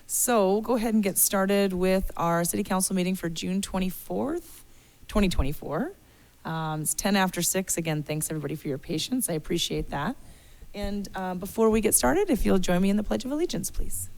So we'll go ahead and get started with our city council meeting for June 24th, 2024. It's 10 after 6. Again, thanks everybody for your patience. I appreciate that. And before we get started, if you'll join me in the Pledge of Allegiance, please.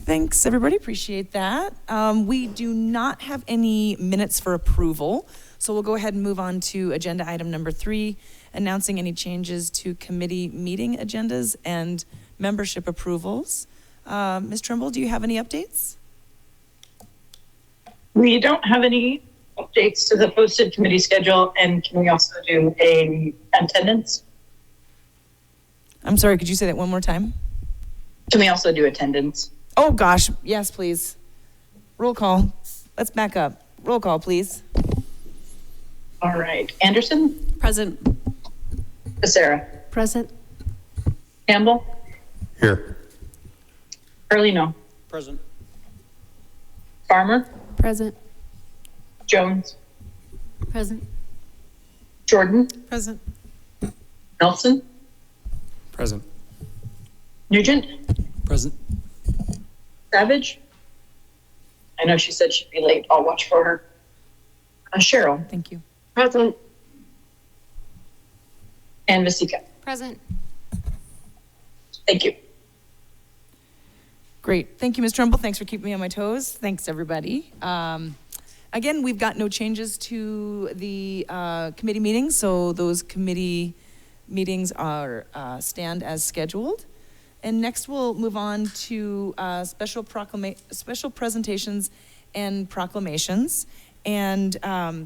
Thanks, everybody. Appreciate that. We do not have any minutes for approval, so we'll go ahead and move on to agenda item number 3, announcing any changes to committee meeting agendas and membership approvals. Ms. Trimble, do you have any updates? We don't have any updates to the posted committee schedule, and can we also do a attendance? I'm sorry, could you say that one more time? Can we also do attendance? Oh, gosh. Yes, please. Roll call. Let's back up. Roll call, please. All right. Anderson? Present. Becerra? Present. Campbell? Here. Carlino? Present. Farmer? Present. Jones? Present. Jordan? Present. Melson? Present. Nugent? Present. Savage? I know she said she'd be late. I'll watch for her. Sherrill? Thank you. Present. And Vasecka? Present. Thank you. Great. Thank you, Ms. Trumbull. Thanks for keeping me on my toes. Thanks, everybody. Again, we've got no changes to the committee meetings, so those committee meetings are stand as scheduled. And next we'll move on to special presentations and proclamations. And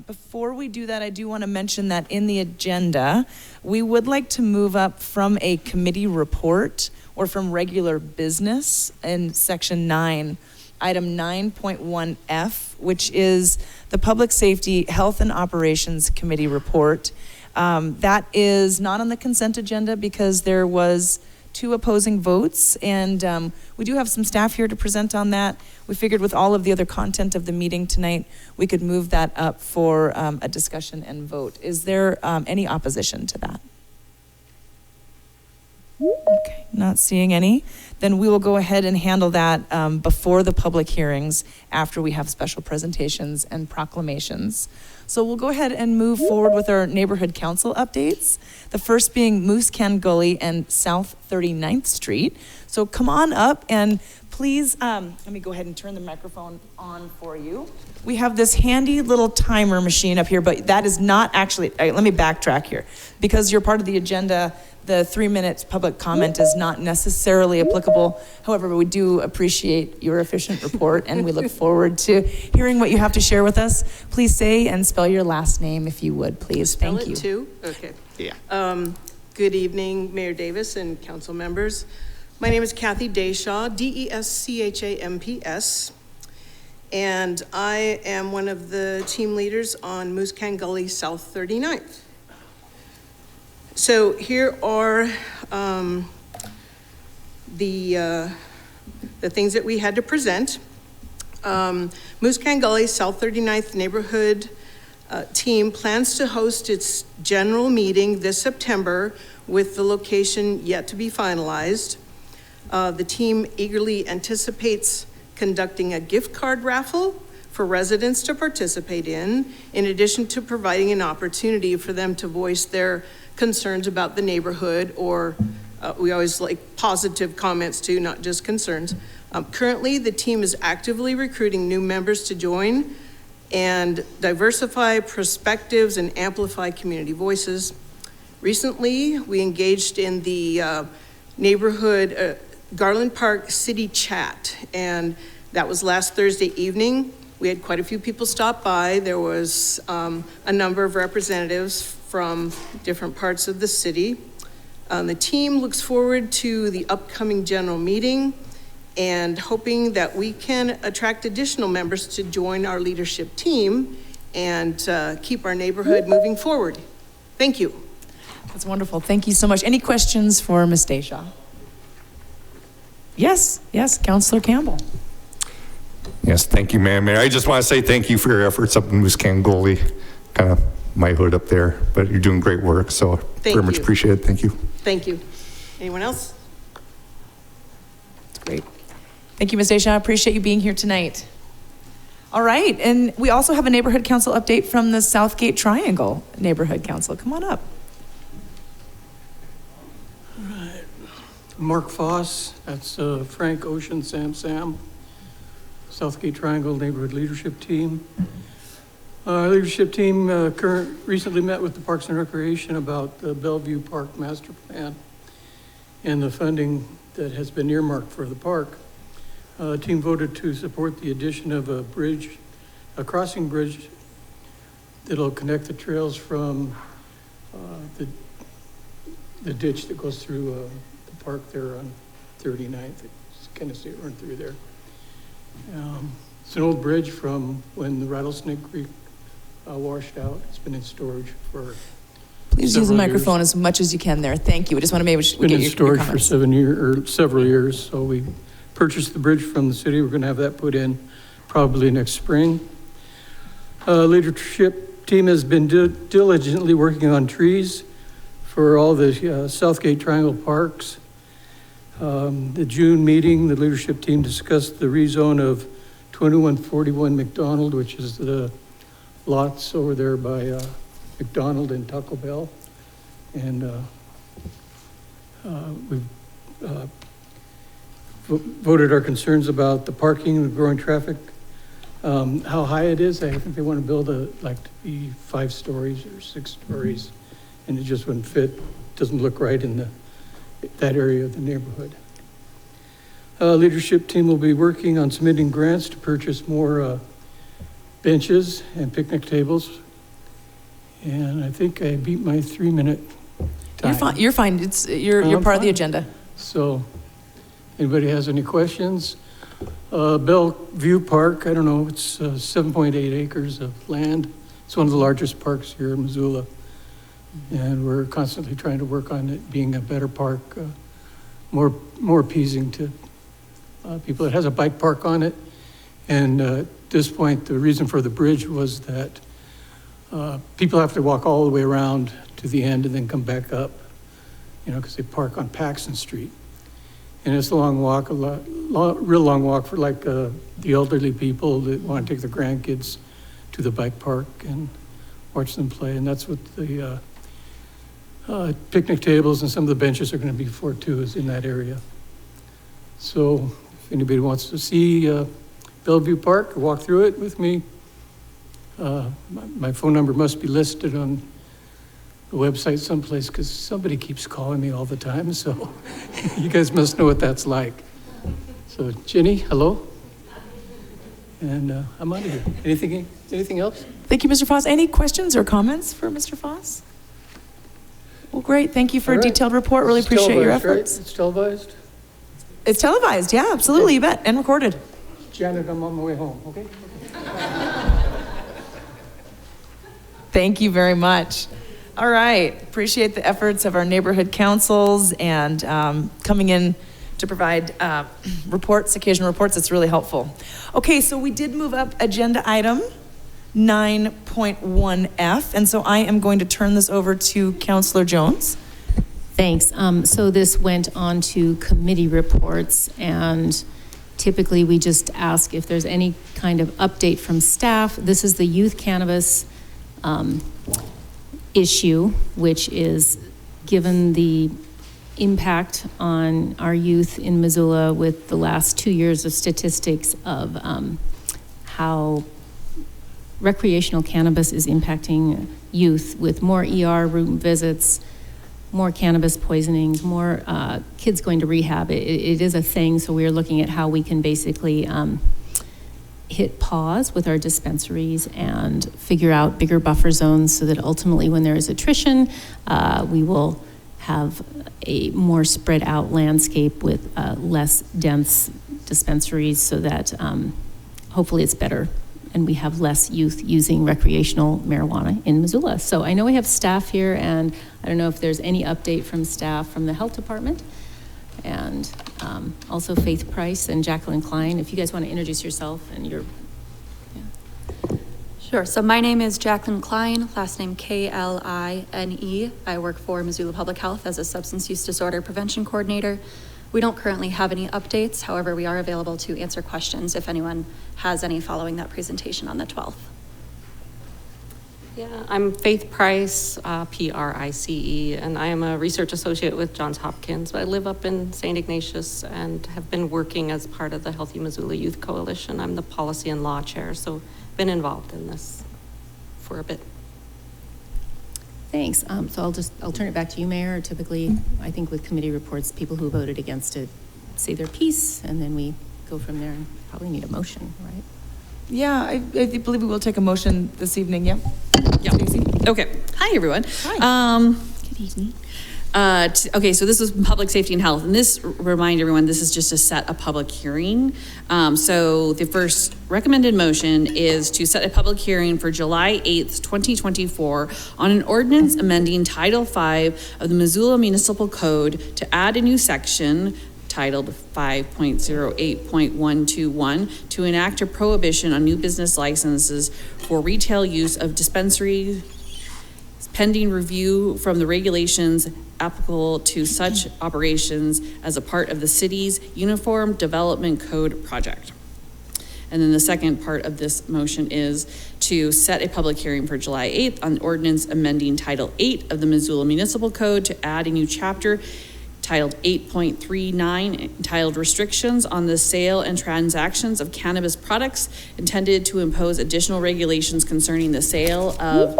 before we do that, I do want to mention that in the agenda, we would like to move up from a committee report or from regular business in section 9, item 9.1F, which is the Public Safety, Health and Operations Committee report. That is not on the consent agenda because there was 2 opposing votes, and we do have some staff here to present on that. We figured with all of the other content of the meeting tonight, we could move that up for a discussion and vote. Is there any opposition to that? Okay, not seeing any. Then we will go ahead and handle that before the public hearings after we have special presentations and proclamations. So we'll go ahead and move forward with our neighborhood council updates. The first being Moose Can Gully and South 39th Street. So come on up and please, let me go ahead and turn the microphone on for you. We have this handy little timer machine up here, but that is not actually, let me backtrack here. Because you're part of the agenda, the 3-minute public comment is not necessarily applicable. However, we do appreciate your efficient report and we look forward to hearing what you have to share with us. Please say and spell your last name if you would, please. Thank you. Spell it too? Okay. Yeah. Good evening, Mayor Davis and council members. My name is Kathy Deshaw, D-E-S-C-H-A-M-P-S, and I am one of the team leaders on Moose Can Gully South 39th. So here are the things that we had to present. Moose Can Gully South 39th neighborhood team plans to host its general meeting this September with the location yet to be finalized. The team eagerly anticipates conducting a gift card raffle for residents to participate in addition to providing an opportunity for them to voice their concerns about the neighborhood, or we always like positive comments too, not just concerns. Currently, the team is actively recruiting new members to join and diversify perspectives and amplify community voices. Recently, we engaged in the neighborhood Garland Park City Chat, and that was last Thursday evening. We had quite a few people stop by. There was a number of representatives from different parts of the city. The team looks forward to the upcoming general meeting and hoping that we can attract additional members to join our leadership team and keep our neighborhood moving forward. Thank you. That's wonderful. Thank you so much. Any questions for Ms. Stacie? Yes, Councillor Campbell. Yes, thank you, ma'am. I just want to say thank you for your efforts up in Gully, kind of my hood up there, but you're doing great work, so very much appreciate it. Thank you. Thank you. Anyone else? That's great. Thank you, Ms. Stacie. I appreciate you being here tonight. All right, and we also have a neighborhood council update from the Southgate Triangle Neighborhood Council. Come on up. Mark Foss, that's Frank, Ocean, Sam, Southgate Triangle Neighborhood Leadership Team. Our leadership team recently met with the Parks and Recreation about the Bellevue Park Master Plan and the funding that has been earmarked for the park. The team voted to support the addition of a crossing bridge that'll connect the trails from the ditch that goes through the park there on 39th. It's kind of see it run through there. It's an old bridge from when the Rattlesnake Creek washed out. It's been in storage for Please use the microphone years. as much as you can there. Thank you. I just want to maybe It's been in storage for several years. So we purchased the bridge from the city. We're going to have that put in probably next spring. Leadership team has been diligently working on trees for all the Southgate Triangle parks. The June meeting, the leadership team discussed the rezone of 2141 McDonald, which is the lots over there by McDonald and Taco Bell. And we've voted our concerns about the parking, the growing traffic, how high it is. I think they want to build to be 5 stories or 6 stories, and it just wouldn't fit. Doesn't look right in that area of the neighborhood. Leadership team will be working on submitting grants to purchase more benches and picnic tables. And I think I beat my 3-minute time. You're fine. You're part of the agenda. So, anybody has any questions? Bellevue Park, I don't know, it's 7.8 acres of land. It's one of the largest parks here in Missoula. And we're constantly trying to work on it being a better park, more appeasing to people. It has a bike park on it. And at this point, the reason for the bridge was that people have to walk all the way around to the end and then come back up, because they park on Paxton Street. And it's a long walk, real long walk for the elderly people that want to take their grandkids to the bike park and watch them play. And that's what the picnic tables and some of the benches are going to be for too, is in that area. So if anybody wants to see Bellevue Park or walk through it with me, my phone number must be listed on the website someplace because somebody keeps calling me all the time. So you guys must know what that's like. So Jenny, hello. And I'm out of here. Anything else? Thank you, Mr. Foss. Any questions or comments for Mr. Foss? Well, great. Thank you for a detailed report. Really appreciate your efforts. Right? It's televised? It's televised. Yeah, absolutely. You bet. And recorded. Janet, I'm on my way home, okay? Thank you very much. All right. Appreciate the efforts of our neighborhood councils and coming in to provide reports, occasional reports. It's really helpful. Okay, so we did move up agenda item 9.1F, and so I am going to turn this over to Councillor Jones. Thanks. So this went on to committee reports, and typically we just ask if there's any kind of update from staff. This is the youth cannabis issue, which is given the impact on our youth in Missoula with the last 2 years of statistics of how recreational cannabis is impacting youth with more ER room visits, more cannabis poisonings, more kids going to rehab. It is a thing, so we're looking at how we can basically hit pause with our dispensaries and figure out bigger buffer zones so that ultimately when there is attrition, we will have a more spread out landscape with less dense dispensaries so that hopefully it's better and we have less youth using recreational marijuana in Missoula. So I know we have staff here, and I don't know if there's any update from staff from the health department, and also Faith Price and Jacqueline Klein. If you guys want to introduce yourself and your. Sure. So my name is Jacqueline Klein, last name Kline. I work for Missoula Public Health as a substance use disorder prevention coordinator. We don't currently have any updates. However, we are available to answer questions if anyone has any following that presentation on the 12th. Yeah, I'm Faith Price, Price, and I am a research associate with Johns Hopkins, but I live up in St. Ignatius and have been working as part of the Healthy Missoula Youth Coalition. I'm the policy and law chair, so been involved in this for a bit. Thanks. So I'll turn it back to you, Mayor. Typically, I think with committee reports, people who voted against it say their piece, and then we go from there and probably need a motion, right? Yeah, I believe we will take a motion this evening, yeah? Yeah. Stacie? Okay. Hi, everyone. Hi. Good evening. Okay, so this is public safety and health, and this, remind everyone, this is just to set a public hearing. So the first recommended motion is to set a public hearing for July 8th, 2024 on an ordinance amending Title V of the Missoula Municipal Code to add a new section titled 5.08.121 to enact a prohibition on new business licenses for retail use of dispensaries pending review from the regulations applicable to such operations as a part of the city's Uniform Development Code project. And then the second part of this motion is to set a public hearing for July 8th on ordinance amending Title 8 of the Missoula Municipal Code to add a new chapter titled 8.39, entitled Restrictions on the Sale and Transactions of Cannabis Products, intended to impose additional regulations concerning the sale of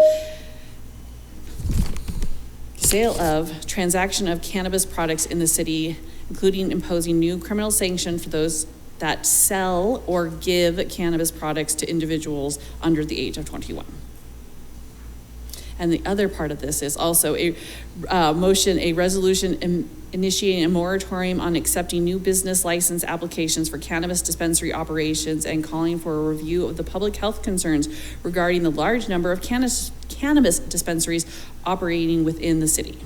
transaction of cannabis products in the city, including imposing new criminal sanction for those that sell or give cannabis products to individuals under the age of 21. And the other part of this is also a resolution initiating a moratorium on accepting new business license applications for cannabis dispensary operations and calling for a review of the public health concerns regarding the large number of cannabis dispensaries operating within the city.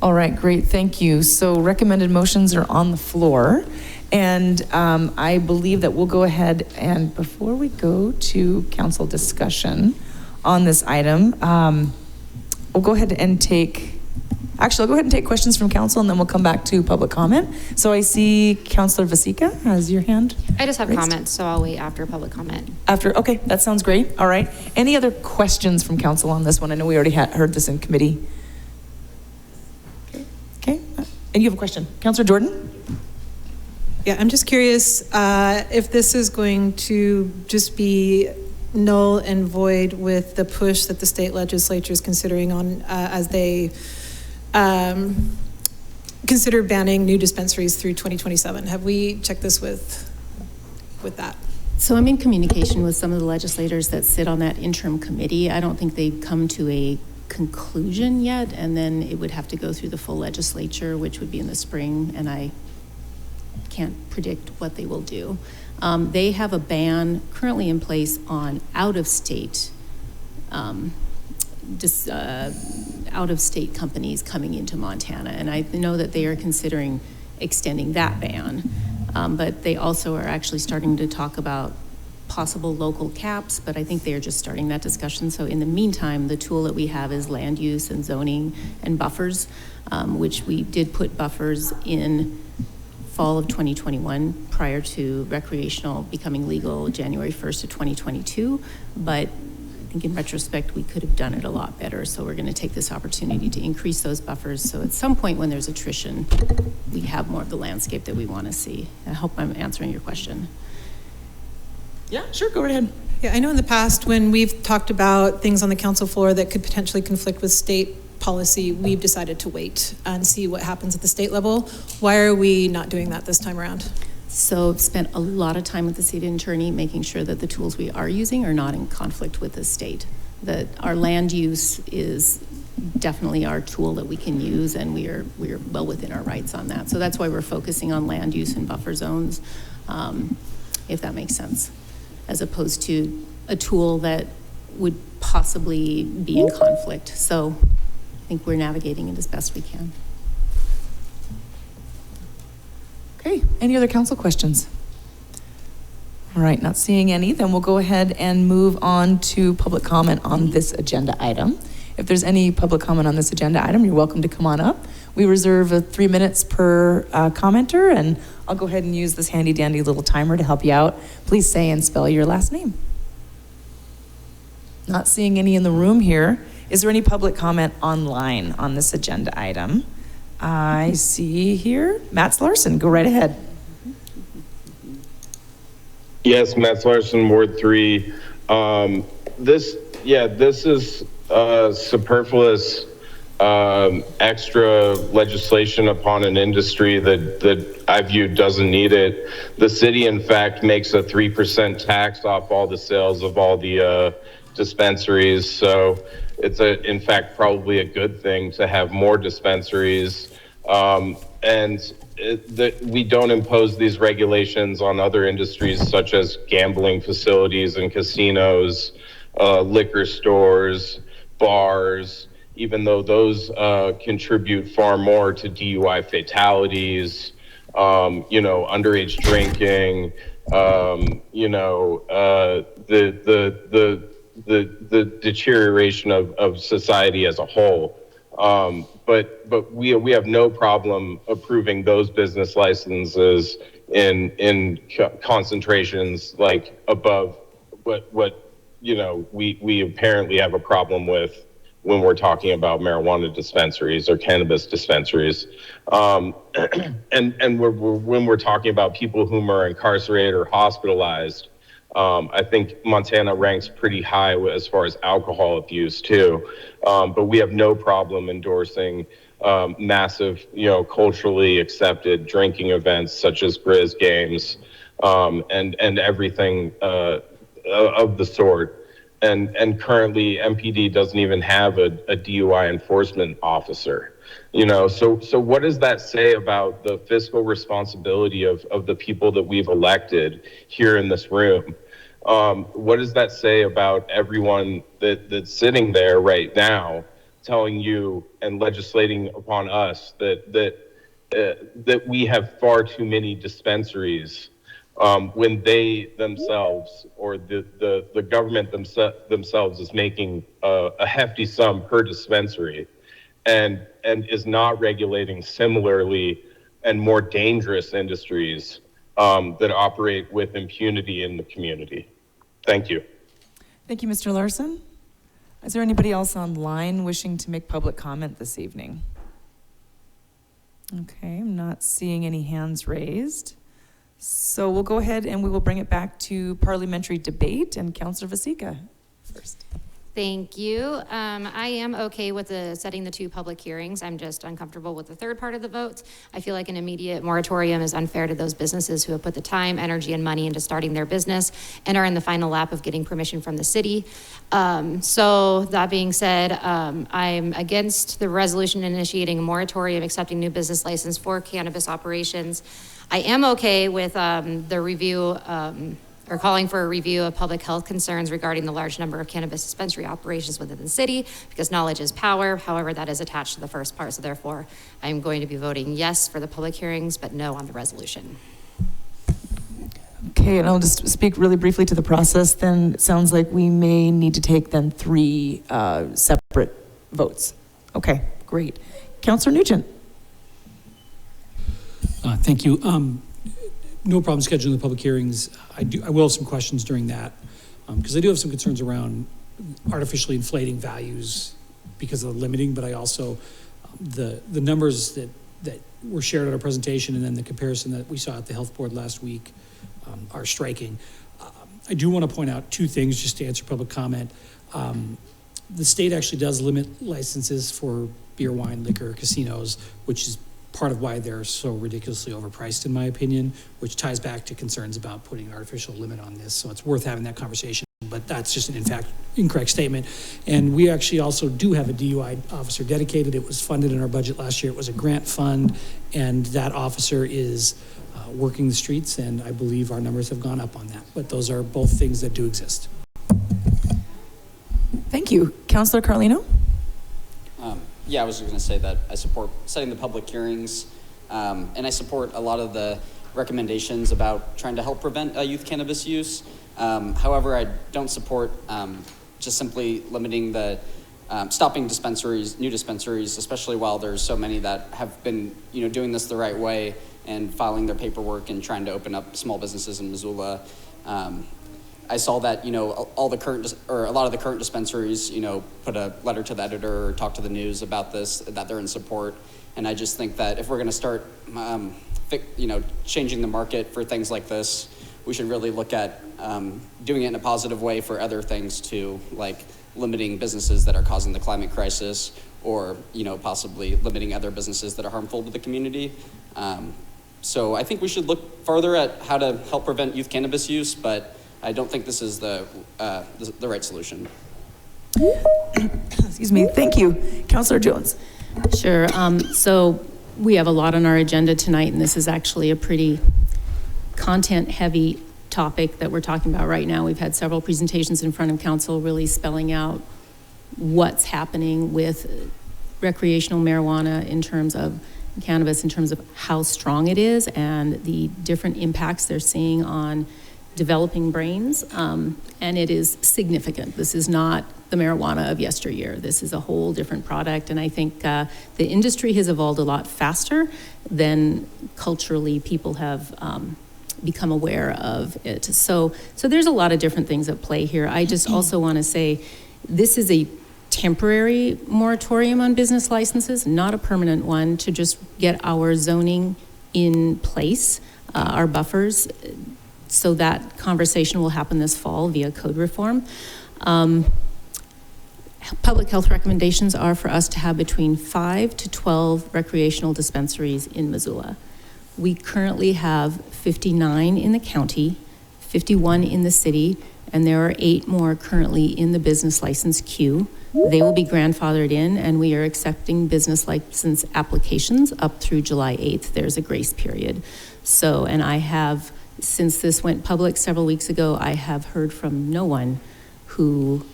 All right, great, thank you. So recommended motions are on the floor. And I believe that we'll go ahead and before we go to council discussion on this item, we'll go ahead and I'll go ahead and take questions from council and then we'll come back to public comment. So I see Councillor Vasecka has your hand. I just have raised. comments, so I'll wait after public comment. Okay, that sounds great. All right. Any other questions from council on this one? I know we already heard this in committee. Okay. And you have a question. Councillor Jordan? Yeah, I'm just curious if this is going to just be null and void with the push that the state legislature is considering on as they consider banning new dispensaries through 2027. Have we checked this with that? So I'm in communication with some of the legislators that sit on that interim committee. I don't think they've come to a conclusion yet, and then it would have to go through the full legislature, which would be in the spring, and I can't predict what they will do. They have a ban currently in place on out-of-state out-of-state companies coming into Montana, and I know that they are considering extending that ban, but they also are actually starting to talk about possible local caps, but I think they are just starting that discussion. So in the meantime, the tool that we have is land use and zoning and buffers, which we did put buffers in fall of 2021 prior to recreational becoming legal January 1st of 2022, but I think in retrospect, we could have done it a lot better. So we're going to take this opportunity to increase those buffers. So at some point when there's attrition, we have more of the landscape that we want to see. I hope I'm answering your question. Yeah, sure, go right ahead. Yeah, I know in the past when we've talked about things on the council floor that could potentially conflict with state policy, we've decided to wait and see what happens at the state level. Why are we not doing that this time around? So I've spent a lot of time with the city attorney making sure that the tools we are using are not in conflict with the state. That our land use is definitely our tool that we can use, and we are well within our rights on that. So that's why we're focusing on land use and buffer zones. if that makes sense, as opposed to a tool that would possibly be in conflict. So I think we're navigating it as best we can. Okay, any other council questions? All right, not seeing any, then we'll go ahead and move on to public comment on this agenda item. If there's any public comment on this agenda item, you're welcome to come on up. We reserve 3 minutes per commenter, and I'll go ahead and use this handy dandy little timer to help you out. Please say and spell your last name. Not seeing any in the room here. Is there any public comment online on this agenda item? I see here, Matt Larson, go right ahead. Yes, Matt Larson, Ward 3. This is superfluous extra legislation upon an industry that I view doesn't need it. The city, in fact, makes a 3% tax off all the sales of all the dispensaries. So it's in fact, probably a good thing to have more dispensaries. We don't impose these regulations on other industries such as gambling facilities and casinos, liquor stores, bars, even though those contribute far more to DUI fatalities, underage drinking, the deterioration of society as a whole. But we have no problem approving those business licenses in concentrations like above what we apparently have a problem with when we're talking about marijuana dispensaries or cannabis dispensaries. And when we're talking about people whom are incarcerated or hospitalized, I think Montana ranks pretty high as far as alcohol abuse too. But we have no problem endorsing massive, culturally accepted drinking events such as Grizz games and everything of the sort. And currently MPD doesn't even have a DUI enforcement officer. So what does that say about the fiscal responsibility of the people that we've elected here in this room? What does that say about everyone that's sitting there right now telling you and legislating upon us that we have far too many dispensaries when they themselves or the government themselves is making a hefty sum per dispensary and is not regulating similarly and more dangerous industries that operate with impunity in the community. Thank you. Thank you, Mr. Larson. Is there anybody else online wishing to make public comment this evening? Okay, I'm not seeing any hands raised. So we'll go ahead and we will bring it back to parliamentary debate, and Councillor Vasecka first. Thank you. I am okay with setting the 2 public hearings. I'm just uncomfortable with the third part of the vote. I feel like an immediate moratorium is unfair to those businesses who have put the time, energy, and money into starting their business and are in the final lap of getting permission from the city. So that being said, I'm against the resolution initiating a moratorium accepting new business license for cannabis operations. I am okay with the review or calling for a review of public health concerns regarding the large number of cannabis dispensary operations within the city, because knowledge is power. However, that is attached to the first part. So therefore, I'm going to be voting yes for the public hearings, but no on the resolution. Okay, and I'll just speak really briefly to the process then. It sounds like we may need to take then 3 separate votes. Okay, great. Councillor Nugent. Thank you. No problem scheduling the public hearings. I will have some questions during that because I do have some concerns around artificially inflating values because of the limiting, but I also, the numbers that were shared at our presentation and then the comparison that we saw at the health board last week are striking. I do want to point out 2 things just to answer public comment. The state actually does limit licenses for beer, wine, liquor, casinos, which is part of why they're so ridiculously overpriced, in my opinion, which ties back to concerns about putting an artificial limit on this. So it's worth having that conversation, but that's just an incorrect statement. And we actually also do have a DUI officer dedicated. It was funded in our budget last year. It was a grant fund, and that officer is working the streets, and I believe our numbers have gone up on that. But those are both things that do exist. Thank you. Councillor Carlino? Yeah, I was going to say that I support setting the public hearings, and I support a lot of the recommendations about trying to help prevent youth cannabis use. However, I don't support just simply limiting the stopping dispensaries, new dispensaries, especially while there's so many that have been, doing this the right way and filing their paperwork and trying to open up small businesses in Missoula. I saw that, a lot of the current dispensaries, put a letter to the editor or talk to the news about this, that they're in support. And I just think that if we're going to start, changing the market for things like this, we should really look at doing it in a positive way for other things too, like limiting businesses that are causing the climate crisis, or possibly limiting other businesses that are harmful to the community. So I think we should look further at how to help prevent youth cannabis use, but I don't think this is the right solution. Excuse me. Thank you. Councillor Jones. Sure. So we have a lot on our agenda tonight, and this is actually a pretty content-heavy topic that we're talking about right now. We've had several presentations in front of council really spelling out what's happening with recreational marijuana in terms of cannabis, in terms of how strong it is and the different impacts they're seeing on developing brains, and it is significant. This is not the marijuana of yesteryear. This is a whole different product, and I think the industry has evolved a lot faster than culturally people have become aware of it. So there's a lot of different things at play here. I just also want to say this is a temporary moratorium on business licenses, not a permanent one, to just get our zoning in place, our buffers. So that conversation will happen this fall via code reform. Public health recommendations are for us to have between 5 to 12 recreational dispensaries in Missoula. We currently have 59 in the county, 51 in the city, and there are 8 more currently in the business license queue. They will be grandfathered in, and we are accepting business license applications up through July 8th. There's a grace period. So, and I have, since this went public several weeks ago, I have heard from no one who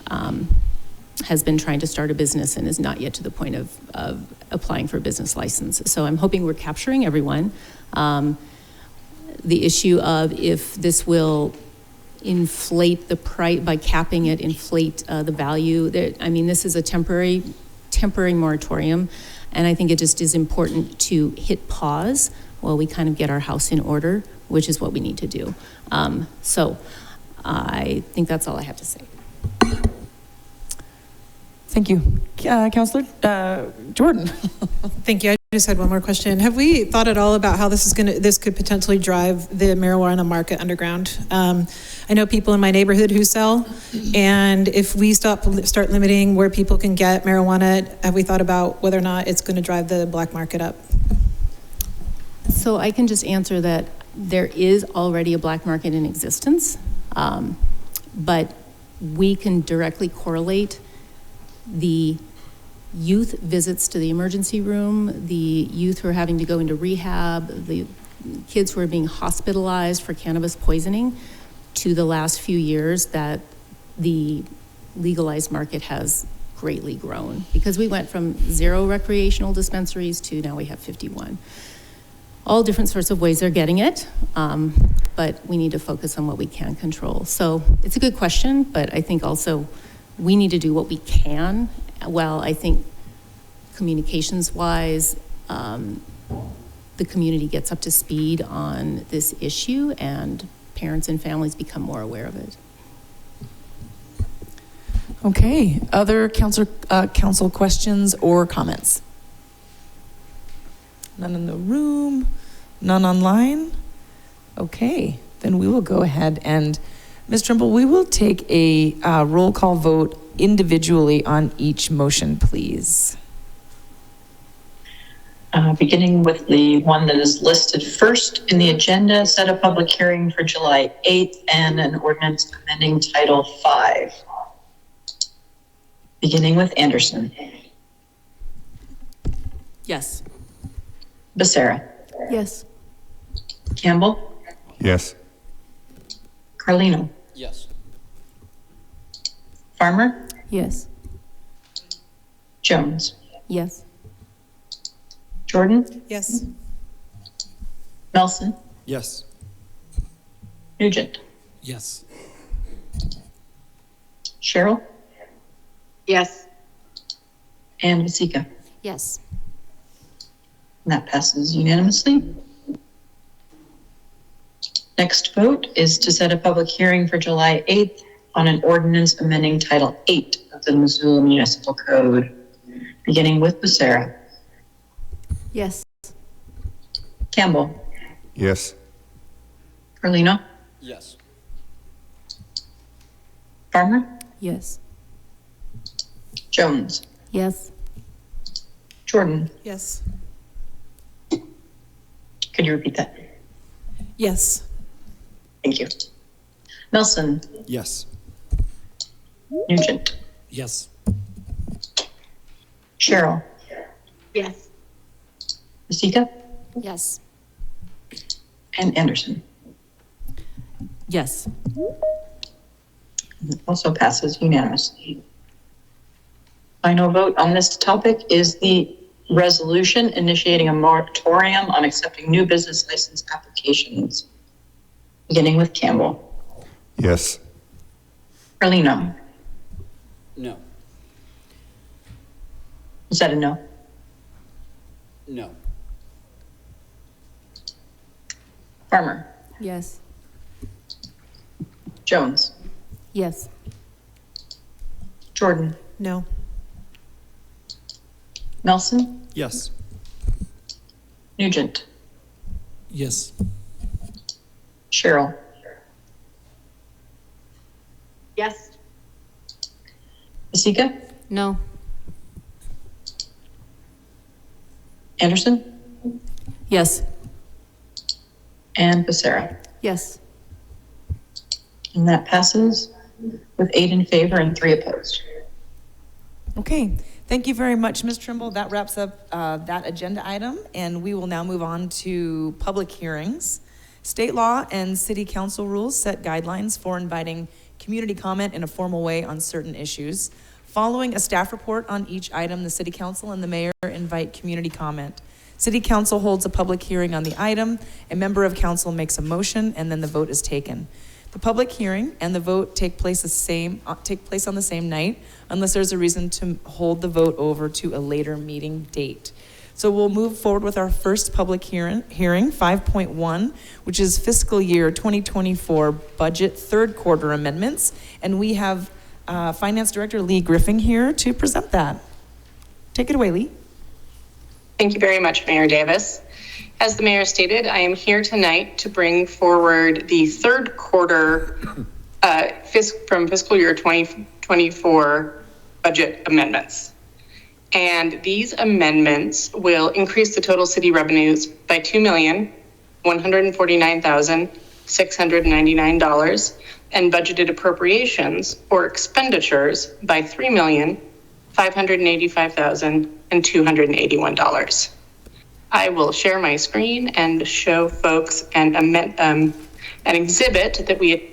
has been trying to start a business and is not yet to the point of applying for a business license. So I'm hoping we're capturing everyone. The issue of if this will inflate the price, by capping it, inflate the value. I mean, this is a temporary moratorium, and I think it just is important to hit pause while we kind of get our house in order, which is what we need to do. So I think that's all I have to say. Thank you. Councillor Jordan. Thank you. I just had one more question. Have we thought at all about how this could potentially drive the marijuana market underground? I know people in my neighborhood who sell, and if we start limiting where people can get marijuana, have we thought about whether or not it's going to drive the black market up? So I can just answer that there is already a black market in existence, but we can directly correlate the youth visits to the emergency room, the youth who are having to go into rehab, the kids who are being hospitalized for cannabis poisoning, to the last few years that the legalized market has greatly grown, because we went from 0 recreational dispensaries to now we have 51. All different sorts of ways they're getting it, but we need to focus on what we can control. So it's a good question, but I think also we need to do what we can. Well, I think communications-wise, the community gets up to speed on this issue, and parents and families become more aware of it. Okay. Other council questions or comments? None in the room, none online. Okay, then we will go ahead and, Ms. Trimble, we will take a roll call vote individually on each motion, please. Beginning with the one that is listed first in the agenda, set a public hearing for July 8th and an ordinance amending Title 5. Beginning with Anderson. Yes. Becerra. Yes. Campbell, Yes. Carlino, Yes. Farmer, Yes. Jones, Yes. Jordan, Yes. Melson, Yes. Nugent, Yes. Sherrill, Yes. and Vasecka. Yes. And that passes unanimously. Next vote is to set a public hearing for July 8th on an ordinance amending Title 8 of the Missoula Municipal Code, beginning with Becerra. Yes. Campbell, Yes. Carlino, Yes. Farmer, Yes. Jones, Yes. Jordan. Yes. Could you repeat that? Yes. Thank you. Melson, Yes. Nugent, Yes. Sherrill, Yes. Vasecka, Yes. and Anderson. Yes. And it also passes unanimously. Final vote on this topic is the resolution initiating a moratorium on accepting new business license applications, beginning with Campbell. Yes. Carlino, No. is that a no? No. Farmer, Yes. Jones, Yes. Jordan, No. Melson, Yes. Nugent, Yes. Sherrill, Yes. Vasecka, No. Anderson, Yes. and Becerra. Yes. And that passes with 8 in favor and 3 opposed. Okay, thank you very much, Ms. Trimble. That wraps up that agenda item, and we will now move on to public hearings. State law and city council rules set guidelines for inviting community comment in a formal way on certain issues. Following a staff report on each item, the city council and the mayor invite community comment. City council holds a public hearing on the item, a member of council makes a motion, and then the vote is taken. The public hearing and the vote take place on the same night, unless there's a reason to hold the vote over to a later meeting date. So we'll move forward with our first public hearing 5.1, which is fiscal year 2024 budget third quarter amendments. And we have Finance Director Lee Griffin here to present that. Take it away, Lee. Thank you very much, Mayor Davis. As the mayor stated, I am here tonight to bring forward the third quarter from fiscal year 2024 budget amendments. And these amendments will increase the total city revenues by $2,149,699 and budgeted appropriations or expenditures by $3,585,281. I will share my screen and show folks an exhibit that we.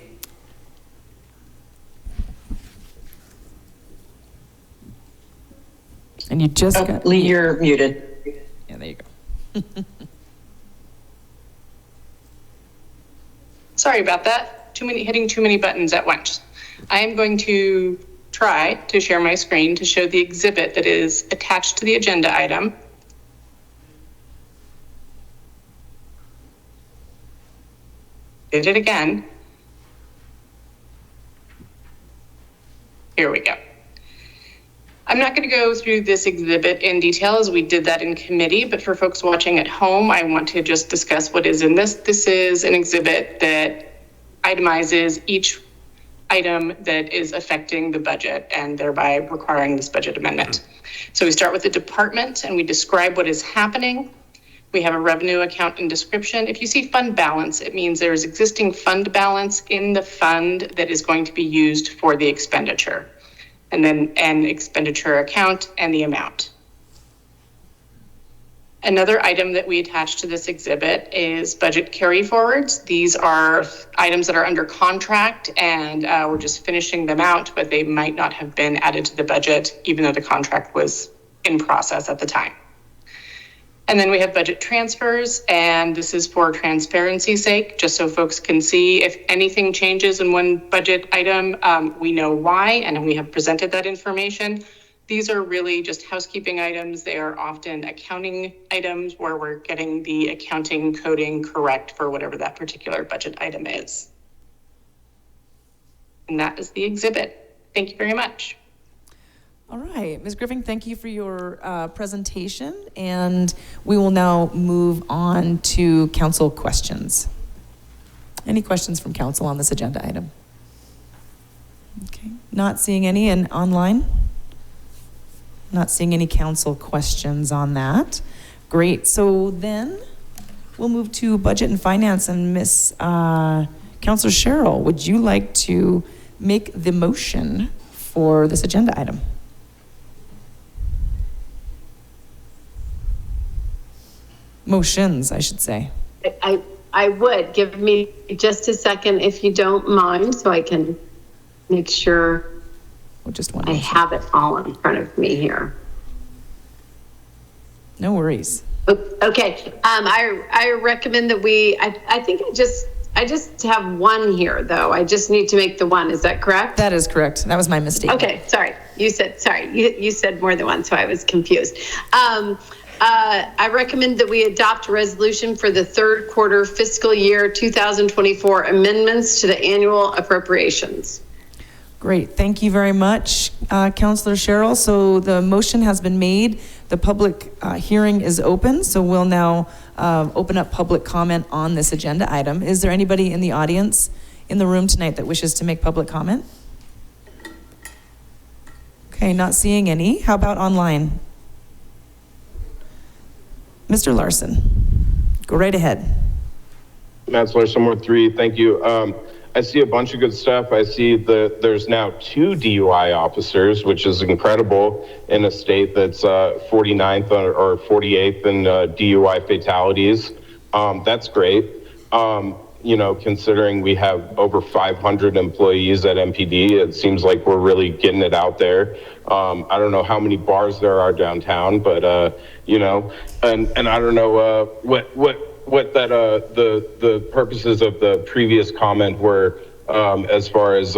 And you just got... Lee, you're muted. Yeah, there you go. Sorry about that. Hitting too many buttons at once. I am going to try to share my screen to show the exhibit that is attached to the agenda item. Did it again. Here we go. I'm not going to go through this exhibit in detail as we did that in committee, but for folks watching at home, I want to just discuss what is in this. This is an exhibit that itemizes each item that is affecting the budget and thereby requiring this budget amendment. So we start with the department and we describe what is happening. We have a revenue account and description. If you see fund balance, it means there is existing fund balance in the fund that is going to be used for the expenditure. And then an expenditure account and the amount. Another item that we attached to this exhibit is budget carry forwards. These are items that are under contract and we're just finishing them out, but they might not have been added to the budget, even though the contract was in process at the time. And then we have budget transfers, and this is for transparency's sake, just so folks can see if anything changes in one budget item, we know why, and we have presented that information. These are really just housekeeping items. They are often accounting items where we're getting the accounting coding correct for whatever that particular budget item is. And that is the exhibit. Thank you very much. All right, Ms. Griffin, thank you for your presentation, and we will now move on to council questions. Any questions from council on this agenda item? Okay, not seeing any, and online? Not seeing any council questions on that. Great, so then we'll move to budget and finance, and Miss Councilor Sherrill, would you like to make the motion for this agenda item? Motions, I should say. I would. Give me just a second if you don't mind, so I can make sure I have it all in front of me here. No worries. Okay. I recommend that I think I just have one here, though. I just need to make the one. Is that correct? That is correct. That was my mistake. Okay. Sorry. You said more than one, so I was confused. I recommend that we adopt a resolution for the third quarter fiscal year 2024 amendments to the annual appropriations. Great. Thank you very much, Councilor Sherrill. So the motion has been made. The public hearing is open. So we'll now open up public comment on this agenda item. Is there anybody in the audience in the room tonight that wishes to make public comment? Okay, not seeing any. How about online? Mr. Larson, go right ahead. Matt Larson, Ward 3, thank you. I see a bunch of good stuff. I see that there's now 2 DUI officers, which is incredible in a state that's 49th or 48th in DUI fatalities. That's great. Considering we have over 500 employees at MPD, it seems like we're really getting it out there. I don't know how many bars there are downtown, but and I don't know what that the purposes of the previous comment were as far as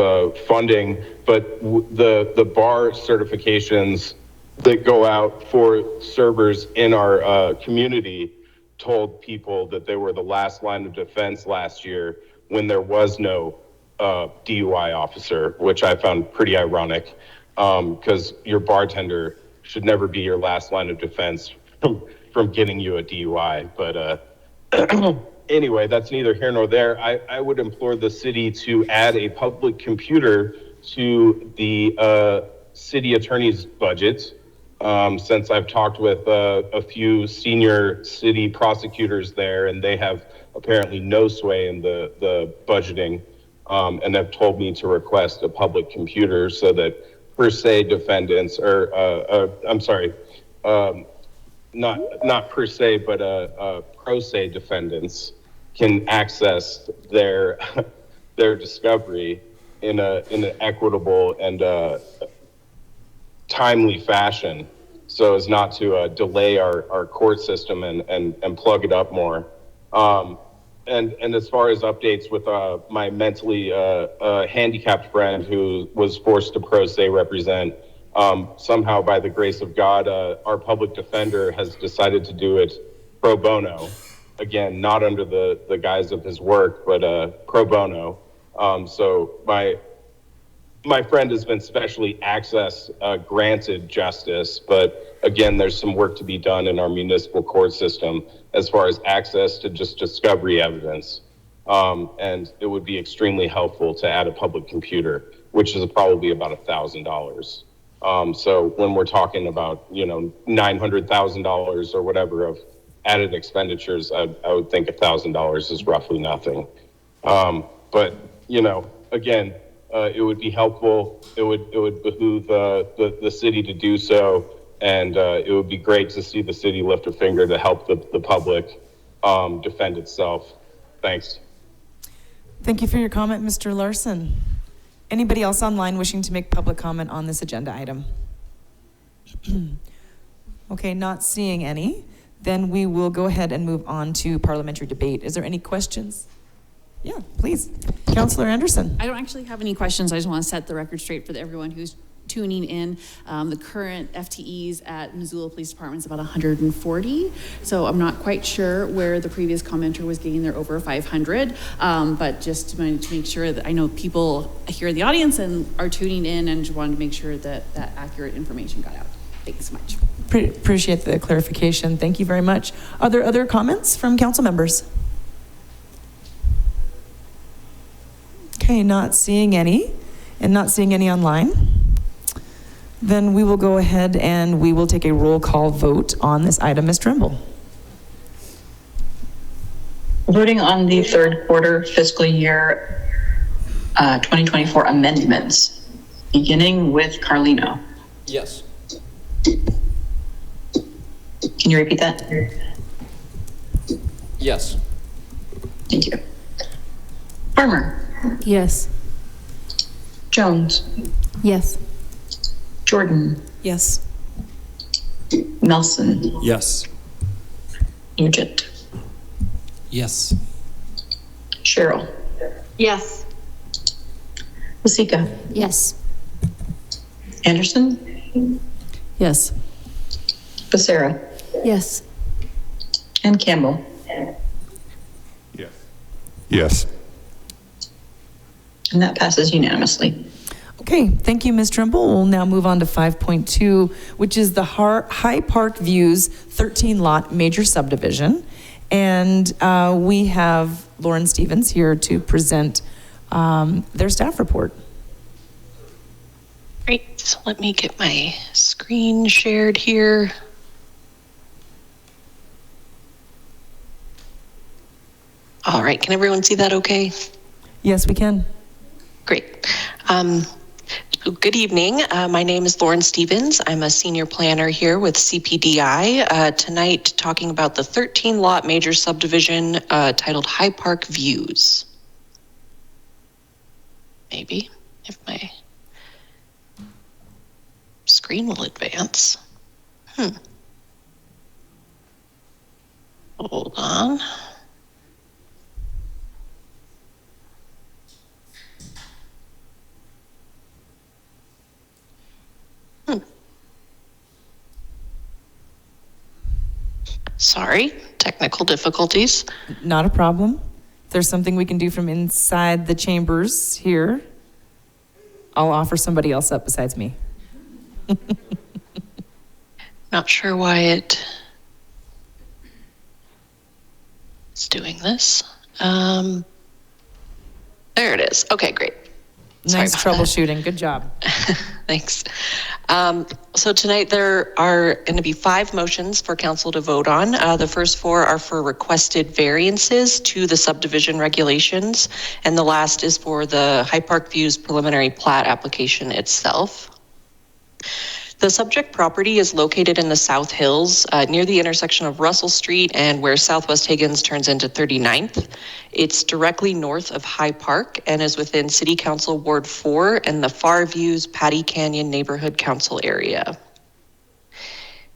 funding, but the bar certifications that go out for servers in our community told people that they were the last line of defense last year when there was no DUI officer, which I found pretty ironic, because your bartender should never be your last line of defense from getting you a DUI. But anyway, that's neither here nor there. I would implore the city to add a public computer to the city attorney's budget. Since I've talked with a few senior city prosecutors there, and they have apparently no sway in the budgeting, and have told me to request a public computer so that per se defendants, not per se, but pro se defendants can access their discovery in an equitable and timely fashion, so as not to delay our court system and plug it up more. And as far as updates with my mentally handicapped friend who was forced to pro se represent, somehow by the grace of God, our public defender has decided to do it pro bono. Again, not under the guise of his work, but pro bono. So my friend has been specially granted justice, but again, there's some work to be done in our municipal court system as far as access to just discovery evidence. And it would be extremely helpful to add a public computer, which is probably about $1,000. So when we're talking about, $900,000 or whatever of added expenditures, I would think $1,000 is roughly nothing. But, again, it would be helpful. It would behoove the city to do so. And it would be great to see the city lift a finger to help the public defend itself. Thanks. Thank you for your comment, Mr. Larson. Anybody else online wishing to make public comment on this agenda item? Okay, not seeing any. Then we will go ahead and move on to parliamentary debate. Is there any questions? Yeah, please. Councillor Anderson. I don't actually have any questions. I just want to set the record straight for everyone who's tuning in. The current FTEs at Missoula Police Department is about 140. So I'm not quite sure where the previous commenter was getting their over 500. But just to make sure that I know people here in the audience and are tuning in, and just wanted to make sure that that accurate information got out. Thanks so much. Appreciate the clarification. Thank you very much. Are there other comments from council members? Okay, not seeing any, and not seeing any online. Then we will go ahead and we will take a roll call vote on this item. Ms. Trimble. Voting on the third quarter fiscal year 2024 amendments, beginning with Carlino. Yes. Can you repeat that? Yes. Thank you. Farmer. Yes. Jones. Yes. Jordan. Yes. Melson. Yes. Nugent. Yes. Sherrill. Yes. Vasecka. Yes. Anderson. Yes. Becerra. Yes. And Campbell. Yes. Yes. And that passes unanimously. Okay, thank you, Ms. Trimble. We'll now move on to 5.2, which is the High Park Views 13-lot major subdivision. And we have Lauren Stevens here to present their staff report. Great, so let me get my screen shared here. All right, can everyone see that okay? Yes, we can. Great. So good evening. My name is Lauren Stevens. I'm a senior planner here with CPDI. Tonight, talking about the 13-lot major subdivision titled High Park Views. Maybe, if my screen will advance. Hold on. Sorry, technical difficulties. Not a problem. If there's something we can do from inside the chambers here, I'll offer somebody else up besides me. Not sure why it's doing this. There it is. Okay, great. Nice troubleshooting. Good job. Thanks. So tonight there are going to be 5 motions for council to vote on. The first 4 are for requested variances to the subdivision regulations, and the last is for the High Park Views preliminary plat application itself. The subject property is located in the South Hills near the intersection of Russell Street and where Southwest Higgins turns into 39th. It's directly north of High Park and is within City Council Ward 4 and the Far Views Patty Canyon Neighborhood Council area.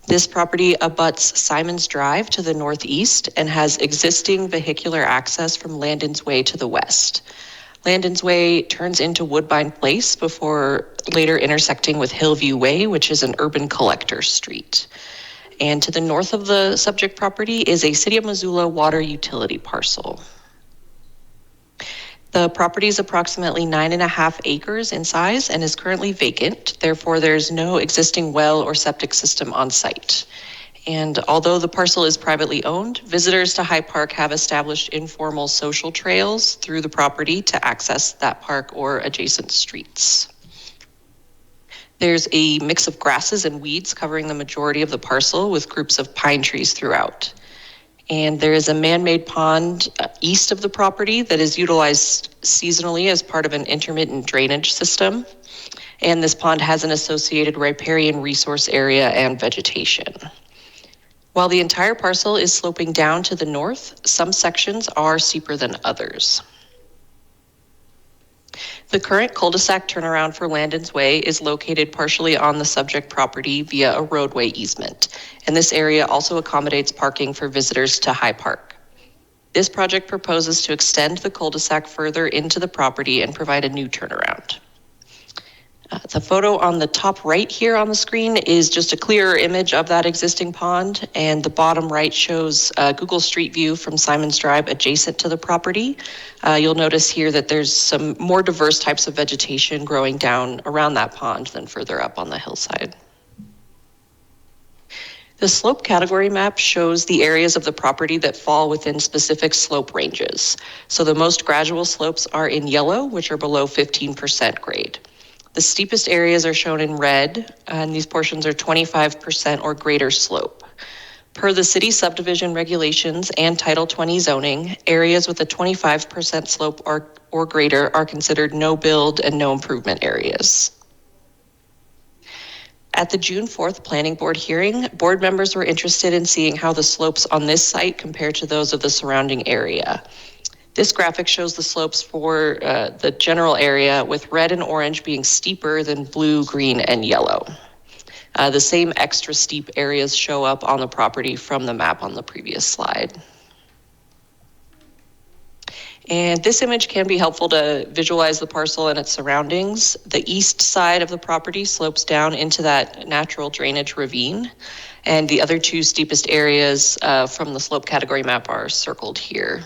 This property abuts Simon's Drive to the northeast and has existing vehicular access from Landon's Way to the west. Landon's Way turns into Woodbine Place before later intersecting with Hillview Way, which is an urban collector street. And to the north of the subject property is a City of Missoula water utility parcel. The property is approximately 9.5 acres in size and is currently vacant. Therefore, there's no existing well or septic system on site. And although the parcel is privately owned, visitors to High Park have established informal social trails through the property to access that park or adjacent streets. There's a mix of grasses and weeds covering the majority of the parcel with groups of pine trees throughout. And there is a man-made pond east of the property that is utilized seasonally as part of an intermittent drainage system. And this pond has an associated riparian resource area and vegetation. While the entire parcel is sloping down to the north, some sections are steeper than others. The current cul-de-sac turnaround for Landon's Way is located partially on the subject property via a roadway easement, and this area also accommodates parking for visitors to High Park. This project proposes to extend the cul-de-sac further into the property and provide a new turnaround. The photo on the top right here on the screen is just a clearer image of that existing pond, and the bottom right shows Google Street View from Simon's Drive adjacent to the property. You'll notice here that there's some more diverse types of vegetation growing down around that pond than further up on the hillside. The slope category map shows the areas of the property that fall within specific slope ranges. So the most gradual slopes are in yellow, which are below 15% grade. The steepest areas are shown in red, and these portions are 25% or greater slope. Per the city subdivision regulations and Title 20 zoning, areas with a 25% slope or greater are considered no build and no improvement areas. At the June 4th Planning Board hearing, board members were interested in seeing how the slopes on this site compare to those of the surrounding area. This graphic shows the slopes for the general area, with red and orange being steeper than blue, green, and yellow. The same extra steep areas show up on the property from the map on the previous slide. And this image can be helpful to visualize the parcel and its surroundings. The east side of the property slopes down into that natural drainage ravine, and the other two steepest areas from the slope category map are circled here.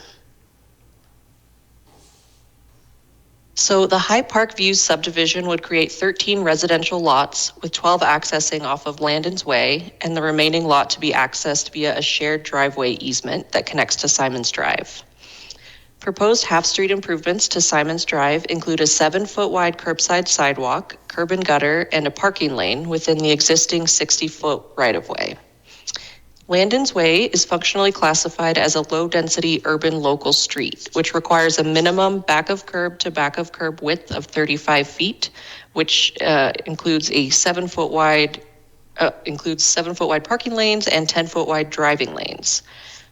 So the High Park Views subdivision would create 13 residential lots, with 12 accessing off of Landon's Way, and the remaining lot to be accessed via a shared driveway easement that connects to Simon's Drive. Proposed half-street improvements to Simon's Drive include a 7-foot wide curbside sidewalk, curb and gutter, and a parking lane within the existing 60-foot right-of-way. Landon's Way is functionally classified as a low-density urban local street, which requires a minimum back-of-curb to back-of-curb width of 35 feet, which includes 7-foot wide parking lanes and 10-foot wide driving lanes.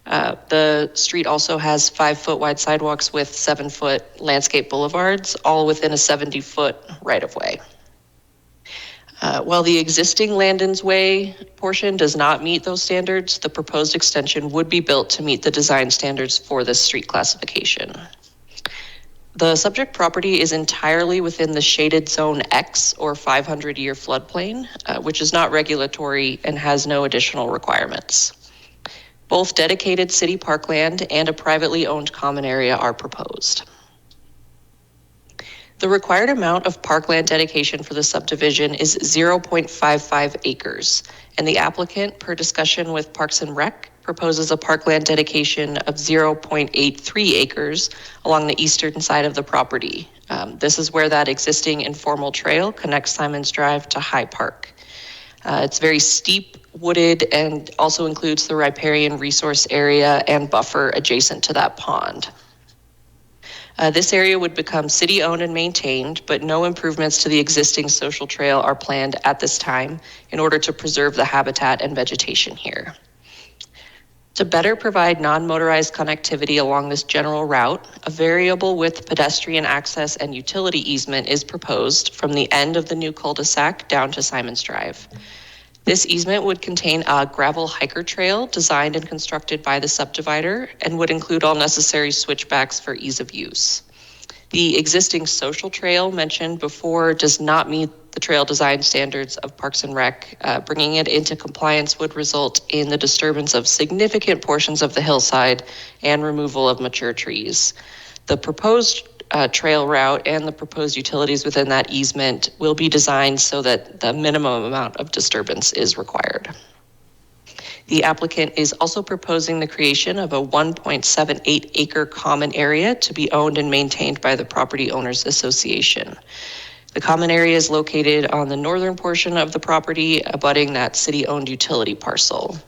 The street also has 5-foot wide sidewalks with 7-foot landscape boulevards, all within a 70-foot right-of-way. While the existing Landon's Way portion does not meet those standards, the proposed extension would be built to meet the design standards for this street classification. The subject property is entirely within the shaded zone X, or 500-year floodplain, which is not regulatory and has no additional requirements. Both dedicated city parkland and a privately owned common area are proposed. The required amount of parkland dedication for the subdivision is 0.55 acres, and the applicant, per discussion with Parks and Rec, proposes a parkland dedication of 0.83 acres along the eastern side of the property. This is where that existing informal trail connects Simon's Drive to High Park. It's very steep, wooded, and also includes the riparian resource area and buffer adjacent to that pond. This area would become city-owned and maintained, but no improvements to the existing social trail are planned at this time in order to preserve the habitat and vegetation here. To better provide non-motorized connectivity along this general route, a variable width pedestrian access and utility easement is proposed from the end of the new cul-de-sac down to Simon's Drive. This easement would contain a gravel hiker trail designed and constructed by the subdivider and would include all necessary switchbacks for ease of use. The existing social trail mentioned before does not meet the trail design standards of Parks and Rec. Bringing it into compliance would result in the disturbance of significant portions of the hillside and removal of mature trees. The proposed trail route and the proposed utilities within that easement will be designed so that the minimum amount of disturbance is required. The applicant is also proposing the creation of a 1.78 acre common area to be owned and maintained by the Property Owners Association. The common area is located on the northern portion of the property, abutting that city-owned utility parcel.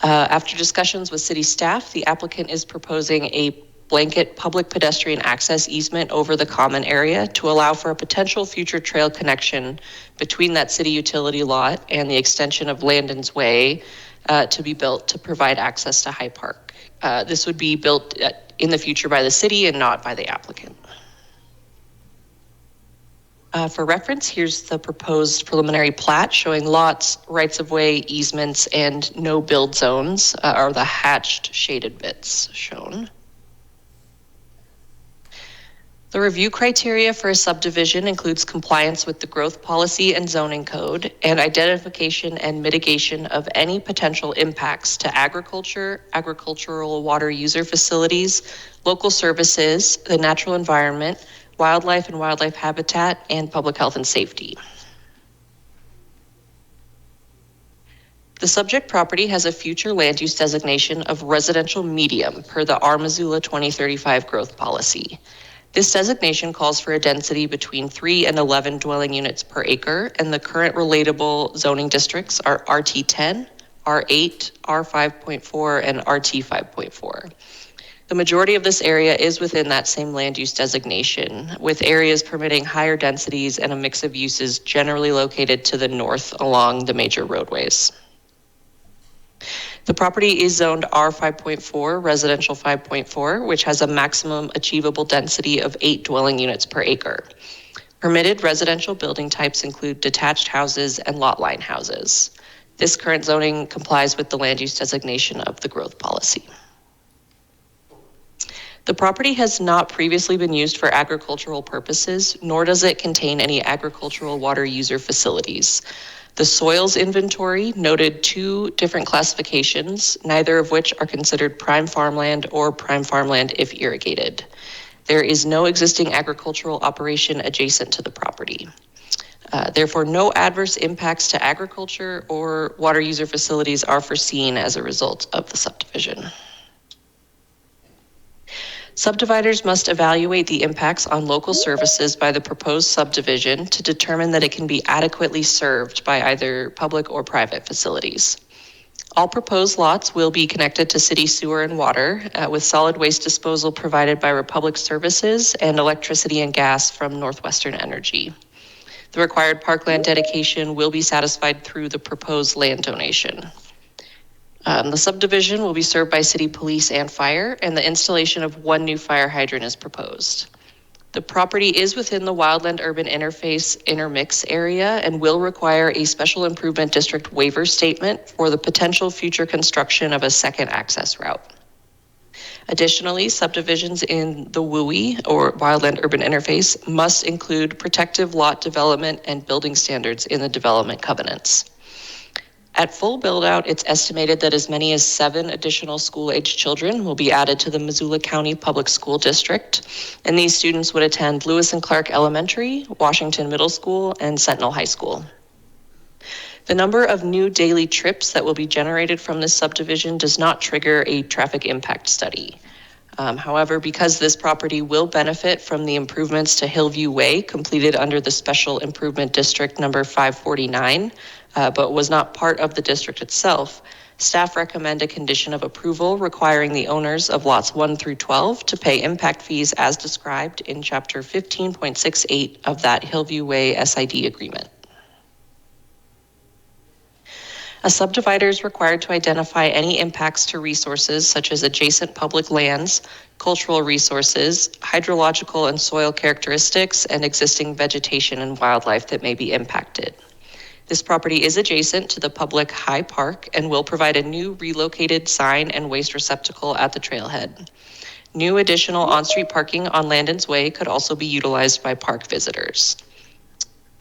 After discussions with city staff, the applicant is proposing a blanket public pedestrian access easement over the common area to allow for a potential future trail connection between that city utility lot and the extension of Landon's Way to be built to provide access to High Park. This would be built in the future by the city and not by the applicant. For reference, here's the proposed preliminary plat showing lots, rights-of-way, easements, and no build zones are the hatched shaded bits shown. The review criteria for a subdivision includes compliance with the growth policy and zoning code and identification and mitigation of any potential impacts to agriculture, agricultural water user facilities, local services, the natural environment, wildlife and wildlife habitat, and public health and safety. The subject property has a future land use designation of residential medium per the Missoula 2035 growth policy. This designation calls for a density between 3 and 11 dwelling units per acre, and the current relatable zoning districts are RT10, R8, R5.4, and RT 5.4. The majority of this area is within that same land use designation, with areas permitting higher densities and a mix of uses generally located to the north along the major roadways. The property is zoned R5.4, residential 5.4, which has a maximum achievable density of 8 dwelling units per acre. Permitted residential building types include detached houses and lot line houses. This current zoning complies with the land use designation of the growth policy. The property has not previously been used for agricultural purposes, nor does it contain any agricultural water user facilities. The soils inventory noted 2 different classifications, neither of which are considered prime farmland or prime farmland if irrigated. There is no existing agricultural operation adjacent to the property. Therefore, no adverse impacts to agriculture or water user facilities are foreseen as a result of the subdivision. Subdividers must evaluate the impacts on local services by the proposed subdivision to determine that it can be adequately served by either public or private facilities. All proposed lots will be connected to city sewer and water, with solid waste disposal provided by Republic Services and electricity and gas from Northwestern Energy. The required parkland dedication will be satisfied through the proposed land donation. The subdivision will be served by city police and fire, and the installation of 1 new fire hydrant is proposed. The property is within the wildland-urban interface intermix area and will require a special improvement district waiver statement for the potential future construction of a second access route. Additionally, subdivisions in the WUI, or wildland-urban interface, must include protective lot development and building standards in the development covenants. At full build-out, it's estimated that as many as 7 additional school-age children will be added to the Missoula County Public School District, and these students would attend Lewis and Clark Elementary, Washington Middle School, and Sentinel High School. The number of new daily trips that will be generated from this subdivision does not trigger a traffic impact study. However, because this property will benefit from the improvements to Hillview Way completed under the Special Improvement District number 549, but was not part of the district itself, staff recommend a condition of approval requiring the owners of lots 1 through 12 to pay impact fees as described in Chapter 15.68 of that Hillview Way SID agreement. A subdivider is required to identify any impacts to resources such as adjacent public lands, cultural resources, hydrological and soil characteristics, and existing vegetation and wildlife that may be impacted. This property is adjacent to the public High Park and will provide a new relocated sign and waste receptacle at the trailhead. New additional on-street parking on Landon's Way could also be utilized by park visitors.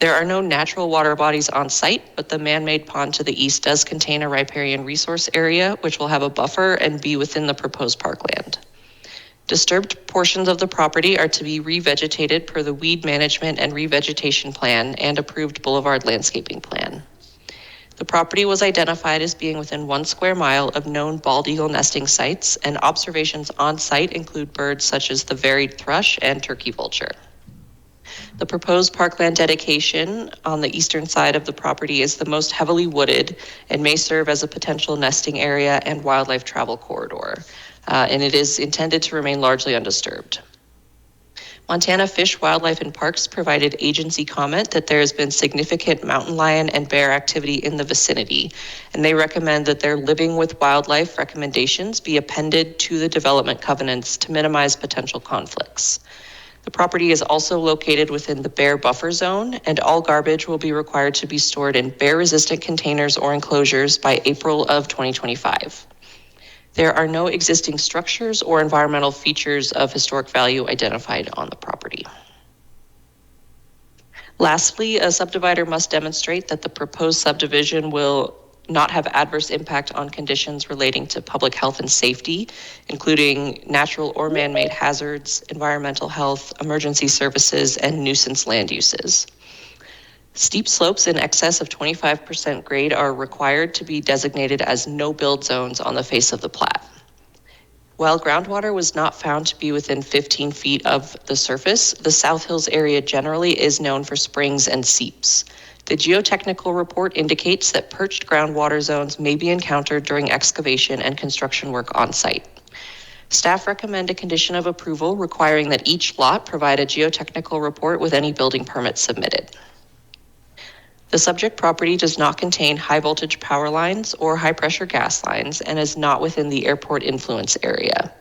There are no natural water bodies on site, but the man-made pond to the east does contain a riparian resource area, which will have a buffer and be within the proposed parkland. Disturbed portions of the property are to be revegetated per the weed management and revegetation plan and approved boulevard landscaping plan. The property was identified as being within 1 square mile of known bald eagle nesting sites, and observations on site include birds such as the varied thrush and turkey vulture. The proposed parkland dedication on the eastern side of the property is the most heavily wooded and may serve as a potential nesting area and wildlife travel corridor. and it is intended to remain largely undisturbed. Montana Fish, Wildlife, and Parks provided agency comment that there has been significant mountain lion and bear activity in the vicinity, and they recommend that their living with wildlife recommendations be appended to the development covenants to minimize potential conflicts. The property is also located within the bear buffer zone, and all garbage will be required to be stored in bear-resistant containers or enclosures by April of 2025. There are no existing structures or environmental features of historic value identified on the property. Lastly, a subdivider must demonstrate that the proposed subdivision will not have adverse impact on conditions relating to public health and safety, including natural or man-made hazards, environmental health, emergency services, and nuisance land uses. Steep slopes in excess of 25% grade are required to be designated as no-build zones on the face of the plat. While groundwater was not found to be within 15 feet of the surface, the South Hills area generally is known for springs and seeps. The geotechnical report indicates that perched groundwater zones may be encountered during excavation and construction work on site. Staff recommend a condition of approval requiring that each lot provide a geotechnical report with any building permit submitted. The subject property does not contain high voltage power lines or high pressure gas lines and is not within the airport influence area.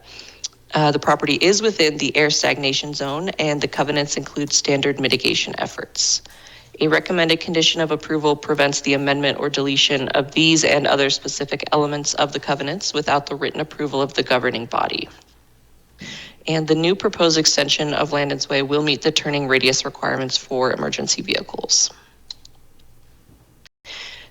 The property is within the air stagnation zone, and the covenants include standard mitigation efforts. A recommended condition of approval prevents the amendment or deletion of these and other specific elements of the covenants without the written approval of the governing body. And the new proposed extension of Landon's Way will meet the turning radius requirements for emergency vehicles.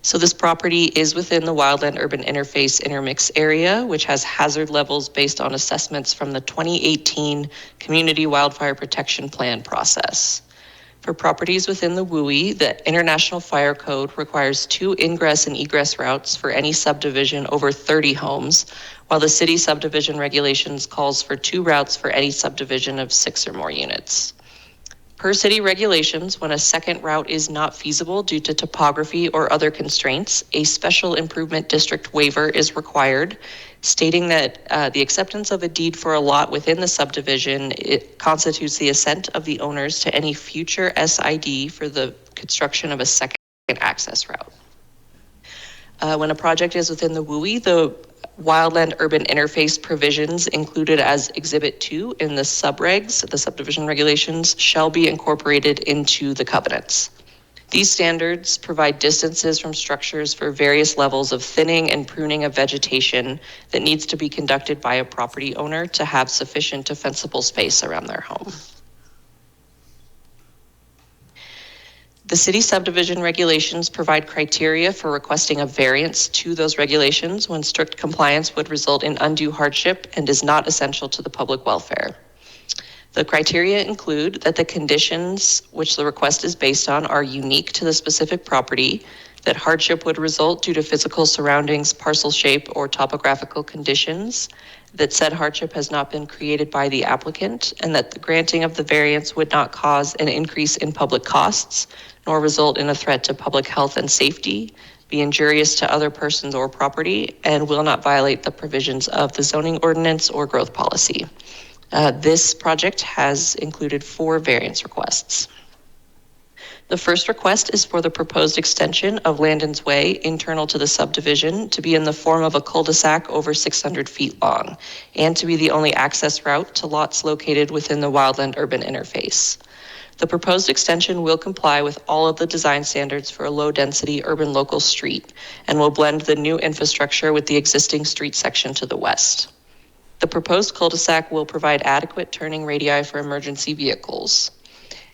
So this property is within the wildland-urban interface intermix area, which has hazard levels based on assessments from the 2018 Community Wildfire Protection Plan process. For properties within the WUI, the International Fire Code requires 2 ingress and egress routes for any subdivision over 30 homes, while the city subdivision regulations calls for 2 routes for any subdivision of 6 or more units. Per city regulations, when a second route is not feasible due to topography or other constraints, a special improvement district waiver is required, stating that the acceptance of a deed for a lot within the subdivision, it constitutes the assent of the owners to any future SID for the construction of a second access route. When a project is within the WUI, the wildland urban interface provisions included as Exhibit 2 in the subregs, the subdivision regulations, shall be incorporated into the covenants. These standards provide distances from structures for various levels of thinning and pruning of vegetation that needs to be conducted by a property owner to have sufficient defensible space around their home. The city subdivision regulations provide criteria for requesting a variance to those regulations when strict compliance would result in undue hardship and is not essential to the public welfare. The criteria include that the conditions which the request is based on are unique to the specific property, that hardship would result due to physical surroundings, parcel shape, or topographical conditions, that said hardship has not been created by the applicant, and that the granting of the variance would not cause an increase in public costs, nor result in a threat to public health and safety, be injurious to other persons or property, and will not violate the provisions of the zoning ordinance or growth policy. This project has included 4 variance requests. The first request is for the proposed extension of Landon's Way internal to the subdivision to be in the form of a cul-de-sac over 600 feet long and to be the only access route to lots located within the wildland urban interface. The proposed extension will comply with all of the design standards for a low-density urban local street and will blend the new infrastructure with the existing street section to the west. The proposed cul-de-sac will provide adequate turning radii for emergency vehicles.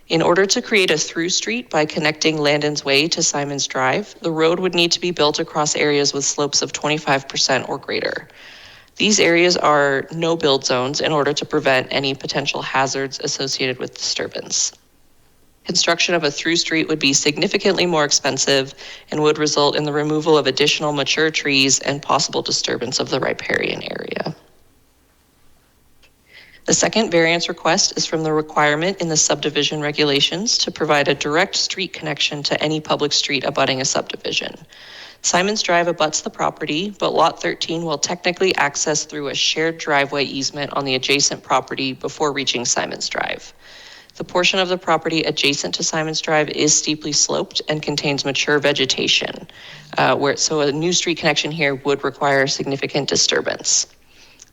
In order to create a through street by connecting Landon's Way to Simon's Drive, the road would need to be built across areas with slopes of 25% or greater. These areas are no-build zones in order to prevent any potential hazards associated with disturbance. Construction of a through street would be significantly more expensive and would result in the removal of additional mature trees and possible disturbance of the riparian area. The second variance request is from the requirement in the subdivision regulations to provide a direct street connection to any public street abutting a subdivision. Simon's Drive abuts the property, but Lot 13 will technically access through a shared driveway easement on the adjacent property before reaching Simon's Drive. The portion of the property adjacent to Simon's Drive is steeply sloped and contains mature vegetation, so a new street connection here would require significant disturbance.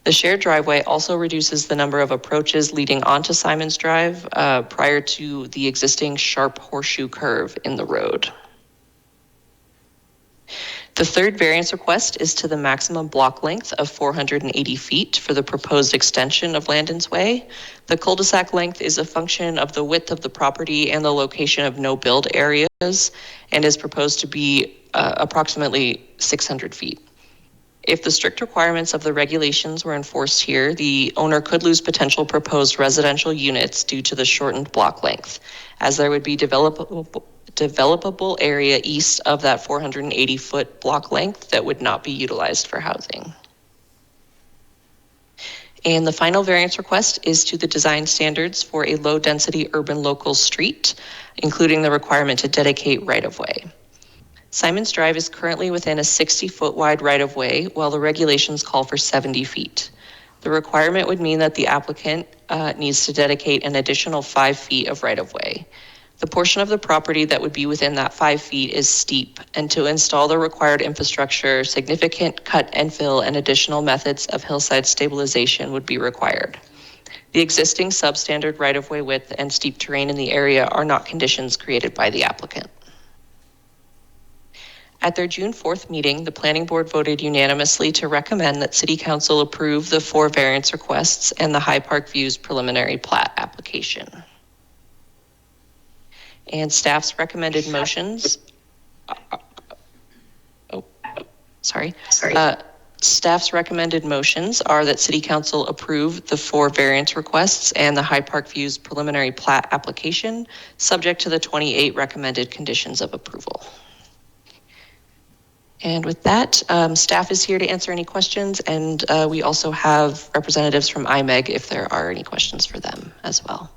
The shared driveway also reduces the number of approaches leading onto Simon's Drive prior to the existing sharp horseshoe curve in the road. The third variance request is to the maximum block length of 480 feet for the proposed extension of Landon's Way. The cul-de-sac length is a function of the width of the property and the location of no build areas and is proposed to be approximately 600 feet. If the strict requirements of the regulations were enforced here, the owner could lose potential proposed residential units due to the shortened block length, as there would be developable area east of that 480-foot block length that would not be utilized for housing. And the final variance request is to the design standards for a low-density urban local street, including the requirement to dedicate right-of-way. Simon's Drive is currently within a 60-foot wide right-of-way, while the regulations call for 70 feet. The requirement would mean that the applicant needs to dedicate an additional 5 feet of right-of-way. The portion of the property that would be within that 5 feet is steep, and to install the required infrastructure, significant cut and fill and additional methods of hillside stabilization would be required. The existing substandard right-of-way width and steep terrain in the area are not conditions created by the applicant. At their June 4th meeting, the Planning Board voted unanimously to recommend that City Council approve the 4 variance requests and the High Park Views preliminary plat application. And staff's recommended motions. Staff's recommended motions are that City Council approve the 4 variance requests and the High Park Views preliminary plat application, subject to the 28 recommended conditions of approval. And with that, staff is here to answer any questions, and we also have representatives from IMEG if there are any questions for them as well.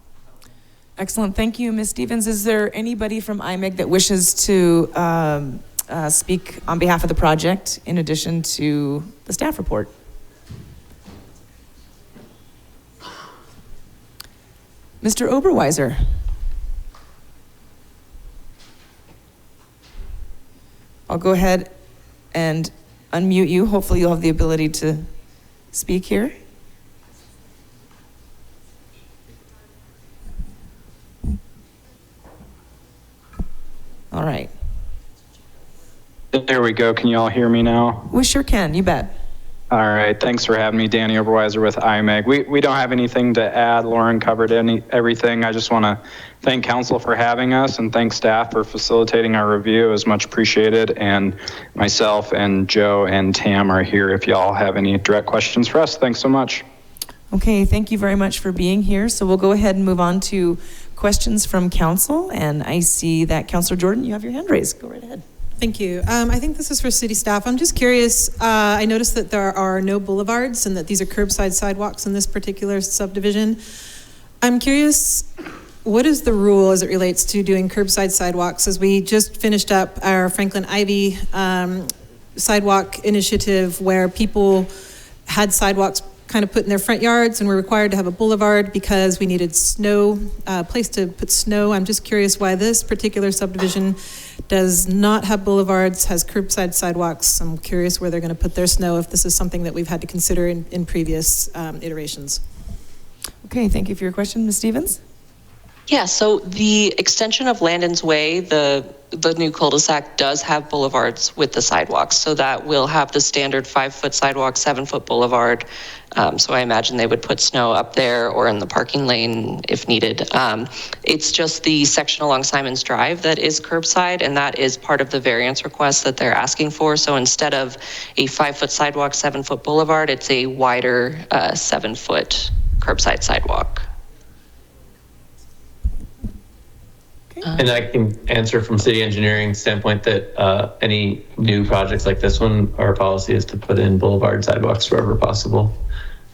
Excellent. Thank you, Ms. Stevens. Is there anybody from IMEG that wishes to speak on behalf of the project in addition to the staff report? Mr. Oberweiser. I'll go ahead and unmute you. Hopefully you'll have the ability to speak here. All right. There we go. Can you all hear me now? We sure can. You bet. All right. Thanks for having me, Danny Oberweiser with IMEG. We don't have anything to add. Lauren covered everything. I just want to thank council for having us and thank staff for facilitating our review. It was much appreciated. And myself and Joe and Tam are here if y'all have any direct questions for us. Thanks so much. Okay. Thank you very much for being here. So we'll go ahead and move on to questions from council. And I see that Councilor Jordan, you have your hand raised. Go right ahead. Thank you. I think this is for city staff. I'm just curious, I noticed that there are no boulevards and that these are curbside sidewalks in this particular subdivision. I'm curious, what is the rule as it relates to doing curbside sidewalks? As we just finished up our Franklin Ivy sidewalk initiative where people had sidewalks kind of put in their front yards and were required to have a boulevard because we needed snow, place to put snow. I'm just curious why this particular subdivision does not have boulevards, has curbside sidewalks. I'm curious where they're going to put their snow if this is something that we've had to consider in previous iterations. Okay, thank you for your question, Ms. Stevens. Yeah, so the extension of Landon's Way, the new cul-de-sac does have boulevards with the sidewalks. So that will have the standard 5-foot sidewalk, 7-foot boulevard. So I imagine they would put snow up there or in the parking lane if needed. It's just the section along Simon's Drive that is curbside, and that is part of the variance request that they're asking for. So instead of a 5-foot sidewalk, 7-foot boulevard, it's a wider 7-foot curbside sidewalk. And I can answer from city engineering standpoint that any new projects like this one, our policy is to put in boulevard sidewalks wherever possible.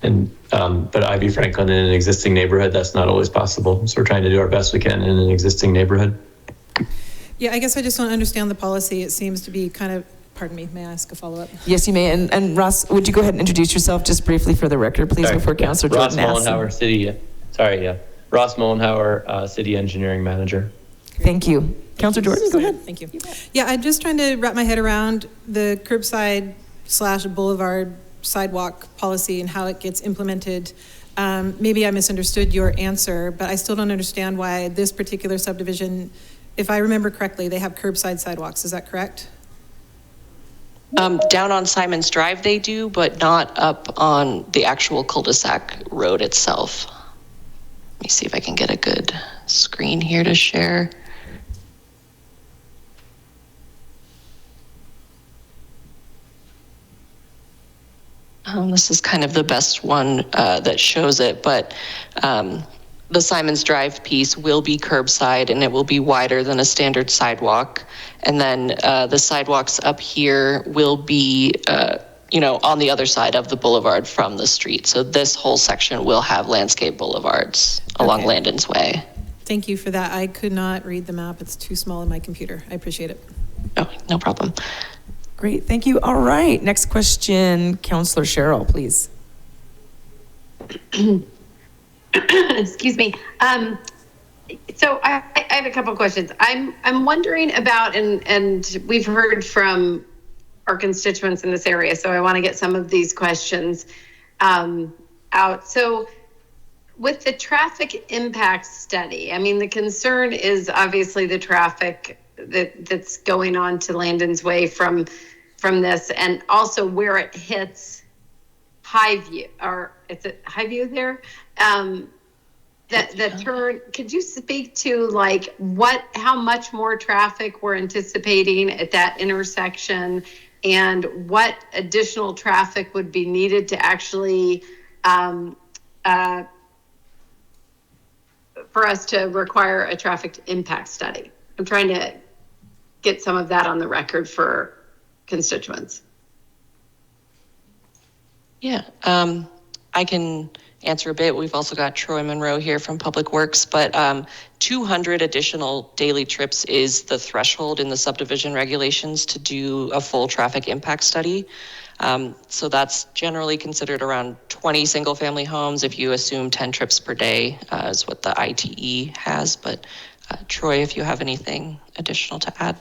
And but Ivy Franklin in an existing neighborhood, that's not always possible. So we're trying to do our best we can in an existing neighborhood. Yeah, I guess I just want to understand the policy. It seems to be kind of pardon me, may I ask a follow-up? Yes, you may. And Ross, would you go ahead and introduce yourself just briefly for the record, please, Sorry, before Councillor Ross Jordan asks? Ross Mollenhauer, City Engineering Manager. Thank you. Councillor Jordan, go ahead. Thank you. Yeah, I'm just trying to wrap my head around the curbside/boulevard sidewalk policy and how it gets implemented. Maybe I misunderstood your answer, but I still don't understand why this particular subdivision, if I remember correctly, they have curbside sidewalks. Is that correct? Down on Simon's Drive they do, but not up on the actual cul-de-sac road itself. Let me see if I can get a good screen here to share. This is kind of the best one that shows it, but the Simon's Drive piece will be curbside and it will be wider than a standard sidewalk. And then the sidewalks up here will be, on the other side of the boulevard from the street. So this whole section will have landscape boulevards along Landon's Way. Thank you for that. I could not read the map. It's too small in my computer. I appreciate it. Oh, no problem. Great, thank you. All right, next question, Councillor Sherrill, please. Excuse me. So I have a couple of questions. I'm wondering about, and we've heard from our constituents in this area, so I want to get some of these questions out. So with the traffic impact study, I mean, the concern is obviously the traffic that's going on to Landon's Way from this, and also where it hits Highview, or is it Highview there? The turn, could you speak to like how much more traffic we're anticipating at that intersection, and what additional traffic would be needed to actually for us to require a traffic impact study? I'm trying to get some of that on the record for constituents. Yeah, I can answer a bit. We've also got Troy Monroe here from Public Works, but 200 additional daily trips is the threshold in the subdivision regulations to do a full traffic impact study. So that's generally considered around 20 single family homes if you assume 10 trips per day is what the ITE has. But Troy, if you have anything additional to add.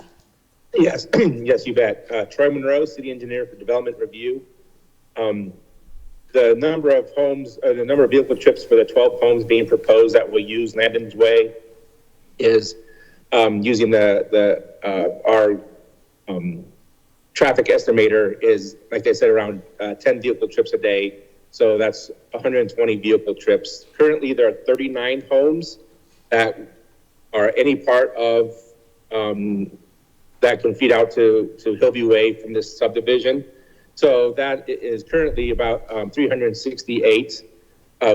Yes, yes, you bet. Troy Monroe, City Engineer for Development Review. The number of homes, the number of vehicle trips for the 12 homes being proposed that will use Landon's Way is using our traffic estimator is, like they said, around 10 vehicle trips a day. So that's 120 vehicle trips. Currently, there are 39 homes that are any part of that can feed out to Hillview Way from this subdivision. So that is currently about 368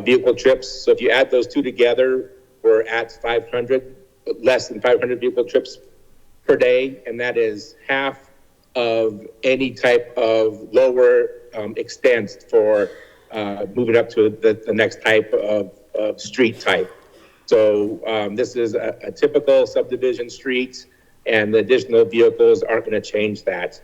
vehicle trips. So if you add those two together, we're at 500, less than 500 vehicle trips per day. And that is half of any type of lower extent for moving up to the next type of street type. So this is a typical subdivision street, and the additional vehicles aren't going to change that.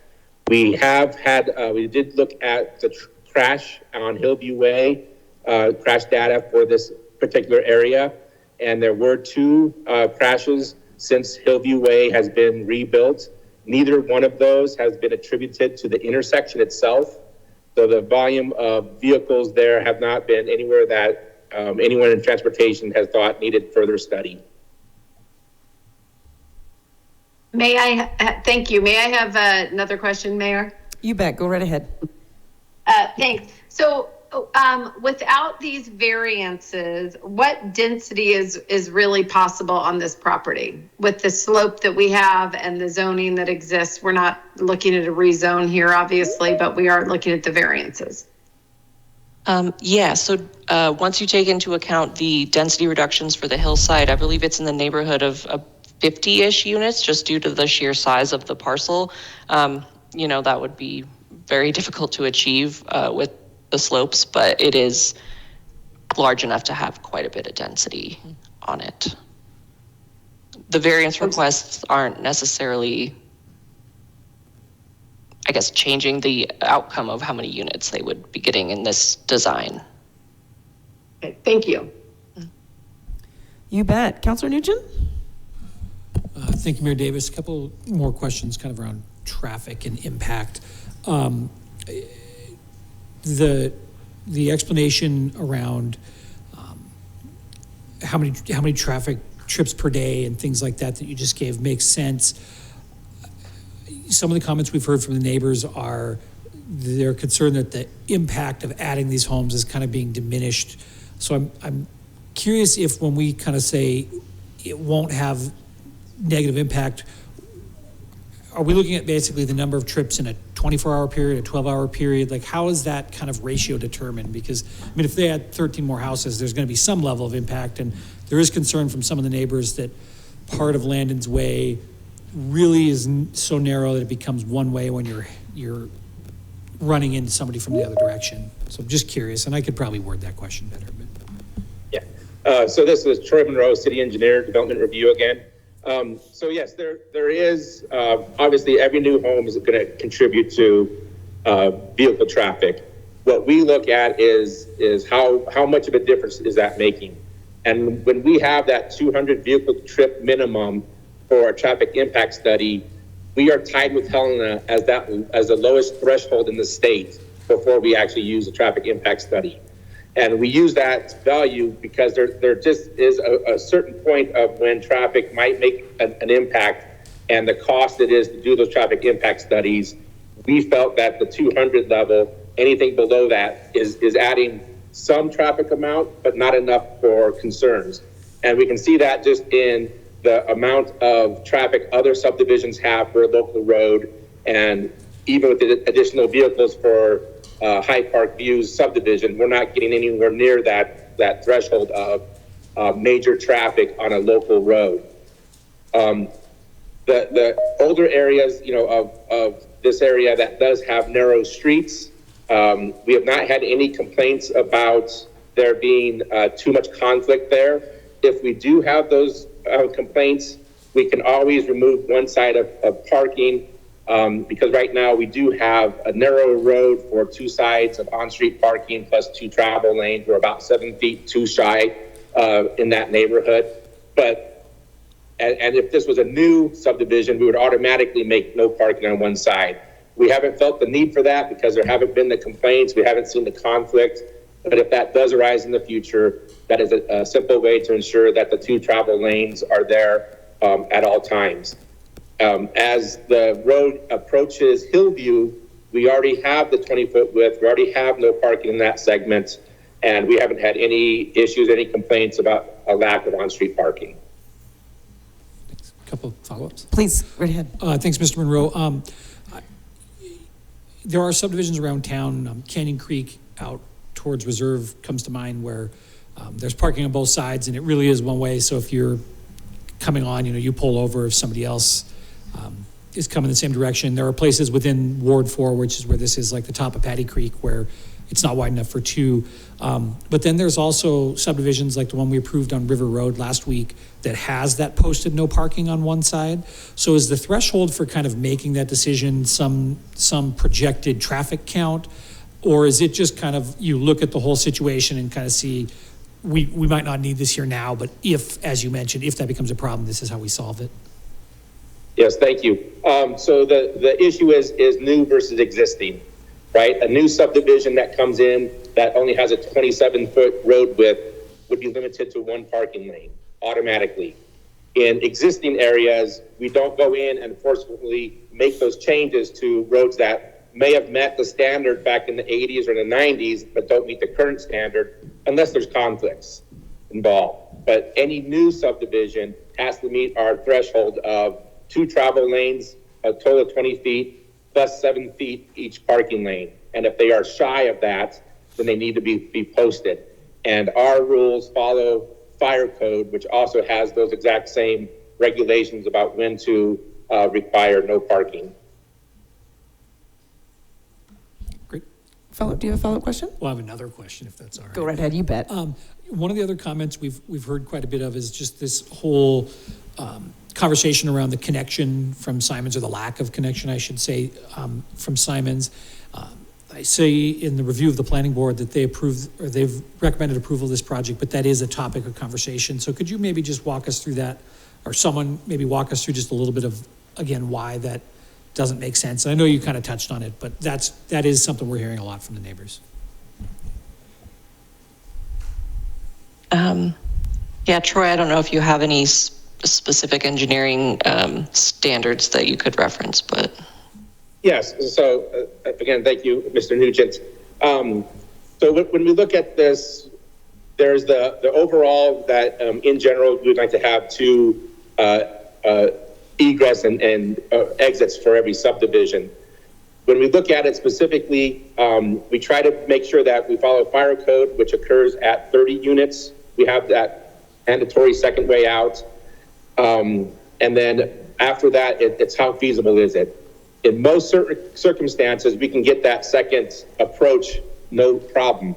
We have had, we did look at the crash on Hillview Way, crash data for this particular area, and there were 2 crashes since Hillview Way has been rebuilt. Neither one of those has been attributed to the intersection itself. So the volume of vehicles there have not been anywhere that anyone in transportation has thought needed further study. May I, thank you. May I have another question, Mayor? You bet, go right ahead. Thanks. So without these variances, what density is really possible on this property? With the slope that we have and the zoning that exists, we're not looking at a rezone here, obviously, but we are looking at the variances. Yeah, so once you take into account the density reductions for the hillside, I believe it's in the neighborhood of 50-ish units, just due to the sheer size of the parcel. That would be very difficult to achieve with the slopes, but it is large enough to have quite a bit of density on it. The variance requests aren't necessarily, I guess, changing the outcome of how many units they would be getting in this design. Okay, thank you. You bet. Councillor Nugent? Thank you, Mayor Davis. A couple more questions kind of around traffic and impact. The explanation around how many traffic trips per day and things like that you just gave makes sense. Some of the comments we've heard from the neighbors are they're concerned that the impact of adding these homes is kind of being diminished. So I'm curious if when we kind of say it won't have negative impact, are we looking at basically the number of trips in a 24-hour period, a 12-hour period? Like, how is that kind of ratio determined? Because, I mean, if they add 13 more houses, there's going to be some level of impact, and there is concern from some of the neighbors that part of Landon's Way really is so narrow that it becomes one way when you're running into somebody from the other direction. So I'm just curious, and I could probably word that question better. But. Yeah. So this is Troy Monroe, City Engineer, Development Review again. So yes, there is, obviously every new home is going to contribute to vehicle traffic. What we look at is how much of a difference is that making? And when we have that 200 vehicle trip minimum for a traffic impact study, we are tied with Helena as the lowest threshold in the state before we actually use a traffic impact study. And we use that value because there just is a certain point of when traffic might make an impact, and the cost it is to do those traffic impact studies. We felt that the 200 level, anything below that is adding some traffic amount, but not enough for concerns. And we can see that just in the amount of traffic other subdivisions have for a local road, and even with the additional vehicles for Hyde Park Views subdivision, we're not getting anywhere near that threshold of major traffic on a local road. The older areas, of this area that does have narrow streets, we have not had any complaints about there being too much conflict there. If we do have those complaints, we can always remove one side of parking. Because right now we do have a narrow road for two sides of on-street parking plus 2 travel lanes. We're about 7 feet too shy in that neighborhood. And if this was a new subdivision, we would automatically make no parking on one side. We haven't felt the need for that because there haven't been the complaints. We haven't seen the conflict. But if that does arise in the future, that is a simple way to ensure that the 2 travel lanes are there at all times. As the road approaches Hillview, we already have the 20-foot width. We already have no parking in that segment, and we haven't had any issues, any complaints about a lack of on-street parking. Thanks. A couple of follow-ups. Please, right ahead. Thanks, Mr. Monroe. There are subdivisions around town. Canyon Creek out towards Reserve comes to mind, where there's parking on both sides, and it really is one way. So if you're coming on, you pull over if somebody else is coming the same direction. There are places within Ward 4, which is where this is, like the top of Patty Creek, where it's not wide enough for 2. But then there's also subdivisions like the one we approved on River Road last week that has that posted no parking on one side. So is the threshold for kind of making that decision some projected traffic count? Or is it just kind of, you look at the whole situation and kind of see, we might not need this here now, but if, as you mentioned, if that becomes a problem, this is how we solve it? Yes, thank you. So the issue is new versus existing, right? A new subdivision that comes in that only has a 27-foot road width would be limited to 1 parking lane automatically. In existing areas, we don't go in and forcefully make those changes to roads that may have met the standard back in the 80s or the 90s, but don't meet the current standard unless there's conflicts involved. But any new subdivision has to meet our threshold of 2 travel lanes, a total of 20 feet, plus 7 feet each parking lane. And if they are shy of that, then they need to be posted. And our rules follow fire code, which also has those exact same regulations about when to require no parking. Great. Do you have a follow-up question? Well, I have another question, if that's all right. Go right ahead, you bet. One of the other comments we've heard quite a bit of is just this whole conversation around the connection from Simons, or the lack of connection, I should say, from Simons. I say in the review of the planning board that they approved, or they've recommended approval of this project, but that is a topic of conversation. So could you maybe just walk us through that, or someone maybe walk us through just a little bit of, again, why that doesn't make sense? I know you kind of touched on it, but that is something we're hearing a lot from the neighbors. Yeah, Troy, I don't know if you have any specific engineering standards that you could reference, but. Yes, so again, thank you, Mr. Nugent. So when we look at this, there's the overall that in general, we'd like to have two egress and exits for every subdivision. When we look at it specifically, we try to make sure that we follow fire code, which occurs at 30 units. We have that mandatory second way out. And then after that, it's how feasible is it? In most certain circumstances, we can get that second approach, no problem.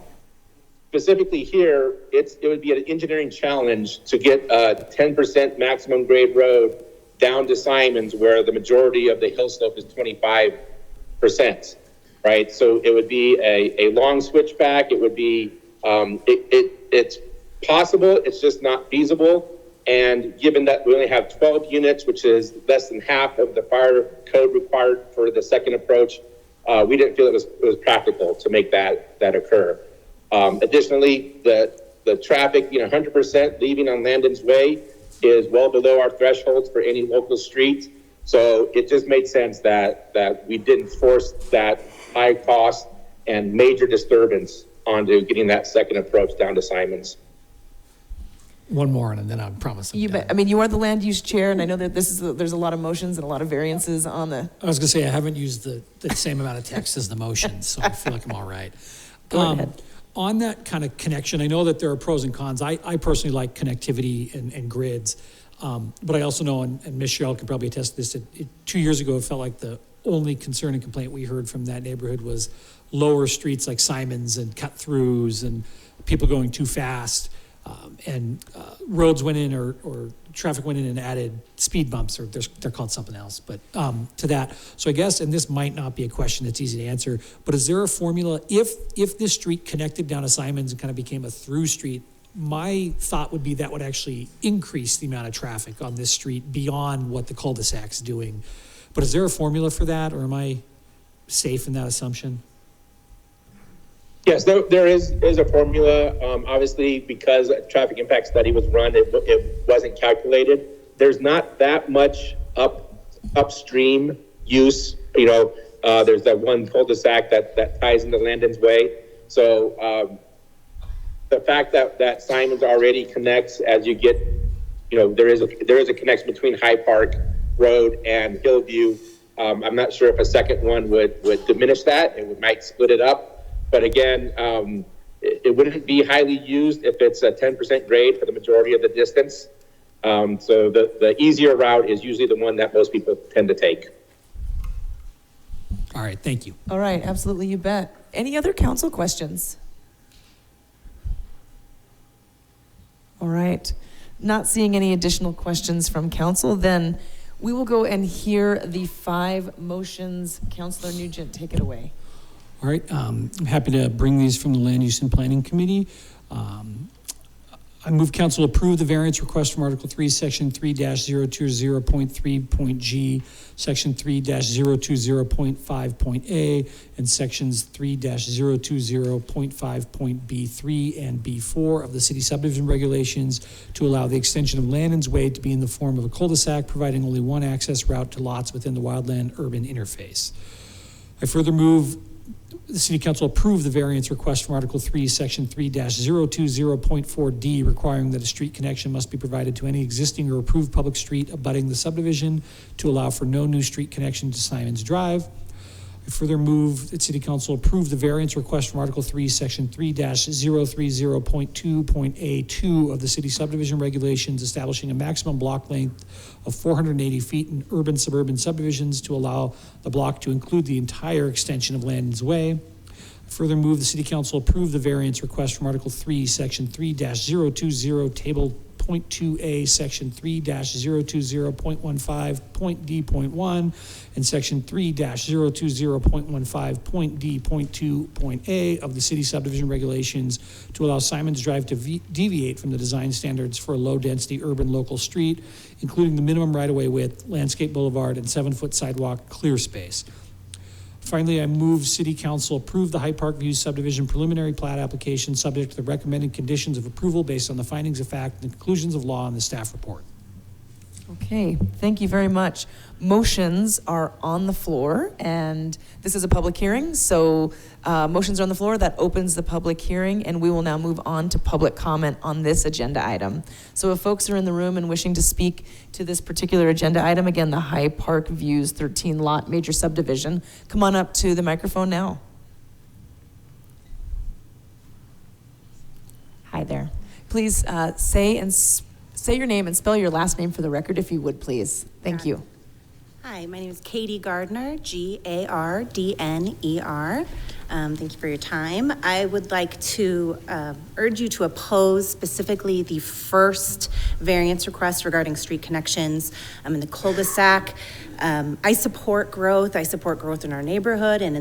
Specifically here, it would be an engineering challenge to get a 10% maximum grade road down to Simons, where the majority of the hill slope is 25%, right? So it would be a long switchback. It would be, it's possible, it's just not feasible. And given that we only have 12 units, which is less than half of the fire code required for the second approach, we didn't feel it was practical to make that occur. Additionally, the traffic, 100% leaving on Landon's Way is well below our thresholds for any local street. So it just made sense that we didn't force that high cost and major disturbance onto getting that second approach down to Simons. One more, and then I promise. You bet. I mean, you are the land use chair, and I know that there's a lot of motions and a lot of variances on the. I was going to say I haven't used the same amount of text as the motion, so I feel like I'm all right. Go ahead. On that kind of connection, I know that there are pros and cons. I personally like connectivity and grids, but I also know, and Ms. Sherrill can probably attest to this, 2 years ago it felt like the only concern and complaint we heard from that neighborhood was lower streets like Simons and cut-throughs and people going too fast. And roads went in or traffic went in and added speed bumps, or they're called something else, but to that. So I guess, and this might not be a question that's easy to answer, but is there a formula, if this street connected down to Simons and kind of became a through street, my thought would be that would actually increase the amount of traffic on this street beyond what the cul-de-sac's doing. But is there a formula for that, or am I safe in that assumption? Yes, there is a formula. Obviously, because a traffic impact study was run, it wasn't calculated. There's not that much upstream use. There's that one cul-de-sac that ties into Landon's Way. So the fact that Simons already connects as you get, there is a connection between High Park Road and Hillview. I'm not sure if a second one would diminish that. It might split it up. But again, it wouldn't be highly used if it's a 10% grade for the majority of the distance. So the easier route is usually the one that most people tend to take. All right, thank you. All right, absolutely, you bet. Any other council questions? All right, not seeing any additional questions from council, then we will go and hear the 5 motions. Councillor Nugent, take it away. All right, I'm happy to bring these from the Land Use and Planning Committee. I move council approve the variance request from Article 3, Section 3-020.3.g, Section 3-020.5.a, and Sections 3-020.5.b3 and b4 of the city subdivision regulations to allow the extension of Landon's Way to be in the form of a cul-de-sac, providing only one access route to lots within the wildland urban interface. I further move the City Council approve the variance request from Article 3, Section 3-020.4D, requiring that a street connection must be provided to any existing or approved public street abutting the subdivision to allow for no new street connection to Simons Drive. I further move that City Council approve the variance request from Article 3, Section 3-030.2.A2 of the City Subdivision Regulations, establishing a maximum block length of 480 feet in urban suburban subdivisions to allow the block to include the entire extension of Landon's Way. Further move the city council approve the variance request from Article 3, Section 3-020, Table .2A, Section 3-020.15.D.1, and Section 3-020.15.D.2.A of the city subdivision regulations to allow Simon's Drive to deviate from the design standards for a low-density urban local street, including the minimum right-of-way width, landscape boulevard, and 7-foot sidewalk clear space. Finally, I move City Council approve the Hyde Park Views subdivision preliminary plat application subject to the recommended conditions of approval based on the findings of fact and the conclusions of law in the staff report. Okay, thank you very much. Motions are on the floor, and this is a public hearing, so motions are on the floor. That opens the public hearing, and we will now move on to public comment on this agenda item. So if folks are in the room and wishing to speak to this particular agenda item, again, the Hyde Park Views 13-lot major subdivision, come on up to the microphone now. Hi there. Please say your name and spell your last name for the record, if you would, please. Thank you. Hi, my name is Katie Gardner, Gardner. Thank you for your time. I would like to urge you to oppose specifically the first variance request regarding street connections in the cul-de-sac. I support growth. I support growth in our neighborhood and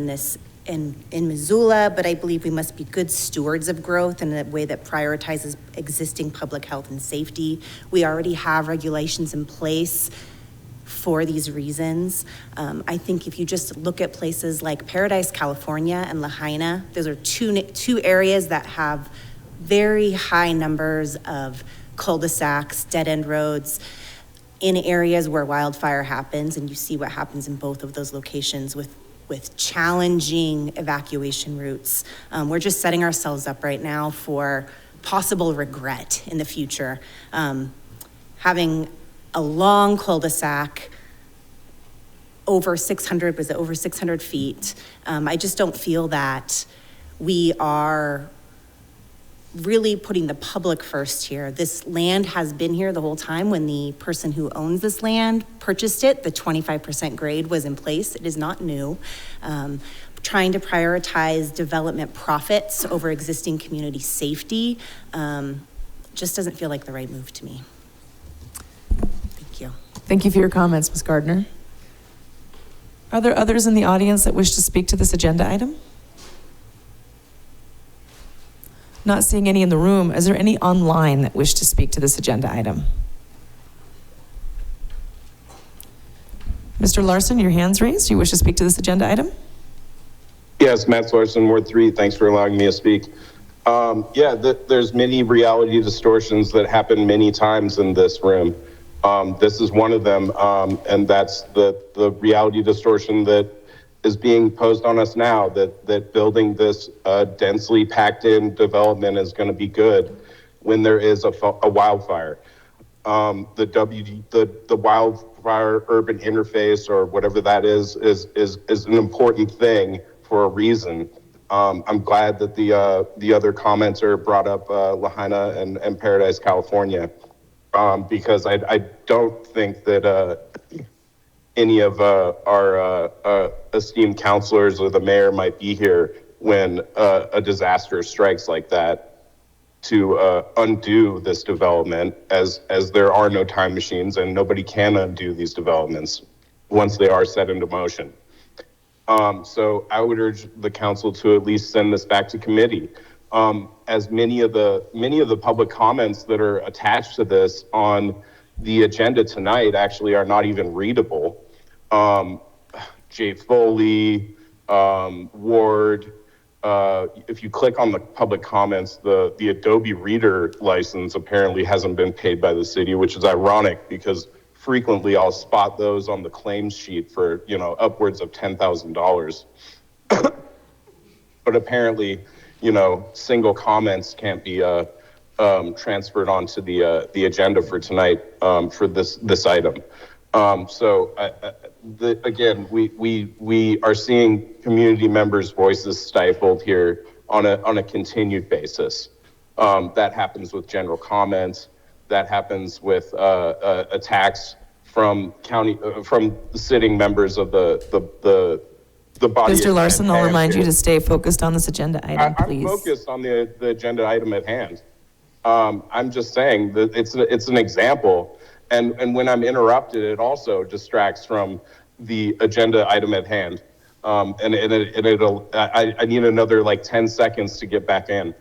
in Missoula, but I believe we must be good stewards of growth in a way that prioritizes existing public health and safety. We already have regulations in place for these reasons. I think if you just look at places like Paradise, California, and Lahaina, those are two areas that have very high numbers of cul-de-sacs, dead-end roads, in areas where wildfire happens, and you see what happens in both of those locations with challenging evacuation routes. We're just setting ourselves up right now for possible regret in the future. Having a long cul-de-sac over 600 feet. I just don't feel that we are really putting the public first here. This land has been here the whole time. When the person who owns this land purchased it, the 25% grade was in place. It is not new. Trying to prioritize development profits over existing community safety just doesn't feel like the right move to me. Thank you. Thank you for your comments, Ms. Gardner. Are there others in the audience that wish to speak to this agenda item? Not seeing any in the room. Is there any online that wish to speak to this agenda item? Mr. Larson, your hand's raised. You wish to speak to this agenda item? Yes, Matt Larson, Ward 3. Thanks for allowing me to speak. There's many reality distortions that happen many times in this room. This is one of them, and that's the reality distortion that is being posed on us now, that building this densely packed in development is going to be good when there is a wildfire. The wildfire urban interface, or whatever that is an important thing for a reason. I'm glad that the other commenter brought up Lahaina and Paradise, California, because I don't think that any of our esteemed counselors or the mayor might be here when a disaster strikes like that to undo this development, as there are no time machines and nobody can undo these developments once they are set into motion. So I would urge the council to at least send this back to committee. As many of the public comments that are attached to this on the agenda tonight actually are not even readable. Jay Foley, Ward, if you click on the public comments, the Adobe Reader license apparently hasn't been paid by the city, which is ironic because frequently I'll spot those on the claims sheet for, upwards of $10,000. But apparently, single comments can't be transferred onto the agenda for tonight for this item. Again, we are seeing community members' voices stifled here on a continued basis. That happens with general comments. That happens with attacks from sitting members of the the body. Mr. Larson, I'll at remind you hand to stay focused on this agenda item, I'm please. focused on the agenda item at hand. I'm just saying that it's an example, and when I'm interrupted, it also distracts from the agenda item at hand. I need another like 10 seconds to get back in.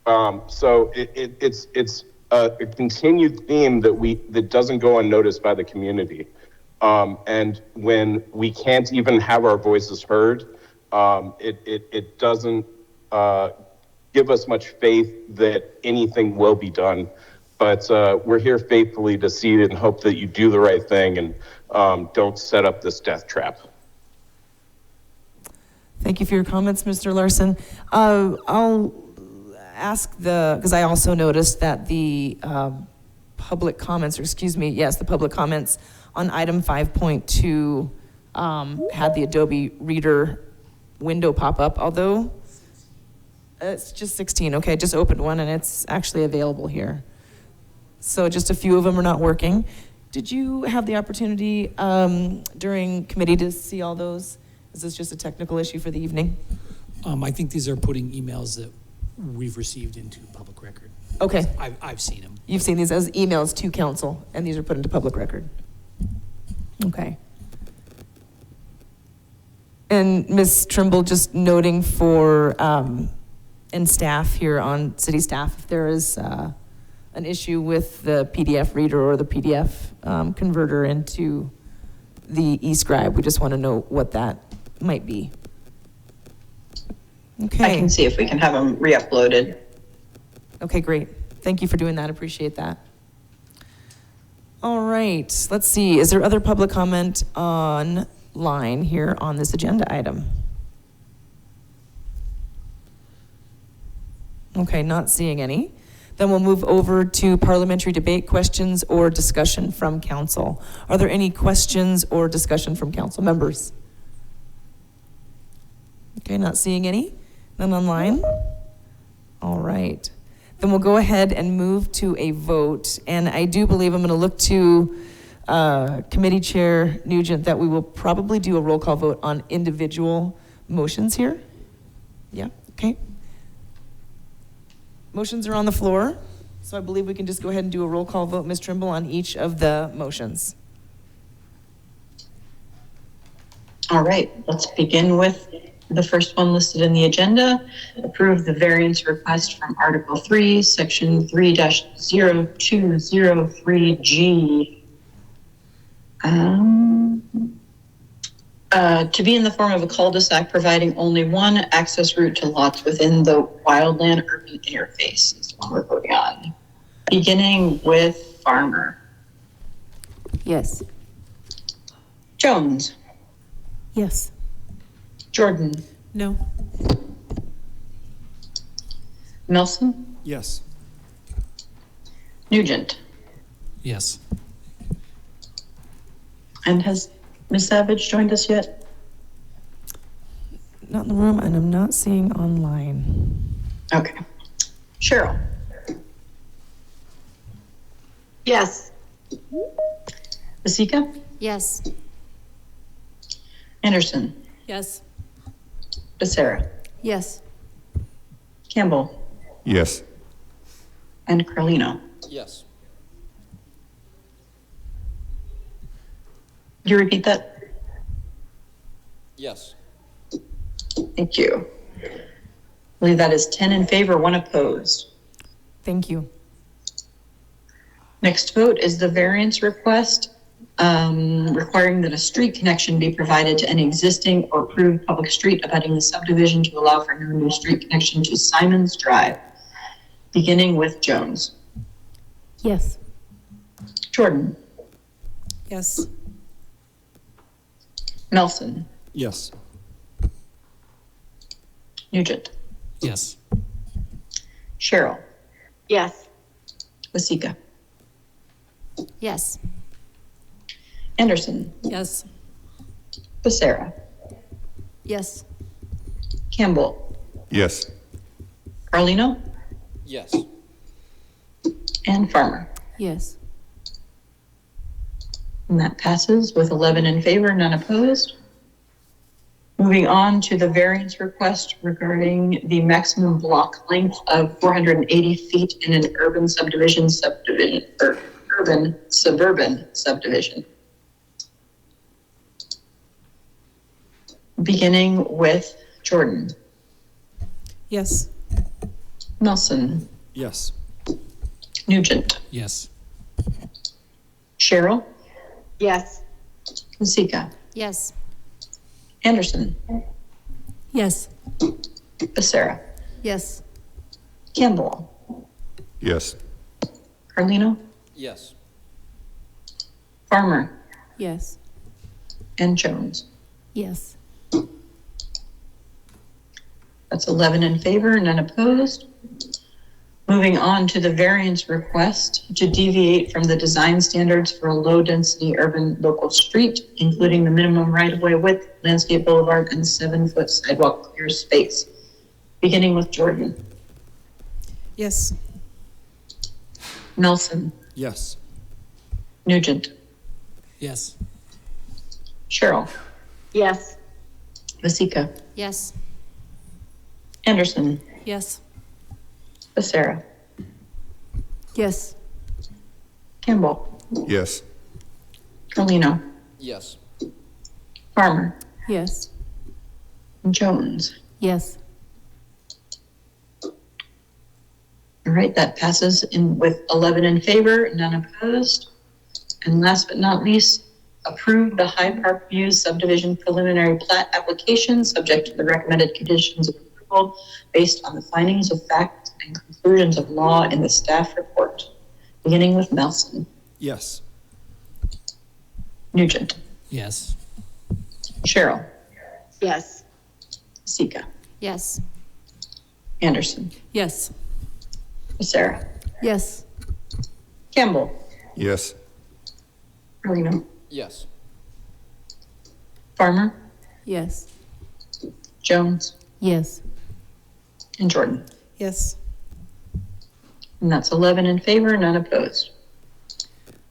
So it's a continued theme that doesn't go unnoticed by the community. And when we can't even have our voices heard, it doesn't give us much faith that anything will be done. But we're here faithfully to see it and hope that you do the right thing and don't set up this death trap. Thank you for your comments, Mr. Larson. I'll ask because I also noticed that the public comments, the public comments on item 5.2 had the Adobe Reader window pop up, although it's just 16. Okay, I just opened one and it's actually available here. So just a few of them are not working. Did you have the opportunity during committee to see all those? Is this just a technical issue for the evening? I think these are putting emails that we've received into public record. Okay. I've seen them. You've seen these as emails to council, and these are put into public record. Okay. And Ms. Trimble, just noting for, and staff here on city staff, if there is an issue with the PDF reader or the PDF converter into the eScribe, we just want to know what that might be. Okay. I can see if we can have them re-uploaded. Okay, great. Thank you for doing that. Appreciate that. All right, let's see. Is there other public comment online here on this agenda item? Okay, not seeing any. Then we'll move over to parliamentary debate, questions or discussion from council. Are there any questions or discussion from council members? Okay, not seeing any. None online? All right. Then we'll go ahead and move to a vote. And I do believe I'm going to look to Committee Chair Nugent that we will probably do a roll call vote on individual motions here. Yeah, okay. Motions are on the floor, so I believe we can just go ahead and do a roll call vote, Ms. Trimble, on each of the motions. All right, let's begin with the first one listed in the agenda. Approve the variance request from Article 3, Section 3-0203G. To be in the form of a cul-de-sac providing only one access route to lots within the wildland urban interface is what we're voting on. Beginning with Farmer. Yes. Jones. Yes. Jordan. No. Melson. Yes. Nugent. Yes. And has Ms. Savage joined us yet? Not in the room, and I'm not seeing online. Okay. Sherrill. Yes. Vasecka. Yes. Anderson. Yes. Becerra. Yes. Campbell. Yes. And Carlino. Yes. Could you repeat that? Yes. Thank you. I believe that is 10 in favor, 1 opposed. Thank you. Next vote is the variance request requiring that a street connection be provided to any existing or approved public street abutting the subdivision to allow for no new street connection to Simons Drive, beginning with Jones. Yes. Jordan. Yes. Melson. Yes. Nugent. Yes. Sherrill. Yes. Vasecka. Yes. Anderson. Yes. Becerra. Yes. Campbell. Yes. Carlino. Yes. And Farmer. Yes. And that passes with 11 in favor, none opposed. Moving on to the variance request regarding the maximum block length of 480 feet in an urban suburban subdivision. Beginning with Jordan. Yes. Melson. Yes. Nugent. Yes. Sherrill. Yes. Vasecka. Yes. Anderson. Yes. Becerra. Yes. Campbell. Yes. Carlino. Yes. Farmer. Yes. And Jones. Yes. That's 11 in favor, none opposed. Moving on to the variance request to deviate from the design standards for a low-density urban local street, including the minimum right-of-way width, landscape boulevard, and 7-foot sidewalk clear space. Beginning with Jordan. Yes. Melson. Yes. Nugent. Yes. Sherrill. Yes. Vasecka. Yes. Anderson. Yes. Becerra. Yes. Campbell. Yes. Carlino. Yes. Farmer. Yes. Jones. Yes. All right, that passes in with 11 in favor, none opposed. And last but not least, approve the High Park Views subdivision preliminary plat application subject to the recommended conditions of approval based on the findings of fact and conclusions of law in the staff report. Beginning with Melson. Yes. Nugent. Yes. Sherrill. Yes. Vasecka. Yes. Anderson. Yes. Becerra. Yes. Campbell. Yes. Carlino. Yes. Farmer. Yes. Jones. Yes. And Jordan. Yes. And that's 11 in favor, none opposed.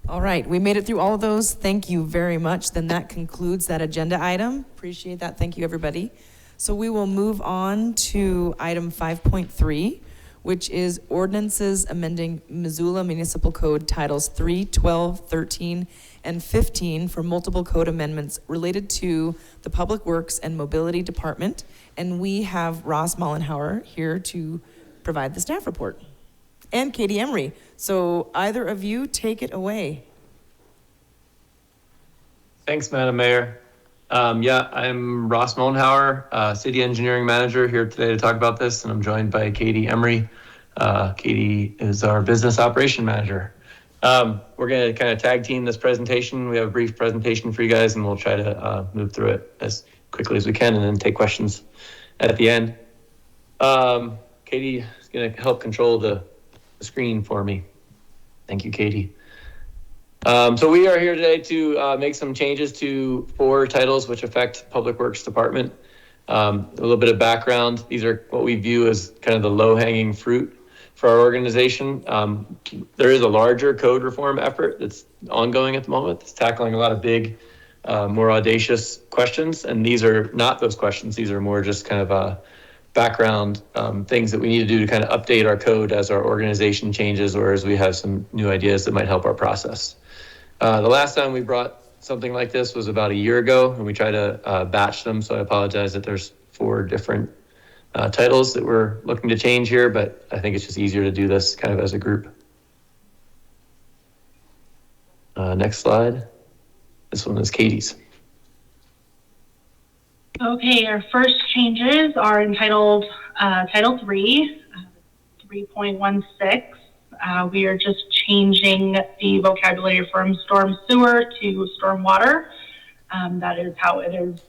All right, we made it through all of those. Thank you very much. Then that concludes that agenda item. Appreciate that. Thank you, everybody. So we will move on to item 5.3, which is ordinances amending Missoula Municipal Code Titles 3, 12, 13, and 15 for multiple code amendments related to the Public Works and Mobility Department. And we have Ross Mollenhauer here to provide the staff report. And Katie Emery. So either of you take it away. Thanks, Madam Mayor. I'm Ross Mollenhauer, City Engineering Manager here today to talk about this, and I'm joined by Katie Emery. Katie is our Business Operation Manager. We're going to kind of tag team this presentation. We have a brief presentation for you guys, and we'll try to move through it as quickly as we can and then take questions at the end. Katie is going to help control the screen for me. Thank you, Katie. So we are here today to make some changes to 4 titles which affect Public Works Department. A little bit of background. These are what we view as kind of the low-hanging fruit for our organization. There is a larger code reform effort that's ongoing at the moment. It's tackling a lot of big, more audacious questions, and these are not those questions. These are more just kind of background things that we need to do to kind of update our code as our organization changes or as we have some new ideas that might help our process. The last time we brought something like this was about a year ago, and we tried to batch them, so I apologize that there's 4 different titles that we're looking to change here, but I think it's just easier to do this kind of as a group. Next slide. This one is Katie's. Okay, our first changes are entitled Title 3, 3.16. We are just changing the vocabulary from storm sewer to storm water. That is how it is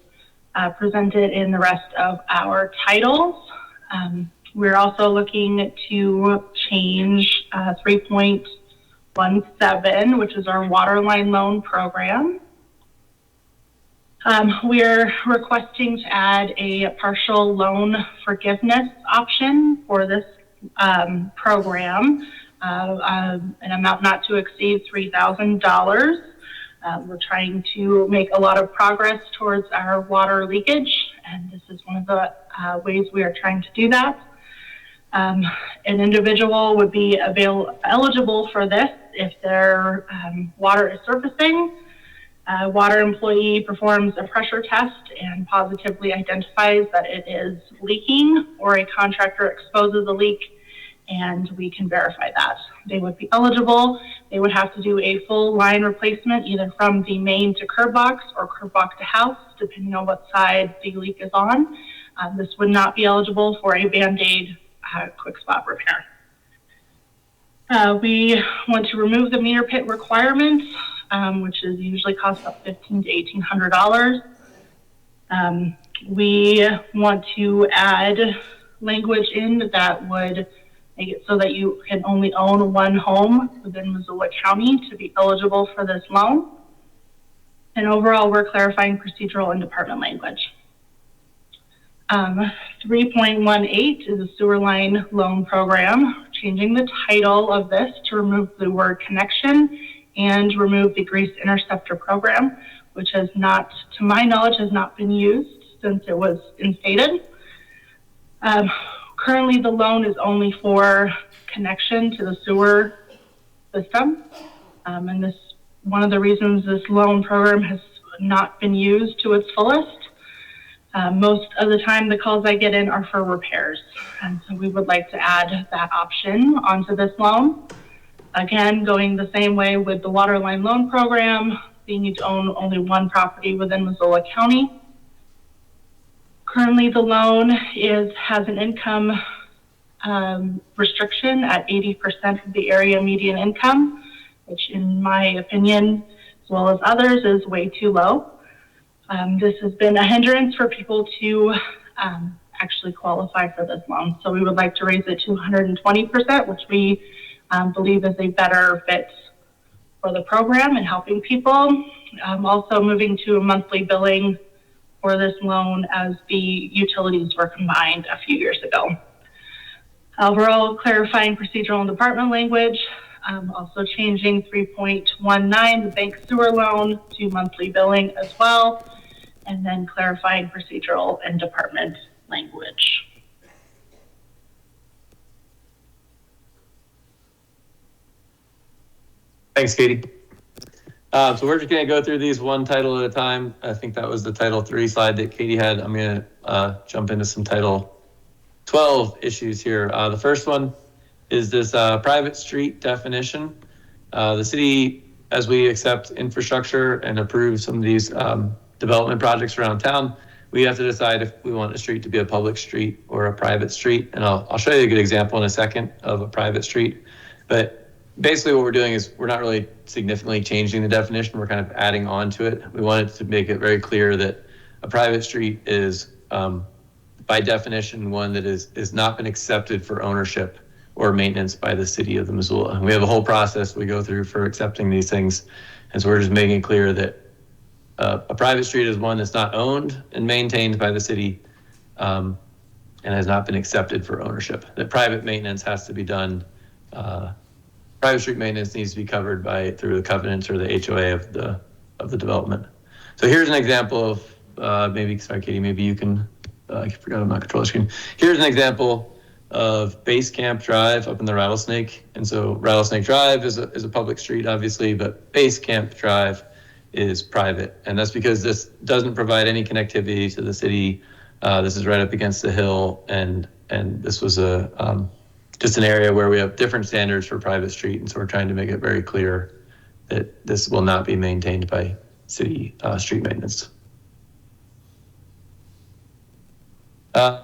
presented in the rest of our titles. We're also looking to change 3.17, which is our water line loan program. We're requesting to add a partial loan forgiveness option for this program, an amount not to exceed $3,000. We're trying to make a lot of progress towards our water leakage, and this is one of the ways we are trying to do that. An individual would be eligible for this if their water is surfacing. A water employee performs a pressure test and positively identifies that it is leaking, or a contractor exposes a leak and we can verify that. They would be eligible. They would have to do a full line replacement, either from the main to curb box or curb box to house, depending on what side the leak is on. This would not be eligible for a Band-Aid quick spot repair. We want to remove the meter pit requirement, which is usually costs about $1,500 to $1,800. We want to add language in that would make it so that you can only own one home within Missoula County to be eligible for this loan. And overall, we're clarifying procedural and department language. 3.18 is a sewer line loan program, changing the title of this to remove the word connection and remove the grease interceptor program, which has not, to my knowledge, has not been used since it was instated. Currently, the loan is only for connection to the sewer system. And this, one of the reasons this loan program has not been used to its fullest. Most of the time, the calls I get in are for repairs. And so we would like to add that option onto this loan. Again, going the same way with the water line loan program, you need to own only one property within Missoula County. Currently, the loan has an income restriction at 80% of the area median income, which in my opinion, as well as others, is way too low. This has been a hindrance for people to actually qualify for this loan. So we would like to raise it to 120%, which we believe is a better fit for the program and helping people. Also moving to a monthly billing for this loan as the utilities were combined a few years ago. Overall, clarifying procedural and department language, also changing 3.19, the bank sewer loan, to monthly billing as well, and then clarifying procedural and department language. Thanks, Katie. So we're just going to go through these one title at a time. I think that was the Title 3 slide that Katie had. I'm going to jump into some Title 12 issues here. The first one is this private street definition. The city, as we accept infrastructure and approve some of these development projects around town, we have to decide if we want a street to be a public street or a private street. And I'll show you a good example in a second of a private street. But basically what we're doing is we're not really significantly changing the definition. We're kind of adding on to it. We wanted to make it very clear that a private street is, by definition, one that is not been accepted for ownership or maintenance by the city of the Missoula. We have a whole process we go through for accepting these things. And so we're just making clear that a private street is one that's not owned and maintained by the city and has not been accepted for ownership. That private maintenance has to be done. Private street maintenance needs to be covered through the covenants or the HOA of the development. So here's an example of sorry, Katie, maybe you can, I forgot I'm not controlling the screen. Here's an example of Base Camp Drive up in the Rattlesnake. And so Rattlesnake Drive is a public street, obviously, but Base Camp Drive is private. And that's because this doesn't provide any connectivity to the city. This is right up against the hill. And this was just an area where we have different standards for private street. And so we're trying to make it very clear that this will not be maintained by city street maintenance.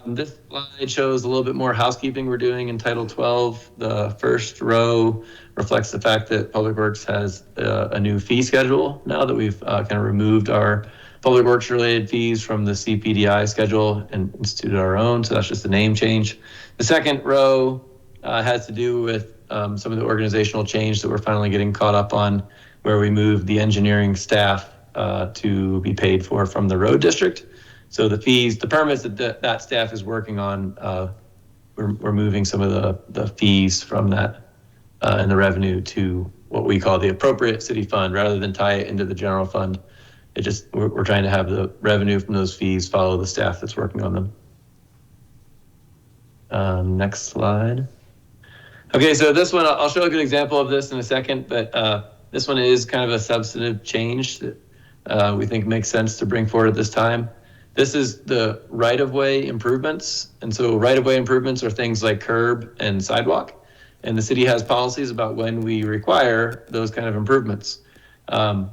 This slide shows a little bit more housekeeping we're doing in Title 12. The first row reflects the fact that Public Works has a new fee schedule now that we've kind of removed our Public Works related fees from the CPDI schedule and instituted our own. So that's just a name change. The second row has to do with some of the organizational change that we're finally getting caught up on, where we moved the engineering staff to be paid for from the road district. So the fees, the permits that staff is working on, we're moving some of the fees from that and the revenue to what we call the appropriate city fund, rather than tie it into the general fund. We're trying to have the revenue from those fees follow the staff that's working on them. Next slide. Okay, so this one, I'll show a good example of this in a second, but this one is kind of a substantive change that we think makes sense to bring forward at this time. This is the right-of-way improvements. And so right-of-way improvements are things like curb and sidewalk. And the city has policies about when we require those kind of improvements.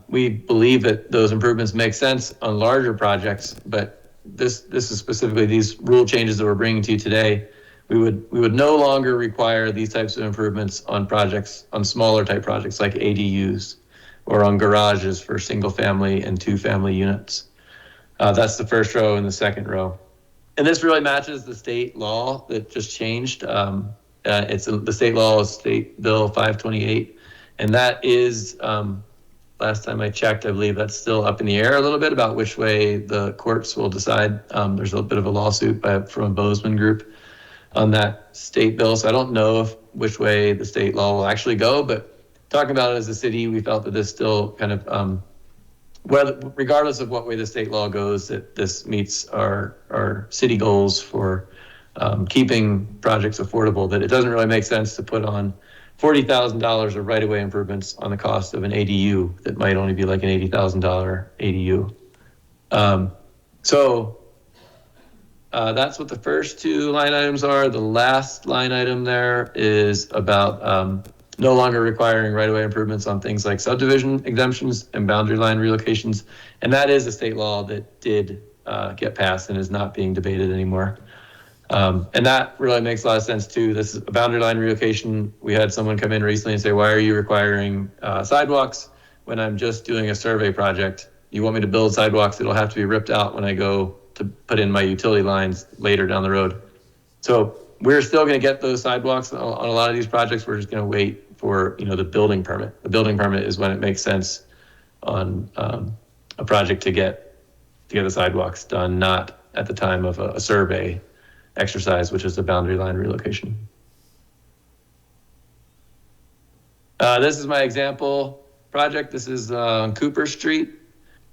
We believe that those improvements make sense on larger projects, but this is specifically these rule changes that we're bringing to you today. We would no longer require these types of improvements on projects, on smaller type projects like ADUs or on garages for single family and 2-family units. That's the first row and the second row. And this really matches the state law that just changed. The state law is State Bill 528. And that is, last time I checked, I believe that's still up in the air a little bit about which way the courts will decide. There's a bit of a lawsuit from a Bozeman group on that state bill. So I don't know which way the state law will actually go, but talking about it as a city, we felt that this still kind of, regardless of what way the state law goes, that this meets our city goals for keeping projects affordable, that it doesn't really make sense to put on $40,000 of right-of-way improvements on the cost of an ADU that might only be like an $80,000 ADU. That's what the first two line items are. The last line item there is about no longer requiring right-of-way improvements on things like subdivision exemptions and boundary line relocations. And that is a state law that did get passed and is not being debated anymore. And that really makes a lot of sense too. This is a boundary line relocation. We had someone come in recently and say, why are you requiring sidewalks when I'm just doing a survey project? You want me to build sidewalks? It'll have to be ripped out when I go to put in my utility lines later down the road. So we're still going to get those sidewalks on a lot of these projects. We're just going to wait for the building permit. The building permit is when it makes sense on a project to get the sidewalks done, not at the time of a survey exercise, which is the boundary line relocation. This is my example project. This is on Cooper Street.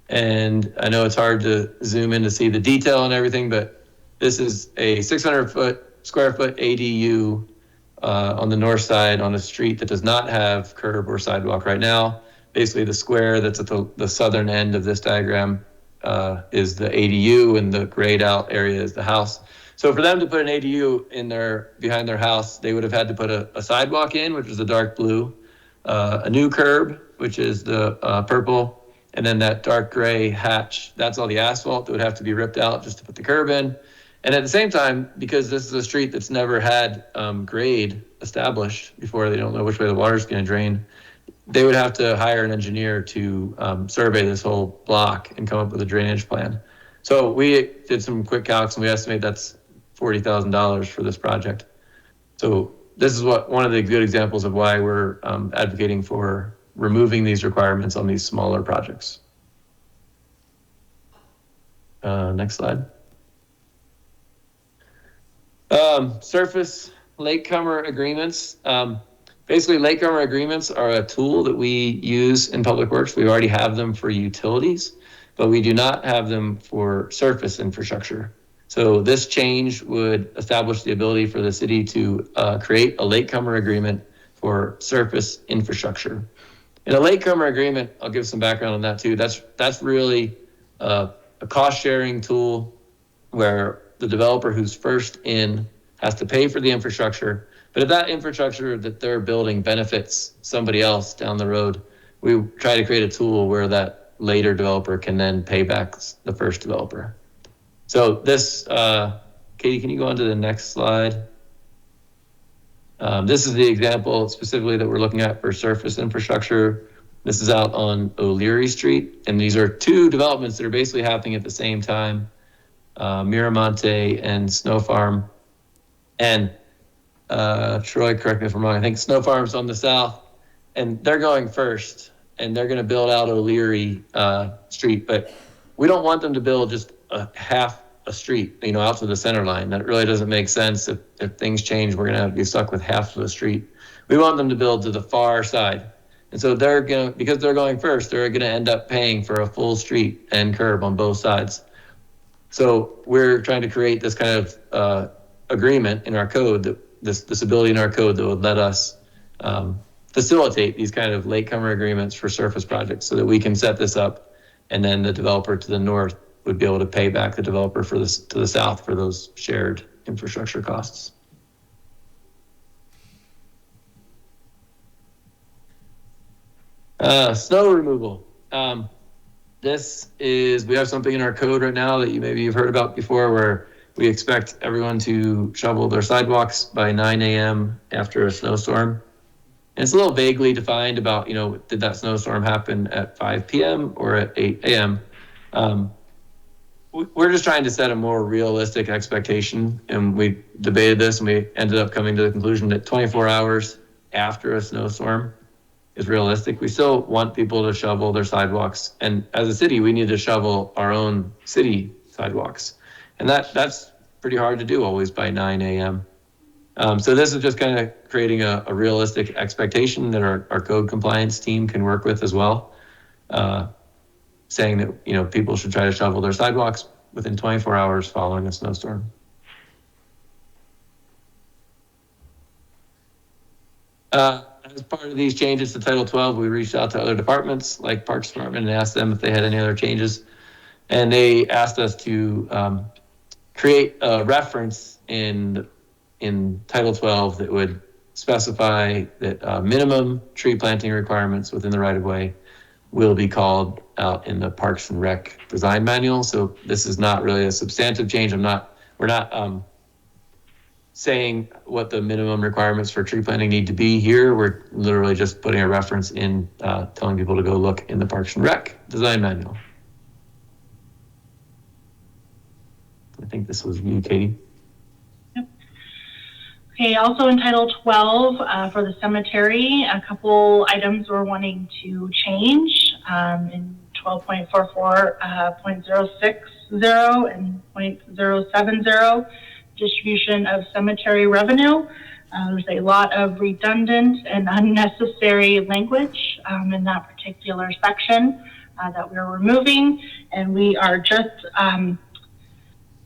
And I know it's hard to zoom in to see the detail and everything, but this is a 600 square foot ADU on the north side on a street that does not have curb or sidewalk right now. Basically the square that's at the southern end of this diagram is the ADU, and the grayed out area is the house. So for them to put an ADU behind their house, they would have had to put a sidewalk in, which is the dark blue, a new curb, which is the purple, and then that dark gray hatch, that's all the asphalt that would have to be ripped out just to put the curb in. And at the same time, because this is a street that's never had grade established before, they don't know which way the water's going to drain, they would have to hire an engineer to survey this whole block and come up with a drainage plan. So we did some quick calcs, and we estimate that's $40,000 for this project. So this is one of the good examples of why we're advocating for removing these requirements on these smaller projects. Next slide. Surface latecomer agreements. Basically, latecomer agreements are a tool that we use in Public Works. We already have them for utilities, but we do not have them for surface infrastructure. So this change would establish the ability for the city to create a latecomer agreement for surface infrastructure. In a latecomer agreement, I'll give some background on that too. That's really a cost-sharing tool where the developer who's first in has to pay for the infrastructure. But if that infrastructure that they're building benefits somebody else down the road, we try to create a tool where that later developer can then pay back the first developer. So this, Katie, can you go on to the next slide? This is the example specifically that we're looking at for surface infrastructure. This is out on O'Leary Street. And these are two developments that are basically happening at the same time, Miramonte and Snow Farm. And Troy, correct me if I'm wrong, I think Snow Farm's on the south, and they're going first, and they're gonna build out O'Leary Street, but we don't want them to build just half a street, out to the center line. That really doesn't make sense. If things change, we're gonna be stuck with half of the street. We want them to build to the far side. And so because they're going first, they're gonna end up paying for a full street and curb on both sides. So we're trying to create this kind of agreement in our code, this ability in our code that would let us facilitate these kind of latecomer agreements for surface projects so that we can set this up, and then the developer to the north would be able to pay back the developer to the south for those shared infrastructure costs. Snow removal. We have something in our code right now that you've heard about before, where we expect everyone to shovel their sidewalks by 9 a.m. after a snowstorm. And it's a little vaguely defined about, did that snowstorm happen at 5 p.m. or at 8 a.m.? We're just trying to set a more realistic expectation, and we debated this, and we ended up coming to the conclusion that 24 hours after a snowstorm is realistic. We still want people to shovel their sidewalks, and as a city, we need to shovel our own city sidewalks, and that's pretty hard to do always by 9 a.m. So this is just kind of creating a realistic expectation that our code compliance team can work with as well, saying that people should try to shovel their sidewalks within 24 hours following a snowstorm. As part of these changes to Title 12, we reached out to other departments like Parks Department and asked them if they had any other changes. And they asked us to create a reference in Title 12 that would specify that minimum tree planting requirements within the right-of-way will be called out in the Parks and Rec design manual. So this is not really a substantive change. We're not saying what the minimum requirements for tree planting need to be here. We're literally just putting a reference in, telling people to go look in the Parks and Rec design manual. I think this was you, Katie. Okay, also in Title 12 for the cemetery, a couple items we're wanting to change in 12.44.060 and 0.070, distribution of cemetery revenue. There's a lot of redundant and unnecessary language in that particular section that we're removing, and we are just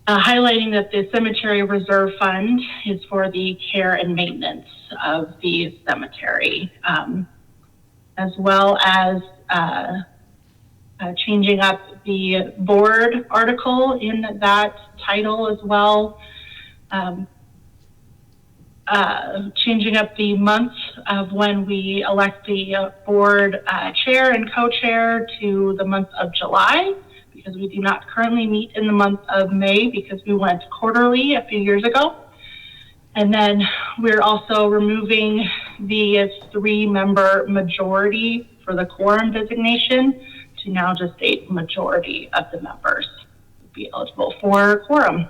highlighting that the cemetery reserve fund is for the care and maintenance of the cemetery, as well as changing up the board article in that title as well. Changing up the month of when we elect the board chair and co-chair to the month of July, because we do not currently meet in the month of May because we went quarterly a few years ago. And then we're also removing the 3-member majority for the quorum designation to now just state majority of the members would be eligible for quorum.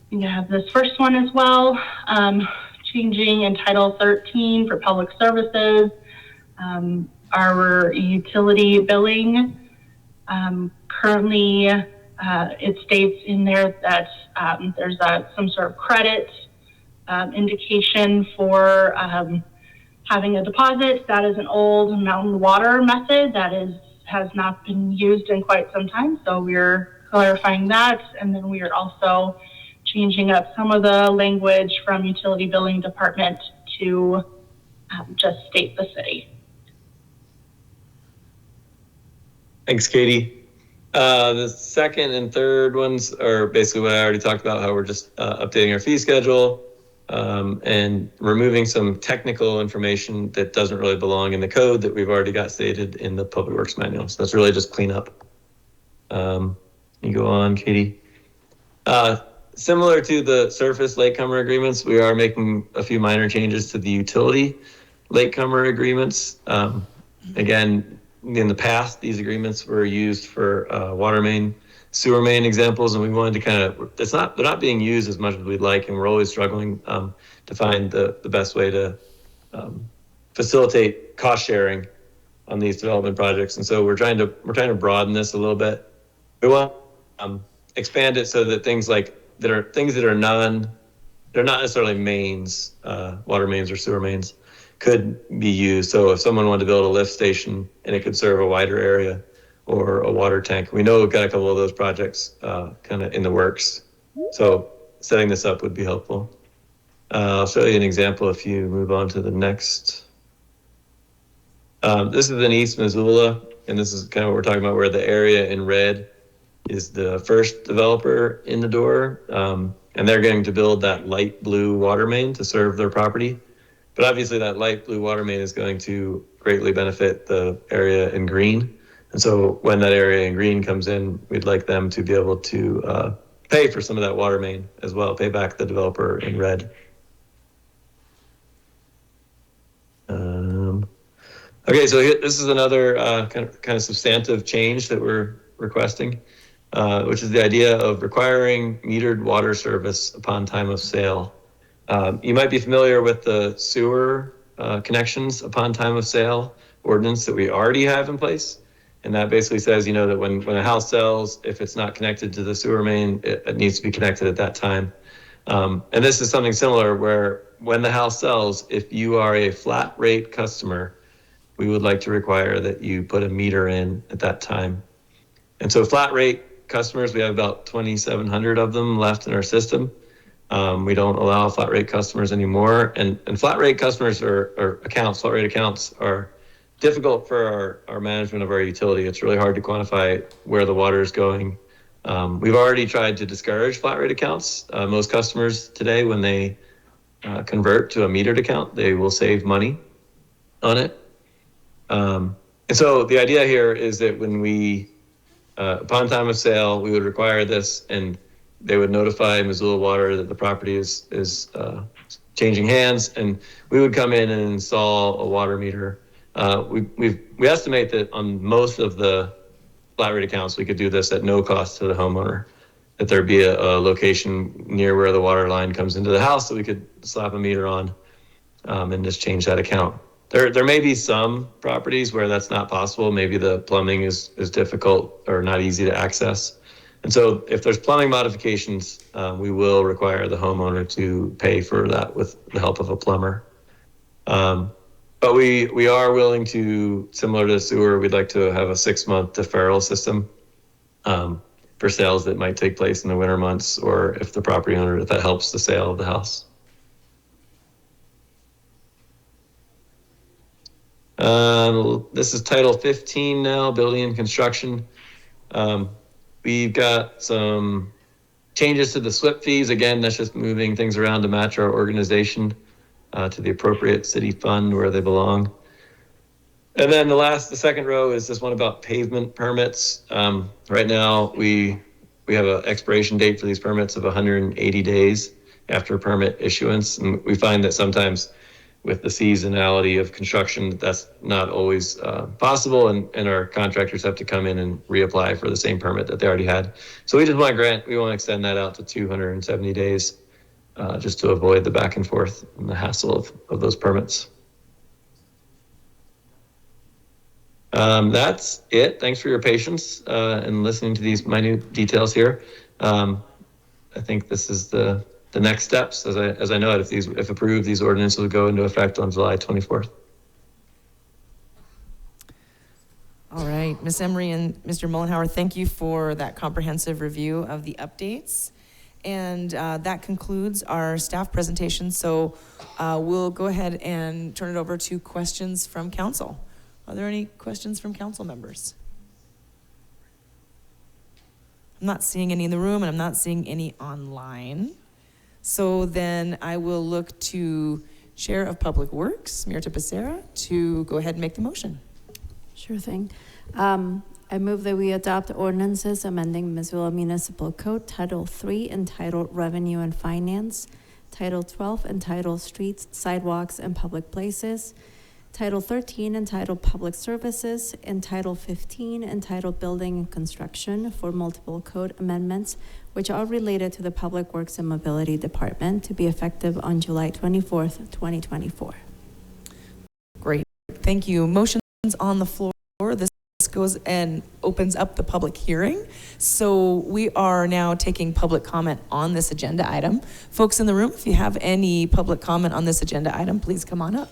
You have this first one as well, changing in Title 13 for public services. Our utility billing, currently it states in there that there's some sort of credit indication for having a deposit. That is an old mountain water method that has not been used in quite some time, so we're clarifying that. And then we are also changing up some of the language from utility billing department to just state the city. Thanks, Katie. The second and third ones are basically what I already talked about, how we're just updating our fee schedule and removing some technical information that doesn't really belong in the code that we've already got stated in the Public Works Manual. So that's really just cleanup. You go on, Katie. Similar to the surface latecomer agreements, we are making a few minor changes to the utility latecomer agreements. Again, in the past, these agreements were used for water main, sewer main examples, and we wanted to kind of, they're not being used as much as we'd like, and we're always struggling to find the best way to facilitate cost sharing on these development projects. And so we're trying to broaden this a little bit. We want to expand it so that things that are they're not necessarily mains, water mains or sewer mains, could be used. So if someone wanted to build a lift station and it could serve a wider area, or a water tank, we know we've got a couple of those projects kind of in the works. So setting this up would be helpful. I'll show you an example if you move on to the next. This is in East Missoula, and this is kind of what we're talking about, where the area in red is the first developer in the door, and they're going to build that light blue water main to serve their property. But obviously that light blue water main is going to greatly benefit the area in green. And so when that area in green comes in, we'd like them to be able to pay for some of that water main as well, pay back the developer in red. Okay, so this is another kind of substantive change that we're requesting, which is the idea of requiring metered water service upon time of sale. You might be familiar with the sewer connections upon time of sale ordinance that we already have in place. And that basically says, you know, that when a house sells, if it's not connected to the sewer main, it needs to be connected at that time. And this is something similar where when the house sells, if you are a flat rate customer, we would like to require that you put a meter in at that time. And so flat rate customers, we have about 2,700 of them left in our system. We don't allow flat rate customers anymore. And flat rate customers or accounts, flat rate accounts are difficult for our management of our utility. It's really hard to quantify where the water is going. We've already tried to discourage flat rate accounts. Most customers today, when they convert to a metered account, they will save money on it. And so the idea here is that when we, upon time of sale, we would require this, and they would notify Missoula Water that the property is changing hands, and we would come in and install a water meter. We estimate that on most of the flat rate accounts, we could do this at no cost to the homeowner, that there'd be a location near where the water line comes into the house that we could slap a meter on and just change that account. There may be some properties where that's not possible. Maybe the plumbing is difficult or not easy to access. And so if there's plumbing modifications, we will require the homeowner to pay for that with the help of a plumber. But we are willing to, similar to sewer, we'd like to have a 6-month deferral system for sales that might take place in the winter months, or if the property owner, if that helps the sale of the house. This is Title 15 now, Building and Construction. We've got some changes to the SWIP fees. Again, that's just moving things around to match our organization to the appropriate city fund where they belong. And then the second row is this one about pavement permits. Right now, we have an expiration date for these permits of 180 days after permit issuance. And we find that sometimes with the seasonality of construction, that's not always possible, and our contractors have to come in and reapply for the same permit that they already had. So we just want to extend that out to 270 days, just to avoid the back and forth and the hassle of those permits. That's it. Thanks for your patience and listening to these minute details here. I think this is the next steps, as I know it. If approved, these ordinances will go into effect on July 24th. All right, Ms. Emery and Mr. Mullenhour, thank you for that comprehensive review of the updates. And that concludes our staff presentation. So we'll go ahead and turn it over to questions from council. Are there any questions from council members? I'm not seeing any in the room, and I'm not seeing any online. So then I will look to Chair of Public Works, Mirtha Becerra, to go ahead and make the motion. Sure thing. I move that we adopt ordinances amending Missoula Municipal Code, Title 3 entitled Revenue and Finance, Title 12 entitled Streets, Sidewalks, and Public Places, Title 13 entitled Public Services, and Title 15 entitled Building and Construction for multiple code amendments, which are related to the Public Works and Mobility Department, to be effective on July 24th, 2024. Great. Thank you. Motions on the floor. This goes and opens up the public hearing. So we are now taking public comment on this agenda item. Folks in the room, if you have any public comment on this agenda item, please come on up.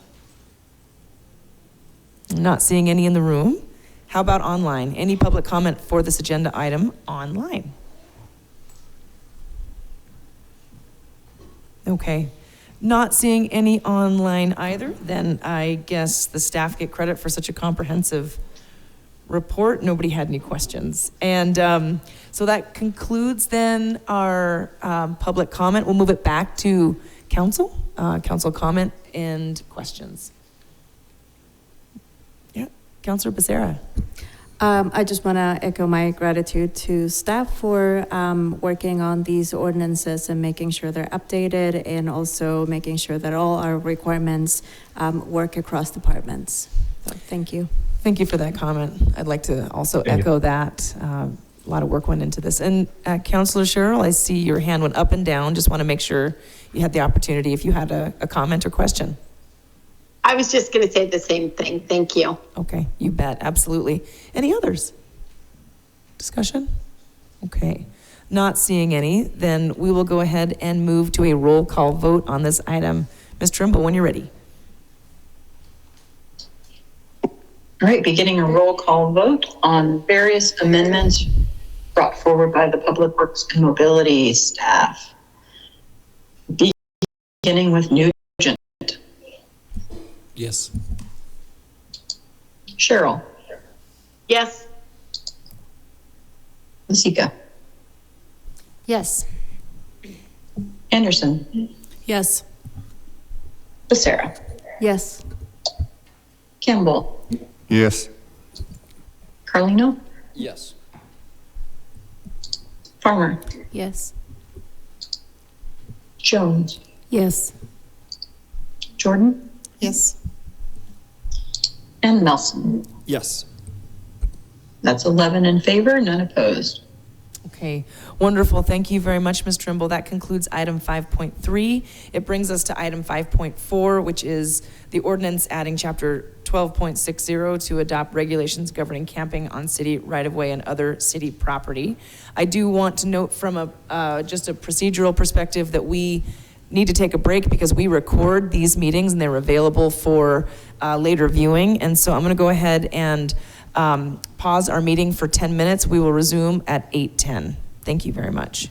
I'm not seeing any in the room. How about online? Any public comment for this agenda item online? Okay. Not seeing any online either, then I guess the staff get credit for such a comprehensive report. Nobody had any questions. And so that concludes then our public comment. We'll move it back to council, council comment and questions. Yeah, Councilor Becerra. I just want to echo my gratitude to staff for working on these ordinances and making sure they're updated, and also making sure that all our requirements work across departments. So thank you. Thank you for that comment. I'd like to also echo that. A lot of work went into this. And Councilor Sherrill, I see your hand went up and down. Just want to make sure you had the opportunity if you had a comment or question. I was just going to say the same thing. Thank you. Okay, you bet. Absolutely. Any others? Discussion? Okay. Not seeing any, then we will go ahead and move to a roll call vote on this item. Ms. Trimble, when you're ready. All right, beginning a roll call vote on various amendments brought forward by the Public Works and Mobility staff. Beginning with Nugent. Yes. Sherrill. Yes. Vasecka. Yes. Anderson. Yes. Becerra. Yes. Campbell. Yes. Carlino. Yes. Farmer. Yes. Jones. Yes. Jordan. Yes. And Melson. Yes. That's 11 in favor, none opposed. Okay, wonderful. Thank you very much, Ms. Trimble. That concludes item 5.3. It brings us to item 5.4, which is the ordinance adding chapter 12.60 to adopt regulations governing camping on city right-of-way and other city property. I do want to note from just a procedural perspective that we need to take a break because we record these meetings and they're available for later viewing. And so I'm going to go ahead and pause our meeting for 10 minutes. We will resume at 8:10. Thank you very much.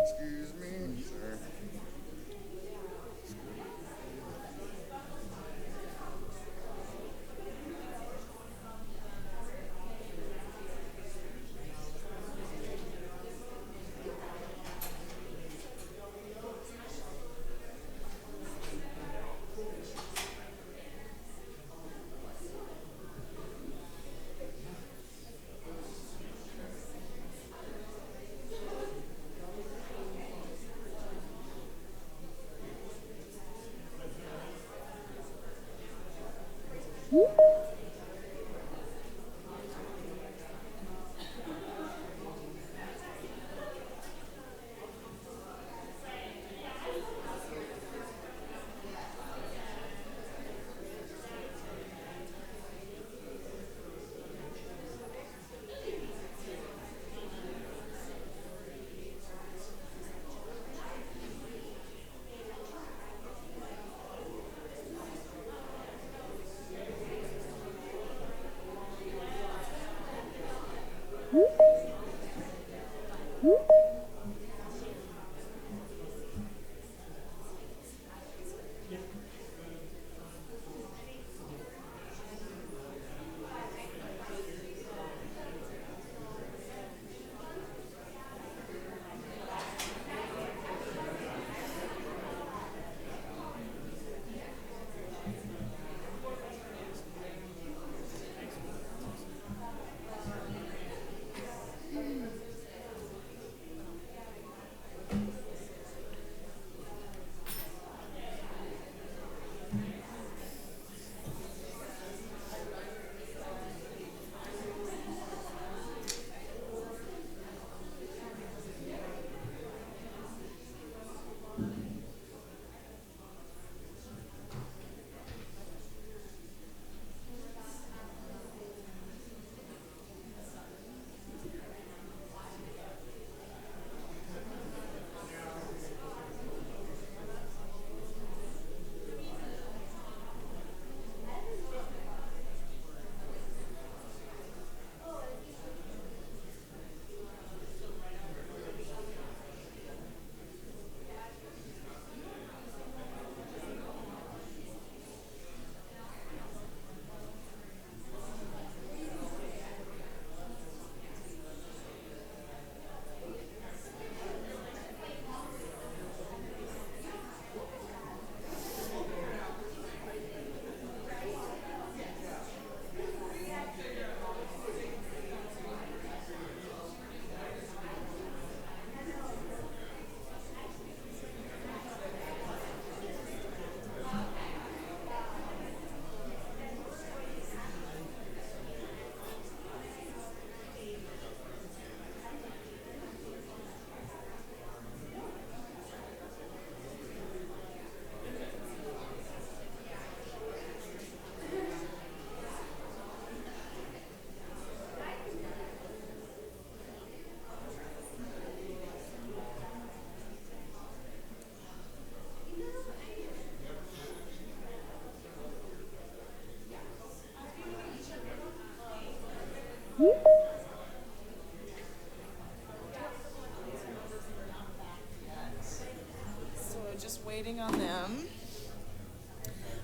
Excuse me, sir.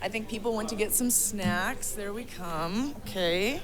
I think people went to get some snacks. There we come. Okay.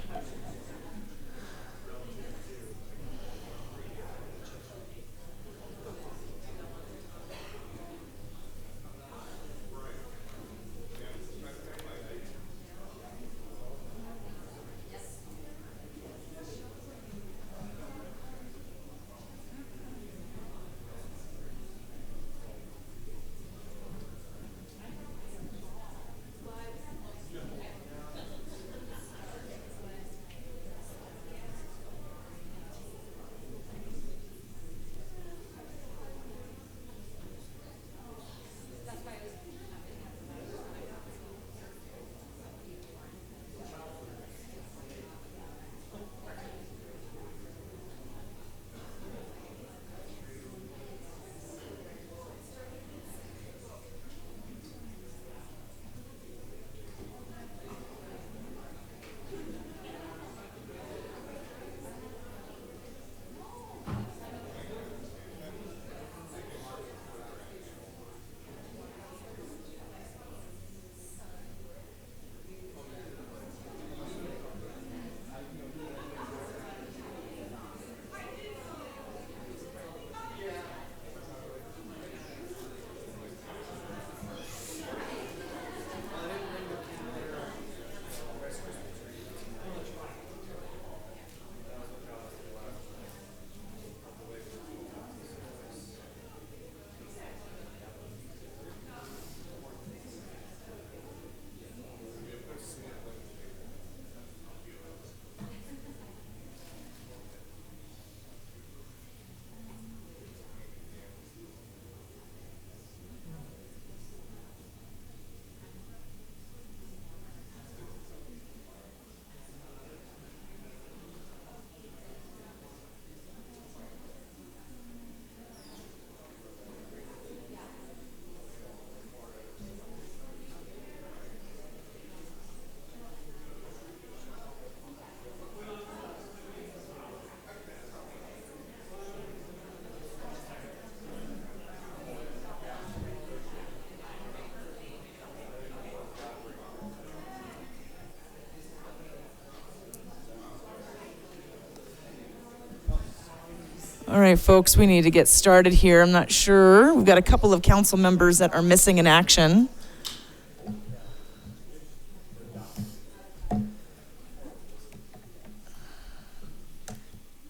All right, folks, we need to get started here. I'm not sure. We've got a couple of council members that are missing in action.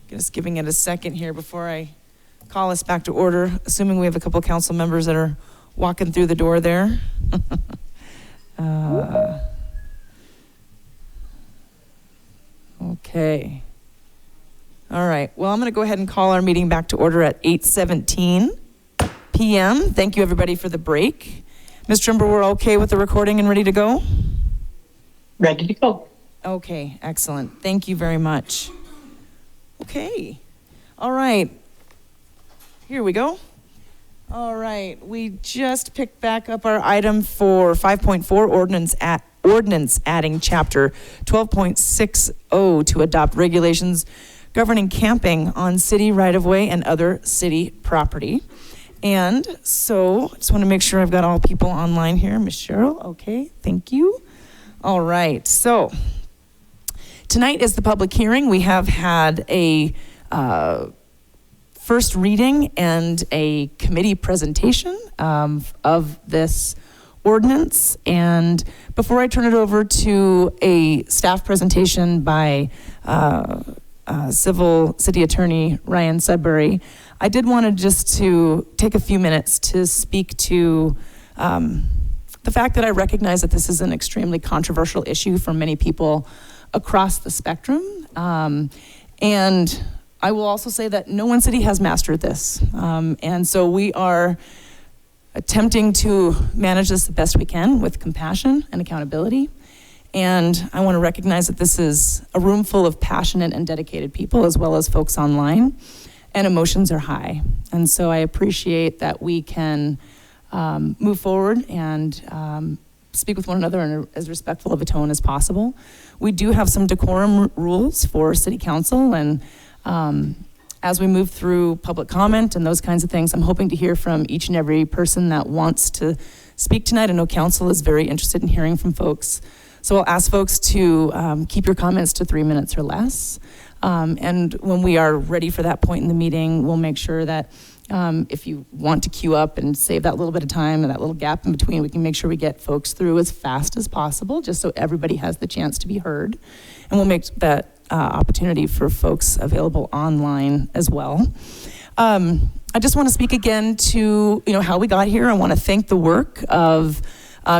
Just giving it a second here before I call us back to order, assuming we have a couple of council members that are walking through the door there. Okay. All right, well, I'm going to go ahead and call our meeting back to order at 8:17 p.m. Thank you, everybody, for the break. Ms. Trimber, we're okay with the recording and ready to go? Ready to go. Okay, excellent. Thank you very much. Okay, all right. Here we go. All right, we just picked back up our item for 5.4 ordinance adding chapter 12.60 to adopt regulations governing camping on city right-of-way and other city property. And so, just want to make sure I've got all people online here. Ms. Sherrill, okay, thank you. All right, so tonight is the public hearing. We have had a first reading and a committee presentation of this ordinance. And before I turn it over to a staff presentation by Civil City Attorney Ryan Sudbury, I did want to just to take a few minutes to speak to the fact that I recognize that this is an extremely controversial issue for many people across the spectrum. And I will also say that no one city has mastered this. And so we are attempting to manage this the best we can with compassion and accountability. And I want to recognize that this is a room full of passionate and dedicated people, as well as folks online, and emotions are high. And so I appreciate that we can move forward and speak with one another in as respectful of a tone as possible. We do have some decorum rules for City Council, and As we move through public comment and those kinds of things, I'm hoping to hear from each and every person that wants to speak tonight. I know council is very interested in hearing from folks. So I'll ask folks to keep your comments to 3 minutes or less. And when we are ready for that point in the meeting, we'll make sure that if you want to queue up and save that little bit of time and that little gap in between, we can make sure we get folks through as fast as possible, just so everybody has the chance to be heard. And we'll make that opportunity for folks available online as well. I just want to speak again to how we got here. I want to thank the work of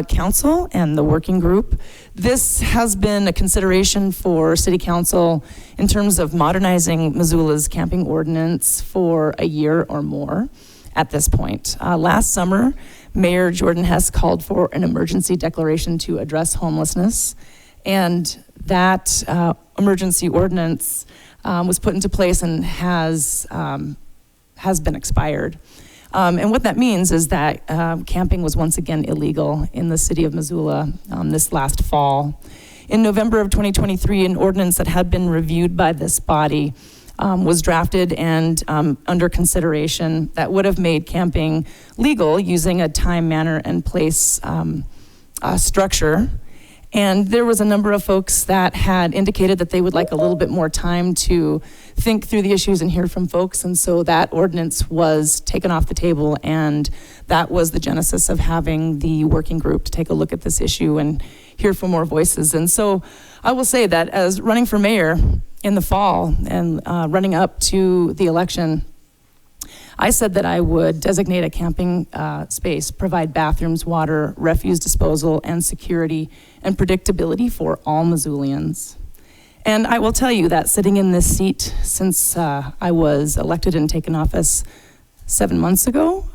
council and the working group. This has been a consideration for City Council in terms of modernizing Missoula's camping ordinance for a year or more at this point. Last summer, Mayor Jordan Hess called for an emergency declaration to address homelessness, and that emergency ordinance was put into place and has been expired. And what that means is that camping was once again illegal in the city of Missoula this last fall. In November of 2023, an ordinance that had been reviewed by this body was drafted and under consideration that would have made camping legal using a time, manner, and place structure. And there was a number of folks that had indicated that they would like a little bit more time to think through the issues and hear from folks. And so that ordinance was taken off the table, and that was the genesis of having the working group to take a look at this issue and hear from more voices. And so I will say that as running for mayor in the fall and running up to the election, I said that I would designate a camping space, provide bathrooms, water, refuse disposal, and security and predictability for all Missoulians. And I will tell you that sitting in this seat since I was elected and taken office 7 months ago,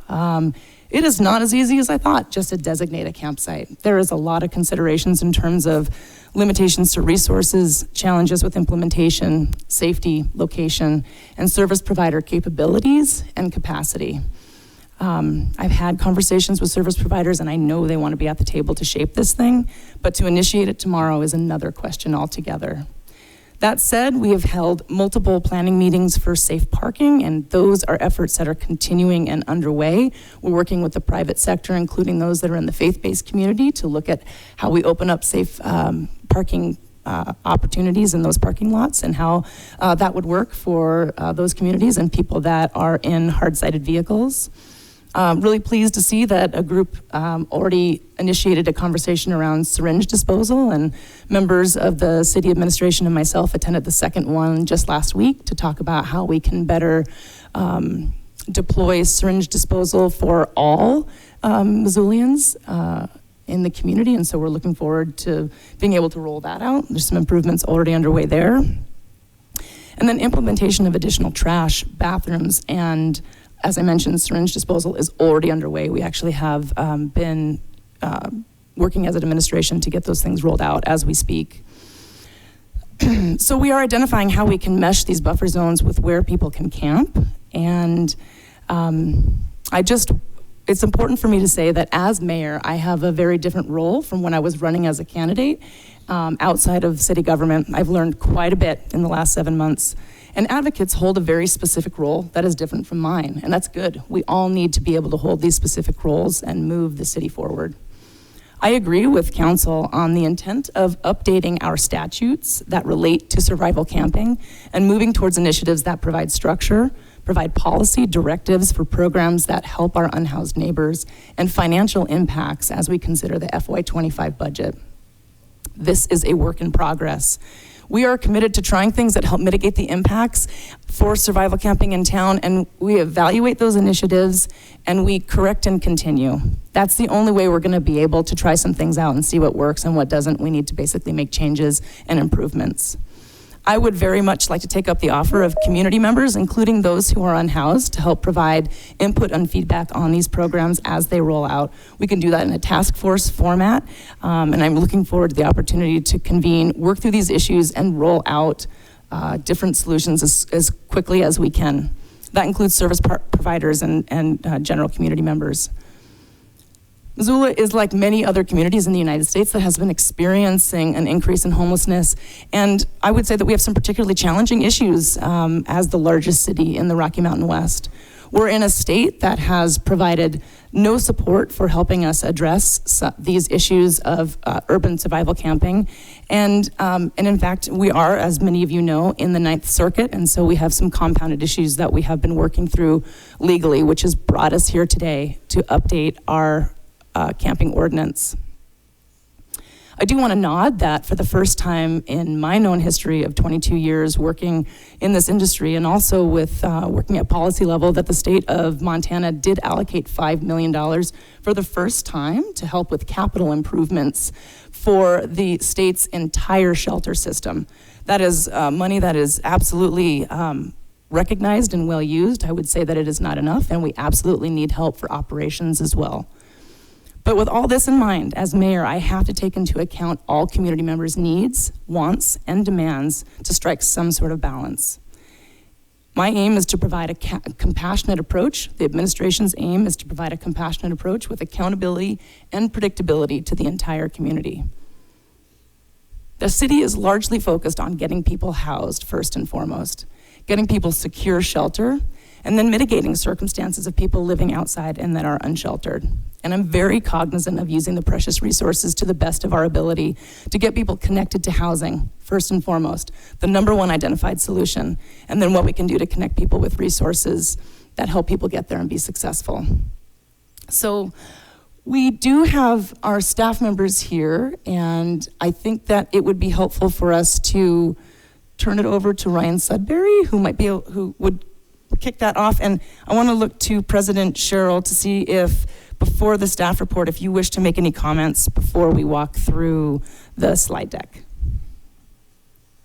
it is not as easy as I thought just to designate a campsite. There is a lot of considerations in terms of limitations to resources, challenges with implementation, safety, location, and service provider capabilities and capacity. I've had conversations with service providers, and I know they want to be at the table to shape this thing, but to initiate it tomorrow is another question altogether. That said, we have held multiple planning meetings for safe parking, and those are efforts that are continuing and underway. We're working with the private sector, including those that are in the faith-based community, to look at how we open up safe parking opportunities in those parking lots and how that would work for those communities and people that are in hard-sided vehicles. Really pleased to see that a group already initiated a conversation around syringe disposal, and members of the city administration and myself attended the second one just last week to talk about how we can better deploy syringe disposal for all Missoulians in the community. And so we're looking forward to being able to roll that out. There's some improvements already underway there. And then implementation of additional trash, bathrooms, and as I mentioned, syringe disposal is already underway. We actually have been working as an administration to get those things rolled out as we speak. So we are identifying how we can mesh these buffer zones with where people can camp. And it's important for me to say that as mayor, I have a very different role from when I was running as a candidate outside of city government. I've learned quite a bit in the last 7 months. And advocates hold a very specific role that is different from mine, and that's good. We all need to be able to hold these specific roles and move the city forward. I agree with council on the intent of updating our statutes that relate to survival camping and moving towards initiatives that provide structure, provide policy directives for programs that help our unhoused neighbors, and financial impacts as we consider the FY25 budget. This is a work in progress. We are committed to trying things that help mitigate the impacts for survival camping in town, and we evaluate those initiatives and we correct and continue. That's the only way we're gonna be able to try some things out and see what works and what doesn't. We need to basically make changes and improvements. I would very much like to take up the offer of community members, including those who are unhoused, to help provide input and feedback on these programs as they roll out. We can do that in a task force format, and I'm looking forward to the opportunity to convene, work through these issues, and roll out different solutions as quickly as we can. That includes service providers and general community members. Missoula is like many other communities in the United States that has been experiencing an increase in homelessness. And I would say that we have some particularly challenging issues as the largest city in the Rocky Mountain West. We're in a state that has provided no support for helping us address these issues of urban survival camping. And in fact, we are, as many of you know, in the Ninth Circuit. And so we have some compounded issues that we have been working through legally, which has brought us here today to update our camping ordinance. I do want to nod that for the first time in my known history of 22 years working in this industry and also with working at policy level, that the state of Montana did allocate $5 million for the first time to help with capital improvements for the state's entire shelter system. That is money that is absolutely recognized and well used. I would say that it is not enough, and we absolutely need help for operations as well. But with all this in mind, as mayor, I have to take into account all community members' needs, wants, and demands to strike some sort of balance. My aim is to provide a compassionate approach. The administration's aim is to provide a compassionate approach with accountability and predictability to the entire community. The city is largely focused on getting people housed first and foremost, getting people secure shelter, and then mitigating circumstances of people living outside and that are unsheltered. And I'm very cognizant of using the precious resources to the best of our ability to get people connected to housing, first and foremost, the number one identified solution, and then what we can do to connect people with resources that help people get there and be successful. So we do have our staff members here, and I think that it would be helpful for us to turn it over to Ryan Sudbury, who would kick that off. And I want to look to President Sherrill to see if, before the staff report, if you wish to make any comments before we walk through the slide deck.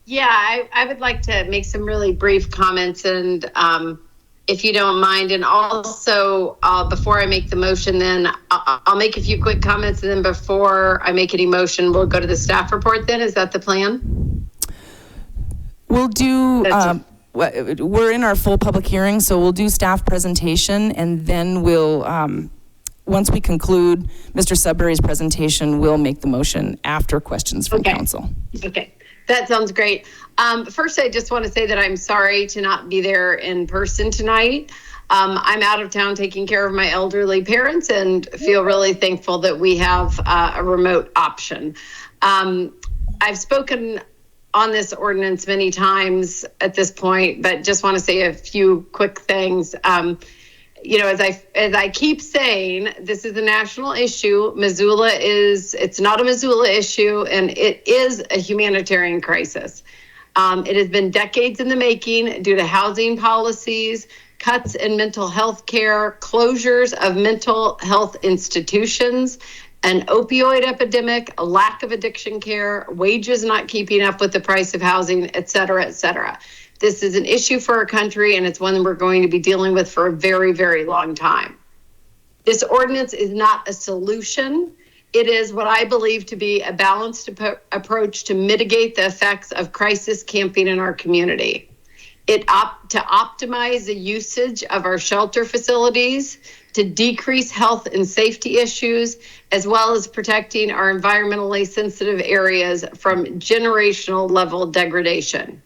Yeah, I would like to make some really brief comments, and if you don't mind, and also before I make the motion, then I'll make a few quick comments, and then before I make any motion, we'll go to the staff report then. Is that the plan? We'll do, we're in our full public hearing, so we'll do staff presentation, and then we'll, once we conclude Mr. Sudbury's presentation, we'll make the motion after questions from council. Okay, that sounds great. First, I just want to say that I'm sorry to not be there in person tonight. I'm out of town taking care of my elderly parents and feel really thankful that we have a remote option. I've spoken on this ordinance many times at this point, but just want to say a few quick things. You know, as I keep saying, this is a national issue. Missoula it's not a Missoula issue, and it is a humanitarian crisis. It has been decades in the making due to housing policies, cuts in mental health care, closures of mental health institutions, an opioid epidemic, a lack of addiction care, wages not keeping up with the price of housing, et cetera, et cetera. This is an issue for our country, and it's one that we're going to be dealing with for a very, very long time. This ordinance is not a solution. It is what I believe to be a balanced approach to mitigate the effects of crisis camping in our community. To optimize the usage of our shelter facilities, to decrease health and safety issues, as well as protecting our environmentally sensitive areas from generational level degradation.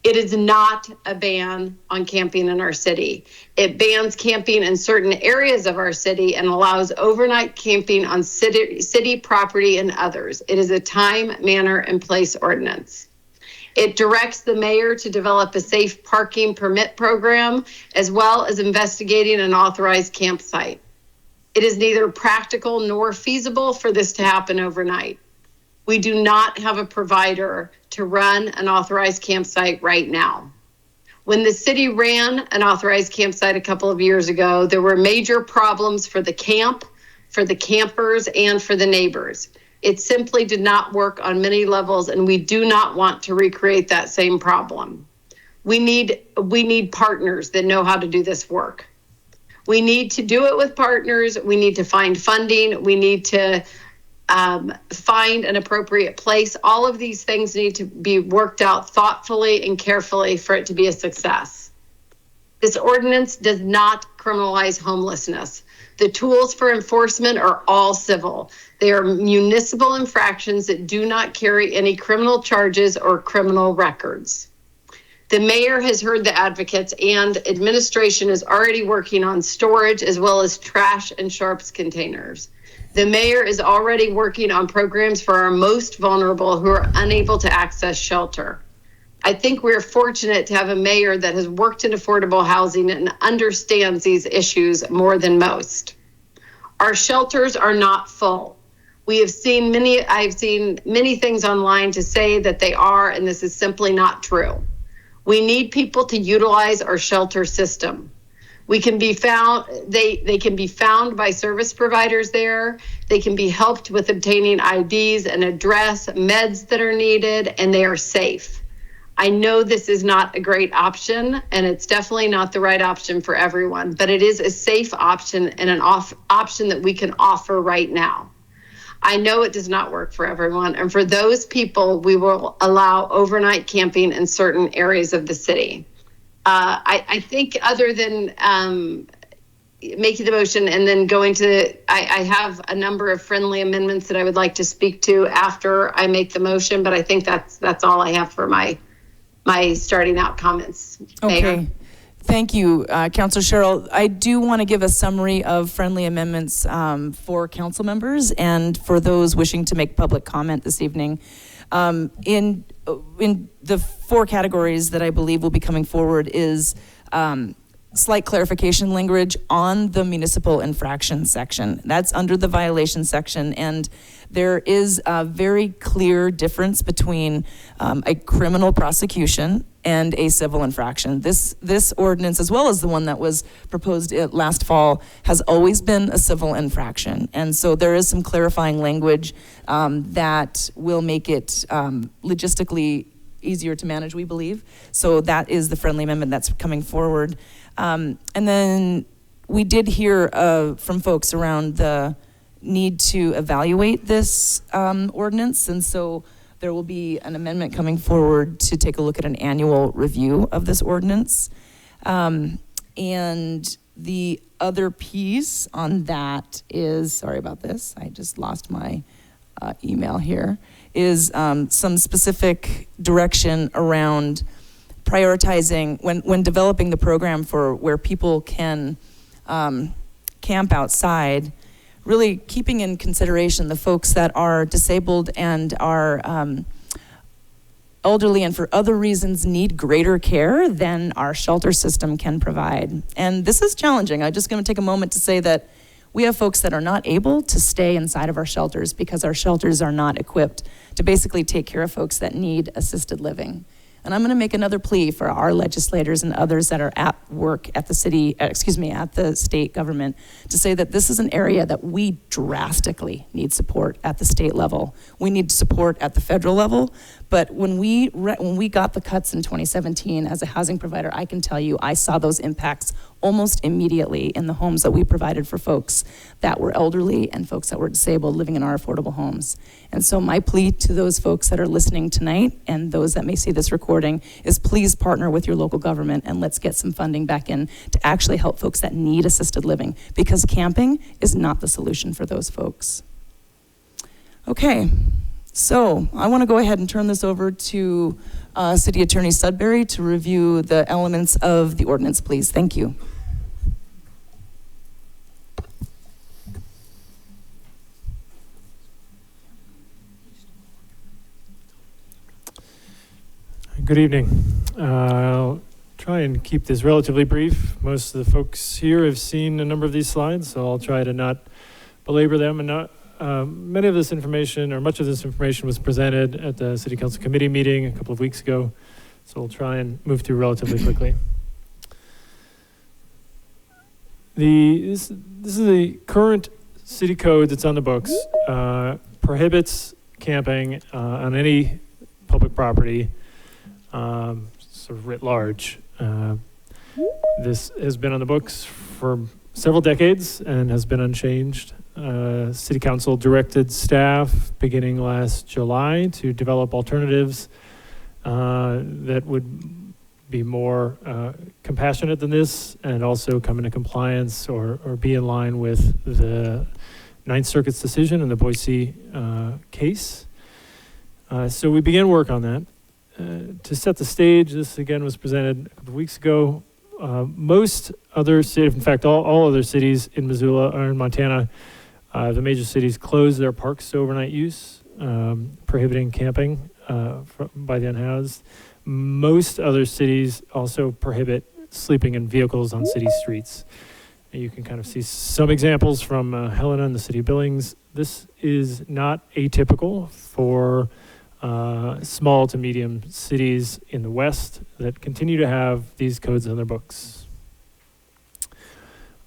It is not a ban on camping in our city. It bans camping in certain areas of our city and allows overnight camping on city property and others. It is a time, manner, and place ordinance. It directs the mayor to develop a safe parking permit program, as well as investigating an authorized campsite. It is neither practical nor feasible for this to happen overnight. We do not have a provider to run an authorized campsite right now. When the city ran an authorized campsite a couple of years ago, there were major problems for the camp, for the campers, and for the neighbors. It simply did not work on many levels, and we do not want to recreate that same problem. We need partners that know how to do this work. We need to do it with partners. We need to find funding. We need to find an appropriate place. All of these things need to be worked out thoughtfully and carefully for it to be a success. This ordinance does not criminalize homelessness. The tools for enforcement are all civil. They are municipal infractions that do not carry any criminal charges or criminal records. The mayor has heard the advocates, and administration is already working on storage as well as trash and sharps containers. The mayor is already working on programs for our most vulnerable who are unable to access shelter. I think we're fortunate to have a mayor that has worked in affordable housing and understands these issues more than most. Our shelters are not full. I've seen many things online to say that they are, and this is simply not true. We need people to utilize our shelter system. We can be found, they can be found by service providers there. They can be helped with obtaining IDs, an address, meds that are needed, and they are safe. I know this is not a great option, and it's definitely not the right option for everyone, but it is a safe option and an option that we can offer right now. I know it does not work for everyone, and for those people, we will allow overnight camping in certain areas of the city. I think other than making the motion and then going to, I have a number of friendly amendments that I would like to speak to after I make the motion, but I think that's all I have for my starting out comments. Mayor. Okay. Thank you, Councilor Sherrill. I do want to give a summary of friendly amendments for council members and for those wishing to make public comment this evening. In the 4 categories that I believe will be coming forward is slight clarification language on the municipal infraction section. That's under the violation section, and there is a very clear difference between a criminal prosecution and a civil infraction. This ordinance, as well as the one that was proposed last fall, has always been a civil infraction. And so there is some clarifying language that will make it logistically easier to manage, we believe. So that is the friendly amendment that's coming forward. And then we did hear from folks around the need to evaluate this ordinance, and so there will be an amendment coming forward to take a look at an annual review of this ordinance. And the other piece on that is, sorry about this, I just lost my email here, is some specific direction around prioritizing when developing the program for where people can camp outside, really keeping in consideration the folks that are disabled and are elderly and for other reasons need greater care than our shelter system can provide. And this is challenging. I'm just going to take a moment to say that we have folks that are not able to stay inside of our shelters because our shelters are not equipped to basically take care of folks that need assisted living. And I'm going to make another plea for our legislators and others that are at work at the at the state government to say that this is an area that we drastically need support at the state level. We need support at the federal level. But when we got the cuts in 2017 as a housing provider, I can tell you I saw those impacts almost immediately in the homes that we provided for folks that were elderly and folks that were disabled living in our affordable homes. And so my plea to those folks that are listening tonight and those that may see this recording is please partner with your local government and let's get some funding back in to actually help folks that need assisted living, because camping is not the solution for those folks. Okay, so I want to go ahead and turn this over to City Attorney Sudbury to review the elements of the ordinance, please. Thank you. Good evening. I'll try and keep this relatively brief. Most of the folks here have seen a number of these slides, so I'll try to not belabor them. And not, many of this information, or much of this information, was presented at the City Council Committee meeting a couple of weeks ago, so we'll try and move through relatively quickly. This is the current city code that's on the books, prohibits camping on any public property, sort of writ large. This has been on the books for several decades and has been unchanged. City Council directed staff beginning last July to develop alternatives that would be more compassionate than this and also come into compliance or be in line with the Ninth Circuit's decision in the Boise case. So we began work on that. To set the stage, this again was presented a couple of weeks ago. Most other cities, in fact, all other cities in Missoula or in Montana, the major cities closed their parks to overnight use, prohibiting camping by the unhoused. Most other cities also prohibit sleeping in vehicles on city streets. And you can kind of see some examples from Helena and the city of Billings. This is not atypical for small to medium cities in the West that continue to have these codes on their books.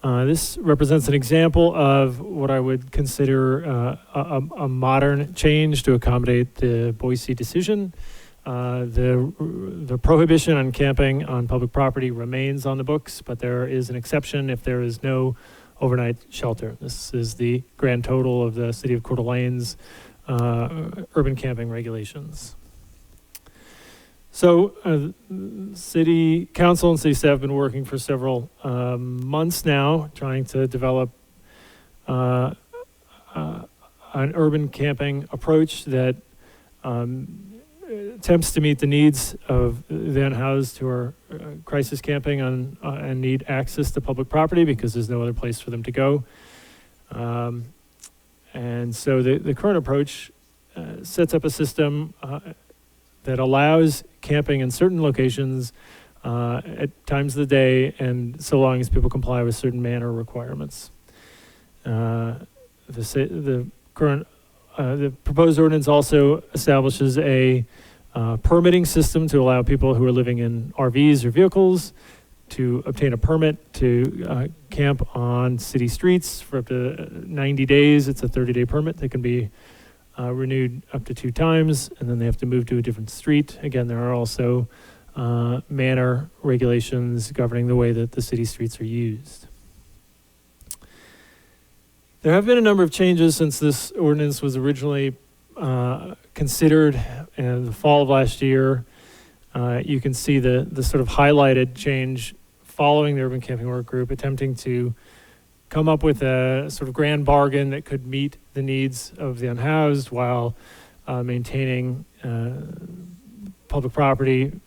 This represents an example of what I would consider a modern change to accommodate the Boise decision. The prohibition on camping on public property remains on the books, but there is an exception if there is no overnight shelter. This is the grand total of the city of Coeur d'Alene's urban camping regulations. So city council and city staff have been working for several months now trying to develop an urban camping approach that attempts to meet the needs of the unhoused who are crisis camping on and need access to public property because there's no other place for them to go. And so the current approach sets up a system that allows camping in certain locations at times of the day, and so long as people comply with certain manner requirements. The proposed ordinance also establishes a permitting system to allow people who are living in RVs or vehicles to obtain a permit to camp on city streets for up to 90 days. It's a 30-day permit that can be renewed up to 2 times, and then they have to move to a different street. Again, there are also manner regulations governing the way that the city streets are used. There have been a number of changes since this ordinance was originally considered in the fall of last year. You can see the sort of highlighted change following the Urban Camping Work Group, attempting to come up with a sort of grand bargain that could meet the needs of the unhoused while maintaining public property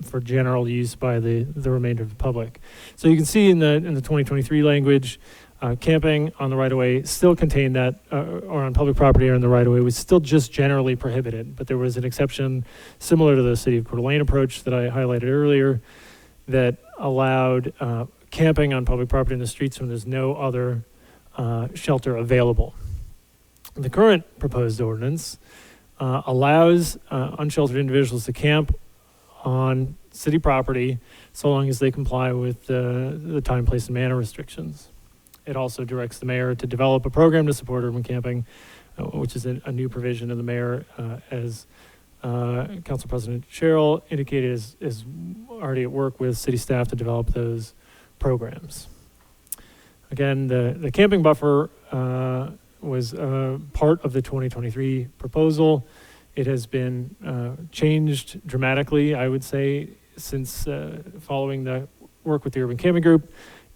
for general use by the remainder of the public. So you can see in the 2023 language, camping on the right-of-way still contained that, or on public property or in the right-of-way was still just generally prohibited, but there was an exception similar to the city of Coeur d'Alene approach that I highlighted earlier that allowed camping on public property in the streets when there's no other shelter available. The current proposed ordinance allows unsheltered individuals to camp on city property so long as they comply with the time, place, and manner restrictions. It also directs the mayor to develop a program to support urban camping, which is a new provision of the mayor, as Council President Sherrill indicated is already at work with city staff to develop those programs. Again, the camping buffer was part of the 2023 proposal. It has been changed dramatically, I would say, since following the work with the Urban Camping Group.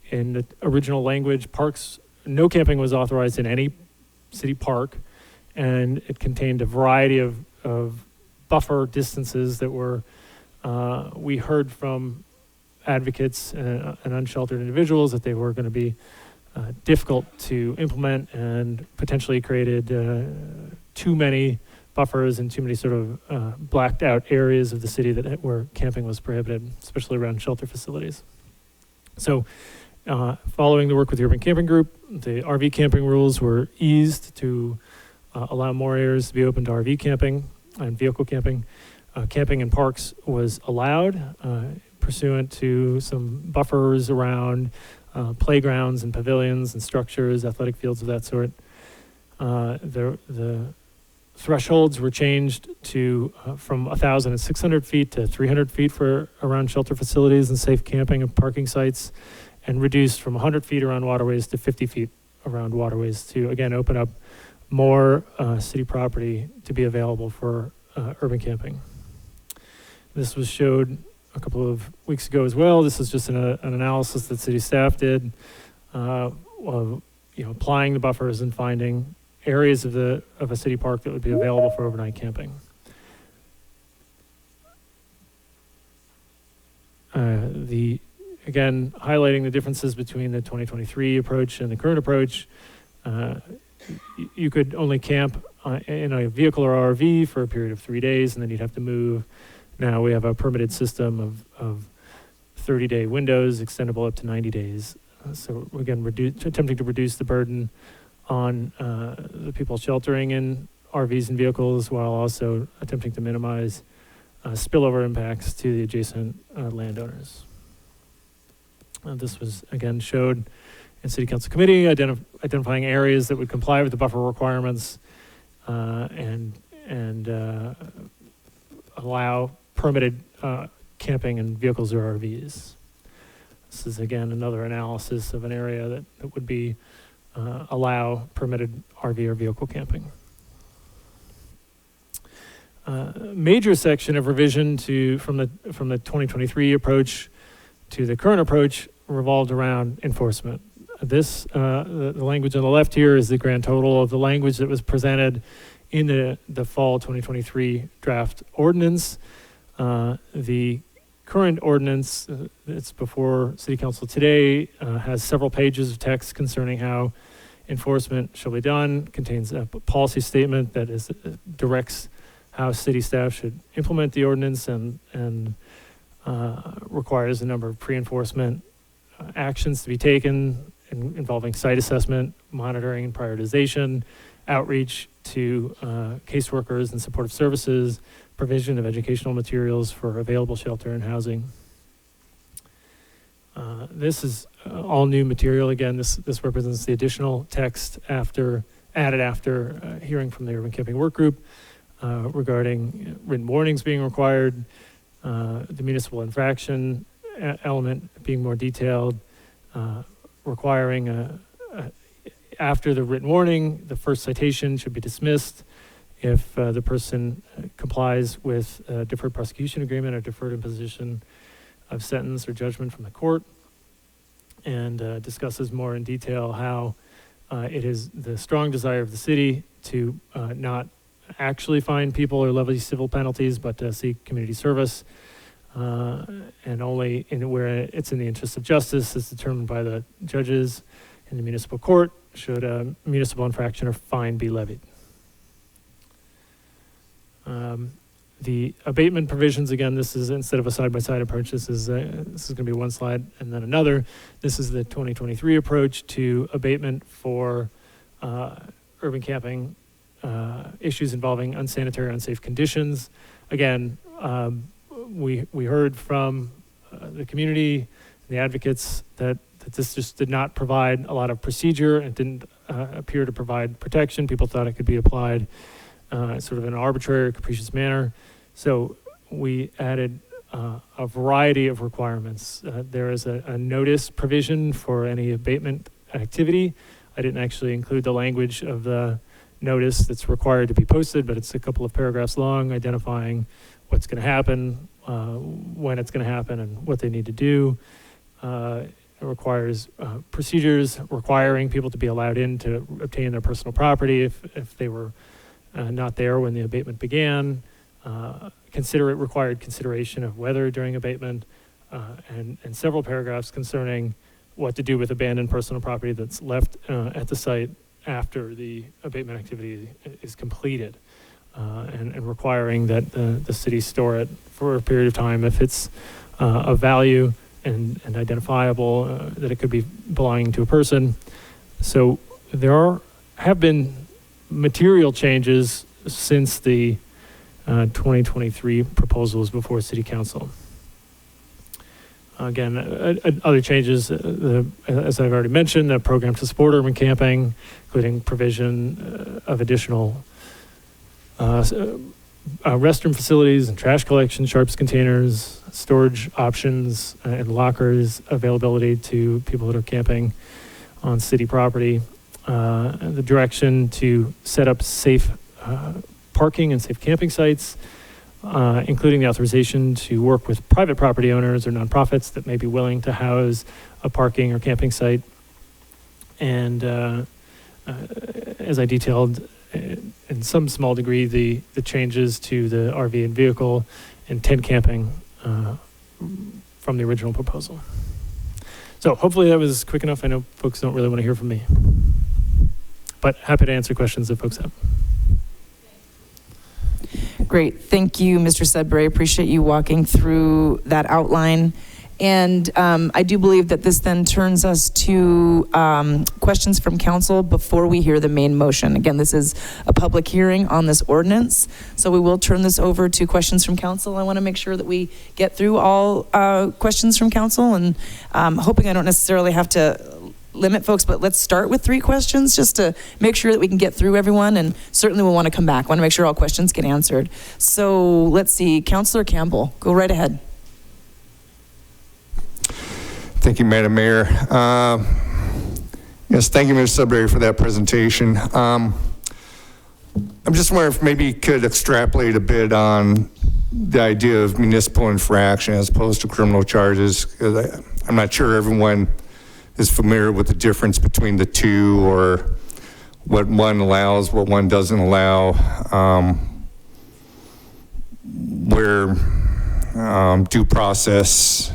In the original language, no camping was authorized in any city park, and it contained a variety of buffer distances that were, we heard from advocates and unsheltered individuals that they were going to be difficult to implement and potentially created too many buffers and too many sort of blacked out areas of the city where camping was prohibited, especially around shelter facilities. So following the work with the Urban Camping Group, the RV camping rules were eased to allow more areas to be open to RV camping and vehicle camping. Camping in parks was allowed pursuant to some buffers around playgrounds and pavilions and structures, athletic fields of that sort. The thresholds were changed to from 1,600 feet to 300 feet for around shelter facilities and safe camping and parking sites, and reduced from 100 feet around waterways to 50 feet around waterways to, again, open up more city property to be available for urban camping. This was showed a couple of weeks ago as well. This is just an analysis that city staff did, of, applying the buffers and finding areas of a city park that would be available for overnight camping. Again, highlighting the differences between the 2023 approach and the current approach. You could only camp in a vehicle or RV for a period of 3 days, and then you'd have to move. Now we have a permitted system of 30-day windows, extendable up to 90 days. So again, attempting to reduce the burden on the people sheltering in RVs and vehicles, while also attempting to minimize spillover impacts to the adjacent landowners. This was again showed in City Council Committee, identifying areas that would comply with the buffer requirements and allow permitted camping in vehicles or RVs. This is again another analysis of an area that would be allow permitted RV or vehicle camping. Major section of revision from the 2023 approach to the current approach revolved around enforcement. This the language on the left here is the grand total of the language that was presented in the fall 2023 draft ordinance. The current ordinance that's before City Council today has several pages of text concerning how enforcement shall be done, contains a policy statement that directs how city staff should implement the ordinance and requires a number of pre-enforcement actions to be taken involving site assessment, monitoring and prioritization, outreach to caseworkers and supportive services, provision of educational materials for available shelter and housing. This is all new material. Again, this represents the additional text added after hearing from the Urban Camping Work Group regarding written warnings being required, the municipal infraction element being more detailed, requiring after the written warning, the first citation should be dismissed if the person complies with a deferred prosecution agreement or deferred imposition of sentence or judgment from the court, and discusses more in detail how it is the strong desire of the city to not actually fine people or levy civil penalties, but to seek community service, and only where it's in the interest of justice as determined by the judges in the municipal court should a municipal infraction or fine be levied. The abatement provisions, again, this is instead of a side-by-side approach, this is going to be one slide and then another. This is the 2023 approach to abatement for urban camping issues involving unsanitary, unsafe conditions. Again, we heard from the community, the advocates, that this just did not provide a lot of procedure and didn't appear to provide protection. People thought it could be applied sort of in an arbitrary or capricious manner. So we added a variety of requirements. There is a notice provision for any abatement activity. I didn't actually include the language of the notice that's required to be posted, but it's a couple of paragraphs long, identifying what's going to happen, when it's going to happen, and what they need to do. It requires procedures requiring people to be allowed in to obtain their personal property if they were not there when the abatement began. Required consideration of weather during abatement, and several paragraphs concerning what to do with abandoned personal property that's left at the site after the abatement activity is completed, and requiring that the city store it for a period of time if it's of value and identifiable, that it could be belonging to a person. So there have been material changes since the 2023 proposals before City Council. Again, other changes, as I've already mentioned, the program to support urban camping, including provision of additional restroom facilities and trash collection, sharps containers, storage options, and lockers availability to people that are camping on city property. The direction to set up safe parking and safe camping sites, including the authorization to work with private property owners or nonprofits that may be willing to house a parking or camping site. And as I detailed, in some small degree, the changes to the RV and vehicle and tent camping from the original proposal. So hopefully that was quick enough. I know folks don't really want to hear from me, but happy to answer questions that folks have. Great. Thank you, Mr. Sudbury. Appreciate you walking through that outline. And I do believe that this then turns us to questions from council before we hear the main motion. Again, this is a public hearing on this ordinance, so we will turn this over to questions from council. I want to make sure that we get through all questions from council, and hoping I don't necessarily have to limit folks, but let's start with 3 questions just to make sure that we can get through everyone, and certainly we'll want to come back. I want to make sure all questions get answered. So let's see, Councillor Campbell, go right ahead. Thank you, Madam Mayor. Yes, thank you, Mr. Sudbury, for that presentation. I'm just wondering if maybe you could extrapolate a bit on the idea of municipal infraction as opposed to criminal charges, because I'm not sure everyone is familiar with the difference between the two, or what one allows, what one doesn't allow, where due process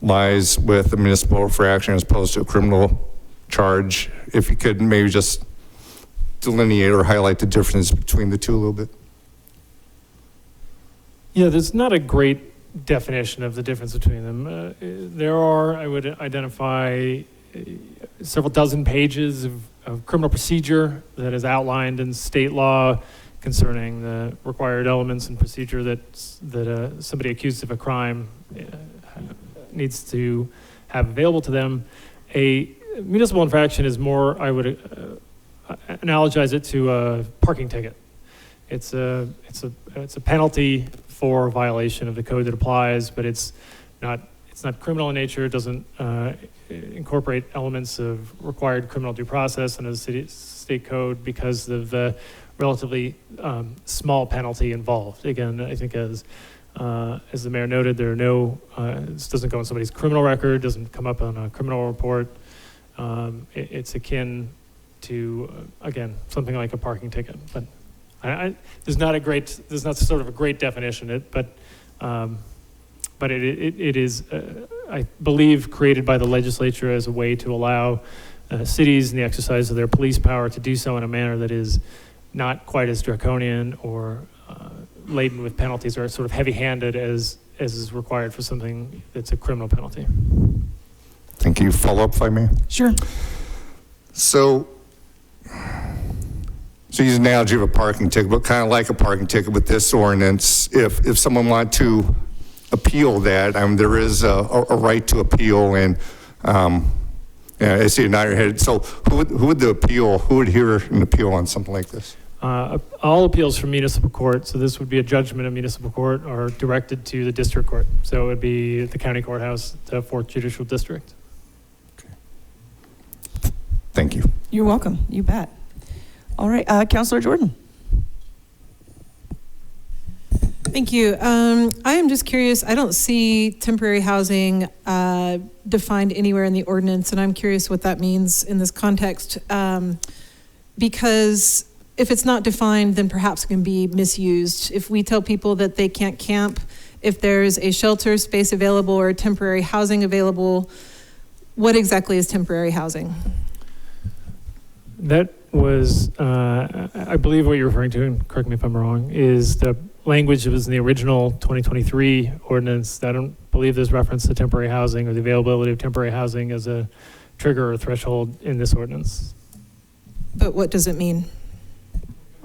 lies with a municipal infraction as opposed to a criminal charge. If you could maybe just delineate or highlight the difference between the two a little bit. Yeah, there's not a great definition of the difference between them. There are, I would identify, several dozen pages of criminal procedure that is outlined in state law concerning the required elements and procedure that somebody accused of a crime needs to have available to them. A municipal infraction is more, I would analogize it to a parking ticket. It's a penalty for violation of the code that applies, but it's not criminal in nature. It doesn't incorporate elements of required criminal due process under the state code because of the relatively small penalty involved. Again, I think as the mayor noted, there are no, this doesn't go on somebody's criminal record, doesn't come up on a criminal report. It's akin to, again, something like a parking ticket. But there's not sort of a great definition, but it is, I believe, created by the legislature as a way to allow cities in the exercise of their police power to do so in a manner that is not quite as draconian or laden with penalties, or sort of heavy-handed as is required for something that's a criminal penalty. Thank you. Follow up, if I may? Sure. So use an analogy of a parking ticket, but kind of like a parking ticket with this ordinance. If someone wanted to appeal that, there is a right to appeal, and I see a nod in your head. So who would hear an appeal on something like this? All appeals from municipal court, so this would be a judgment of municipal court, are directed to the district court. So it would be the county courthouse, the 4th Judicial District. Okay. Thank you. You're welcome. You bet. All right, Councillor Jordan. Thank you. I am just curious. I don't see temporary housing defined anywhere in the ordinance, and I'm curious what that means in this context. Because if it's not defined, then perhaps it can be misused. If we tell people that they can't camp, if there's a shelter space available or temporary housing available, what exactly is temporary housing? That was, I believe what you're referring to, and correct me if I'm wrong, is the language that was in the original 2023 ordinance. I don't believe there's reference to temporary housing or the availability of temporary housing as a trigger or threshold in this ordinance. But what does it mean?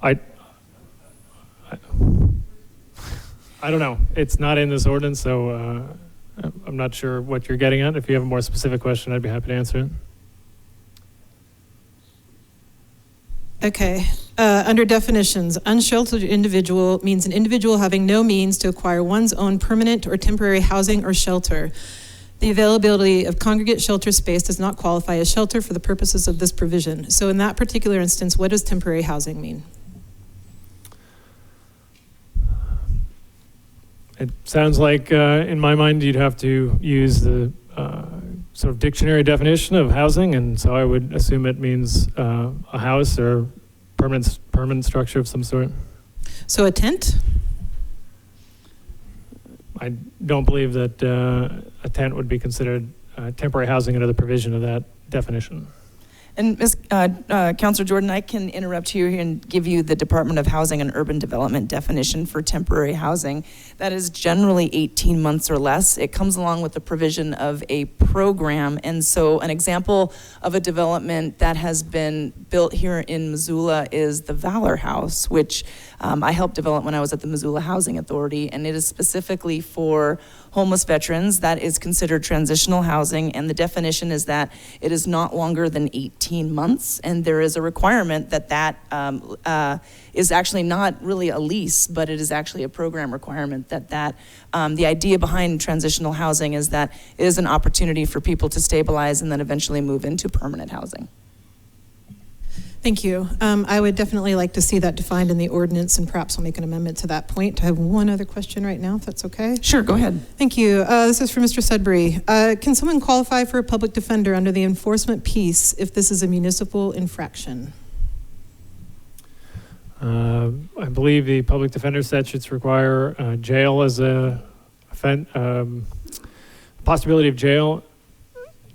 I don't know. It's not in this ordinance, so I'm not sure what you're getting at. If you have a more specific question, I'd be happy to answer it. Okay. Under definitions, unsheltered individual means an individual having no means to acquire one's own permanent or temporary housing or shelter. The availability of congregate shelter space does not qualify as shelter for the purposes of this provision. So in that particular instance, what does temporary housing mean? It sounds like, in my mind, you'd have to use the sort of dictionary definition of housing, and so I would assume it means a house or permanent structure of some sort. So a tent? I don't believe that a tent would be considered temporary housing under the provision of that definition. And Councilor Jordan, I can interrupt you here and give you the Department of Housing and Urban Development definition for temporary housing. That is generally 18 months or less. It comes along with the provision of a program. And so an example of a development that has been built here in Missoula is the Valor House, which I helped develop when I was at the Missoula Housing Authority. And it is specifically for homeless veterans. That is considered transitional housing, and the definition is that it is not longer than 18 months, and there is a requirement that is actually not really a lease, but it is actually a program requirement that the idea behind transitional housing is that it is an opportunity for people to stabilize and then eventually move into permanent housing. Thank you. I would definitely like to see that defined in the ordinance, and perhaps I'll make an amendment to that point. I have one other question right now, if that's okay. Sure, go ahead. Thank you. This is for Mr. Sudbury. Can someone qualify for a public defender under the enforcement piece if this is a municipal infraction? I believe the public defender statutes require jail as a possibility of jail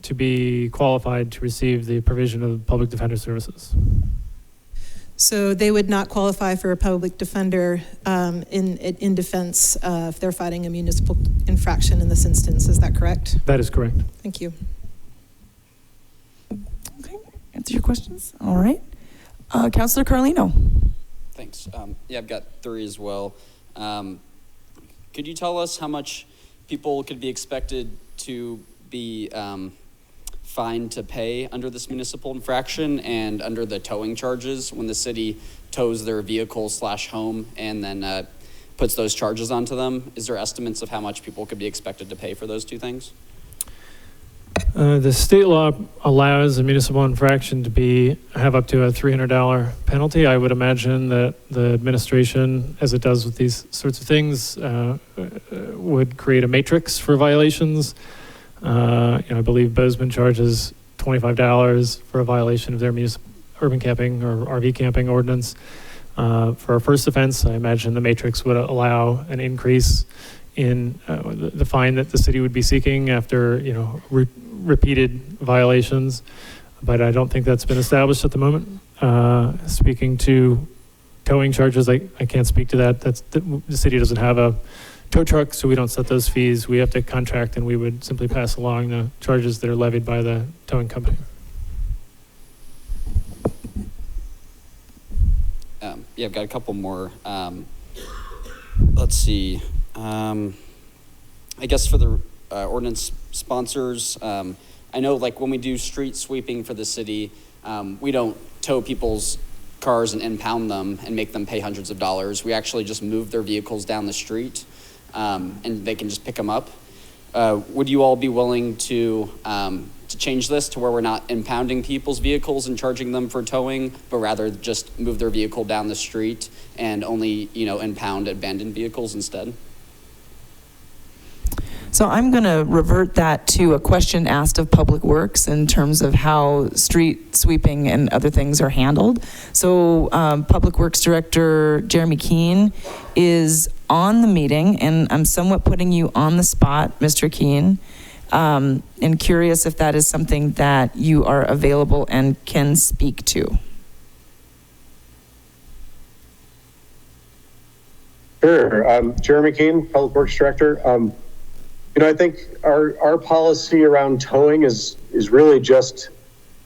to be qualified to receive the provision of public defender services. So they would not qualify for a public defender in defense if they're fighting a municipal infraction in this instance. Is that correct? That is correct. Thank you. Okay, answer your questions. All right. Councilor Carlino. Thanks. Yeah, I've got 3 as well. Could you tell us how much people could be expected to be fined to pay under this municipal infraction and under the towing charges when the city tows their vehicle / home and then puts those charges onto them? Is there estimates of how much people could be expected to pay for those 2 things? The state law allows a municipal infraction to have up to a $300 penalty. I would imagine that the administration, as it does with these sorts of things, would create a matrix for violations. I believe Bozeman charges $25 for a violation of their urban camping or RV camping ordinance. For a first offense, I imagine the matrix would allow an increase in the fine that the city would be seeking after repeated violations, but I don't think that's been established at the moment. Speaking to towing charges, I can't speak to that. The city doesn't have a tow truck, so we don't set those fees. We have to contract, and we would simply pass along the charges that are levied by the towing company. Yeah, I've got a couple more. Let's see. I guess for the ordinance sponsors, I know like when we do street sweeping for the city, we don't tow people's cars and impound them and make them pay hundreds of dollars. We actually just move their vehicles down the street and they can just pick them up. Would you all be willing to change this to where we're not impounding people's vehicles and charging them for towing, but rather just move their vehicle down the street and only, impound abandoned vehicles instead? So I'm going to revert that to a question asked of Public Works in terms of how street sweeping and other things are handled. So Public Works Director Jeremy Keene is on the meeting, and I'm somewhat putting you on the spot, Mr. Keene, and curious if that is something that you are available and can speak to. Sure. Jeremy Keene, Public Works Director. I think our policy around towing is really just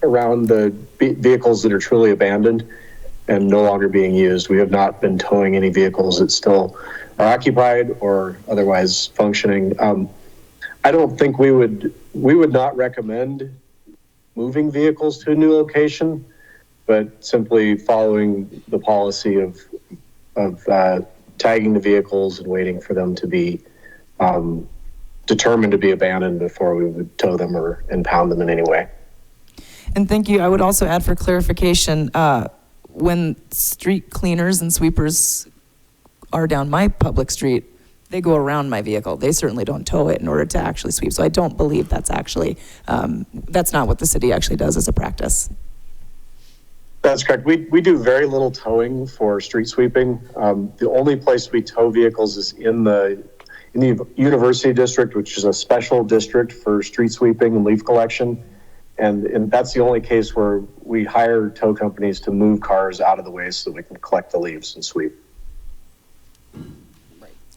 around the vehicles that are truly abandoned and no longer being used. We have not been towing any vehicles that still are occupied or otherwise functioning. I don't think we would not recommend moving vehicles to a new location, but simply following the policy of tagging the vehicles and waiting for them to be determined to be abandoned before we would tow them or impound them in any way. And thank you. I would also add for clarification, when street cleaners and sweepers are down my public street, they go around my vehicle. They certainly don't tow it in order to actually sweep. So I don't believe that's actually, that's not what the city actually does as a practice. That's correct. We do very little towing for street sweeping. The only place we tow vehicles is in the University District, which is a special district for street sweeping and leaf collection. And that's the only case where we hire tow companies to move cars out of the way so that we can collect the leaves and sweep.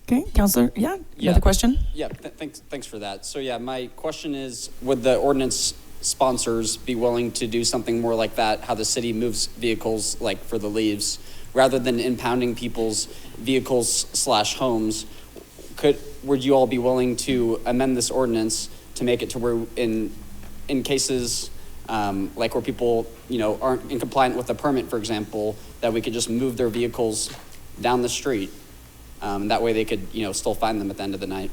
Okay, Councillor, you have a question? Yeah, thanks for that. So yeah, my question is, would the ordinance sponsors be willing to do something more like that, how the city moves vehicles like for the leaves, rather than impounding people's vehicles / homes? Would you all be willing to amend this ordinance to make it to where in cases like where people, aren't in compliant with a permit, for example, that we could just move their vehicles down the street? That way they could, still find them at the end of the night.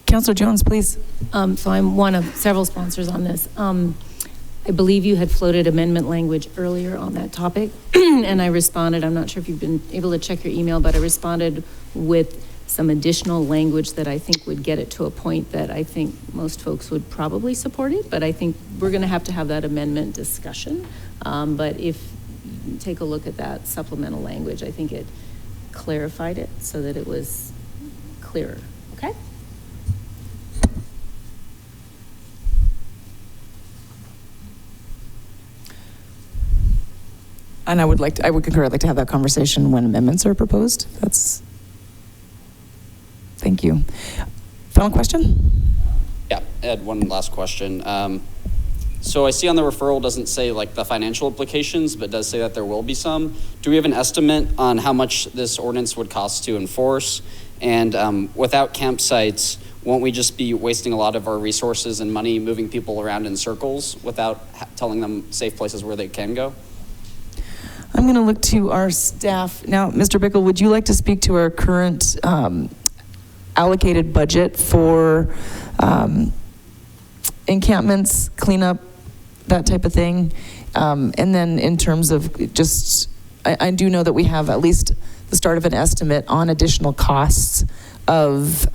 Councillor Jones, please. So I'm one of several sponsors on this. I believe you had floated amendment language earlier on that topic, and I responded. I'm not sure if you've been able to check your email, but I responded with some additional language that I think would get it to a point that I think most folks would probably support it, but I think we're going to have that amendment discussion. But if you take a look at that supplemental language, I think it clarified it so that it was clearer. Okay? And I would concur, I'd like to have that conversation when amendments are proposed. Thank you. Final question? Yeah, I had one last question. So I see on the referral doesn't say like the financial implications, but does say that there will be some. Do we have an estimate on how much this ordinance would cost to enforce? And without campsites, won't we just be wasting a lot of our resources and money moving people around in circles without telling them safe places where they can go? I'm going to look to our staff. Now, Mr. Bickle, would you like to speak to our current allocated budget for encampments, cleanup, that type of thing? And then in terms of just, I do know that we have at least the start of an estimate on additional costs of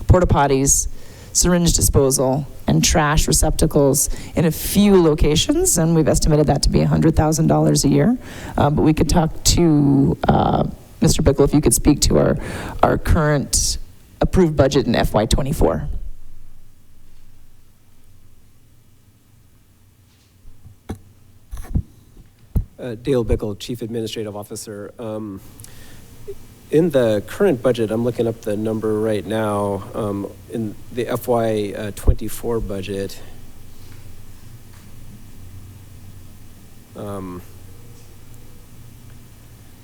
porta potties, syringe disposal, and trash receptacles in a few locations, and we've estimated that to be $100,000 a year. But we could talk to Mr. Bickle if you could speak to our current approved budget in FY24. Dale Bickle, Chief Administrative Officer. In the current budget, I'm looking up the number right now, in the FY24 budget,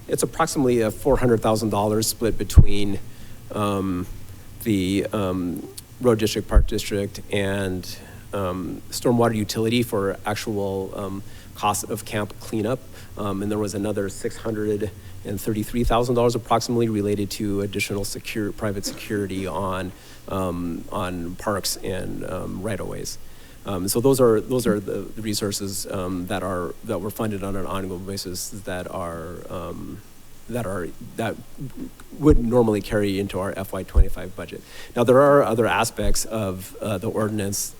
it's approximately a $400,000 split between the road district, park district, and stormwater utility for actual cost of camp cleanup. And there was another $633,000 approximately related to additional private security on parks and right-of-ways. So those are the resources that were funded on an ongoing basis that would normally carry into our FY25 budget. Now there are other aspects of the ordinance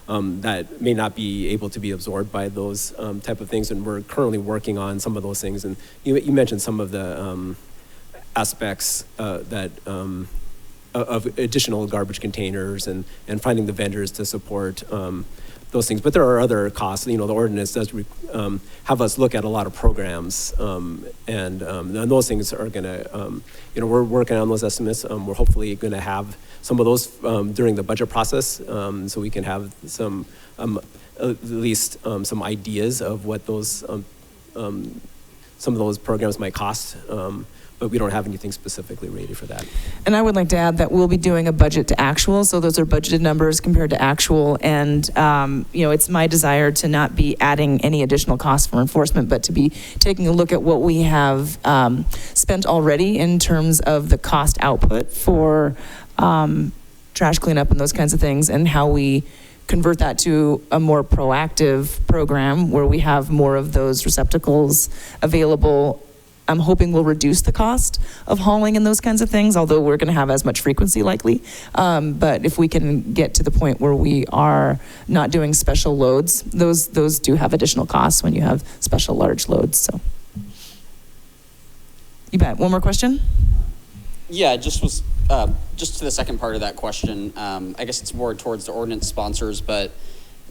that may not be able to be absorbed by those type of things, and we're currently working on some of those things. And you mentioned some of the aspects of additional garbage containers and finding the vendors to support those things. But there are other costs. The ordinance does have us look at a lot of programs, and those things are going to, we're working on those estimates. We're hopefully going to have some of those during the budget process, so we can have some, at least some ideas of what those, some of those programs might cost. But we don't have anything specifically rated for that. And I would like to add that we'll be doing a budget to actual, so those are budgeted numbers compared to actual, and it's my desire to not be adding any additional costs for enforcement, but to be taking a look at what we have spent already in terms of the cost output for trash cleanup and those kinds of things, and how we convert that to a more proactive program where we have more of those receptacles available I'm hoping will reduce the cost of hauling and those kinds of things, although we're going to have as much frequency likely. But if we can get to the point where we are not doing special loads, those do have additional costs when you have special large loads. So, you bet. One more question? Yeah, just to the second part of that question. I guess it's more towards the ordinance sponsors, but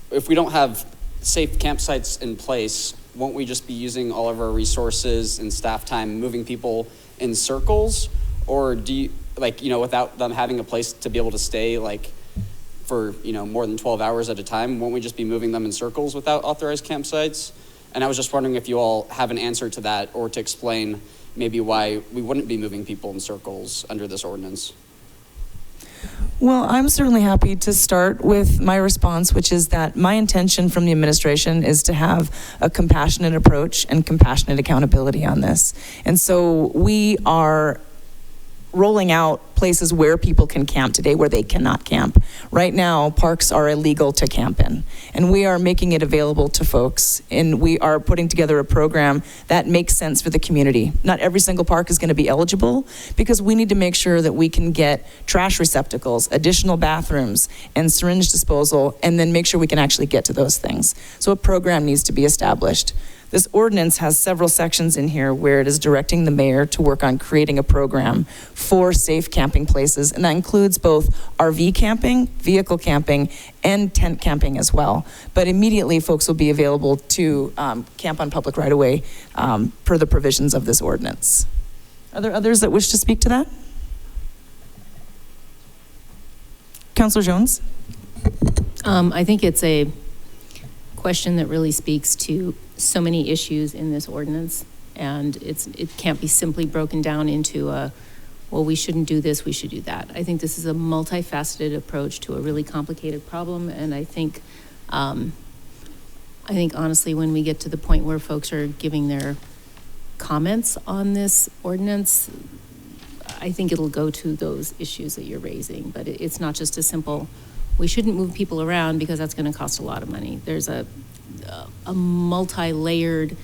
if we don't have safe campsites in place, won't we just be using all of our resources and staff time moving people in circles? Or do you, without them having a place to be able to stay, for, more than 12 hours at a time, won't we just be moving them in circles without authorized campsites? And I was just wondering if you all have an answer to that, or to explain maybe why we wouldn't be moving people in circles under this ordinance. Well, I'm certainly happy to start with my response, which is that my intention from the administration is to have a compassionate approach and compassionate accountability on this. And so we are rolling out places where people can camp today where they cannot camp. Right now, parks are illegal to camp in, and we are making it available to folks, and we are putting together a program that makes sense for the community. Not every single park is going to be eligible, because we need to make sure that we can get trash receptacles, additional bathrooms, and syringe disposal, and then make sure we can actually get to those things. So a program needs to be established. This ordinance has several sections in here where it is directing the mayor to work on creating a program for safe camping places, and that includes both RV camping, vehicle camping, and tent camping as well. But immediately, folks will be available to camp on public right-of-way per the provisions of this ordinance. Are there others that wish to speak to that? Councillor Jones? I think it's a question that really speaks to so many issues in this ordinance, and it can't be simply broken down into well, we shouldn't do this, we should do that. I think this is a multifaceted approach to a really complicated problem, and I think honestly, when we get to the point where folks are giving their comments on this ordinance, I think it'll go to those issues that you're raising. But it's not just a simple, we shouldn't move people around because that's going to cost a lot of money. There's a multi-layered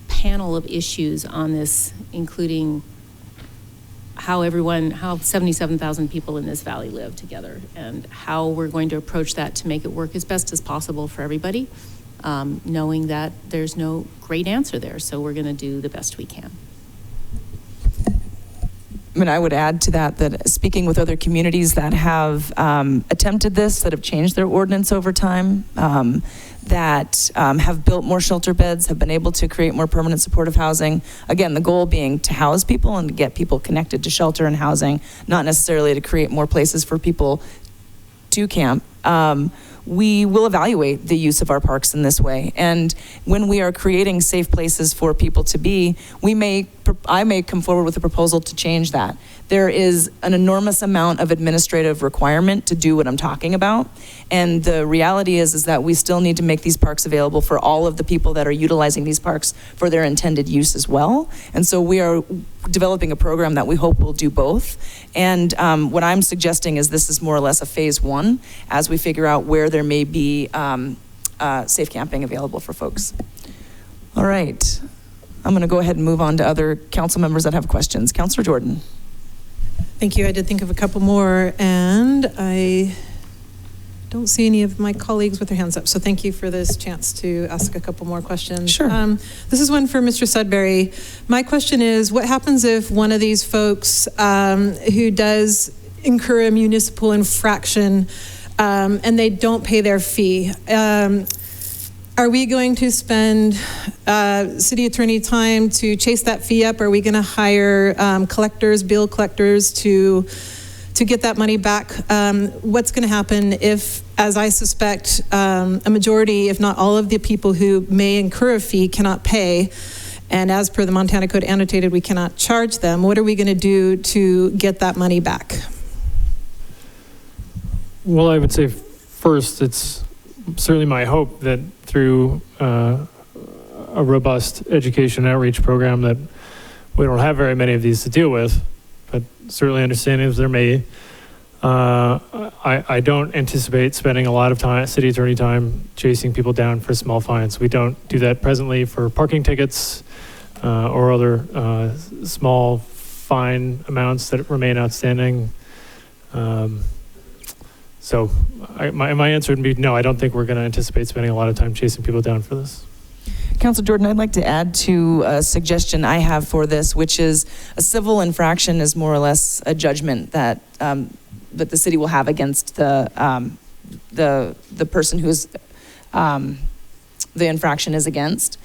panel of issues on this, including how 77,000 people in this valley live together, and how we're going to approach that to make it work as best as possible for everybody, knowing that there's no great answer there. So we're going to do the best we can. I mean, I would add to that speaking with other communities that have attempted this, that have changed their ordinance over time, that have built more shelter beds, have been able to create more permanent supportive housing. Again, the goal being to house people and to get people connected to shelter and housing, not necessarily to create more places for people to camp. We will evaluate the use of our parks in this way. And when we are creating safe places for people to be, I may come forward with a proposal to change that. There is an enormous amount of administrative requirement to do what I'm talking about. And the reality is that we still need to make these parks available for all of the people that are utilizing these parks for their intended use as well. And so we are developing a program that we hope will do both. And what I'm suggesting is this is more or less a phase one as we figure out where there may be safe camping available for folks. All right. I'm going to go ahead and move on to other council members that have questions. Councillor Jordan. Thank you. I did think of a couple more, and I don't see any of my colleagues with their hands up. So thank you for this chance to ask a couple more questions. Sure. This is one for Mr. Sudbury. My question is, what happens if one of these folks who does incur a municipal infraction and they don't pay their fee? Are we going to spend city attorney time to chase that fee up? Are we going to hire bill collectors to get that money back? What's going to happen if, as I suspect, a majority, if not all of the people who may incur a fee cannot pay, and as per the Montana Code annotated, we cannot charge them? What are we going to do to get that money back? Well, I would say first, it's certainly my hope that through a robust education outreach program that we don't have very many of these to deal with, but certainly understanding as there may, I don't anticipate spending a lot of time, city attorney time, chasing people down for small fines. We don't do that presently for parking tickets. or other small fine amounts that remain outstanding. So my answer would be no, I don't think we're going to anticipate spending a lot of time chasing people down for this. Councilor Jordan, I'd like to add to a suggestion I have for this, which is a civil infraction is more or less a judgment that that the city will have against the person who's the infraction is against.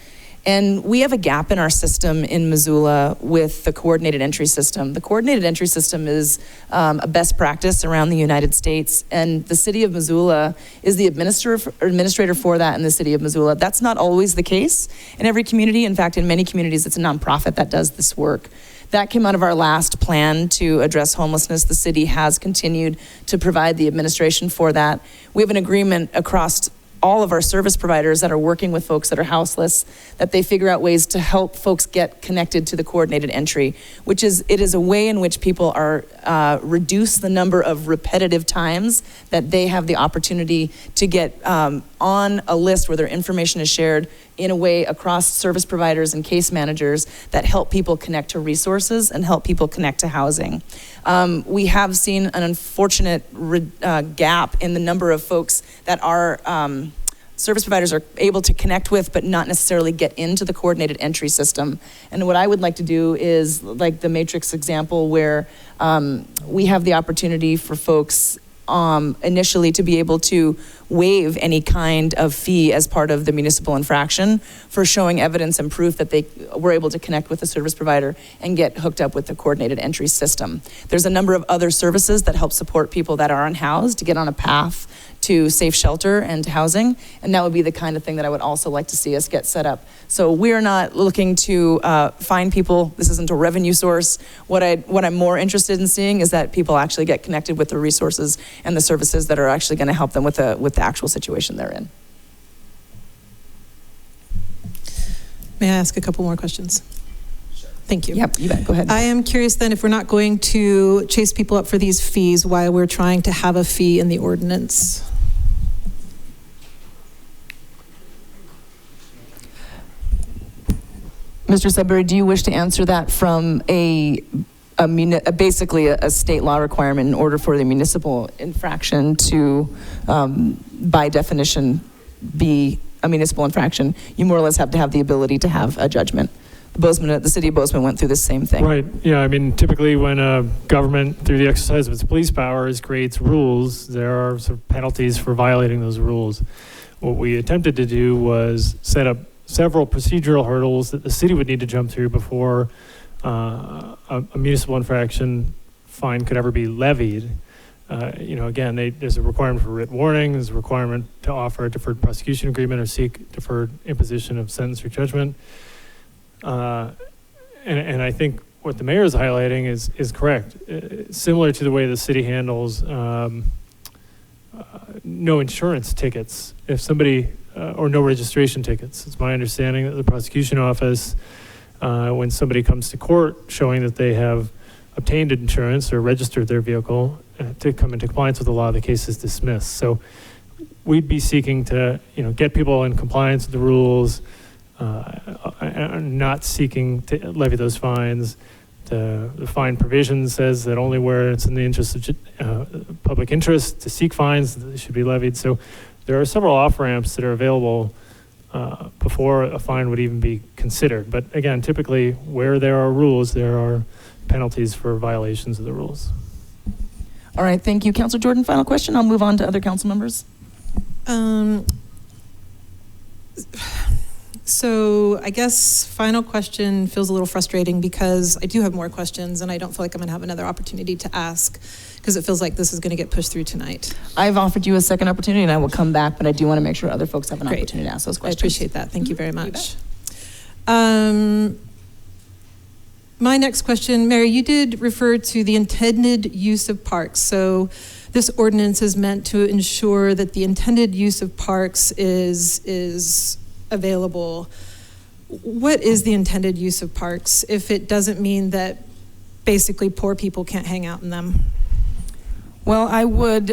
And we have a gap in our system in Missoula with the coordinated entry system. The coordinated entry system is a best practice around the United States, and the city of Missoula is the administrator for that in the city of Missoula. That's not always the case in every community. In fact, in many communities, it's a nonprofit that does this work. That came out of our last plan to address homelessness. The city has continued to provide the administration for that. We have an agreement across all of our service providers that are working with folks that are houseless, that they figure out ways to help folks get connected to the coordinated entry, it is a way in which people are reduce the number of repetitive times that they have the opportunity to get on a list where their information is shared in a way across service providers and case managers that help people connect to resources and help people connect to housing. We have seen an unfortunate gap in the number of folks that our service providers are able to connect with, but not necessarily get into the coordinated entry system. And what I would like to do is, like the Matrix example, where we have the opportunity for folks initially to be able to waive any kind of fee as part of the municipal infraction for showing evidence and proof that they were able to connect with the service provider and get hooked up with the coordinated entry system. There's a number of other services that help support people that are unhoused to get on a path to safe shelter and to housing, and that would be the kind of thing that I would also like to see us get set up. So we're not looking to find people. This isn't a revenue source. What I'm more interested in seeing is that people actually get connected with the resources and the services that are actually going to help them with the actual situation they're in. May I ask a couple more questions? Sure. Thank you. Yep, you bet. Go ahead. I am curious then, if we're not going to chase people up for these fees, why we're trying to have a fee in the ordinance? Mr. Sudbury, do you wish to answer that from basically a state law requirement in order for the municipal infraction to, by definition, be a municipal infraction? You more or less have to have the ability to have a judgment. The city of Bozeman went through the same thing. Right. Yeah. I mean, typically when a government, through the exercise of its police powers, creates rules, there are sort of penalties for violating those rules. What we attempted to do was set up several procedural hurdles that the city would need to jump through before a municipal infraction fine could ever be levied. Again, there's a requirement for writ warning, there's a requirement to offer a deferred prosecution agreement or seek deferred imposition of sentence or judgment. And I think what the mayor is highlighting is correct. Similar to the way the city handles no insurance tickets. If somebody, or no registration tickets. It's my understanding that the prosecution office, when somebody comes to court showing that they have obtained insurance or registered their vehicle to come into compliance with the law, the case is dismissed. So we'd be seeking to, get people in compliance with the rules, not seeking to levy those fines. The fine provision says that only where it's in the interest of public interest to seek fines, they should be levied. So there are several off-ramps that are available before a fine would even be considered. But again, typically where there are rules, there are penalties for violations of the rules. All right, thank you. Councilor Jordan, final question. I'll move on to other council members. So I guess final question feels a little frustrating because I do have more questions and I don't feel like I'm going to have another opportunity to ask because it feels like this is going to get pushed through tonight. I've offered you a second opportunity and I will come back, but I do want to make sure other folks have an Great. opportunity to ask those questions. I appreciate that. Thank you very much. My next question, Mary, you did refer to the intended use of parks. So this ordinance is meant to ensure that the intended use of parks is available. What is the intended use of parks if it doesn't mean that basically poor people can't hang out in them? Well, I would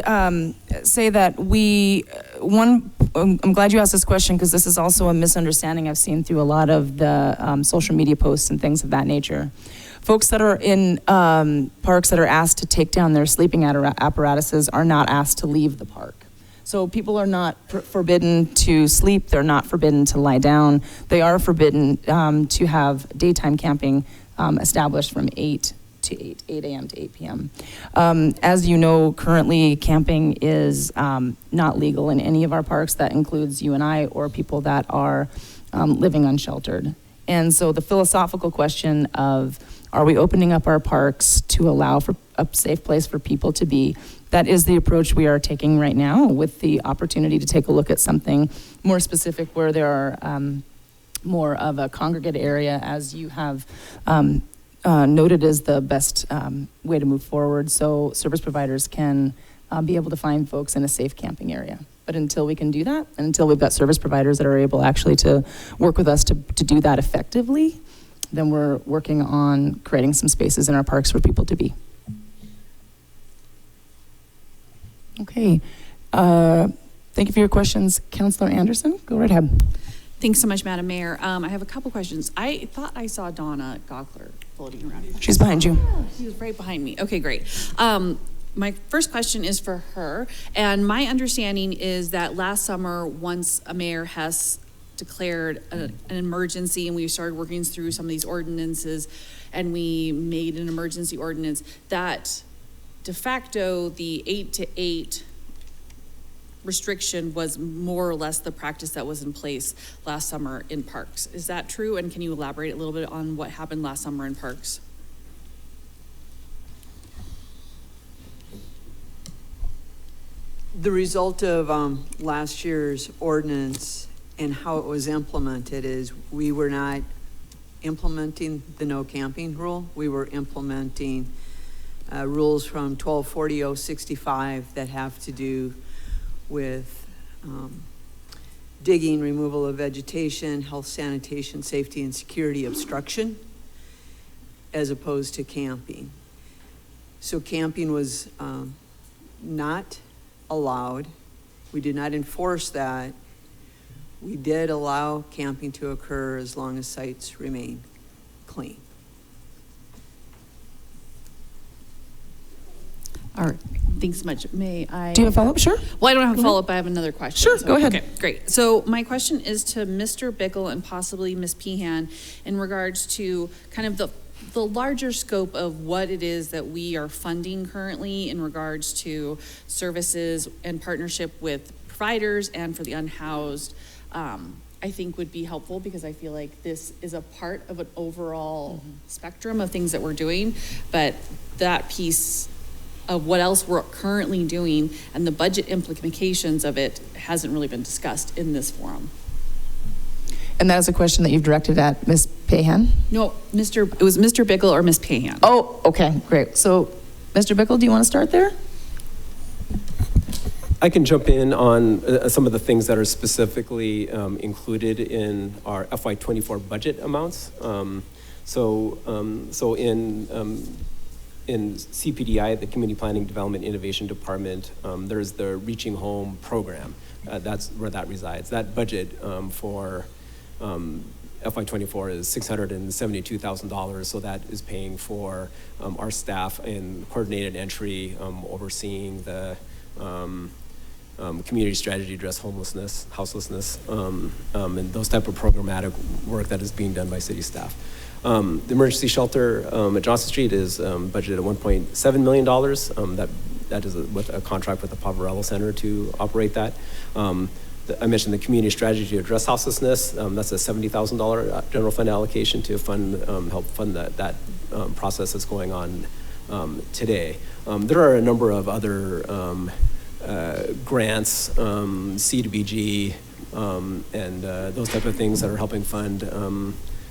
say that one I'm glad you asked this question because this is also a misunderstanding I've seen through a lot of the social media posts and things of that nature. Folks that are in parks that are asked to take down their sleeping apparatuses are not asked to leave the park. So people are not forbidden to sleep. They're not forbidden to lie down. They are forbidden to have daytime camping established from 8 a.m. to 8 p.m. As you know, currently camping is not legal in any of our parks. That includes you and I or people that are living unsheltered. And so the philosophical question of, are we opening up our parks to allow for a safe place for people to be? That is the approach we are taking right now, with the opportunity to take a look at something more specific where there are more of a congregate area, as you have noted as the best way to move forward, so service providers can be able to find folks in a safe camping area. But until we can do that, and until we've got service providers that are able actually to work with us to do that effectively, then we're working on creating some spaces in our parks for people to be. Okay. Thank you for your questions. Councillor Anderson, go right ahead. Thanks so much, Madam Mayor. I have a couple questions. I thought I saw Donna Gockler floating around. She's behind you. She was right behind me. Okay, great. My first question is for her. And my understanding is that last summer, once Mayor Hess declared an emergency and we started working through some of these ordinances and we made an emergency ordinance, that de facto the 8 to 8 restriction was more or less the practice that was in place last summer in parks. Is that true? And can you elaborate a little bit on what happened last summer in parks? The result of last year's ordinance and how it was implemented is we were not implementing the no camping rule. We were implementing rules from 1240-065 that have to do with digging, removal of vegetation, health, sanitation, safety, and security obstruction, as opposed to camping. So camping was not allowed. We did not enforce that. We did allow camping to occur as long as sites remain clean. All right, thanks so much. May I? Do you have a follow-up? Sure. Well, I don't have a follow-up. I have another question. Sure, go ahead. Okay, great. So my question is to Mr. Bickle and possibly Ms. Pehan in regards to kind of the larger scope of what it is that we are funding currently in regards to services and partnership with providers and for the unhoused. I think would be helpful because I feel like this is a part of an overall spectrum of things that we're doing, but that piece of what else we're currently doing and the budget implications of it hasn't really been discussed in this forum. And that is a question that you've directed at Ms. Pehan? No, it was Mr. Bickle or Ms. Pehan. Oh, okay, great. So, Mr. Bickle, do you want to start there? I can jump in on some of the things that are specifically included in our FY24 budget amounts. So in CPDI, the Community Planning Development Innovation Department, there's the Reaching Home program. That's where that resides. That budget for FY24 is $672,000, so that is paying for our staff in coordinated entry, overseeing the community strategy to address homelessness, houselessness, and those type of programmatic work that is being done by city staff. The emergency shelter at Johnson Street is budgeted at $1.7 million. That is with a contract with the Poverello Center to operate that. I mentioned the community strategy to address houselessness. That's a $70,000 general fund allocation to help fund that process that's going on today. There are a number of other grants, C2BG, and those type of things that are helping fund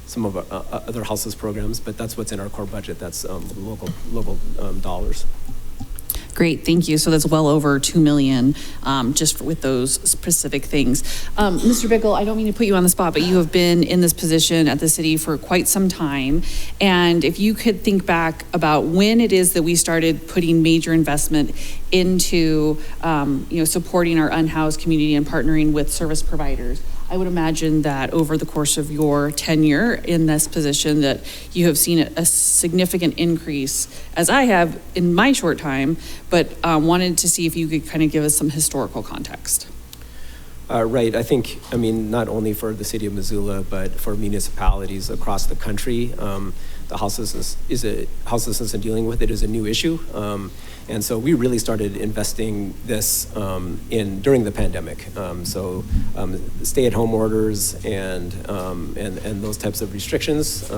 some of our other houseless programs, but that's what's in our core budget. That's local dollars. Great, thank you. So that's well over 2 million, just with those specific things. Mr. Bickle, I don't mean to put you on the spot, but you have been in this position at the city for quite some time. And if you could think back about when it is that we started putting major investment into, supporting our unhoused community and partnering with service providers, I would imagine that over the course of your tenure in this position that you have seen a significant increase, as I have in my short time, but wanted to see if you could kind of give us some historical context. Right. I think, not only for the city of Missoula, but for municipalities across the country, the houselessness and dealing with it is a new issue. And so we really started investing this during the pandemic. Stay-at-home orders and those types of restrictions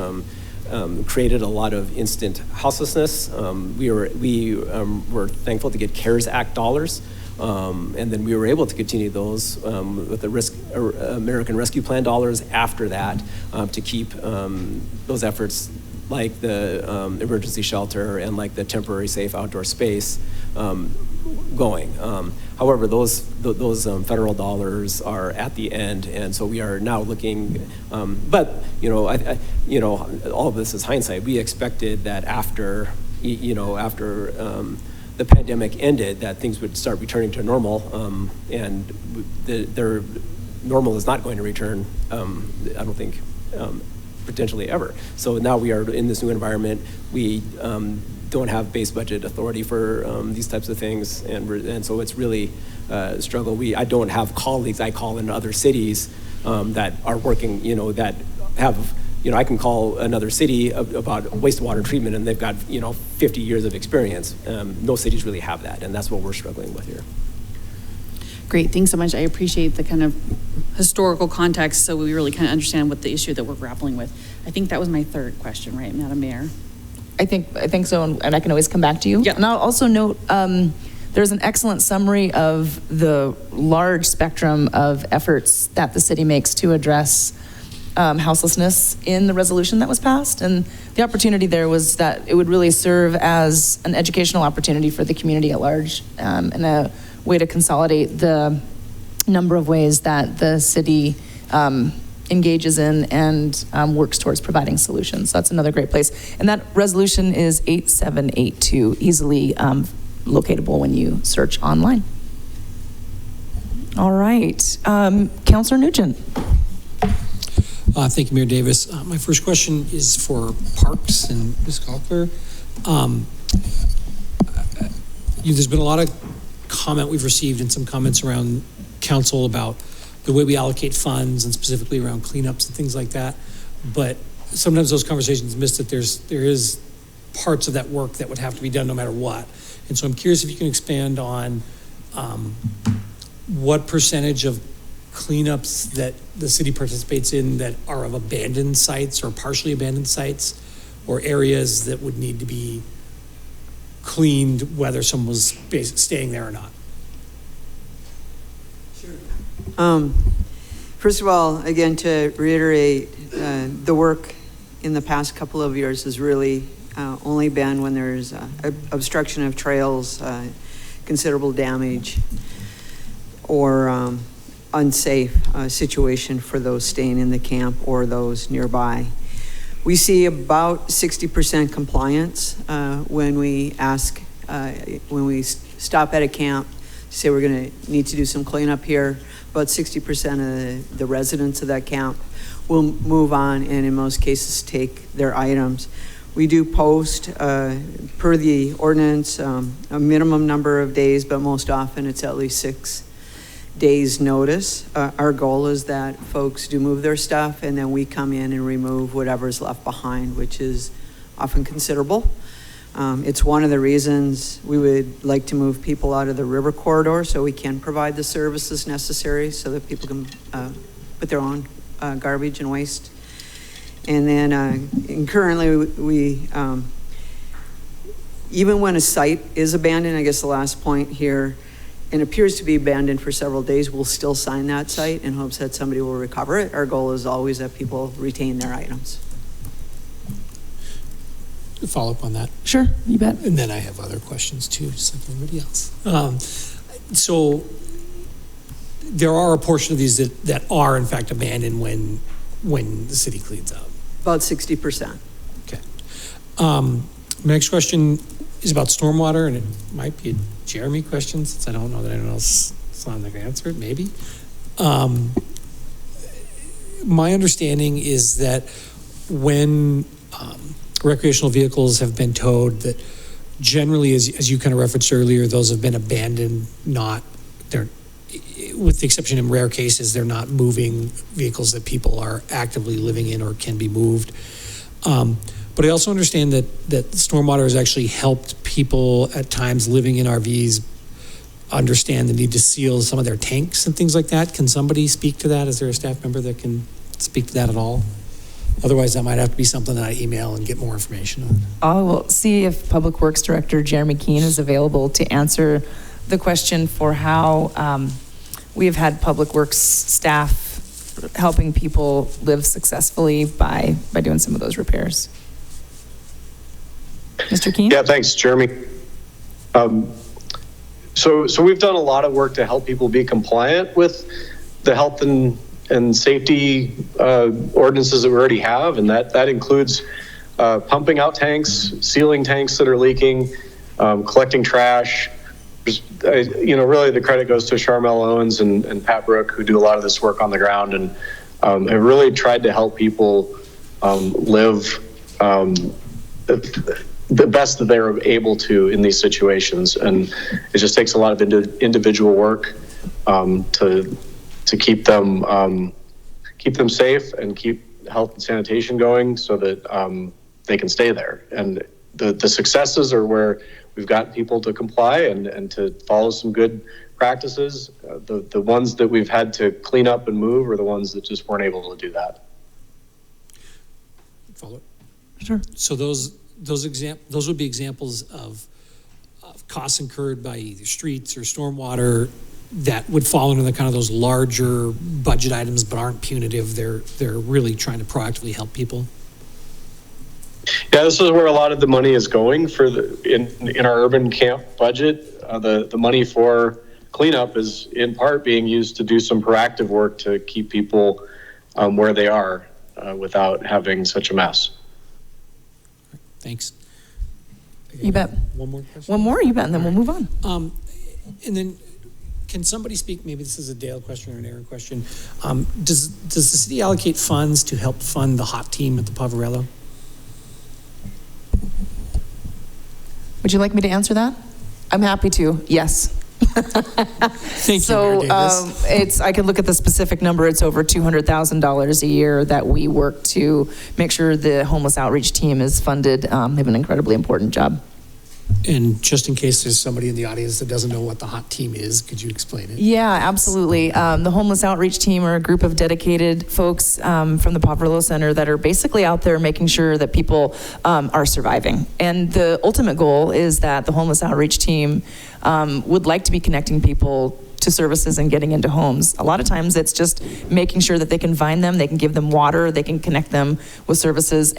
created a lot of instant houselessness. We were thankful to get CARES Act dollars. And then we were able to continue those with the American Rescue Plan dollars after that to keep those efforts like the emergency shelter and like the temporary safe outdoor space going. However, those federal dollars are at the end, and so we are now looking. But all of this is hindsight. We expected that after the pandemic ended, that things would start returning to normal, and their normal is not going to return, I don't think, potentially ever. So now we are in this new environment. We don't have base budget authority for these types of things, and so it's really a struggle. I don't have colleagues I call in other cities that are working, that have, I can call another city about wastewater treatment and they've got, 50 years of experience. No cities really have that, and that's what we're struggling with here. Great, thanks so much. I appreciate the kind of historical context so we really kind of understand what the issue that we're grappling with. I think that was my third question, right, Madam Mayor? I think so, and I can always come back to you. Yep. And I'll also note there's an excellent summary of the large spectrum of efforts that the city makes to address houselessness in the resolution that was passed. And the opportunity there was that it would really serve as an educational opportunity for the community at large, and a way to consolidate the number of ways that the city engages in and works towards providing solutions. So that's another great place. And that resolution is 8782, easily locatable when you search online. All right, Councillor Nugent. Thank you, Mayor Davis. My first question is for Parks and Ms. Kalkler. There's been a lot of comment we've received and some comments around council about the way we allocate funds and specifically around cleanups and things like that. But sometimes those conversations miss that there is parts of that work that would have to be done no matter what. And so I'm curious if you can expand on what percentage of cleanups that the city participates in that are of abandoned sites or partially abandoned sites, or areas that would need to be cleaned whether someone was staying there or not. First of all, again, to reiterate, the work in the past couple of years has really only been when there's obstruction of trails, considerable damage, or unsafe situation for those staying in the camp or those nearby. We see about 60% compliance when we ask, when we stop at a camp, say we're going to need to do some cleanup here. About 60% of the residents of that camp will move on and in most cases take their items. We do post, per the ordinance, a minimum number of days, but most often it's at least 6 days notice. Our goal is that folks do move their stuff and then we come in and remove whatever's left behind, which is often considerable. It's one of the reasons we would like to move people out of the river corridor so we can provide the services necessary so that people can put their own garbage and waste. And then and currently we even when a site is abandoned, I guess the last point here, and appears to be abandoned for several days, we'll still sign that site in hopes that somebody will recover it. Our goal is always that people retain their items. follow up on that? Sure, you bet. And then I have other questions too, just like everybody else. So there are a portion of these that are in fact abandoned when the city cleans up. About 60%. Okay. My next question is about stormwater, and it might be a Jeremy question since I don't know that anyone else is on there to answer it, maybe. My understanding is that when recreational vehicles have been towed, that generally, as you kind of referenced earlier, those have been abandoned, they're, with the exception in rare cases, they're not moving vehicles that people are actively living in or can be moved. But I also understand that stormwater has actually helped people at times living in RVs understand the need to seal some of their tanks and things like that. Can somebody speak to that? Is there a staff member that can speak to that at all? Otherwise, that might have to be something that I email and get more information on. I will see if Public Works Director Jeremy Keene is available to answer the question for how we have had Public Works staff helping people live successfully by doing some of those repairs. Mr. Keene? Yeah, thanks, Jeremy. So we've done a lot of work to help people be compliant with the health and safety ordinances that we already have, and that includes pumping out tanks, sealing tanks that are leaking, collecting trash. Really the credit goes to Charmel Owens and Pat Brook, who do a lot of this work on the ground, and have really tried to help people live the best that they're able to in these situations. And it just takes a lot of individual work to keep them safe and keep health and sanitation going so that they can stay there. And the successes are where we've gotten people to comply and to follow some good practices. The ones that we've had to clean up and move are the ones that just weren't able to do that. Follow it? Sure. So those would be examples of costs incurred by either streets or stormwater that would fall into the kind of those larger budget items but aren't punitive. They're really trying to proactively help people. Yeah, this is where a lot of the money is going for in our urban camp budget. The money for cleanup is in part being used to do some proactive work to keep people where they are without having such a mess. Thanks. You bet. One more question? One more, you bet, and then we'll move on. And then can somebody speak, maybe this is a Dale question or an Aaron question, does the city allocate funds to help fund the hot team at the Poverello? Would you like me to answer that? I'm happy to, yes. Thank so, you, Mayor Davis. I could look at the specific number. It's over $200,000 a year that we work to make sure the homeless outreach team is funded. They have an incredibly important job. And just in case there's somebody in the audience that doesn't know what the hot team is, could you explain it? Yeah, absolutely. The homeless outreach team are a group of dedicated folks from the Poverello Center that are basically out there making sure that people are surviving. And the ultimate goal is that the homeless outreach team would like to be connecting people to services and getting into homes. A lot of times it's just making sure that they can find them, they can give them water, they can connect them with services,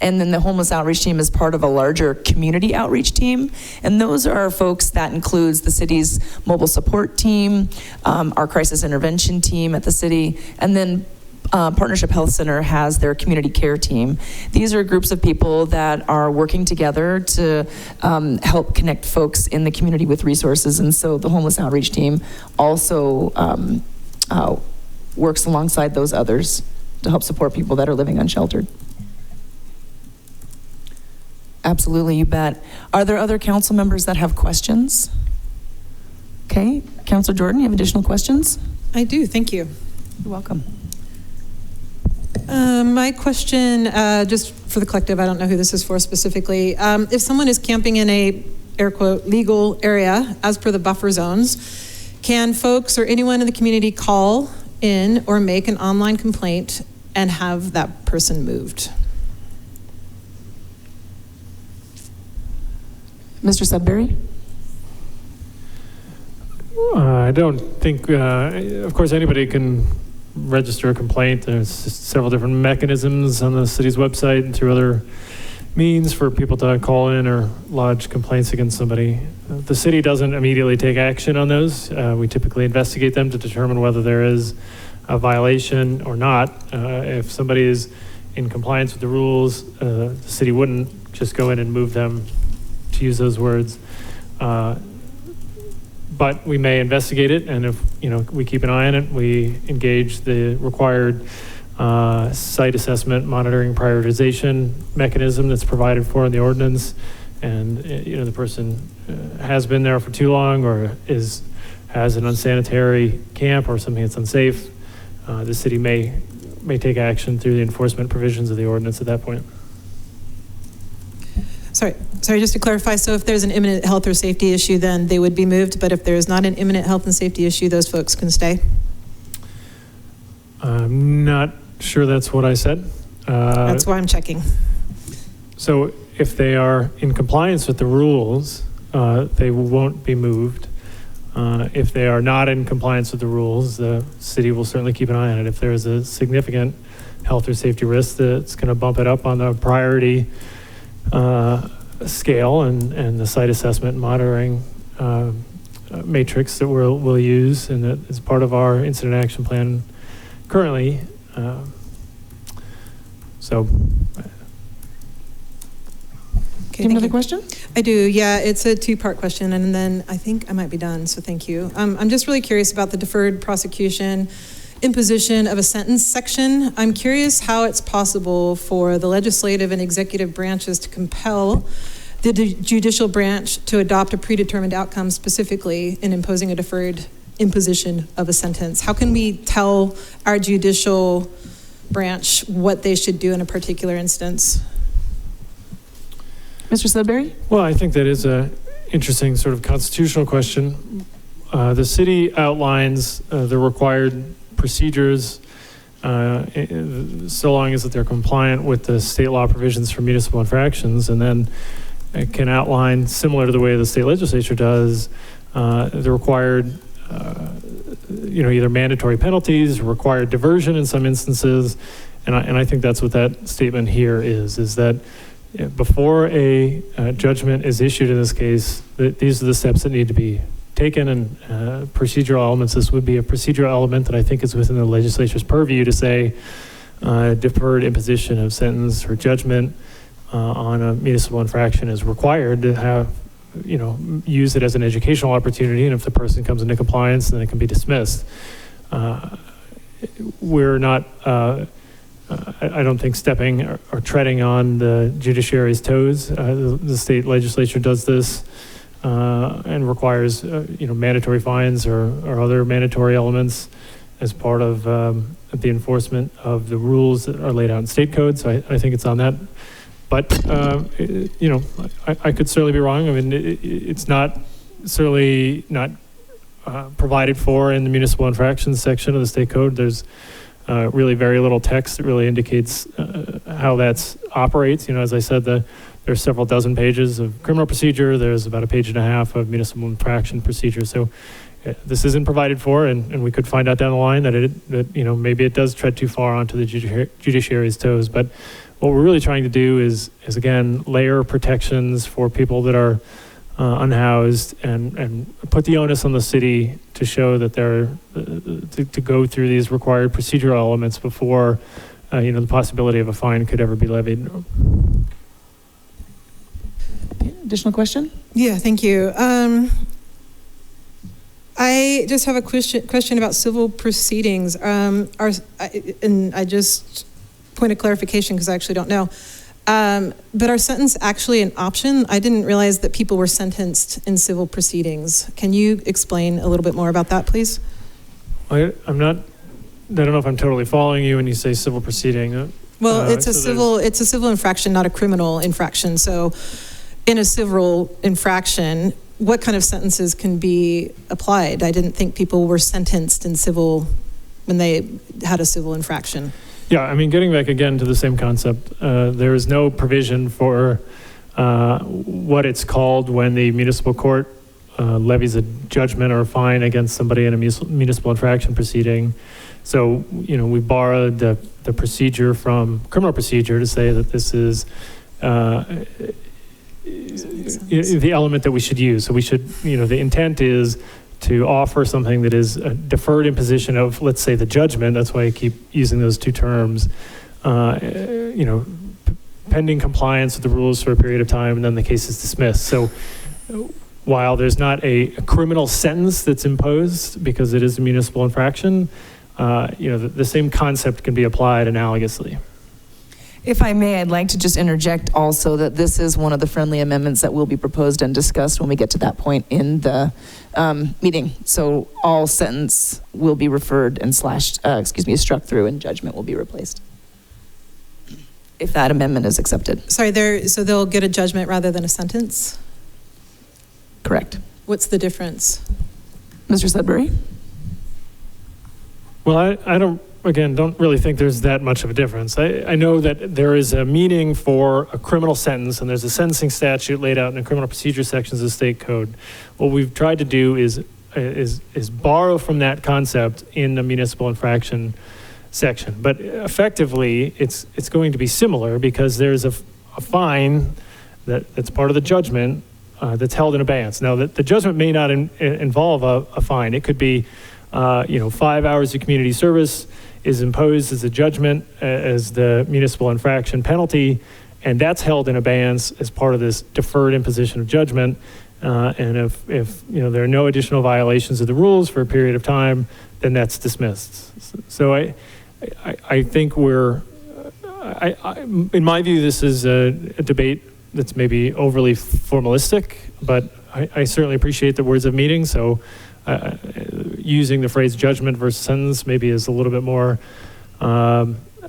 and then the homeless outreach team is part of a larger community outreach team. And those are folks that includes the city's mobile support team, our crisis intervention team at the city, and then Partnership Health Center has their community care team. These are groups of people that are working together to help connect folks in the community with resources. And so the homeless outreach team also works alongside those others to help support people that are living unsheltered. Absolutely, you bet. Are there other council members that have questions? Okay, Councilor Jordan, you have additional questions? I do, thank you. You're welcome. My question, just for the collective, I don't know who this is for specifically. If someone is camping in a, air quote, legal area as per the buffer zones, can folks or anyone in the community call in or make an online complaint and have that person moved? Mr. Sudbury? I don't think, of course, anybody can register a complaint. There's several different mechanisms on the city's website and through other means for people to call in or lodge complaints against somebody. The city doesn't immediately take action on those. We typically investigate them to determine whether there is a violation or not. If somebody is in compliance with the rules, the city wouldn't just go in and move them, to use those words. But we may investigate it, and if we keep an eye on it, we engage the required site assessment, monitoring, prioritization mechanism that's provided for in the ordinance. And the person has been there for too long, or has an unsanitary camp or something that's unsafe. The city may take action through the enforcement provisions of the ordinance at that point. Sorry, just to clarify, so if there's an imminent health or safety issue, then they would be moved, but if there's not an imminent health and safety issue, those folks can stay? I'm not sure that's what I said. That's why I'm checking. So if they are in compliance with the rules, they won't be moved. If they are not in compliance with the rules, the city will certainly keep an eye on it. If there is a significant health or safety risk, that's going to bump it up on the priority scale and the site assessment and monitoring matrix that we'll use, and that is part of our incident action plan currently. Do you have another question? I do, yeah. It's a two-part question, and then I think I might be done, so thank you. I'm just really curious about the deferred prosecution imposition of a sentence section. I'm curious how it's possible for the legislative and executive branches to compel the judicial branch to adopt a predetermined outcome, specifically in imposing a deferred imposition of a sentence. How can we tell our judicial branch what they should do in a particular instance? Mr. Sudbury? Well, I think that is an interesting sort of constitutional question. The city outlines the required procedures so long as that they're compliant with the state law provisions for municipal infractions, and then it can outline, similar to the way the state legislature does, the required either mandatory penalties, required diversion in some instances, and I think that's what that statement here is that before a judgment is issued in this case, these are the steps that need to be taken, and procedural elements. This would be a procedural element that I think is within the legislature's purview to say deferred imposition of sentence or judgment on a municipal infraction is required to have, use it as an educational opportunity, and if the person comes into compliance, then it can be dismissed. We're not, I don't think, stepping or treading on the judiciary's toes. The state legislature does this and requires, mandatory fines or other mandatory elements as part of the enforcement of the rules that are laid out in state code. So I think it's on that. But, I could certainly be wrong. I mean, it's not certainly not provided for in the municipal infractions section of the state code. There's really very little text that really indicates how that operates. As I said, there's several dozen pages of criminal procedure. There's about a page and a half of municipal infraction procedure. So this isn't provided for, and we could find out down the line that maybe it does tread too far onto the judiciary's toes. But what we're really trying to do is again, layer protections for people that are unhoused and put the onus on the city to show that they're to go through these required procedural elements before the possibility of a fine could ever be levied. Additional question? Yeah, thank you. I just have a question about civil proceedings. And I just point of clarification because I actually don't know. But are sentence actually an option? I didn't realize that people were sentenced in civil proceedings. Can you explain a little bit more about that, please? I don't know if I'm totally following you when you say civil proceeding. Well, it's a civil infraction, not a criminal infraction. So in a civil infraction, what kind of sentences can be applied? I didn't think people were sentenced in civil when they had a civil infraction. Yeah, I mean, getting back again to the same concept, there is no provision for what it's called when the municipal court levies a judgment or a fine against somebody in a municipal infraction proceeding. So, we borrowed the procedure from criminal procedure to say that this is the element that we should use. So we should, the intent is to offer something that is a deferred imposition of, let's say, the judgment. That's why I keep using those two terms. Pending compliance with the rules for a period of time, and then the case is dismissed. So while there's not a criminal sentence that's imposed because it is a municipal infraction, the same concept can be applied analogously. If I may, I'd like to just interject also that this is one of the friendly amendments that will be proposed and discussed when we get to that point in the meeting. So all sentence will be referred and struck through, and judgment will be replaced, if that amendment is accepted. Sorry, so they'll get a judgment rather than a sentence? Correct. What's the difference? Mr. Sudbury? Well, I don't really think there's that much of a difference. I know that there is a meaning for a criminal sentence, and there's a sentencing statute laid out in the criminal procedure sections of the state code. What we've tried to do is borrow from that concept in the municipal infraction section. But effectively, it's going to be similar because there's a fine that's part of the judgment that's held in abeyance. Now, the judgment may not involve a fine. It could be 5 hours of community service is imposed as a judgment as the municipal infraction penalty, and that's held in abeyance as part of this deferred imposition of judgment. And if there are no additional violations of the rules for a period of time, then that's dismissed. So I think in my view, this is a debate that's maybe overly formalistic, but I certainly appreciate the words of meaning. So using the phrase judgment versus sentence maybe is a little bit more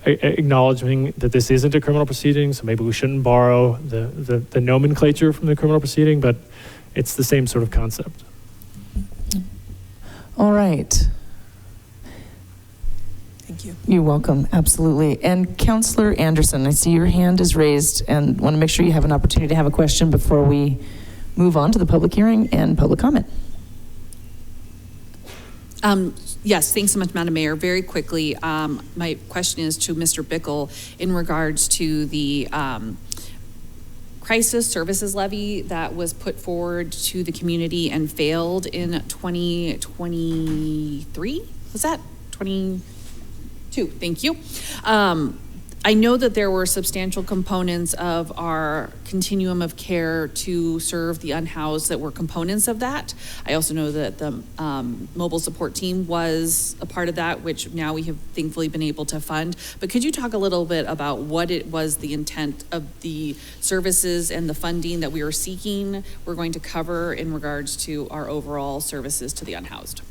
acknowledging that this isn't a criminal proceeding. So maybe we shouldn't borrow the nomenclature from the criminal proceeding, but it's the same sort of concept. All right. Thank you. You're welcome, absolutely. And Councillor Anderson, I see your hand is raised and want to make sure you have an opportunity to have a question before we move on to the public hearing and public comment. Yes, thanks so much, Madam Mayor. Very quickly, my question is to Mr. Bickle in regards to the crisis services levy that was put forward to the community and failed in 2023. Was that 22? Thank you. I know that there were substantial components of our continuum of care to serve the unhoused that were components of that. I also know that the mobile support team was a part of that, which now we have thankfully been able to fund. But could you talk a little bit about what it was the intent of the services and the funding that we were seeking we're going to cover in regards to our overall services to the unhoused?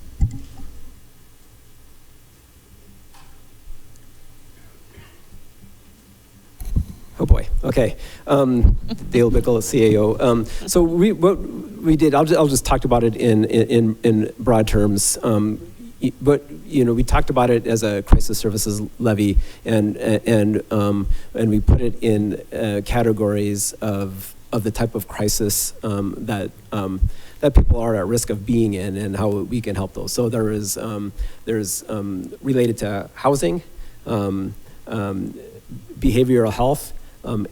Oh boy. Okay. Dale Bickle, CAO. So what we did, I'll just talk about it in broad terms. But we talked about it as a crisis services levy, and we put it in categories of the type of crisis that people are at risk of being in, and how we can help those. So there's related to housing, behavioral health,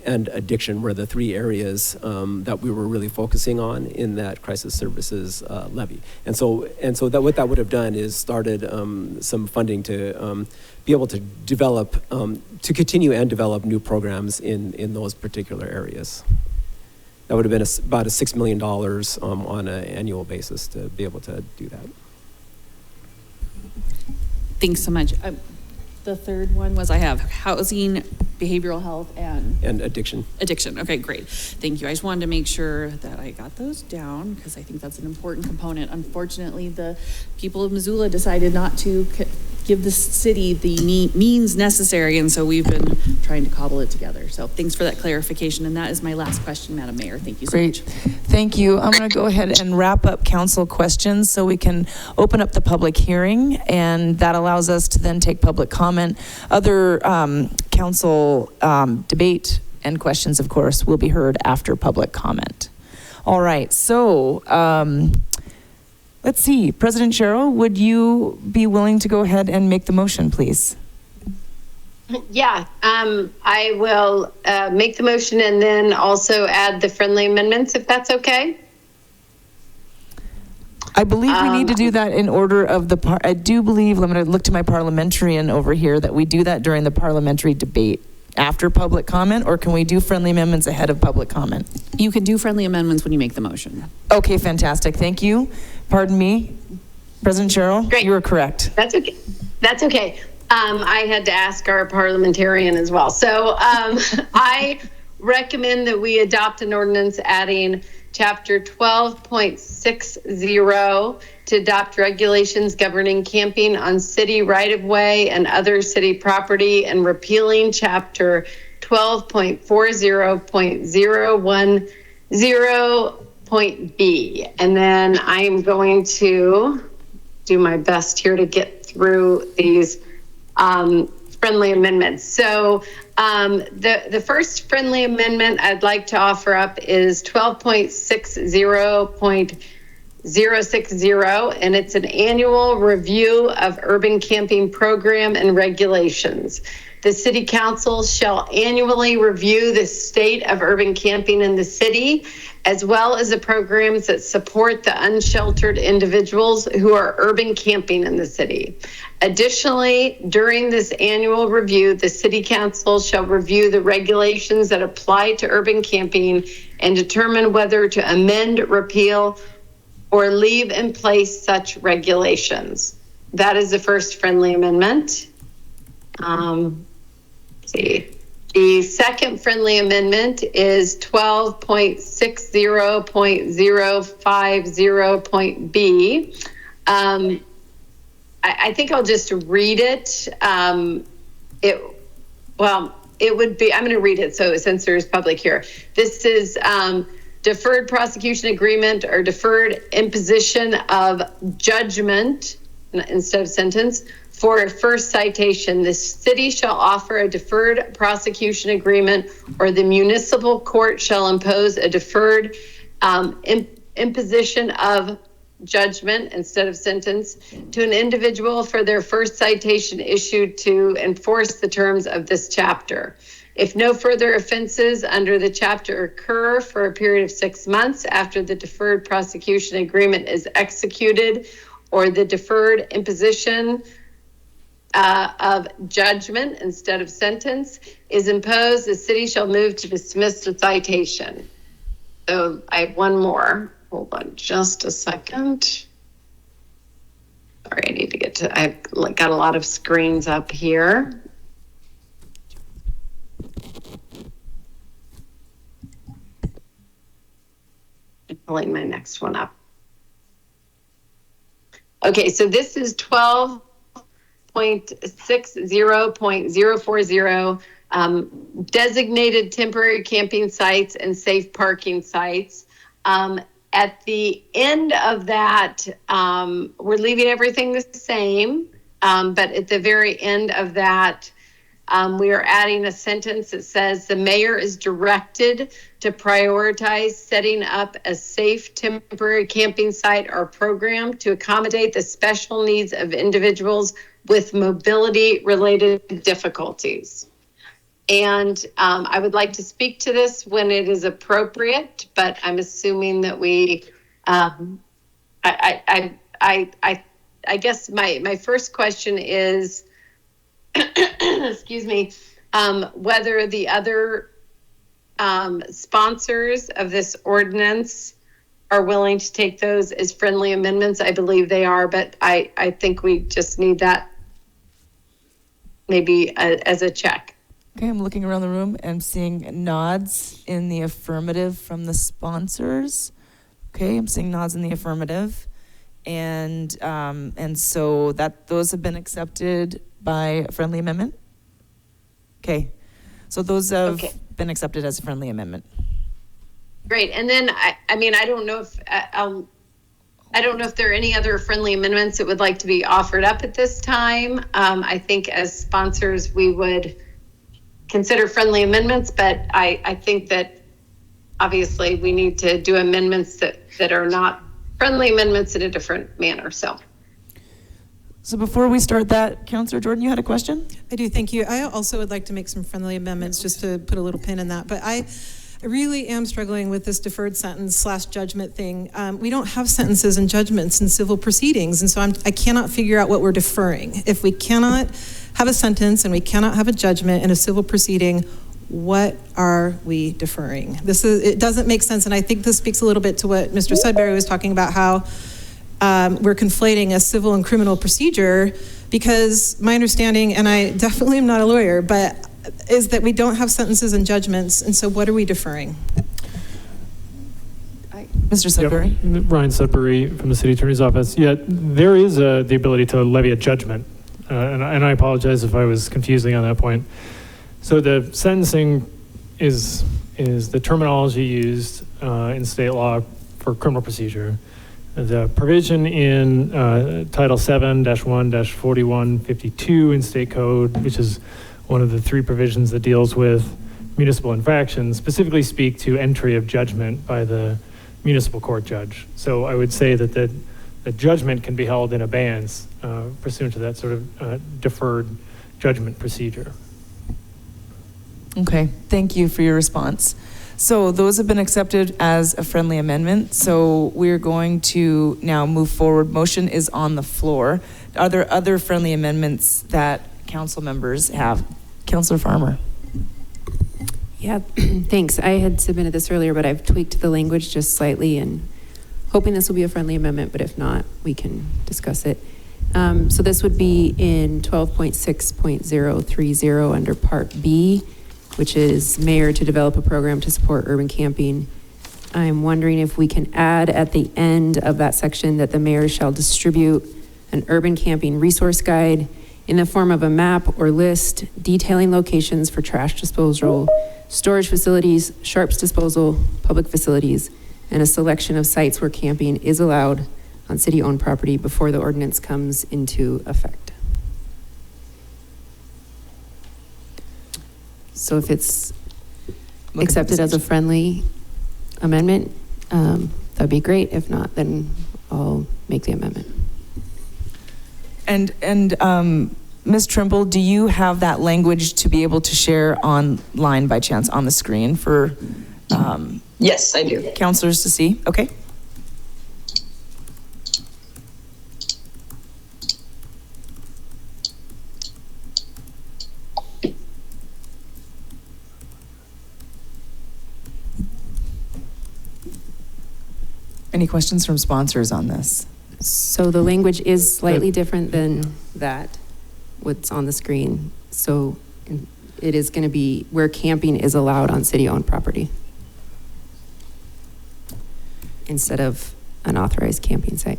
and addiction were the three areas that we were really focusing on in that crisis services levy. And so that what that would have done is started some funding to be able to develop, to continue and develop new programs in those particular areas. That would have been about $6 million on an annual basis to be able to do that. Thanks so much. The third one was I have housing, behavioral health, and addiction. Addiction. Okay, great. Thank you. I just wanted to make sure that I got those down because I think that's an important component. Unfortunately, the people of Missoula decided not to give the city the means necessary, and so we've been trying to cobble it together. So thanks for that clarification, and that is my last question, Madam Mayor. Thank you so much. Thank you. I'm going to go ahead and wrap up council questions so we can open up the public hearing, and that allows us to then take public comment. Other council debate and questions, of course, will be heard after public comment. All right, so let's see. President Sherrill, would you be willing to go ahead and make the motion, please? Yeah, I will make the motion and then also add the friendly amendments, if that's okay. I believe we need to do that in order of the, I do believe, I'm going to look to my parliamentarian over here, that we do that during the parliamentary debate after public comment, or can we do friendly amendments ahead of public comment? You can do friendly amendments when you make the motion. Okay, fantastic. Thank you. Pardon me, President Sherrill? Great. You are correct. That's okay. That's okay. I had to ask our parliamentarian as well. So I recommend that we adopt an ordinance adding Chapter 12.60 to adopt regulations governing camping on city right-of-way and other city property, and repealing Chapter 12.40.010.b. And then I am going to do my best here to get through these friendly amendments. So the first friendly amendment I'd like to offer up is 12.60.060, and it's an annual review of urban camping program and regulations. The city council shall annually review the state of urban camping in the city, as well as the programs that support the unsheltered individuals who are urban camping in the city. Additionally, during this annual review, the city council shall review the regulations that apply to urban camping and determine whether to amend, repeal, or leave in place such regulations. That is the first friendly amendment. Let's see. The second friendly amendment is 12.60.050.b. I think I'll just read it. It would be, I'm going to read it. So since there's public here, this is deferred prosecution agreement or deferred imposition of judgment instead of sentence. For a first citation, the city shall offer a deferred prosecution agreement, or the municipal court shall impose a deferred imposition of judgment instead of sentence to an individual for their first citation issued to enforce the terms of this chapter. If no further offenses under the chapter occur for a period of 6 months after the deferred prosecution agreement is executed, or the deferred imposition of judgment instead of sentence is imposed, the city shall move to dismiss the citation. So I have one more. Hold on just a second. Sorry, I need to get to, I've got a lot of screens up here. I'm pulling my next one up. Okay, so this is 12.60.040, designated temporary camping sites and safe parking sites. At the end of that, we're leaving everything the same, but at the very end of that, we are adding a sentence that says the mayor is directed to prioritize setting up a safe temporary camping site or program to accommodate the special needs of individuals with mobility-related difficulties. And I would like to speak to this when it is appropriate, but I'm assuming that we, I guess my first question is, excuse me, whether the other sponsors of this ordinance are willing to take those as friendly amendments. I believe they are, but I think we just need that maybe as a check. Okay, I'm looking around the room and seeing nods in the affirmative from the sponsors. Okay, I'm seeing nods in the affirmative. And so that those have been accepted by a friendly amendment? Okay, so those have been accepted as a friendly amendment. Great, and then I mean, I don't know if there are any other friendly amendments that would like to be offered up at this time. I think as sponsors, we would consider friendly amendments, but I think that obviously we need to do amendments that are not friendly amendments in a different manner. So So before we start that, Councillor Jordan, you had a question? I do, thank you. I also would like to make some friendly amendments just to put a little pin in that. But I really am struggling with this deferred sentence / judgment thing. We don't have sentences and judgments in civil proceedings, and so I cannot figure out what we're deferring. If we cannot have a sentence and we cannot have a judgment in a civil proceeding, what are we deferring? It doesn't make sense, and I think this speaks a little bit to what Mr. Sudbury was talking about, how we're conflating a civil and criminal procedure, because my understanding, and I definitely am not a lawyer, but is that we don't have sentences and judgments, and so what are we deferring? Mr. Sudbury? Yep. Ryan Sudbury from the City Attorney's Office. Yeah, there is the ability to levy a judgment, and I apologize if I was confusing on that point. So the sentencing is the terminology used in state law for criminal procedure. The provision in Title 7-1-4152 in State Code, which is one of the 3 provisions that deals with municipal infractions, specifically speak to entry of judgment by the municipal court judge. So I would say that the judgment can be held in abeyance pursuant to that sort of deferred judgment procedure. Okay, thank you for your response. So those have been accepted as a friendly amendment. So we're going to now move forward. Motion is on the floor. Are there other friendly amendments that council members have? Councillor Farmer. Yeah, thanks. I had submitted this earlier, but I've tweaked the language just slightly and hoping this will be a friendly amendment, but if not, we can discuss it. So this would be in 12.6.030 under Part B, which is mayor to develop a program to support urban camping. I'm wondering if we can add at the end of that section that the mayor shall distribute an urban camping resource guide in the form of a map or list detailing locations for trash disposal, storage facilities, sharps disposal, public facilities, and a selection of sites where camping is allowed on city-owned property before the ordinance comes into effect. So if it's accepted as a friendly amendment, that'd be great. If not, then I'll make the amendment. And Ms. Trimble, do you have that language to be able to share online by chance on the screen for yes, I do. Councilors to see? Okay. Any questions from sponsors on this? So the language is slightly different than that, what's on the screen. So it is going to be where camping is allowed on city-owned property instead of an authorized camping site.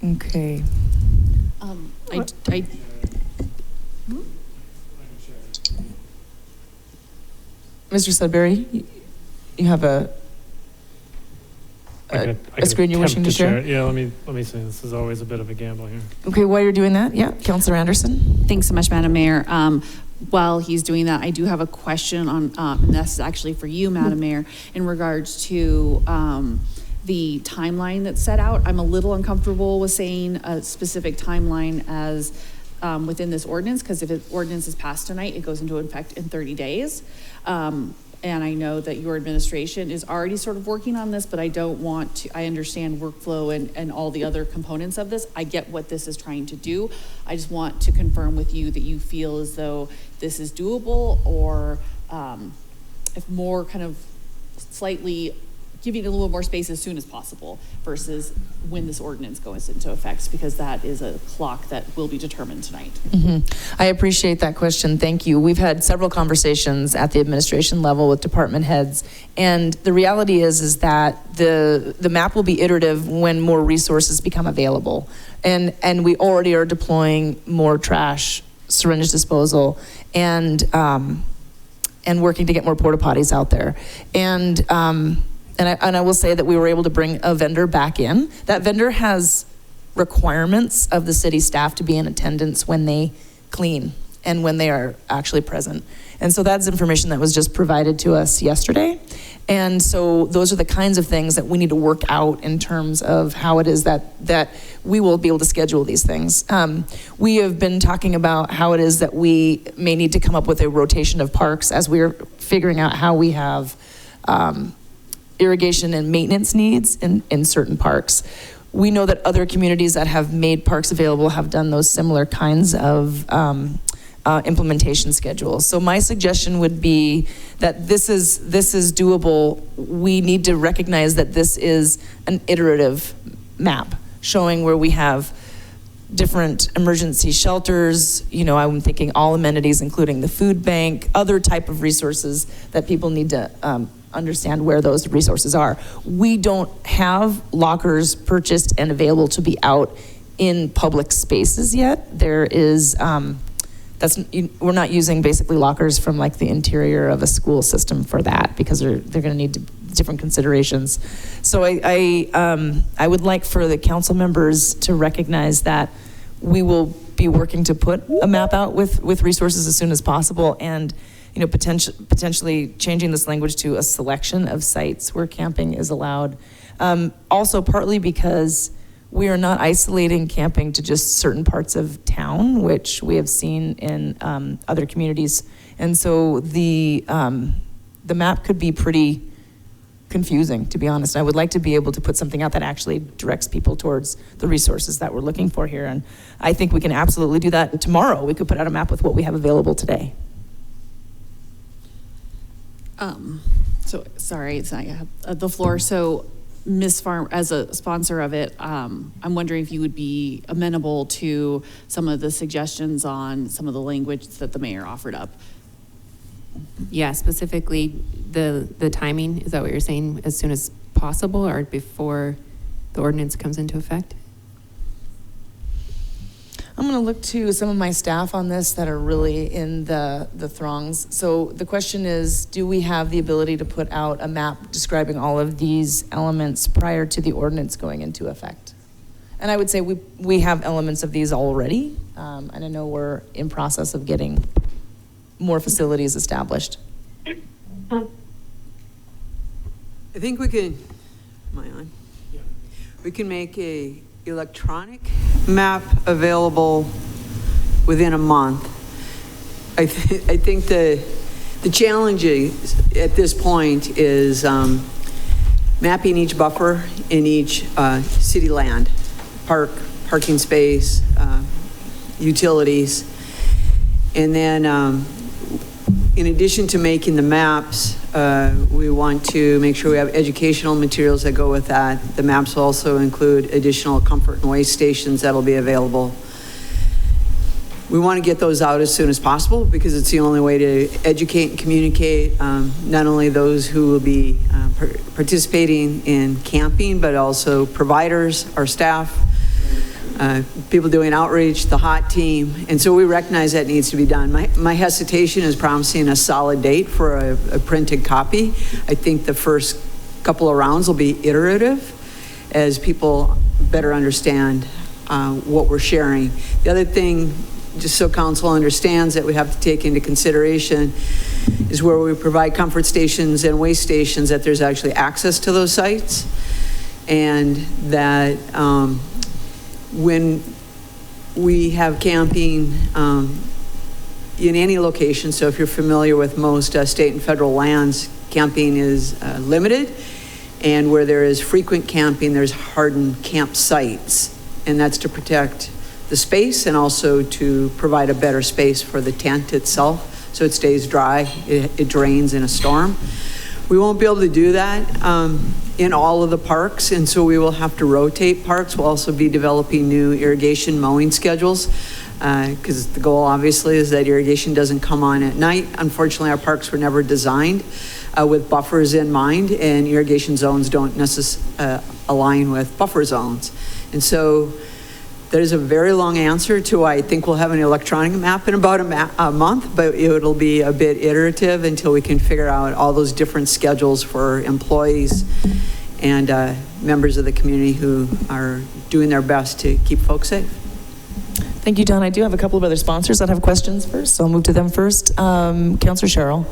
Okay. Mr. Sudbury, you have a screen you're wishing to share? Yeah, let me see. This is always a bit of a gamble here. Okay, while you're doing that, yeah, Councillor Anderson. Thanks so much, Madam Mayor. While he's doing that, I do have a question on, and this is actually for you, Madam Mayor, in regards to the timeline that's set out. I'm a little uncomfortable with saying a specific timeline as within this ordinance, because if the ordinance is passed tonight, it goes into effect in 30 days. And I know that your administration is already sort of working on this, but I don't want to, I understand workflow and all the other components of this. I get what this is trying to do. I just want to confirm with you that you feel as though this is doable, or if more kind of slightly giving a little more space as soon as possible versus when this ordinance goes into effect, because that is a clock that will be determined tonight. Mm-hmm. I appreciate that question. Thank you. We've had several conversations at the administration level with department heads, and the reality is that the map will be iterative when more resources become available. And we already are deploying more trash, syringe disposal, and working to get more porta potties out there. And I will say that we were able to bring a vendor back in. That vendor has requirements of the city staff to be in attendance when they clean and when they are actually present. And so that's information that was just provided to us yesterday. And so those are the kinds of things that we need to work out in terms of how it is that we will be able to schedule these things. We have been talking about how it is that we may need to come up with a rotation of parks as we're figuring out how we have irrigation and maintenance needs in certain parks. We know that other communities that have made parks available have done those similar kinds of implementation schedules. So my suggestion would be that this is doable. We need to recognize that this is an iterative map showing where we have different emergency shelters. You know, I'm thinking all amenities, including the food bank, other type of resources that people need to understand where those resources are. We don't have lockers purchased and available to be out in public spaces yet. There is, we're not using basically lockers from like the interior of a school system for that, because they're going to need different considerations. So I would like for the council members to recognize that we will be working to put a map out with resources as soon as possible, and you know, potentially changing this language to a selection of sites where camping is allowed. Also partly because we are not isolating camping to just certain parts of town, which we have seen in other communities. And so the map could be pretty confusing, to be honest. I would like to be able to put something out that actually directs people towards the resources that we're looking for here. And I think we can absolutely do that tomorrow. We could put out a map with what we have available today. So sorry, it's not the floor. So Ms. Farm, as a sponsor of it, I'm wondering if you would be amenable to some of the suggestions on some of the language that the mayor offered up. Yeah, specifically the timing, is that what you're saying, as soon as possible or before the ordinance comes into effect? I'm going to look to some of my staff on this that are really in the throngs. So the question is, do we have the ability to put out a map describing all of these elements prior to the ordinance going into effect? And I would say we have elements of these already, and I know we're in process of getting more facilities established. I think we can, am I on? Yeah. We can make a electronic map available within a month. I think the challenge at this point is mapping each buffer in each city land, parking space, utilities, and then in addition to making the maps, we want to make sure we have educational materials that go with that. The maps will also include additional comfort and waste stations that'll be available. We want to get those out as soon as possible because it's the only way to educate and communicate not only those who will be participating in camping, but also providers, our staff, people doing outreach, the HOT team. And so we recognize that needs to be done. My hesitation is promising a solid date for a printed copy. I think the first couple of rounds will be iterative as people better understand what we're sharing. The other thing, just so council understands that we have to take into consideration, is where we provide comfort stations and waste stations, that there's actually access to those sites, and that when we have camping in any location, so if you're familiar with most state and federal lands, camping is limited, and where there is frequent camping, there's hardened campsites, and that's to protect the space and also to provide a better space for the tent itself so it stays dry, it drains in a storm. We won't be able to do that in all of the parks, and so we will have to rotate parks. We'll also be developing new irrigation mowing schedules because the goal obviously is that irrigation doesn't come on at night. Unfortunately, our parks were never designed with buffers in mind, and irrigation zones don't necessarily align with buffer zones. And so there's a very long answer to why I think we'll have an electronic map in about a month, but it'll be a bit iterative until we can figure out all those different schedules for employees and members of the community who are doing their best to keep folks safe. Thank you, Don. I do have a couple of other sponsors that have questions first, so I'll move to them first. Councilor Sherrill.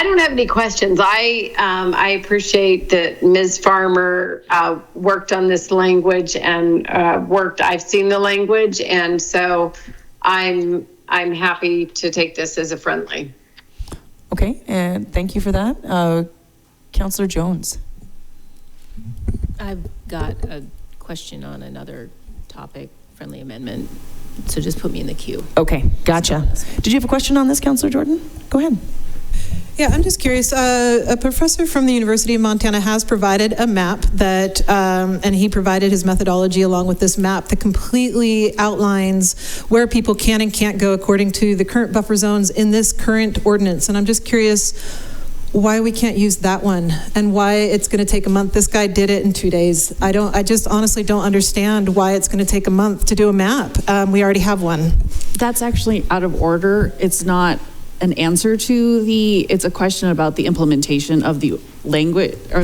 don't have any questions. I appreciate that Ms. Farmer worked on this language and I've seen the language, and so I'm happy to take this as a friendly. Okay, and thank you for that. Councillor Jones. I've got a question on another topic, friendly amendment. So just put me in the queue. Okay, gotcha. Did you have a question on this, Councillor Jordan? Go ahead. Yeah, I'm just curious. A professor from the University of Montana has provided a map that, and he provided his methodology along with this map that completely outlines where people can and can't go according to the current buffer zones in this current ordinance. And I'm just curious why we can't use that one and why it's going to take a month. This guy did it in 2 days. I just honestly don't understand why it's going to take a month to do a map. We already have one. That's actually out of order. It's not an answer to it's a question about the implementation of the language or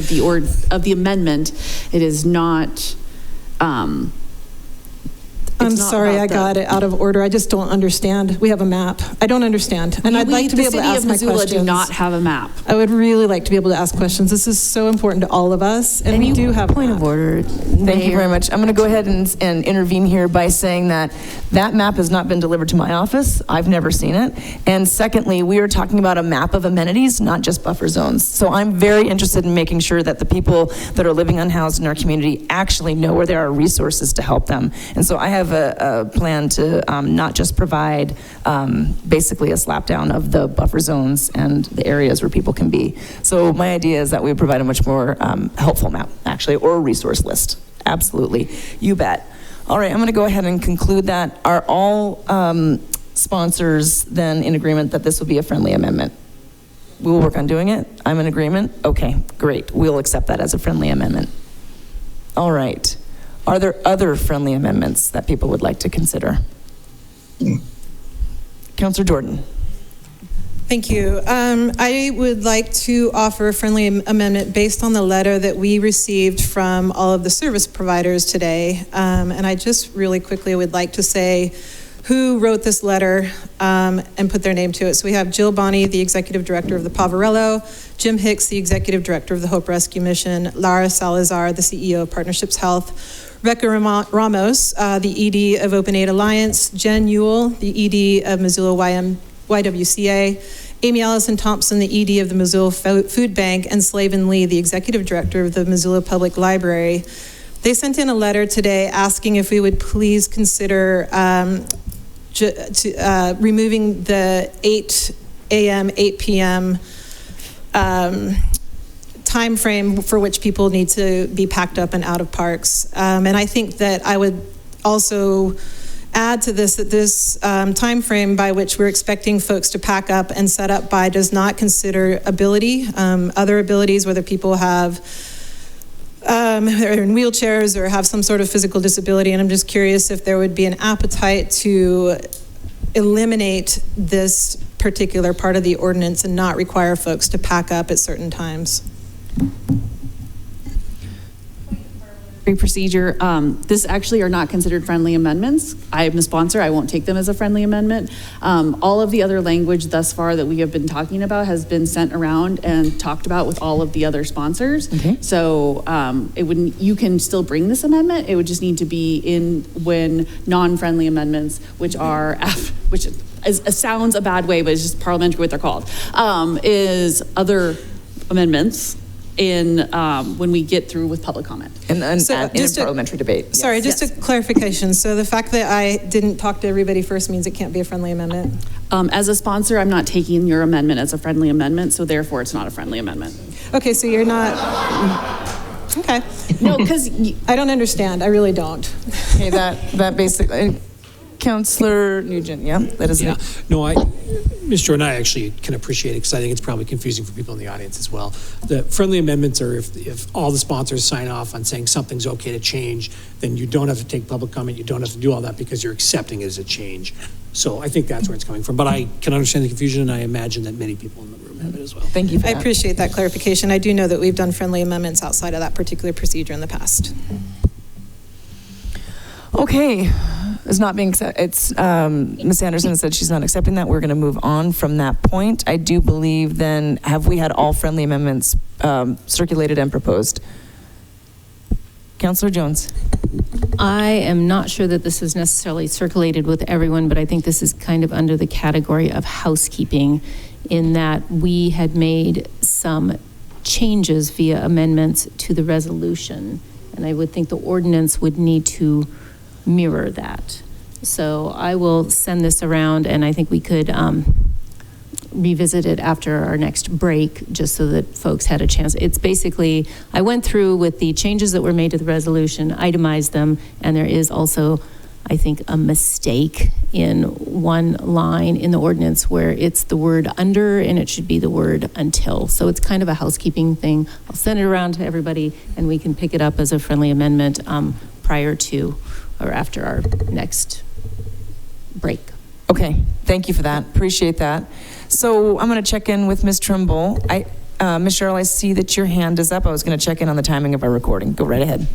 of the amendment. It is not, I'm sorry, I got it out of order. I just don't understand. We have a map. I don't understand. And I'd like to be able to ask my questions. The city of Missoula do not have a map. I would really like to be able to ask questions. This is so important to all of us, and we do have a point of order. Thank you very much. I'm going to go ahead and intervene here by saying that map has not been delivered to my office. I've never seen it. And secondly, we are talking about a map of amenities, not just buffer zones. So I'm very interested in making sure that the people that are living unhoused in our community actually know where there are resources to help them. And so I have a plan to not just provide basically a slap down of the buffer zones and the areas where people can be. So my idea is that we provide a much more helpful map, actually, or a resource list. Absolutely. You bet. All right, I'm going to go ahead and conclude that. Are all sponsors then in agreement that this will be a friendly amendment? We will work on doing it. I'm in agreement. Okay, great. We'll accept that as a friendly amendment. All right. Are there other friendly amendments that people would like to consider? Councillor Jordan. Thank you. I would like to offer a friendly amendment based on the letter that we received from all of the service providers today. And I just really quickly would like to say who wrote this letter and put their name to it. So we have Jill Bonney, the executive director of the Poverello, Jim Hicks, the executive director of the Hope Rescue Mission, Lara Salazar, the CEO of Partnerships Health, Rebecca Ramos, the ED of Open Aid Alliance, Jen Ewell, the ED of Missoula YWCA, Amy Allison Thompson, the ED of the Missoula Food Bank, and Slavin Lee, the executive director of the Missoula Public Library. They sent in a letter today asking if we would please consider removing the 8 a.m., 8 p.m. Time frame for which people need to be packed up and out of parks. And I think that I would also add to this that this time frame by which we're expecting folks to pack up and set up by does not consider ability, other abilities, whether people have are in wheelchairs or have some sort of physical disability. And I'm just curious if there would be an appetite to eliminate this particular part of the ordinance and not require folks to pack up at certain times. Procedure. This actually are not considered friendly amendments. I am the sponsor. I won't take them as a friendly amendment. All of the other language thus far that we have been talking about has been sent around and talked about with all of the other sponsors. Okay. So it wouldn't. You can still bring this amendment. It would just need to be in when non-friendly amendments, which are sounds a bad way, but it's just parliamentary what they're called. Is other amendments in when we get through with public comment and in a parliamentary debate. Sorry, just a clarification. So the fact that I didn't talk to everybody first means it can't be a friendly amendment? As a sponsor, I'm not taking your amendment as a friendly amendment, so therefore it's not a friendly amendment. Okay, so you're not. Okay. No, because I don't understand. I really don't. Okay, that basically. Councillor Nugent, yeah, that is yeah. No, Ms. Jordan, I actually can appreciate it because I think it's probably confusing for people in the audience as well. The friendly amendments are if all the sponsors sign off on saying something's okay to change, then you don't have to take public comment, you don't have to do all that because you're accepting it as a change. So I think that's where it's coming from. But I can understand the confusion, and I imagine that many people in the room have it as well. Thank you for that. I appreciate that clarification. I do know that we've done friendly amendments outside of that particular procedure in the past. Okay. is not being accepted. It's, Ms. Anderson said she's not accepting that. We're going to move on from that point. I do believe then, have we had all friendly amendments circulated and proposed? Councillor Jones. I am not sure that this is necessarily circulated with everyone, but I think this is kind of under the category of housekeeping, in that we had made some changes via amendments to the resolution, and I would think the ordinance would need to mirror that. So I will send this around, and I think we could revisit it after our next break, just so that folks had a chance. It's basically, I went through with the changes that were made to the resolution, itemized them, and there is also, I think, a mistake in one line in the ordinance where it's the word under and it should be the word until. So it's kind of a housekeeping thing. I'll send it around to everybody and we can pick it up as a friendly amendment prior to or after our next break. Okay, thank you for that. Appreciate that. So I'm going to check in with Ms. Trimble. Ms. Sherrill, I see that your hand is up. I was going to check in on the timing of our recording. Go right ahead.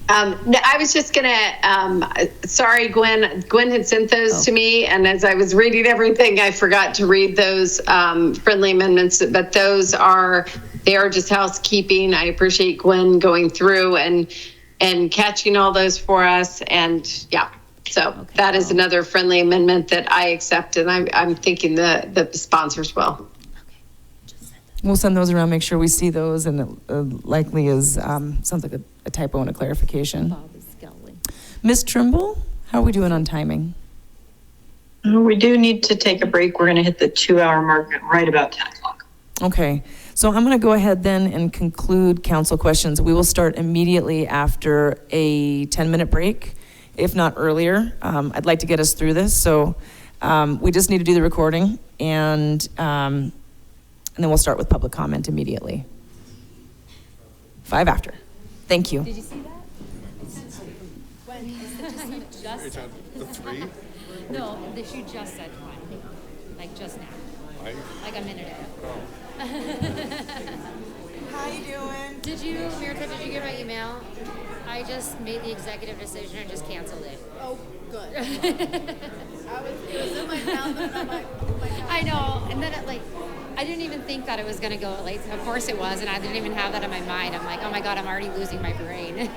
No, I was just gonna, sorry, Gwen had sent those to me, and as I was reading everything, I forgot to read those friendly amendments, but they are just housekeeping. I appreciate Gwen going through and catching all those for us, and yeah. So that is another friendly amendment that I accept, and I'm thinking the sponsors will. We'll send those around, make sure we see those, and it likely is, sounds like a typo and a clarification. Ms. Trimble, how are we doing on timing? We do need to take a break. We're going to hit the 2-hour mark at right about 10 o'clock. Okay, so I'm going to go ahead then and conclude council questions. We will start immediately after a 10-minute break, if not earlier. I'd like to get us through this, so we just need to do the recording, and then we'll start with public comment immediately. 5 after. Thank you. Did you see that? The 3? No, she just said one, like just now, like a minute ago. How you doing? Mirtha, did you get my email? I just made the executive decision and just canceled it. Oh, good. It was in my calendar, and I'm like, oh my God. I know, and then I didn't even think that it was going to go late. Of course it was, and I didn't even have that in my mind. I'm like, oh my God, I'm already losing my brain.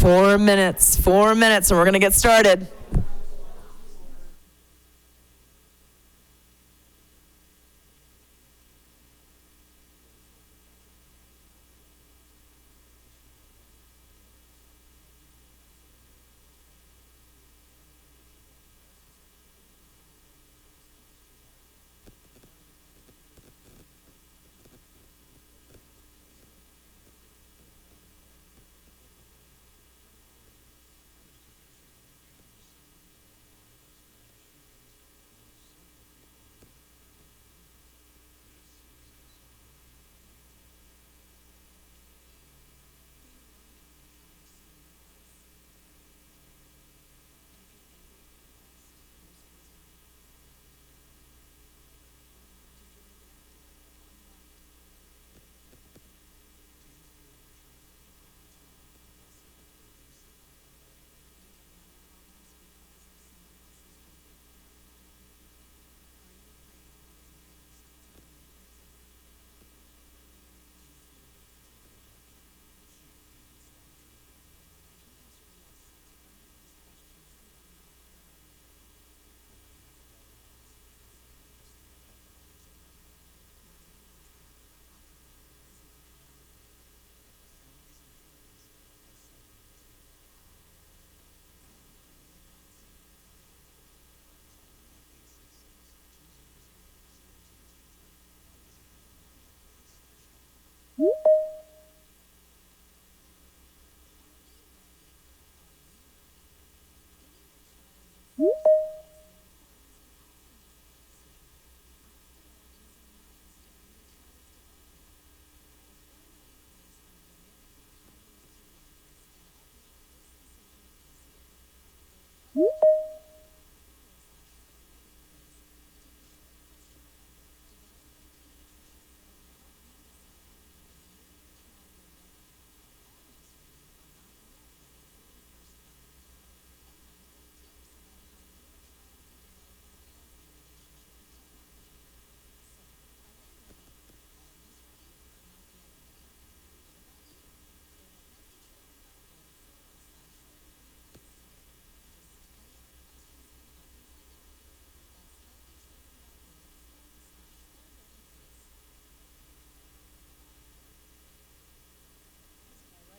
4 minutes, and we're going to get started.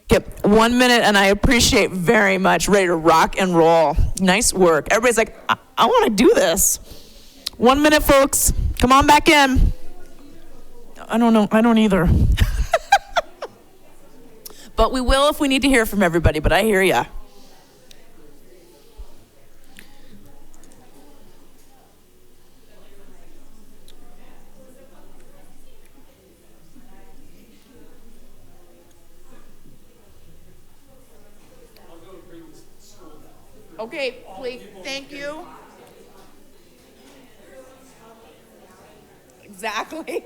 Yep, 1 minute, and I appreciate very much. Ready to rock and roll. Nice work. Everybody's like, I want to do this. 1 minute, folks. Come on back in. I don't know. I don't either. But we will if we need to hear from everybody, but I hear ya. Okay, please, thank you. Exactly.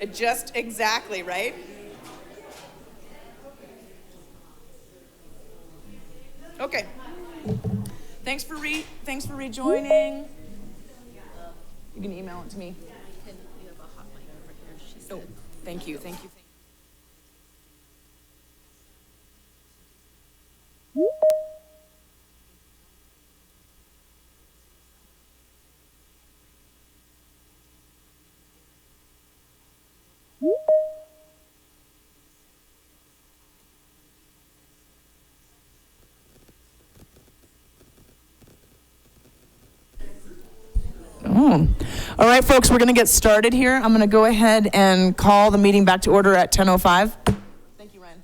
It just exactly, right? Okay. Thanks for rejoining. You can email it to me. Oh, thank you. All right, folks, we're going to get started here. I'm going to go ahead and call the meeting back to order at 10:05. Thank you, Ryan.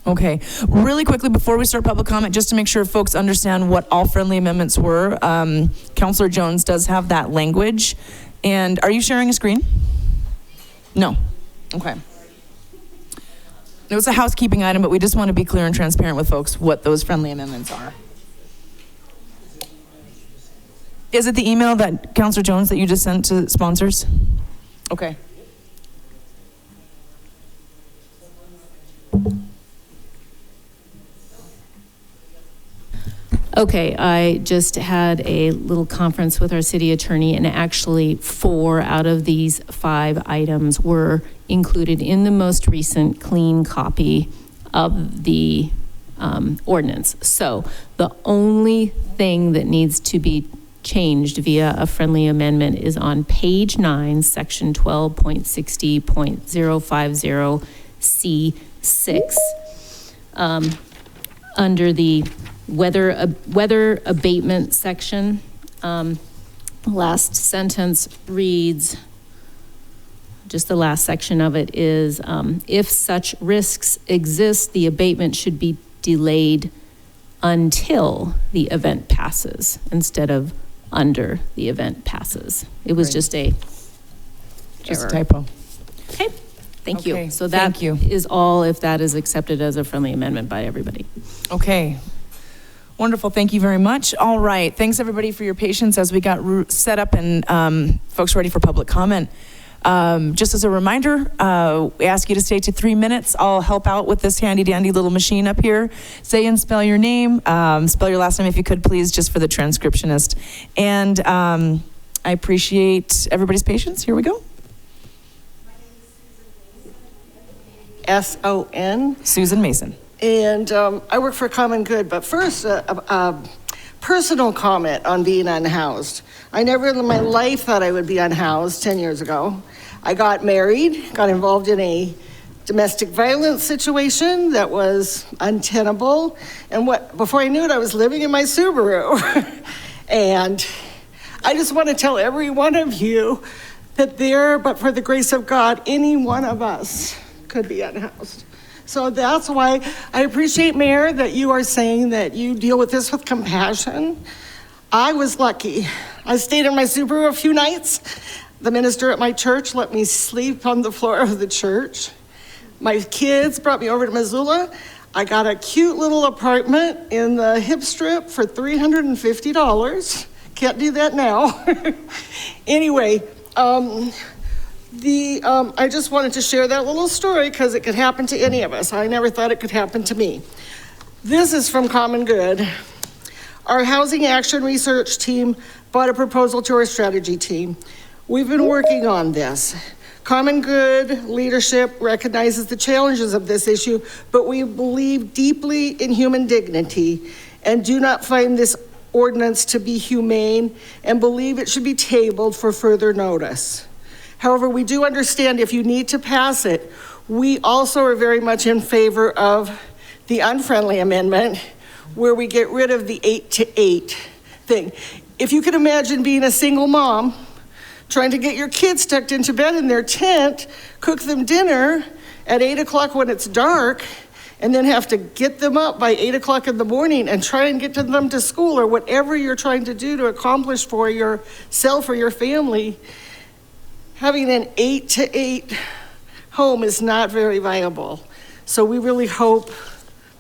Okay, really quickly before we start public comment, just to make sure folks understand what all friendly amendments were, Councillor Jones does have that language. And are you sharing a screen? No. Okay. It was a housekeeping item, but we just want to be clear and transparent with folks what those friendly amendments are. Is it the email that Councillor Jones that you just sent to sponsors? Okay. Okay, I just had a little conference with our city attorney, and actually 4 out of these 5 items were included in the most recent clean copy of the ordinance. So the only thing that needs to be changed via a friendly amendment is on page 9, section 12.60.050C6, under the weather abatement section. Last sentence reads, just the last section of it is, if such risks exist, the abatement should be delayed until the event passes instead of under the event passes. It was just a error. typo. Okay, thank Okay, you. So that thank you. is all, if that is accepted as a friendly amendment by everybody. Okay. Wonderful. Thank you very much. All right. Thanks everybody for your patience as we got set up and folks ready for public comment. Just as a reminder, we ask you to stay to 3 minutes. I'll help out with this handy dandy little machine up here. Say and spell your name, spell your last name if you could, please, just for the transcriptionist. And I appreciate everybody's patience. Here we go. S-O-N. Susan Mason. And I work for Common Good, but first, personal comment on being unhoused. I never in my life thought I would be unhoused 10 years ago. I got married, got involved in a domestic violence situation that was untenable. And before I knew it, I was living in my Subaru. And I just want to tell every one of you that but for the grace of God, any one of us could be unhoused. So that's why I appreciate, Mayor, that you are saying that you deal with this with compassion. I was lucky. I stayed in my Subaru a few nights. The minister at my church let me sleep on the floor of the church. My kids brought me over to Missoula. I got a cute little apartment in the hip strip for $350. Can't do that now. Anyway, I just wanted to share that little story because it could happen to any of us. I never thought it could happen to me. This is from Common Good. Our Housing Action Research team brought a proposal to our strategy team. We've been working on this. Common Good leadership recognizes the challenges of this issue, but we believe deeply in human dignity and do not find this ordinance to be humane and believe it should be tabled for further notice. However, we do understand if you need to pass it, we also are very much in favor of the unfriendly amendment where we get rid of the 8 to 8 thing. If you can imagine being a single mom, trying to get your kids tucked into bed in their tent, cook them dinner at 8 o'clock when it's dark, and then have to get them up by 8 o'clock in the morning and try and get them to school or whatever you're trying to do to accomplish for yourself or your family, having an 8 to 8 home is not very viable. So we really hope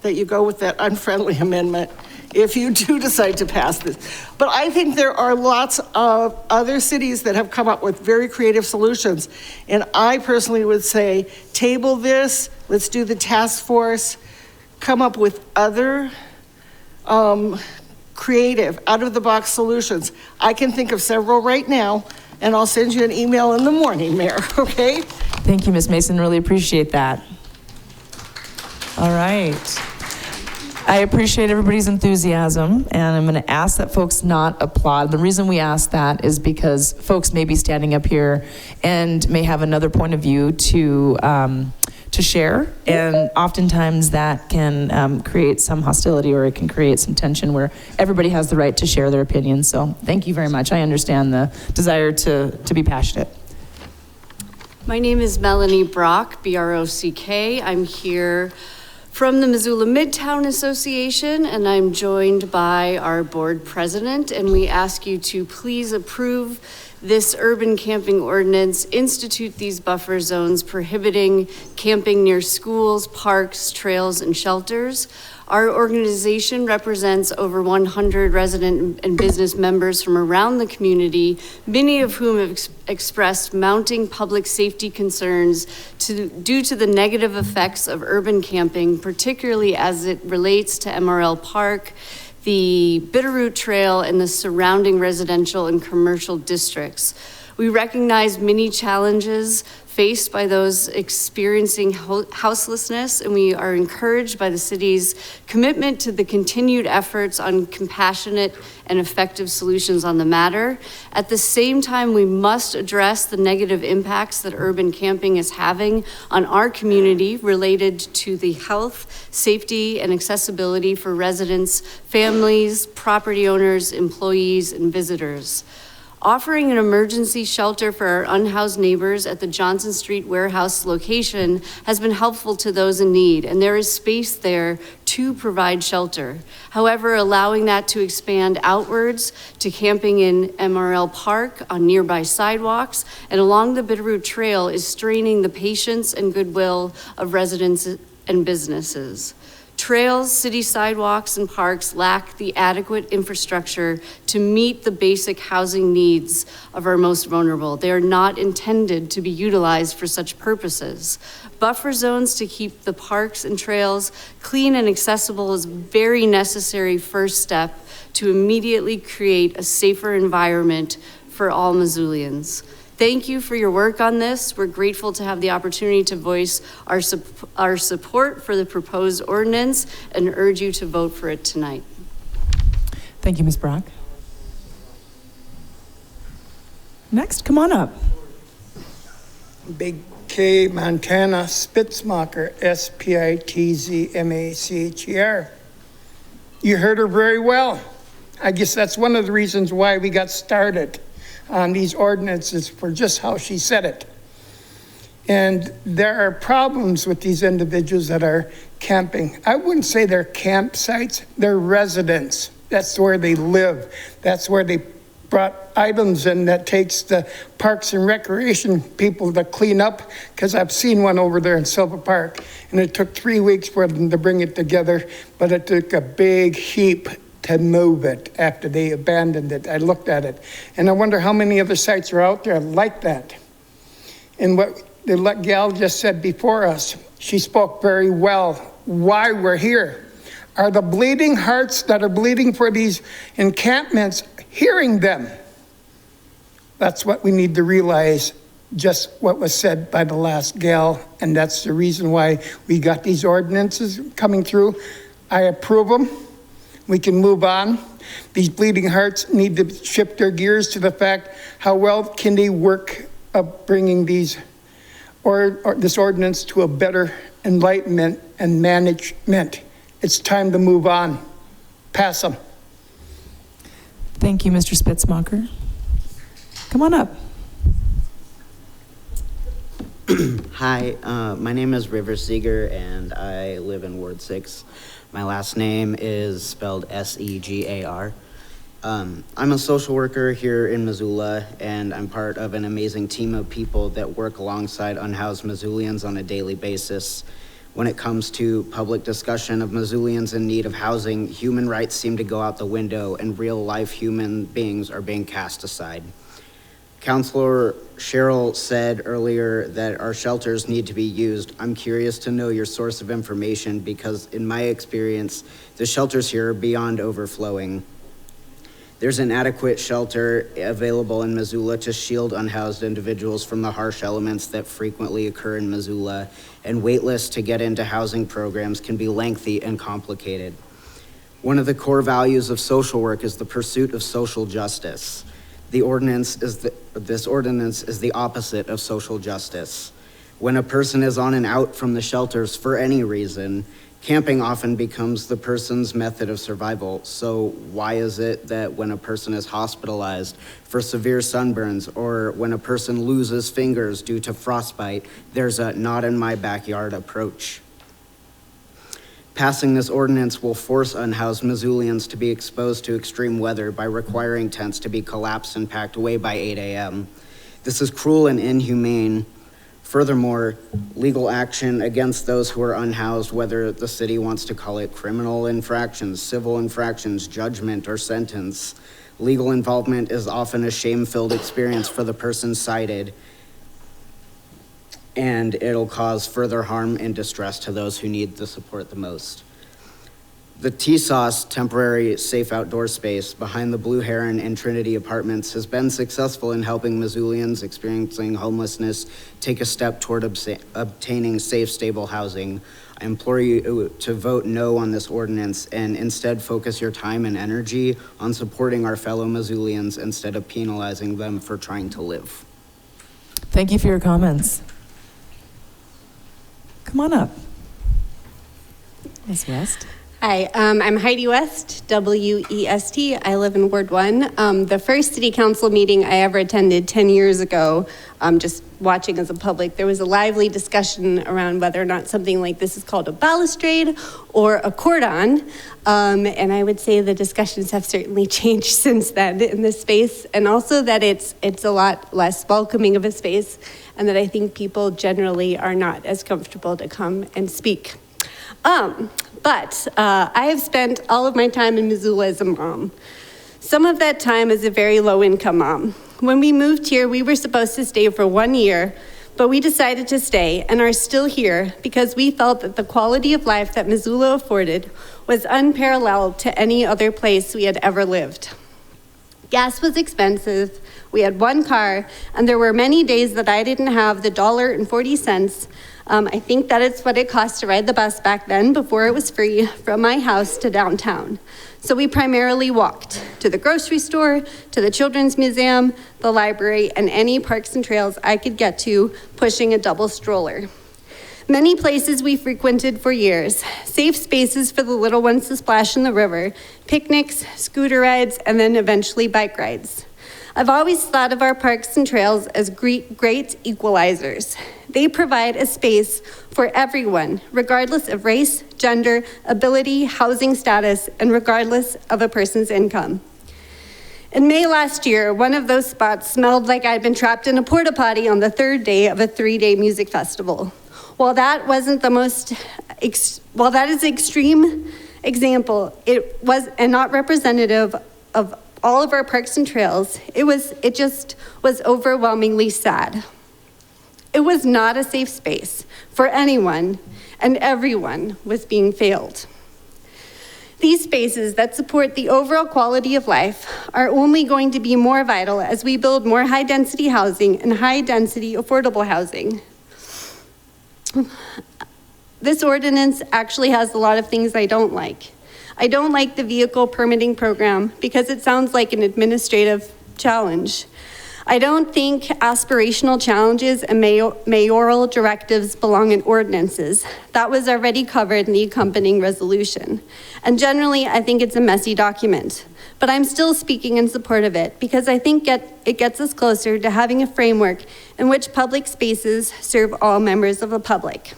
that you go with that unfriendly amendment if you do decide to pass this. But I think there are lots of other cities that have come up with very creative solutions. And I personally would say, table this, let's do the task force, come up with other creative, out-of-the-box solutions. I can think of several right now, and I'll send you an email in the morning, Mayor, okay? Thank you, Ms. Mason. Really appreciate that. All right. I appreciate everybody's enthusiasm, and I'm going to ask that folks not applaud. The reason we ask that is because folks may be standing up here and may have another point of view to share, and oftentimes that can create some hostility, or it can create some tension where everybody has the right to share their opinion. So thank you very much. I understand the desire to be passionate. My name is Melanie Brock, B-R-O-C-K. I'm here from the Missoula Midtown Association, and I'm joined by our board president, and we ask you to please approve this urban camping ordinance, institute these buffer zones prohibiting camping near schools, parks, trails, and shelters. Our organization represents over 100 resident and business members from around the community, many of whom have expressed mounting public safety concerns due to the negative effects of urban camping, particularly as it relates to MRL Park, the Bitterroot Trail, and the surrounding residential and commercial districts. We recognize many challenges faced by those experiencing houselessness, and we are encouraged by the city's commitment to the continued efforts on compassionate and effective solutions on the matter. At the same time, we must address the negative impacts that urban camping is having on our community related to the health, safety, and accessibility for residents, families, property owners, employees, and visitors. Offering an emergency shelter for our unhoused neighbors at the Johnson Street warehouse location has been helpful to those in need, and there is space there to provide shelter. However, allowing that to expand outwards to camping in MRL Park on nearby sidewalks and along the Bitterroot Trail is straining the patience and goodwill of residents and businesses. Trails, city sidewalks, and parks lack the adequate infrastructure to meet the basic housing needs of our most vulnerable. They are not intended to be utilized for such purposes. Buffer zones to keep the parks and trails clean and accessible is a very necessary first step to immediately create a safer environment for all Missoulians. Thank you for your work on this. We're grateful to have the opportunity to voice our support for the proposed ordinance and urge you to vote for it tonight. Thank you, Ms. Brock. Next, come on up. Big K, Montana, Spitzmacher, Spitzmacher. You heard her very well. I guess that's one of the reasons why we got started on these ordinances, for just how she said it. And there are problems with these individuals that are camping. I wouldn't say they're campsites, they're residents. That's where they live. That's where they brought items in that takes the Parks and Recreation people to clean up, because I've seen one over there in Silver Park, and it took 3 weeks for them to bring it together, but it took a big heap to move it after they abandoned it. I looked at it, and I wonder how many other sites are out there like that. And what the gal just said before us, she spoke very well why we're here. Are the bleeding hearts that are bleeding for these encampments hearing them? That's what we need to realize, just what was said by the last gal, and that's the reason why we got these ordinances coming through. I approve them. We can move on. These bleeding hearts need to shift their gears to the fact, how well can they work of bringing these or this ordinance to a better enlightenment and management. It's time to move on. Pass them. Thank you, Mr. Spitzmacher. Come on up. Hi, my name is River Seeger, and I live in Ward 6. My last name is spelled S-E-G-A-R. I'm a social worker here in Missoula, and I'm part of an amazing team of people that work alongside unhoused Missoulians on a daily basis. When it comes to public discussion of Missoulians in need of housing, human rights seem to go out the window, and real-life human beings are being cast aside. Councilor Sherrill said earlier that our shelters need to be used. I'm curious to know your source of information, because in my experience, the shelters here are beyond overflowing. There's an adequate shelter available in Missoula to shield unhoused individuals from the harsh elements that frequently occur in Missoula, and wait lists to get into housing programs can be lengthy and complicated. One of the core values of social work is the pursuit of social justice. This ordinance is the opposite of social justice. When a person is on and out from the shelters for any reason, camping often becomes the person's method of survival. So why is it that when a person is hospitalized for severe sunburns, or when a person loses fingers due to frostbite, there's a not in my backyard approach? Passing this ordinance will force unhoused Missoulians to be exposed to extreme weather by requiring tents to be collapsed and packed away by 8 a.m. This is cruel and inhumane. Furthermore, legal action against those who are unhoused, whether the city wants to call it criminal infractions, civil infractions, judgment, or sentence, legal involvement is often a shame-filled experience for the person cited, and it'll cause further harm and distress to those who need the support the most. The T-Sauce temporary safe outdoor space behind the Blue Heron and Trinity Apartments has been successful in helping Missoulians experiencing homelessness take a step toward obtaining safe, stable housing. I implore you to vote no on this ordinance and instead focus your time and energy on supporting our fellow Missoulians instead of penalizing them for trying to live. Thank you for your comments. Come on up. Ms. West. Hi, I'm Heidi West, W-E-S-T. I live in Ward 1. The first city council meeting I ever attended 10 years ago, just watching as a public, there was a lively discussion around whether or not something like this is called a balustrade or a cordon. And I would say the discussions have certainly changed since then in this space, and also that it's a lot less welcoming of a space, and that I think people generally are not as comfortable to come and speak. But I have spent all of my time in Missoula as a mom. Some of that time as a very low-income mom. When we moved here, we were supposed to stay for 1 year, but we decided to stay and are still here because we felt that the quality of life that Missoula afforded was unparalleled to any other place we had ever lived. Gas was expensive, we had one car, and there were many days that I didn't have the $1.40. I think that it's what it cost to ride the bus back then before it was free from my house to downtown. So we primarily walked to the grocery store, to the Children's Museum, the library, and any parks and trails I could get to, pushing a double stroller. Many places we frequented for years, safe spaces for the little ones to splash in the river, picnics, scooter rides, and then eventually bike rides. I've always thought of our parks and trails as great equalizers. They provide a space for everyone, regardless of race, gender, ability, housing status, and regardless of a person's income. In May last year, one of those spots smelled like I'd been trapped in a porta potty on the third day of a 3-day music festival. While that wasn't the most, while that is an extreme example, it was and not representative of all of our parks and trails, it just was overwhelmingly sad. It was not a safe space for anyone, and everyone was being failed. These spaces that support the overall quality of life are only going to be more vital as we build more high-density housing and high-density affordable housing. This ordinance actually has a lot of things I don't like. I don't like the vehicle permitting program because it sounds like an administrative challenge. I don't think aspirational challenges and mayoral directives belong in ordinances. That was already covered in the accompanying resolution. And generally, I think it's a messy document. But I'm still speaking in support of it because I think it gets us closer to having a framework in which public spaces serve all members of the public.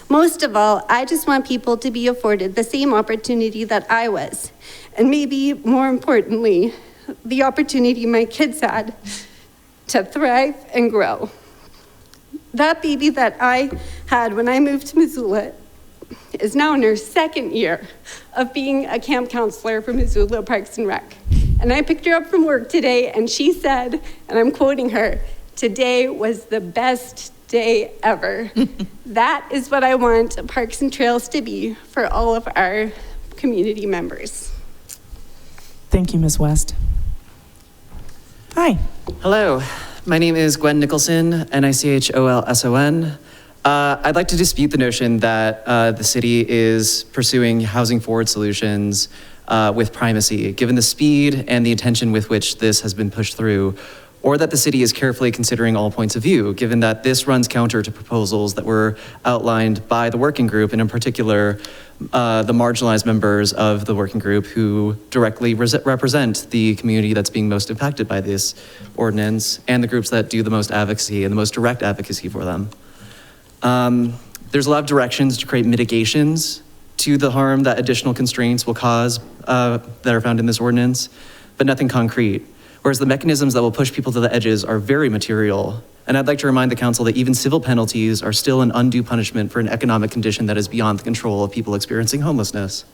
Most of all, I just want people to be afforded the same opportunity that I was, and maybe more importantly, the opportunity my kids had to thrive and grow. That baby that I had when I moved to Missoula is now in her 2nd year of being a camp counselor for Missoula Parks and Rec. And I picked her up from work today, and she said, and I'm quoting her, "Today was the best day ever." That is what I want Parks and Trails to be for all of our community members. Thank you, Ms. West. Hi. Hello, my name is Gwen Nicholson, Nicholson. I'd like to dispute the notion that the city is pursuing housing forward solutions with primacy, given the speed and the intention with which this has been pushed through, or that the city is carefully considering all points of view, given that this runs counter to proposals that were outlined by the working group, and in particular, the marginalized members of the working group who directly represent the community that's being most impacted by this ordinance, and the groups that do the most advocacy and the most direct advocacy for them. There's a lot of directions to create mitigations to the harm that additional constraints will cause that are found in this ordinance, but nothing concrete. Whereas the mechanisms that will push people to the edges are very material. And I'd like to remind the council that even civil penalties are still an undue punishment for an economic condition that is beyond the control of people experiencing homelessness.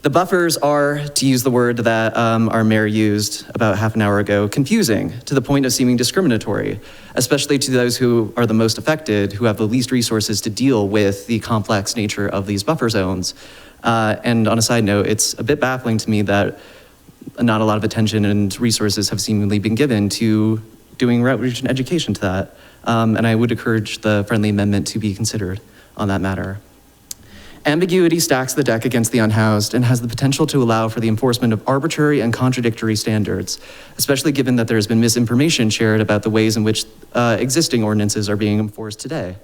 The buffers are, to use the word that our mayor used about half an hour ago, confusing to the point of seeming discriminatory, especially to those who are the most affected, who have the least resources to deal with the complex nature of these buffer zones. And on a side note, it's a bit baffling to me that not a lot of attention and resources have seemingly been given to doing outreach and education to that. And I would encourage the friendly amendment to be considered on that matter. Ambiguity stacks the deck against the unhoused and has the potential to allow for the enforcement of arbitrary and contradictory standards, especially given that there has been misinformation shared about the ways in which existing ordinances are being enforced today.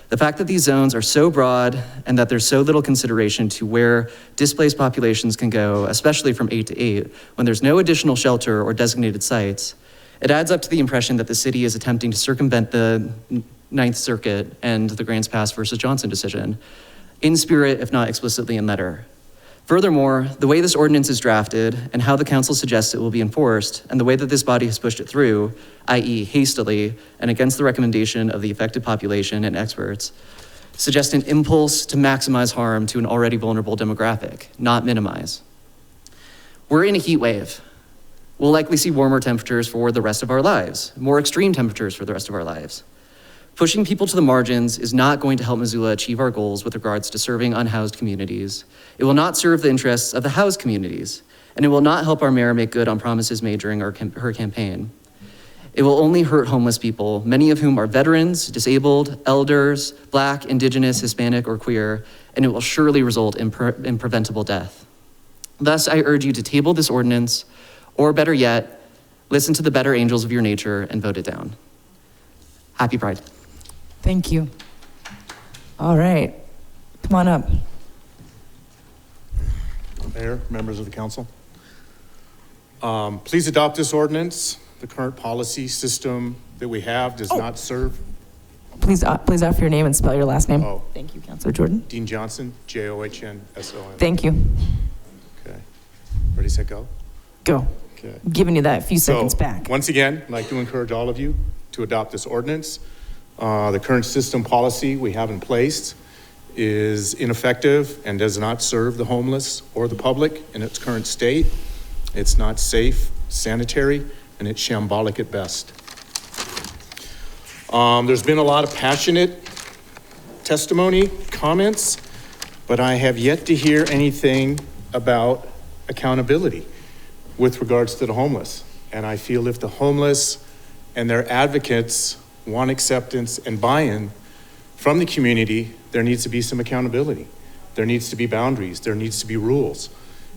The fact that these zones are so broad and that there's so little consideration to where displaced populations can go, especially from 8 to 8, when there's no additional shelter or designated sites, it adds up to the impression that the city is attempting to circumvent the Ninth Circuit and the Grants Pass versus Johnson decision, in spirit, if not explicitly in letter. Furthermore, the way this ordinance is drafted and how the council suggests it will be enforced, and the way that this body has pushed it through, i.e. hastily and against the recommendation of the affected population and experts, suggest an impulse to maximize harm to an already vulnerable demographic, not minimize. We're in a heat wave. We'll likely see warmer temperatures for the rest of our lives, more extreme temperatures for the rest of our lives. Pushing people to the margins is not going to help Missoula achieve our goals with regards to serving unhoused communities. It will not serve the interests of the housed communities, and it will not help our mayor make good on promises made during her campaign. It will only hurt homeless people, many of whom are veterans, disabled, elders, Black, Indigenous, Hispanic, or queer, and it will surely result in preventable death. Thus, I urge you to table this ordinance, or better yet, listen to the better angels of your nature and vote it down. Happy Pride. Thank you. All right, come on up. Mayor, members of the council. Please adopt this ordinance. The current policy system that we have does not serve. Please offer your name and spell your last name. Oh. Thank you, Councilor Jordan. Dean Johnson, Johnson. Thank you. Okay. Ready, set, go? Go. Okay. I'm giving you that few seconds back. Once again, I'd like to encourage all of you to adopt this ordinance. The current system policy we have in place is ineffective and does not serve the homeless or the public in its current state. It's not safe, sanitary, and it's shambolic at best. There's been a lot of passionate testimony, comments, but I have yet to hear anything about accountability with regards to the homeless. And I feel if the homeless and their advocates want acceptance and buy-in from the community, there needs to be some accountability. There needs to be boundaries. There needs to be rules.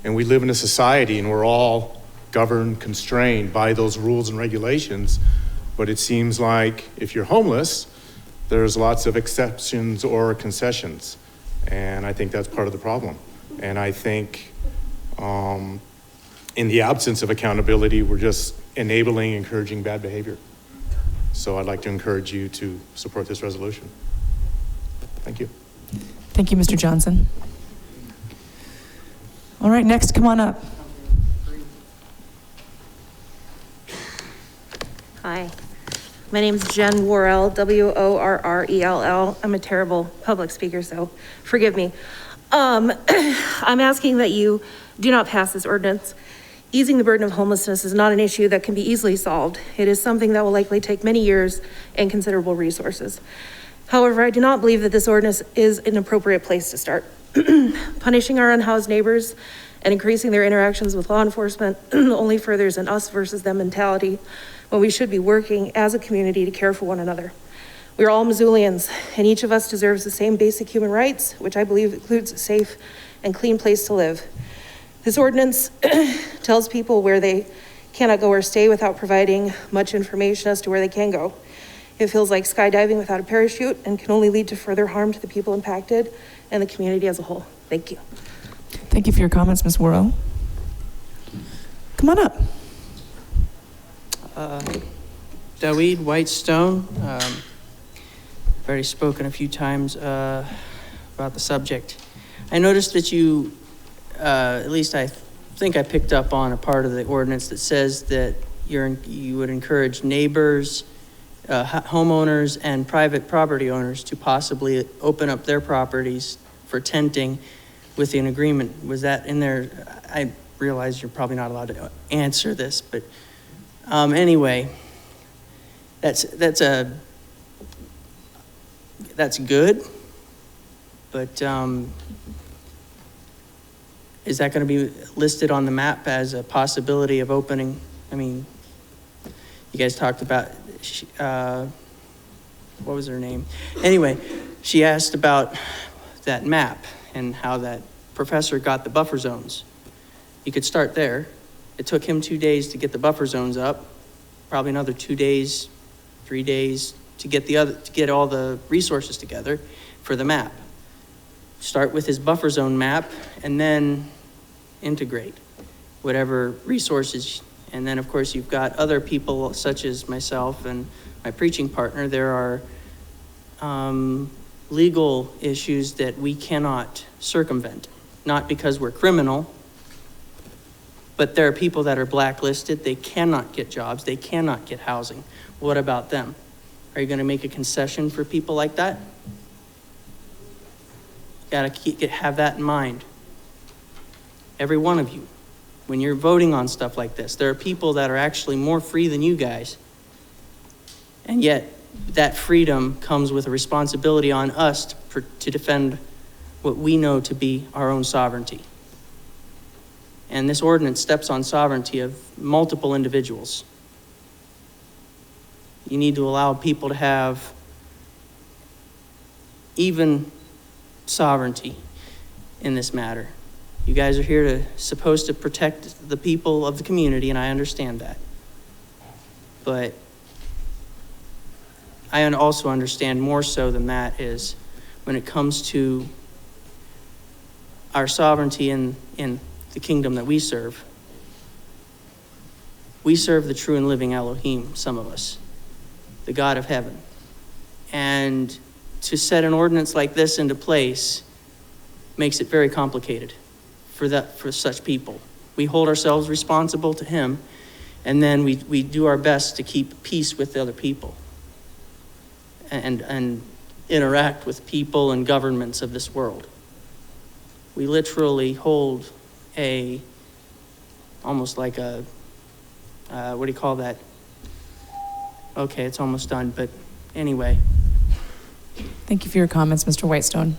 And we live in a society and we're all governed, constrained by those rules and regulations. But it seems like if you're homeless, there's lots of exceptions or concessions. And I think that's part of the problem. And I think in the absence of accountability, we're just enabling, encouraging bad behavior. So I'd like to encourage you to support this resolution. Thank you. Thank you, Mr. Johnson. All right, next, come on up. Hi, my name's Jen Worrell, Worrell. I'm a terrible public speaker, so forgive me. I'm asking that you do not pass this ordinance. Easing the burden of homelessness is not an issue that can be easily solved. It is something that will likely take many years and considerable resources. However, I do not believe that this ordinance is an appropriate place to start. Punishing our unhoused neighbors and increasing their interactions with law enforcement only furthers an us versus them mentality when we should be working as a community to care for one another. We are all Missoulians, and each of us deserves the same basic human rights, which I believe includes a safe and clean place to live. This ordinance tells people where they cannot go or stay without providing much information as to where they can go. It feels like skydiving without a parachute and can only lead to further harm to the people impacted and the community as a whole. Thank you. Thank you for your comments, Ms. Worrell. Come on up. Daweed Whitestone. I've already spoken a few times about the subject. I noticed that you, at least I think I picked up on a part of the ordinance that says that you would encourage neighbors, homeowners, and private property owners to possibly open up their properties for tenting with an agreement, was that in there? I realize you're probably not allowed to answer this, but anyway, that's good, but is that going to be listed on the map as a possibility of opening? I mean, you guys talked about, what was her name? Anyway, she asked about that map and how that professor got the buffer zones. You could start there. It took him 2 days to get the buffer zones up, probably another 2 days, 3 days to get all the resources together for the map. Start with his buffer zone map and then integrate whatever resources. And then of course you've got other people such as myself and my preaching partner. There are legal issues that we cannot circumvent, not because we're criminal, but there are people that are blacklisted. They cannot get jobs. They cannot get housing. What about them? Are you going to make a concession for people like that? Got to have that in mind. Every one of you, when you're voting on stuff like this, there are people that are actually more free than you guys. And yet that freedom comes with a responsibility on us to defend what we know to be our own sovereignty. And this ordinance steps on sovereignty of multiple individuals. You need to allow people to have even sovereignty in this matter. You guys are here supposed to protect the people of the community, and I understand that. But I also understand more so than that is when it comes to our sovereignty in the kingdom that we serve. We serve the true and living Elohim, some of us, the God of heaven. And to set an ordinance like this into place makes it very complicated for such people. We hold ourselves responsible to him, and then we do our best to keep peace with the other people and interact with people and governments of this world. We literally hold almost like a, what do you call that? Okay, it's almost done, but anyway. Thank you for your comments, Mr. Whitestone.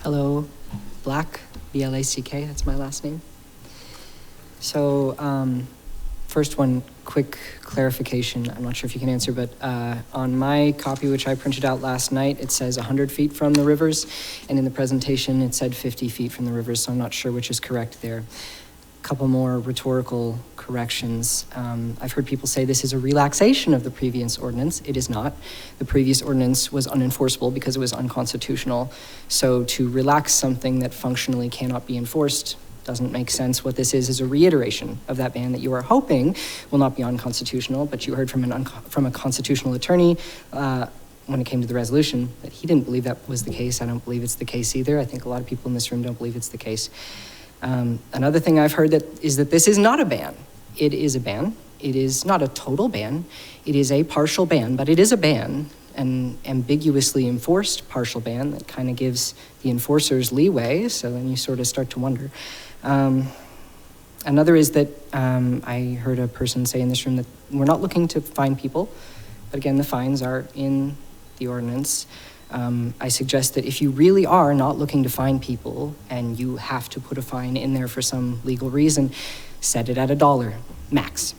Hello, Black, B-L-A-C-K, that's my last name. So, first one, quick clarification. I'm not sure if you can answer, but on my copy, which I printed out last night, it says 100 feet from the rivers, and in the presentation, it said 50 feet from the rivers, so I'm not sure which is correct there. A couple more rhetorical corrections. I've heard people say this is a relaxation of the previous ordinance. It is not. The previous ordinance was unenforceable because it was unconstitutional. So to relax something that functionally cannot be enforced doesn't make sense. What this is a reiteration of that ban that you are hoping will not be unconstitutional, but you heard from a constitutional attorney when it came to the resolution that he didn't believe that was the case. I don't believe it's the case either. I think a lot of people in this room don't believe it's the case. Another thing I've heard is that this is not a ban. It is a ban. It is not a total ban. It is a partial ban, but it is a ban, an ambiguously enforced partial ban that kind of gives the enforcers leeway, so then you sort of start to wonder. Another is that I heard a person say in this room that we're not looking to fine people, but again, the fines are in the ordinance. I suggest that if you really are not looking to fine people and you have to put a fine in there for some legal reason, set it at $1 max.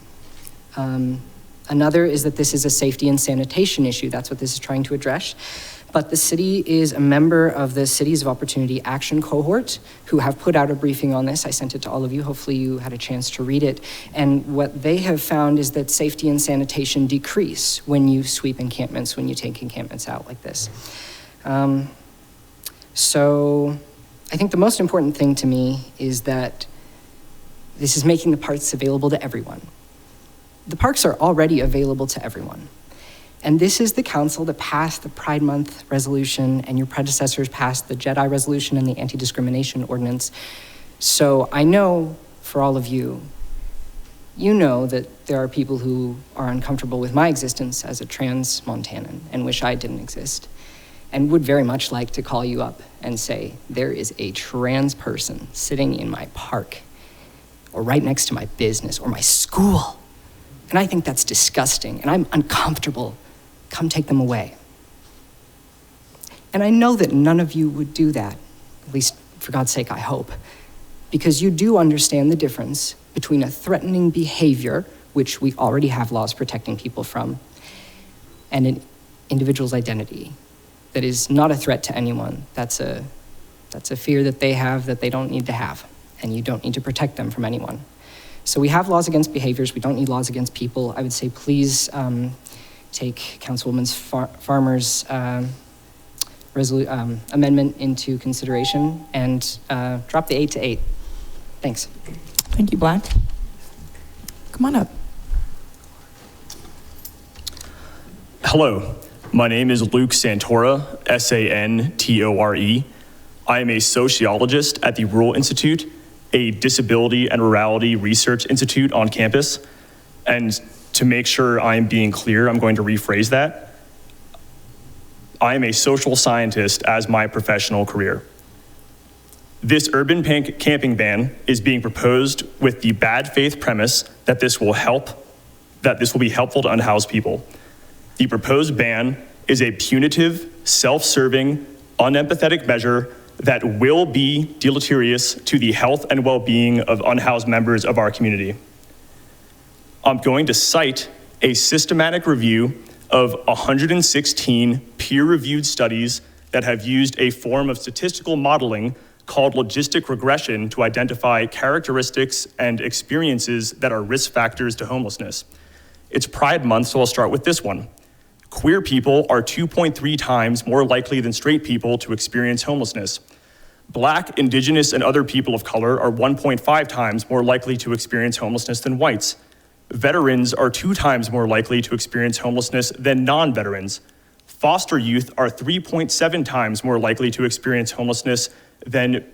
Another is that this is a safety and sanitation issue. That's what this is trying to address. But the city is a member of the Cities of Opportunity Action Cohort who have put out a briefing on this. I sent it to all of you. Hopefully you had a chance to read it. And what they have found is that safety and sanitation decrease when you sweep encampments, when you take encampments out like this. So I think the most important thing to me is that this is making the parks available to everyone. The parks are already available to everyone. And this is the council that passed the Pride Month resolution, and your predecessors passed the Jedi resolution and the anti-discrimination ordinance. So I know for all of you, you know that there are people who are uncomfortable with my existence as a trans Montanan and wish I didn't exist. and would very much like to call you up and say, there is a trans person sitting in my park or right next to my business or my school. And I think that's disgusting and I'm uncomfortable. Come take them away. And I know that none of you would do that, at least for God's sake, I hope, because you do understand the difference between a threatening behavior, which we already have laws protecting people from, and an individual's identity that is not a threat to anyone. That's a fear that they have that they don't need to have, and you don't need to protect them from anyone. So we have laws against behaviors. We don't need laws against people. I would say please take Councilwoman Farmer's amendment into consideration and drop the 8 to 8. Thanks. Thank you, Black. Come on up. Hello, my name is Luke Santora, Santore. I am a sociologist at the Rural Institute, a disability and rurality research institute on campus. And to make sure I'm being clear, I'm going to rephrase that. I am a social scientist as my professional career. This urban camping ban is being proposed with the bad faith premise that this will be helpful to unhoused people. The proposed ban is a punitive, self-serving, unempathetic measure that will be deleterious to the health and well-being of unhoused members of our community. I'm going to cite a systematic review of 116 peer-reviewed studies that have used a form of statistical modeling called logistic regression to identify characteristics and experiences that are risk factors to homelessness. It's Pride Month, so I'll start with this one. Queer people are 2.3 times more likely than straight people to experience homelessness. Black, Indigenous, and other people of color are 1.5 times more likely to experience homelessness than whites. Veterans are 2 times more likely to experience homelessness than non-veterans. Foster youth are 3.7 times more likely to experience homelessness than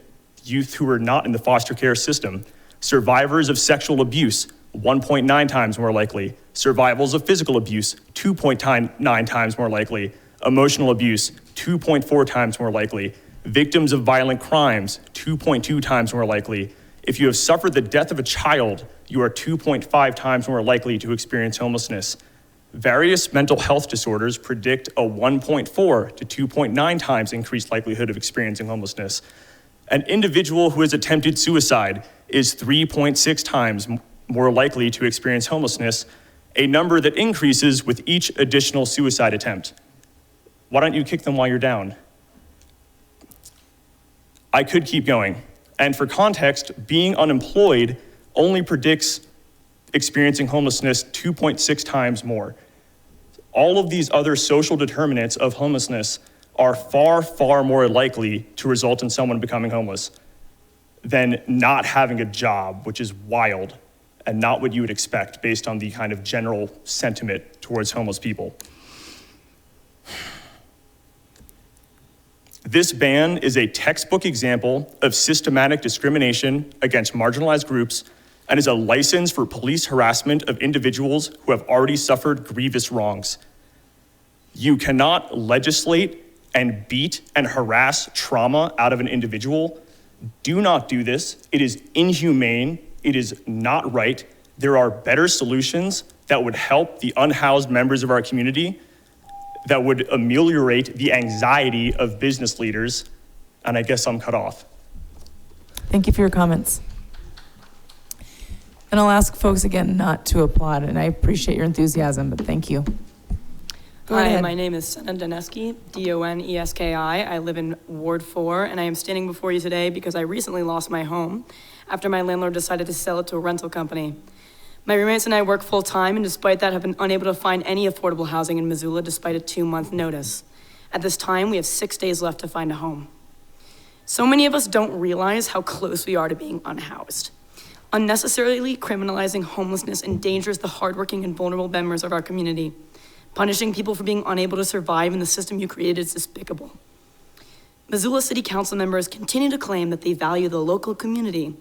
youth who are not in the foster care system. Survivors of sexual abuse, 1.9 times more likely. Survivals of physical abuse, 2.9 times more likely. Emotional abuse, 2.4 times more likely. Victims of violent crimes, 2.2 times more likely. If you have suffered the death of a child, you are 2.5 times more likely to experience homelessness. Various mental health disorders predict a 1.4 to 2.9 times increased likelihood of experiencing homelessness. An individual who has attempted suicide is 3.6 times more likely to experience homelessness, a number that increases with each additional suicide attempt. Why don't you kick them while you're down? I could keep going. And for context, being unemployed only predicts experiencing homelessness 2.6 times more. All of these other social determinants of homelessness are far, far more likely to result in someone becoming homeless than not having a job, which is wild and not what you would expect based on the kind of general sentiment towards homeless people. This ban is a textbook example of systematic discrimination against marginalized groups and is a license for police harassment of individuals who have already suffered grievous wrongs. You cannot legislate and beat and harass trauma out of an individual. Do not do this. It is inhumane. It is not right. There are better solutions that would help the unhoused members of our community, that would ameliorate the anxiety of business leaders, and I guess I'm cut off. Thank you for your comments. And I'll ask folks again not to applaud, and I appreciate your enthusiasm, but thank you. Go Hi, ahead. my name is Senna Doneski, Doneski. I live in Ward 4, and I am standing before you today because I recently lost my home after my landlord decided to sell it to a rental company. My roommates and I work full-time, and despite that, have been unable to find any affordable housing in Missoula despite a 2-month notice. At this time, we have 6 days left to find a home. So many of us don't realize how close we are to being unhoused. Unnecessarily criminalizing homelessness endangers the hardworking and vulnerable members of our community. Punishing people for being unable to survive in the system you created is despicable. Missoula City Council members continue to claim that they value the local community,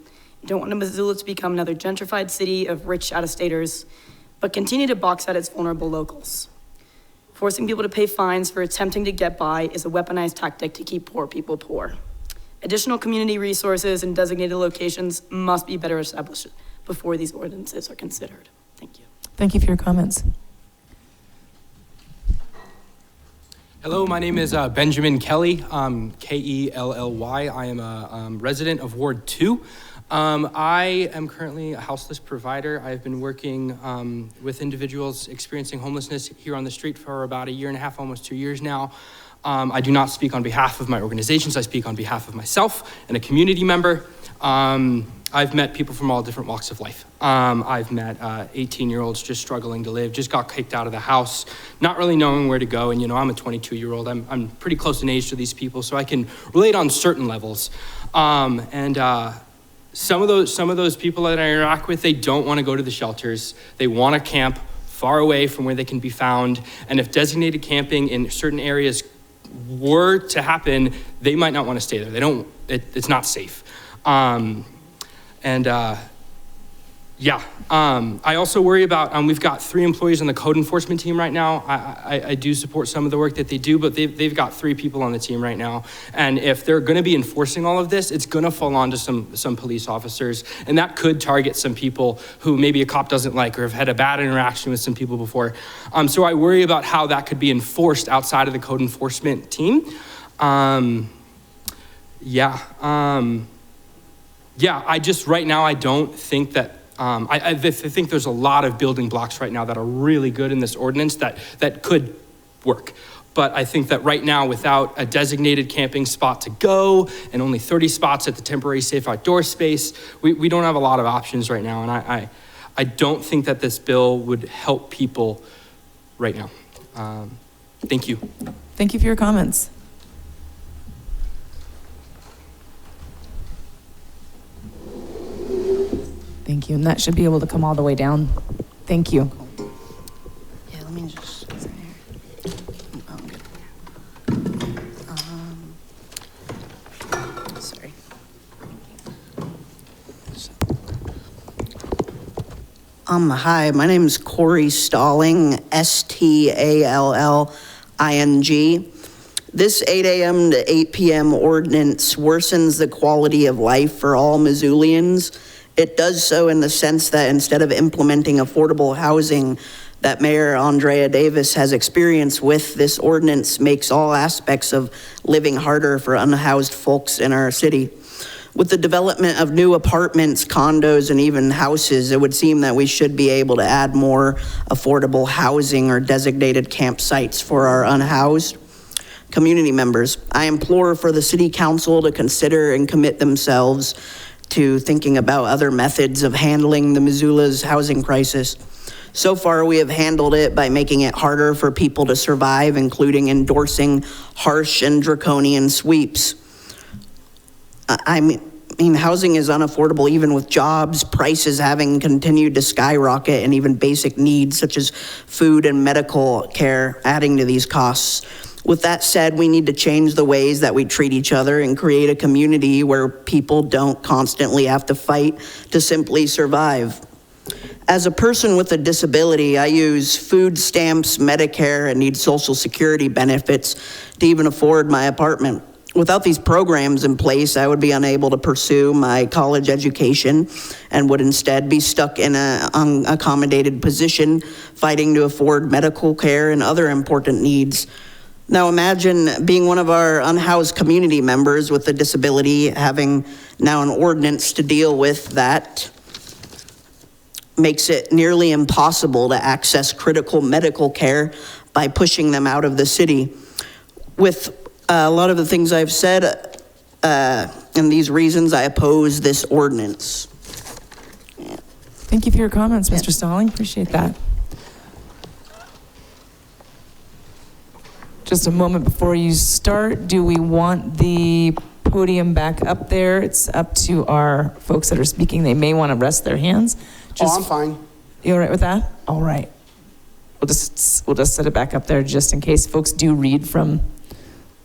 don't want Missoula to become another gentrified city of rich out-of-staters, but continue to box out its vulnerable locals. Forcing people to pay fines for attempting to get by is a weaponized tactic to keep poor people poor. Additional community resources and designated locations must be better established before these ordinances are considered. Thank you. Thank you for your comments. Hello, my name is Benjamin Kelly, K-E-L-L-Y. I am a resident of Ward 2. I am currently a houseless provider. I've been working with individuals experiencing homelessness here on the street for about a year and a half, almost 2 years now. I do not speak on behalf of my organizations. I speak on behalf of myself and a community member. I've met people from all different walks of life. I've met 18-year-olds just struggling to live, just got kicked out of the house, not really knowing where to go. And, you know, I'm a 22-year-old. I'm pretty close in age to these people, so I can relate on certain levels. Some of those people that I interact with, they don't want to go to the shelters. They want to camp far away from where they can be found. And if designated camping in certain areas were to happen, they might not want to stay there. It's not safe. I also worry about, we've got 3 employees on the code enforcement team right now. I do support some of the work that they do, but they've got 3 people on the team right now. And if they're gonna be enforcing all of this, it's gonna fall onto some police officers. And that could target some people who maybe a cop doesn't like or have had a bad interaction with some people before. So I worry about how that could be enforced outside of the code enforcement team. I just, right now, I don't think that, I think there's a lot of building blocks right now that are really good in this ordinance that could work. But I think that right now, without a designated camping spot to go and only 30 spots at the temporary safe outdoor space, we don't have a lot of options right now. And I don't think that this bill would help people right now. Thank you. Thank you for your comments. Thank you, and that should be able to come all the way down. Thank you. Yeah, let me just, sorry. Hi, my name is Corey Stalling, S-T-A-L-L-I-N-G. This 8 a.m. to 8 p.m. ordinance worsens the quality of life for all Missoulians. It does so in the sense that instead of implementing affordable housing that Mayor Andrea Davis has experience with, this ordinance makes all aspects of living harder for unhoused folks in our city. With the development of new apartments, condos, and even houses, it would seem that we should be able to add more affordable housing or designated campsites for our unhoused community members. I implore for the City Council to consider and commit themselves to thinking about other methods of handling the Missoula's housing crisis. So far, we have handled it by making it harder for people to survive, including endorsing harsh and draconian sweeps. I mean, housing is unaffordable even with jobs, prices having continued to skyrocket, and even basic needs such as food and medical care adding to these costs. With that said, we need to change the ways that we treat each other and create a community where people don't constantly have to fight to simply survive. As a person with a disability, I use food stamps, Medicare, and need Social Security benefits to even afford my apartment. Without these programs in place, I would be unable to pursue my college education and would instead be stuck in an unaccommodated position, fighting to afford medical care and other important needs. Now imagine being one of our unhoused community members with a disability, having now an ordinance to deal with that makes it nearly impossible to access critical medical care by pushing them out of the city. With a lot of the things I've said and these reasons, I oppose this ordinance. Yeah. Thank you for your comments, Mr. Stalling. Appreciate that. Just a moment before you start, do we want the podium back up there? It's up to our folks that are speaking. They may want to rest their hands. I'm fine. You all right with that? All right. We'll just set it back up there just in case folks do read from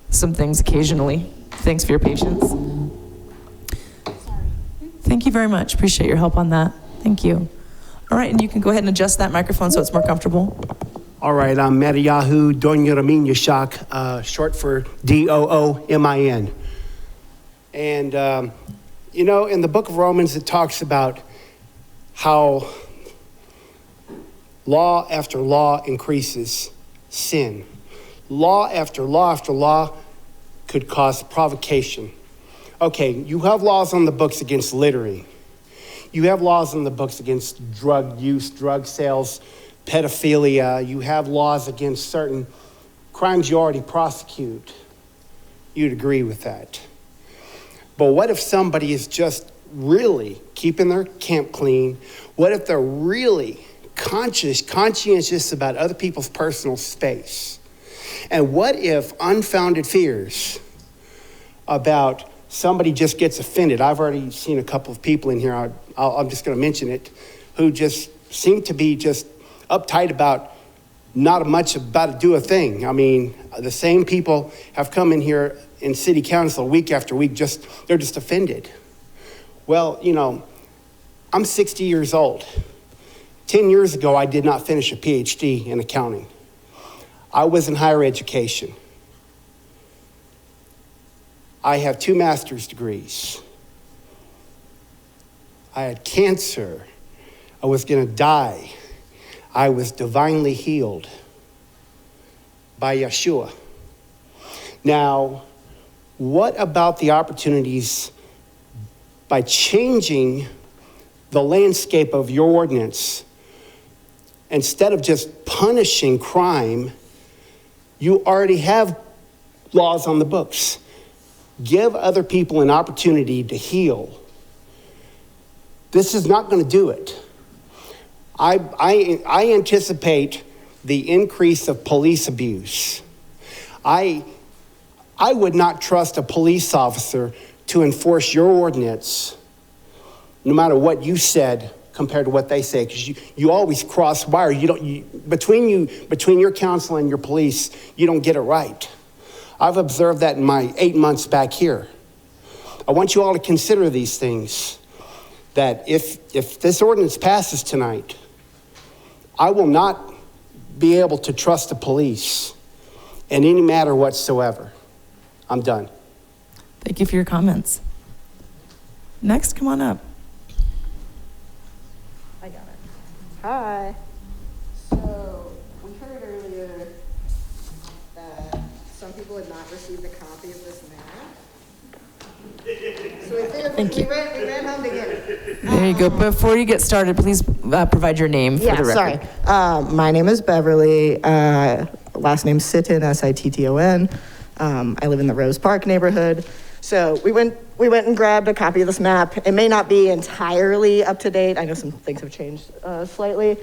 some things occasionally. Thanks for your patience. Thank you very much. Appreciate your help on that. Thank you. All right, and you can go ahead and adjust that microphone so it's more comfortable. All right, I'm Mariahu Donyaramin Yashak, short for D-O-O-M-I-N. And, you know, in the book of Romans, it talks about how law after law increases sin. Law after law after law could cause provocation. Okay, you have laws on the books against littering. You have laws on the books against drug use, drug sales, pedophilia. You have laws against certain crimes you already prosecute. You'd agree with that. But what if somebody is just really keeping their camp clean? What if they're really conscientious about other people's personal space? And what if unfounded fears about somebody just gets offended? I've already seen a couple of people in here, I'm just going to mention it, who just seem to be just uptight about not much about to do a thing. I mean, the same people have come in here in city council week after week, they're just offended. Well, you know, I'm 60 years old. 10 years ago, I did not finish a PhD in accounting. I was in higher education. I have 2 master's degrees. I had cancer. I was going to die. I was divinely healed by Yeshua. Now, what about the opportunities by changing the landscape of your ordinance? Instead of just punishing crime, you already have laws on the books. Give other people an opportunity to heal. This is not going to do it. I anticipate the increase of police abuse. I would not trust a police officer to enforce your ordinance, no matter what you said compared to what they say, because you always cross wire. Between your council and your police, you don't get it right. I've observed that in my 8 months back here. I want you all to consider these things, that if this ordinance passes tonight, I will not be able to trust the police in any matter whatsoever. I'm done. Thank you for your comments. Next, come on up. I got it. Hi. So we heard earlier that some people had not received a copy of this map. So we ran home to get it. There you go. Before you get started, please provide your name for the record. Sorry. My name is Beverly. Last name's Sitton, S-I-T-T-O-N. I live in the Rose Park neighborhood. So we went and grabbed a copy of this map. It may not be entirely up to date. I know some things have changed slightly,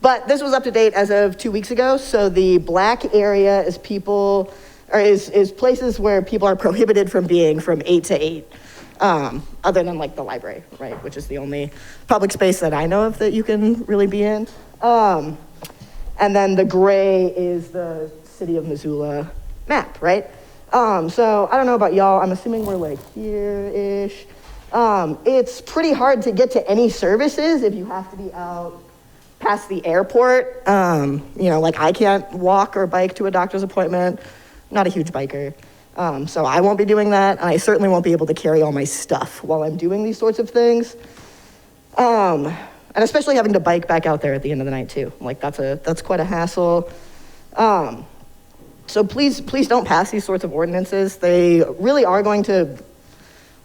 but this was up to date as of 2 weeks ago. So the black area is is places where people are prohibited from being from 8 to 8, other than like the library, right, which is the only public space that I know of that you can really be in. And then the gray is the city of Missoula map, right? So I don't know about y'all. I'm assuming we're like here-ish. It's pretty hard to get to any services if you have to be out past the airport. Like I can't walk or bike to a doctor's appointment. Not a huge biker. So I won't be doing that. And I certainly won't be able to carry all my stuff while I'm doing these sorts of things. And especially having to bike back out there at the end of the night too. Like that's quite a hassle. So please don't pass these sorts of ordinances. They really are going to,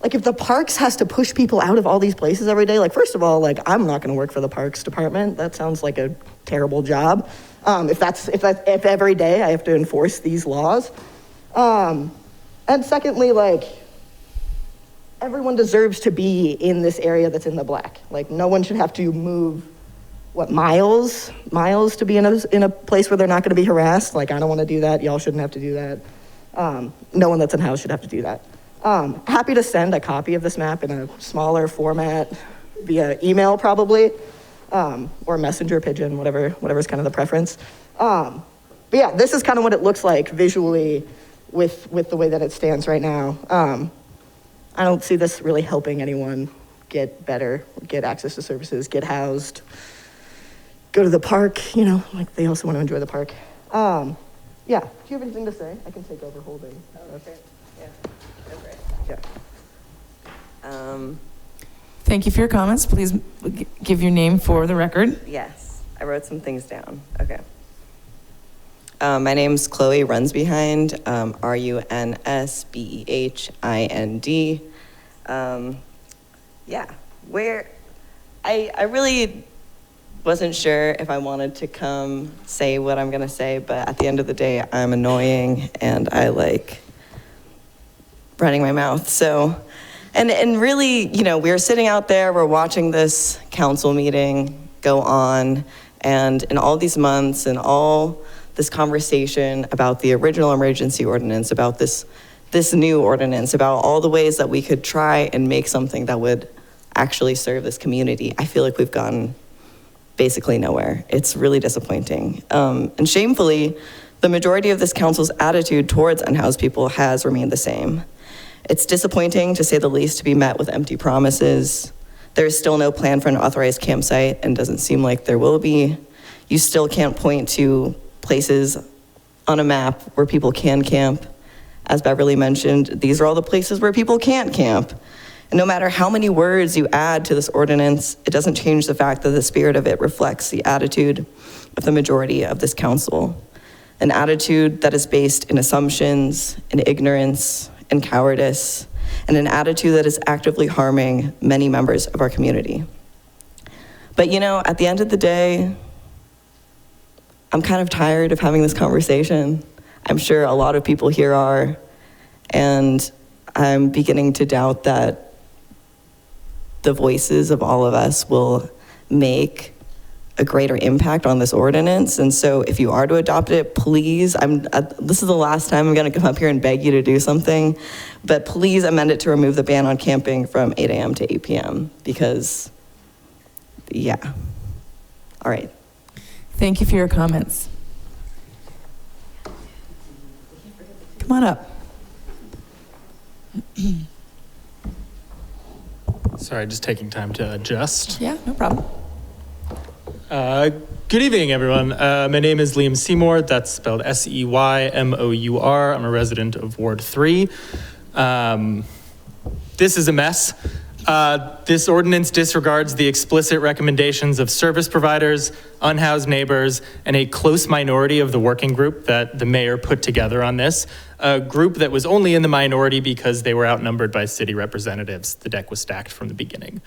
like if the parks has to push people out of all these places every day, like first of all, like I'm not gonna work for the parks department. That sounds like a terrible job. If every day I have to enforce these laws. And secondly, like everyone deserves to be in this area that's in the black. Like no one should have to move miles to be in a place where they're not going to be harassed. Like I don't want to do that. Y'all shouldn't have to do that. No one that's in house should have to do that. Happy to send a copy of this map in a smaller format via email probably, or messenger, pigeon, whatever's kind of the preference. But yeah, this is kind of what it looks like visually with the way that it stands right now. I don't see this really helping anyone get better, get access to services, get housed. go to the park, you know, like they also want to enjoy the park. Yeah, do you have anything to say? I can take over holding. Okay, yeah, that's right. Yeah. Thank you for your comments. Please give your name for the record. Yes, I wrote some things down. Okay. My name's Chloe Runsbehind, Runsbehind. Yeah, I really wasn't sure if I wanted to come say what I'm gonna say, but at the end of the day, I'm annoying and I like running my mouth. So, and really, you know, we were sitting out there, we're watching this council meeting go on, and in all these months and all this conversation about the original emergency ordinance, about this new ordinance, about all the ways that we could try and make something that would actually serve this community, I feel like we've gotten basically nowhere. It's really disappointing. And shamefully, the majority of this council's attitude towards unhoused people has remained the same. It's disappointing, to say the least, to be met with empty promises. There is still no plan for an authorized campsite, and doesn't seem like there will be. You still can't point to places on a map where people can camp. As Beverly mentioned, these are all the places where people can't camp. And no matter how many words you add to this ordinance, it doesn't change the fact that the spirit of it reflects the attitude of the majority of this council. An attitude that is based in assumptions, in ignorance, and cowardice, and an attitude that is actively harming many members of our community. But you know, at the end of the day, I'm kind of tired of having this conversation. I'm sure a lot of people here are, and I'm beginning to doubt that the voices of all of us will make a greater impact on this ordinance. And so if you are to adopt it, please, this is the last time I'm gonna come up here and beg you to do something, but please amend it to remove the ban on camping from 8 a.m. to 8 p.m. because, yeah. All right. Thank you for your comments. Come on up. Sorry, just taking time to adjust. Yeah, no problem. Good evening, everyone. My name is Liam Seymour. That's spelled Seymour. I'm a resident of Ward 3. This is a mess. This ordinance disregards the explicit recommendations of service providers, unhoused neighbors, and a close minority of the working group that the mayor put together on this. A group that was only in the minority because they were outnumbered by city representatives. The deck was stacked from the beginning.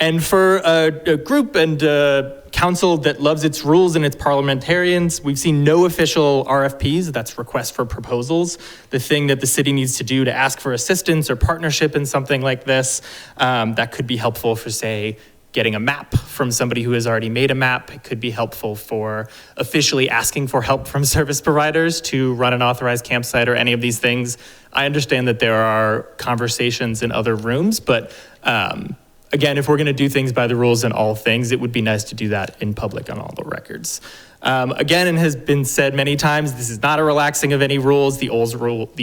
And for a group and a council that loves its rules and its parliamentarians, we've seen no official RFPs, that's request for proposals, the thing that the city needs to do to ask for assistance or partnership in something like this. That could be helpful for, say, getting a map from somebody who has already made a map. It could be helpful for officially asking for help from service providers to run an authorized campsite or any of these things. I understand that there are conversations in other rooms, but again, if we're going to do things by the rules in all things, it would be nice to do that in public on all the records. Again, and has been said many times, this is not a relaxing of any rules. The old rules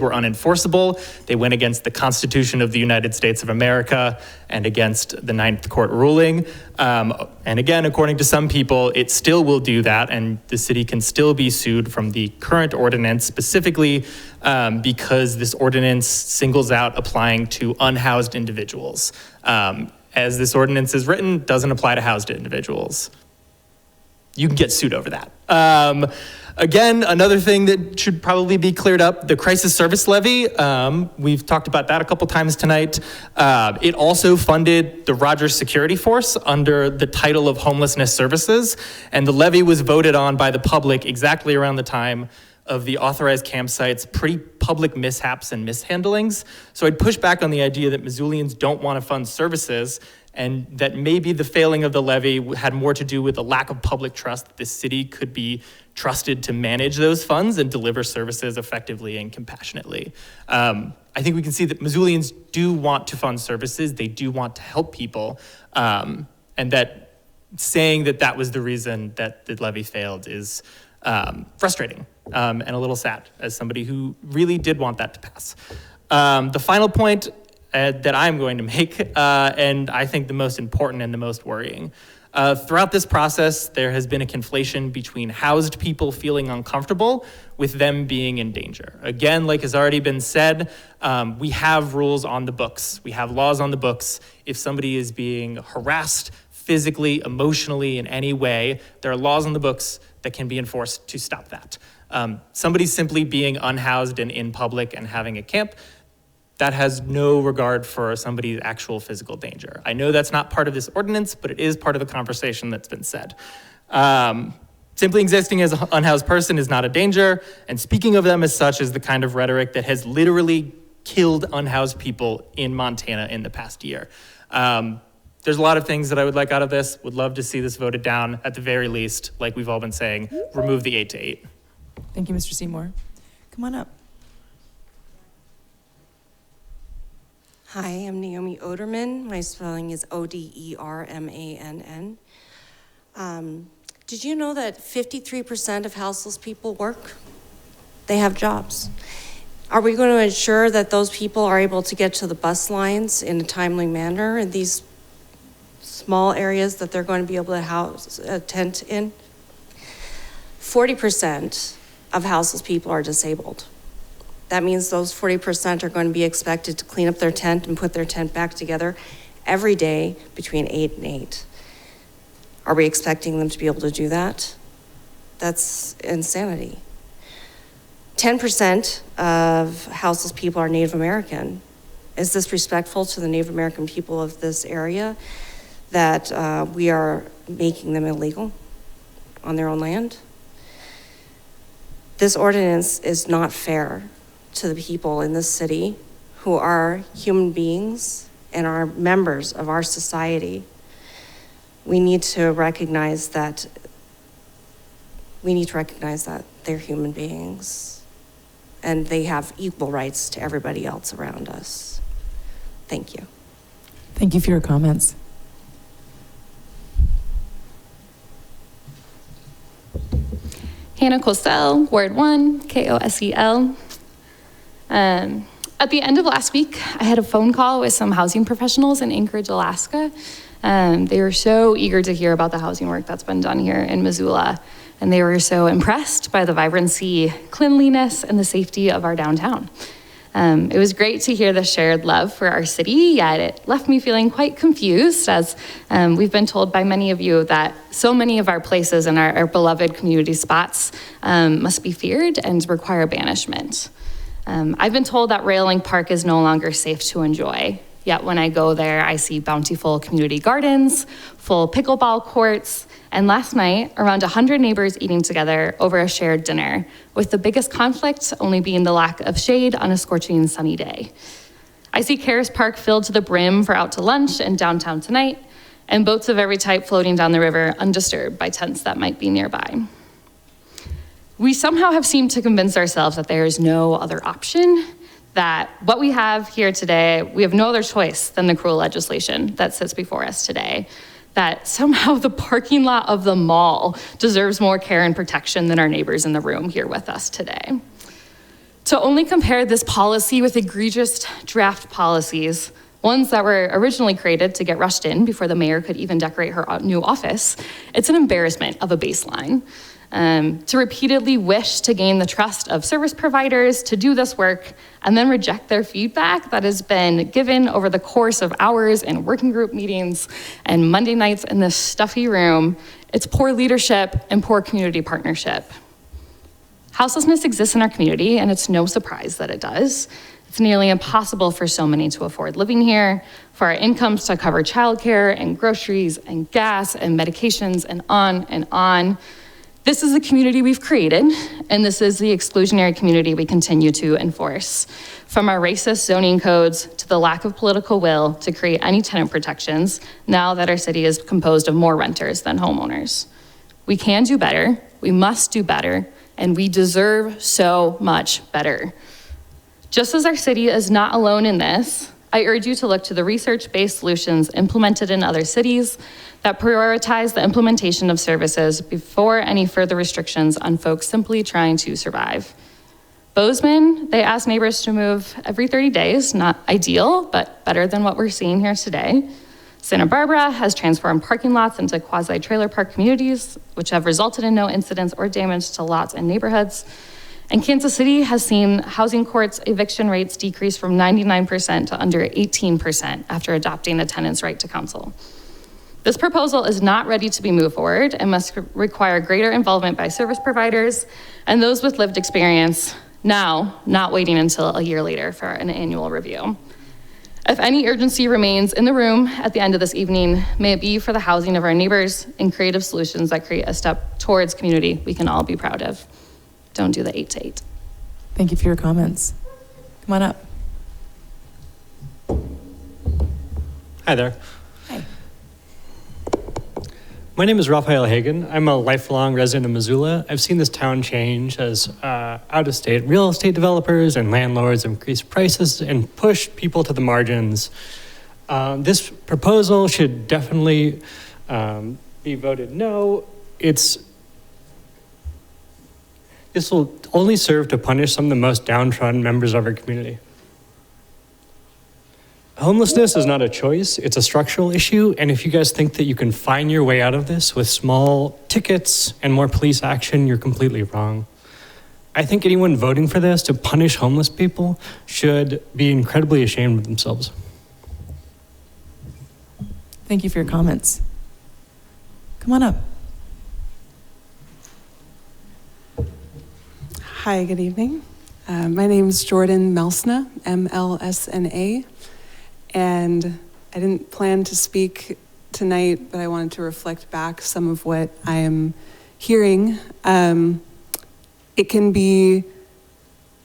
were unenforceable. They went against the Constitution of the United States of America and against the Ninth Court ruling. And again, according to some people, it still will do that, and the city can still be sued from the current ordinance, specifically because this ordinance singles out applying to unhoused individuals. As this ordinance is written, doesn't apply to housed individuals. You can get sued over that. Again, another thing that should probably be cleared up, the crisis service levy. We've talked about that a couple times tonight. It also funded the Rogers Security Force under the title of Homelessness Services, and the levy was voted on by the public exactly around the time of the authorized campsites, pretty public mishaps and mishandlings. So I'd push back on the idea that Missoulians don't want to fund services, and that maybe the failing of the levy had more to do with a lack of public trust that the city could be trusted to manage those funds and deliver services effectively and compassionately. I think we can see that Missoulians do want to fund services, they do want to help people, and that saying that that was the reason that the levy failed is frustrating and a little sad as somebody who really did want that to pass. The final point that I'm going to make, and I think the most important and the most worrying, Throughout this process, there has been a conflation between housed people feeling uncomfortable with them being in danger. Again, like has already been said, we have rules on the books. We have laws on the books. If somebody is being harassed physically, emotionally, in any way, there are laws on the books that can be enforced to stop that. Somebody simply being unhoused and in public and having a camp, that has no regard for somebody's actual physical danger. I know that's not part of this ordinance, but it is part of the conversation that's been said. Simply existing as an unhoused person is not a danger, and speaking of them as such is the kind of rhetoric that has literally killed unhoused people in Montana in the past year. There's a lot of things that I would like out of this. Would love to see this voted down, at the very least, like we've all been saying, remove the 8 to 8. Thank you, Mr. Seymour. Come on up. Hi, I'm Naomi Oderman. My spelling is Odermann. Did you know that 53% of houseless people work? They have jobs. Are we going to ensure that those people are able to get to the bus lines in a timely manner in these small areas that they're going to be able to house a tent in? 40% of houseless people are disabled. That means those 40% are going to be expected to clean up their tent and put their tent back together every day between 8 and 8. Are we expecting them to be able to do that? That's insanity. 10% of houseless people are Native American. Is this respectful to the Native American people of this area that we are making them illegal on their own land? This ordinance is not fair to the people in this city who are human beings and are members of our society. We need to recognize that they're human beings and they have equal rights to everybody else around us. Thank you. Thank you for your comments. Hannah Cosell, Ward 1, KOSEL. At the end of last week, I had a phone call with some housing professionals in Anchorage, Alaska. They were so eager to hear about the housing work that's been done here in Missoula. And they were so impressed by the vibrancy, cleanliness, and the safety of our downtown. It was great to hear the shared love for our city, yet it left me feeling quite confused as we've been told by many of you that so many of our places and our beloved community spots must be feared and require banishment. I've been told that Railing Park is no longer safe to enjoy, yet when I go there, I see bountiful community gardens, full pickleball courts, and last night, around 100 neighbors eating together over a shared dinner, with the biggest conflict only being the lack of shade on a scorching sunny day. I see Caris Park filled to the brim for out to lunch and downtown tonight, and boats of every type floating down the river undisturbed by tents that might be nearby. We somehow have seemed to convince ourselves that there is no other option, that what we have here today, we have no other choice than the cruel legislation that sits before us today, that somehow the parking lot of the mall deserves more care and protection than our neighbors in the room here with us today. To only compare this policy with egregious draft policies, ones that were originally created to get rushed in before the mayor could even decorate her new office, it's an embarrassment of a baseline. To repeatedly wish to gain the trust of service providers to do this work and then reject their feedback that has been given over the course of hours in working group meetings and Monday nights in this stuffy room, it's poor leadership and poor community partnership. Houselessness exists in our community, and it's no surprise that it does. It's nearly impossible for so many to afford living here, for our incomes to cover childcare and groceries and gas and medications and on and on. This is the community we've created, and this is the exclusionary community we continue to enforce. From our racist zoning codes to the lack of political will to create any tenant protections, now that our city is composed of more renters than homeowners. We can do better, we must do better, and we deserve so much better. Just as our city is not alone in this, I urge you to look to the research-based solutions implemented in other cities that prioritize the implementation of services before any further restrictions on folks simply trying to survive. Bozeman, they ask neighbors to move every 30 days, not ideal, but better than what we're seeing here today. Santa Barbara has transformed parking lots into quasi-trailer park communities, which have resulted in no incidents or damage to lots and neighborhoods. And Kansas City has seen housing courts eviction rates decrease from 99% to under 18% after adopting a tenant's right to counsel. This proposal is not ready to be moved forward and must require greater involvement by service providers and those with lived experience now, not waiting until a year later for an annual review. If any urgency remains in the room at the end of this evening, may it be for the housing of our neighbors and creative solutions that create a step towards community we can all be proud of. Don't do the 8 to 8. Thank you for your comments. Come on up. Hi there. Hi. My name is Raphael Hagen. I'm a lifelong resident of Missoula. I've seen this town change as out-of-state real estate developers and landlords increase prices and push people to the margins. This proposal should definitely be voted no. This will only serve to punish some of the most downtrodden members of our community. Homelessness is not a choice, it's a structural issue, and if you guys think that you can find your way out of this with small tickets and more police action, you're completely wrong. I think anyone voting for this to punish homeless people should be incredibly ashamed of themselves. Thank you for your comments. Come on up. Hi, good evening. My name is Jordan Melsna, M-L-S-N-A, and I didn't plan to speak tonight, but I wanted to reflect back some of what I am hearing. It can be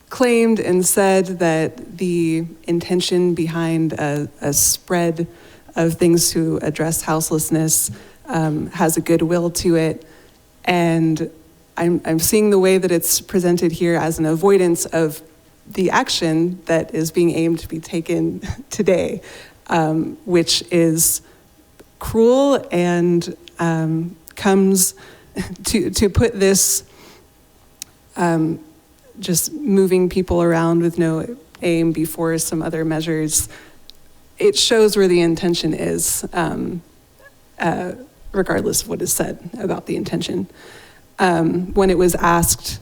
claimed and said that the intention behind a spread of things to address houselessness has a goodwill to it, and I'm seeing the way that it's presented here as an avoidance of the action that is being aimed to be taken today, which is cruel and comes to put this just moving people around with no aim before some other measures. It shows where the intention is, regardless of what is said about the intention. When it was asked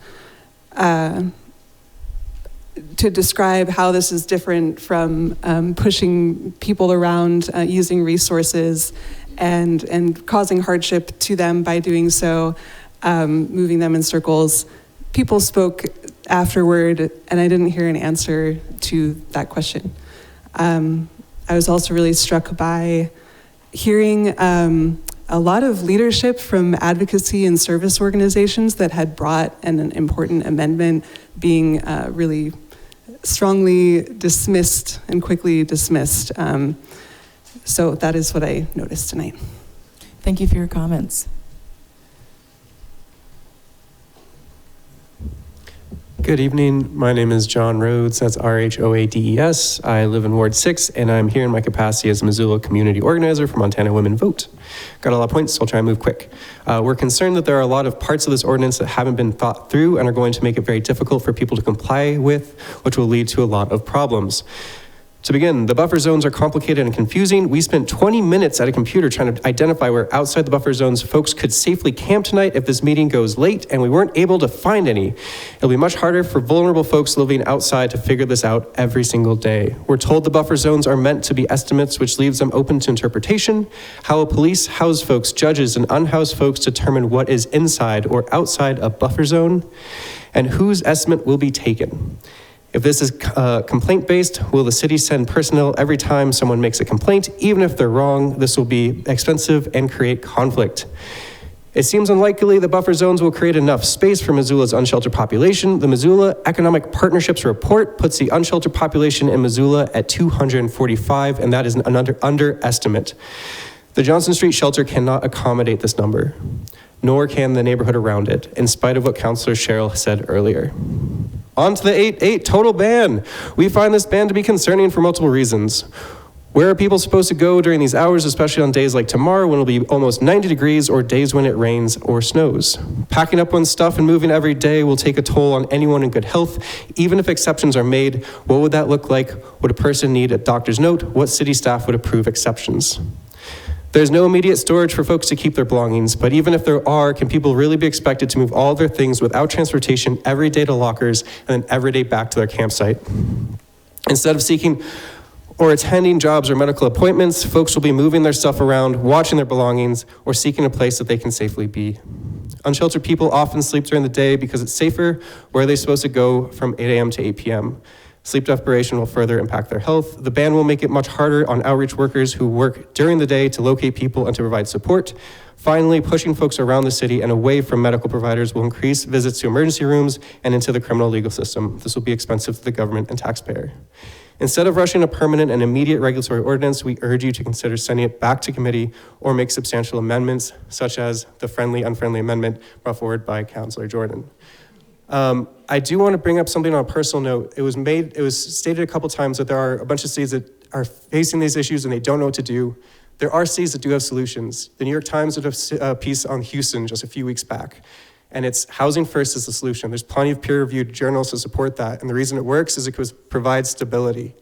to describe how this is different from pushing people around, using resources, and causing hardship to them by doing so, moving them in circles, people spoke afterward, and I didn't hear an answer to that question. I was also really struck by hearing a lot of leadership from advocacy and service organizations that had brought an important amendment being really strongly dismissed and quickly dismissed. So that is what I noticed tonight. Thank you for your comments. Good evening. My name is John Rhodes. That's R-H-O-A-D-E-S. I live in Ward 6, and I'm here in my capacity as a Missoula community organizer for Montana Women Vote. Got a lot of points, so I'll try and move quick. We're concerned that there are a lot of parts of this ordinance that haven't been thought through and are going to make it very difficult for people to comply with, which will lead to a lot of problems. To begin, the buffer zones are complicated and confusing. We spent 20 minutes at a computer trying to identify where outside the buffer zones folks could safely camp tonight if this meeting goes late, and we weren't able to find any. It'll be much harder for vulnerable folks living outside to figure this out every single day. We're told the buffer zones are meant to be estimates, which leaves them open to interpretation. How will police, house folks, judges, and unhoused folks determine what is inside or outside a buffer zone? And whose estimate will be taken? If this is complaint-based, will the city send personnel every time someone makes a complaint? Even if they're wrong, this will be expensive and create conflict. It seems unlikely the buffer zones will create enough space for Missoula's unsheltered population. The Missoula Economic Partnerships Report puts the unsheltered population in Missoula at 245, and that is an underestimate. The Johnson Street shelter cannot accommodate this number, nor can the neighborhood around it, in spite of what Councilor Sherrill said earlier. On to the 8-8 total ban. We find this ban to be concerning for multiple reasons. Where are people supposed to go during these hours, especially on days like tomorrow when it'll be almost 90 degrees or days when it rains or snows? Packing up one's stuff and moving every day will take a toll on anyone in good health. Even if exceptions are made, what would that look like? Would a person need a doctor's note? What city staff would approve exceptions? There's no immediate storage for folks to keep their belongings, but even if there are, can people really be expected to move all their things without transportation every day to lockers and then every day back to their campsite? Instead of seeking or attending jobs or medical appointments, folks will be moving their stuff around, watching their belongings, or seeking a place that they can safely be. Unsheltered people often sleep during the day because it's safer. Where are they supposed to go from 8 a.m. to 8 p.m.? Sleep deprivation will further impact their health. The ban will make it much harder on outreach workers who work during the day to locate people and to provide support. Finally, pushing folks around the city and away from medical providers will increase visits to emergency rooms and into the criminal legal system. This will be expensive to the government and taxpayer. Instead of rushing a permanent and immediate regulatory ordinance, we urge you to consider sending it back to committee or make substantial amendments, such as the friendly-unfriendly amendment brought forward by Councilor Jordan. I do want to bring up something on a personal note. It was stated a couple times that there are a bunch of cities that are facing these issues and they don't know what to do. There are cities that do have solutions. The New York Times did a piece on Houston just a few weeks back, and it's housing first is the solution. There's plenty of peer-reviewed journals to support that, and the reason it works is it provides stability.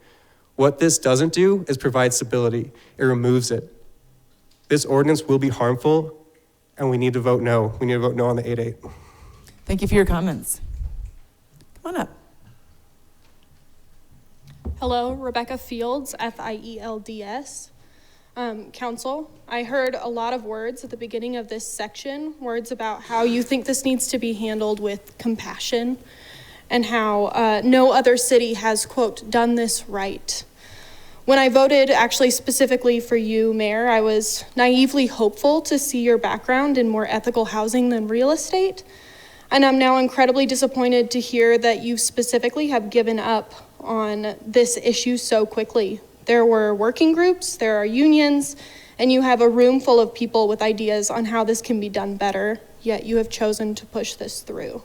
What this doesn't do is provide stability. It removes it. This ordinance will be harmful, and we need to vote no. We need to vote no on the 8-8. Thank you for your comments. Come on up. Hello, Rebecca Fields, Fields. Council, I heard a lot of words at the beginning of this section, words about how you think this needs to be handled with compassion and how no other city has, quote, done this right. When I voted actually specifically for you, Mayor, I was naively hopeful to see your background in more ethical housing than real estate. And I'm now incredibly disappointed to hear that you specifically have given up on this issue so quickly. There were working groups, there are unions, and you have a room full of people with ideas on how this can be done better, yet you have chosen to push this through.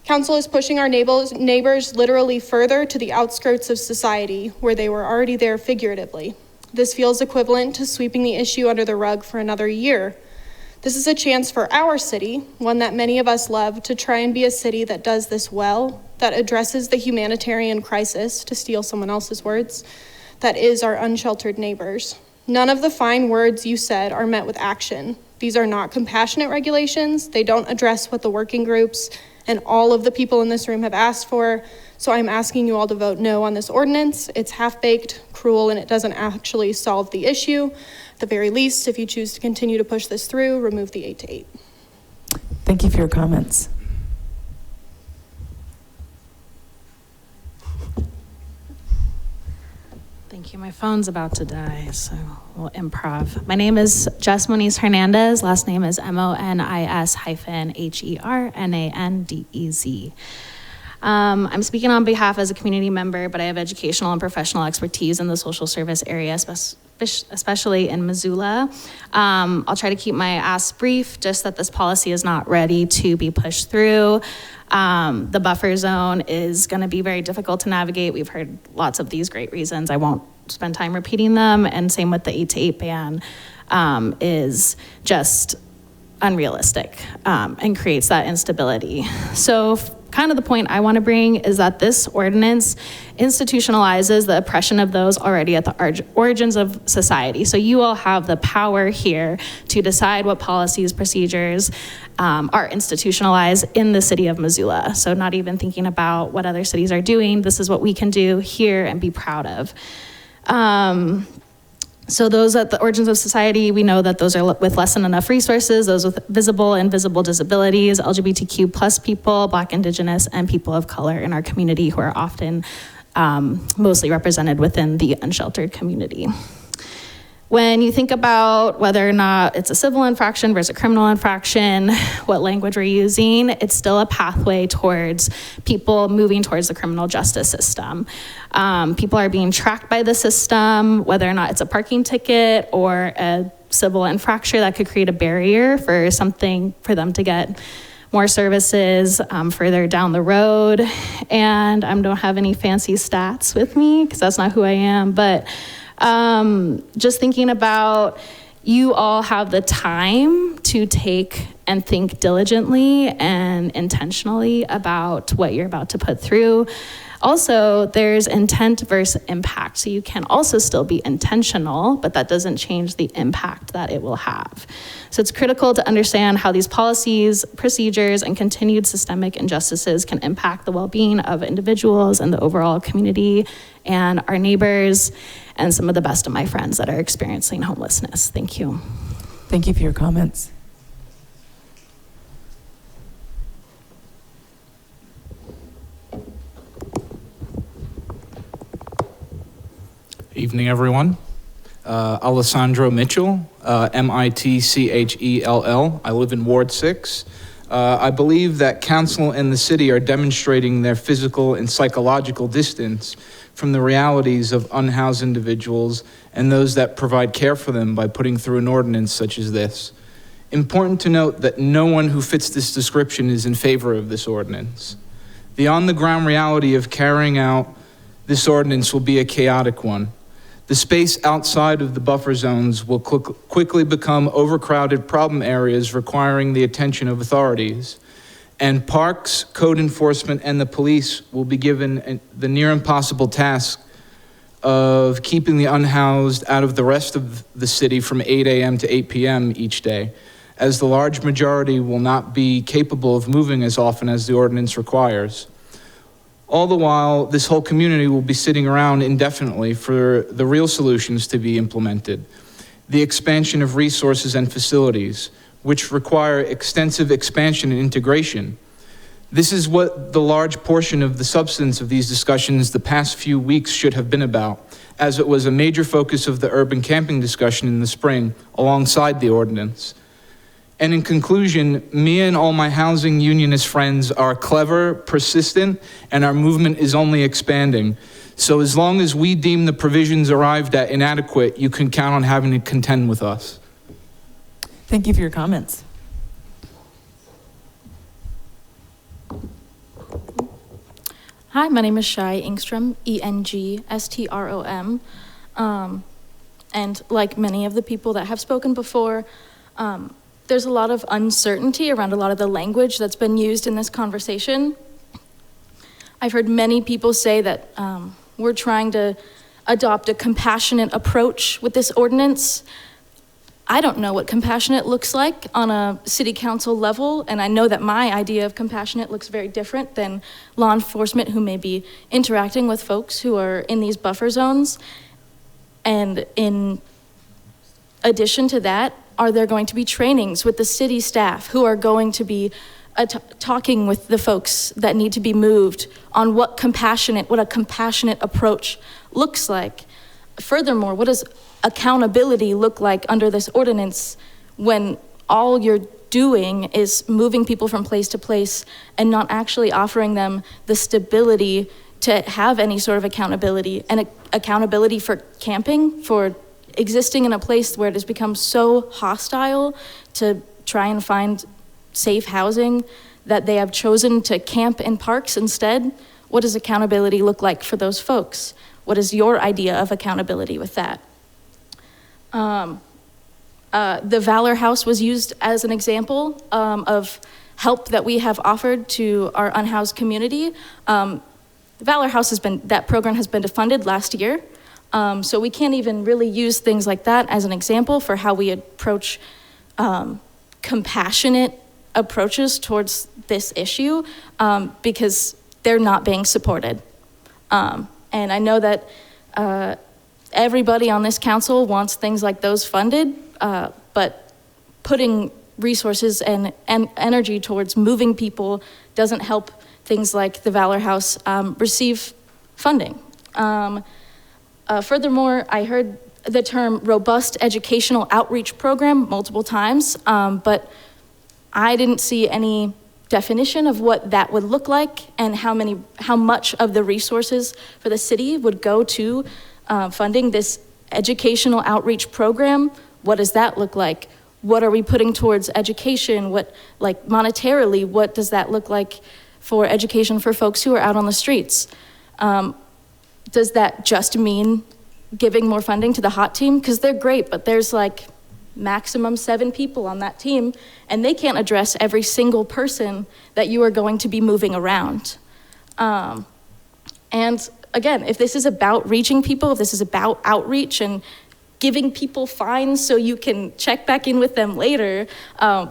Council is pushing our neighbors literally further to the outskirts of society where they were already there figuratively. This feels equivalent to sweeping the issue under the rug for another year. This is a chance for our city, one that many of us love, to try and be a city that does this well, that addresses the humanitarian crisis, to steal someone else's words, that is our unsheltered neighbors. None of the fine words you said are met with action. These are not compassionate regulations. They don't address what the working groups and all of the people in this room have asked for. So I'm asking you all to vote no on this ordinance. It's half-baked, cruel, and it doesn't actually solve the issue. At the very least, if you choose to continue to push this through, remove the 8-8. Thank you for your comments. Thank you. My phone's about to die, so we'll improv. My name is Jess Moniz Hernandez. Last name is MONIS-HERNANDEZ. I'm speaking on behalf as a community member, but I have educational and professional expertise in the social service area, especially in Missoula. I'll try to keep my ask brief, just that this policy is not ready to be pushed through. The buffer zone is going to be very difficult to navigate. We've heard lots of these great reasons. I won't spend time repeating them. And same with the 8-8 ban is just unrealistic and creates that instability. So kind of the point I want to bring is that this ordinance institutionalizes the oppression of those already at the origins of society. So you all have the power here to decide what policies, procedures are institutionalized in the city of Missoula. So not even thinking about what other cities are doing, this is what we can do here and be proud of. So those at the origins of society, we know that those are with less than enough resources, those with visible and invisible disabilities, LGBTQ plus people, Black, Indigenous, and people of color in our community who are often mostly represented within the unsheltered community. When you think about whether or not it's a civil infraction versus a criminal infraction, what language we're using, it's still a pathway towards people moving towards the criminal justice system. People are being tracked by the system, whether or not it's a parking ticket or a civil infraction that could create a barrier for something for them to get more services further down the road. And I don't have any fancy stats with me because that's not who I am, but just thinking about you all have the time to take and think diligently and intentionally about what you're about to put through. Also, there's intent versus impact. So you can also still be intentional, but that doesn't change the impact that it will have. So it's critical to understand how these policies, procedures, and continued systemic injustices can impact the well-being of individuals and the overall community and our neighbors and some of the best of my friends that are experiencing homelessness. Thank you. Thank you for your comments. Evening, everyone. Alessandro Mitchell, Mitchell. I live in Ward 6. I believe that council and the city are demonstrating their physical and psychological distance from the realities of unhoused individuals and those that provide care for them by putting through an ordinance such as this. Important to note that no one who fits this description is in favor of this ordinance. The on-the-ground reality of carrying out this ordinance will be a chaotic one. The space outside of the buffer zones will quickly become overcrowded problem areas requiring the attention of authorities. And parks, code enforcement, and the police will be given the near impossible task of keeping the unhoused out of the rest of the city from 8 a.m. to 8 p.m. each day, as the large majority will not be capable of moving as often as the ordinance requires. All the while, this whole community will be sitting around indefinitely for the real solutions to be implemented. The expansion of resources and facilities, which require extensive expansion and integration. This is what the large portion of the substance of these discussions the past few weeks should have been about, as it was a major focus of the urban camping discussion in the spring alongside the ordinance. And in conclusion, me and all my housing unionist friends are clever, persistent, and our movement is only expanding. So as long as we deem the provisions arrived at inadequate, you can count on having to contend with us. Thank you for your comments. Hi, my name is Shai Engstrom, Engstrom. And like many of the people that have spoken before, there's a lot of uncertainty around a lot of the language that's been used in this conversation. I've heard many people say that we're trying to adopt a compassionate approach with this ordinance. I don't know what compassionate looks like on a city council level, and I know that my idea of compassionate looks very different than law enforcement who may be interacting with folks who are in these buffer zones. And in addition to that, are there going to be trainings with the city staff who are going to be talking with the folks that need to be moved on what a compassionate approach looks like? Furthermore, what does accountability look like under this ordinance when all you're doing is moving people from place to place and not actually offering them the stability to have any sort of accountability, and accountability for camping, for existing in a place where it has become so hostile to try and find safe housing that they have chosen to camp in parks instead? What does accountability look like for those folks? What is your idea of accountability with that? The Valor House was used as an example of help that we have offered to our unhoused community. The Valor House that program has been defunded last year. So we can't even really use things like that as an example for how we approach compassionate approaches towards this issue because they're not being supported. And I know that everybody on this council wants things like those funded, but putting resources and energy towards moving people doesn't help things like the Valor House receive funding. Furthermore, I heard the term robust educational outreach program multiple times, but I didn't see any definition of what that would look like and how much of the resources for the city would go to funding this educational outreach program. What does that look like? What are we putting towards education? Monetarily, what does that look like for education for folks who are out on the streets? Does that just mean giving more funding to the HOT team? Because they're great, but there's maximum 7 people on that team, and they can't address every single person that you are going to be moving around. And again, if this is about reaching people, if this is about outreach and giving people fines so you can check back in with them later,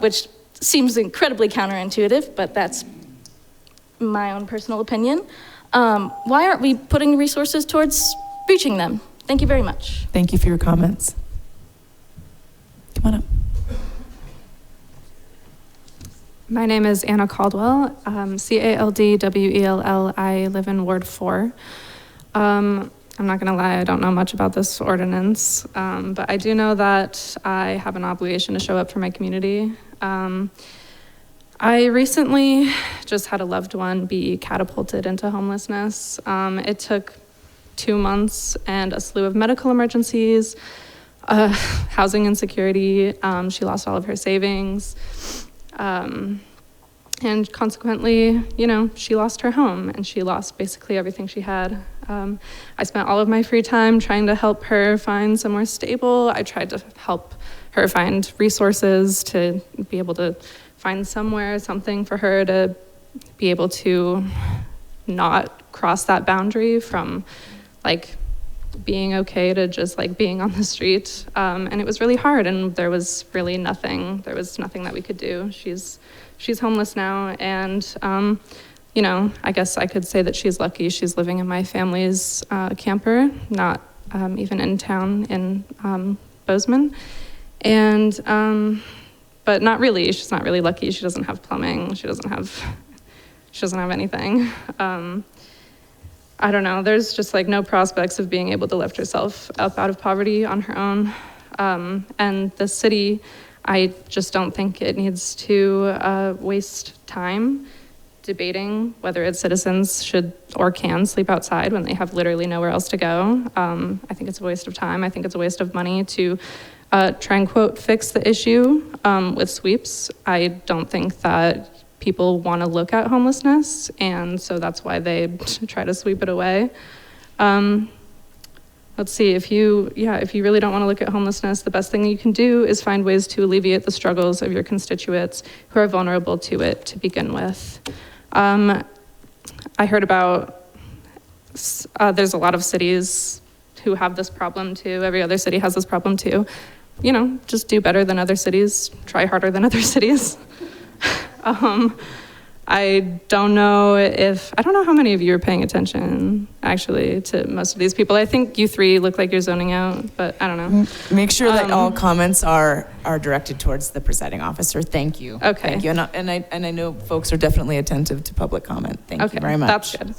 which seems incredibly counterintuitive, but that's my own personal opinion. Why aren't we putting resources towards reaching them? Thank you very much. Thank you for your comments. Come on up. My name is Anna Caldwell, Caldwell. I live in Ward 4. I'm not gonna lie, I don't know much about this ordinance, but I do know that I have an obligation to show up for my community. I recently just had a loved one be catapulted into homelessness. It took 2 months and a slew of medical emergencies, housing insecurity. She lost all of her savings. And consequently, you know, she lost her home and she lost basically everything she had. I spent all of my free time trying to help her find somewhere stable. I tried to help her find resources to be able to find somewhere, something for her to be able to not cross that boundary from like being okay to just like being on the street. And it was really hard, and there was really nothing that we could do. She's homeless now, and you know, I guess I could say that she's lucky. She's living in my family's camper, not even in town in Bozeman. And but not really. She's not really lucky. She doesn't have plumbing. She doesn't have anything. I don't know. There's just like no prospects of being able to lift herself up out of poverty on her own. And the city, I just don't think it needs to waste time debating whether its citizens should or can sleep outside when they have literally nowhere else to go. I think it's a waste of time. I think it's a waste of money to try and, quote, fix the issue with sweeps. I don't think that people want to look at homelessness, and so that's why they try to sweep it away. Let's see, if you really don't want to look at homelessness, the best thing you can do is find ways to alleviate the struggles of your constituents who are vulnerable to it to begin with. I heard about, there's a lot of cities who have this problem too. Every other city has this problem too. You know, just do better than other cities, try harder than other cities. I don't know how many of you are paying attention, actually, to most of these people. I think you 3 look like you're zoning out, but I don't know. Make sure that all comments are directed towards the presiding officer. Thank you. Okay. Thank you. And I know folks are definitely attentive to public comment. Thank you very much. That's good.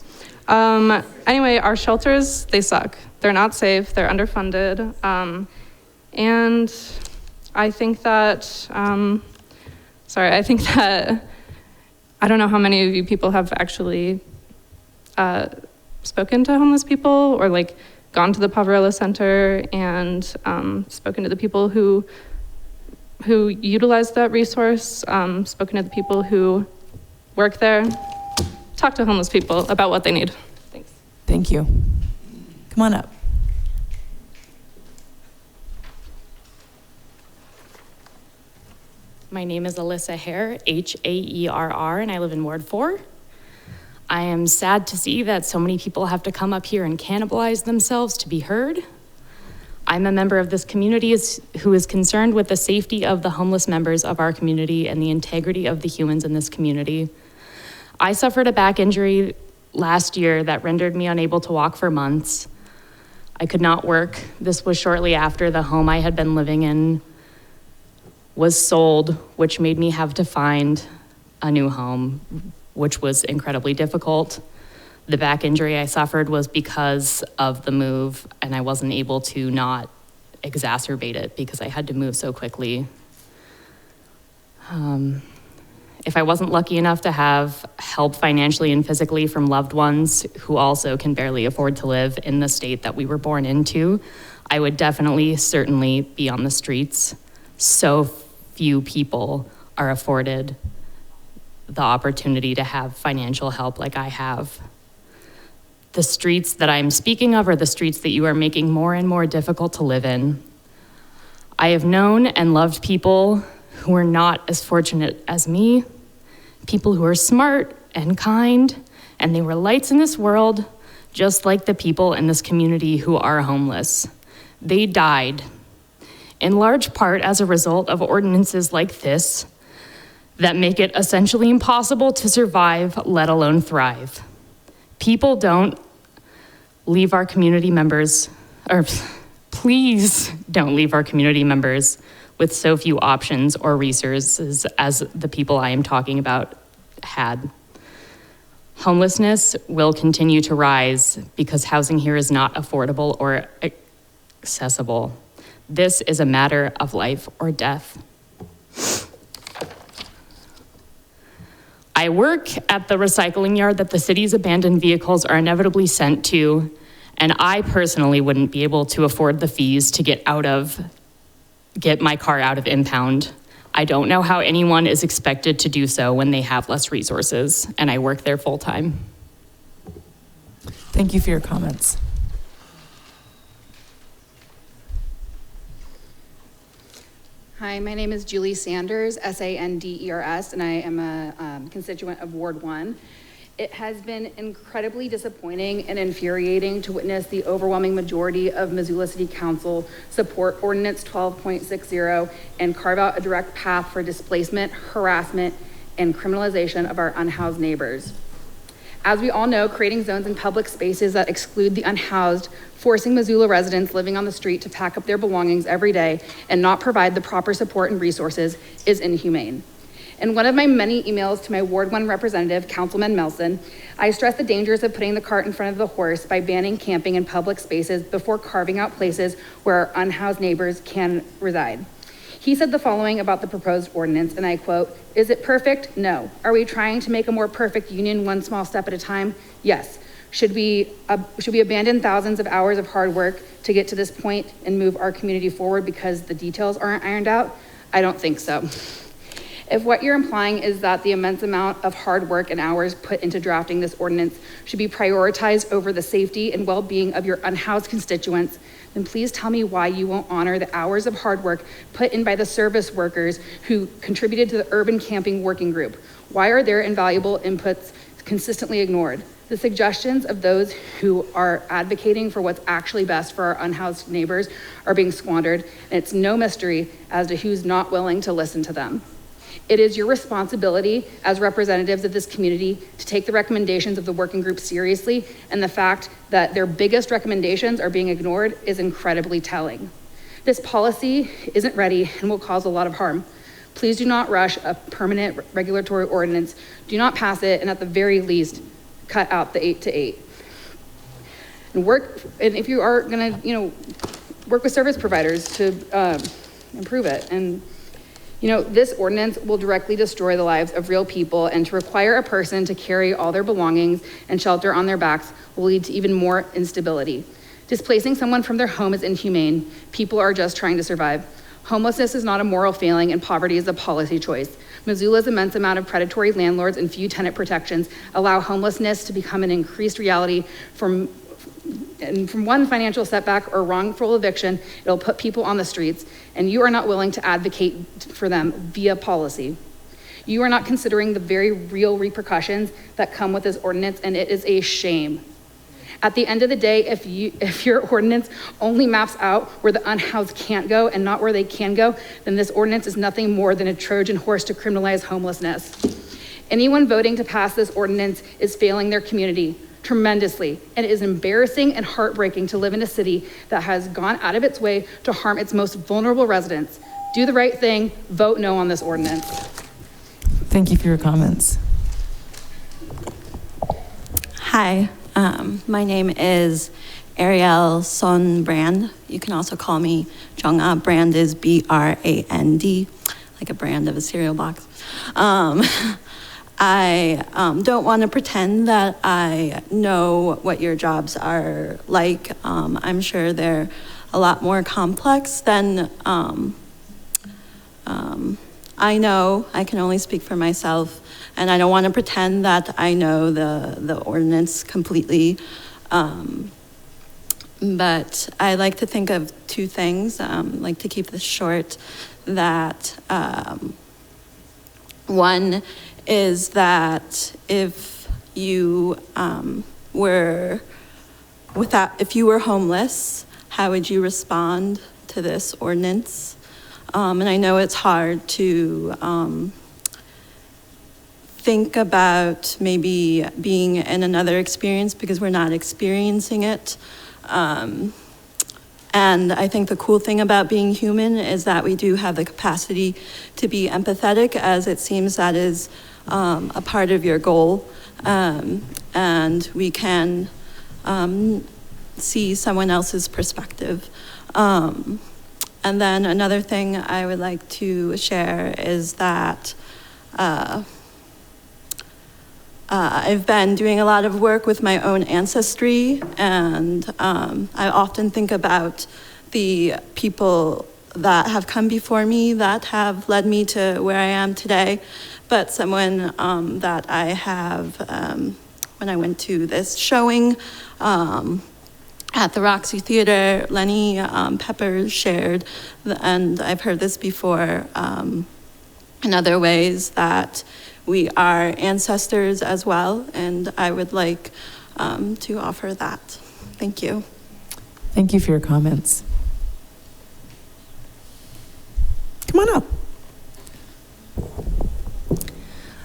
Anyway, our shelters, they suck. They're not safe. They're underfunded. And I think that, I don't know how many of you people have actually spoken to homeless people or like gone to the Poverello Center and spoken to the people who utilize that resource, spoken to the people who work there. Talk to homeless people about what they need. Thanks. Thank you. Come on up. My name is Alyssa Hare, Haerr, and I live in Ward 4. I am sad to see that so many people have to come up here and cannibalize themselves to be heard. I'm a member of this community who is concerned with the safety of the homeless members of our community and the integrity of the humans in this community. I suffered a back injury last year that rendered me unable to walk for months. I could not work. This was shortly after the home I had been living in was sold, which made me have to find a new home, which was incredibly difficult. The back injury I suffered was because of the move, and I wasn't able to not exacerbate it because I had to move so quickly. If I wasn't lucky enough to have help financially and physically from loved ones who also can barely afford to live in the state that we were born into, I would certainly be on the streets. So few people are afforded the opportunity to have financial help like I have. The streets that I'm speaking of are the streets that you are making more and more difficult to live in. I have known and loved people who are not as fortunate as me, people who are smart and kind, and they were lights in this world, just like the people in this community who are homeless. They died, in large part as a result of ordinances like this that make it essentially impossible to survive, let alone thrive. People don't leave our community members, or please don't leave our community members with so few options or resources as the people I am talking about had. Homelessness will continue to rise because housing here is not affordable or accessible. This is a matter of life or death. I work at the recycling yard that the city's abandoned vehicles are inevitably sent to, and I personally wouldn't be able to afford the fees to get my car out of impound. I don't know how anyone is expected to do so when they have less resources, and I work there full time. Thank you for your comments. Hi, my name is Julie Sanders, Sanders, and I am a constituent of Ward 1. It has been incredibly disappointing and infuriating to witness the overwhelming majority of Missoula City Council support Ordinance 12.60 and carve out a direct path for displacement, harassment, and criminalization of our unhoused neighbors. As we all know, creating zones in public spaces that exclude the unhoused, forcing Missoula residents living on the street to pack up their belongings every day and not provide the proper support and resources is inhumane. In one of my many emails to my Ward 1 representative, Councilman Melson, I stressed the dangers of putting the cart in front of the horse by banning camping in public spaces before carving out places where our unhoused neighbors can reside. He said the following about the proposed ordinance, and I quote, "Is it perfect? No. Are we trying to make a more perfect union one small step at a time? Yes. Should we abandon thousands of hours of hard work to get to this point and move our community forward because the details aren't ironed out? I don't think so." If what you're implying is that the immense amount of hard work and hours put into drafting this ordinance should be prioritized over the safety and well-being of your unhoused constituents, then please tell me why you won't honor the hours of hard work put in by the service workers who contributed to the urban camping working group. Why are their invaluable inputs consistently ignored? The suggestions of those who are advocating for what's actually best for our unhoused neighbors are being squandered, and it's no mystery as to who's not willing to listen to them. It is your responsibility as representatives of this community to take the recommendations of the working group seriously, and the fact that their biggest recommendations are being ignored is incredibly telling. This policy isn't ready and will cause a lot of harm. Please do not rush a permanent regulatory ordinance. Do not pass it, and at the very least, cut out the 8 to 8. And if you are gonna, work with service providers to improve it. And this ordinance will directly destroy the lives of real people, and to require a person to carry all their belongings and shelter on their backs will lead to even more instability. Displacing someone from their home is inhumane. People are just trying to survive. Homelessness is not a moral failing, and poverty is a policy choice. Missoula's immense amount of predatory landlords and few tenant protections allow homelessness to become an increased reality. From one financial setback or wrongful eviction, it'll put people on the streets, and you are not willing to advocate for them via policy. You are not considering the very real repercussions that come with this ordinance, and it is a shame. At the end of the day, if your ordinance only maps out where the unhoused can't go and not where they can go, then this ordinance is nothing more than a Trojan horse to criminalize homelessness. Anyone voting to pass this ordinance is failing their community tremendously, and it is embarrassing and heartbreaking to live in a city that has gone out of its way to harm its most vulnerable residents. Do the right thing, vote no on this ordinance. Thank you for your comments. Hi, my name is Ariel Son Brand. You can also call me Jung-ah. Brand is B-R-A-N-D, like a brand of a cereal box. I don't want to pretend that I know what your jobs are like. I'm sure they're a lot more complex than I know. I can only speak for myself, and I don't want to pretend that I know the ordinance completely. But I like to think of two things, like to keep this short, that one is that if you if you were homeless, how would you respond to this ordinance? And I know it's hard to think about maybe being in another experience because we're not experiencing it. And I think the cool thing about being human is that we do have the capacity to be empathetic, as it seems that is a part of your goal. And we can see someone else's perspective. And then another thing I would like to share is that I've been doing a lot of work with my own ancestry, and I often think about the people that have come before me that have led me to where I am today. But someone that I have, when I went to this showing at the Roxy Theater, Lenny Peppers shared, and I've heard this before in other ways, that we are ancestors as well, and I would like to offer that. Thank you. Thank you for your comments. Come on up.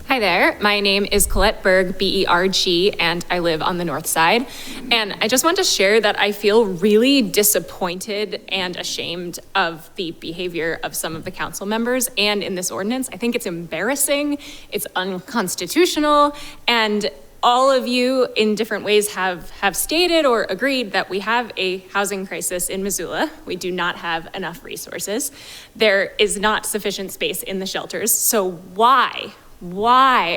Hi there, my name is Colette Berg, B-E-R-G, and I live on the north side. And I just want to share that I feel really disappointed and ashamed of the behavior of some of the council members and in this ordinance. I think it's embarrassing, it's unconstitutional, and all of you in different ways have stated or agreed that we have a housing crisis in Missoula. We do not have enough resources. There is not sufficient space in the shelters, so why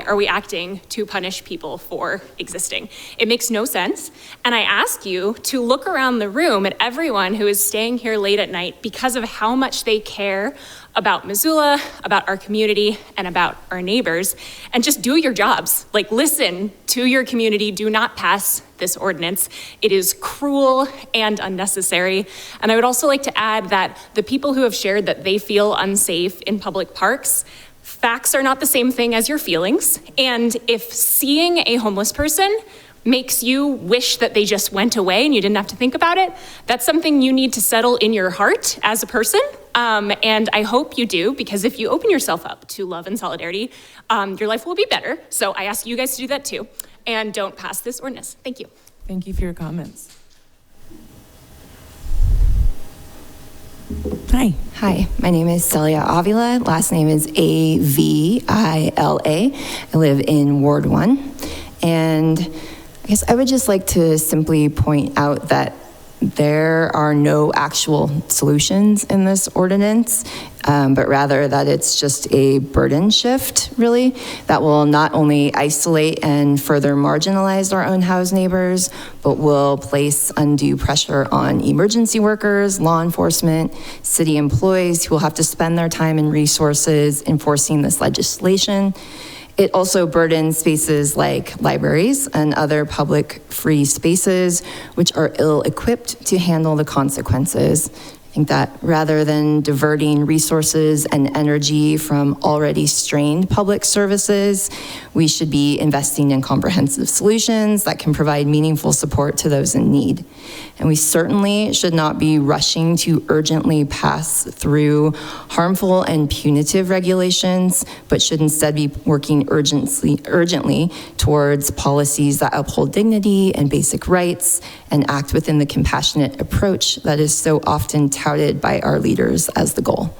are we acting to punish people for existing? It makes no sense. And I ask you to look around the room at everyone who is staying here late at night because of how much they care about Missoula, about our community, and about our neighbors, and just do your jobs. Like, listen to your community. Do not pass this ordinance. It is cruel and unnecessary. And I would also like to add that the people who have shared that they feel unsafe in public parks, facts are not the same thing as your feelings. And if seeing a homeless person makes you wish that they just went away and you didn't have to think about it, that's something you need to settle in your heart as a person. And I hope you do, because if you open yourself up to love and solidarity, your life will be better. So I ask you guys to do that too. And don't pass this ordinance. Thank you. Thank you for your comments. Hi. Hi, my name is Celia Avila. Last name is Avila. I live in Ward 1. And I guess I would just like to simply point out that there are no actual solutions in this ordinance, but rather that it's just a burden shift, really, that will not only isolate and further marginalize our unhoused neighbors, but will place undue pressure on emergency workers, law enforcement, city employees who will have to spend their time and resources enforcing this legislation. It also burdens spaces like libraries and other public free spaces, which are ill-equipped to handle the consequences. I think that rather than diverting resources and energy from already strained public services, we should be investing in comprehensive solutions that can provide meaningful support to those in need. And we certainly should not be rushing to urgently pass through harmful and punitive regulations, but should instead be working urgently towards policies that uphold dignity and basic rights and act within the compassionate approach that is so often touted by our leaders as the goal.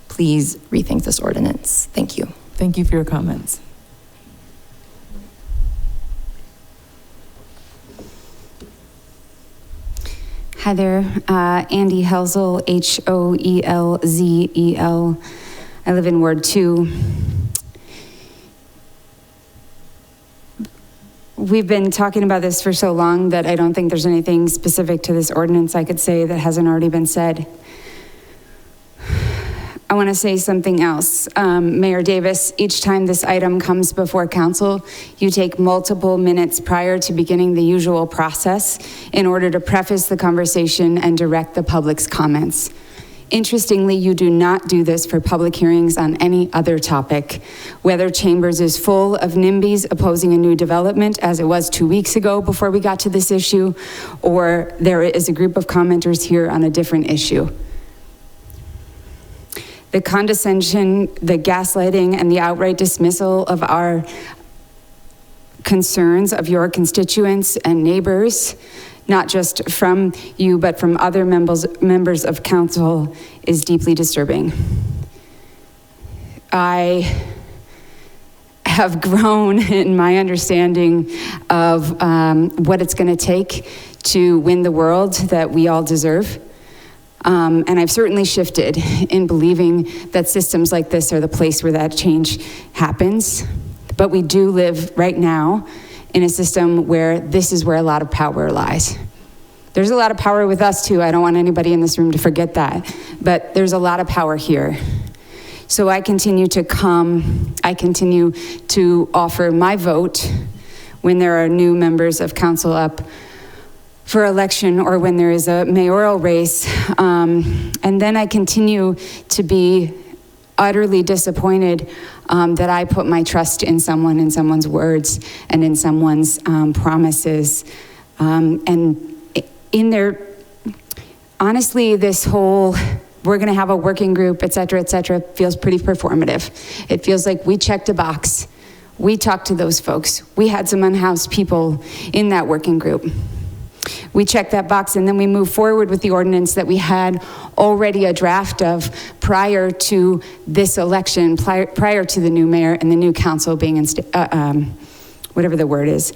Please rethink this ordinance. Thank you. Thank you for your comments. Hi there, Andy Helzel, Hoelzel. I live in Ward 2. We've been talking about this for so long that I don't think there's anything specific to this ordinance I could say that hasn't already been said. I want to say something else. Mayor Davis, each time this item comes before council, you take multiple minutes prior to beginning the usual process in order to preface the conversation and direct the public's comments. Interestingly, you do not do this for public hearings on any other topic. Whether Chambers is full of NIMBYs opposing a new development, as it was 2 weeks ago before we got to this issue, or there is a group of commenters here on a different issue. The condescension, the gaslighting, and the outright dismissal of our concerns of your constituents and neighbors, not just from you, but from other members of council, is deeply disturbing. I have grown in my understanding of what it's going to take to win the world that we all deserve. And I've certainly shifted in believing that systems like this are the place where that change happens. But we do live right now in a system where this is where a lot of power lies. There's a lot of power with us too. I don't want anybody in this room to forget that. But there's a lot of power here. So I continue to come, I continue to offer my vote when there are new members of council up for election or when there is a mayoral race. And then I continue to be utterly disappointed that I put my trust in someone, in someone's words, and in someone's promises. And in their, honestly, this whole, we're gonna have a working group, et cetera, feels pretty performative. It feels like we checked a box. We talked to those folks. We had some unhoused people in that working group. We checked that box and then we moved forward with the ordinance that we had already a draft of prior to this election, prior to the new mayor and the new council being, whatever the word is.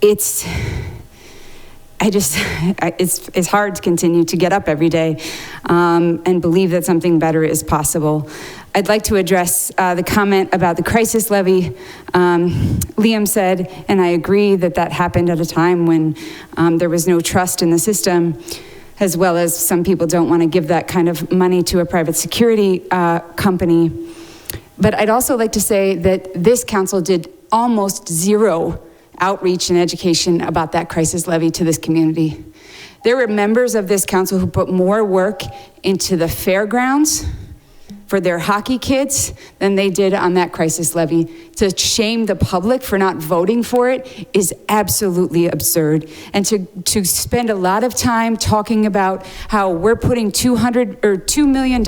It's hard to continue to get up every day and believe that something better is possible. I'd like to address the comment about the crisis levy. Liam said, and I agree that happened at a time when there was no trust in the system, as well as some people don't want to give that kind of money to a private security company. But I'd also like to say that this council did almost zero outreach and education about that crisis levy to this community. There were members of this council who put more work into the fairgrounds for their hockey kids than they did on that crisis levy. To shame the public for not voting for it is absolutely absurd. And to spend a lot of time talking about how we're putting $2 million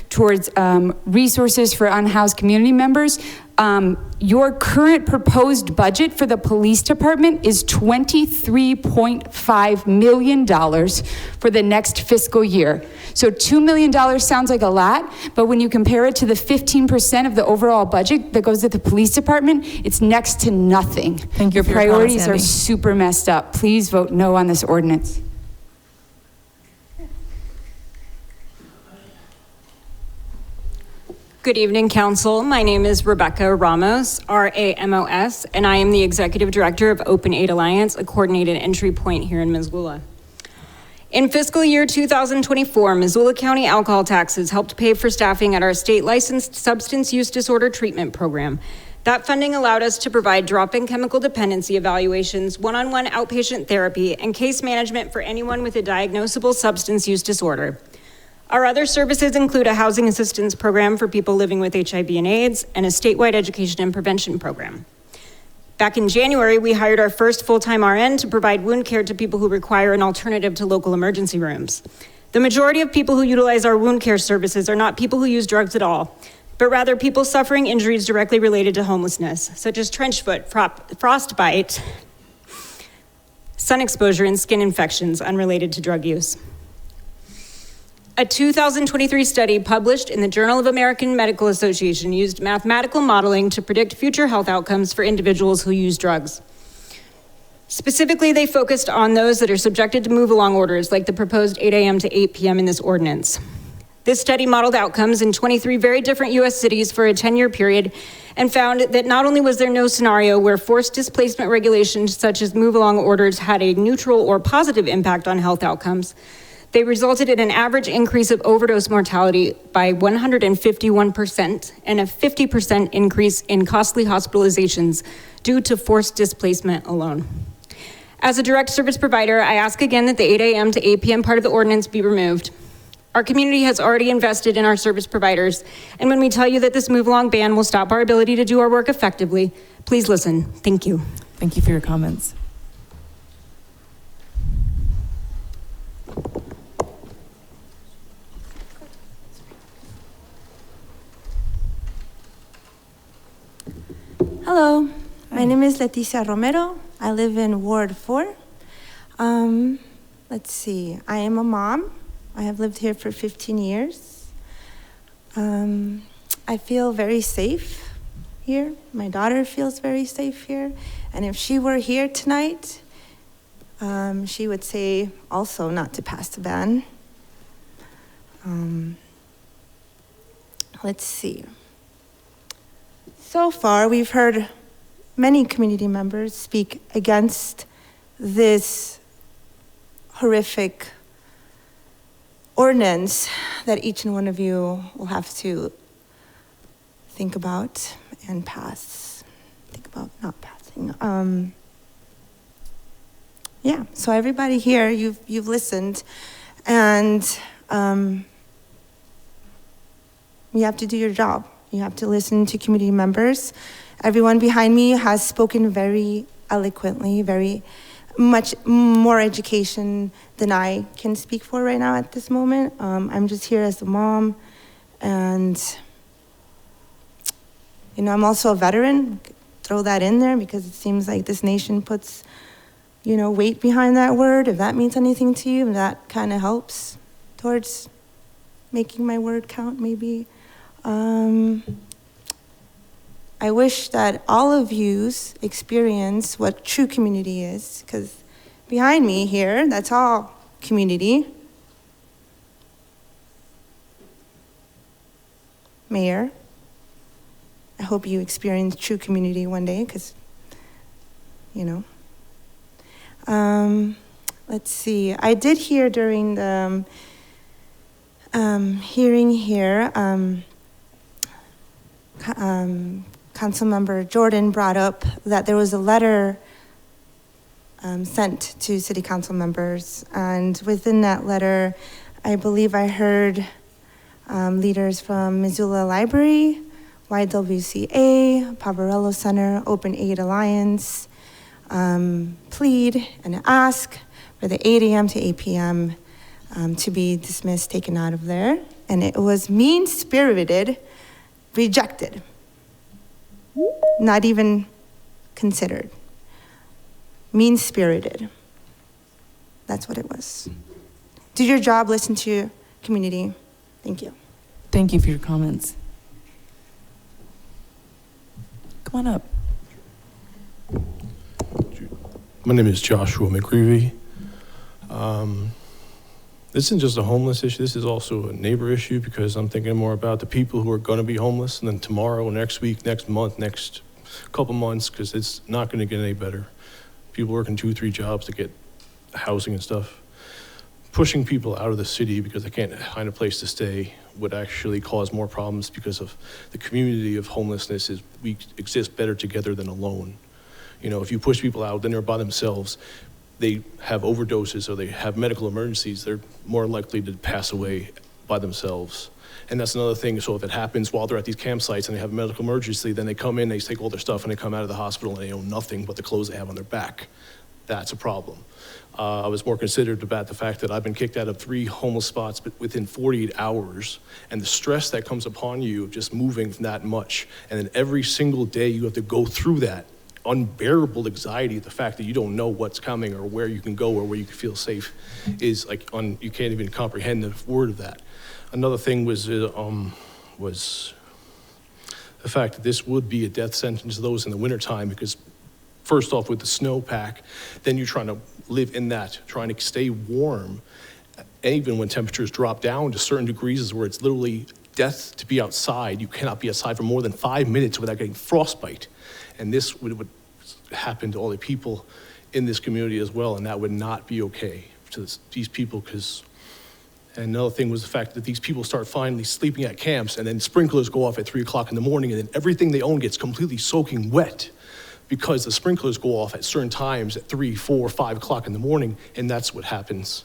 towards resources for unhoused community members. Your current proposed budget for the police department is $23.5 million for the next fiscal year. So $2 million sounds like a lot, but when you compare it to the 15% of the overall budget that goes to the police department, it's next to nothing. Thank you. Your priorities are super messed up. Please vote no on this ordinance. Good evening, Council. My name is Rebecca Ramos, R-A-M-O-S, and I am the Executive Director of Open Aid Alliance, a coordinated entry point here in Missoula. In fiscal year 2024, Missoula County alcohol taxes helped pay for staffing at our state-licensed substance use disorder treatment program. That funding allowed us to provide drop-in chemical dependency evaluations, one-on-one outpatient therapy, and case management for anyone with a diagnosable substance use disorder. Our other services include a housing assistance program for people living with HIV and AIDS and a statewide education and prevention program. Back in January, we hired our first full-time RN to provide wound care to people who require an alternative to local emergency rooms. The majority of people who utilize our wound care services are not people who use drugs at all, but rather people suffering injuries directly related to homelessness, such as trench foot, frostbite, sun exposure, and skin infections unrelated to drug use. A 2023 study published in the Journal of American Medical Association used mathematical modeling to predict future health outcomes for individuals who use drugs. Specifically, they focused on those that are subjected to move-along orders, like the proposed 8 a.m. to 8 p.m. in this ordinance. This study modeled outcomes in 23 very different U.S. cities for a 10-year period and found that not only was there no scenario where forced displacement regulations such as move-along orders had a neutral or positive impact on health outcomes, They resulted in an average increase of overdose mortality by 151% and a 50% increase in costly hospitalizations due to forced displacement alone. As a direct service provider, I ask again that the 8 a.m. to 8 p.m. part of the ordinance be removed. Our community has already invested in our service providers, and when we tell you that this move-along ban will stop our ability to do our work effectively, please listen. Thank you. Thank you for your comments. Hello, my name is Leticia Romero. I live in Ward 4. Let's see, I am a mom. I have lived here for 15 years. I feel very safe here. My daughter feels very safe here. And if she were here tonight, she would say also not to pass the ban. Let's see. So far, we've heard many community members speak against this horrific ordinance that each and one of you will have to think about and pass. Think about not passing. Yeah, so everybody here, you've listened, and you have to do your job. You have to listen to community members. Everyone behind me has spoken very eloquently, very much more education than I can speak for right now at this moment. I'm just here as a mom, and I'm also a veteran. Throw that in there because it seems like this nation puts, weight behind that word. If that means anything to you, that kind of helps towards making my word count, maybe. I wish that all of yous experience what true community is, because behind me here, that's all community. Mayor, I hope you experience true community one day, because, let's see. I did hear during the hearing here, Councilmember Jordan brought up that there was a letter sent to city council members, and within that letter, I believe I heard leaders from Missoula Library, YWCA, Pavarello Center, Open Aid Alliance, plead and ask for the 8 a.m. to 8 p.m. To be dismissed, taken out of there. And it was mean-spirited, rejected, not even considered. Mean-spirited. That's what it was. Do your job, listen to your community. Thank you. Thank you for your comments. Come on up. My name is Joshua McGreevy. This isn't just a homeless issue, this is also a neighbor issue, because I'm thinking more about the people who are gonna be homeless, and then tomorrow, next week, next month, next couple months, because it's not gonna get any better. People working 2-3 jobs to get housing and stuff. Pushing people out of the city because they can't find a place to stay would actually cause more problems, because of the community of homelessness is we exist better together than alone. If you push people out, then they're by themselves, they have overdoses or they have medical emergencies, they're more likely to pass away by themselves. And that's another thing. So if it happens while they're at these campsites and they have a medical emergency, then they come in, they take all their stuff, and they come out of the hospital and they own nothing but the clothes they have on their back. That's a problem. I was more considered about the fact that I've been kicked out of 3 homeless spots within 48 hours, and the stress that comes upon you of just moving that much, and then every single day you have to go through that unbearable anxiety, the fact that you don't know what's coming or where you can go or where you can feel safe is like, you can't even comprehend the word of that. Another thing was the fact that this would be a death sentence to those in the wintertime, because first off with the snowpack, then you're trying to live in that, trying to stay warm, even when temperatures drop down to certain degrees where it's literally death to be outside. You cannot be outside for more than 5 minutes without getting frostbite. And this would happen to all the people in this community as well, and that would not be okay to these people, because And another thing was the fact that these people start finally sleeping at camps, and then sprinklers go off at 3 o'clock in the morning, and then everything they own gets completely soaking wet because the sprinklers go off at certain times at 3, 4, 5 o'clock in the morning, and that's what happens.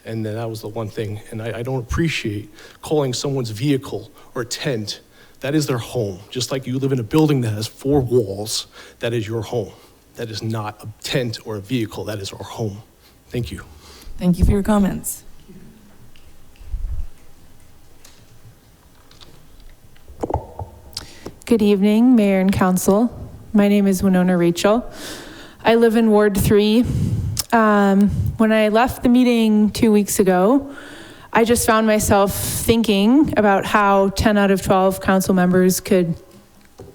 And then that was the one thing. And I don't appreciate calling someone's vehicle or tent, that is their home. Just like you live in a building that has 4 walls, that is your home. That is not a tent or a vehicle, that is our home. Thank you. Thank you for your comments. Good evening, Mayor and Council. My name is Winona Rachel. I live in Ward 3. When I left the meeting 2 weeks ago, I just found myself thinking about how 10 out of 12 council members could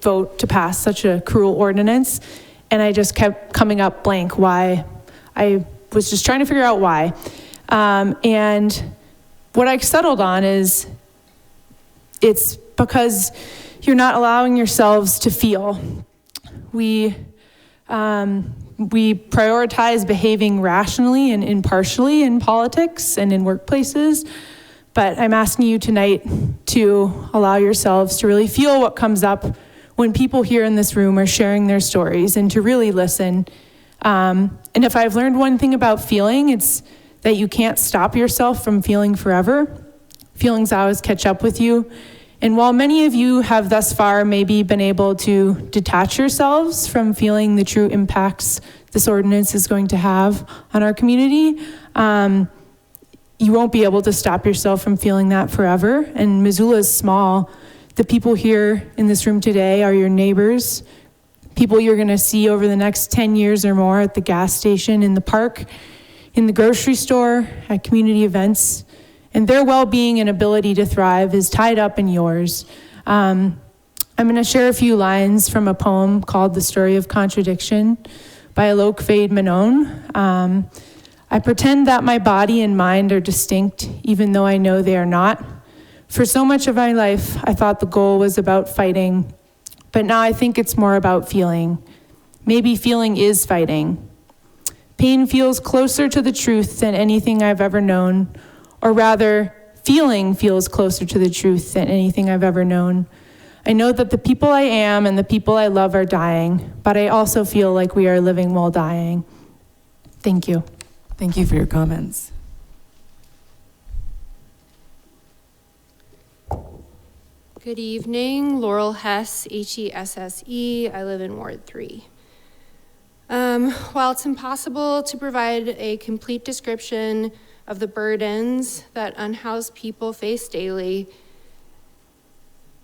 vote to pass such a cruel ordinance, and I just kept coming up blank why. I was just trying to figure out why. And what I settled on is it's because you're not allowing yourselves to feel. We prioritize behaving rationally and impartially in politics and in workplaces, but I'm asking you tonight to allow yourselves to really feel what comes up when people here in this room are sharing their stories, and to really listen. And if I've learned one thing about feeling, it's that you can't stop yourself from feeling forever. Feelings always catch up with you. And while many of you have thus far maybe been able to detach yourselves from feeling the true impacts this ordinance is going to have on our community, you won't be able to stop yourself from feeling that forever. And Missoula is small. The people here in this room today are your neighbors, people you're gonna see over the next 10 years or more at the gas station, in the park, in the grocery store, at community events. And their well-being and ability to thrive is tied up in yours. I'm gonna share a few lines from a poem called The Story of Contradiction by Alok Fade Manon. I pretend that my body and mind are distinct, even though I know they are not. For so much of my life, I thought the goal was about fighting, but now I think it's more about feeling. Maybe feeling is fighting. Pain feels closer to the truth than anything I've ever known, or rather, feeling feels closer to the truth than anything I've ever known. I know that the people I am and the people I love are dying, but I also feel like we are living while dying. Thank you. Thank you for your comments. Good evening, Laurel Hess, Hesse. I live in Ward 3. While it's impossible to provide a complete description of the burdens that unhoused people face daily,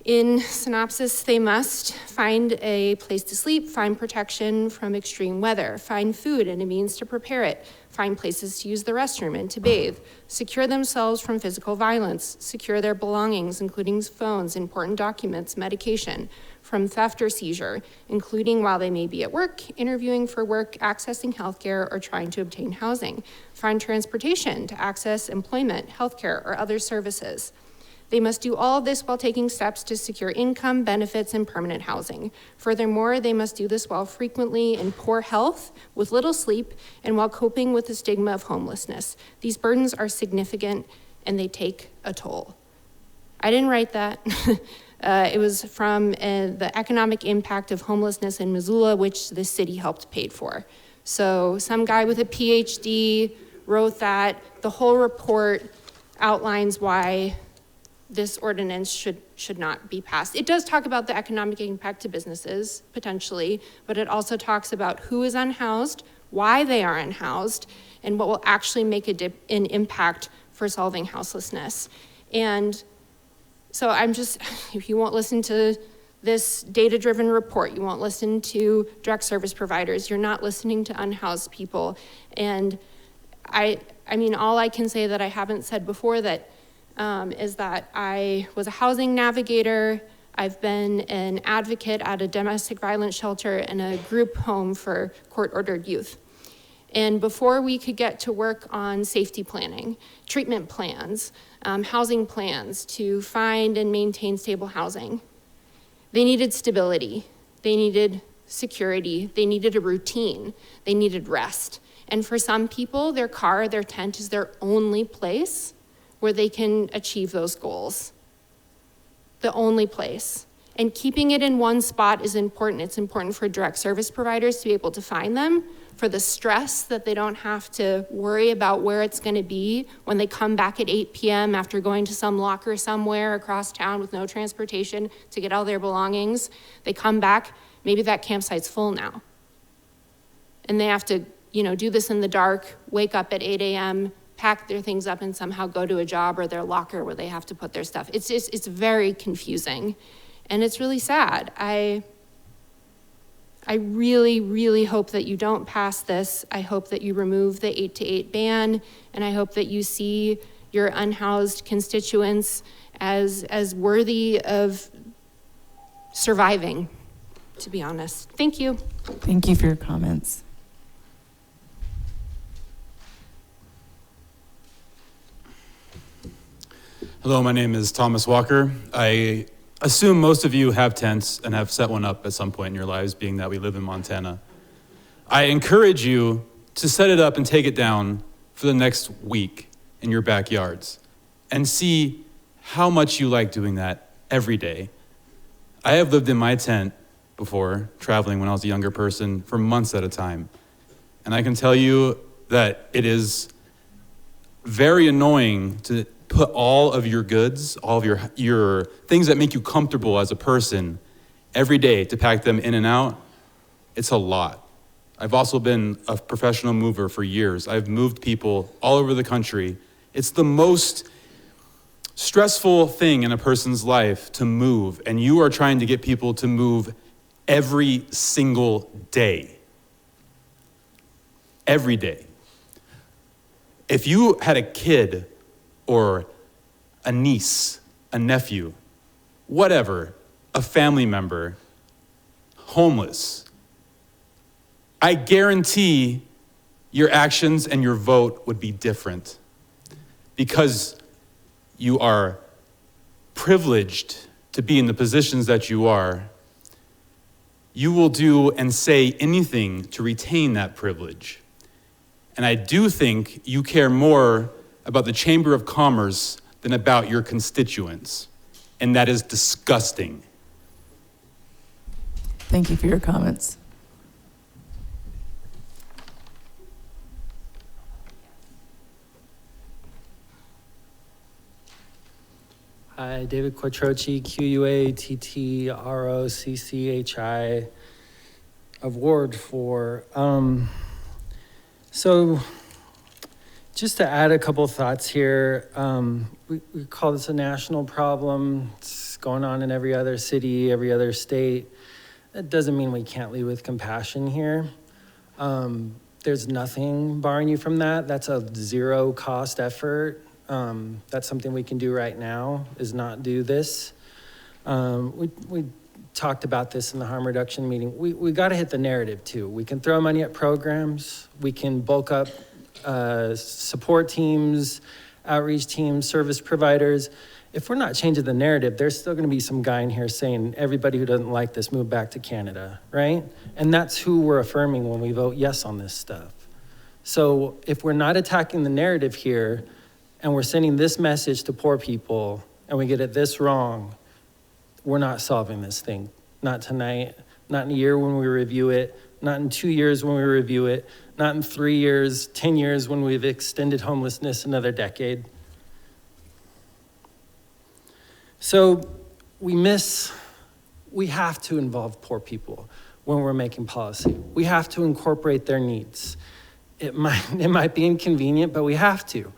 in synopsis, they must find a place to sleep, find protection from extreme weather, find food and a means to prepare it, find places to use the restroom and to bathe, secure themselves from physical violence, secure their belongings, including phones, important documents, medication, from theft or seizure, including while they may be at work, interviewing for work, accessing healthcare, or trying to obtain housing, find transportation to access employment, healthcare, or other services. They must do all of this while taking steps to secure income, benefits, and permanent housing. Furthermore, they must do this while frequently in poor health, with little sleep, and while coping with the stigma of homelessness. These burdens are significant, and they take a toll. I didn't write that. It was from the economic impact of homelessness in Missoula, which the city helped pay for. So some guy with a PhD wrote that. The whole report outlines why this ordinance should not be passed. It does talk about the economic impact to businesses, potentially, but it also talks about who is unhoused, why they are unhoused, and what will actually make an impact for solving houselessness. And so if you won't listen to this data-driven report, you won't listen to direct service providers, you're not listening to unhoused people. And I mean, all I can say that I haven't said before that is that I was a housing navigator. I've been an advocate at a domestic violence shelter and a group home for court-ordered youth. And before we could get to work on safety planning, treatment plans, housing plans to find and maintain stable housing, they needed stability, they needed security, they needed a routine, they needed rest. And for some people, their car, their tent is their only place where they can achieve those goals. The only place. And keeping it in one spot is important. It's important for direct service providers to be able to find them, for the stress that they don't have to worry about where it's gonna be when they come back at 8 p.m. after going to some locker somewhere across town with no transportation to get all their belongings. They come back, maybe that campsite's full now. And they have to, do this in the dark, wake up at 8 a.m., pack their things up and somehow go to a job or their locker where they have to put their stuff. It's very confusing. And it's really sad. I really, really hope that you don't pass this. I hope that you remove the 8 to 8 ban, and I hope that you see your unhoused constituents as worthy of surviving, to be honest. Thank you. Thank you for your comments. Hello, my name is Thomas Walker. I assume most of you have tents and have set one up at some point in your lives, being that we live in Montana. I encourage you to set it up and take it down for the next week in your backyards and see how much you like doing that every day. I have lived in my tent before, traveling when I was a younger person, for months at a time. And I can tell you that it is very annoying to put all of your goods, all of your things that make you comfortable as a person every day, to pack them in and out. It's a lot. I've also been a professional mover for years. I've moved people all over the country. It's the most stressful thing in a person's life to move, and you are trying to get people to move every single day. Every day. If you had a kid or a niece, a nephew, whatever, a family member, homeless, I guarantee your actions and your vote would be different, because you are privileged to be in the positions that you are. You will do and say anything to retain that privilege. And I do think you care more about the Chamber of Commerce than about your constituents. And that is disgusting. Thank you for your comments. Hi, David Quattrochi, QUATTROCCHI of Ward 4. So just to add a couple thoughts here, we call this a national problem. It's going on in every other city, every other state. That doesn't mean we can't lead with compassion here. There's nothing barring you from that. That's a zero cost effort. That's something we can do right now, is not do this. We talked about this in the harm reduction meeting. We got to hit the narrative too. We can throw money at programs. We can bulk up support teams, outreach teams, service providers. If we're not changing the narrative, there's still going to be some guy in here saying everybody who doesn't like this, move back to Canada, right? And that's who we're affirming when we vote yes on this stuff. So if we're not attacking the narrative here, and we're sending this message to poor people, and we get it this wrong, we're not solving this thing. Not tonight, not in a year when we review it, not in 2 years when we review it, not in 3 years, 10 years when we've extended homelessness another decade. So we have to involve poor people when we're making policy. We have to incorporate their needs. It might be inconvenient, but we have to.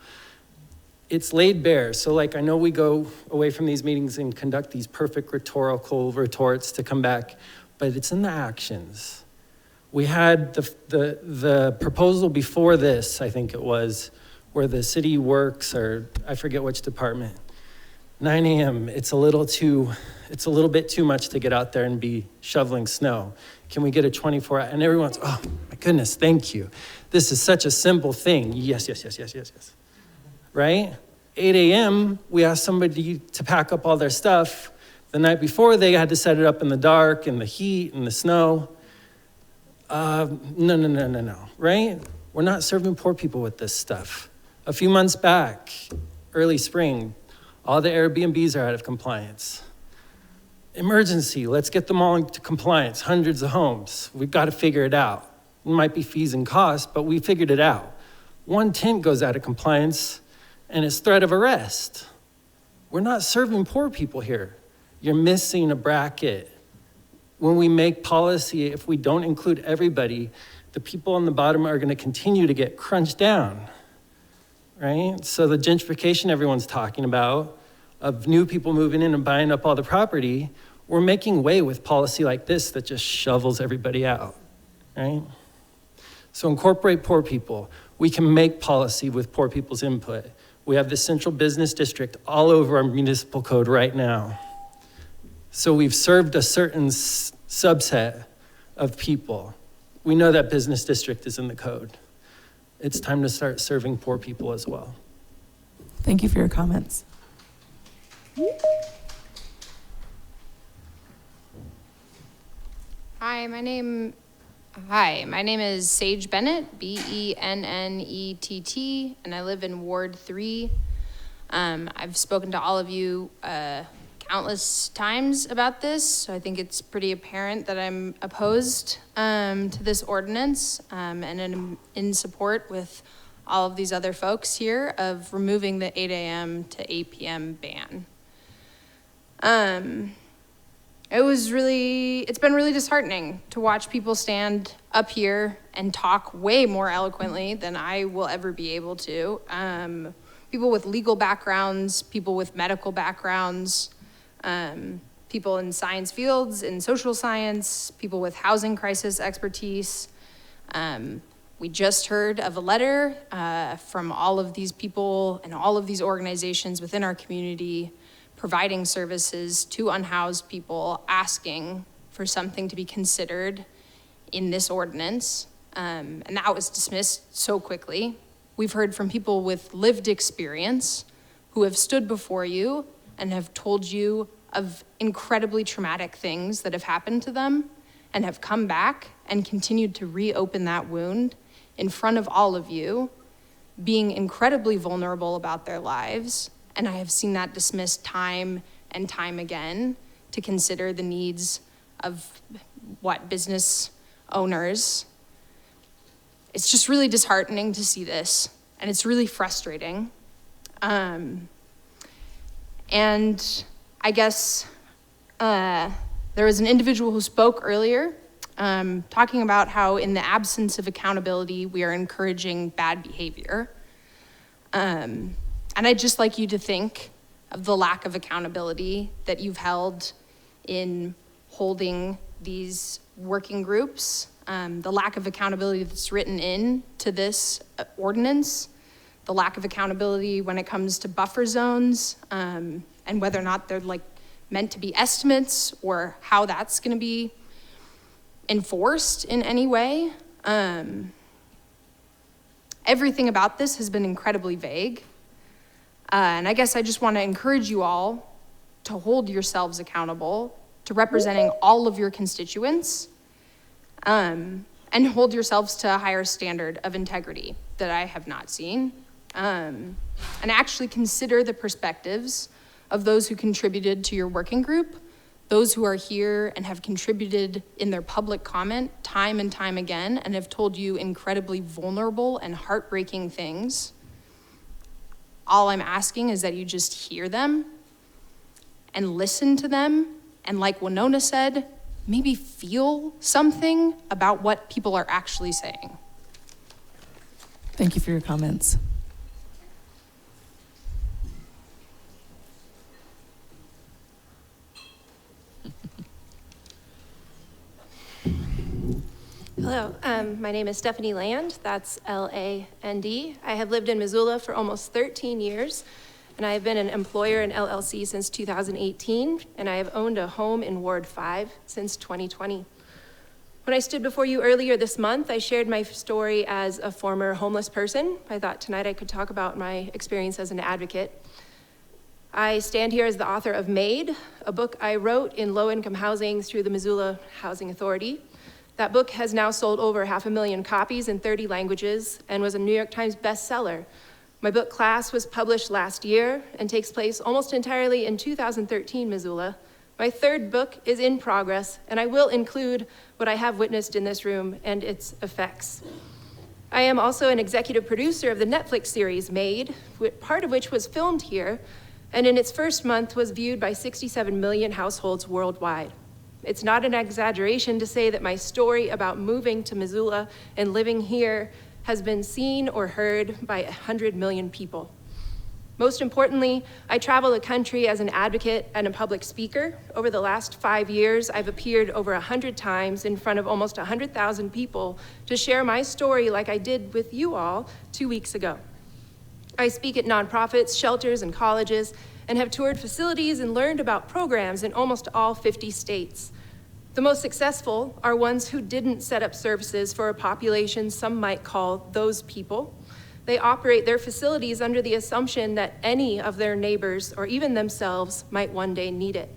It's laid bare. So like, I know we go away from these meetings and conduct these perfect rhetorical retorts to come back, but it's in the actions. We had the proposal before this, I think it was, where the city works, or I forget which department, 9 a.m., it's a little bit too much to get out there and be shoveling snow. Can we get a 24 hour? And everyone's, oh my goodness, thank you. This is such a simple thing. Yes. Right? 8 a.m., we asked somebody to pack up all their stuff. The night before, they had to set it up in the dark, in the heat, in the snow. No, right? We're not serving poor people with this stuff. A few months back, early spring, all the Airbnbs are out of compliance. Emergency, let's get them all into compliance, hundreds of homes. We've got to figure it out. It might be fees and costs, but we figured it out. One tent goes out of compliance and it's threat of arrest. We're not serving poor people here. You're missing a bracket. When we make policy, if we don't include everybody, the people on the bottom are gonna continue to get crunched down, right? So the gentrification everyone's talking about, of new people moving in and buying up all the property, we're making way with policy like this that just shovels everybody out, right? So incorporate poor people. We can make policy with poor people's input. We have the central business district all over our municipal code right now. So we've served a certain subset of people. We know that business district is in the code. It's time to start serving poor people as well. Thank you for your comments. Hi, my name is Sage Bennett, Bennett, and I live in Ward 3. I've spoken to all of you countless times about this, so I think it's pretty apparent that I'm opposed to this ordinance and in support with all of these other folks here of removing the 8 a.m. to 8 p.m. ban. It's been really disheartening to watch people stand up here and talk way more eloquently than I will ever be able to. People with legal backgrounds, people with medical backgrounds, people in science fields, in social science, people with housing crisis expertise. We just heard of a letter from all of these people and all of these organizations within our community providing services to unhoused people, asking for something to be considered in this ordinance. And that was dismissed so quickly. We've heard from people with lived experience who have stood before you and have told you of incredibly traumatic things that have happened to them and have come back and continued to reopen that wound in front of all of you, being incredibly vulnerable about their lives. And I have seen that dismissed time and time again to consider the needs of business owners. It's just really disheartening to see this, and it's really frustrating. And I guess there was an individual who spoke earlier talking about how in the absence of accountability, we are encouraging bad behavior. And I'd just like you to think of the lack of accountability that you've held in holding these working groups, the lack of accountability that's written in to this ordinance, the lack of accountability when it comes to buffer zones, and whether or not they're meant to be estimates or how that's gonna be enforced in any way. Everything about this has been incredibly vague. And I guess I just want to encourage you all to hold yourselves accountable to representing all of your constituents, and hold yourselves to a higher standard of integrity that I have not seen, and actually consider the perspectives of those who contributed to your working group, those who are here and have contributed in their public comment time and time again and have told you incredibly vulnerable and heartbreaking things. All I'm asking is that you just hear them and listen to them, and like Winona said, maybe feel something about what people are actually saying. Thank you for your comments. Hello, my name is Stephanie Land, that's L-A-N-D. I have lived in Missoula for almost 13 years, and I have been an employer in LLC since 2018, and I have owned a home in Ward 5 since 2020. When I stood before you earlier this month, I shared my story as a former homeless person. I thought tonight I could talk about my experience as an advocate. I stand here as the author of Made, a book I wrote in low-income housing through the Missoula Housing Authority. That book has now sold over 500,000 copies in 30 languages and was a New York Times bestseller My book Class was published last year and takes place almost entirely in 2013 Missoula. My third book is in progress, and I will include what I have witnessed in this room and its effects. I am also an executive producer of the Netflix series Made, part of which was filmed here, and in its first month was viewed by 67 million households worldwide. It's not an exaggeration to say that my story about moving to Missoula and living here has been seen or heard by 100 million people. Most importantly, I travel the country as an advocate and a public speaker. Over the last 5 years, I've appeared over 100 times in front of almost 100,000 people to share my story like I did with you all 2 weeks ago. I speak at nonprofits, shelters, and colleges, and have toured facilities and learned about programs in almost all 50 states. The most successful are ones who didn't set up services for a population some might call those people. They operate their facilities under the assumption that any of their neighbors or even themselves might one day need it.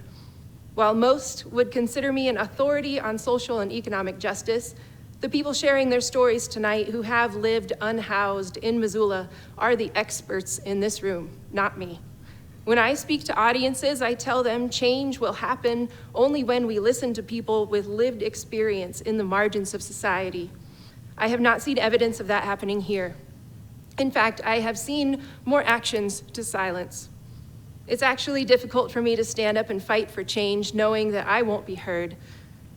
While most would consider me an authority on social and economic justice, the people sharing their stories tonight who have lived unhoused in Missoula are the experts in this room, not me. When I speak to audiences, I tell them change will happen only when we listen to people with lived experience in the margins of society. I have not seen evidence of that happening here. In fact, I have seen more actions to silence. It's actually difficult for me to stand up and fight for change knowing that I won't be heard.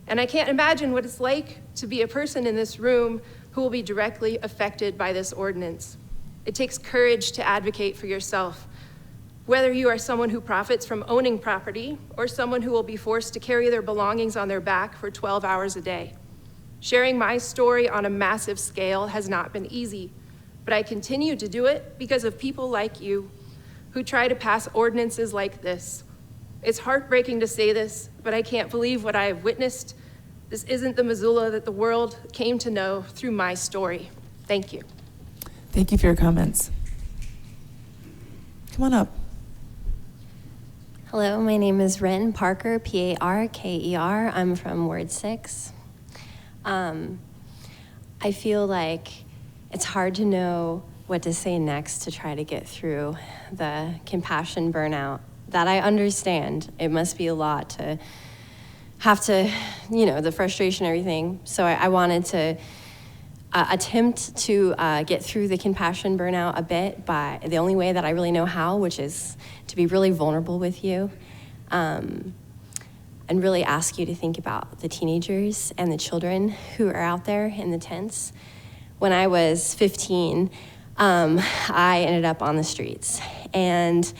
And I can't imagine what it's like to be a person in this room who will be directly affected by this ordinance. It takes courage to advocate for yourself. Whether you are someone who profits from owning property or someone who will be forced to carry their belongings on their back for 12 hours a day. Sharing my story on a massive scale has not been easy, but I continue to do it because of people like you who try to pass ordinances like this. It's heartbreaking to say this, but I can't believe what I have witnessed. This isn't the Missoula that the world came to know through my story. Thank you. Thank you for your comments. Come on up. Hello, my name is Ren Parker, Parker. I'm from Ward 6. I feel like it's hard to know what to say next to try to get through the compassion burnout that I understand. It must be a lot to have to, the frustration and everything. So I wanted to attempt to get through the compassion burnout a bit by the only way that I really know how, which is to be really vulnerable with you and really ask you to think about the teenagers and the children who are out there in the tents. When I was 15, I ended up on the streets, and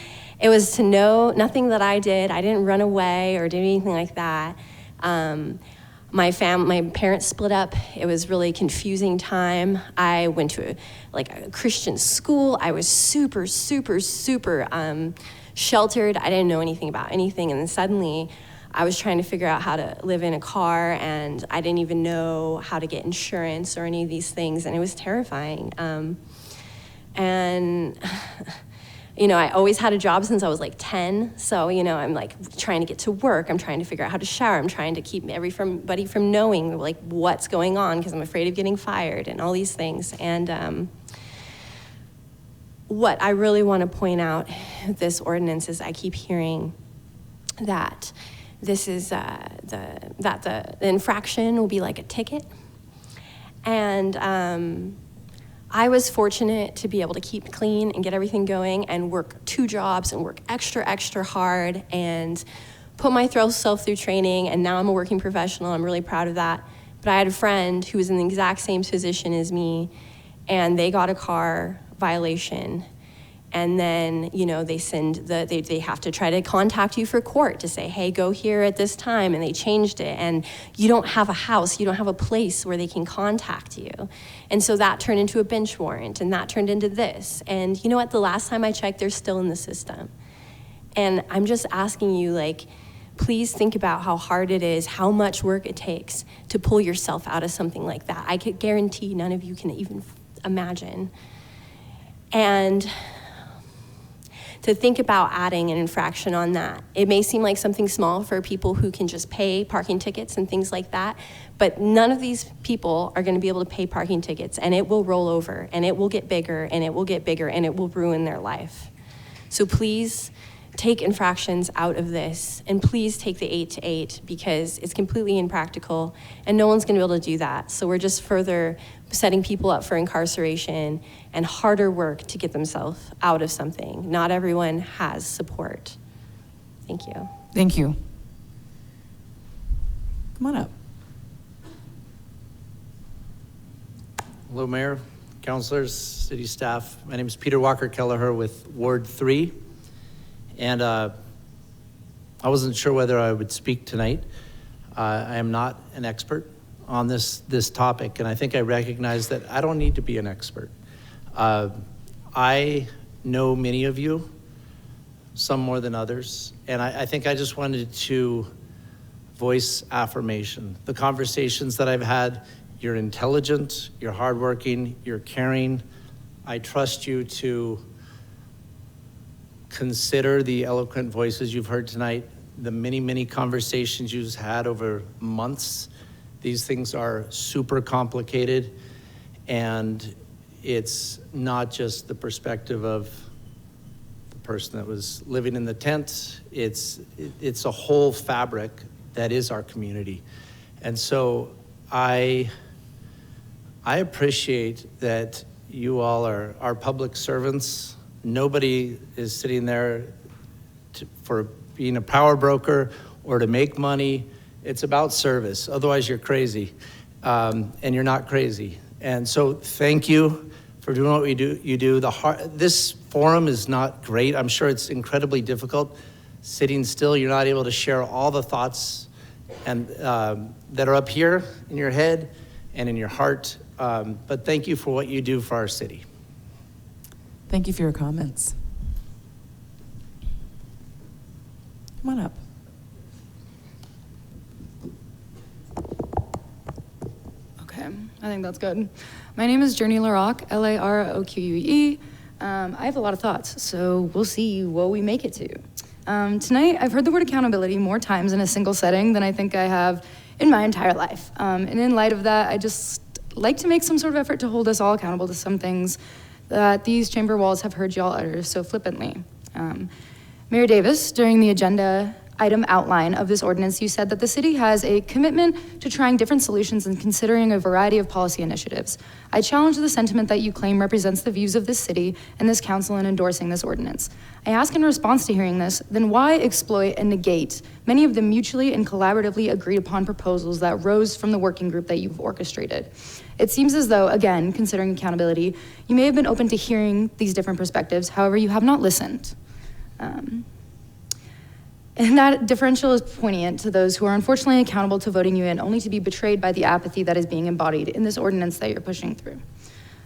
it was to know nothing that I did. I didn't run away or do anything like that. My parents split up. It was really confusing time. I went to a Christian school. I was super, super, super sheltered. I didn't know anything about anything, and then suddenly I was trying to figure out how to live in a car, and I didn't even know how to get insurance or any of these things, and it was terrifying. I always had a job since I was 10, so, I'm trying to get to work, I'm trying to figure out how to shower, I'm trying to keep everybody from knowing what's going on because I'm afraid of getting fired and all these things. And what I really want to point out with this ordinance is I keep hearing that this is the infraction will be like a ticket. And I was fortunate to be able to keep clean and get everything going and work 2 jobs and work extra, extra hard and put myself through training, and now I'm a working professional. I'm really proud of that. But I had a friend who was in the exact same position as me, and they got a car violation. And then, they have to try to contact you for court to say, hey, go here at this time, and they changed it. And you don't have a house, you don't have a place where they can contact you. And so that turned into a bench warrant, and that turned into this. And you know what, the last time I checked, they're still in the system. And I'm just asking you, please think about how hard it is, how much work it takes to pull yourself out of something like that. I could guarantee none of you can even imagine. And to think about adding an infraction on that. It may seem like something small for people who can just pay parking tickets and things like that, but none of these people are going to be able to pay parking tickets, and it will roll over, and it will get bigger, and it will get bigger, and it will ruin their life. So please take infractions out of this, and please take the 8 to 8, because it's completely impractical and no one's gonna be able to do that. So we're just further setting people up for incarceration and harder work to get themselves out of something. Not everyone has support. Thank you. Thank you. Come on up. Hello, Mayor, councilors, city staff. My name is Peter Walker Kelleher with Ward 3. And I wasn't sure whether I would speak tonight. I am not an expert on this topic, and I think I recognize that I don't need to be an expert. I know many of you, some more than others, and I think I just wanted to voice affirmation. The conversations that I've had, you're intelligent, you're hardworking, you're caring. I trust you to consider the eloquent voices you've heard tonight, the many, many conversations you've had over months. These things are super complicated, and it's not just the perspective of the person that was living in the tent. It's a whole fabric that is our community. And so I appreciate that you all are public servants. Nobody is sitting there for being a power broker or to make money. It's about service. Otherwise, you're crazy, and you're not crazy. And so, thank you for doing what you do. This forum is not great. I'm sure it's incredibly difficult. Sitting still, you're not able to share all the thoughts and that are up here in your head and in your heart. But thank you for what you do for our city. Thank you for your comments. Come on up. Okay, I think that's good. My name is Journey LaRoque, L-A-R-O-Q-U-E. I have a lot of thoughts, so we'll see what we make it to. Tonight, I've heard the word accountability more times in a single setting than I think I have in my entire life. And in light of that, I just like to make some sort of effort to hold us all accountable to some things that these chamber walls have heard y'all utter so flippantly. Mayor Davis, during the agenda item outline of this ordinance, you said that the city has a commitment to trying different solutions and considering a variety of policy initiatives. I challenge the sentiment that you claim represents the views of this city and this council in endorsing this ordinance. I ask in response to hearing this, then why exploit and negate many of the mutually and collaboratively agreed upon proposals that rose from the working group that you've orchestrated? It seems as though, again, considering accountability, you may have been open to hearing these different perspectives, however, you have not listened. And that differential is poignant to those who are unfortunately accountable to voting you in, only to be betrayed by the apathy that is being embodied in this ordinance that you're pushing through.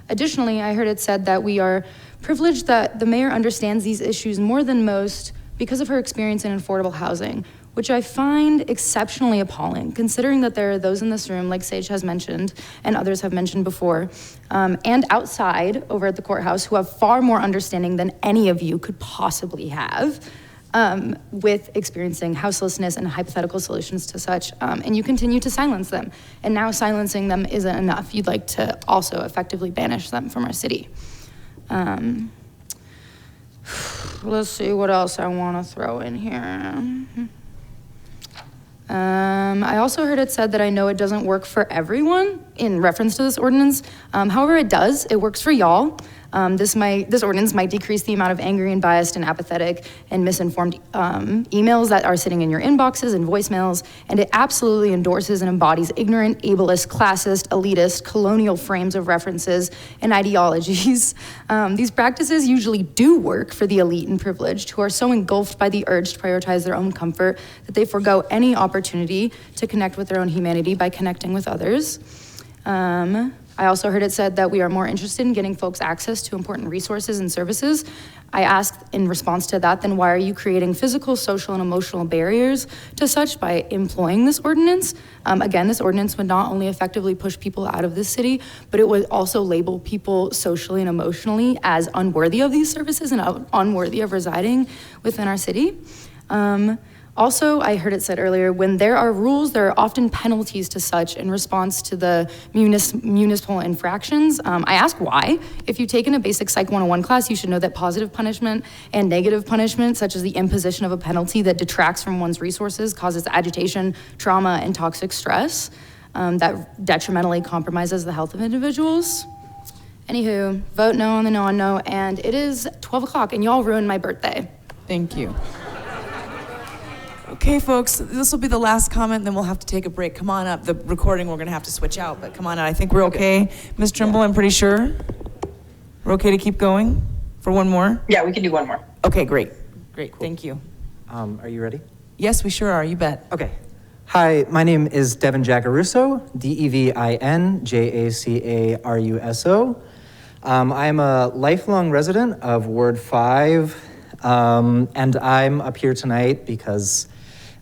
Additionally, I heard it said that we are privileged that the mayor understands these issues more than most because of her experience in affordable housing, which I find exceptionally appalling, considering that there are those in this room, like Sage has mentioned, and others have mentioned before, and outside over at the courthouse, who have far more understanding than any of you could possibly have, with experiencing houselessness and hypothetical solutions to such, and you continue to silence them. And now silencing them isn't enough. You'd like to also effectively banish them from our city. Let's see what else I want to throw in here. I also heard it said that I know it doesn't work for everyone in reference to this ordinance. However, it does. It works for y'all. This ordinance might decrease the amount of angry and biased and apathetic and misinformed emails that are sitting in your inboxes and voicemails, and it absolutely endorses and embodies ignorant, ableist, classist, elitist, colonial frames of references and ideologies. These practices usually do work for the elite and privileged, who are so engulfed by the urge to prioritize their own comfort that they forego any opportunity to connect with their own humanity by connecting with others. I also heard it said that we are more interested in getting folks access to important resources and services. I asked in response to that, then why are you creating physical, social, and emotional barriers to such by employing this ordinance? Again, this ordinance would not only effectively push people out of this city, but it would also label people socially and emotionally as unworthy of these services and unworthy of residing within our city. Also, I heard it said earlier, when there are rules, there are often penalties to such in response to the municipal infractions. I ask why. If you've taken a basic Psych 101 class, you should know that positive punishment and negative punishment, such as the imposition of a penalty that detracts from one's resources, causes agitation, trauma, and toxic stress that detrimentally compromises the health of individuals. Anywho, vote no on the no, and it is 12 o'clock, and y'all ruined my birthday. Thank you. Okay, folks, this will be the last comment, then we'll have to take a break. Come on up. The recording we're going to have to switch out, but come on out. I think we're okay. Ms. Trimble, I'm pretty sure. We're okay to keep going for one more? Yeah, we can do one more. Okay, great. Great, thank you. Are you ready? Yes, we sure are. You bet. Okay. Hi, my name is Devin Jacaruso, Devin Jacaruso. I'm a lifelong resident of Ward 5, and I'm up here tonight because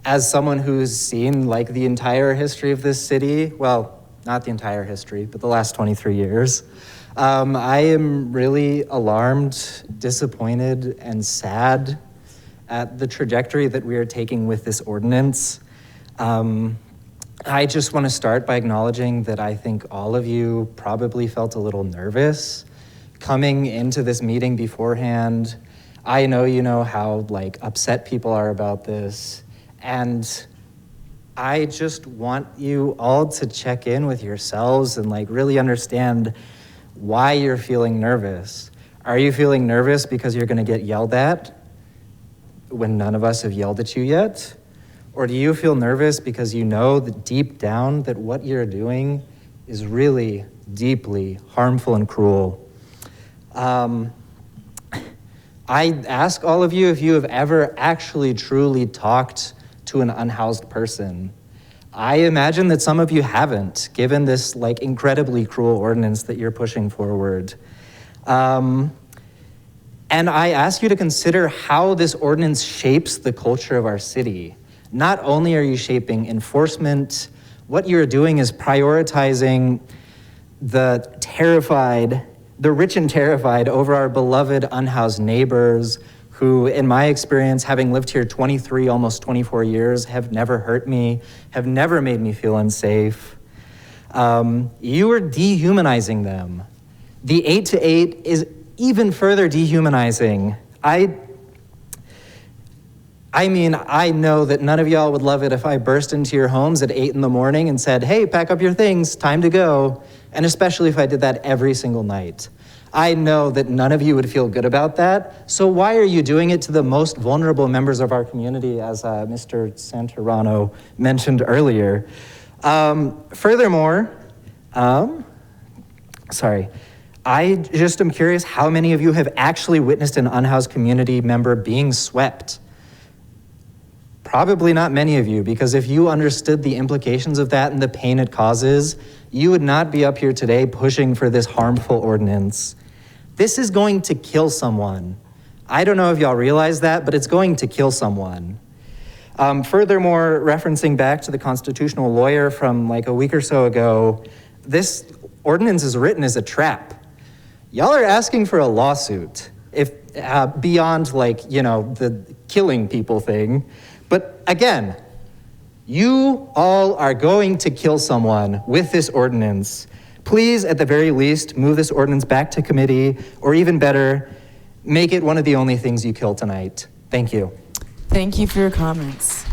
as someone who's seen like the entire history of this city, well, not the entire history, but the last 23 years, I am really alarmed, disappointed, and sad at the trajectory that we are taking with this ordinance. I just want to start by acknowledging that I think all of you probably felt a little nervous coming into this meeting beforehand. I know you know how like upset people are about this, and I just want you all to check in with yourselves and like really understand why you're feeling nervous. Are you feeling nervous because you're gonna get yelled at when none of us have yelled at you yet? Or do you feel nervous because you know that deep down that what you're doing is really deeply harmful and cruel? I ask all of you if you have ever actually truly talked to an unhoused person. I imagine that some of you haven't, given this like incredibly cruel ordinance that you're pushing forward. And I ask you to consider how this ordinance shapes the culture of our city. Not only are you shaping enforcement, what you're doing is prioritizing the rich and terrified over our beloved unhoused neighbors who, in my experience, having lived here 23, almost 24 years, have never hurt me, have never made me feel unsafe. You are dehumanizing them. The 8 to 8 is even further dehumanizing. I mean, I know that none of y'all would love it if I burst into your homes at 8 in the morning and said, hey, pack up your things, time to go. And especially if I did that every single night. I know that none of you would feel good about that. So why are you doing it to the most vulnerable members of our community, as Mr. Santorano mentioned earlier? Furthermore, I just am curious how many of you have actually witnessed an unhoused community member being swept? Probably not many of you, because if you understood the implications of that and the pain it causes, you would not be up here today pushing for this harmful ordinance. This is going to kill someone. I don't know if y'all realize that, but it's going to kill someone. Furthermore, referencing back to the constitutional lawyer from like a week or so ago, this ordinance is written as a trap. Y'all are asking for a lawsuit, if beyond like, you know, the killing people thing. But again, you all are going to kill someone with this ordinance. Please, at the very least, move this ordinance back to committee, or even better, make it one of the only things you kill tonight. Thank you. Thank you for your comments.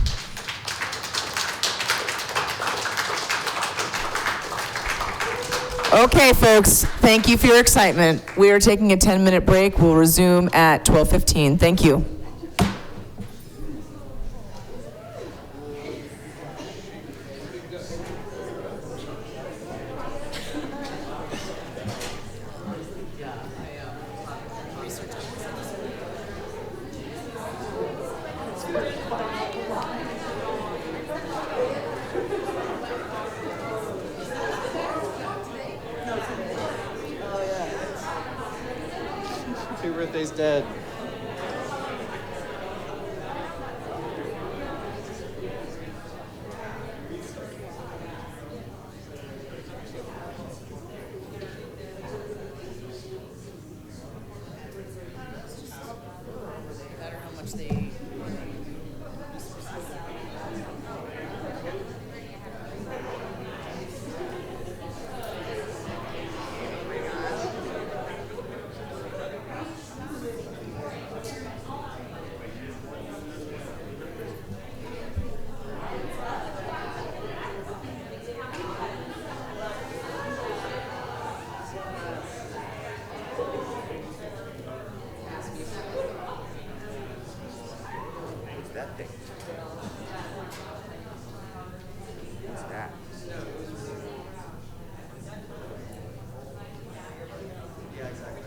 Okay, folks, thank you for your excitement. We are taking a 10-minute break. We'll resume at 12:15. Thank you. Happy birthday's dead. That thing. What's that? Yeah, exactly.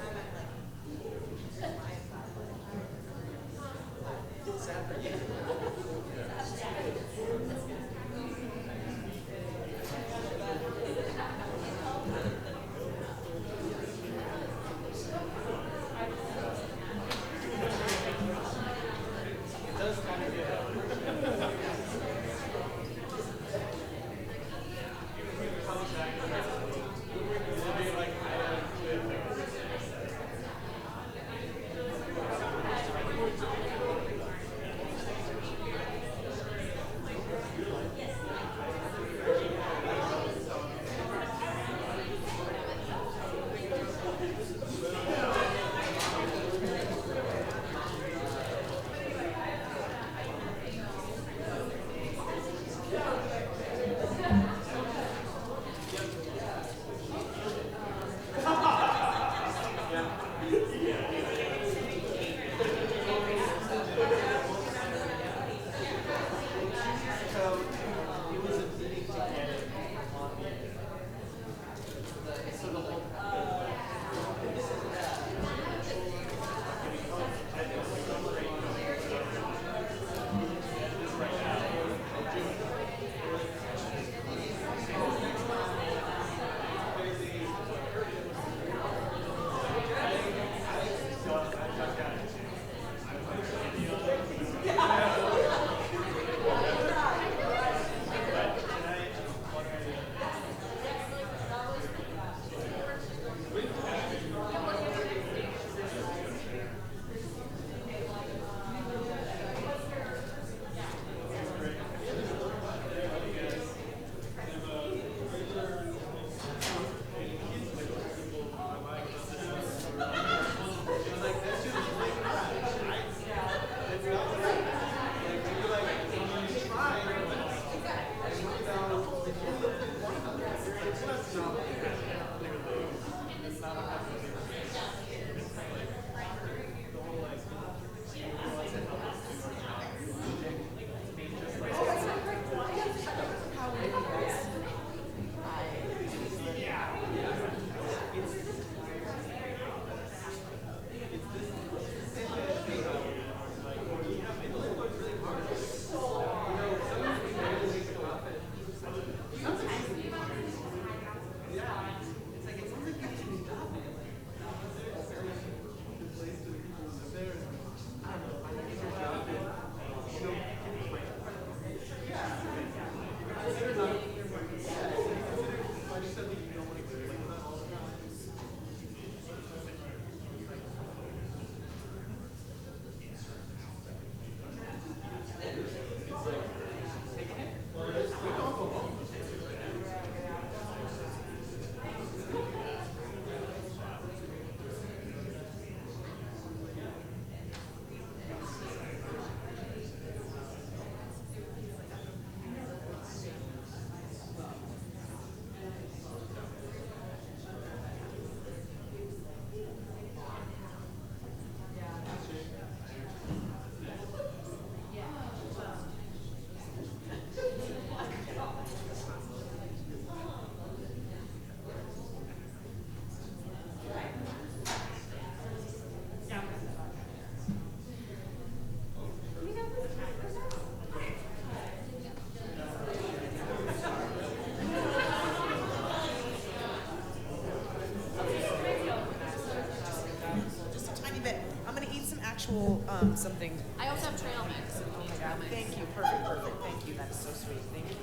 actual, something. I also have trail mix. Oh my God, thank you, perfect, thank you, that's so sweet, thank you.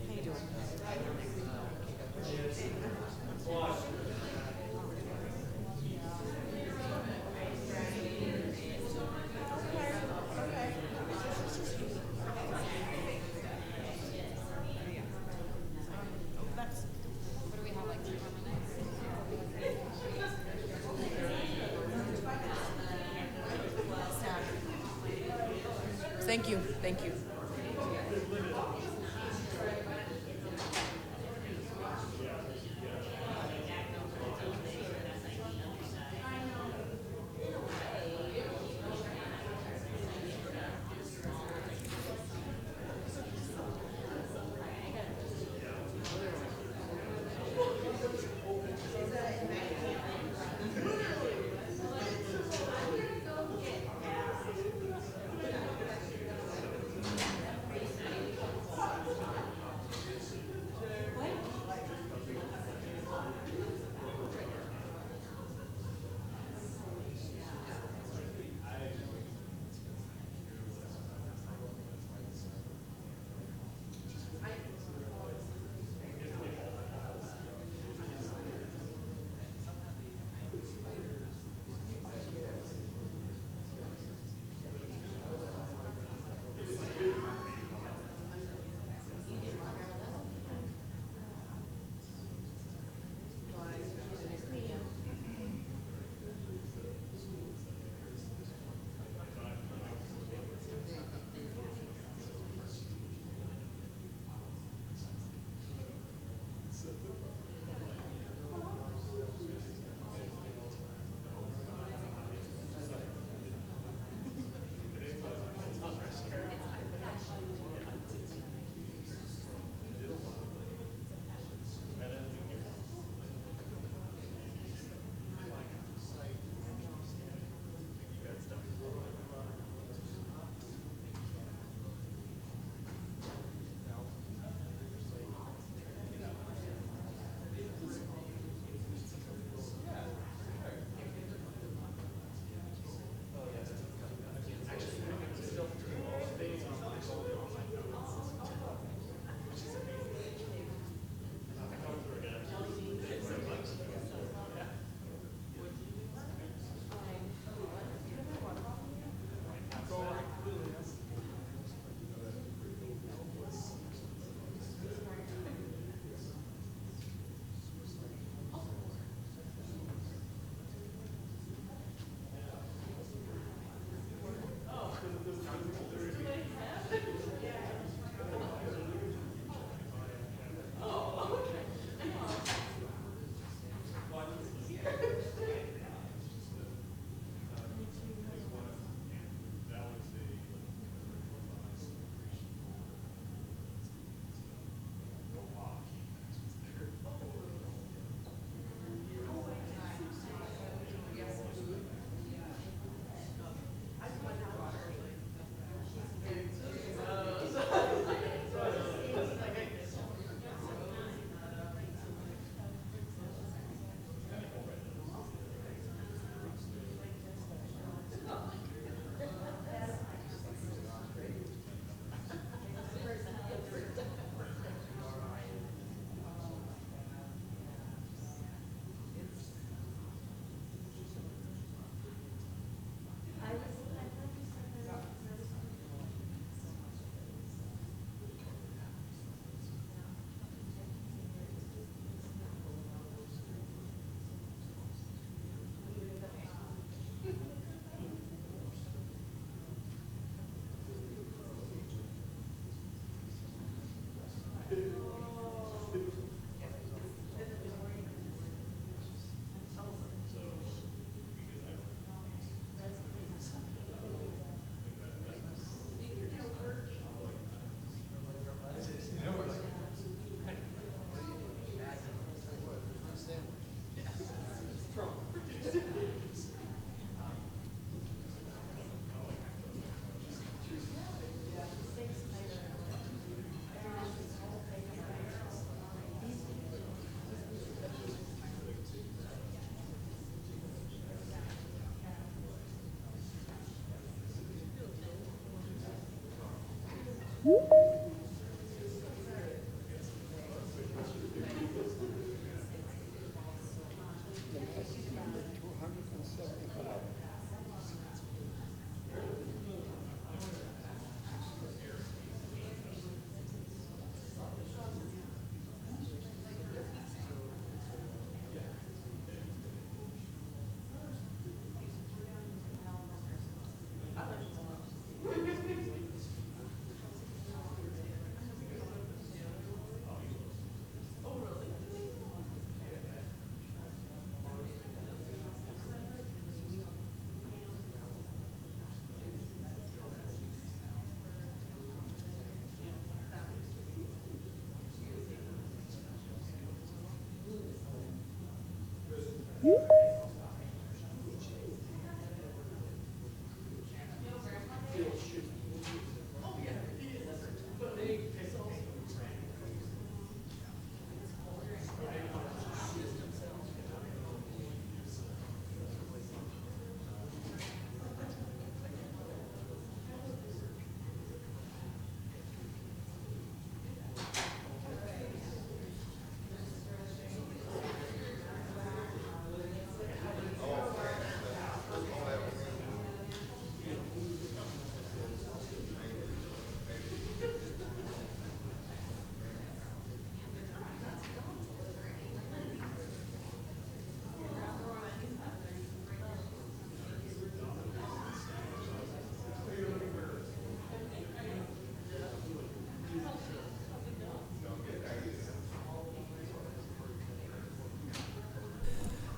How you doing? Thank you, thank you.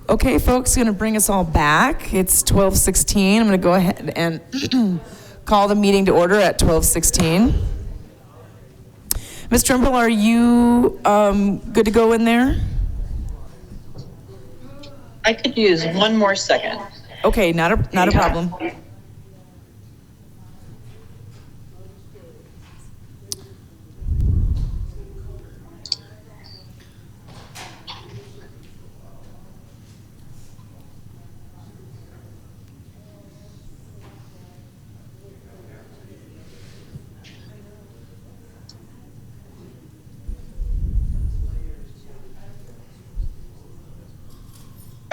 Okay, folks, going to bring us all back. It's 12:16. I'm going to go ahead and call the meeting to order at 12:16. Ms. Trimble, are you good to go in there? I could use one more second. Okay, not a problem.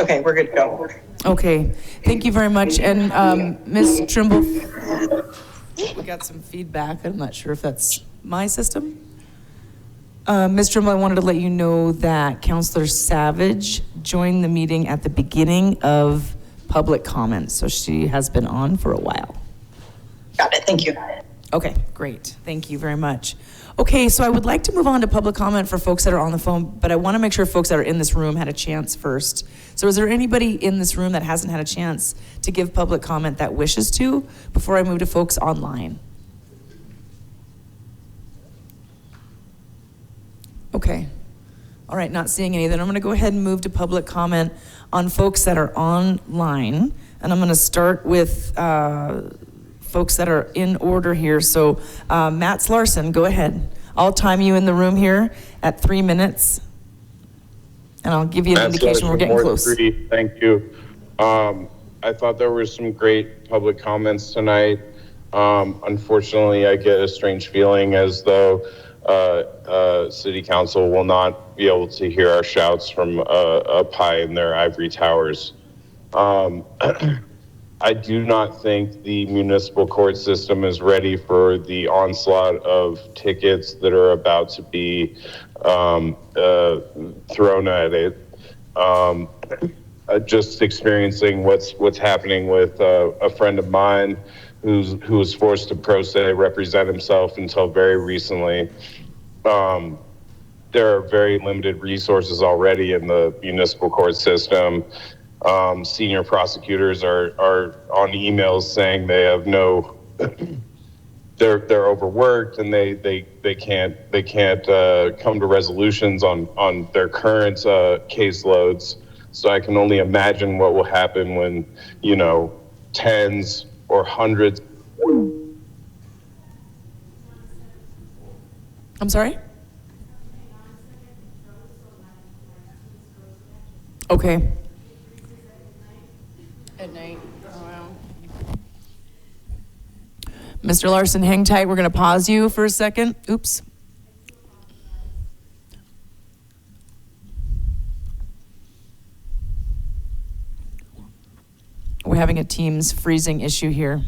Okay, we're good to go. Okay, thank you very much. And Ms. Trimble, we got some feedback. I'm not sure if that's my system. Ms. Trimble, I wanted to let you know that Councillor Savage joined the meeting at the beginning of public comment, so she has been on for a while. Got it, thank you. Okay, great. Thank you very much. Okay, so I would like to move on to public comment for folks that are on the phone, but I want to make sure folks that are in this room had a chance first. So is there anybody in this room that hasn't had a chance to give public comment that wishes to before I move to folks online? Okay. All right, not seeing any. Then I'm going to go ahead and move to public comment on folks that are online. And I'm going to start with folks that are in order here. So Matt Larson, go ahead. I'll time you in the room here at 3 minutes. And I'll give you an indication we're getting close. Thank you. I thought there were some great public comments tonight. Unfortunately, I get a strange feeling as though City Council will not be able to hear our shouts from up high in their ivory towers. I do not think the municipal court system is ready for the onslaught of tickets that are about to be thrown at it. Just experiencing what's happening with a friend of mine who was forced to pro se represent himself until very recently. There are very limited resources already in the municipal court system. Senior prosecutors are on emails saying they have no, they're overworked and they can't come to resolutions on their current caseloads. So I can only imagine what will happen when, you know, tens or hundreds. I'm sorry? Okay. At night. Oh, wow. Mr. Larson, hang tight. We're going to pause you for a second. Oops. We're having a Teams freezing issue here.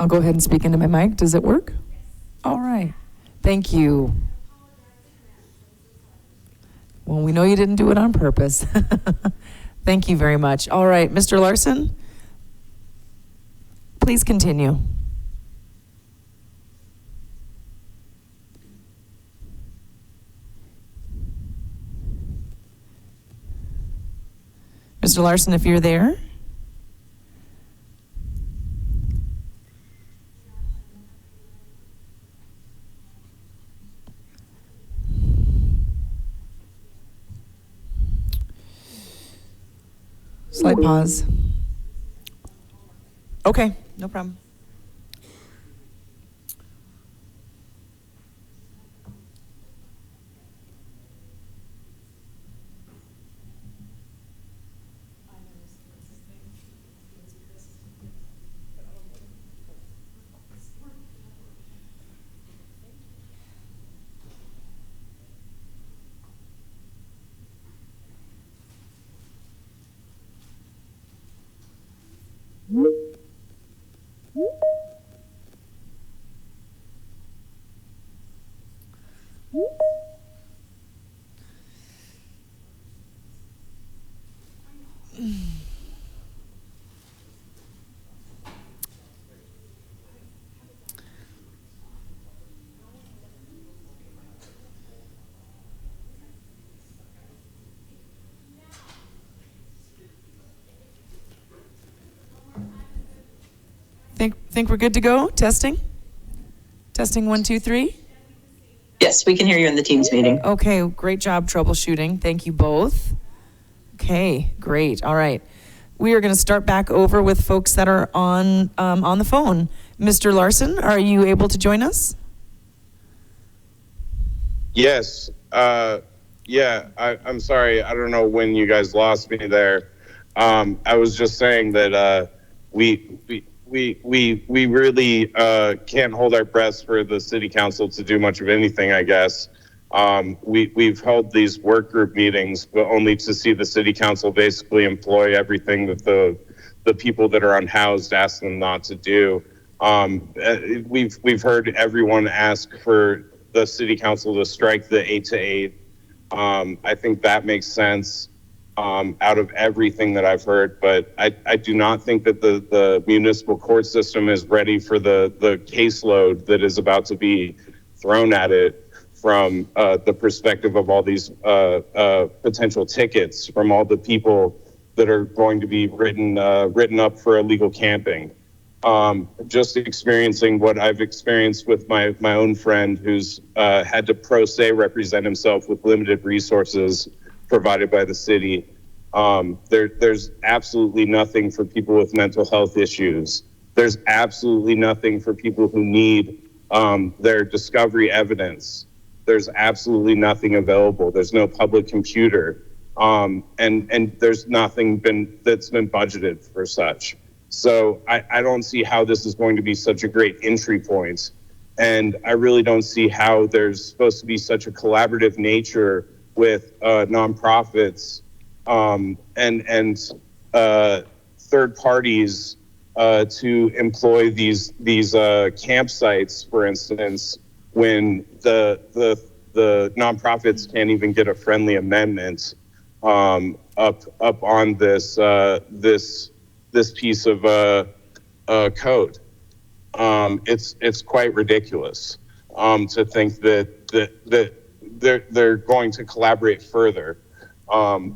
I'll go ahead and speak into my mic. Does it work? All right. Thank you. Well, we know you didn't do it on purpose. Thank you very much. All right, Mr. Larson, please continue. Mr. Larson, if you're there. Slight pause. Okay, no problem. Think we're good to go? Testing? Testing 1, 2, 3? Yes, we can hear you in the Teams meeting. Okay, great job troubleshooting. Thank you both. Okay, great. All right. We are going to start back over with folks that are on the phone. Mr. Larson, are you able to join us? Yes. Yeah, I'm sorry. I don't know when you guys lost me there. I was just saying that we really can't hold our breaths for the city council to do much of anything, I guess. We've held these work group meetings, but only to see the city council basically employ everything that the people that are unhoused ask them not to do. We've heard everyone ask for the city council to strike the 8 to 8. I think that makes sense. Out of everything that I've heard, but I do not think that the municipal court system is ready for the caseload that is about to be thrown at it from the perspective of all these potential tickets from all the people that are going to be written up for illegal camping. Just experiencing what I've experienced with my own friend who's had to pro se represent himself with limited resources provided by the city. There's absolutely nothing for people with mental health issues. There's absolutely nothing for people who need their discovery evidence. There's absolutely nothing available. There's no public computer. And there's nothing that's been budgeted for such. So I don't see how this is going to be such a great entry point. And I really don't see how there's supposed to be such a collaborative nature with nonprofits and third parties to employ these campsites, for instance, when the nonprofits can't even get a friendly amendment up on this piece of code. It's quite ridiculous to think that they're going to collaborate further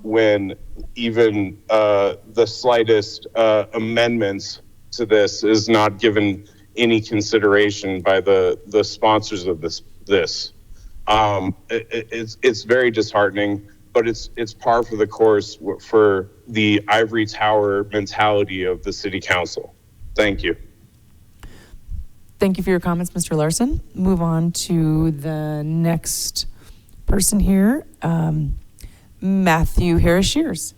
when even the slightest amendments to this is not given any consideration by the sponsors of this. It's very disheartening, but it's par for the course for the ivory tower mentality of the city council. Thank you. Thank you for your comments, Mr. Larson. Move on to the next person here, Matthew Harris-Shears.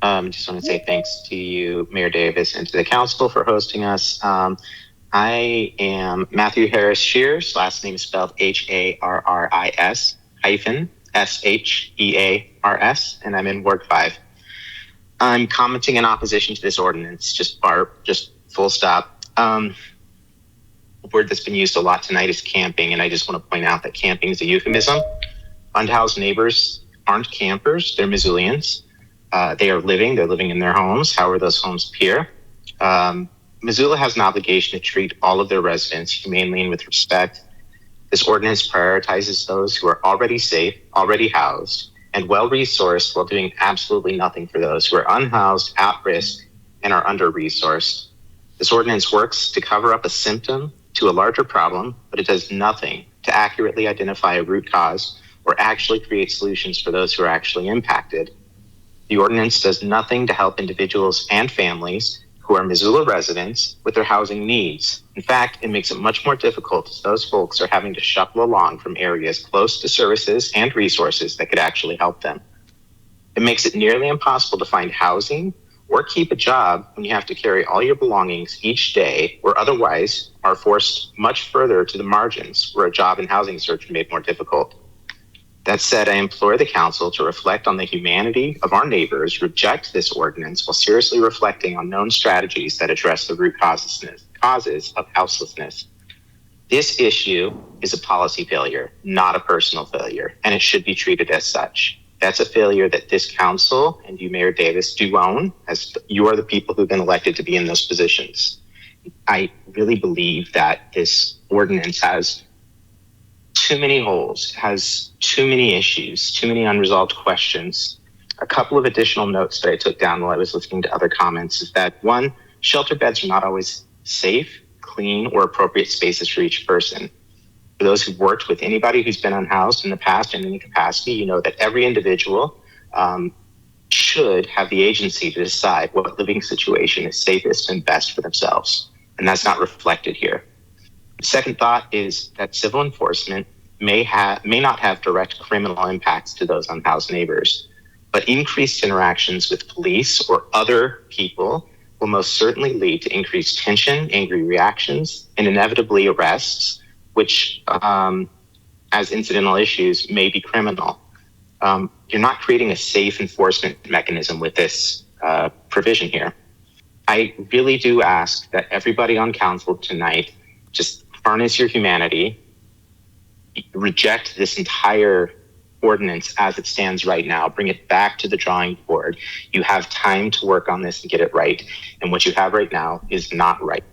Just want to say thanks to you, Mayor Davis, and to the council for hosting us. I am Matthew Harris-Shears. Last name is spelled Harris Shears, and I'm in Ward 5. I'm commenting in opposition to this ordinance, just full stop. A word that's been used a lot tonight is camping, and I just want to point out that camping is a euphemism. Unhoused neighbors aren't campers, they're Missoulians. They're living in their homes. How are those homes appear? Missoula has an obligation to treat all of their residents humanely and with respect. This ordinance prioritizes those who are already safe, already housed, and well-resourced while doing absolutely nothing for those who are unhoused, at risk, and are under-resourced. This ordinance works to cover up a symptom to a larger problem, but it does nothing to accurately identify a root cause or actually create solutions for those who are actually impacted. The ordinance does nothing to help individuals and families who are Missoula residents with their housing needs. In fact, it makes it much more difficult as those folks are having to shuffle along from areas close to services and resources that could actually help them. It makes it nearly impossible to find housing or keep a job when you have to carry all your belongings each day, or otherwise are forced much further to the margins where a job and housing search are made more difficult. That said, I implore the council to reflect on the humanity of our neighbors, reject this ordinance while seriously reflecting on known strategies that address the root causes of houselessness. This issue is a policy failure, not a personal failure, and it should be treated as such. That's a failure that this council and you, Mayor Davis, do own, as you are the people who've been elected to be in those positions. I really believe that this ordinance has too many holes, has too many issues, too many unresolved questions. A couple of additional notes that I took down while I was listening to other comments is that, one, shelter beds are not always safe, clean, or appropriate spaces for each person. For those who've worked with anybody who's been unhoused in the past in any capacity, you know that every individual should have the agency to decide what living situation is safest and best for themselves. And that's not reflected here. The second thought is that civil enforcement may not have direct criminal impacts to those unhoused neighbors, but increased interactions with police or other people will most certainly lead to increased tension, angry reactions, and inevitably arrests, which, as incidental issues, may be criminal. You're not creating a safe enforcement mechanism with this provision here. I really do ask that everybody on council tonight just harness your humanity, reject this entire ordinance as it stands right now, bring it back to the drawing board. You have time to work on this and get it right. And what you have right now is not right.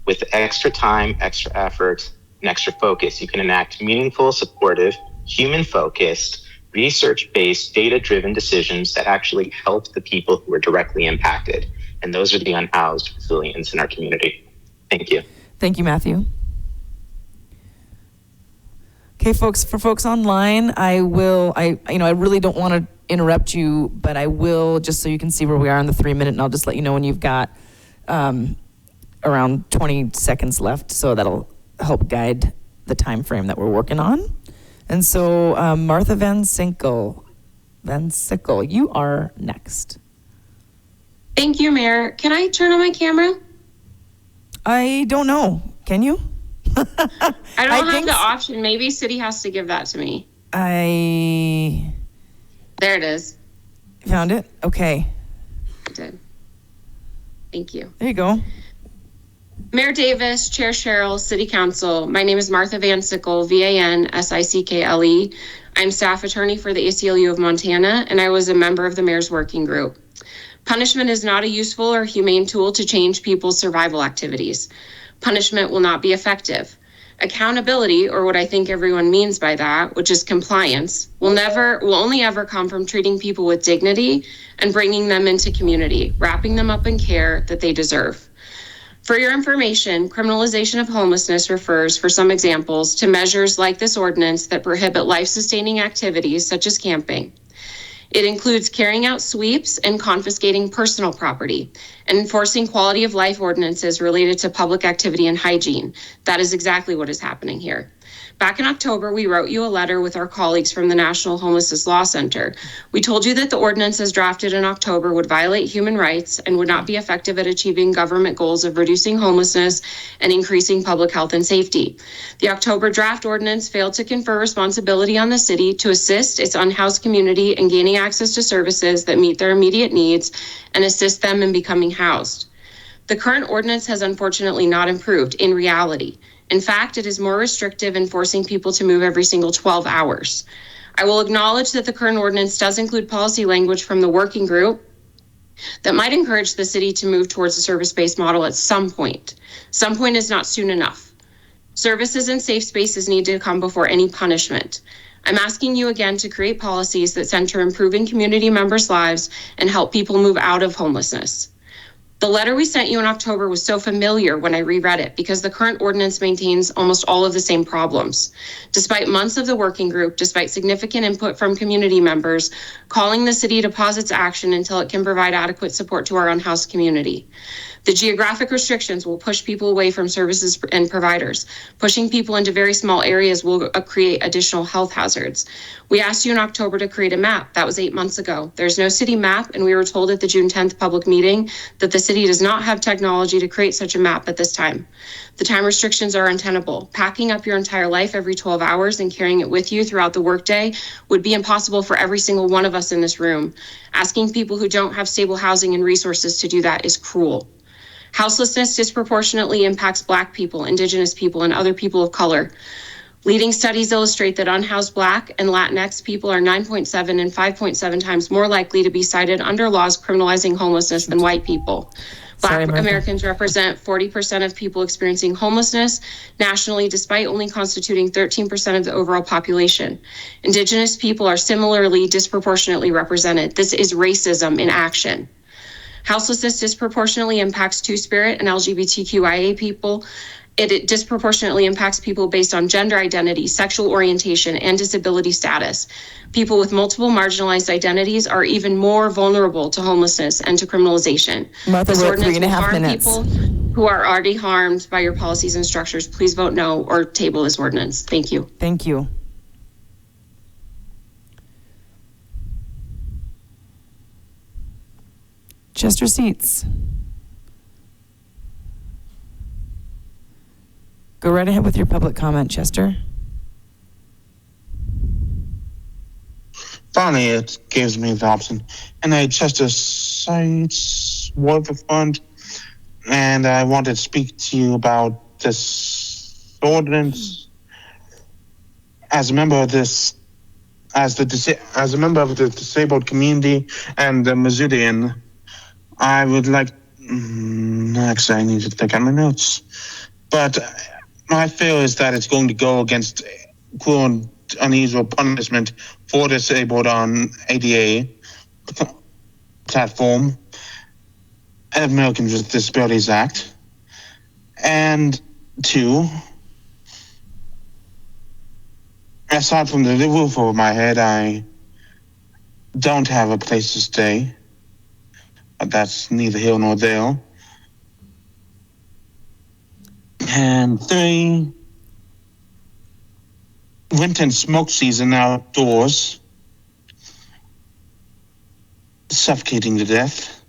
With extra time, extra effort, and extra focus, you can enact meaningful, supportive, human-focused, research-based, data-driven decisions that actually help the people who are directly impacted. And those are the unhoused Missoulians in our community. Thank you. Thank you, Matthew. Okay, folks, for folks online, I really don't want to interrupt you, but I will, just so you can see where we are in the 3-minute, and I'll just let you know when you've got around 20 seconds left, so that'll help guide the time frame that we're working on. And so Mirtha Van Sickle, you are next. Thank you, Mayor. Can I turn on my camera? I don't know. Can you? I don't have the option. Maybe city has to give that to me. There it is. Found it? Okay. I did. Thank you. There you go. Mayor Davis, Chair Sherrill, City Council. My name is Mirtha Van Sickle, Vansickle. I'm staff attorney for the ACLU of Montana, and I was a member of the mayor's working group. Punishment is not a useful or humane tool to change people's survival activities. Punishment will not be effective. Accountability, or what I think everyone means by that, which is compliance, will only ever come from treating people with dignity and bringing them into community, wrapping them up in care that they deserve. For your information, criminalization of homelessness refers, for some examples, to measures like this ordinance that prohibit life-sustaining activities such as camping. It includes carrying out sweeps and confiscating personal property and enforcing quality of life ordinances related to public activity and hygiene. That is exactly what is happening here. Back in October, we wrote you a letter with our colleagues from the National Homelessness Law Center. We told you that the ordinance as drafted in October would violate human rights and would not be effective at achieving government goals of reducing homelessness and increasing public health and safety. The October draft ordinance failed to confer responsibility on the city to assist its unhoused community in gaining access to services that meet their immediate needs and assist them in becoming housed. The current ordinance has unfortunately not improved in reality. In fact, it is more restrictive in forcing people to move every single 12 hours. I will acknowledge that the current ordinance does include policy language from the working group that might encourage the city to move towards a service-based model at some point. Some point is not soon enough. Services and safe spaces need to come before any punishment. I'm asking you again to create policies that center improving community members' lives and help people move out of homelessness. The letter we sent you in October was so familiar when I reread it because the current ordinance maintains almost all of the same problems. Despite months of the working group, despite significant input from community members, calling the city to pause its action until it can provide adequate support to our unhoused community. The geographic restrictions will push people away from services and providers. Pushing people into very small areas will create additional health hazards. We asked you in October to create a map. That was 8 months ago. There's no city map, and we were told at the June 10th public meeting that the city does not have technology to create such a map at this time. The time restrictions are untenable. Packing up your entire life every 12 hours and carrying it with you throughout the workday would be impossible for every single one of us in this room. Asking people who don't have stable housing and resources to do that is cruel. Houselessness disproportionately impacts Black people, Indigenous people, and other people of color. Leading studies illustrate that unhoused Black and Latinx people are 9.7 and 5.7 times more likely to be cited under laws criminalizing homelessness than white people. Black Americans represent 40% of people experiencing homelessness nationally, despite only constituting 13% of the overall population. Indigenous people are similarly disproportionately represented. This is racism in action. Houselessness disproportionately impacts Two-Spirit and LGBTQIA people. It disproportionately impacts people based on gender identity, sexual orientation, and disability status. People with multiple marginalized identities are even more vulnerable to homelessness and to criminalization. Mirtha, This we're at ordinance 3.5 will harm minutes. people who are already harmed by your policies and structures. Please vote no or table this ordinance. Thank you. Thank you. Chester Seats. Go right ahead with your public comment, Chester. Finally, it gives me the option. And I Chester Seats Waterfront, and I wanted to speak to you about this ordinance. As a member of this, as a member of the disabled community and the Missoulian, I would like. Actually, I need to take out my notes, but my fear is that it's going to go against cruel and unusual punishment for disabled on ADA platform, Americans with Disabilities Act, and 2, aside from the roof over my head, I don't have a place to stay. But that's neither here nor there. And 3, winter and smoke season outdoors, suffocating to death.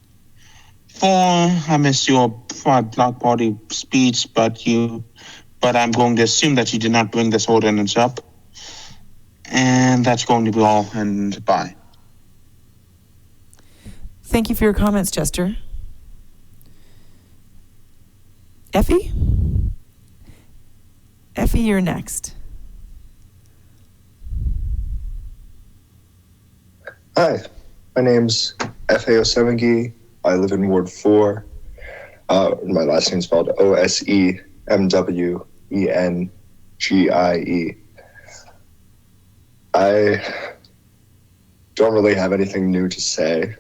4, I miss your block party speech, but I'm going to assume that you did not bring this ordinance up. And that's going to be all, and bye. Thank you for your comments, Chester. Effie? Effie, you're next. Hi, my name's F.A.O. Sevengi. I live in Ward 4. My last name's spelled Osemwengie. I don't really have anything new to say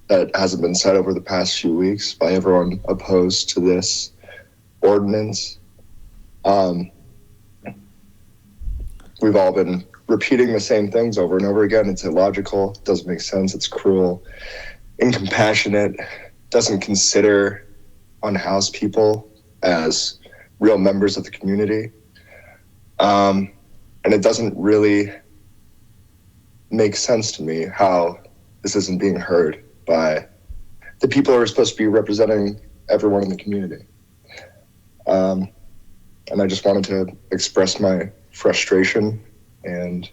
that hasn't been said over the past few weeks by everyone opposed to this ordinance. We've all been repeating the same things over and over again. It's illogical, doesn't make sense, it's cruel, incompassionate, doesn't consider unhoused people as real members of the community. And it doesn't really make sense to me how this isn't being heard by the people who are supposed to be representing everyone in the community. And I just wanted to express my frustration and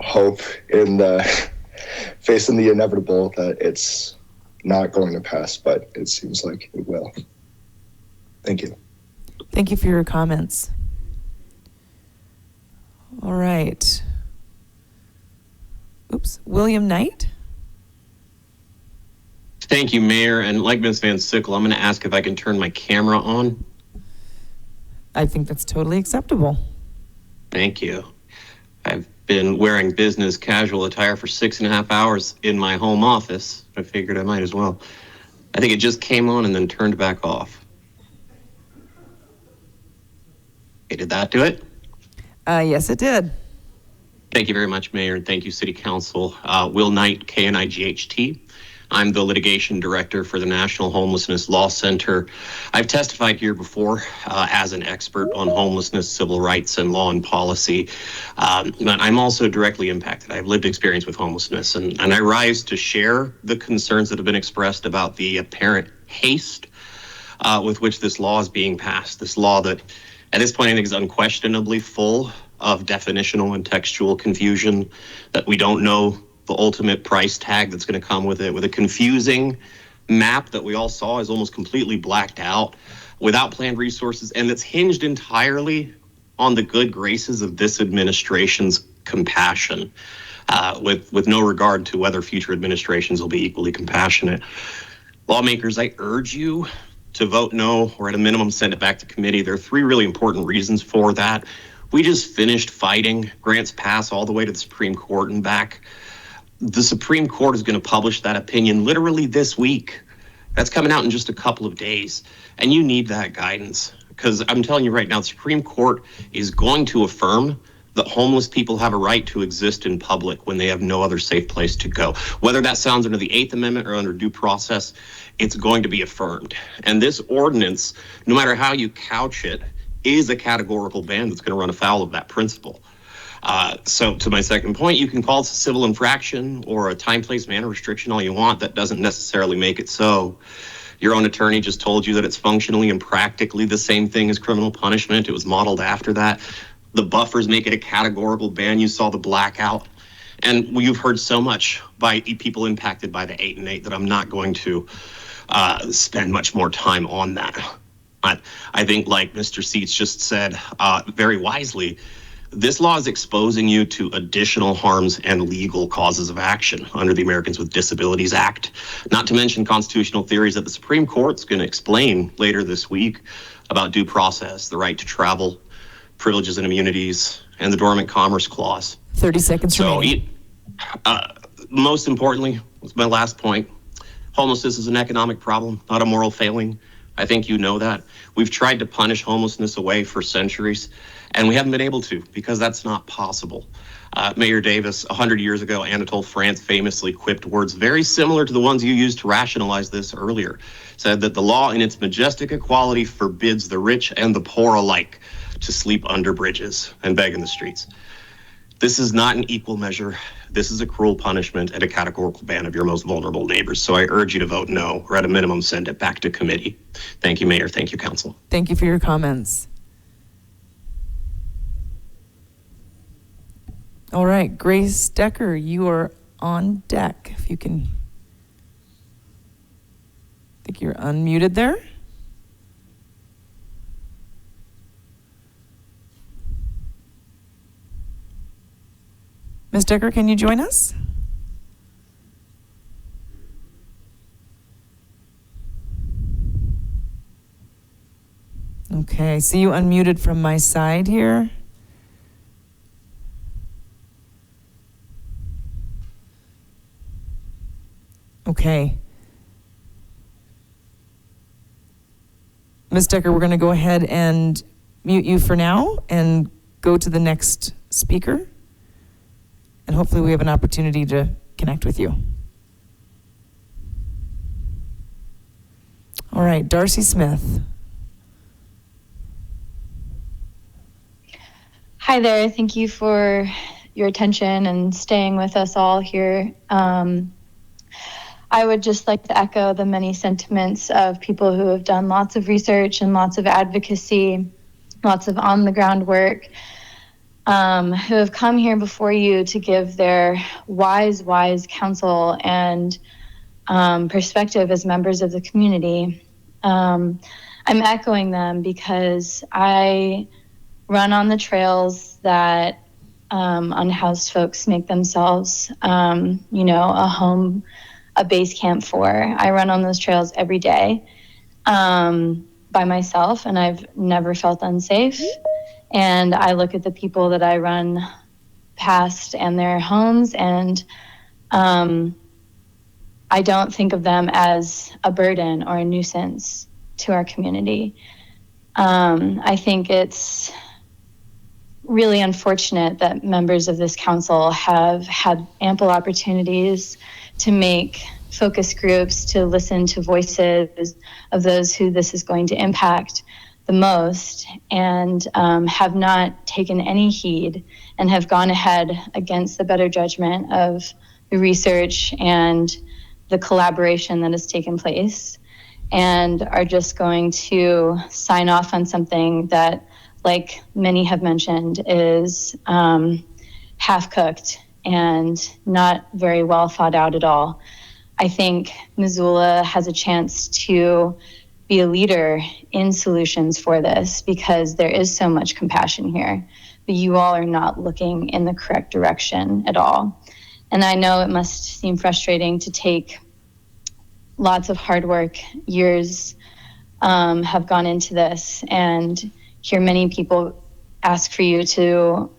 hope in facing the inevitable that it's not going to pass, but it seems like it will. Thank you. Thank you for your comments. All right. Oops, William Knight? Thank you, Mayor. And like Ms. Van Sickle, I'm going to ask if I can turn my camera on. I think that's totally acceptable. Thank you. I've been wearing business casual attire for 6.5 hours in my home office. I figured I might as well. I think it just came on and then turned back off. Okay, did that do it? Yes, it did. Thank you very much, Mayor, and thank you, City Council. Will Knight, K-N-I-G-H-T. I'm the litigation director for the National Homelessness Law Center. I've testified here before as an expert on homelessness, civil rights, and law and policy. But I'm also directly impacted. I have lived experience with homelessness, and I rise to share the concerns that have been expressed about the apparent haste with which this law is being passed. This law that, at this point, I think is unquestionably full of definitional and textual confusion, that we don't know the ultimate price tag that's going to come with it, with a confusing map that we all saw is almost completely blacked out, without planned resources, and that's hinged entirely on the good graces of this administration's compassion, with no regard to whether future administrations will be equally compassionate. Lawmakers, I urge you to vote no, or at a minimum send it back to committee. There are 3 really important reasons for that. We just finished fighting grants pass all the way to the Supreme Court and back. The Supreme Court is going to publish that opinion literally this week. That's coming out in just a couple of days. And you need that guidance, because I'm telling you right now, the Supreme Court is going to affirm that homeless people have a right to exist in public when they have no other safe place to go. Whether that sounds under the 8th Amendment or under due process, it's going to be affirmed. And this ordinance, no matter how you couch it, is a categorical ban that's going to run afoul of that principle. So to my second point, you can call it a civil infraction or a time, place, manner restriction all you want. That doesn't necessarily make it so. Your own attorney just told you that it's functionally and practically the same thing as criminal punishment. It was modeled after that. The buffers make it a categorical ban. You saw the blackout. And you've heard so much by people impacted by the 8 and 8 that I'm not going to spend much more time on that. But I think, like Mr. Seats just said very wisely, this law is exposing you to additional harms and legal causes of action under the Americans with Disabilities Act, not to mention constitutional theories that the Supreme Court's going to explain later this week about due process, the right to travel, privileges and immunities, and the Dormant Commerce Clause. 30 seconds remaining. Most importantly, it's my last point, homelessness is an economic problem, not a moral failing. I think you know that. We've tried to punish homelessness away for centuries, and we haven't been able to, because that's not possible. Mayor Davis, 100 years ago, Anatole France famously quipped words very similar to the ones you used to rationalize this earlier. Said that the law in its majestic equality forbids the rich and the poor alike to sleep under bridges and beg in the streets. This is not an equal measure. This is a cruel punishment and a categorical ban of your most vulnerable neighbors. So I urge you to vote no, or at a minimum, send it back to committee. Thank you, Mayor. Thank you, Council. Thank you for your comments. All right, Grace Decker, you are on deck. If you can, I think you're unmuted there. Ms. Decker, can you join us? Okay, I see you unmuted from my side here. Okay. Ms. Decker, we're going to go ahead and mute you for now and go to the next speaker. And hopefully we have an opportunity to connect with you. All right, Darcy Smith. Hi there. Thank you for your attention and staying with us all here. I would just like to echo the many sentiments of people who have done lots of research and lots of advocacy, lots of on-the-ground work, who have come here before you to give their wise counsel and perspective as members of the community. I'm echoing them because I run on the trails that unhoused folks make themselves, a base camp for. I run on those trails every day by myself, and I've never felt unsafe. And I look at the people that I run past and their homes, and I don't think of them as a burden or a nuisance to our community. I think it's really unfortunate that members of this council have had ample opportunities to make focus groups, to listen to voices of those who this is going to impact the most, and have not taken any heed and have gone ahead against the better judgment of the research and the collaboration that has taken place, and are just going to sign off on something that, like many have mentioned, is half-cooked and not very well thought out at all. I think Missoula has a chance to be a leader in solutions for this because there is so much compassion here, but you all are not looking in the correct direction at all. And I know it must seem frustrating to take lots of hard work, years have gone into this, and hear many people ask for you to,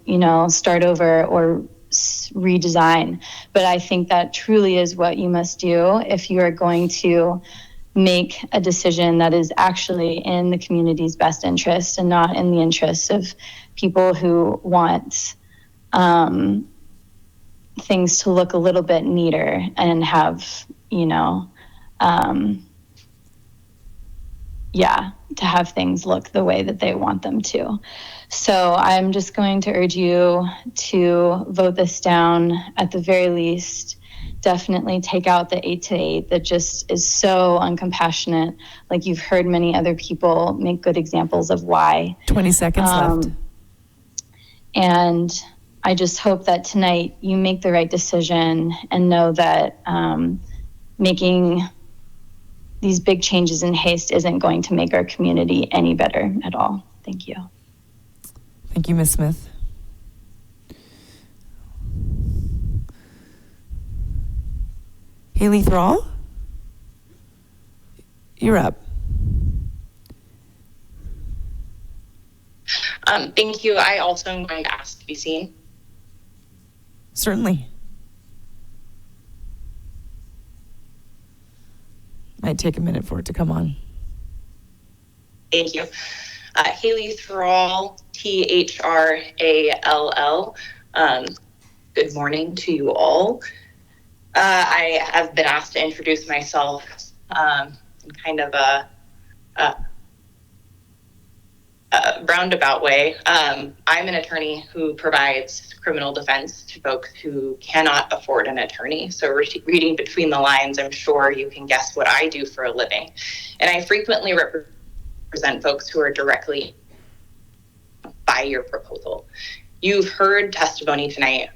start over or redesign. But I think that truly is what you must do if you are going to make a decision that is actually in the community's best interest and not in the interest of people who want things to look a little bit neater and have, to have things look the way that they want them to. So I'm just going to urge you to vote this down. At the very least, definitely take out the 8 to 8 that just is so uncompassionate. Like you've heard many other people make good examples of why. 20 seconds left. And I just hope that tonight you make the right decision and know that making these big changes in haste isn't going to make our community any better at all. Thank you. Thank you, Ms. Smith. Haley Thrall, you're up. Thank you. I also am going to ask to be seen. Certainly. Might take a minute for it to come on. Thank you. Haley Thrall, Thrall. Good morning to you all. I have been asked to introduce myself in kind of roundabout way. I'm an attorney who provides criminal defense to folks who cannot afford an attorney. So reading between the lines, I'm sure you can guess what I do for a living. And I frequently represent folks who are directly by your proposal. You've heard testimony tonight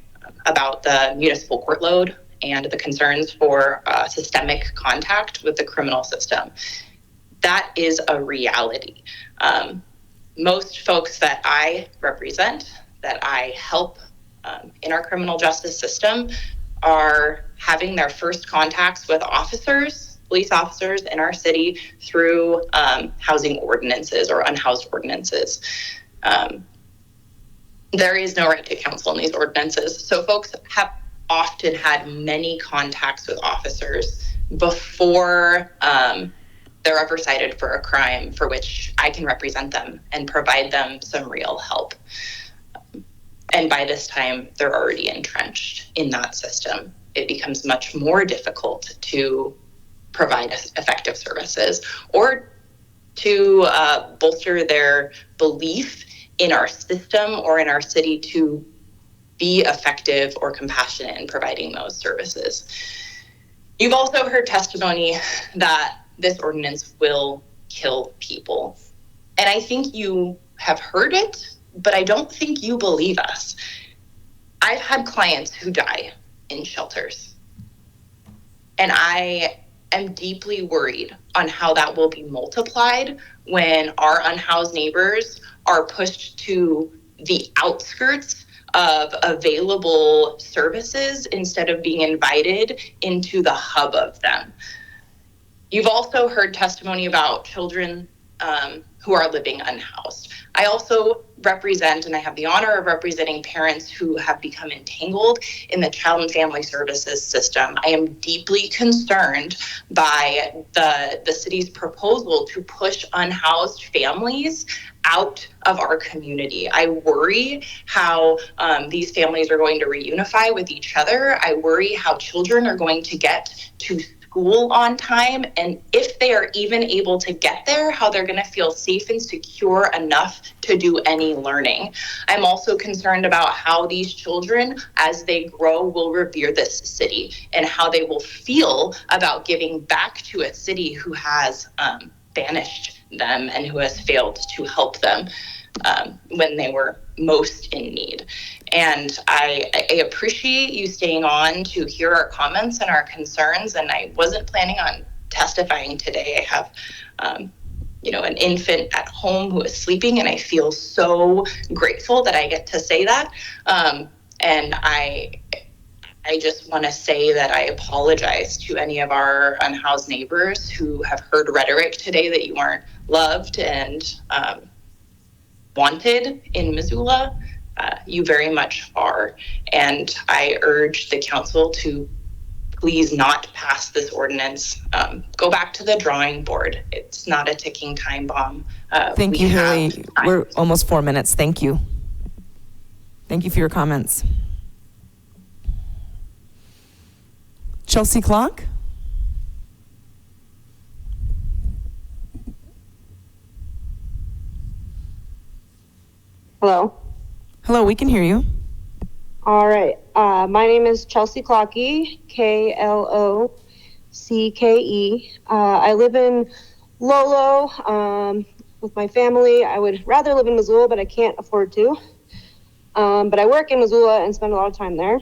about the municipal court load and the concerns for systemic contact with the criminal system. That is a reality. Most folks that I represent, that I help in our criminal justice system, are having their first contacts with police officers in our city through housing ordinances or unhoused ordinances. There is no right to counsel in these ordinances. So folks have often had many contacts with officers before they're ever cited for a crime for which I can represent them and provide them some real help. And by this time, they're already entrenched in that system. It becomes much more difficult to provide effective services or to bolster their belief in our system or in our city to be effective or compassionate in providing those services. You've also heard testimony that this ordinance will kill people. And I think you have heard it, but I don't think you believe us. I've had clients who die in shelters. And I am deeply worried on how that will be multiplied when our unhoused neighbors are pushed to the outskirts of available services instead of being invited into the hub of them. You've also heard testimony about children who are living unhoused. I also represent, and I have the honor of representing, parents who have become entangled in the child and family services system. I am deeply concerned by the city's proposal to push unhoused families out of our community. I worry how these families are going to reunify with each other. I worry how children are going to get to school on time, and if they are even able to get there, how they're going to feel safe and secure enough to do any learning. I'm also concerned about how these children, as they grow, will revere this city and how they will feel about giving back to a city who has banished them and who has failed to help them when they were most in need. And I appreciate you staying on to hear our comments and our concerns. And I wasn't planning on testifying today. I have, an infant at home who is sleeping, and I feel so grateful that I get to say that. And I just want to say that I apologize to any of our unhoused neighbors who have heard rhetoric today that you aren't loved and wanted in Missoula. You very much are. And I urge the council to please not pass this ordinance. Go back to the drawing board. It's not a ticking time bomb. Thank you, Haley. We're almost 4 minutes. Thank you. Thank you for your comments. Chelsea Clock? Hello. Hello, we can hear you. All right. My name is Chelsea Clockey, Klocke. I live in Lolo with my family. I would rather live in Missoula, but I can't afford to. But I work in Missoula and spend a lot of time there.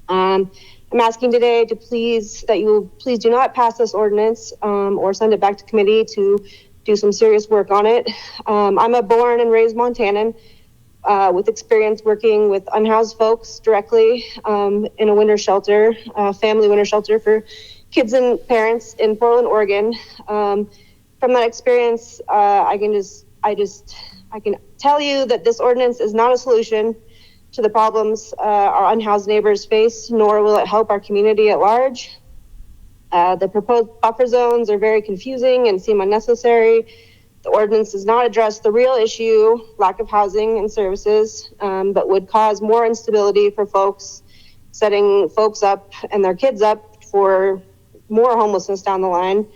I'm asking today to please do not pass this ordinance or send it back to committee to do some serious work on it. I'm a born and raised Montanan with experience working with unhoused folks directly in a winter shelter, family winter shelter for kids and parents in Portland, Oregon. From that experience, I can tell you that this ordinance is not a solution to the problems our unhoused neighbors face, nor will it help our community at large. The proposed buffer zones are very confusing and seem unnecessary. The ordinance does not address the real issue, lack of housing and services, but would cause more instability for folks, setting folks up and their kids up for more homelessness down the line.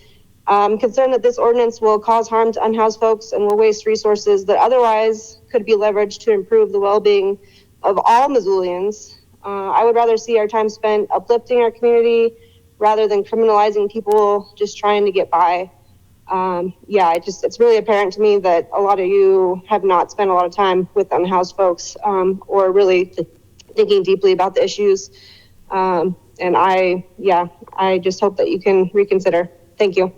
I'm concerned that this ordinance will cause harm to unhoused folks and will waste resources that otherwise could be leveraged to improve the well-being of all Missoulians. I would rather see our time spent uplifting our community rather than criminalizing people just trying to get by. It's really apparent to me that a lot of you have not spent a lot of time with unhoused folks or really thinking deeply about the issues. And I just hope that you can reconsider. Thank you.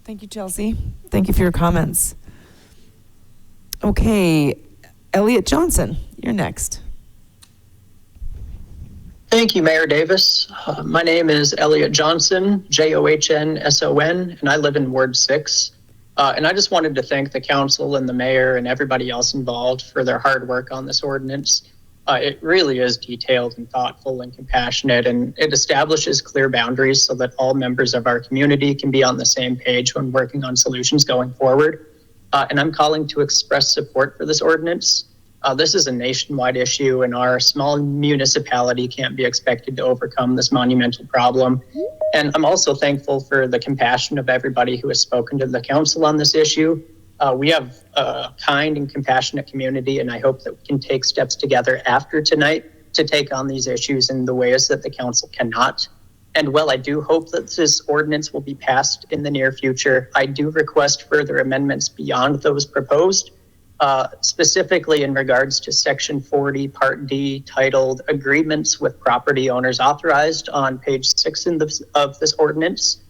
Thank you, Chelsea. Thank you for your comments. Okay, Elliot Johnson, you're next. Thank you, Mayor Davis. My name is Elliot Johnson, Johnsson, and I live in Ward 6. And I just wanted to thank the council and the mayor and everybody else involved for their hard work on this ordinance. It really is detailed and thoughtful and compassionate, and it establishes clear boundaries so that all members of our community can be on the same page when working on solutions going forward. And I'm calling to express support for this ordinance. This is a nationwide issue, and our small municipality can't be expected to overcome this monumental problem. And I'm also thankful for the compassion of everybody who has spoken to the council on this issue. We have a kind and compassionate community, and I hope that we can take steps together after tonight to take on these issues in the ways that the council cannot. And while I do hope that this ordinance will be passed in the near future, I do request further amendments beyond those proposed. Specifically in regards to Section 40, Part D, titled Agreements with Property Owners Authorized on page 6 of this ordinance.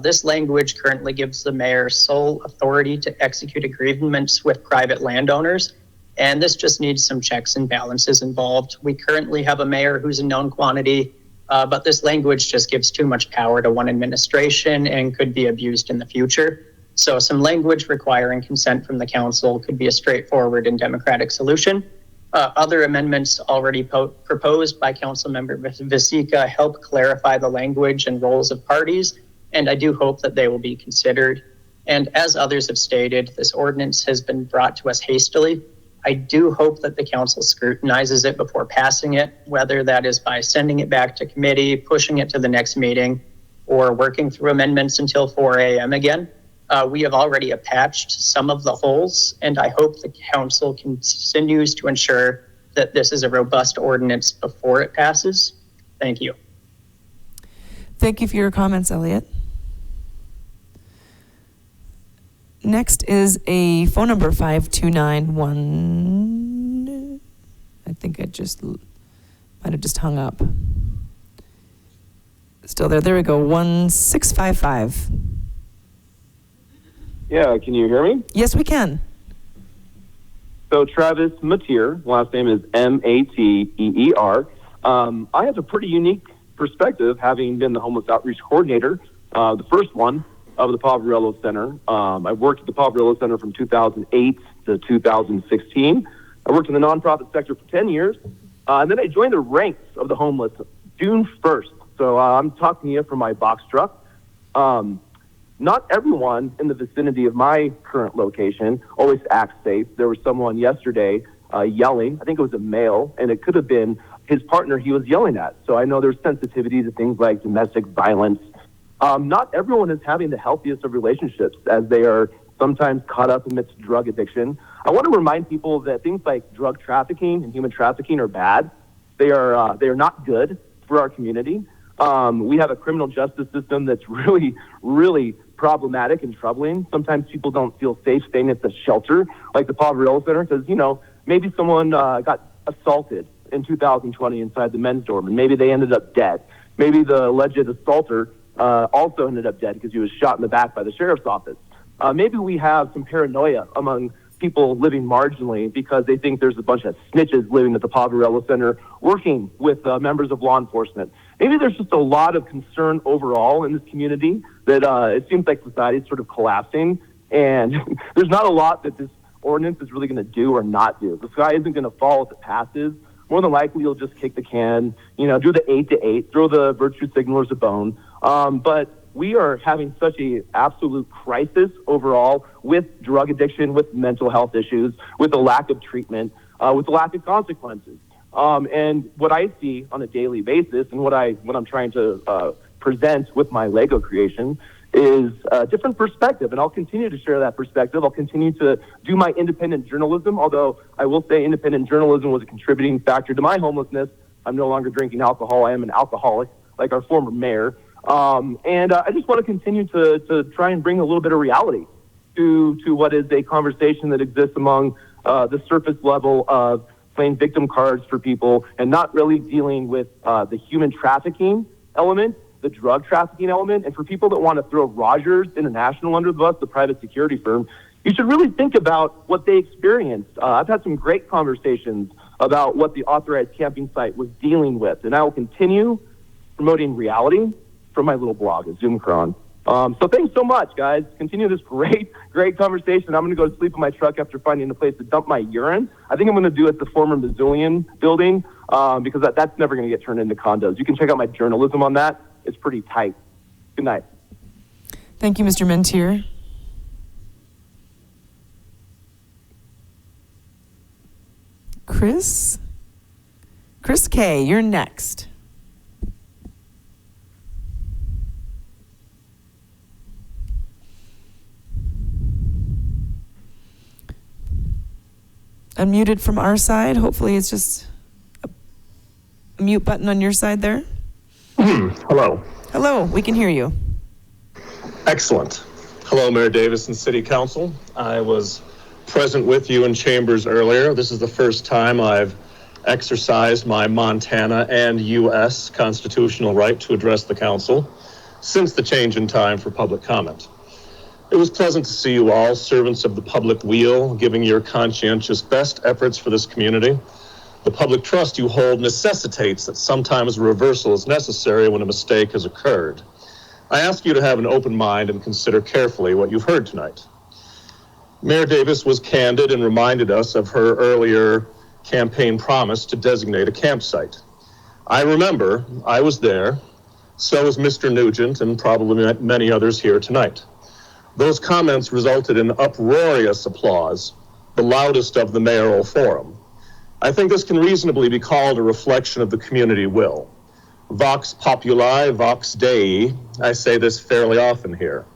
This language currently gives the mayor sole authority to execute agreements with private landowners, and this just needs some checks and balances involved. We currently have a mayor who's a known quantity, but this language just gives too much power to one administration and could be abused in the future. So some language requiring consent from the council could be a straightforward and democratic solution. Other amendments already proposed by Councilmember Vasecka help clarify the language and roles of parties, and I do hope that they will be considered. And as others have stated, this ordinance has been brought to us hastily. I do hope that the council scrutinizes it before passing it, whether that is by sending it back to committee, pushing it to the next meeting, or working through amendments until 4 a.m. again. We have already patched some of the holes, and I hope the council continues to ensure that this is a robust ordinance before it passes. Thank you. Thank you for your comments, Elliot. Next is a phone number 5291. I think it might have just hung up. Still there. There we go. 1655. Yeah, can you hear me? Yes, we can. So Travis Mateer, last name is Mateer. I have a pretty unique perspective, having been the homeless outreach coordinator, the first one of the Poverello Center. I worked at the Poverello Center from 2008 to 2016. I worked in the nonprofit sector for 10 years, and then I joined the ranks of the homeless June 1st. So I'm talking to you from my box truck. Not everyone in the vicinity of my current location always acts safe. There was someone yesterday yelling. I think it was a male, and it could have been his partner he was yelling at. So I know there's sensitivity to things like domestic violence. Not everyone is having the healthiest of relationships, as they are sometimes caught up amidst drug addiction. I want to remind people that things like drug trafficking and human trafficking are bad. They are not good for our community. We have a criminal justice system that's really, really problematic and troubling. Sometimes people don't feel safe staying at the shelter, like the Poverello Center, because, maybe someone got assaulted in 2020 inside the men's dorm, and maybe they ended up dead. Maybe the alleged assaulter also ended up dead because he was shot in the back by the sheriff's office. Maybe we have some paranoia among people living marginally because they think there's a bunch of snitches living at the Poverello Center working with members of law enforcement. Maybe there's just a lot of concern overall in this community that it seems like society is sort of collapsing, and there's not a lot that this ordinance is really going to do or not do. The sky isn't going to fall if it passes. More than likely, you'll just kick the can, do the 8 to 8, throw the virtue signalers a bone. But we are having such a absolute crisis overall with drug addiction, with mental health issues, with the lack of treatment, with the lack of consequences. And what I see on a daily basis, and what I'm trying to present with my Lego creation is a different perspective, and I'll continue to share that perspective. I'll continue to do my independent journalism, although I will say independent journalism was a contributing factor to my homelessness. I'm no longer drinking alcohol. I am an alcoholic, like our former mayor. And I just want to continue to try and bring a little bit of reality to what is a conversation that exists among the surface level of playing victim cards for people and not really dealing with the human trafficking element, the drug trafficking element. And for people that want to throw Rogers International under the bus, the private security firm, you should really think about what they experienced. I've had some great conversations about what the authorized camping site was dealing with, and I will continue promoting reality from my little blog at Zoomcron. So thanks so much, guys. Continue this great conversation. I'm going to go to sleep in my truck after finding a place to dump my urine. I think I'm going to do it at the former Missoulian building because that's never going to get turned into condos. You can check out my journalism on that. It's pretty tight. Good night. Thank you, Mr. Mentier. Chris K., you're next. Unmuted from our side. Hopefully it's just a mute button on your side there. Hello. Hello, we can hear you. Excellent. Hello, Mayor Davis and City Council. I was present with you in chambers earlier. This is the first time I've exercised my Montana and U.S. constitutional right to address the council since the change in time for public comment. It was pleasant to see you all, servants of the public weal, giving your conscientious best efforts for this community. The public trust you hold necessitates that sometimes a reversal is necessary when a mistake has occurred. I ask you to have an open mind and consider carefully what you've heard tonight. Mayor Davis was candid and reminded us of her earlier campaign promise to designate a campsite. I remember, I was there, so was Mr. Nugent and probably many others here tonight. Those comments resulted in uproarious applause, the loudest of the mayoral forum. I think this can reasonably be called a reflection of the community will. Vox populi, vox dei. I say this fairly often here.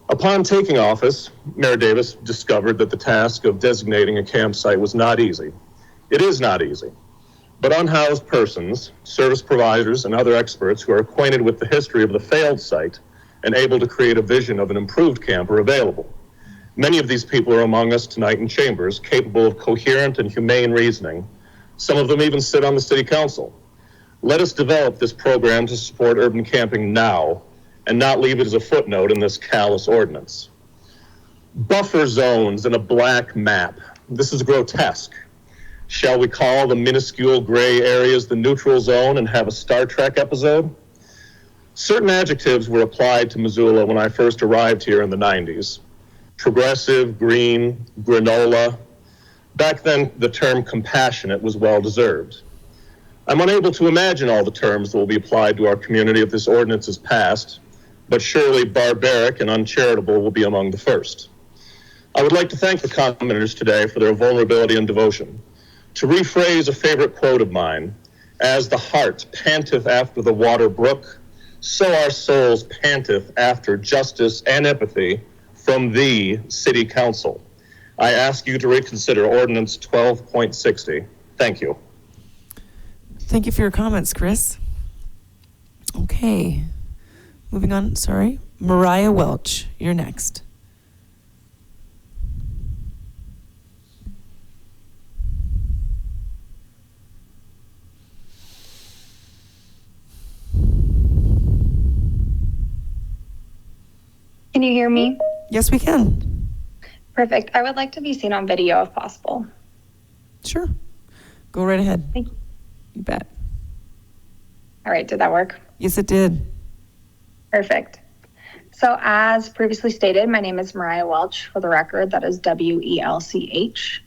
Upon taking office, Mayor Davis discovered that the task of designating a campsite was not easy. It is not easy. But unhoused persons, service providers, and other experts who are acquainted with the history of the failed site and able to create a vision of an improved camp are available. Many of these people are among us tonight in chambers, capable of coherent and humane reasoning. Some of them even sit on the city council. Let us develop this program to support urban camping now and not leave it as a footnote in this callous ordinance. Buffer zones and a black map. This is grotesque. Shall we call the minuscule gray areas the neutral zone and have a Star Trek episode? Certain adjectives were applied to Missoula when I first arrived here in the 90s. Progressive, green, granola. Back then, the term compassionate was well-deserved. I'm unable to imagine all the terms that will be applied to our community if this ordinance is passed, but surely barbaric and uncharitable will be among the first. I would like to thank the commenters today for their vulnerability and devotion. To rephrase a favorite quote of mine, as the heart panteth after the water brook, so our souls panteth after justice and empathy from the City Council. I ask you to reconsider Ordinance 12.60. Thank you. Thank you for your comments, Chris. Okay, moving on, sorry. Mariah Welch, you're next. Can you hear me? Yes, we can. Perfect. I would like to be seen on video if possible. Sure. Go right ahead. Thank you. You bet. All right, did that work? Yes, it did. Perfect. So as previously stated, my name is Mariah Welch. For the record, that is W-E-L-C-H.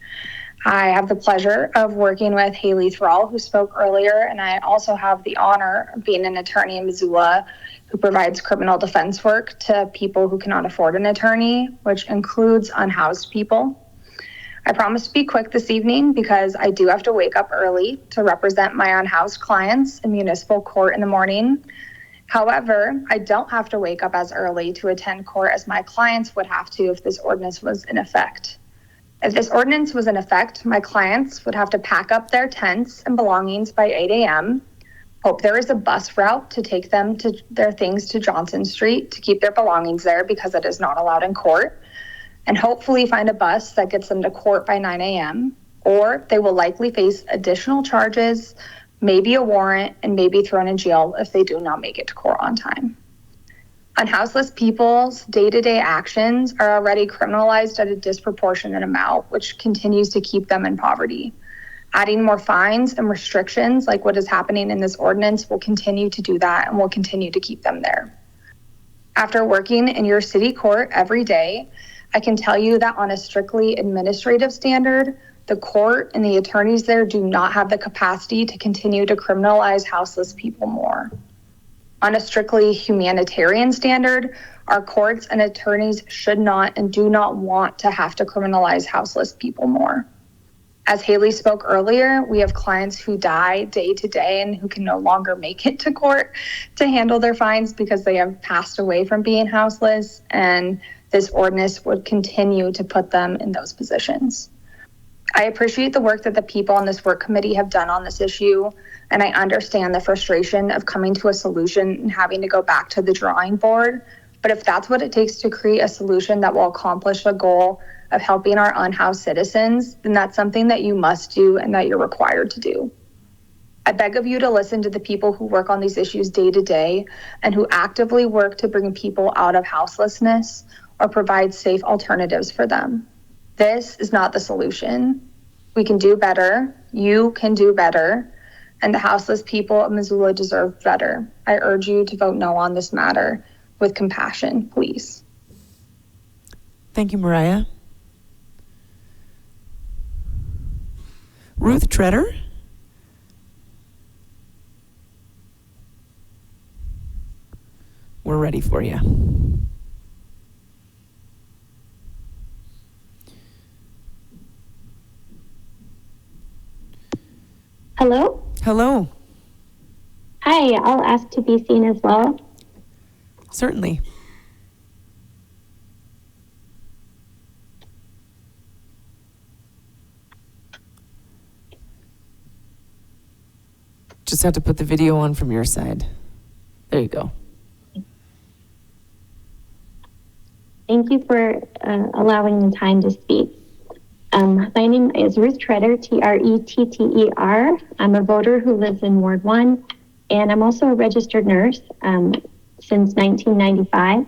I have the pleasure of working with Haley Thrall, who spoke earlier, and I also have the honor of being an attorney in Missoula who provides criminal defense work to people who cannot afford an attorney, which includes unhoused people. I promise to be quick this evening because I do have to wake up early to represent my unhoused clients in municipal court in the morning. However, I don't have to wake up as early to attend court as my clients would have to if this ordinance was in effect. If this ordinance was in effect, my clients would have to pack up their tents and belongings by 8 a.m., hope there is a bus route to take them to their things to Johnson Street to keep their belongings there because it is not allowed in court, and hopefully find a bus that gets them to court by 9 a.m., or they will likely face additional charges, maybe a warrant, and maybe thrown in jail if they do not make it to court on time. Unhouseless people's day-to-day actions are already criminalized at a disproportionate amount, which continues to keep them in poverty. Adding more fines and restrictions like what is happening in this ordinance will continue to do that and will continue to keep them there. After working in your city court every day, I can tell you that on a strictly administrative standard, the court and the attorneys there do not have the capacity to continue to criminalize houseless people more. On a strictly humanitarian standard, our courts and attorneys should not and do not want to have to criminalize houseless people more. As Haley spoke earlier, we have clients who die day to day and who can no longer make it to court to handle their fines because they have passed away from being houseless, and this ordinance would continue to put them in those positions. I appreciate the work that the people on this work committee have done on this issue, and I understand the frustration of coming to a solution and having to go back to the drawing board. But if that's what it takes to create a solution that will accomplish the goal of helping our unhoused citizens, then that's something that you must do and that you're required to do. I beg of you to listen to the people who work on these issues day to day and who actively work to bring people out of houselessness or provide safe alternatives for them. This is not the solution. We can do better. You can do better. And the houseless people of Missoula deserve better. I urge you to vote no on this matter with compassion, please. Thank you, Mariah. Ruth Treader? We're ready for you. Hello? Hello. Hi, I'll ask to be seen as well. Certainly. Just have to put the video on from your side. There you go. Thank you for allowing the time to speak. My name is Ruth Treader, Tretter. I'm a voter who lives in Ward 1, and I'm also a registered nurse since 1995.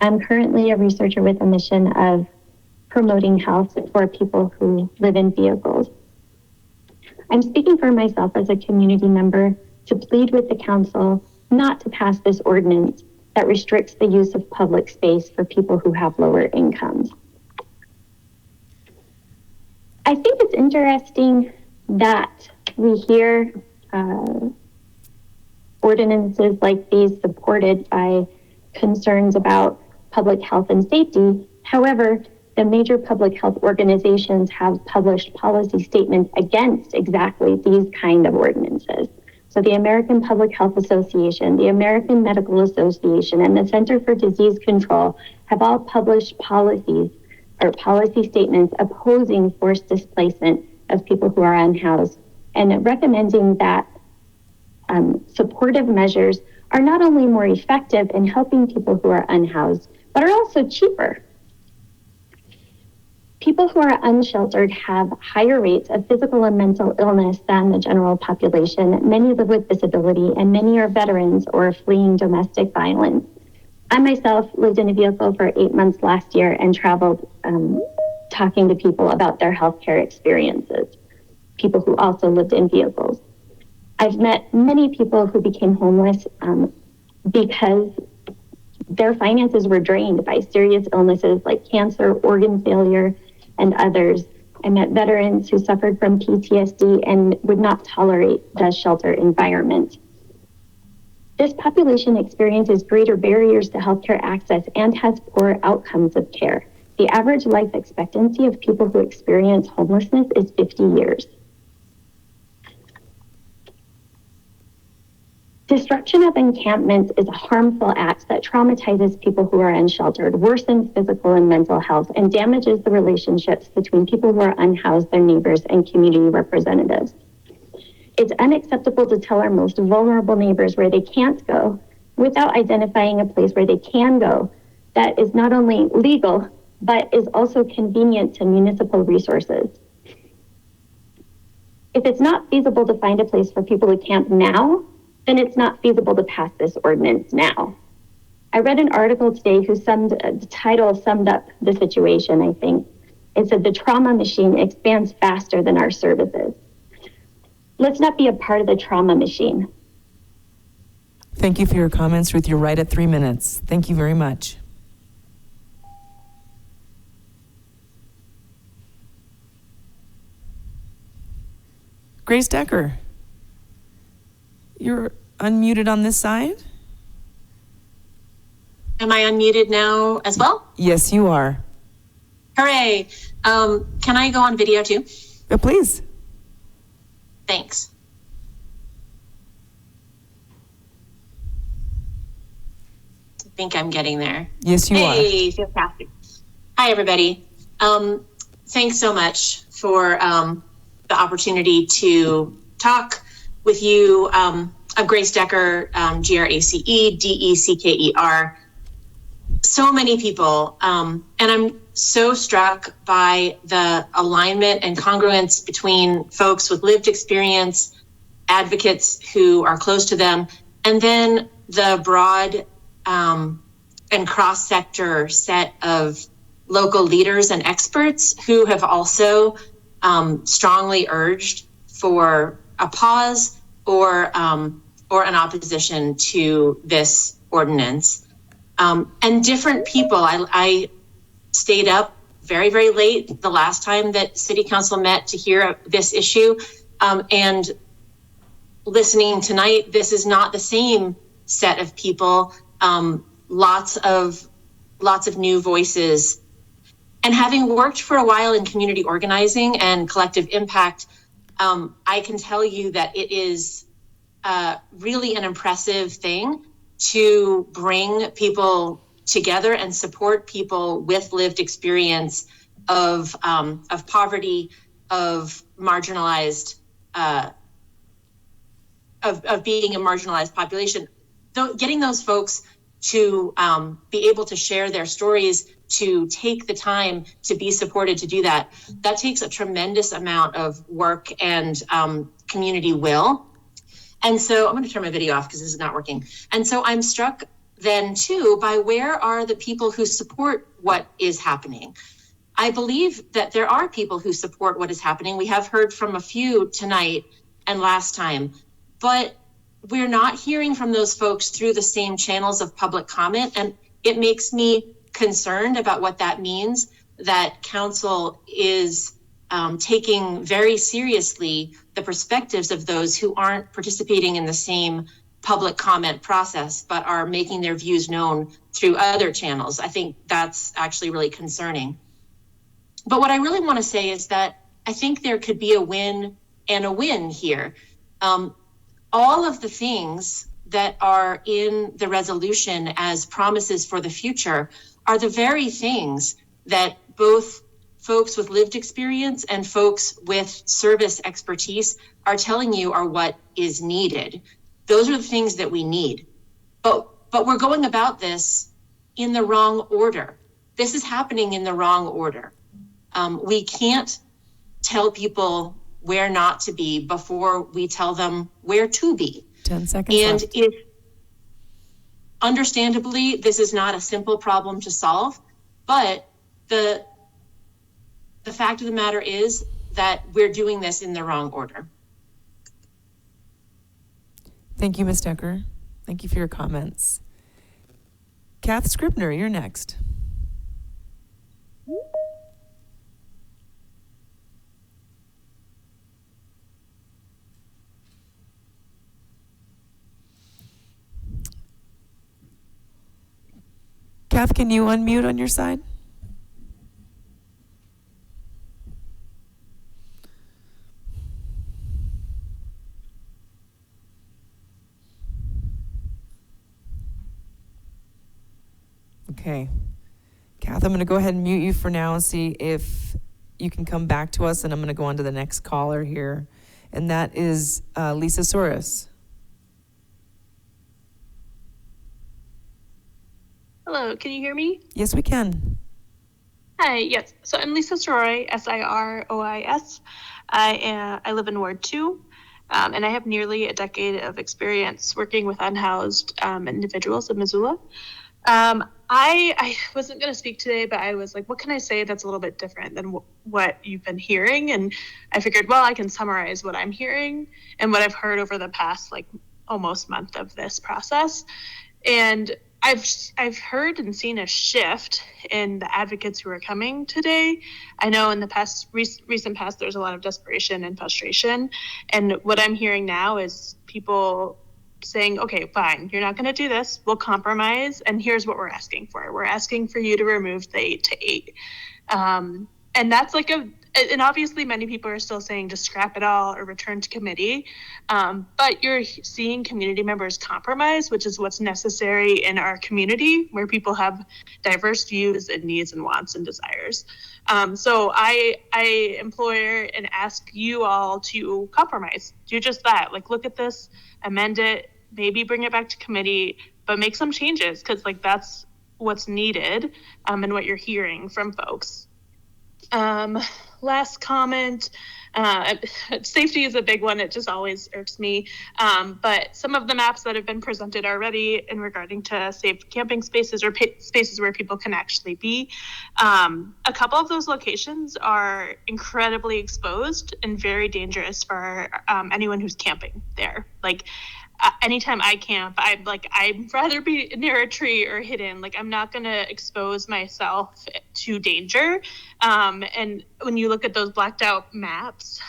I'm currently a researcher with a mission of promoting health for people who live in vehicles. I'm speaking for myself as a community member to plead with the council not to pass this ordinance that restricts the use of public space for people who have lower incomes. I think it's interesting that we hear ordinances like these supported by concerns about public health and safety. However, the major public health organizations have published policy statements against exactly these kind of ordinances. So the American Public Health Association, the American Medical Association, and the Center for Disease Control have all published policies or policy statements opposing forced displacement of people who are unhoused and recommending that supportive measures are not only more effective in helping people who are unhoused, but are also cheaper. People who are unsheltered have higher rates of physical and mental illness than the general population. Many live with disability, and many are veterans or fleeing domestic violence. I myself lived in a vehicle for 8 months last year and traveled talking to people about their healthcare experiences, people who also lived in vehicles. I've met many people who became homeless because their finances were drained by serious illnesses like cancer, organ failure, and others. I met veterans who suffered from PTSD and would not tolerate the shelter environment. This population experiences greater barriers to healthcare access and has poor outcomes of care. The average life expectancy of people who experience homelessness is 50 years. Disruption of encampments is a harmful act that traumatizes people who are unsheltered, worsens physical and mental health, and damages the relationships between people who are unhoused, their neighbors, and community representatives. It's unacceptable to tell our most vulnerable neighbors where they can't go without identifying a place where they can go that is not only legal, but is also convenient to municipal resources. If it's not feasible to find a place for people to camp now, then it's not feasible to pass this ordinance now. I read an article today the title summed up the situation, I think. It said, "The trauma machine expands faster than our services." Let's not be a part of the trauma machine. Thank you for your comments, Ruth. You're right at 3 minutes. Thank you very much. Grace Decker, you're unmuted on this side. Am I unmuted now as well? Yes, you are. Hooray. Can I go on video too? Please. Thanks. I think I'm getting there. Yes, you are. Hey, fantastic. Hi, everybody. Thanks so much for the opportunity to talk with you. I'm Grace Decker, GRACE, DECKER. So many people, and I'm so struck by the alignment and congruence between folks with lived experience, advocates who are close to them, and then the broad and cross-sector set of local leaders and experts who have also strongly urged for a pause or an opposition to this ordinance. And different people, I stayed up very, very late the last time that City Council met to hear this issue. And listening tonight, this is not the same set of people. Lots of new voices. And having worked for a while in community organizing and collective impact, I can tell you that it is really an impressive thing to bring people together and support people with lived experience of poverty, of marginalized, of being a marginalized population. Getting those folks to be able to share their stories, to take the time to be supported to do that, that takes a tremendous amount of work and community will. And so I'm going to turn my video off because this is not working. And so I'm struck then too by where are the people who support what is happening. I believe that there are people who support what is happening. We have heard from a few tonight and last time, but we're not hearing from those folks through the same channels of public comment. And it makes me concerned about what that means, that council is taking very seriously the perspectives of those who aren't participating in the same public comment process, but are making their views known through other channels. I think that's actually really concerning. But what I really want to say is that I think there could be a win and a win here. All of the things that are in the resolution as promises for the future are the very things that both folks with lived experience and folks with service expertise are telling you are what is needed. Those are the things that we need. But we're going about this in the wrong order. This is happening in the wrong order. We can't tell people where not to be before we tell them where to be. 10 seconds And left. if, understandably, this is not a simple problem to solve, but the fact of the matter is that we're doing this in the wrong order. Thank you, Ms. Decker. Thank you for your comments. Kath Scribner, you're next. Kath, can you unmute on your side? Okay. Kath, I'm going to go ahead and mute you for now and see if you can come back to us, and I'm going to go on to the next caller here, and that is Lisa Soros. Hello, can you hear me? Yes, we can. Hi, yes. So I'm Lisa Sirois, Sirois. I live in Ward 2, and I have nearly a decade of experience working with unhoused individuals in Missoula. I wasn't going to speak today, but I was like, what can I say that's a little bit different than what you've been hearing? And I figured, well, I can summarize what I'm hearing and what I've heard over the past like almost month of this process. And I've heard and seen a shift in the advocates who are coming today. I know in the past, recent past, there's a lot of desperation and frustration. And what I'm hearing now is people saying, okay, fine, you're not going to do this. We'll compromise. And here's what we're asking for. We're asking for you to remove the 8 to 8. And that's like and obviously many people are still saying just scrap it all or return to committee. But you're seeing community members compromise, which is what's necessary in our community where people have diverse views and needs and wants and desires. So I implore and ask you all to compromise. Do just that. Like, look at this, amend it, maybe bring it back to committee, but make some changes because like that's what's needed and what you're hearing from folks. Last comment, safety is a big one. It just always irks me. But some of the maps that have been presented already in regarding to safe camping spaces or spaces where people can actually be, a couple of those locations are incredibly exposed and very dangerous for anyone who's camping there. Like, anytime I camp, I'd rather be near a tree or hidden. Like, I'm not going to expose myself to danger. And when you look at those blacked out maps,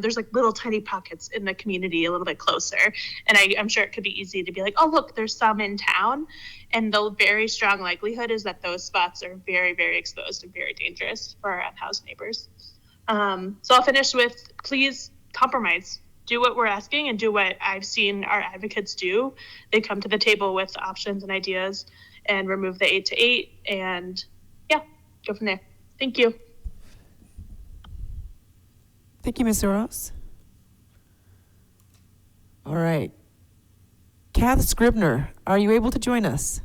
there's like little tiny pockets in the community a little bit closer. And I'm sure it could be easy to be like, oh, look, there's some in town. And the very strong likelihood is that those spots are very, very exposed and very dangerous for our unhoused neighbors. So I'll finish with, please compromise. Do what we're asking and do what I've seen our advocates do. They come to the table with options and ideas and remove the 8 to 8 and yeah, go from there. Thank you. Thank you, Ms. Soros. All right. Kath Scribner, are you able to join us?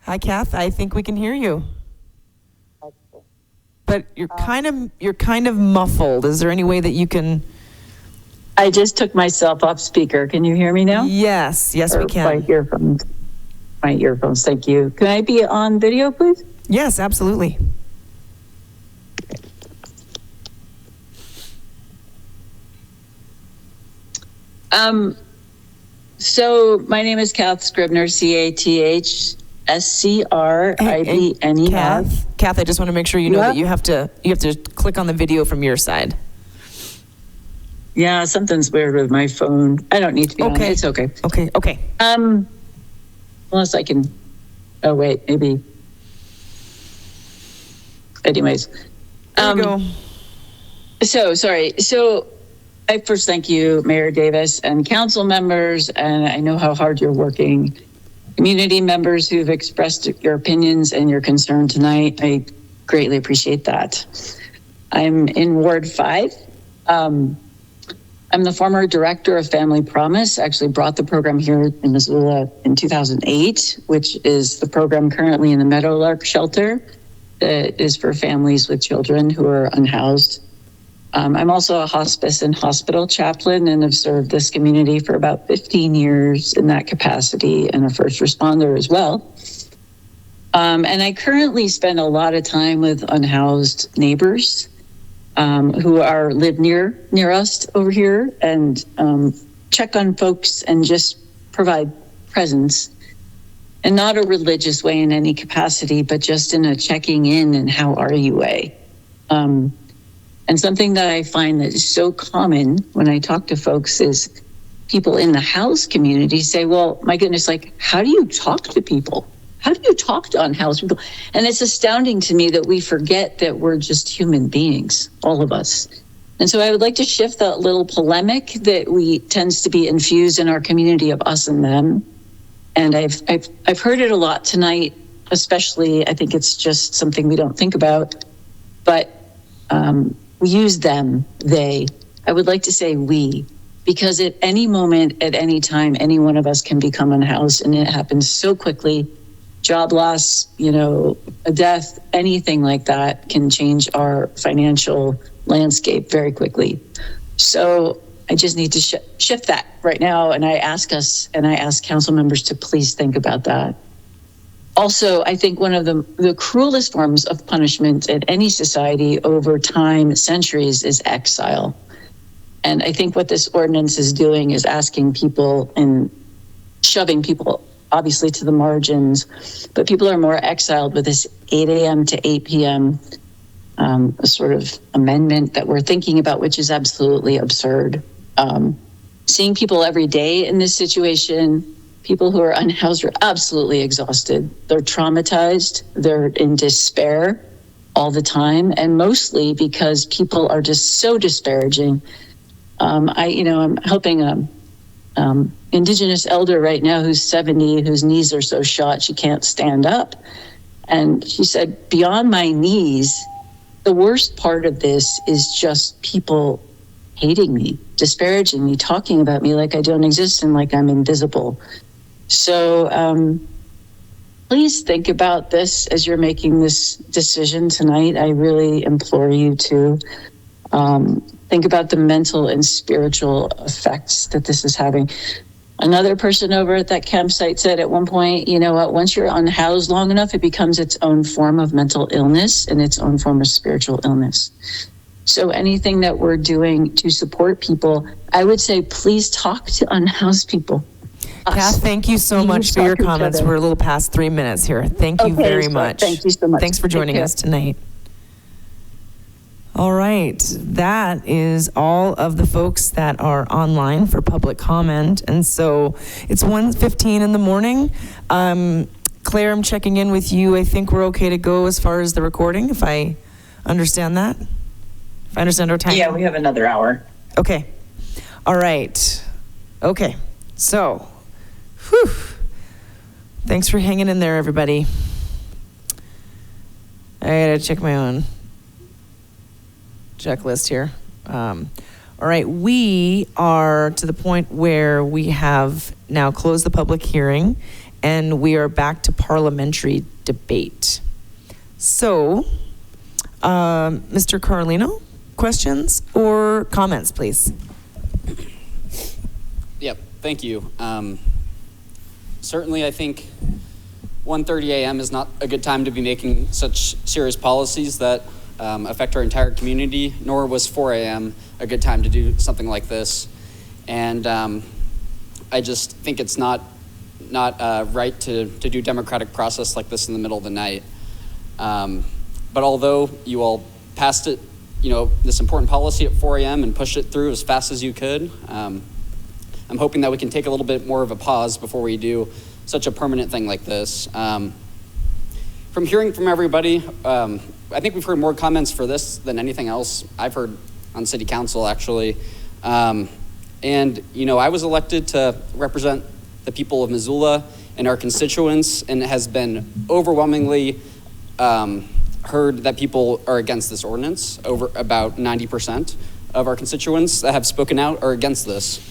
Hi, Kath. I think we can hear you. But you're kind of muffled. Is there any way that you can? I just took myself off speaker. Can you hear me now? Yes, we can. My earphones. Thank you. Can I be on video, please? Yes, absolutely. So my name is Kath Scribner, CATH. SCRIBNER. Kath, I just want to make sure you know that you have to click on the video from your side. Yeah, something's weird with my phone. I don't need to be on it. It's okay. Okay. Unless I can. Oh wait, maybe. Anyways, there you go. So sorry. So I first thank you, Mayor Davis, and council members, and I know how hard you're working. Community members who've expressed your opinions and your concern tonight. I greatly appreciate that. I'm in Ward 5. I'm the former director of Family Promise, actually brought the program here in Missoula in 2008, which is the program currently in the Meadowlark shelter that is for families with children who are unhoused. I'm also a hospice and hospital chaplain and have served this community for about 15 years in that capacity and a first responder as well. And I currently spend a lot of time with unhoused neighbors who live near us over here and check on folks and just provide presence. And not a religious way in any capacity, but just in a checking in and how are you way. And something that I find that is so common when I talk to folks is people in the house community say, well, my goodness, like, how do you talk to people? How do you talk to unhoused people? And it's astounding to me that we forget that we're just human beings, all of us. And so I would like to shift that little polemic that tends to be infused in our community of us and them And I've heard it a lot tonight, especially, I think it's just something we don't think about, but we use them, they. I would like to say we, because at any moment, at any time, any one of us can become unhoused, and it happens so quickly. Job loss, a death, anything like that can change our financial landscape very quickly. So I just need to shift that right now, and I ask council members to please think about that. Also, I think one of the cruelest forms of punishment in any society over time, centuries, is exile. And I think what this ordinance is doing is asking people and shoving people obviously to the margins, but people are more exiled with this 8 a.m. to 8 p.m. A sort of amendment that we're thinking about, which is absolutely absurd. Seeing people every day in this situation, people who are unhoused are absolutely exhausted. They're traumatized. They're in despair all the time, and mostly because people are just so disparaging. I'm helping Indigenous elder right now who's 70, whose knees are so shot she can't stand up. And she said, beyond my knees, the worst part of this is just people hating me, disparaging me, talking about me like I don't exist and like I'm invisible. So please think about this as you're making this decision tonight. I really implore you to think about the mental and spiritual effects that this is having. Another person over at that campsite said at one point, you know what, once you're unhoused long enough, it becomes its own form of mental illness and its own form of spiritual illness. So anything that we're doing to support people, I would say, please talk to unhoused people. Kath, thank you so much for your comments. We're a little past 3 minutes here. Thank you very much. Thank you so much. Thanks for joining us tonight. All right, that is all of the folks that are online for public comment. And so it's 1:15 in the morning. Claire, I'm checking in with you. I think we're okay to go as far as the recording, if I understand that. If I understand our time. Yeah, we have another hour. Okay. All right. Okay. So, thanks for hanging in there, everybody. I gotta check my own checklist here. All right, we are to the point where we have now closed the public hearing and we are back to parliamentary debate. So, Mr. Carlino, questions or comments, please? Yep, thank you. Certainly, I think 1:30 a.m. is not a good time to be making such serious policies that affect our entire community, nor was 4 a.m. a good time to do something like this. And I just think it's not right to do democratic process like this in the middle of the night. But although you all passed it, this important policy at 4 a.m. and pushed it through as fast as you could, I'm hoping that we can take a little bit more of a pause before we do such a permanent thing like this. From hearing from everybody, I think we've heard more comments for this than anything else I've heard on city council, actually. I was elected to represent the people of Missoula and our constituents, and it has been overwhelmingly heard that people are against this ordinance. Over about 90% of our constituents that have spoken out are against this.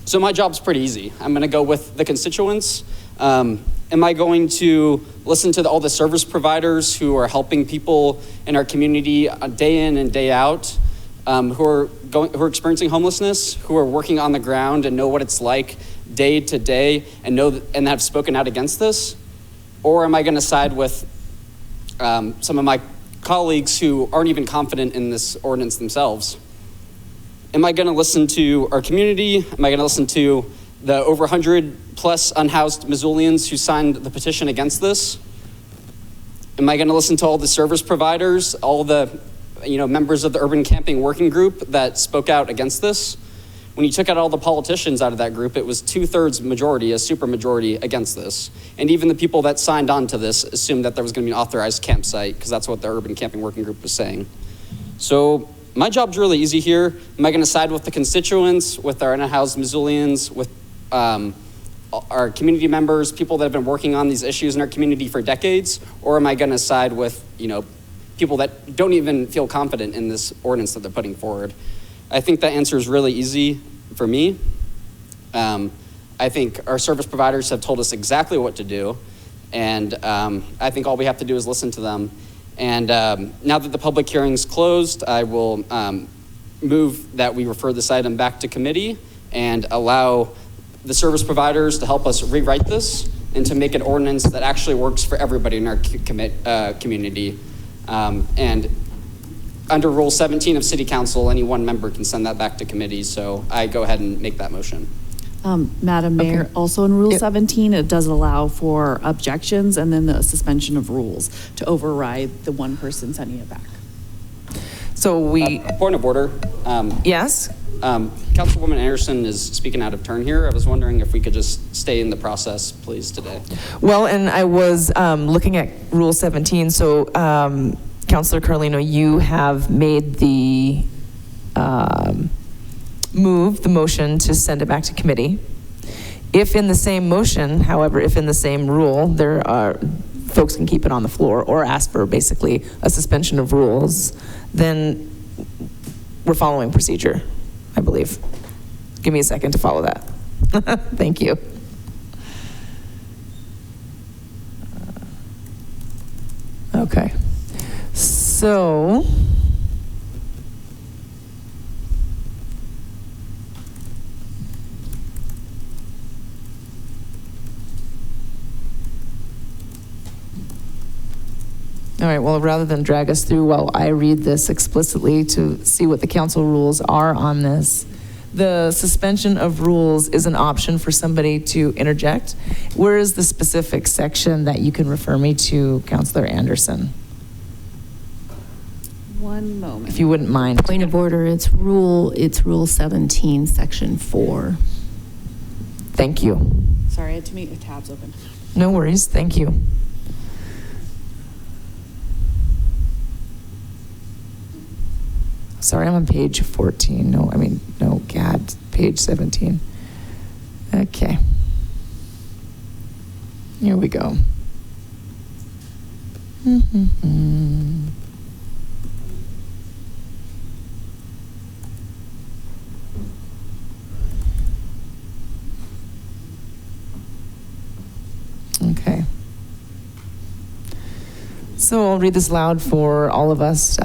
So my job's pretty easy. I'm gonna go with the constituents. Am I going to listen to all the service providers who are helping people in our community day in and day out, who are experiencing homelessness, who are working on the ground and know what it's like day to day and have spoken out against this? Or am I going to side with some of my colleagues who aren't even confident in this ordinance themselves? Am I going to listen to our community? Am I going to listen to the over 100 plus unhoused Missoulians who signed the petition against this? Am I going to listen to all the service providers, all the members of the urban camping working group that spoke out against this? When you took out all the politicians out of that group, it was 2/3 majority, a super majority against this. And even the people that signed on to this assumed that there was going to be an authorized campsite because that's what the urban camping working group was saying. So my job's really easy here. Am I going to side with the constituents, with our unhoused Missoulians, with our community members, people that have been working on these issues in our community for decades, or am I going to side with, people that don't even feel confident in this ordinance that they're putting forward? I think that answer is really easy for me. I think our service providers have told us exactly what to do, and I think all we have to do is listen to them. And now that the public hearing's closed, I will move that we refer this item back to committee and allow the service providers to help us rewrite this and to make an ordinance that actually works for everybody in our community. And under Rule 17 of City Council, any one member can send that back to committee. So I go ahead and make that motion. Madam Mayor, also in Rule 17, it does allow for objections and then the suspension of rules to override the one person sending it back. So we... point of order. Yes? Councilwoman Anderson is speaking out of turn here. I was wondering if we could just stay in the process, please, today. Well, and I was looking at Rule 17. So, Councilor Carlino, you have made the the motion to send it back to committee. If in the same motion, however, if in the same rule, there are folks can keep it on the floor or ask for basically a suspension of rules, then we're following procedure, I believe. Give me a second to follow that. Thank you. Okay. So, all right, well, rather than drag us through while I read this explicitly to see what the council rules are on this, the suspension of rules is an option for somebody to interject. Where is the specific section that you can refer me to, Councilor Anderson? One moment. If you wouldn't mind. Point of order, it's Rule 17, Section 4. Thank you. Sorry, I had to make the tabs open. No worries, thank you. Sorry, I'm on page 14. No, God, page 17. Okay. Here we go. Okay. So I'll read this loud for all of us,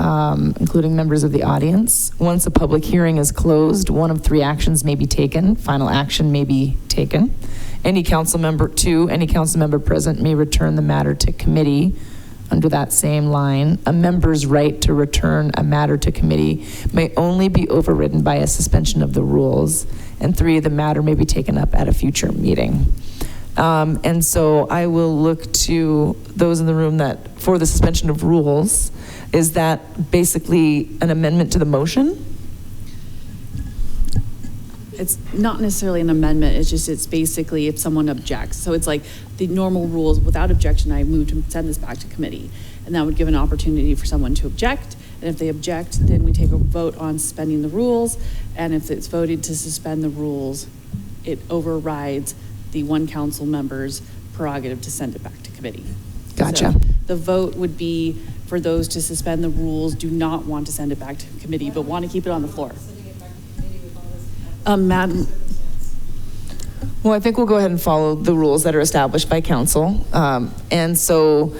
including members of the audience. Once a public hearing is closed, one of three actions may be taken. Final action may be taken. Any council member present may return the matter to committee. Under that same line, a member's right to return a matter to committee may only be overridden by a suspension of the rules. And 3, the matter may be taken up at a future meeting. And so I will look to those in the room that for the suspension of rules. Is that basically an amendment to the motion? It's not necessarily an amendment. It's basically if someone objects. So it's like the normal rules, without objection, I move to send this back to committee. And that would give an opportunity for someone to object. And if they object, then we take a vote on suspending the rules. And if it's voted to suspend the rules, it overrides the one council member's prerogative to send it back to committee. Gotcha. So the vote would be for those to suspend the rules, do not want to send it back to committee, but want to keep it on the floor. Madam. Well, I think we'll go ahead and follow the rules that are established by council. And so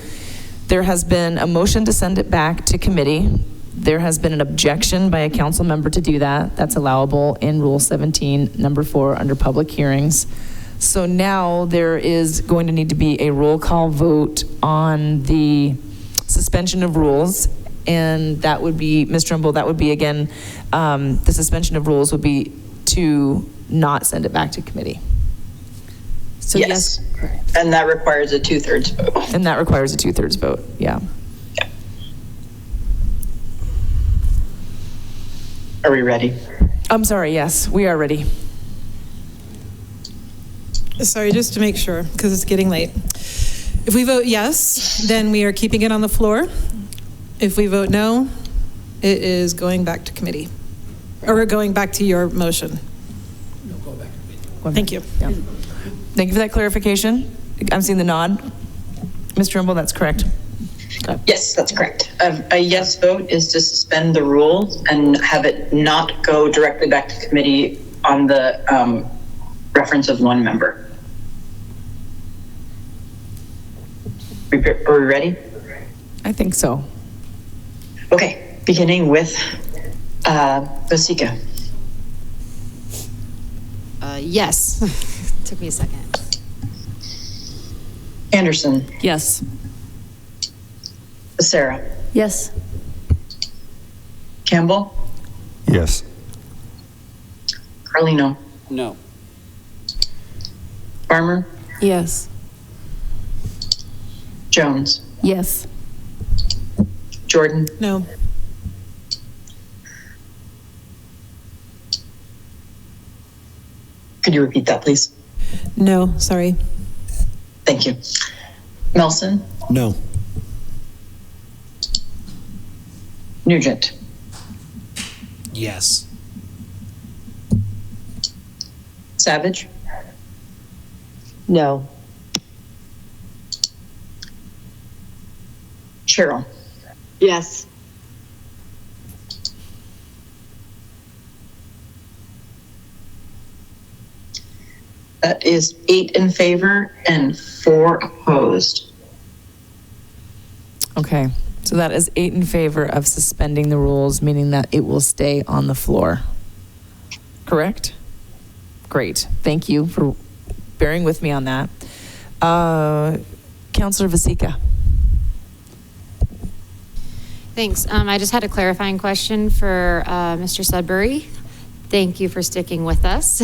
there has been a motion to send it back to committee. There has been an objection by a council member to do that. That's allowable in Rule 17, number 4, under public hearings. So now there is going to need to be a roll call vote on the suspension of rules. And that would be, Ms. Trumbull, that would be again, the suspension of rules would be to not send it back to committee. So yes, correct. And that requires a 2/3 vote. And that requires a 2/3 vote, yeah. Are we ready? I'm sorry, yes, we are ready. Sorry, just to make sure, because it's getting late. If we vote yes, then we are keeping it on the floor. If we vote no, it is going back to committee. Or we're going back to your motion. No, go back to committee. Thank you. Yeah. Thank you for that clarification. I'm seeing the nod. Ms. Trimble, that's correct. Yes, that's correct. A yes vote is to suspend the rules and have it not go directly back to committee on the reference of one member. Are we ready? I think so. Okay, beginning with Vasecka. Yes. Took me a second. Anderson. Yes. Becerra. Yes. Campbell. Yes. Carlino. No. Farmer. Yes. Jones. Yes. Jordan. No. Could you repeat that, please? No, sorry. Thank you. Melson. No. Nugent. Yes. Savage. No. Sherrill. Yes. That is 8 in favor and 4 opposed. Okay, so that is 8 in favor of suspending the rules, meaning that it will stay on the floor. Correct? Great. Thank you for bearing with me on that. Councillor Vasecka. Thanks. I just had a clarifying question for Mr. Sudbury. Thank you for sticking with us.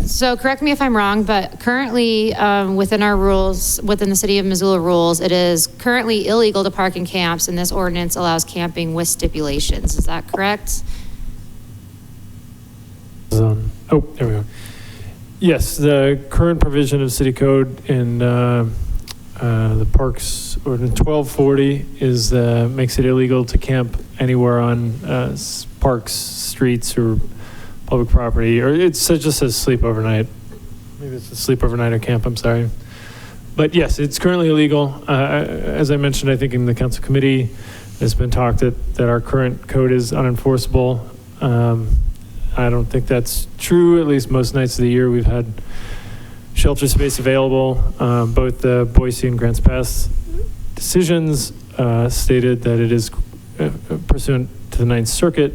So correct me if I'm wrong, but currently within our rules, within the City of Missoula rules, it is currently illegal to park in camps, and this ordinance allows camping with stipulations. Is that correct? Oh, there we go. Yes, the current provision of City Code in the Parks Ordinance 1240 is makes it illegal to camp anywhere on parks, streets, or public property, or it just says sleep overnight. Maybe it's a sleep overnight or camp, I'm sorry. But yes, it's currently illegal. As I mentioned, I think in the council committee, it's been talked that our current code is unenforceable. I don't think that's true. At least most nights of the year, we've had shelter space available. Both the Boise and Grants Pass decisions stated that it is pursuant to the Ninth Circuit.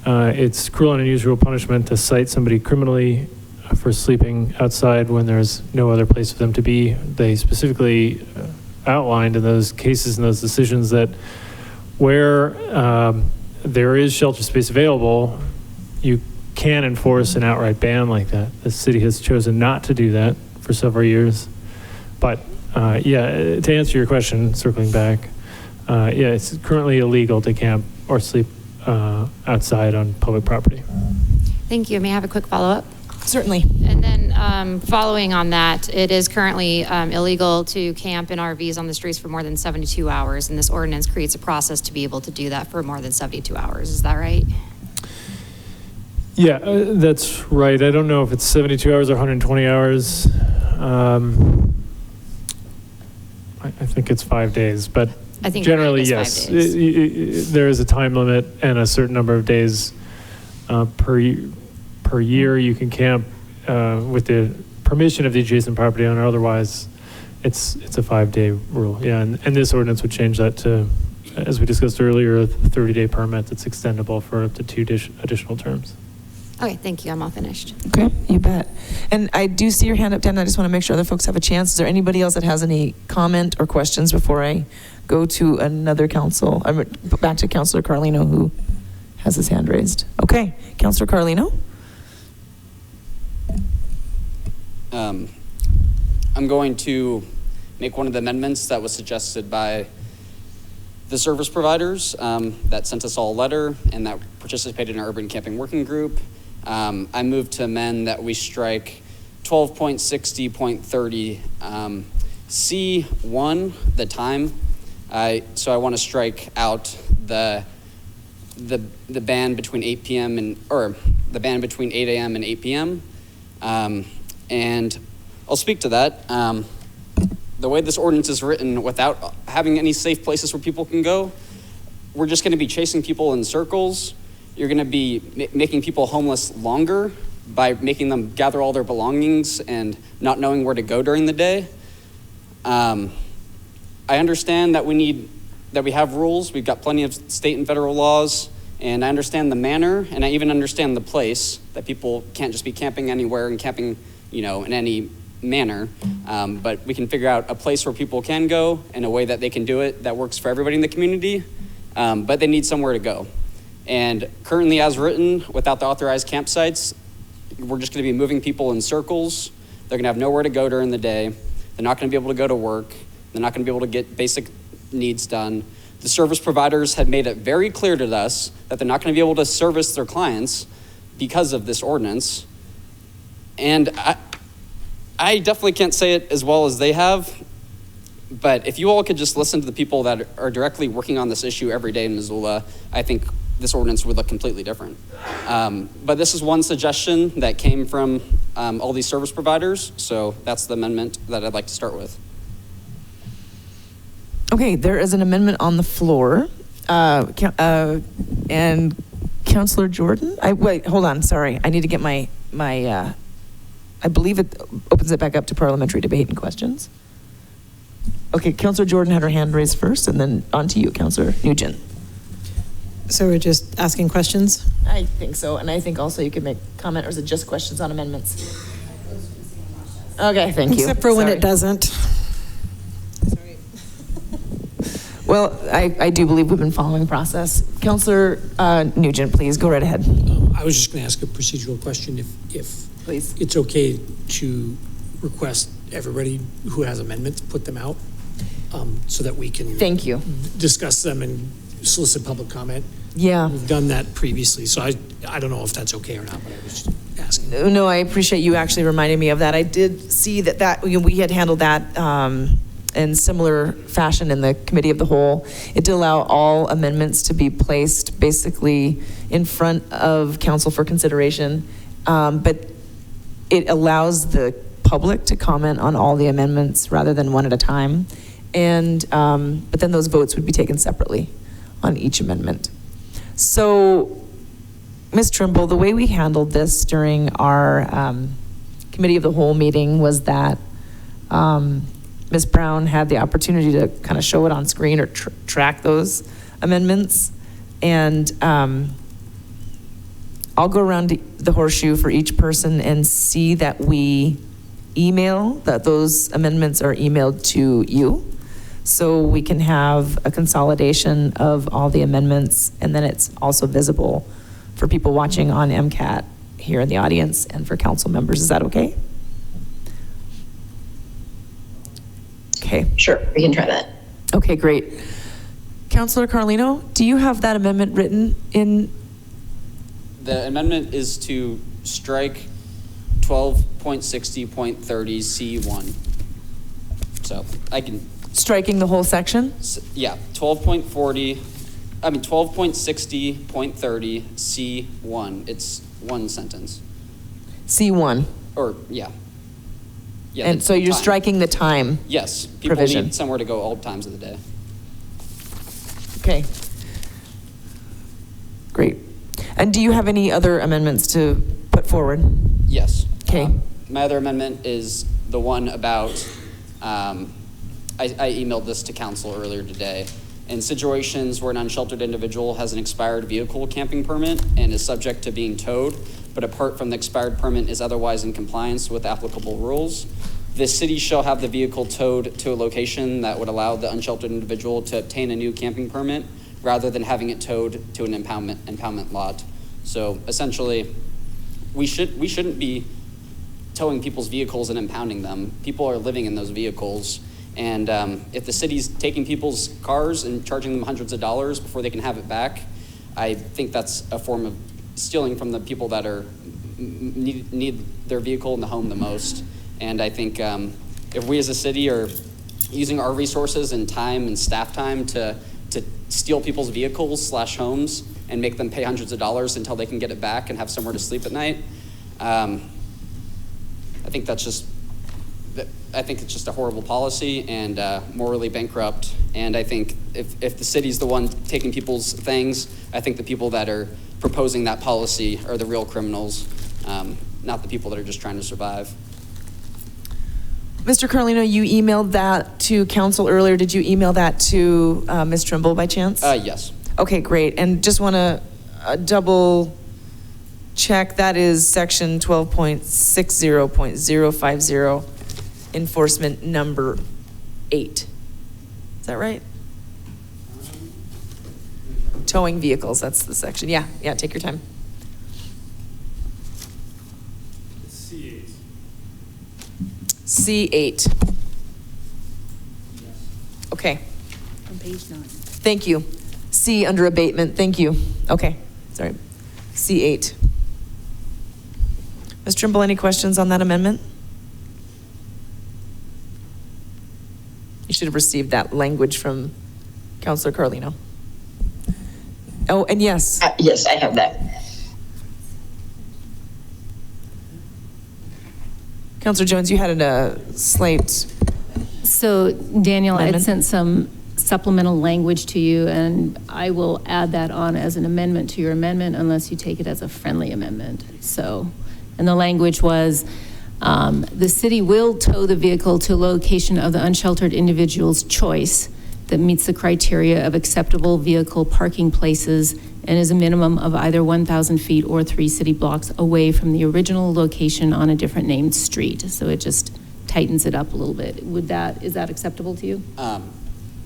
It's cruel and unusual punishment to cite somebody criminally for sleeping outside when there's no other place for them to be. They specifically outlined in those cases and those decisions that where there is shelter space available, you can enforce an outright ban like that. The city has chosen not to do that for several years. But yeah, to answer your question, circling back, yeah, it's currently illegal to camp or sleep outside on public property. Thank you. May I have a quick follow-up? Certainly. And then following on that, it is currently illegal to camp in RVs on the streets for more than 72 hours, and this ordinance creates a process to be able to do that for more than 72 hours. Is that right? Yeah, that's right. I don't know if it's 72 hours or 120 hours. I think it's 5 days, but I think generally, it's yes. 5 days. There is a time limit and a certain number of days per year you can camp with the permission of the adjacent property owner. Otherwise, it's a 5-day rule. Yeah, and this ordinance would change that to, as we discussed earlier, a 30-day permit that's extendable for up to 2 additional terms. Okay, thank you. I'm all finished. Okay, you bet. And I do see your hand up, Dan. I just want to make sure other folks have a chance. Is there anybody else that has any comment or questions before I go to another council, back to Councillor Carlino, who has his hand raised? Okay, Councillor Carlino. I'm going to make one of the amendments that was suggested by the service providers that sent us all a letter and that participated in our urban camping working group. I move to amend that we strike 12.60.30 C1, the time. So I want to strike out the ban between 8 p.m. or the ban between 8 a.m. and 8 p.m. And I'll speak to that. The way this ordinance is written, without having any safe places where people can go, we're just going to be chasing people in circles. You're going to be making people homeless longer by making them gather all their belongings and not knowing where to go during the day. I understand that we have rules. We've got plenty of state and federal laws, and I understand the manner, and I even understand the place, that people can't just be camping anywhere and camping, in any manner. But we can figure out a place where people can go in a way that they can do it that works for everybody in the community, but they need somewhere to go. And currently, as written, without the authorized campsites, we're just going to be moving people in circles. They're going to have nowhere to go during the day. They're not going to be able to go to work. They're not going to be able to get basic needs done. The service providers had made it very clear to us that they're not going to be able to service their clients because of this ordinance. And I definitely can't say it as well as they have, but if you all could just listen to the people that are directly working on this issue every day in Missoula, I think this ordinance would look completely different. But this is one suggestion that came from all these service providers, so that's the amendment that I'd like to start with. Okay, there is an amendment on the floor. And Councillor Jordan, wait, hold on, sorry. I need to get my I believe it opens it back up to parliamentary debate and questions. Okay, Councillor Jordan had her hand raised first, and then on to you, Councillor Nugent. So we're just asking questions? I think so, and I think also you could make comment, or is it just questions on amendments? Okay, thank you. Except for when it doesn't. Well, I do believe we've been following process. Councillor Nugent, please go right ahead. I was just going to ask a procedural question. If please, it's okay to request everybody who has amendments put them out, so that we can thank you discuss them and solicit public comment. Yeah, we've done that previously, so I don't know if that's okay or not, but I was just asking. No, I appreciate you actually reminding me of that. I did see that we had handled that in similar fashion in the committee of the whole. It did allow all amendments to be placed basically in front of council for consideration, but it allows the public to comment on all the amendments rather than one at a time. And but then those votes would be taken separately on each amendment. So, Ms. Trimble, the way we handled this during our committee of the whole meeting was that Ms. Brown had the opportunity to kind of show it on screen or track those amendments. And I'll go around the horseshoe for each person and see that we email, that those amendments are emailed to you. So we can have a consolidation of all the amendments, and then it's also visible for people watching on MCAT here in the audience and for council members. Is that okay? Okay. Sure, we can try that. Okay, great. Councillor Carlino, do you have that amendment written in? The amendment is to strike 12.60.30 C1. So I can. Striking the whole section? Yeah, 12.60.30 C1. It's one sentence. C1. Or, yeah. Yeah, and so you're time. Striking the time. Yes, people provision. Need somewhere to go all times of the day. Okay. Great. And do you have any other amendments to put forward? Yes. Okay. My other amendment is the one about, I emailed this to council earlier today. In situations where an unsheltered individual has an expired vehicle camping permit and is subject to being towed, but apart from the expired permit is otherwise in compliance with applicable rules, the city shall have the vehicle towed to a location that would allow the unsheltered individual to obtain a new camping permit rather than having it towed to an impoundment lot. So essentially, we shouldn't be towing people's vehicles and impounding them. People are living in those vehicles. And if the city's taking people's cars and charging them hundreds of dollars before they can have it back, I think that's a form of stealing from the people that are need their vehicle in the home the most. And I think if we as a city are using our resources and time and staff time to steal people's vehicles / homes and make them pay hundreds of dollars until they can get it back and have somewhere to sleep at night, I think it's just a horrible policy and morally bankrupt. And I think if the city's the one taking people's things, I think the people that are proposing that policy are the real criminals, not the people that are just trying to survive. Mr. Carlino, you emailed that to council earlier. Did you email that to Ms. Trimble by chance? Yes. Okay, great. And just want to double check, that is section 12.60.050, enforcement number 8. Is that right? Towing vehicles, that's the section. Yeah, take your time. C8. Okay. On page 9. Thank you. C under abatement. Thank you. Okay. Sorry. C8. Ms. Trimble, any questions on that amendment? You should have received that language from Councilor Carlino. Oh, and yes. Yes, I have that. Councilor Jones, you had a slight. So Daniel, I had amendment? sent some supplemental language to you, and I will add that on as an amendment to your amendment unless you take it as a friendly amendment. So, and the language was, the city will tow the vehicle to a location of the unsheltered individual's choice that meets the criteria of acceptable vehicle parking places and is a minimum of either 1,000 feet or 3 city blocks away from the original location on a different named street. So it just tightens it up a little bit. Is that acceptable to you?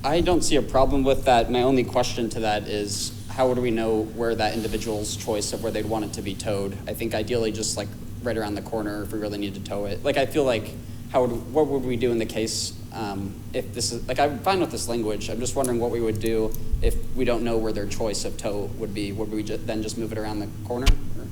I don't see a problem with that. My only question to that is, how would we know where that individual's choice of where they'd want it to be towed? I think ideally just like right around the corner if we really need to tow it. Like, I feel like, what would we do in the case if this is, like, I'm fine with this language. I'm just wondering what we would do if we don't know where their choice of tow would be. Would we then just move it around the corner? Or?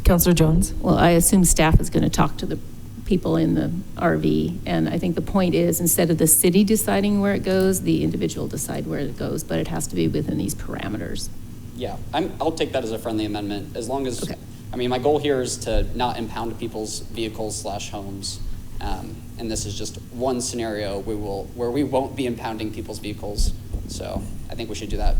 Councilor Jones? Well, I assume staff is going to talk to the people in the RV, and I think the point is, instead of the city deciding where it goes, the individual decide where it goes, but it has to be within these parameters. Yeah, I'll take that as a friendly amendment, as long as, okay. I mean, my goal here is to not impound people's vehicles / homes, and this is just one scenario where we won't be impounding people's vehicles, so I think we should do that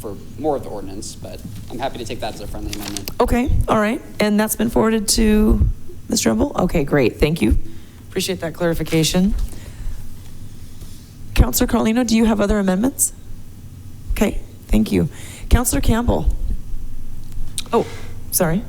for more of the ordinance, but I'm happy to take that as a friendly amendment. Okay, all right, and that's been forwarded to Ms. Trimble? Okay, great, thank you. Appreciate that clarification. Councilor Carlino, do you have other amendments? Okay, thank you. Councilor Campbell. Oh, sorry.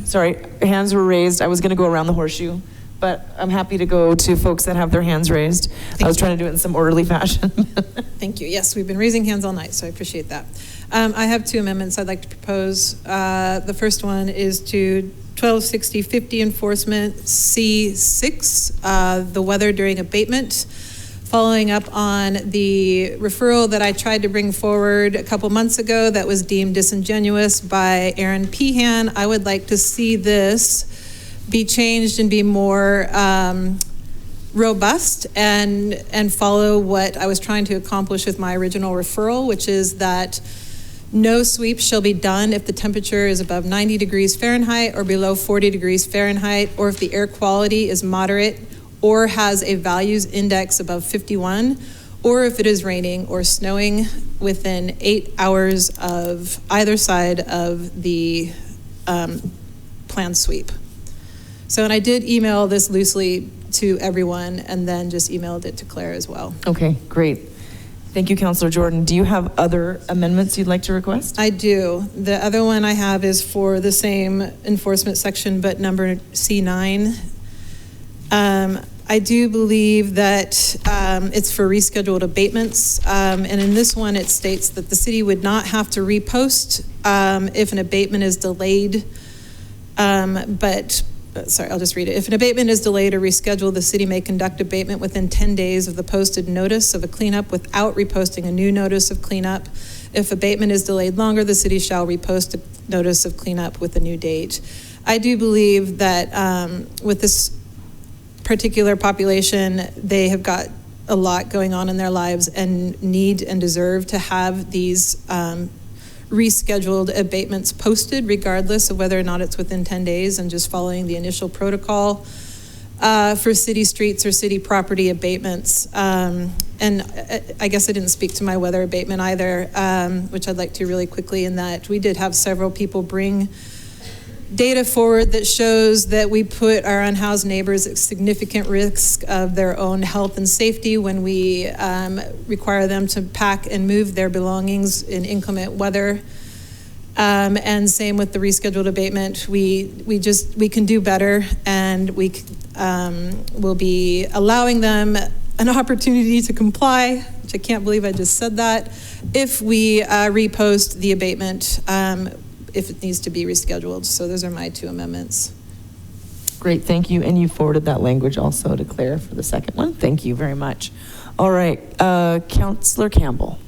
Sorry, hands were raised. I was going to go around the horseshoe, but I'm happy to go to folks that have their hands raised. I was trying to do it in some orderly fashion. Thank you. Yes, we've been raising hands all night, so I appreciate that. I have 2 amendments I'd like to propose. The first one is to 126050 enforcement C6, the weather during abatement. Following up on the referral that I tried to bring forward a couple months ago that was deemed disingenuous by Aaron Pehan, I would like to see this be changed and be more robust and follow what I was trying to accomplish with my original referral, which is that no sweep shall be done if the temperature is above 90 degrees Fahrenheit or below 40 degrees Fahrenheit, or if the air quality is moderate or has a values index above 51, or if it is raining or snowing within 8 hours of either side of the planned sweep. So, and I did email this loosely to everyone and then just emailed it to Claire as well. Okay, great. Thank you, Councilor Jordan. Do you have other amendments you'd like to request? I do. The other one I have is for the same enforcement section, but number C9. I do believe that it's for rescheduled abatements. And in this one, it states that the city would not have to repost if an abatement is delayed. Sorry, I'll just read it. If an abatement is delayed or rescheduled, the city may conduct abatement within 10 days of the posted notice of a cleanup without reposting a new notice of cleanup. If abatement is delayed longer, the city shall repost a notice of cleanup with a new date. I do believe that with this particular population, they have got a lot going on in their lives and need and deserve to have these rescheduled abatements posted regardless of whether or not it's within 10 days and just following the initial protocol for city streets or city property abatements. And I guess I didn't speak to my weather abatement either, which I'd like to really quickly, in that we did have several people bring data forward that shows that we put our unhoused neighbors at significant risk of their own health and safety when we require them to pack and move their belongings in inclement weather. And same with the rescheduled abatement. We can do better, and we will be allowing them an opportunity to comply, which I can't believe I just said that, if we repost the abatement if it needs to be rescheduled. So those are my 2 amendments. Great, thank you. And you forwarded that language also to Claire for the second one. Thank you very much. All right, Councillor Campbell.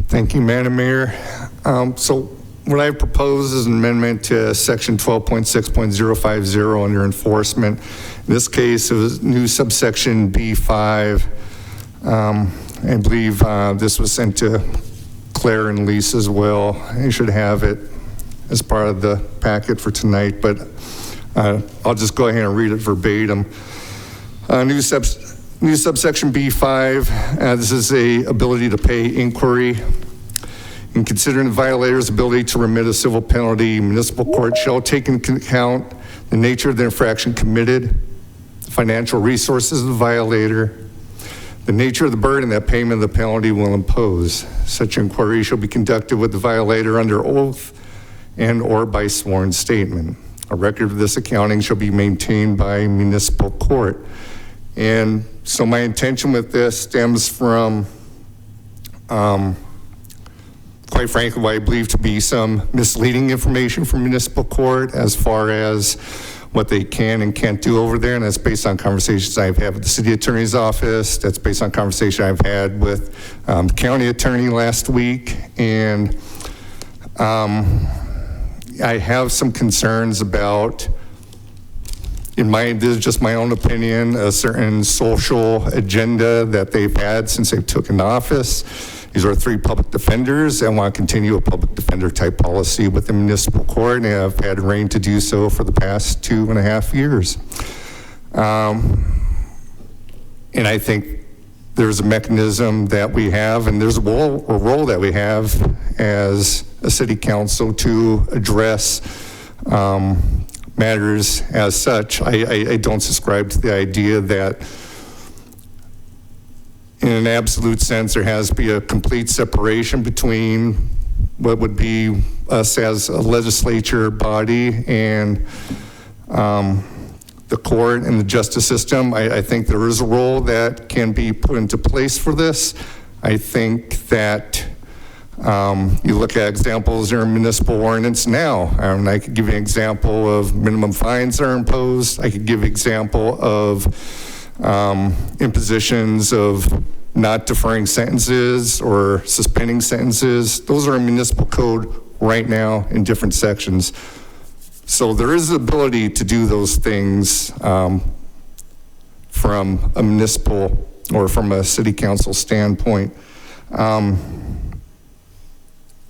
Thank you, Madam Mayor. So what I propose is an amendment to section 12.6.050 under enforcement. In this case, it was new subsection B5. I believe this was sent to Claire and Lisa as well. You should have it as part of the packet for tonight, but I'll just go ahead and read it verbatim. New subsection B5, this is a ability to pay inquiry. In considering the violator's ability to remit a civil penalty, municipal court shall take into account the nature of the infraction committed, the financial resources of the violator, the nature of the burden that payment of the penalty will impose. Such inquiry shall be conducted with the violator under oath and or by sworn statement. A record of this accounting shall be maintained by municipal court. And so my intention with this stems from, quite frankly, what I believe to be some misleading information from municipal court as far as what they can and can't do over there. And that's based on conversations I've had with the city attorney's office. That's based on conversation I've had with the county attorney last week. And I have some concerns about, this is just my own opinion, a certain social agenda that they've had since they've taken office. These are 3 public defenders and want to continue a public defender type policy with the municipal court, and have had reign to do so for the past 2.5 years. And I think there's a mechanism that we have, and there's a role that we have as a city council to address matters as such. I don't subscribe to the idea that in an absolute sense there has to be a complete separation between what would be us as a legislature body and the court and the justice system. I think there is a role that can be put into place for this. I think that you look at examples in municipal ordinance now. I could give you an example of minimum fines that are imposed. I could give an example of impositions of not deferring sentences or suspending sentences. Those are in municipal code right now in different sections. So there is the ability to do those things from a municipal or from a city council standpoint.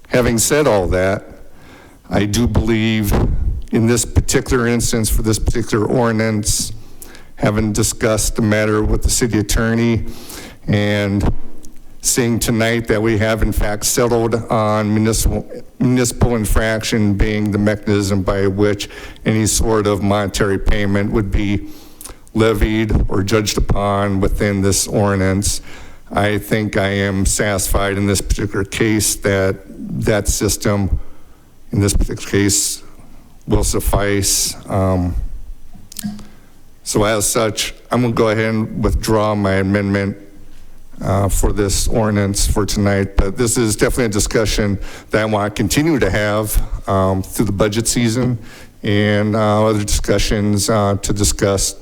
Having said all that, I do believe in this particular instance for this particular ordinance, having discussed the matter with the city attorney and seeing tonight that we have in fact settled on municipal infraction being the mechanism by which any sort of monetary payment would be levied or judged upon within this ordinance. I think I am satisfied in this particular case that that system in this particular case will suffice. So as such, I'm going to go ahead and withdraw my amendment for this ordinance for tonight. But this is definitely a discussion that I want to continue to have through the budget season and other discussions to discuss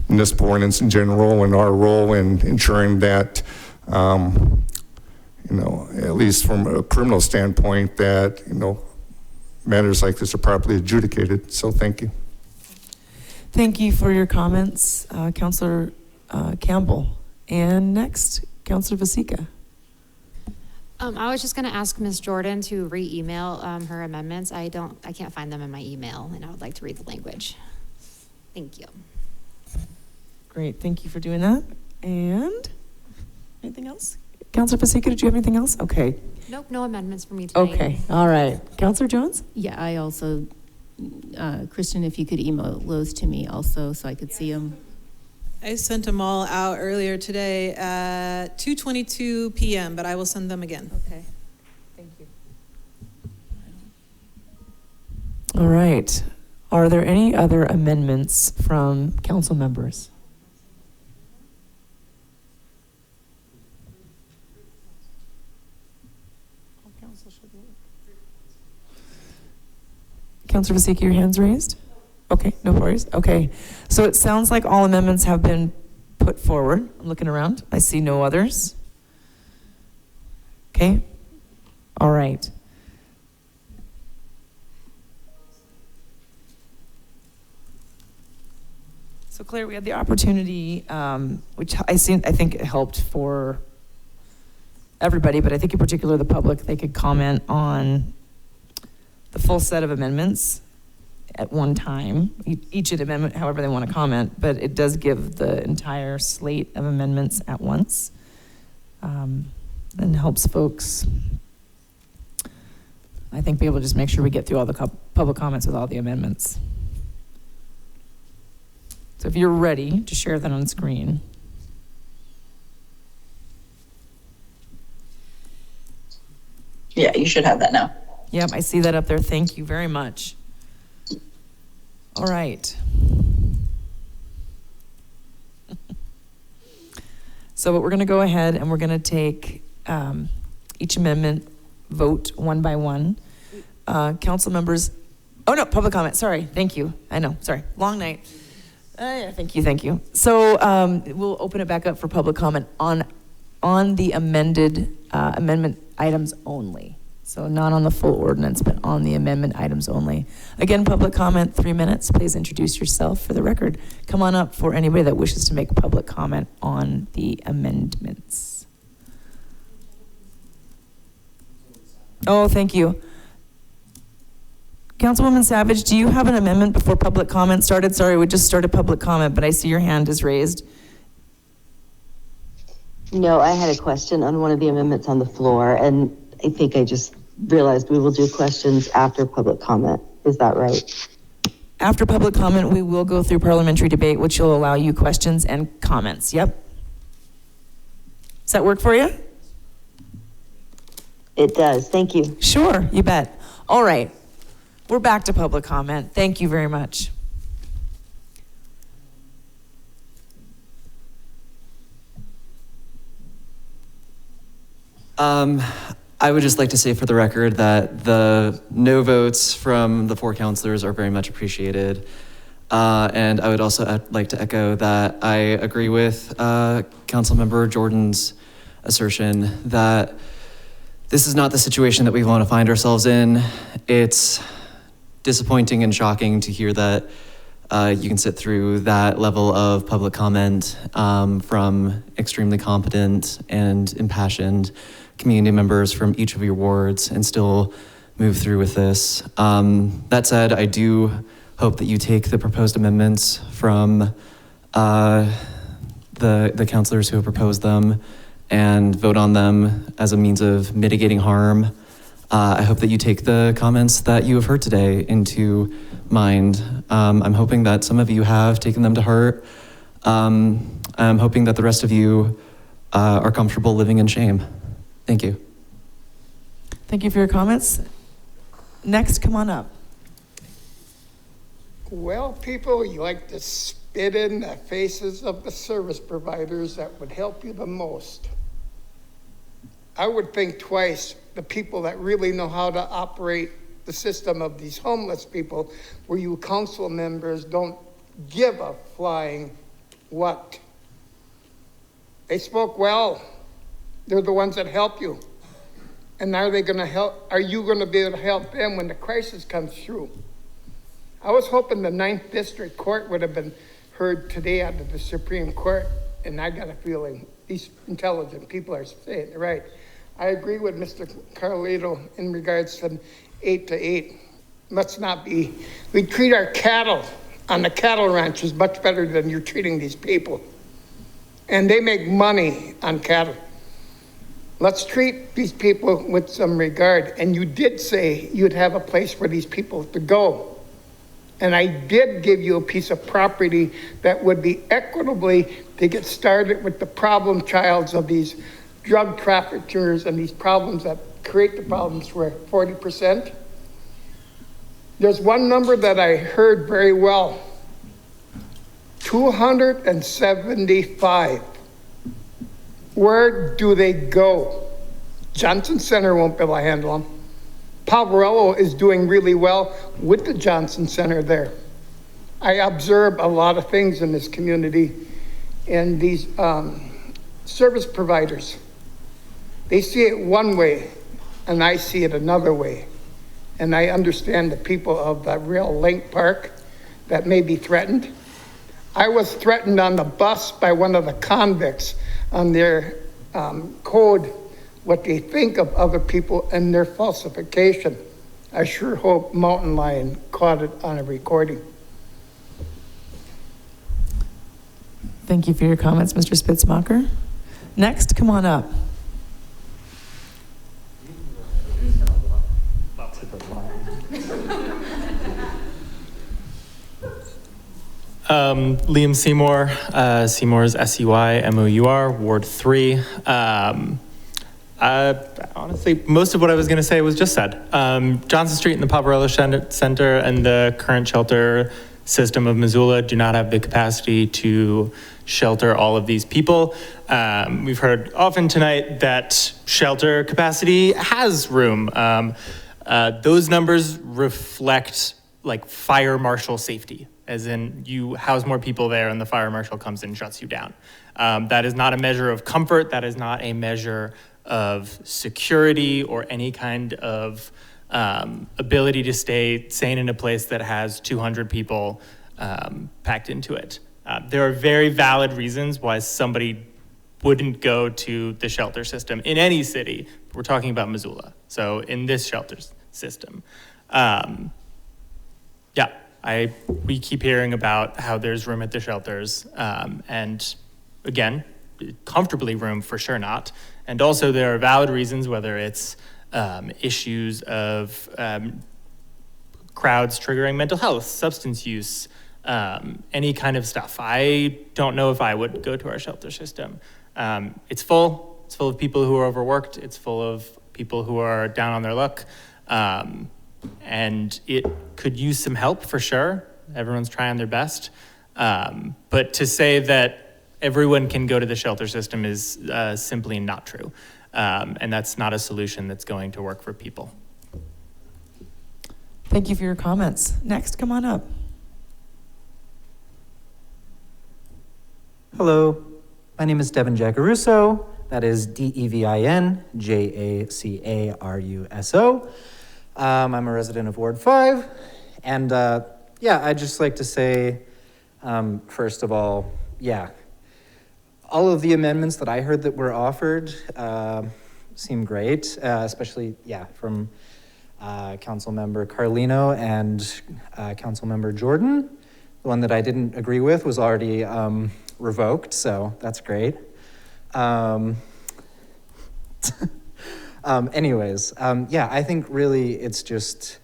municipal ordinance in general and our role in ensuring that, at least from a criminal standpoint, that, matters like this are properly adjudicated. So thank you. Thank you for your comments, Councillor Campbell. And next, Councillor Vasecka. I was just going to ask Ms. Jordan to re-email her amendments. I can't find them in my email, and I would like to read the language. Thank you. Great, thank you for doing that. And anything else? Councillor Vasecka, did you have anything else? Okay. Nope, no amendments for me tonight. Okay, all right. Councillor Jones? Yeah, I also, Kirsten, if you could email those to me also so I could see them. I sent them all out earlier today at 2:22 p.m., but I will send them again. Okay. Thank you. All right. Are there any other amendments from council members? Councillor Vasecka, your hand's raised? Okay, no worries. Okay. So it sounds like all amendments have been put forward. I'm looking around. I see no others. Okay. All right. So Claire, we had the opportunity, which I think it helped for everybody, but I think in particular the public, they could comment on the full set of amendments at one time, each amendment, however they want to comment, but it does give the entire slate of amendments at once, and helps folks, I think, be able to just make sure we get through all the public comments with all the amendments. So if you're ready to share that on screen. Yeah, you should have that now. Yep, I see that up there. Thank you very much. All right. So we're going to go ahead and we're going to take each amendment vote one by one. Council members, oh no, public comment, sorry, thank you. I know, sorry, long night. Yeah, thank you. So we'll open it back up for public comment on the amended amendment items only. So not on the full ordinance, but on the amendment items only. Again, public comment, 3 minutes. Please introduce yourself for the record. Come on up for anybody that wishes to make public comment on the amendments. Oh, thank you. Councilwoman Savage, do you have an amendment before public comment started? Sorry, we just started public comment, but I see your hand is raised. No, I had a question on one of the amendments on the floor, and I think I just realized we will do questions after public comment. Is that right? After public comment, we will go through parliamentary debate, which will allow you questions and comments. Yep. Does that work for you? It does. Thank you. Sure, you bet. All right. We're back to public comment. Thank you very much. I would just like to say for the record that the no votes from the 4 councilors are very much appreciated. And I would also like to echo that I agree with Councilmember Jordan's assertion that this is not the situation that we want to find ourselves in. It's disappointing and shocking to hear that you can sit through that level of public comment from extremely competent and impassioned community members from each of your wards and still move through with this. That said, I do hope that you take the proposed amendments from the councilors who have proposed them and vote on them as a means of mitigating harm. I hope that you take the comments that you have heard today into mind. I'm hoping that some of you have taken them to heart. I'm hoping that the rest of you are comfortable living in shame. Thank you. Thank you for your comments. Next, come on up. Well, people, you like to spit in the faces of the service providers that would help you the most. I would think twice, the people that really know how to operate the system of these homeless people, where you council members don't give a flying what. They spoke well. They're the ones that help you. And are they gonna help? Are you gonna be able to help them when the crisis comes through? I was hoping the 9th District Court would have been heard today out of the Supreme Court and I got a feeling these intelligent people are saying it right. I agree with Mr. Carlino in regards to 8 to 8. Let's not be, we treat our cattle on the cattle ranches much better than you're treating these people. And they make money on cattle. Let's treat these people with some regard. And you did say you'd have a place for these people to go. And I did give you a piece of property that would be equitably to get started with the problem childs of these drug traffickers and these problems that create the problems for 40%. There's one number that I heard very well, 275. Where do they go? Johnson Center won't be able to handle them. Poverello is doing really well with the Johnson Center there. I observe a lot of things in this community, and these service providers, they see it one way, and I see it another way. And I understand the people of the Rail Link Park that may be threatened. I was threatened on the bus by one of the convicts on their code, what they think of other people and their falsification. I sure hope Mountain Lion caught it on a recording. Thank you for your comments, Mr. Spitzmacher. Next, come on up. Liam Seymour, Seymour's S-E-Y-M-O-U-R, Ward 3. Honestly, most of what I was going to say was just said. Johnson Street and the Poverello Center and the current shelter system of Missoula do not have the capacity to shelter all of these people. We've heard often tonight that shelter capacity has room. Those numbers reflect like fire marshal safety, as in you house more people there and the fire marshal comes in and shuts you down. That is not a measure of comfort. That is not a measure of security or any kind of ability to stay sane in a place that has 200 people packed into it. There are very valid reasons why somebody wouldn't go to the shelter system in any city. We're talking about Missoula. So in this shelter system. We keep hearing about how there's room at the shelters, and again, comfortably room for sure not. And also there are valid reasons, whether it's issues of crowds triggering mental health, substance use, any kind of stuff. I don't know if I would go to our shelter system. It's full of people who are overworked. It's full of people who are down on their luck. And it could use some help for sure. Everyone's trying their best. But to say that everyone can go to the shelter system is simply not true. And that's not a solution that's going to work for people. Thank you for your comments. Next, come on up. Hello, my name is Devin Jacaruso. That is DEVIN-JACARUSO. I'm a resident of Ward 5. And I'd just like to say, first of all, all of the amendments that I heard that were offered seem great, especially, from Councilmember Carlino and Councilmember Jordan. The one that I didn't agree with was already revoked, so that's great. I think really it's just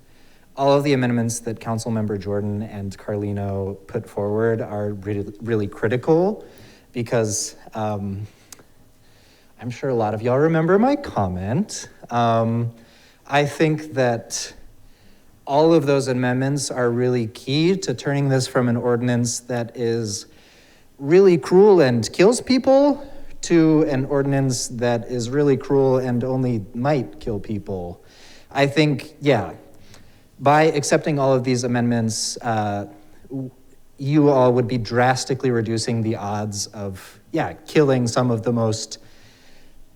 all of the amendments that Councilmember Jordan and Carlino put forward are really, really critical because I'm sure a lot of y'all remember my comment. I think that all of those amendments are really key to turning this from an ordinance that is really cruel and kills people to an ordinance that is really cruel and only might kill people. I think, by accepting all of these amendments, you all would be drastically reducing the odds of, killing some of the most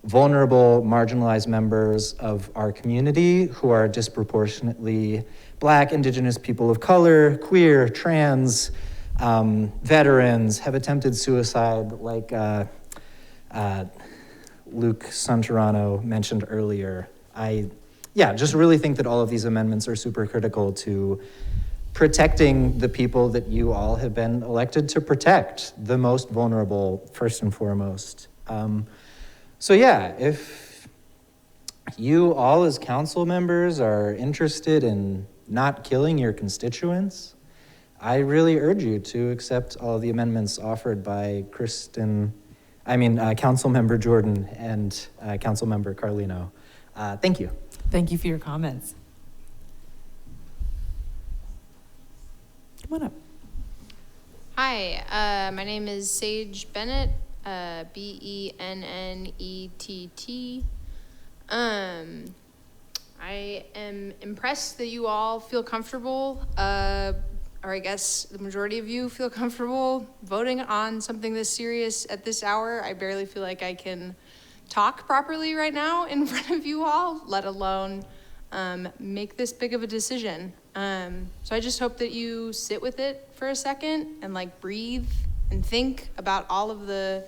vulnerable, marginalized members of our community who are disproportionately Black, Indigenous, people of color, queer, trans, veterans have attempted suicide, like Luke Santorano mentioned earlier. I just really think that all of these amendments are super critical to protecting the people that you all have been elected to protect, the most vulnerable, first and foremost. If you all as council members are interested in not killing your constituents, I really urge you to accept all of the amendments offered by Councilmember Jordan and Councilmember Carlino. Thank you. Thank you for your comments. Come on up. Hi, my name is Sage Bennett, Bennett. I am impressed that you all feel comfortable, or I guess the majority of you feel comfortable voting on something this serious at this hour. I barely feel like I can talk properly right now in front of you all, let alone make this big of a decision. So I just hope that you sit with it for a second and breathe and think about all of the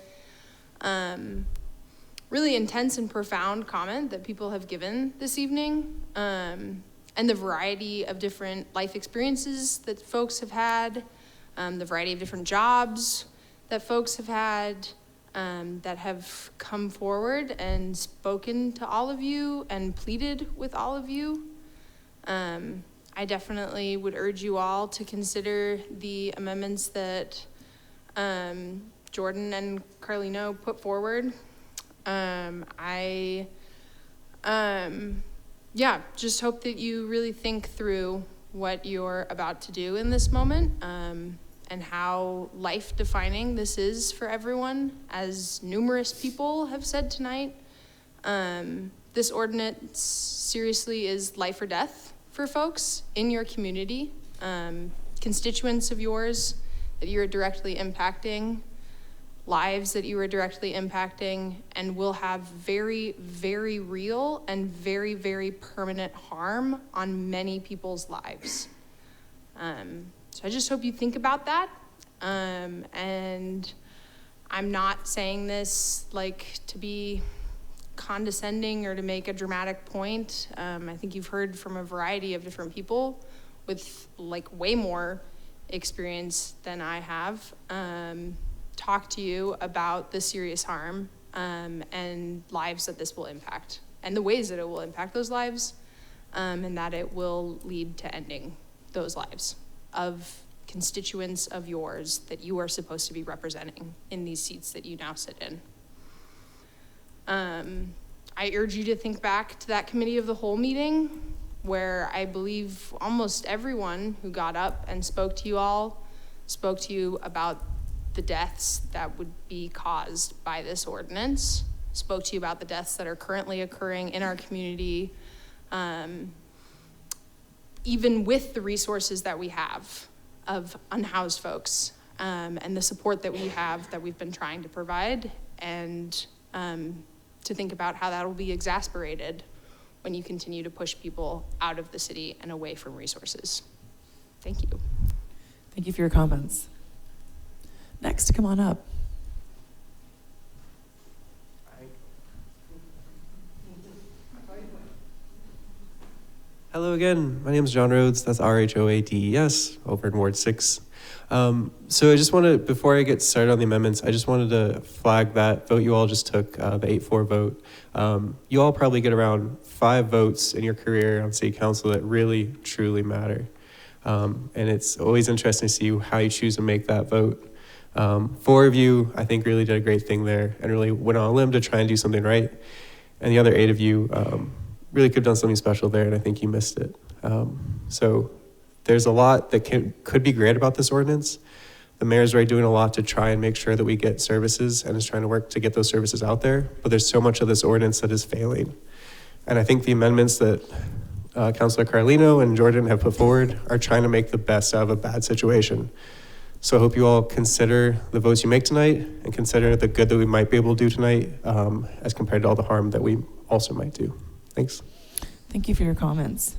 really intense and profound comment that people have given this evening, and the variety of different life experiences that folks have had, the variety of different jobs that folks have had, that have come forward and spoken to all of you and pleaded with all of you. I definitely would urge you all to consider the amendments that Jordan and Carlino put forward. Just hope that you really think through what you're about to do in this moment, and how life-defining this is for everyone. As numerous people have said tonight, this ordinance seriously is life or death for folks in your community, constituents of yours that you're directly impacting, lives that you are directly impacting, and will have very, very real and very, very permanent harm on many people's lives. So I just hope you think about that. And I'm not saying this to be condescending or to make a dramatic point. I think you've heard from a variety of different people with way more experience than I have, talk to you about the serious harm and lives that this will impact, and the ways that it will impact those lives, and that it will lead to ending those lives of constituents of yours that you are supposed to be representing in these seats that you now sit in. I urge you to think back to that committee of the whole meeting, where I believe almost everyone who got up and spoke to you all spoke to you about the deaths that would be caused by this ordinance, spoke to you about the deaths that are currently occurring in our community, even with the resources that we have of unhoused folks, and the support that we have that we've been trying to provide, and to think about how that will be exasperated when you continue to push people out of the city and away from resources. Thank you. Thank you for your comments. Next, come on up. Hello again, my name is John Rhodes, that's RHOADES, over in Ward 6. So I just want to, before I get started on the amendments, I just wanted to flag that vote you all just took, the 8-4 vote. You all probably get around 5 votes in your career on city council that really, truly matter. And it's always interesting to see how you choose to make that vote. 4 of you, I think, really did a great thing there and really went on a limb to try and do something right. And the other 8 of you really could have done something special there, and I think you missed it. So there's a lot that could be great about this ordinance. The mayor's already doing a lot to try and make sure that we get services and is trying to work to get those services out there, but there's so much of this ordinance that is failing. And I think the amendments that Councilor Carlino and Jordan have put forward are trying to make the best out of a bad situation. So I hope you all consider the votes you make tonight and consider the good that we might be able to do tonight as compared to all the harm that we also might do. Thanks. Thank you for your comments.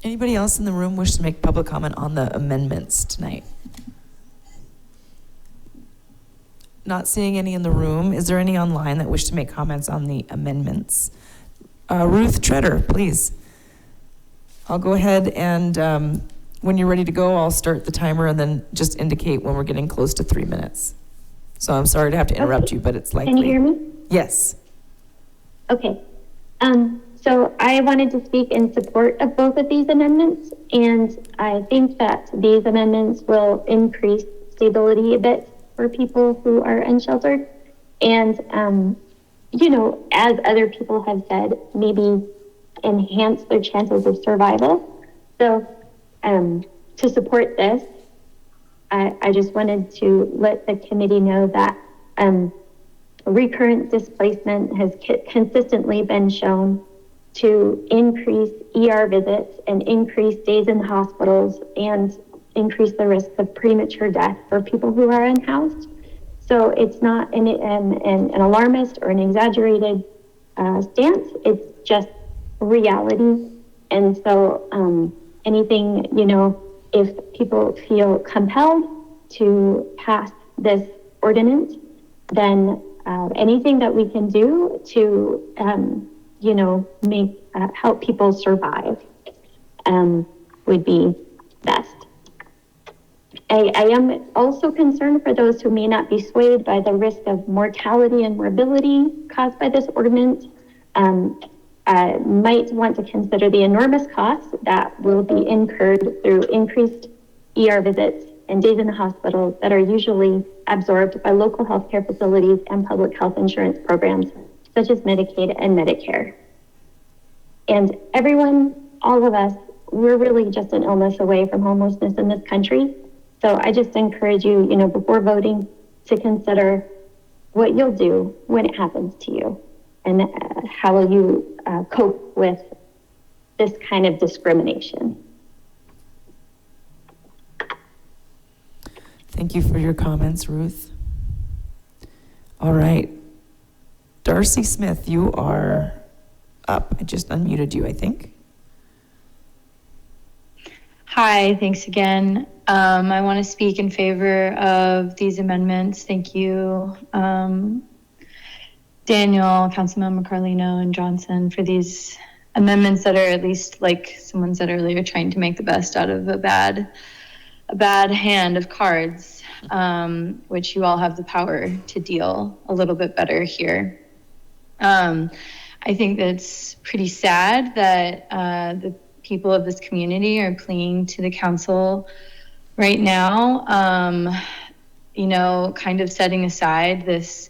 Anybody else in the room wish to make public comment on the amendments tonight? Not seeing any in the room. Is there any online that wish to make comments on the amendments? Ruth Treader, please. I'll go ahead and when you're ready to go, I'll start the timer and then just indicate when we're getting close to 3 minutes. So I'm sorry to have to interrupt you, but it's likely. Can you hear me? Yes. Okay. So I wanted to speak in support of both of these amendments, and I think that these amendments will increase stability a bit for people who are unsheltered. And, you know, as other people have said, maybe enhance their chances of survival. So to support this, I just wanted to let the committee know that recurrent displacement has consistently been shown to increase ER visits and increase days in hospitals and increase the risk of premature death for people who are unhoused. So it's not an alarmist or an exaggerated stance. It's just reality. And so anything, you know, if people feel compelled to pass this ordinance, then anything that we can do to, you know, make help people survive would be best. I am also concerned for those who may not be swayed by the risk of mortality and morbidity caused by this ordinance. Might want to consider the enormous costs that will be incurred through increased ER visits and days in the hospital that are usually absorbed by local healthcare facilities and public health insurance programs, such as Medicaid and Medicare. And everyone, all of us, we're really just an illness away from homelessness in this country. So I just encourage you, you know, before voting, to consider what you'll do when it happens to you, and how will you cope with this kind of discrimination. Thank you for your comments, Ruth. All right. Darcy Smith, you are up. I just unmuted you, I think. Hi, thanks again. I want to speak in favor of these amendments. Thank you, Daniel, Councilmember Carlino, and Johnson for these amendments that are, at least like someone said earlier, trying to make the best out of a bad hand of cards, which you all have the power to deal a little bit better here. I think that's pretty sad that the people of this community are pleading to the council right now, you know, kind of setting aside this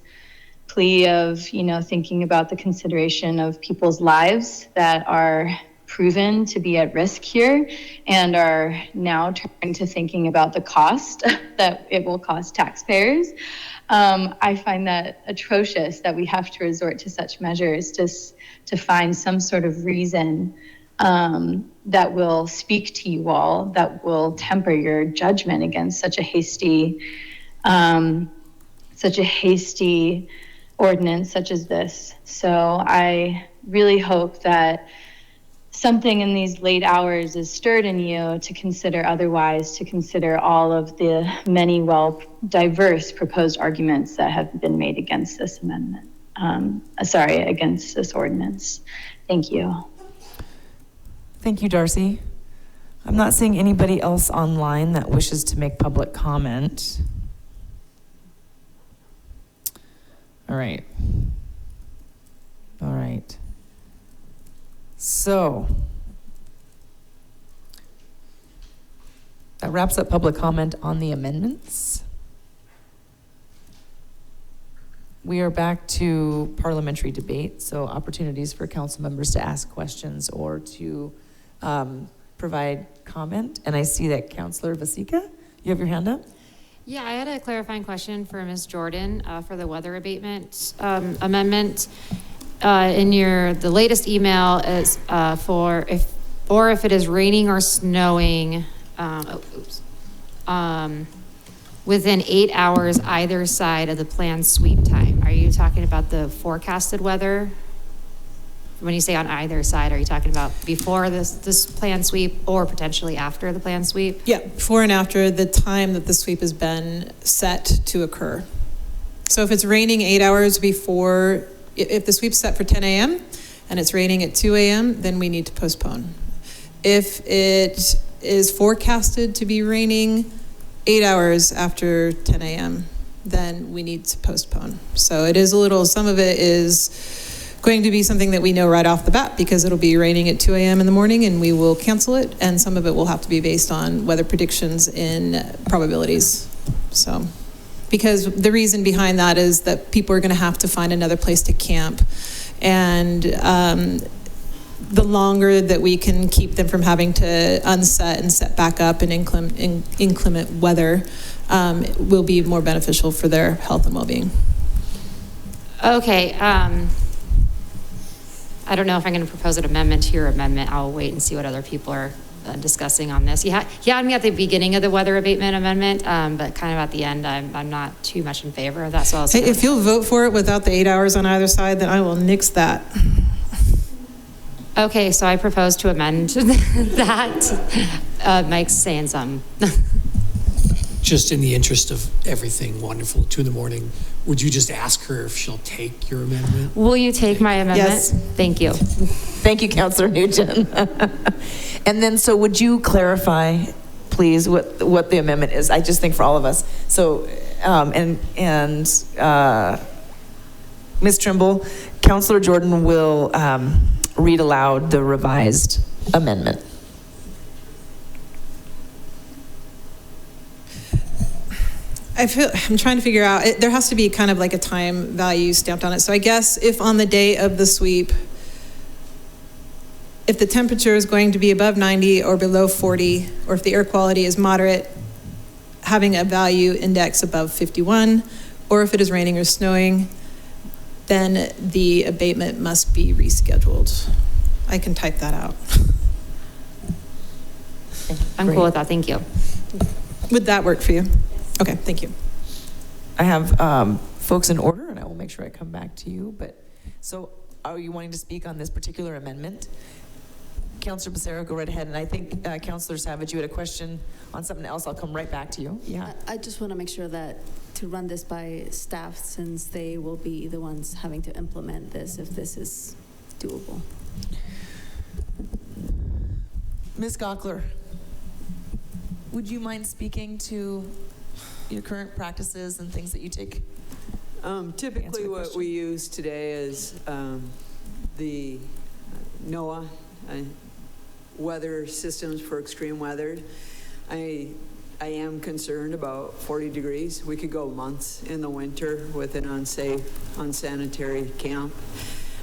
plea of, you know, thinking about the consideration of people's lives that are proven to be at risk here, and are now turning to thinking about the cost that it will cost taxpayers. I find that atrocious that we have to resort to such measures just to find some sort of reason that will speak to you all, that will temper your judgment against such a hasty ordinance such as this. So I really hope that something in these late hours is stirred in you to consider otherwise, to consider all of the many diverse proposed arguments that have been made against this amendment. Against this ordinance. Thank you. Thank you, Darcy. I'm not seeing anybody else online that wishes to make public comment. All right. So that wraps up public comment on the amendments. We are back to parliamentary debate, so opportunities for council members to ask questions or to provide comment. And I see that Councillor Vasecka, you have your hand up? Yeah, I had a clarifying question for Ms. Jordan for the weather abatement amendment. In the latest email is if it is raining or snowing, within 8 hours either side of the planned sweep time. Are you talking about the forecasted weather? When you say on either side, are you talking about before this plan sweep or potentially after the plan sweep? Yeah, before and after the time that the sweep has been set to occur. So if it's raining 8 hours before, if the sweep's set for 10 a.m. and it's raining at 2 a.m., then we need to postpone. If it is forecasted to be raining 8 hours after 10 a.m., then we need to postpone. So it is a little, some of it is going to be something that we know right off the bat because it'll be raining at 2 a.m. in the morning and we will cancel it. And some of it will have to be based on weather predictions and probabilities. So, because the reason behind that is that people are going to have to find another place to camp. And the longer that we can keep them from having to unset and set back up in inclement weather will be more beneficial for their health and well-being. Okay. I don't know if I'm going to propose an amendment to your amendment. I'll wait and see what other people are discussing on this. He had me at the beginning of the weather abatement amendment, but kind of at the end, I'm not too much in favor of that. So I'll if you'll vote for it without the 8 hours on either side, then I will nix that. Okay, so I propose to amend that. Mike's saying something. Just in the interest of everything wonderful, 2 a.m, would you just ask her if she'll take your amendment? Will you take my amendment? Yes. Thank you. Thank you, Councillor Nugent. And then, so would you clarify, please, what the amendment is? I just think for all of us. So, Ms. Trimble, Councillor Jordan will read aloud the revised amendment. I'm trying to figure out, there has to be kind of like a time value stamped on it. So I guess if on the day of the sweep, if the temperature is going to be above 90 or below 40, or if the air quality is moderate, having a value index above 51, or if it is raining or snowing, then the abatement must be rescheduled. I can type that out. I'm cool with that, thank you. Would that work for you? Okay, thank you. I have folks in order, and I will make sure I come back to you. But so, are you wanting to speak on this particular amendment? Councillor Becerra, go right ahead. And I think Councillor Savage, you had a question on something else. I'll come right back to you. Yeah. I just want to make sure that to run this by staff, since they will be the ones having to implement this, if this is doable. Ms. Gockler, would you mind speaking to your current practices and things that you take? Typically what we use today is the NOAA weather systems for extreme weather. I am concerned about 40 degrees. We could go months in the winter with an unsafe, unsanitary camp.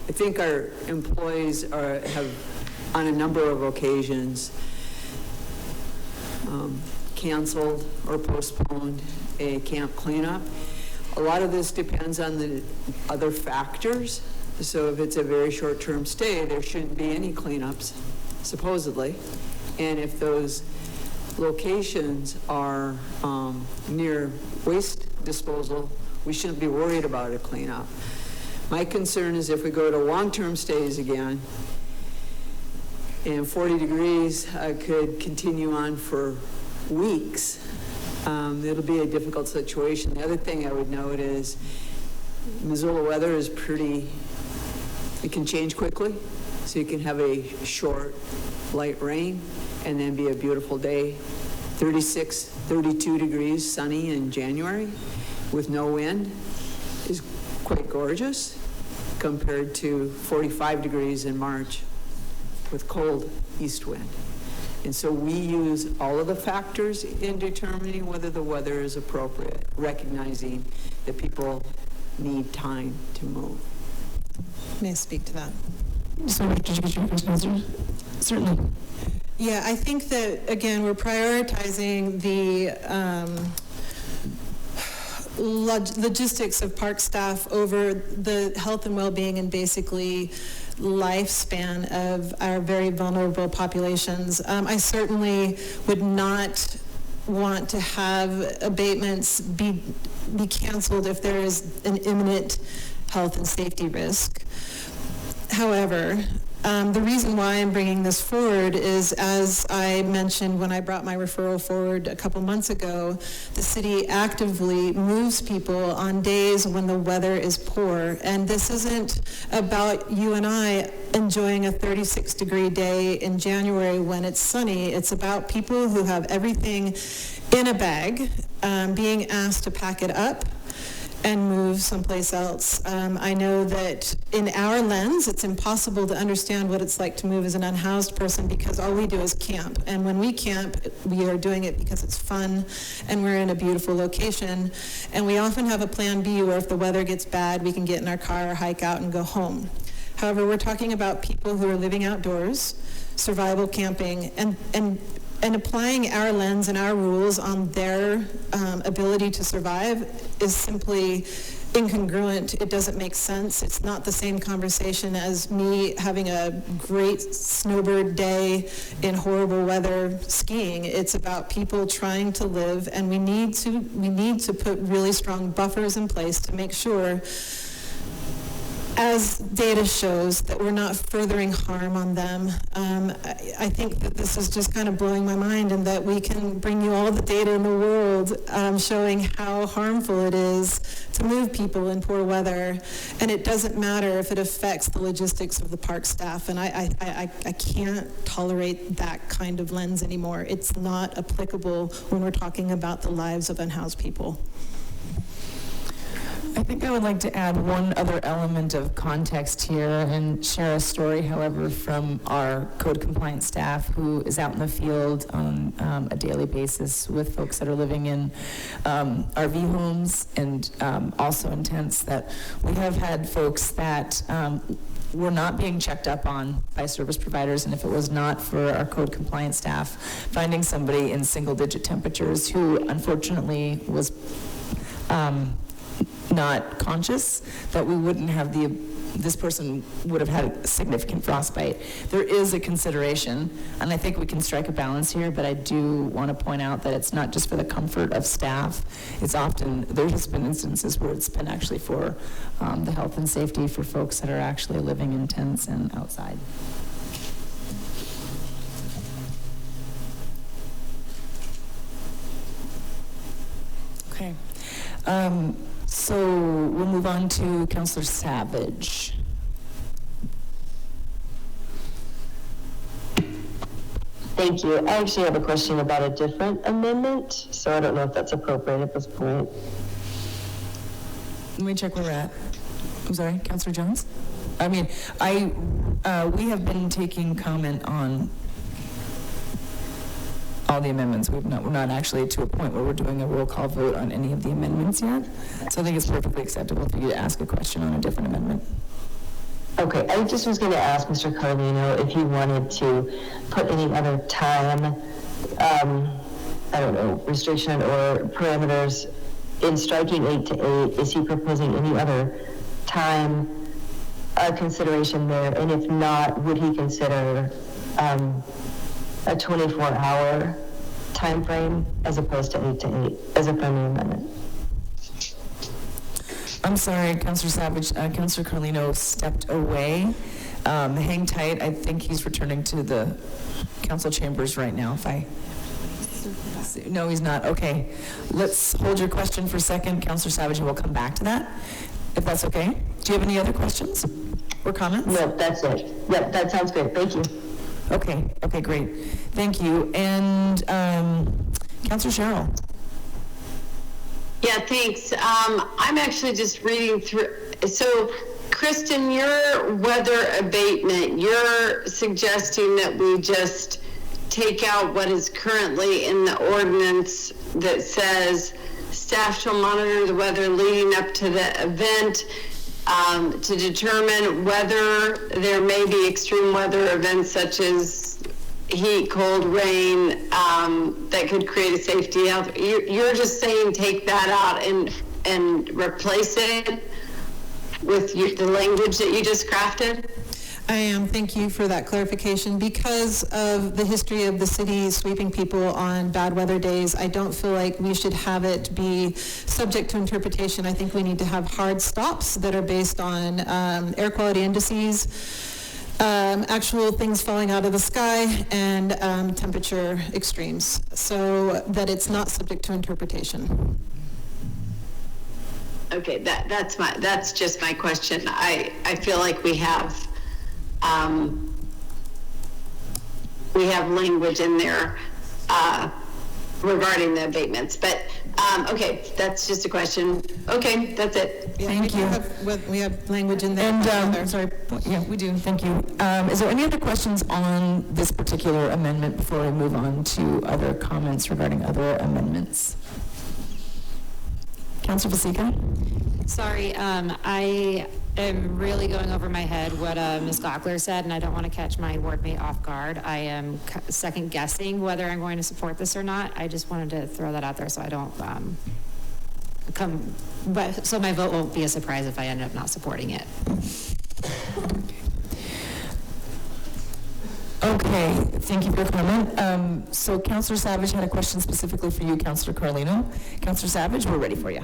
I think our employees have, on a number of occasions, canceled or postponed a camp cleanup. A lot of this depends on the other factors. So if it's a very short-term stay, there shouldn't be any cleanups, supposedly. And if those locations are near waste disposal, we shouldn't be worried about a cleanup. My concern is if we go to long-term stays again, and 40 degrees could continue on for weeks, it'll be a difficult situation. The other thing I would note is Missoula weather is it can change quickly. So you can have a short, light rain and then be a beautiful day. 36, 32 degrees, sunny in January with no wind is quite gorgeous compared to 45 degrees in March with cold east wind. And so we use all of the factors in determining whether the weather is appropriate, recognizing that people need time to move. May I speak to that? Sorry, did you get your first answer? Certainly. Yeah, I think that, again, we're prioritizing the logistics of park staff over the health and well-being and basically lifespan of our very vulnerable populations. I certainly would not want to have abatements be canceled if there is an imminent health and safety risk. However, the reason why I'm bringing this forward is, as I mentioned when I brought my referral forward a couple months ago, the city actively moves people on days when the weather is poor. And this isn't about you and I enjoying a 36-degree day in January when it's sunny. It's about people who have everything in a bag being asked to pack it up and move someplace else. I know that in our lens, it's impossible to understand what it's like to move as an unhoused person because all we do is camp. And when we camp, we are doing it because it's fun and we're in a beautiful location. And we often have a plan B where if the weather gets bad, we can get in our car or hike out and go home. However, we're talking about people who are living outdoors, survival camping, and applying our lens and our rules on their ability to survive is simply incongruent. It doesn't make sense. It's not the same conversation as me having a great snowbird day in horrible weather skiing. It's about people trying to live, and we need to put really strong buffers in place to make sure, as data shows, that we're not furthering harm on them. I think that this is just kind of blowing my mind, and that we can bring you all the data in the world showing how harmful it is to move people in poor weather. And it doesn't matter if it affects the logistics of the park staff. And I can't tolerate that kind of lens anymore. It's not applicable when we're talking about the lives of unhoused people. I think I would like to add one other element of context here and share a story, however, from our code compliance staff who is out in the field on a daily basis with folks that are living in RV homes and also in tents. That we have had folks that were not being checked up on by service providers, and if it was not for our code compliance staff finding somebody in single-digit temperatures who unfortunately was not conscious, that we wouldn't have this person would have had significant frostbite. There is a consideration, and I think we can strike a balance here, but I do want to point out that it's not just for the comfort of staff. It's often, there's been instances where it's been actually for the health and safety for folks that are actually living in tents and outside. Okay. So we'll move on to Councillor Savage. Thank you. I actually have a question about a different amendment, so I don't know if that's appropriate at this point. Let me check where we're at. I'm sorry, Councillor Jones? I mean, we have been taking comment on all the amendments. We're not actually to a point where we're doing a roll call vote on any of the amendments yet. So I think it's perfectly acceptable for you to ask a question on a different amendment. Okay, I just was going to ask Mr. Carlino if he wanted to put any other time, I don't know, restriction or parameters in striking 8 to 8. Is he proposing any other time consideration there? And if not, would he consider a 24-hour time frame as opposed to 8 to 8 as a friendly amendment? I'm sorry, Councillor Savage. Councillor Carlino stepped away. Hang tight. I think he's returning to the council chambers right now. No, he's not. Okay. Let's hold your question for a second, Councillor Savage, and we'll come back to that, if that's okay. Do you have any other questions or comments? No, that's it. Yep, that sounds good. Thank you. Okay, great. Thank you. And Councillor Sherrill. Yeah, thanks. I'm actually just reading through. So, Kirsten, your weather abatement, you're suggesting that we just take out what is currently in the ordinance that says staff shall monitor the weather leading up to the event to determine whether there may be extreme weather events such as heat, cold, rain that could create a safety health. You're just saying take that out and replace it with the language that you just crafted? I am. Thank you for that clarification. Because of the history of the city sweeping people on bad weather days, I don't feel like we should have it be subject to interpretation. I think we need to have hard stops that are based on air quality indices, actual things falling out of the sky, and temperature extremes, so that it's not subject to interpretation. Okay, that's just my question. I feel like we have language in there regarding the abatements, but okay, that's just a question. Okay, that's it. Yeah, thank you. We have language in there. And sorry, yeah, we do. Thank you. Is there any other questions on this particular amendment before we move on to other comments regarding other amendments? Councilor Vasecka? Sorry, I am really going over my head what Ms. Glockler said, and I don't want to catch my ward mate off guard. I am second guessing whether I'm going to support this or not. I just wanted to throw that out there so I don't so my vote won't be a surprise if I end up not supporting it. Okay, thank you for your comment. So Councilor Savage had a question specifically for you, Councilor Carlino. Councilor Savage, we're ready for you.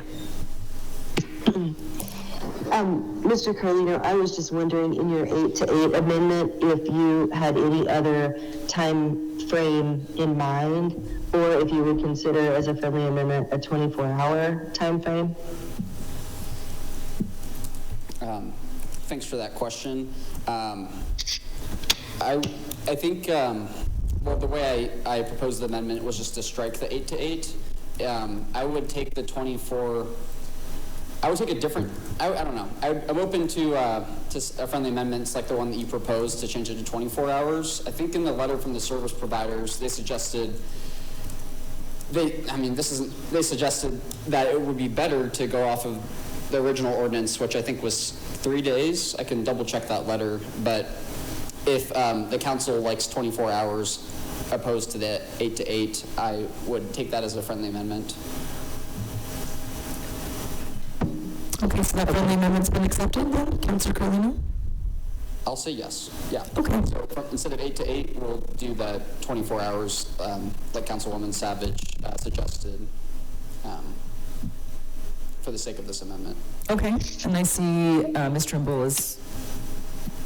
Mr. Carlino, I was just wondering in your 8 to 8 amendment if you had any other time frame in mind, or if you would consider as a friendly amendment a 24-hour time frame. Thanks for that question. I think well, the way I proposed the amendment was just to strike the 8 to 8. I would take the 24. I would take a different. I don't know. I'm open to friendly amendments like the one that you proposed to change it to 24 hours. I think in the letter from the service providers, they suggested. They suggested that it would be better to go off of the original ordinance, which I think was 3 days. I can double check that letter, but if the council likes 24 hours opposed to the 8 to 8, I would take that as a friendly amendment. Okay, so that friendly amendment's been accepted then, Councilor Carlino? I'll say yes. Yeah. Okay. So instead of 8 to 8, we'll do the 24 hours, like Councilwoman Savage suggested, for the sake of this amendment. Okay, and I see Ms. Trimble is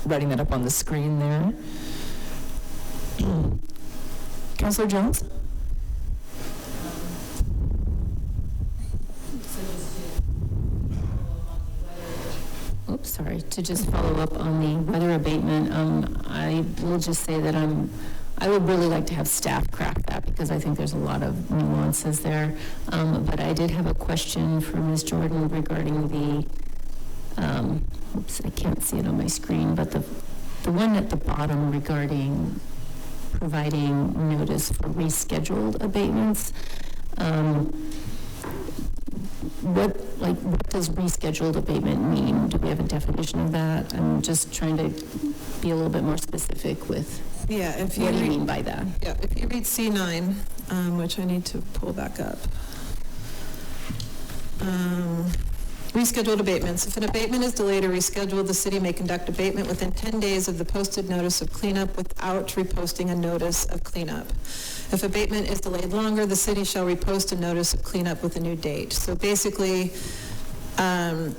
writing that up on the screen there. Councilor Jones? Oops, sorry, to just follow up on the weather abatement, I will just say that I would really like to have staff crack that because I think there's a lot of nuances there. But I did have a question for Ms. Jordan regarding the, oops, I can't see it on my screen, but the one at the bottom regarding providing notice for rescheduled abatements. What does rescheduled abatement mean? Do we have a definition of that? I'm just trying to be a little bit more specific with what do you mean by that? Yeah, if you read C9, which I need to pull back up. Rescheduled abatements. If an abatement is delayed or rescheduled, the city may conduct abatement within 10 days of the posted notice of cleanup without reposting a notice of cleanup. If abatement is delayed longer, the city shall repost a notice of cleanup with a new date. So basically, the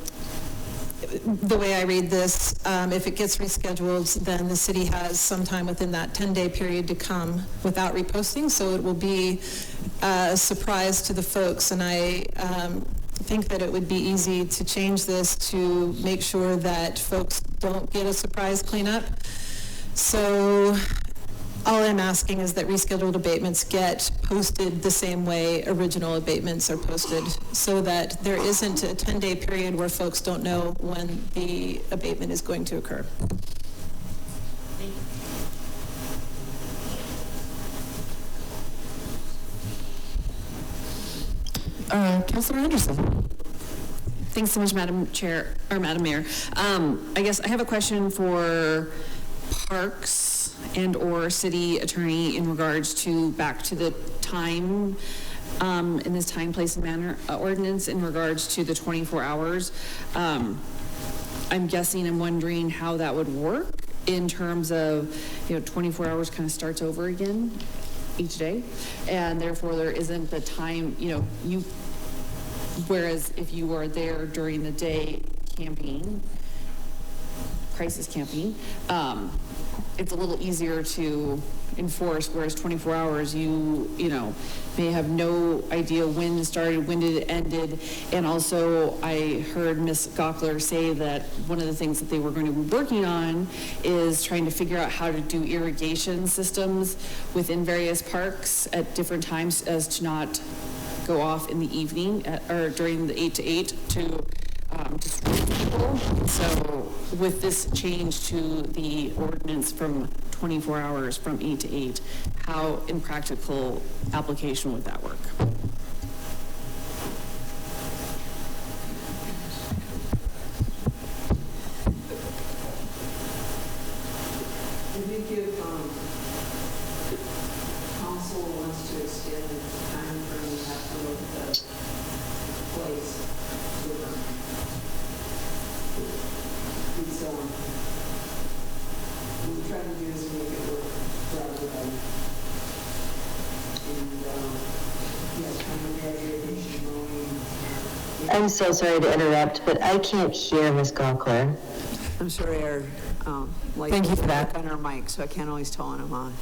way I read this, if it gets rescheduled, then the city has some time within that 10-day period to come without reposting, so it will be a surprise to the folks. And I think that it would be easy to change this to make sure that folks don't get a surprise cleanup. So all I'm asking is that rescheduled abatements get posted the same way original abatements are posted, so that there isn't a 10-day period where folks don't know when the abatement is going to occur. Councilor Anderson. Thanks so much, Madam Chair, or Madam Mayor. I guess I have a question for Parks and or City Attorney in regards to back to the time, in this time, place, and manner ordinance in regards to the 24 hours. I'm wondering how that would work. in terms of, 24 hours kind of starts over again each day, and therefore there isn't the time, whereas if you are there during the day camping, crisis camping, it's a little easier to enforce, whereas 24 hours, you may have no idea when it started, when did it ended. And also I heard Ms. Gockler say that one of the things that they were going to be working on is trying to figure out how to do irrigation systems within various parks at different times as to not go off in the evening or during the 8 to 8 to disrupt people. So with this change to the ordinance from 24 hours from 8 to 8, how in practical application would that work? I think if council wants to extend the time frame, we have to look at the place. So what we try to do is make it work for everybody. And yes, kind of irrigation mowing. I'm so sorry to interrupt, but I can't hear Ms. Gockler. I'm sorry, our Thank you for that. on our mic, so I can't always tell when I'm on.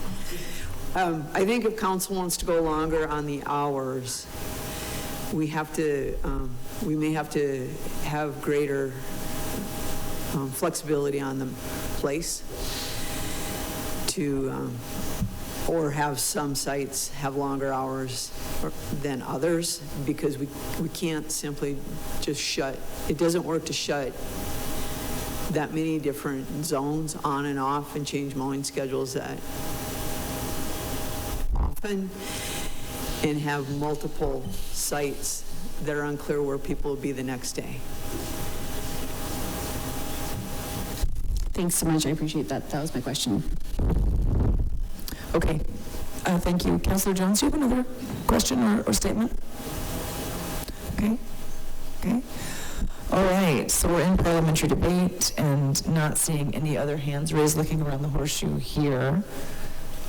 I think if council wants to go longer on the hours, we have to, we may have to have greater flexibility on the place to, or have some sites have longer hours than others, because we can't simply just shut, it doesn't work to shut that many different zones on and off and change mowing schedules that often and have multiple sites that are unclear where people will be the next day. Thanks so much. I appreciate that. That was my question. Okay, thank you. Councillor Jones, do you have another question or statement? Okay, okay. All right, so we're in parliamentary debate and not seeing any other hands raised, looking around the horseshoe here.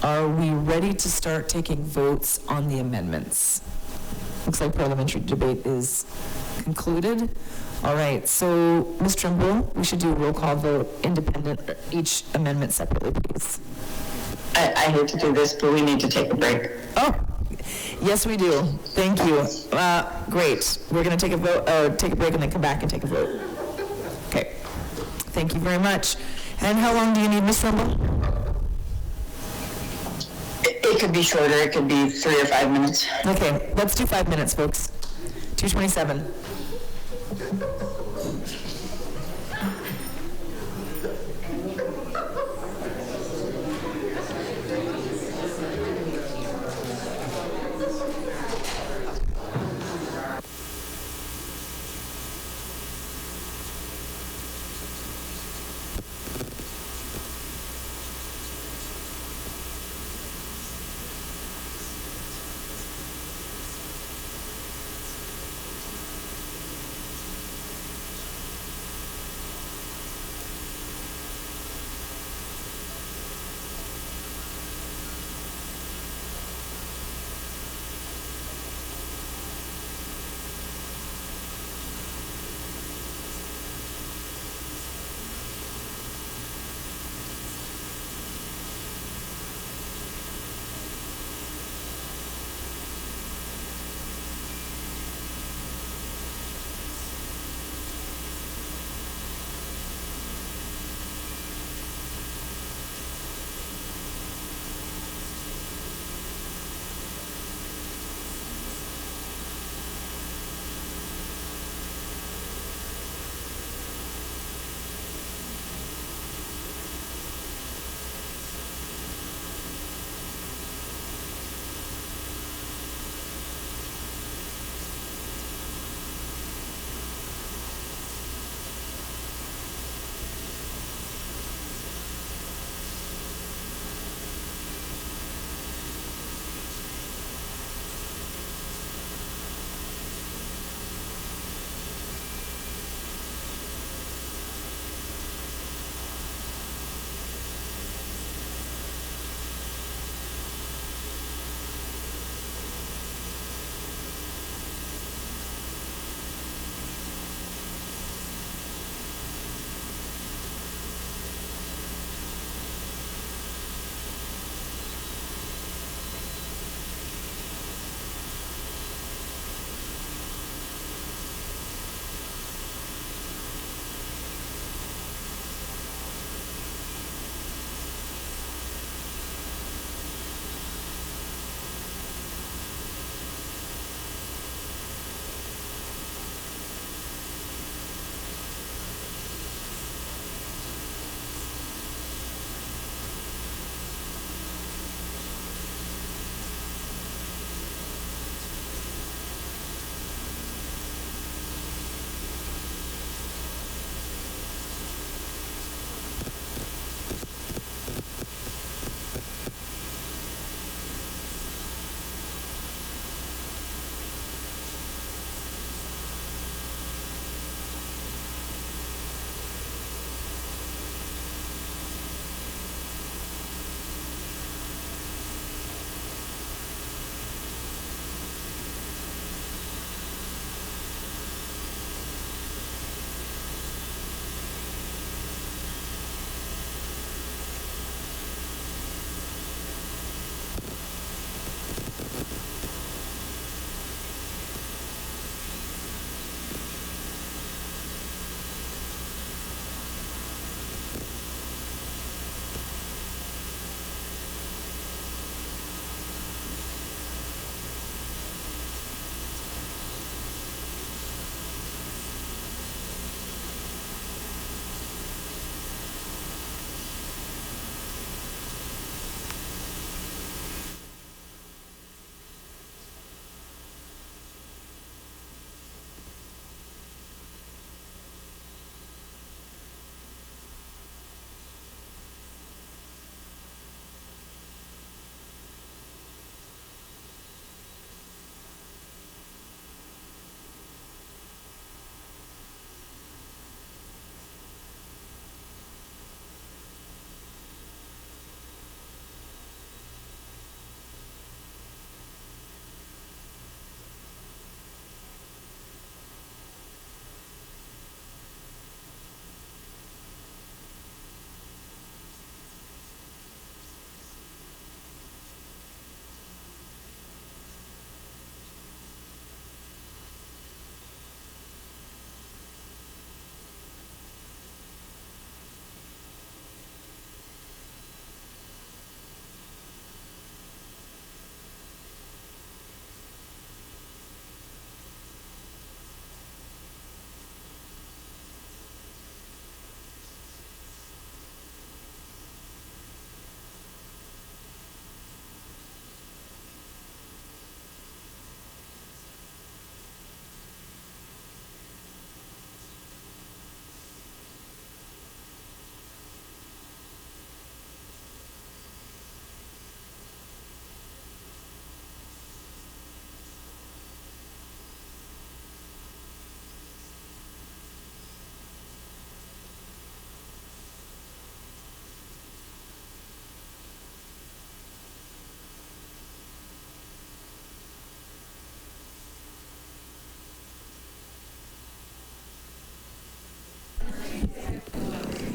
Are we ready to start taking votes on the amendments? Looks like parliamentary debate is concluded. All right, so Ms. Trimble, we should do a roll call vote independent, each amendment separately, please. I hate to do this, but we need to take a break. Oh, yes, we do. Thank you. Great. We're going to take a vote, take a break, and then come back and take a vote. Okay. Thank you very much. And how long do you need, Ms. Trimble? It could be shorter. It could be 3 or 5 minutes. Okay, let's do 5 minutes, folks. 2:27.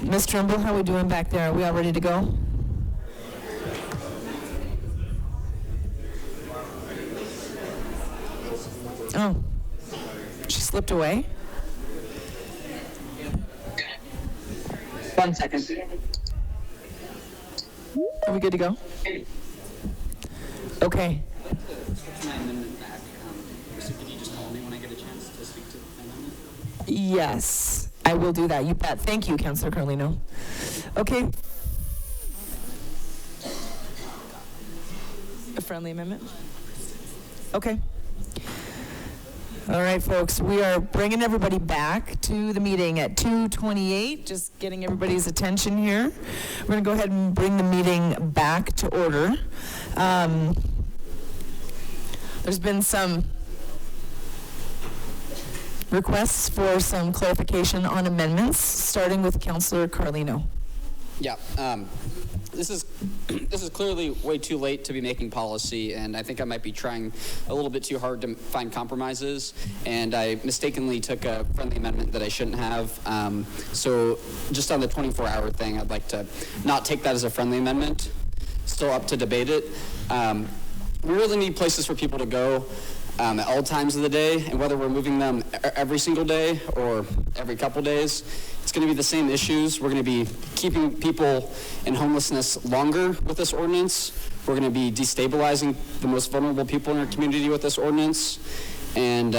Ms. Trimble, how are we doing back there? Are we all ready to go? Oh, she slipped away? 1 second. Are we good to go? Okay. Yes, I will do that. You bet. Thank you, Councilor Carlino. Okay. A friendly amendment? Okay. All right, folks, we are bringing everybody back to the meeting at 2:28, just getting everybody's attention here. We're going to go ahead and bring the meeting back to order. There's been some requests for some clarification on amendments, starting with Councilor Carlino. Yeah, this is clearly way too late to be making policy, and I think I might be trying a little bit too hard to find compromises, and I mistakenly took a friendly amendment that I shouldn't have. So just on the 24-hour thing, I'd like to not take that as a friendly amendment. Still up to debate it. We really need places for people to go at all times of the day, and whether we're moving them every single day or every couple days, it's going to be the same issues. We're going to be keeping people in homelessness longer with this ordinance. We're going to be destabilizing the most vulnerable people in our community with this ordinance, and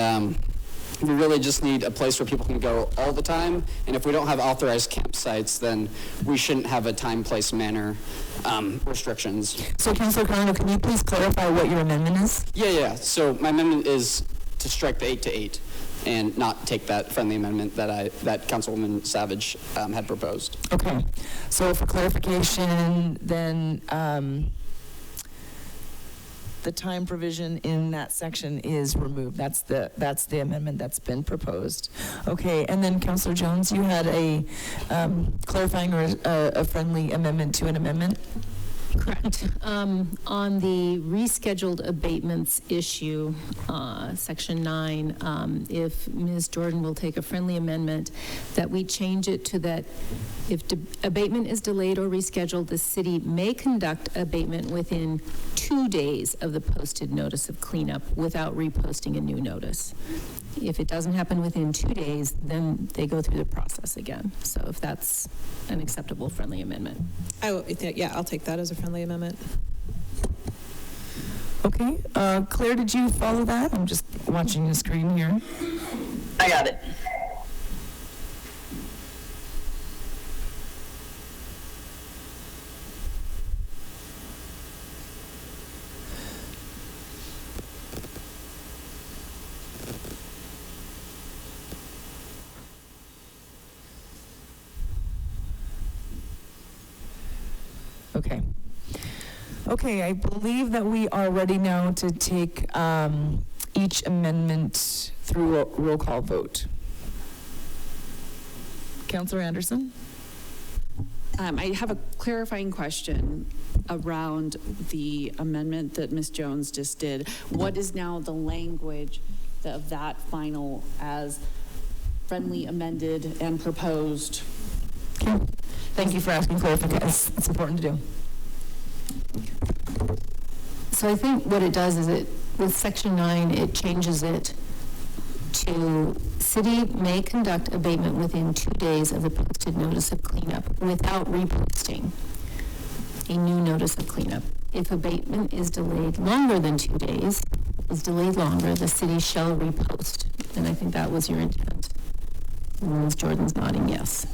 we really just need a place where people can go all the time. And if we don't have authorized campsites, then we shouldn't have a time, place, manner restrictions. So, Councilor Carlino, can you please clarify what your amendment is? Yeah. So my amendment is to strike the 8 to 8 and not take that friendly amendment that Councilwoman Savage had proposed. Okay. So for clarification, then the time provision in that section is removed. That's the amendment that's been proposed. Okay, and then Councilor Jones, you had a clarifying or a friendly amendment to an amendment? Correct. On the rescheduled abatements issue, section 9, if Ms. Jordan will take a friendly amendment that we change it to that if abatement is delayed or rescheduled, the city may conduct abatement within 2 days of the posted notice of cleanup without reposting a new notice. If it doesn't happen within 2 days, then they go through the process again. So if that's an acceptable friendly amendment. I'll take that as a friendly amendment. Okay, Claire, did you follow that? I'm just watching the screen here. I got it. Okay, I believe that we are ready now to take each amendment through a roll call vote. Councilor Anderson? I have a clarifying question around the amendment that Ms. Jones just did. What is now the language of that final as friendly amended and proposed? Okay. Thank you for asking clarification. It's important to do. So I think what it does is with section 9, it changes it to city may conduct abatement within 2 days of the posted notice of cleanup without reposting a new notice of cleanup. If abatement is delayed longer than 2 days, the city shall repost. And I think that was your intent. And Ms. Jordan's nodding yes.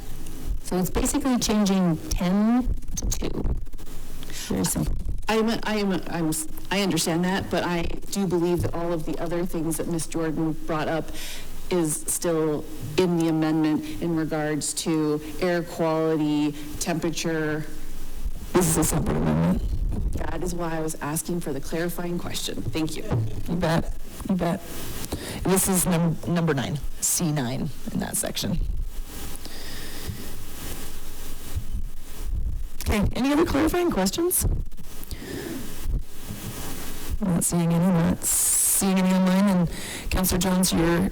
So it's basically changing 10 to 2. Very simple. I understand that, but I do believe that all of the other things that Ms. Jordan brought up is still in the amendment in regards to air quality, temperature. This is a separate amendment. That is why I was asking for the clarifying question. Thank you. You bet. You bet. This is number 9, C9 in that section. Okay, any other clarifying questions? I'm not seeing any. Not seeing any online. And Councilor Jones, you're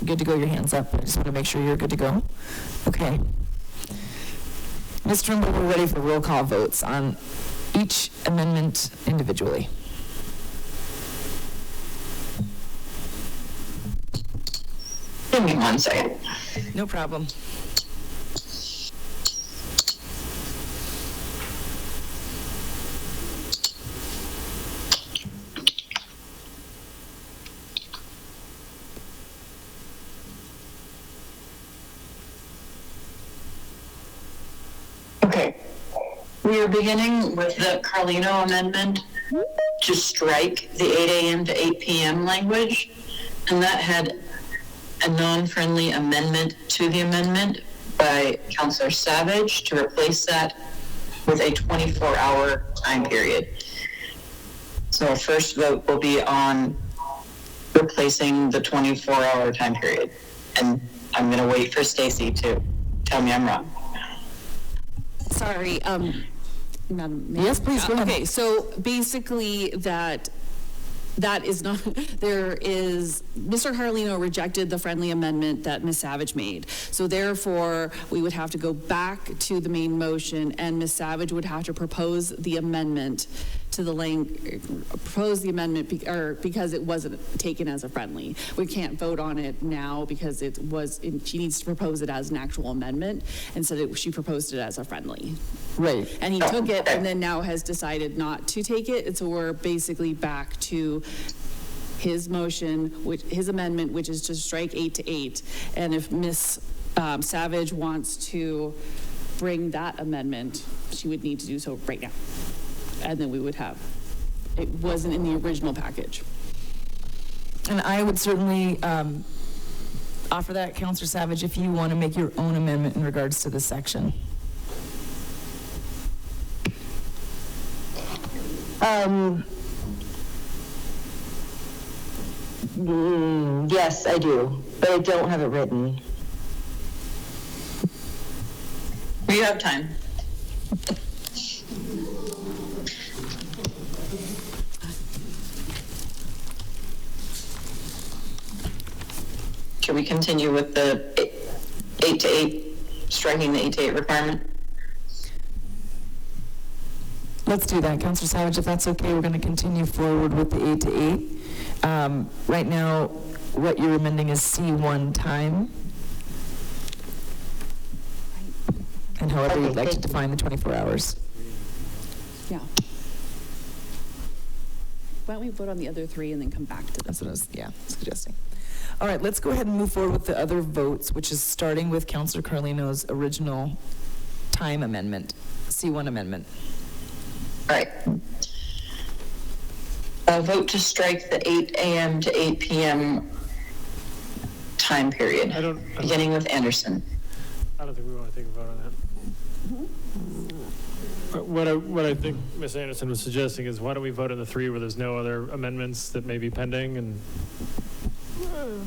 good to go. Your hand's up. I just want to make sure you're good to go. Okay. Ms. Trimble, we're ready for roll call votes on each amendment individually. Give me 1 second. No problem. Okay. We are beginning with the Carlino amendment to strike the 8 a.m. to 8 p.m. language, and that had a non-friendly amendment to the amendment by Councilor Savage to replace that with a 24-hour time period. So our first vote will be on replacing the 24-hour time period. And I'm going to wait for Stacie to tell me I'm wrong. Sorry, Madam Mayor. Yes, please, go ahead. Okay, so basically that is not, Mr. Carlino rejected the friendly amendment that Ms. Savage made. So therefore, we would have to go back to the main motion and Ms. Savage would have to propose the amendment to the because it wasn't taken as a friendly. We can't vote on it now because she needs to propose it as an actual amendment instead of she proposed it as a friendly. Right. And he took it and then now has decided not to take it. And so we're basically back to his motion, his amendment, which is to strike 8 to 8. And if Ms. Savage wants to bring that amendment, she would need to do so right now. And then we would have, it wasn't in the original package. And I would certainly offer that, Councilor Savage, if you want to make your own amendment in regards to this section. Yes, I do, but I don't have it written. We have time. Can we continue with the 8 to 8, striking the 8 to 8 requirement? Let's do that, Councilor Savage, if that's okay. We're going to continue forward with the 8 to 8. Right now, what you're amending is C1 time. And however you'd like to define the 24 hours. Yeah. Why don't we vote on the other 3 and then come back to this? That's what I was, suggesting. All right, let's go ahead and move forward with the other votes, which is starting with Councilor Carlino's original time amendment, C1 amendment. All right. A vote to strike the 8 a.m. to 8 p.m. time period, beginning with Anderson. I don't think we want to take a vote on that. What I think Ms. Anderson was suggesting is why don't we vote on the 3 where there's no other amendments that may be pending and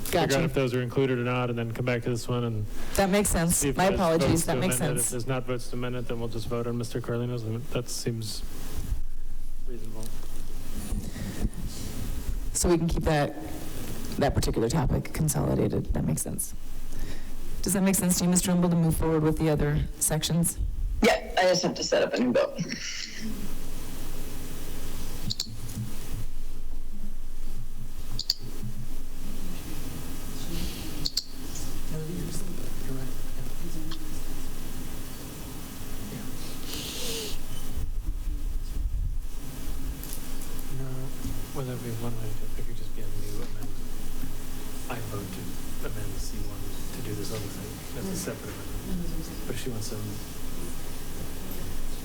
figure out if those are included or not, and then come back to this one and that makes sense. My apologies. That makes sense. If there's not votes to amend it, then we'll just vote on Mr. Carlino's. That seems reasonable. So we can keep that particular topic consolidated. That makes sense. Does that make sense to you, Mr. Trimble, to move forward with the other sections? Yeah, I just have to set up a new vote. Whether it be one way, it could just be a new amendment. I vote to amend C1 to do this other thing. That's a separate amendment. But if she wants to,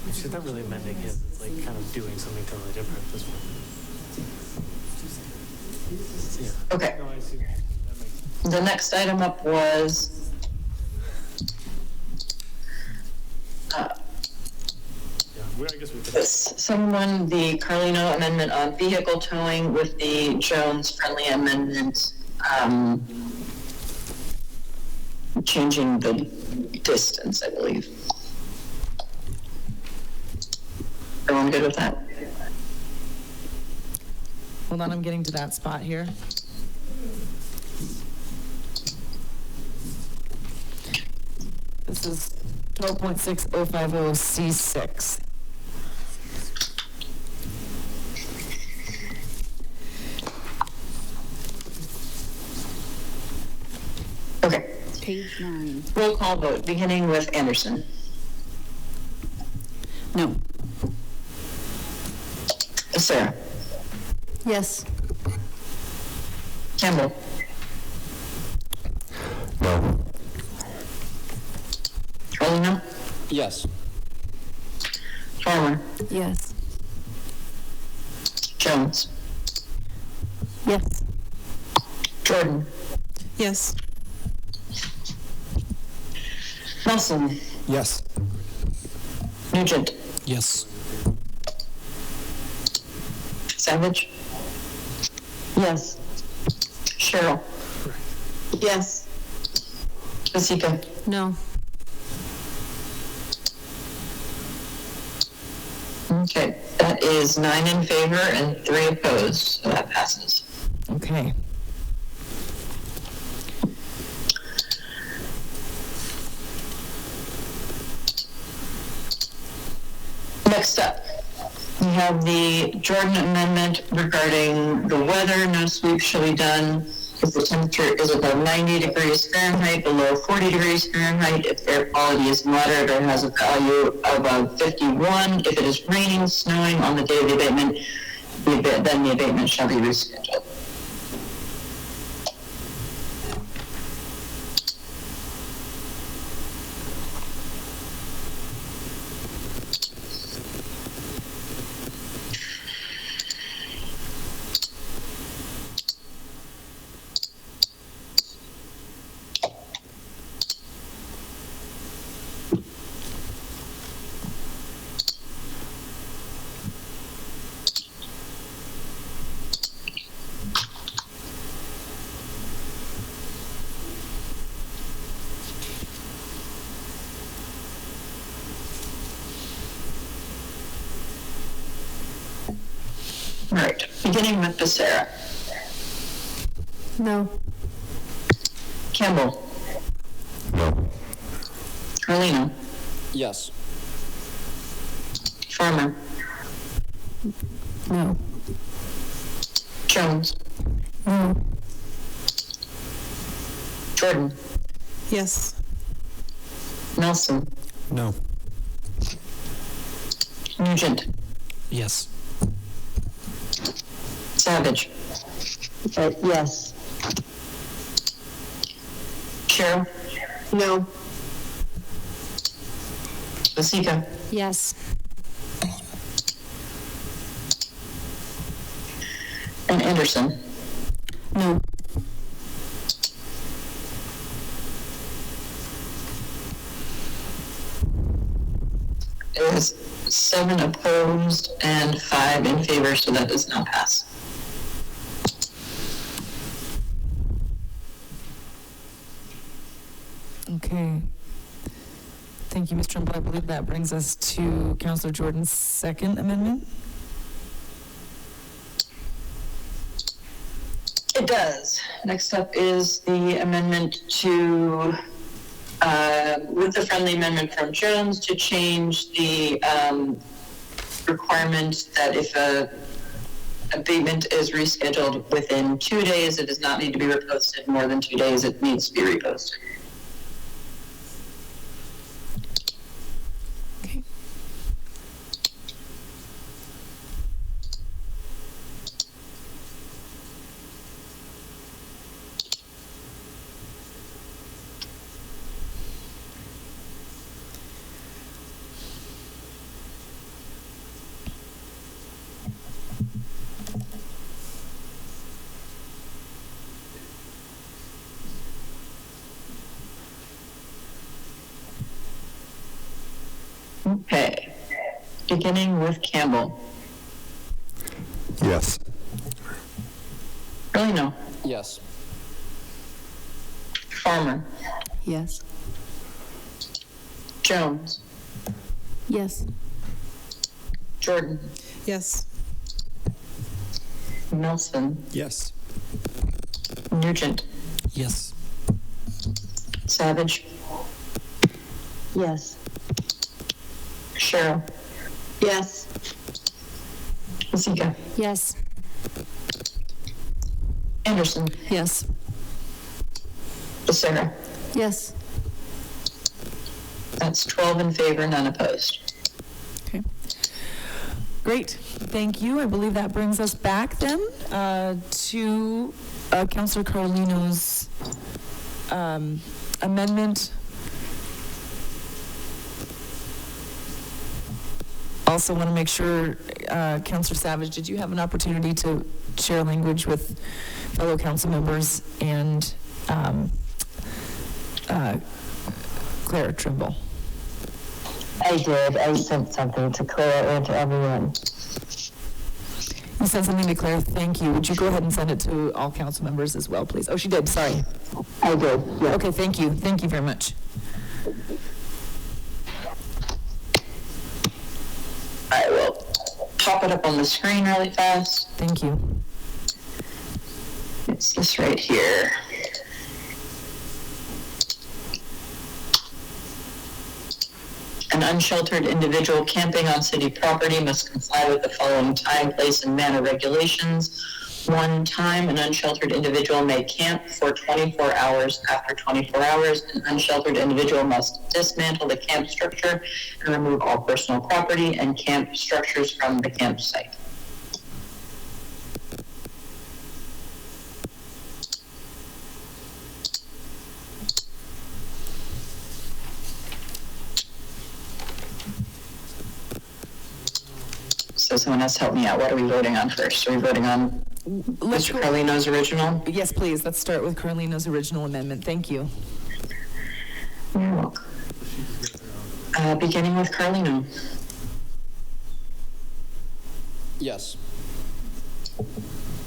she's not really amending his. It's like kind of doing something totally different at this point. Yeah. Okay. No, I see. That makes sense. The next item up was I guess we could. someone the Carlino amendment on vehicle towing with the Jones friendly amendment, changing the distance, I believe. Everyone good with that? Hold on, I'm getting to that spot here. This is 12.6050C6. Okay. Page 9. Roll call vote, beginning with Anderson. No. Becerra. Yes. Campbell. No. Carlino. Yes. Farmer. Yes. Jones. Yes. Jordan. Yes. Melson. Yes. Nugent. Yes. Savage. Yes. Sherrill. Yes. Vasecka. No. Okay, that is 9 in favor and 3 opposed, so that passes. Okay. Next up, we have the Jordan amendment regarding the weather. No sweep shall be done if the temperature is above 90 degrees Fahrenheit, below 40 degrees Fahrenheit, if air quality is moderate or has a value above 51. If it is raining, snowing on the day of the abatement, then the abatement shall be rescheduled. All right, beginning with Becerra. No. Campbell. No. Carlino. Yes. Farmer. No. Jones. No. Jordan. Yes. Melson. No. Nugent. Yes. Savage. Yes. Sherrill. No. Vasecka. Yes. And Anderson. No. It is 7 opposed and 5 in favor, so that does not pass. Okay. Thank you, Ms. Trumbull. I believe that brings us to Councilor Jordan's second amendment. It does. Next up is the amendment to, with the friendly amendment from Jones, to change the requirement that if a abatement is rescheduled within 2 days, it does not need to be reposted. More than 2 days, it needs to be reposted. Okay, beginning with Campbell. Yes. Carlino. Yes. Farmer. Yes. Jones. Yes. Jordan. Yes. Melson. Yes. Nugent. Yes. Savage. Yes. Sherrill. Yes. Vasecka. Yes. Anderson. Yes. Becerra. Yes. That's 12 in favor, none opposed. Okay. Great. Thank you. I believe that brings us back then to Councillor Carlino's amendment. Also want to make sure, Councillor Savage, did you have an opportunity to share language with fellow council members and Claire Trimble? I did. I sent something to Claire and to everyone. You sent something to Claire. Thank you. Would you go ahead and send it to all council members as well, please? Oh, she did. Sorry. I did. Yeah. Okay. Thank you. Thank you very much. I will pop it up on the screen really fast. Thank you. It's this right here. An unsheltered individual camping on city property must comply with the following time, place, and manner regulations. 1 time, an unsheltered individual may camp for 24 hours. After 24 hours, an unsheltered individual must dismantle the camp structure and remove all personal property and camp structures from the campsite. So someone has to help me out. What are we voting on first? Are we voting on Mr. Carlino's original? Yes, please. Let's start with Carlino's original amendment. Thank you. You're welcome. Beginning with Carlino. Yes.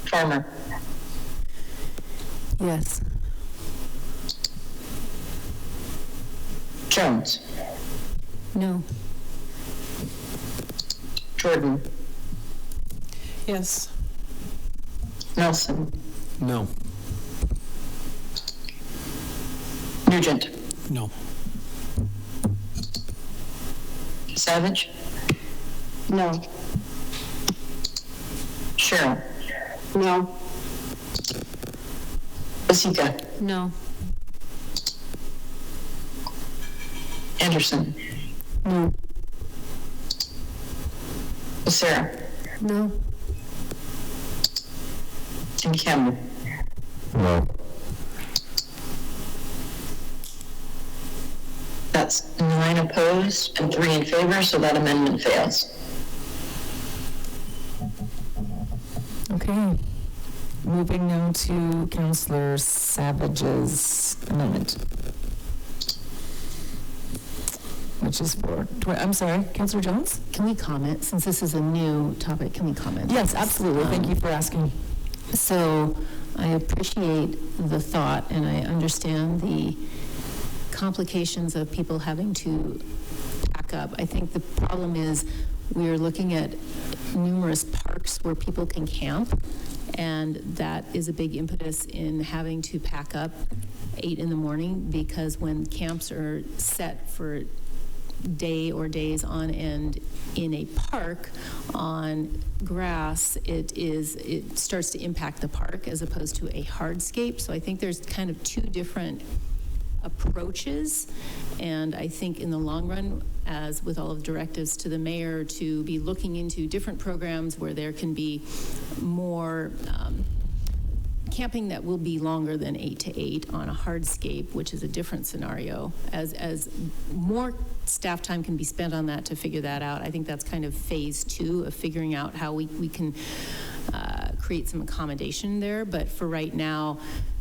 Farmer. Yes. Jones. No. Jordan. Yes. Melson. No. Nugent. No. Savage. No. Sherrill. No. Vasecka. No. Anderson. No. Becerra. No. And Campbell. No. That's 9 opposed and 3 in favor, so that amendment fails. Okay. Moving now to Councillor Savage's amendment, which is for, I'm sorry, Councillor Jones? Can we comment, since this is a new topic, can we comment? Yes, absolutely. Thank you for asking. So I appreciate the thought, and I understand the complications of people having to pack up. I think the problem is we're looking at numerous parks where people can camp, and that is a big impetus in having to pack up 8 in the morning, because when camps are set for day or days on end in a park on grass, it starts to impact the park as opposed to a hardscape. So I think there's kind of 2 different approaches, and I think in the long run, as with all of the directives to the mayor, to be looking into different programs where there can be more camping that will be longer than 8 to 8 on a hardscape, which is a different scenario. As more staff time can be spent on that to figure that out, I think that's kind of phase 2 of figuring out how we can create some accommodation there. But for right now,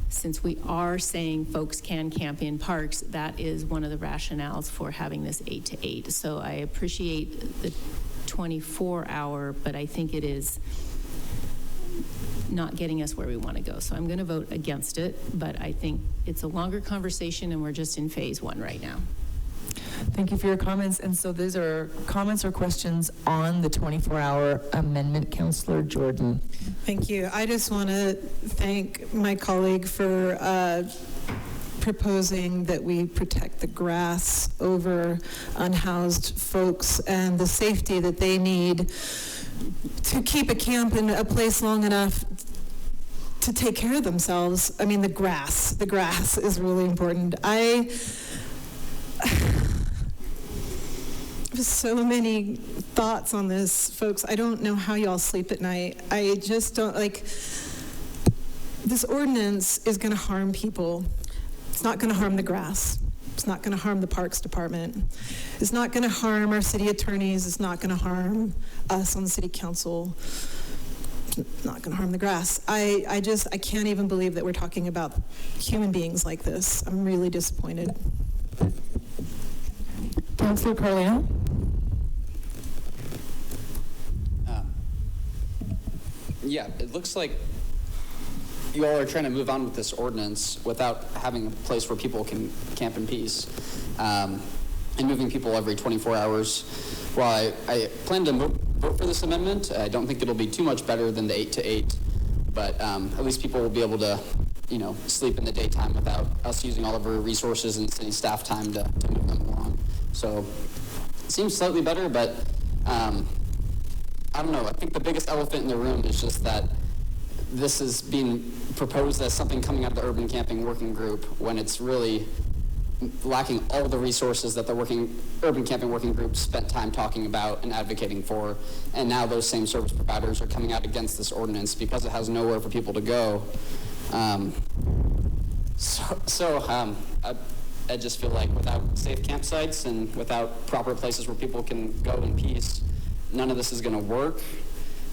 since we are saying folks can camp in parks, that is one of the rationales for having this 8 to 8. So I appreciate the 24-hour, but I think it is not getting us where we want to go. So I'm going to vote against it, but I think it's a longer conversation, and we're just in phase 1 right now. Thank you for your comments. And so these are comments or questions on the 24-hour amendment. Councillor Jordan. Thank you. I just want to thank my colleague for proposing that we protect the grass over unhoused folks and the safety that they need to keep a camp in a place long enough to take care of themselves. I mean, the grass is really important. I have so many thoughts on this, folks. I don't know how y'all sleep at night. I just don't, like, this ordinance is gonna harm people. It's not gonna harm the grass. It's not gonna harm the Parks Department. It's not gonna harm our city attorneys. It's not gonna harm us on the city council. It's not gonna harm the grass. I can't even believe that we're talking about human beings like this. I'm really disappointed. Councilor Carlino? Yeah, it looks like you all are trying to move on with this ordinance without having a place where people can camp in peace, and moving people every 24 hours. While I plan to vote for this amendment, I don't think it'll be too much better than the 8 to 8, but at least people will be able to, sleep in the daytime without us using all of our resources and city staff time to move them along. So it seems slightly better, but I don't know. I think the biggest elephant in the room is just that this is being proposed as something coming out of the urban camping working group when it's really lacking all the resources that the urban camping working group spent time talking about and advocating for. And now those same service providers are coming out against this ordinance because it has nowhere for people to go. I just feel like without safe campsites and without proper places where people can go in peace, none of this is going to work.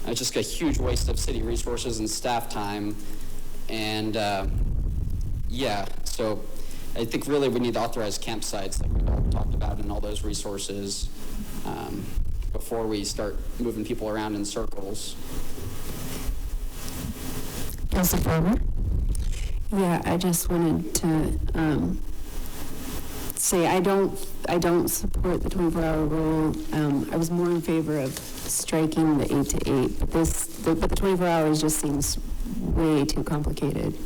It's just a huge waste of city resources and staff time. And so I think really we need to authorize campsites like we've all talked about and all those resources before we start moving people around in circles. Councilor Farmer? Yeah, I just wanted to say I don't support the 24-hour rule. I was more in favor of striking the 8 to 8, but the 24 hours just seems way too complicated,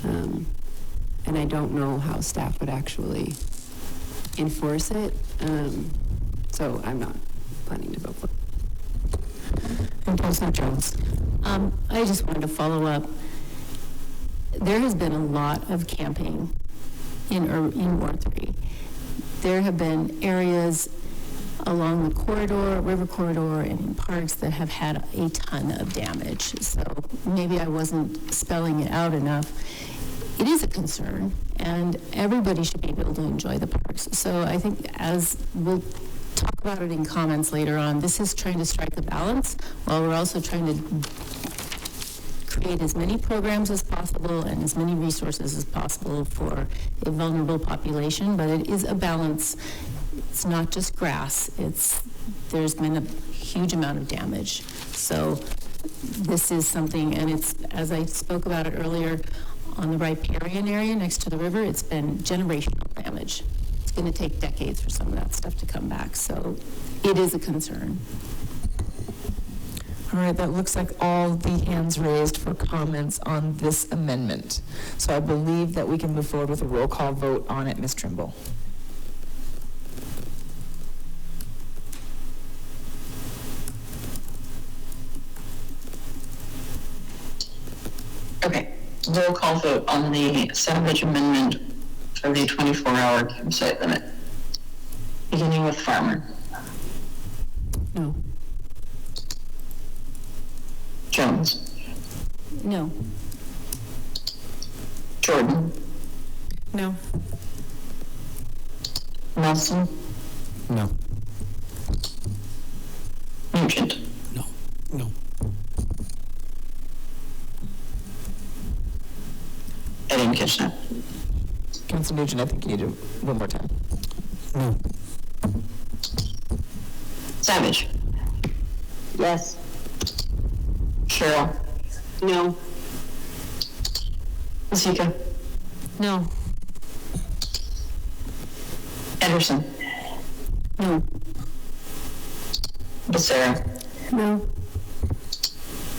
and I don't know how staff would actually enforce it. So I'm not planning to vote for it. And Councilor Jones. I just wanted to follow up. There has been a lot of camping in Ward 3. There have been areas along the corridor, river corridor, and in parks that have had a ton of damage. So maybe I wasn't spelling it out enough. It is a concern, and everybody should be able to enjoy the parks. So I think, as we'll talk about it in comments later on, this is trying to strike a balance while we're also trying to create as many programs as possible and as many resources as possible for a vulnerable population, but it is a balance. It's not just grass. There's been a huge amount of damage. So this is something, and it's, as I spoke about it earlier, on the riparian area next to the river, it's been generational damage. It's going to take decades for some of that stuff to come back. So it is a concern. All right, that looks like all the hands raised for comments on this amendment. So I believe that we can move forward with a roll call vote on it. Ms. Trimble. Okay, roll call vote on the Savage amendment for the 24-hour campsite limit. Beginning with Farmer. No. Jones. No. Jordan. No. Melson. No. Nugent. No. I didn't catch that. Councilor Nugent, I think you need it one more time. No. Savage. Yes. Sherrill. No. Vasecka. No. Anderson. No. Becerra. No.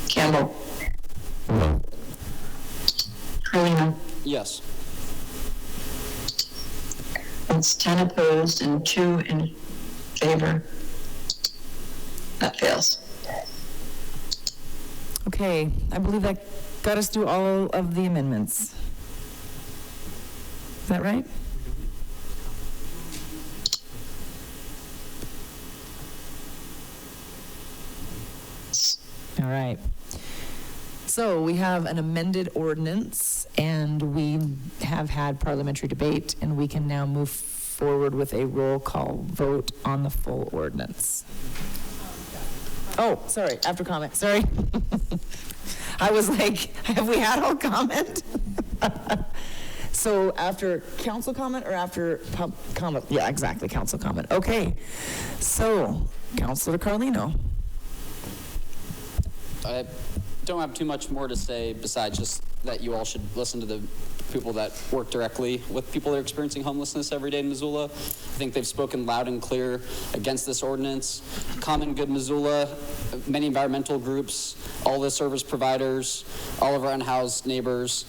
Campbell. No. Carlino. Yes. That's 10 opposed and 2 in favor. That fails. Okay, I believe that got us through all of the amendments. Is that right? All right. So we have an amended ordinance, and we have had parliamentary debate, and we can now move forward with a roll call vote on the full ordinance. Oh, sorry, after comment, sorry. I was like, have we had all comment? So after council comment or after pub comment? Yeah, exactly, council comment. Okay, so Councilor Carlino. I don't have too much more to say besides just that you all should listen to the people that work directly with people that are experiencing homelessness every day in Missoula. I think they've spoken loud and clear against this ordinance. Common Good Missoula, many environmental groups, all the service providers, all of our unhoused neighbors,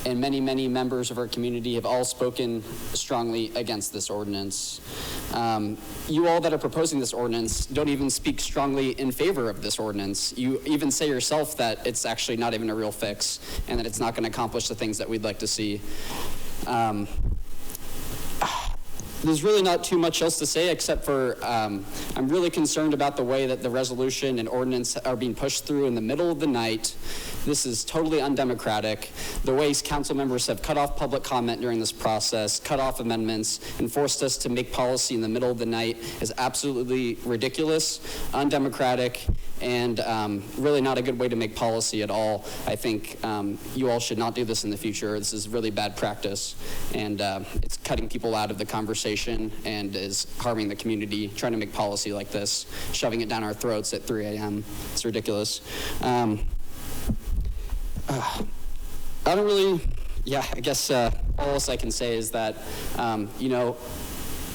and many, many members of our community have all spoken strongly against this ordinance. You all that are proposing this ordinance don't even speak strongly in favor of this ordinance. You even say yourself that it's actually not even a real fix and that it's not going to accomplish the things that we'd like to see. There's really not too much else to say except for I'm really concerned about the way that the resolution and ordinance are being pushed through in the middle of the night. This is totally undemocratic. The ways council members have cut off public comment during this process, cut off amendments, and forced us to make policy in the middle of the night is absolutely ridiculous, undemocratic, and really not a good way to make policy at all. I think you all should not do this in the future. This is really bad practice, and it's cutting people out of the conversation and is harming the community, trying to make policy like this, shoving it down our throats at 3 a.m. It's ridiculous. I don't really, I guess all else I can say is that,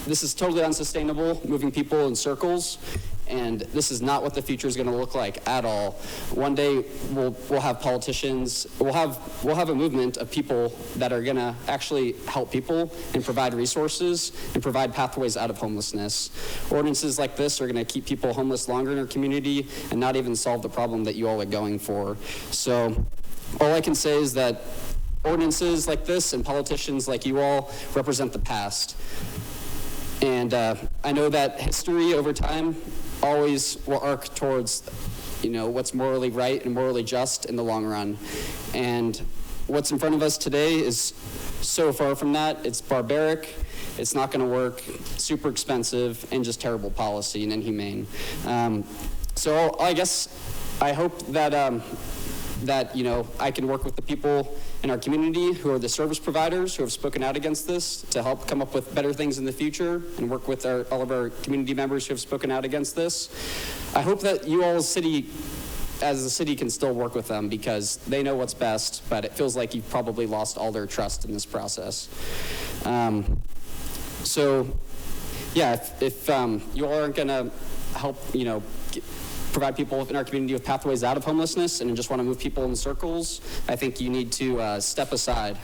this is totally unsustainable, moving people in circles, and this is not what the future is going to look like at all. One day we'll have politicians, we'll have a movement of people that are going to actually help people and provide resources and provide pathways out of homelessness. Ordinances like this are going to keep people homeless longer in our community and not even solve the problem that you all are going for. So all I can say is that ordinances like this and politicians like you all represent the past. And I know that history over time always will arc towards, what's morally right and morally just in the long run. And what's in front of us today is so far from that. It's barbaric, it's not going to work, super expensive, and just terrible policy and inhumane. So I guess I hope that I can work with the people in our community who are the service providers who have spoken out against this to help come up with better things in the future and work with all of our community members who have spoken out against this. I hope that you all as a city can still work with them because they know what's best, but it feels like you've probably lost all their trust in this process. If you all aren't going to help, provide people in our community with pathways out of homelessness and just want to move people in circles, I think you need to step aside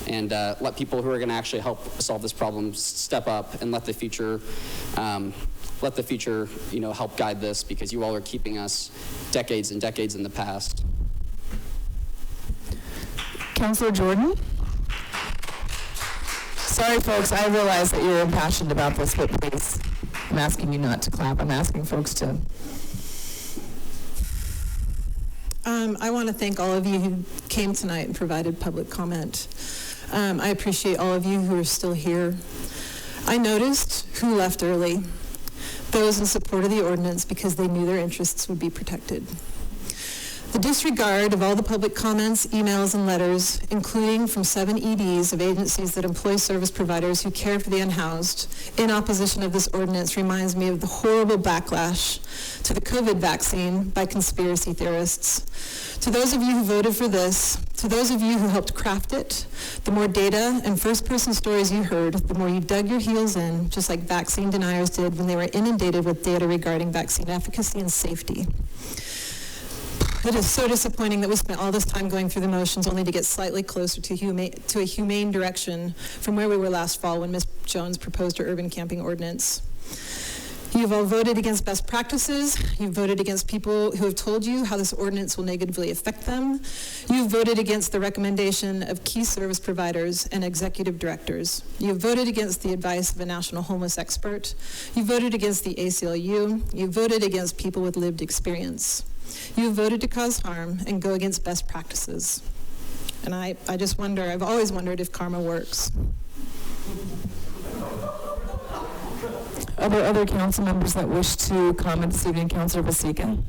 and let people who are going to actually help solve this problem step up and let the future help guide this, because you all are keeping us decades and decades in the past. Councilor Jordan? Sorry, folks, I realize that you're impassioned about this, but please, I'm asking you not to clap. I'm asking folks to. I want to thank all of you who came tonight and provided public comment. I appreciate all of you who are still here. I noticed who left early, those in support of the ordinance because they knew their interests would be protected. The disregard of all the public comments, emails, and letters, including from 7 EDs of agencies that employ service providers who care for the unhoused, in opposition of this ordinance reminds me of the horrible backlash to the COVID vaccine by conspiracy theorists. To those of you who voted for this, to those of you who helped craft it, the more data and first-person stories you heard, the more you dug your heels in, just like vaccine deniers did when they were inundated with data regarding vaccine efficacy and safety. It is so disappointing that we spent all this time going through the motions only to get slightly closer to a humane direction from where we were last fall when Ms. Jones proposed her urban camping ordinance. You've all voted against best practices. You've voted against people who have told you how this ordinance will negatively affect them. You've voted against the recommendation of key service providers and executive directors. You've voted against the advice of a national homeless expert. You've voted against the ACLU. You've voted against people with lived experience. You've voted to cause harm and go against best practices. And I just wonder, I've always wondered if karma works. Are there other council members that wish to comment this evening? Councilor Vasecka?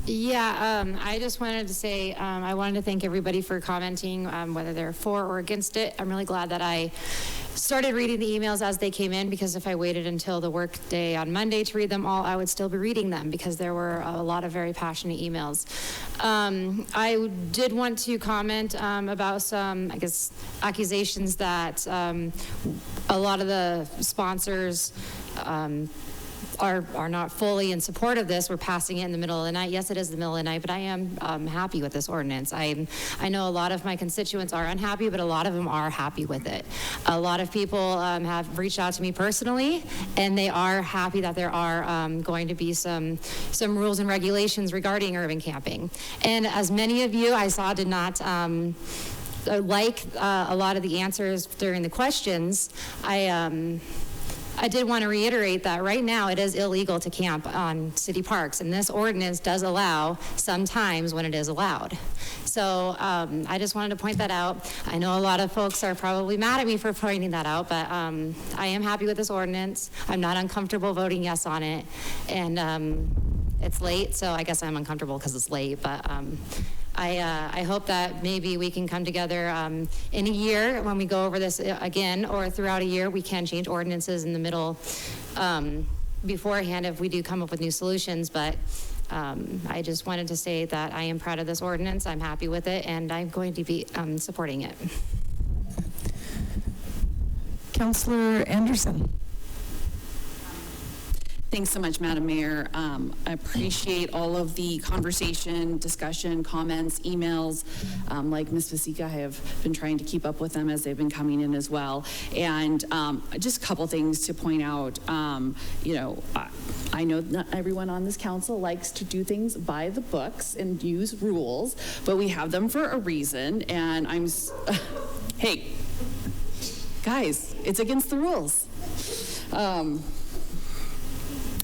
Yeah, I just wanted to say I wanted to thank everybody for commenting, whether they're for or against it. I'm really glad that I started reading the emails as they came in, because if I waited until the work day on Monday to read them all, I would still be reading them, because there were a lot of very passionate emails. I did want to comment about some, I guess, accusations that a lot of the sponsors are not fully in support of this. We're passing it in the middle of the night. Yes, it is the middle of the night, but I am happy with this ordinance. I know a lot of my constituents are unhappy, but a lot of them are happy with it. A lot of people have reached out to me personally, and they are happy that there are going to be some rules and regulations regarding urban camping. And as many of you I saw did not like a lot of the answers during the questions, I did want to reiterate that right now it is illegal to camp on city parks, and this ordinance does allow sometimes when it is allowed. So I just wanted to point that out. I know a lot of folks are probably mad at me for pointing that out, but I am happy with this ordinance. I'm not uncomfortable voting yes on it, and it's late, so I guess I'm uncomfortable because it's late, but I hope that maybe we can come together in a year when we go over this again, or throughout a year. We can change ordinances in the middle beforehand if we do come up with new solutions. But I just wanted to say that I am proud of this ordinance. I'm happy with it, and I'm going to be supporting it. Councilor Anderson. Thanks so much, Madam Mayor. I appreciate all of the conversation, discussion, comments, emails. Like Ms. Vasecka, I have been trying to keep up with them as they've been coming in as well. And just a couple things to point out. You know, I know not everyone on this council likes to do things by the books and use rules, but we have them for a reason. And hey, guys, it's against the rules.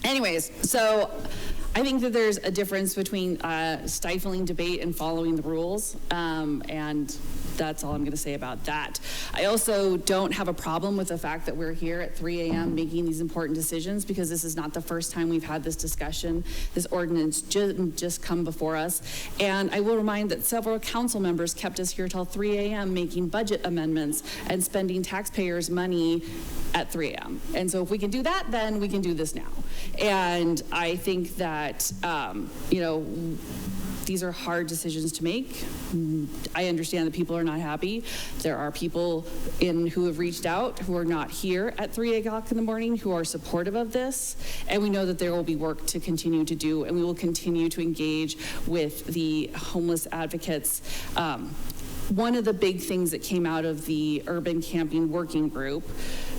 Anyways, so I think that there's a difference between stifling debate and following the rules, and that's all I'm going to say about that. I also don't have a problem with the fact that we're here at 3 a.m. making these important decisions, because this is not the first time we've had this discussion. This ordinance just come before us. And I will remind that several council members kept us here till 3 a.m. making budget amendments and spending taxpayers' money at 3 a.m. And so if we can do that, then we can do this now. And I think that, you know, these are hard decisions to make. I understand that people are not happy. There are people who have reached out who are not here at 3 o'clock in the morning who are supportive of this. And we know that there will be work to continue to do, and we will continue to engage with the homeless advocates. One of the big things that came out of the urban camping working group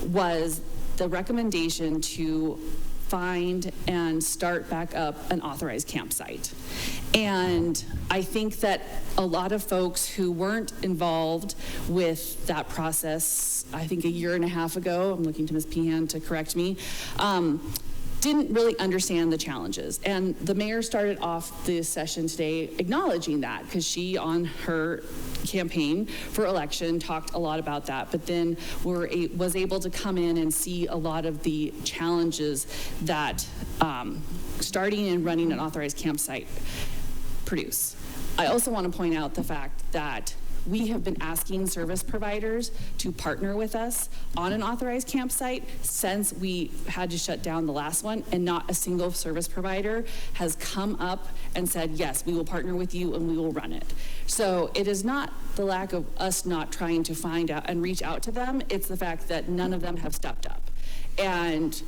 was the recommendation to find and start back up an authorized campsite. And I think that a lot of folks who weren't involved with that process, I think a year and a half ago, I'm looking to Ms. Pehan to correct me, didn't really understand the challenges. And the mayor started off the session today acknowledging that, because she, on her campaign for election, talked a lot about that, but then was able to come in and see a lot of the challenges that starting and running an authorized campsite produce. I also want to point out the fact that we have been asking service providers to partner with us on an authorized campsite since we had to shut down the last one, and not a single service provider has come up and said, yes, we will partner with you and we will run it. So it is not the lack of us not trying to find out and reach out to them, it's the fact that none of them have stepped up. And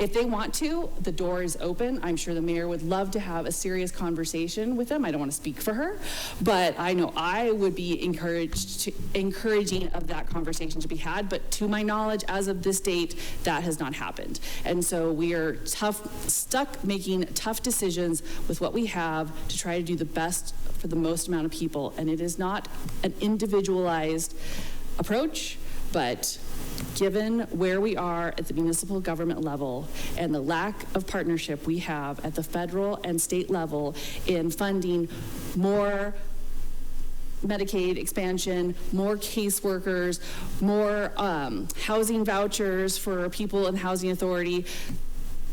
if they want to, the door is open. I'm sure the mayor would love to have a serious conversation with them. I don't want to speak for her, but I know I would be encouraging of that conversation to be had. But to my knowledge, as of this date, that has not happened. And so we are stuck making tough decisions with what we have to try to do the best for the most amount of people. And it is not an individualized approach, but given where we are at the municipal government level and the lack of partnership we have at the federal and state level in funding more Medicaid expansion, more caseworkers, more housing vouchers for people in the Housing Authority,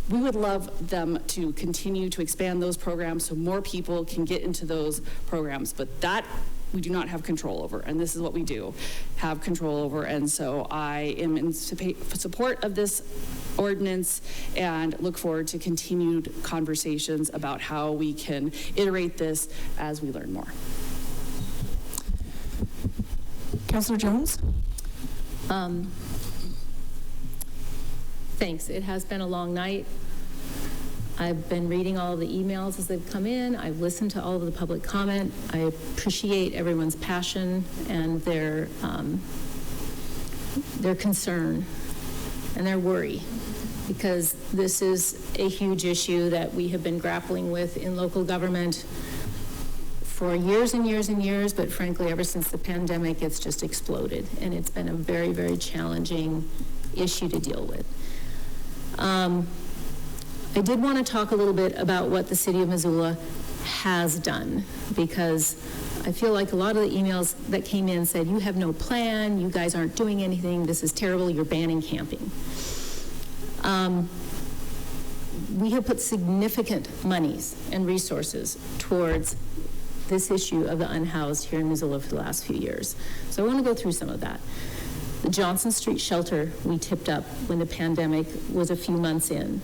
we would love them to continue to expand those programs so more people can get into those programs. But that we do not have control over, and this is what we do have control over. And so I am in support of this ordinance and look forward to continued conversations about how we can iterate this as we learn more. Councillor Jones? Thanks. It has been a long night. I've been reading all of the emails as they've come in. I've listened to all of the public comment. I appreciate everyone's passion and their concern and their worry, because this is a huge issue that we have been grappling with in local government for years and years and years, but frankly, ever since the pandemic, it's just exploded, and it's been a very, very challenging issue to deal with. I did want to talk a little bit about what the city of Missoula has done, because I feel like a lot of the emails that came in said, you have no plan, you guys aren't doing anything, this is terrible, you're banning camping. We have put significant monies and resources towards this issue of the unhoused here in Missoula for the last few years. So I want to go through some of that. The Johnson Street shelter we tipped up when the pandemic was a few months in.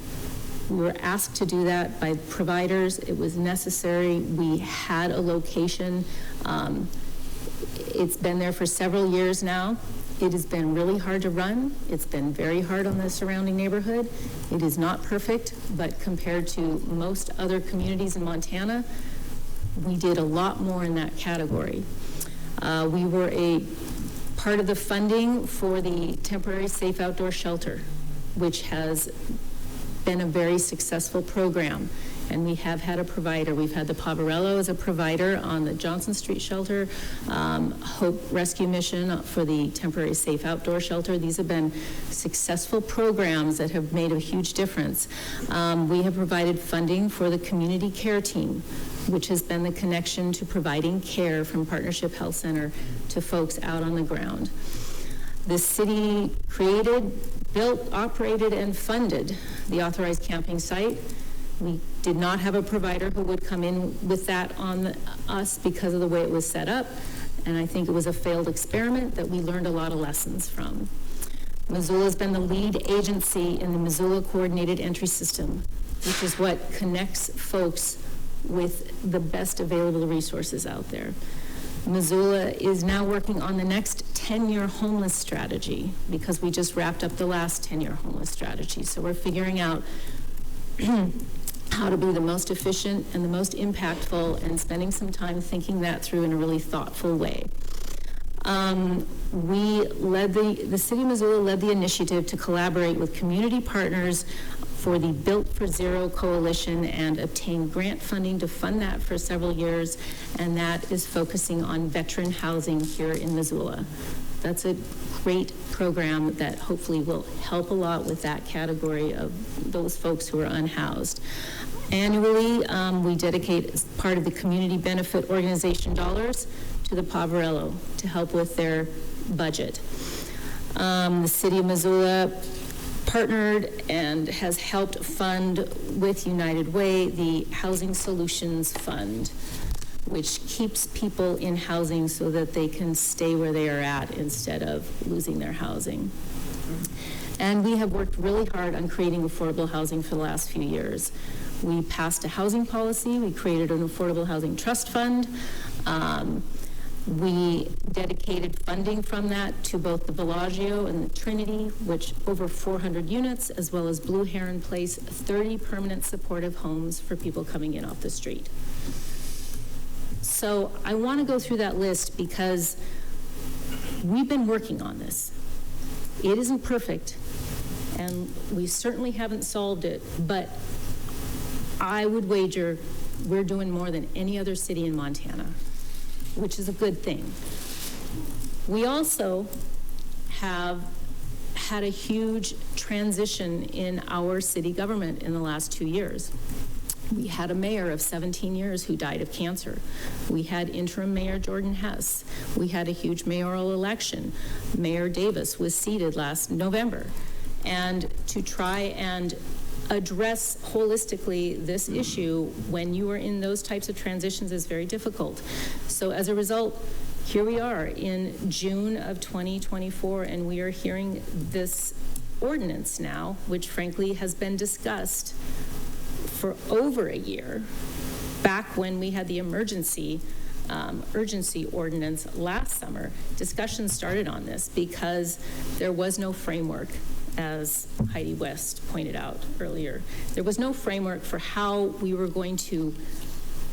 We were asked to do that by providers. It was necessary. We had a location. It's been there for several years now. It has been really hard to run. It's been very hard on the surrounding neighborhood. It is not perfect, but compared to most other communities in Montana, we did a lot more in that category. We were a part of the funding for the temporary safe outdoor shelter, which has been a very successful program. And we have had a provider. We've had the Poverello as a provider on the Johnson Street shelter, Hope Rescue Mission for the temporary safe outdoor shelter. These have been successful programs that have made a huge difference. We have provided funding for the community care team, which has been the connection to providing care from Partnership Health Center to folks out on the ground. The city created, built, operated, and funded the authorized camping site. We did not have a provider who would come in with that on us because of the way it was set up, and I think it was a failed experiment that we learned a lot of lessons from. Missoula has been the lead agency in the Missoula Coordinated Entry System, which is what connects folks with the best available resources out there. Missoula is now working on the next 10-year homeless strategy because we just wrapped up the last 10-year homeless strategy. So we're figuring out how to be the most efficient and the most impactful and spending some time thinking that through in a really thoughtful way. We led the city of Missoula led the initiative to collaborate with community partners for the Built for Zero Coalition and obtain grant funding to fund that for several years, and that is focusing on veteran housing here in Missoula. That's a great program that hopefully will help a lot with that category of those folks who are unhoused. Annually, we dedicate as part of the community benefit organization dollars to the Poverello to help with their budget. The city of Missoula partnered and has helped fund with United Way the Housing Solutions Fund, which keeps people in housing so that they can stay where they are at instead of losing their housing. And we have worked really hard on creating affordable housing for the last few years. We passed a housing policy. We created an affordable housing trust fund. We dedicated funding from that to both the Bellagio and the Trinity, which over 400 units, as well as Blue Heron Place, 30 permanent supportive homes for people coming in off the street. So I want to go through that list because we've been working on this. It isn't perfect, and we certainly haven't solved it, but I would wager we're doing more than any other city in Montana, which is a good thing. We also have had a huge transition in our city government in the last 2 years. We had a mayor of 17 years who died of cancer. We had interim mayor Jordan Hess. We had a huge mayoral election. Mayor Davis was seated last November. And to try and address holistically this issue when you are in those types of transitions is very difficult. So as a result, here we are in June of 2024, and we are hearing this ordinance now, which frankly has been discussed for over a year, back when we had the urgency ordinance last summer. Discussions started on this because there was no framework, as Heidi West pointed out earlier. There was no framework for how we were going to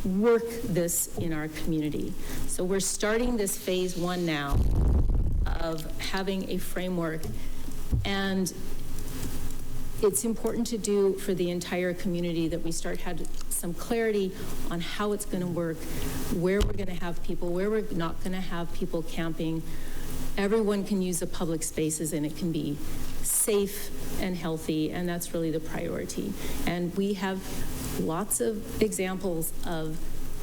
work this in our community. So we're starting this phase one now of having a framework, and it's important to do for the entire community that we start had some clarity on how it's going to work, where we're going to have people, where we're not going to have people camping. Everyone can use the public spaces, and it can be safe and healthy, and that's really the priority. And we have lots of examples of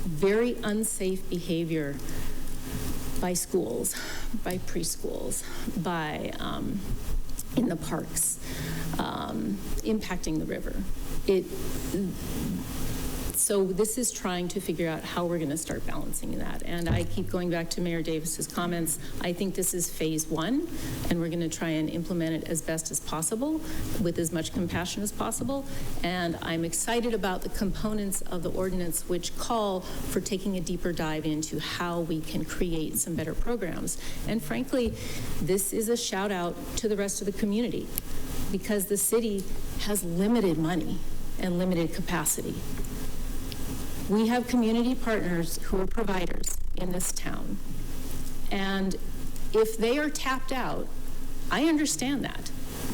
very unsafe behavior by schools, by preschools, by in the parks, impacting the river. So this is trying to figure out how we're going to start balancing that. And I keep going back to Mayor Davis's comments. I think this is phase one, and we're going to try and implement it as best as possible with as much compassion as possible. And I'm excited about the components of the ordinance which call for taking a deeper dive into how we can create some better programs. And frankly, this is a shout out to the rest of the community, because the city has limited money and limited capacity. We have community partners who are providers in this town. And if they are tapped out, I understand that.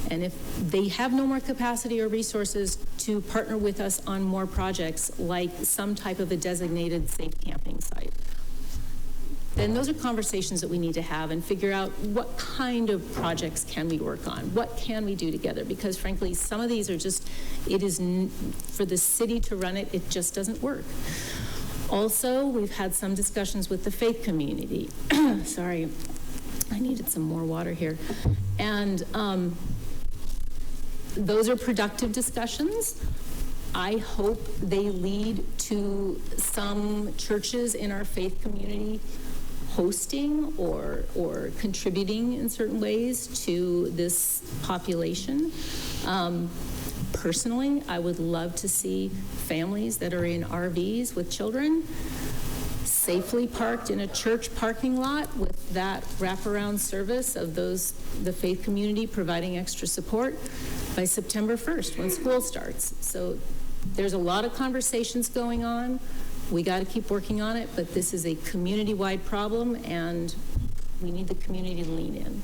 And if they have no more capacity or resources to partner with us on more projects, like some type of a designated safe camping site, then those are conversations that we need to have and figure out what kind of projects can we work on? What can we do together? Because frankly, some of these are just, for the city to run it, it just doesn't work. Also, we've had some discussions with the faith community. Sorry, I needed some more water here. And those are productive discussions. I hope they lead to some churches in our faith community hosting or contributing in certain ways to this population. Personally, I would love to see families that are in RVs with children safely parked in a church parking lot with that wraparound service of the faith community providing extra support by September 1st when school starts. So there's a lot of conversations going on. We got to keep working on it, but this is a community-wide problem, and we need the community to lean in.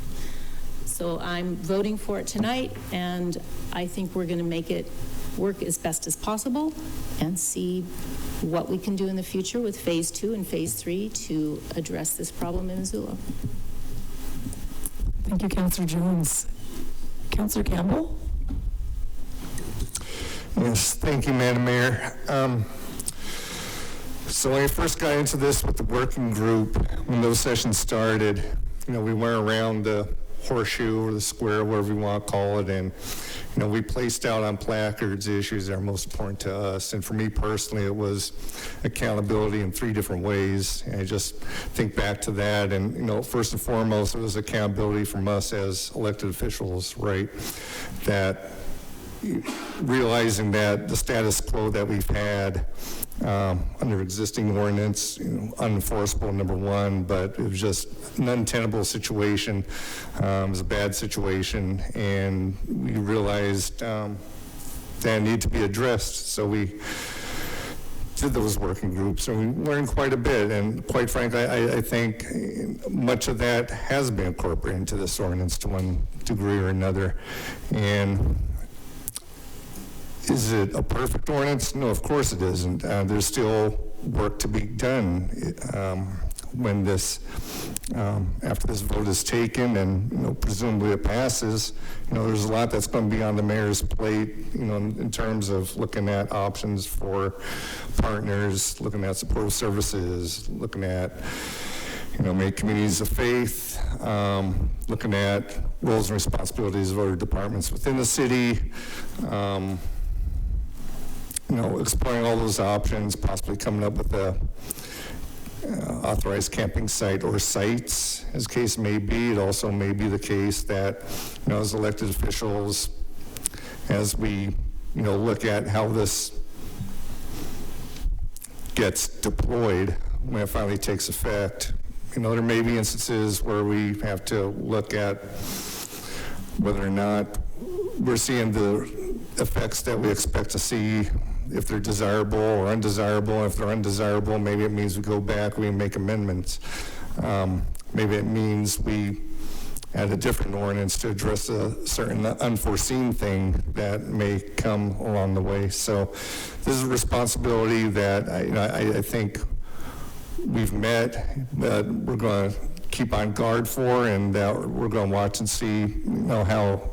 So I'm voting for it tonight, and I think we're going to make it work as best as possible and see what we can do in the future with phase 2 and phase 3 to address this problem in Missoula. Thank you, Councilor Jones. Councilor Campbell? Yes, thank you, Madam Mayor. So when I first got into this with the working group, when those sessions started, we went around the horseshoe or the square, whatever you want to call it, and we placed out on placards the issues that are most important to us. And for me personally, it was accountability in 3 different ways. And I just think back to that, and first and foremost, it was accountability from us as elected officials, right? That realizing that the status quo that we've had under existing ordinance, unenforceable, number one, but it was just an untenable situation. It was a bad situation, and we realized that it needed to be addressed. So we did those working groups, and we learned quite a bit. And quite frankly, I think much of that has been incorporated into this ordinance to one degree or another. And is it a perfect ordinance? No, of course it isn't. There's still work to be done when this, after this vote is taken and presumably it passes. There's a lot that's going to be on the mayor's plate. In terms of looking at options for partners, looking at supportive services, looking at make communities of faith, looking at roles and responsibilities of other departments within the city. Exploring all those options, possibly coming up with a authorized camping site or sites, as case may be. It also may be the case that, as elected officials, as we, look at how this gets deployed when it finally takes effect, there may be instances where we have to look at whether or not we're seeing the effects that we expect to see, if they're desirable or undesirable. If they're undesirable, maybe it means we go back, we make amendments. Maybe it means we add a different ordinance to address a certain unforeseen thing that may come along the way. So this is a responsibility that I think we've met, that we're going to keep on guard for, and that we're going to watch and see how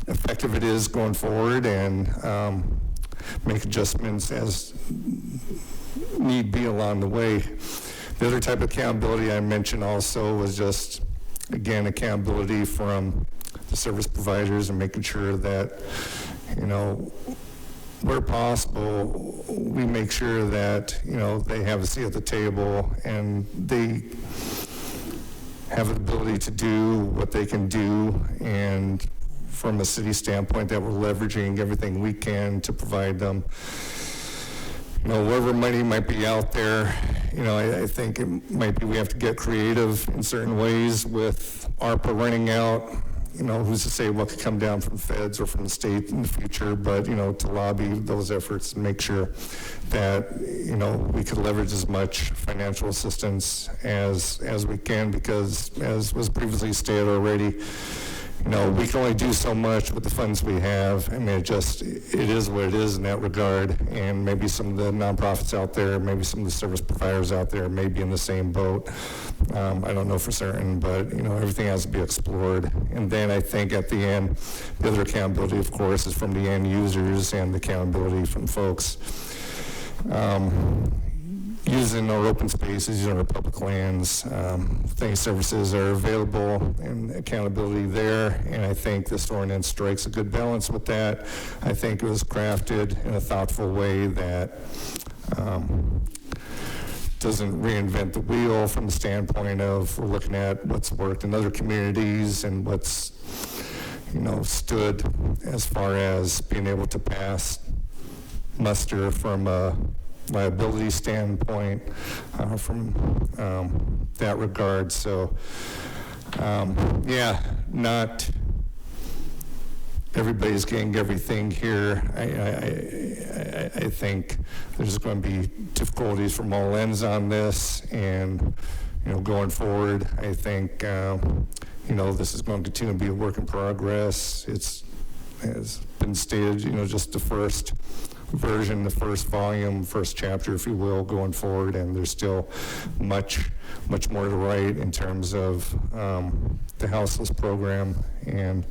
effective it is going forward, and make adjustments as need be along the way. The other type of accountability I mentioned also was just, again, accountability from the service providers and making sure that, where possible, we make sure that, they have a seat at the table and they have the ability to do what they can do, and from a city standpoint that we're leveraging everything we can to provide them, whatever money might be out there. I think it might be we have to get creative in certain ways with ARPA running out. Who's to say what could come down from feds or from the state in the future, but, to lobby those efforts and make sure that, we could leverage as much financial assistance as we can, because as was previously stated already, we can only do so much with the funds we have. I mean, it is what it is in that regard. And maybe some of the nonprofits out there, maybe some of the service providers out there may be in the same boat. I don't know for certain, but, everything has to be explored. And then I think at the end, the other accountability, of course, is from the end users, and the accountability from folks using our open spaces, using our public lands. Things, services are available, and accountability there. And I think this ordinance strikes a good balance with that. I think it was crafted in a thoughtful way that doesn't reinvent the wheel from the standpoint of we're looking at what's worked in other communities and what's, stood as far as being able to pass muster from a liability standpoint, from that regard. So, not everybody's getting everything here. I think there's going to be difficulties from all ends on this, and going forward, I think this is going to continue to be a work in progress. It's has been stated, just the first version, the first volume, first chapter, if you will, going forward, and there's still much more to write in terms of the houseless program and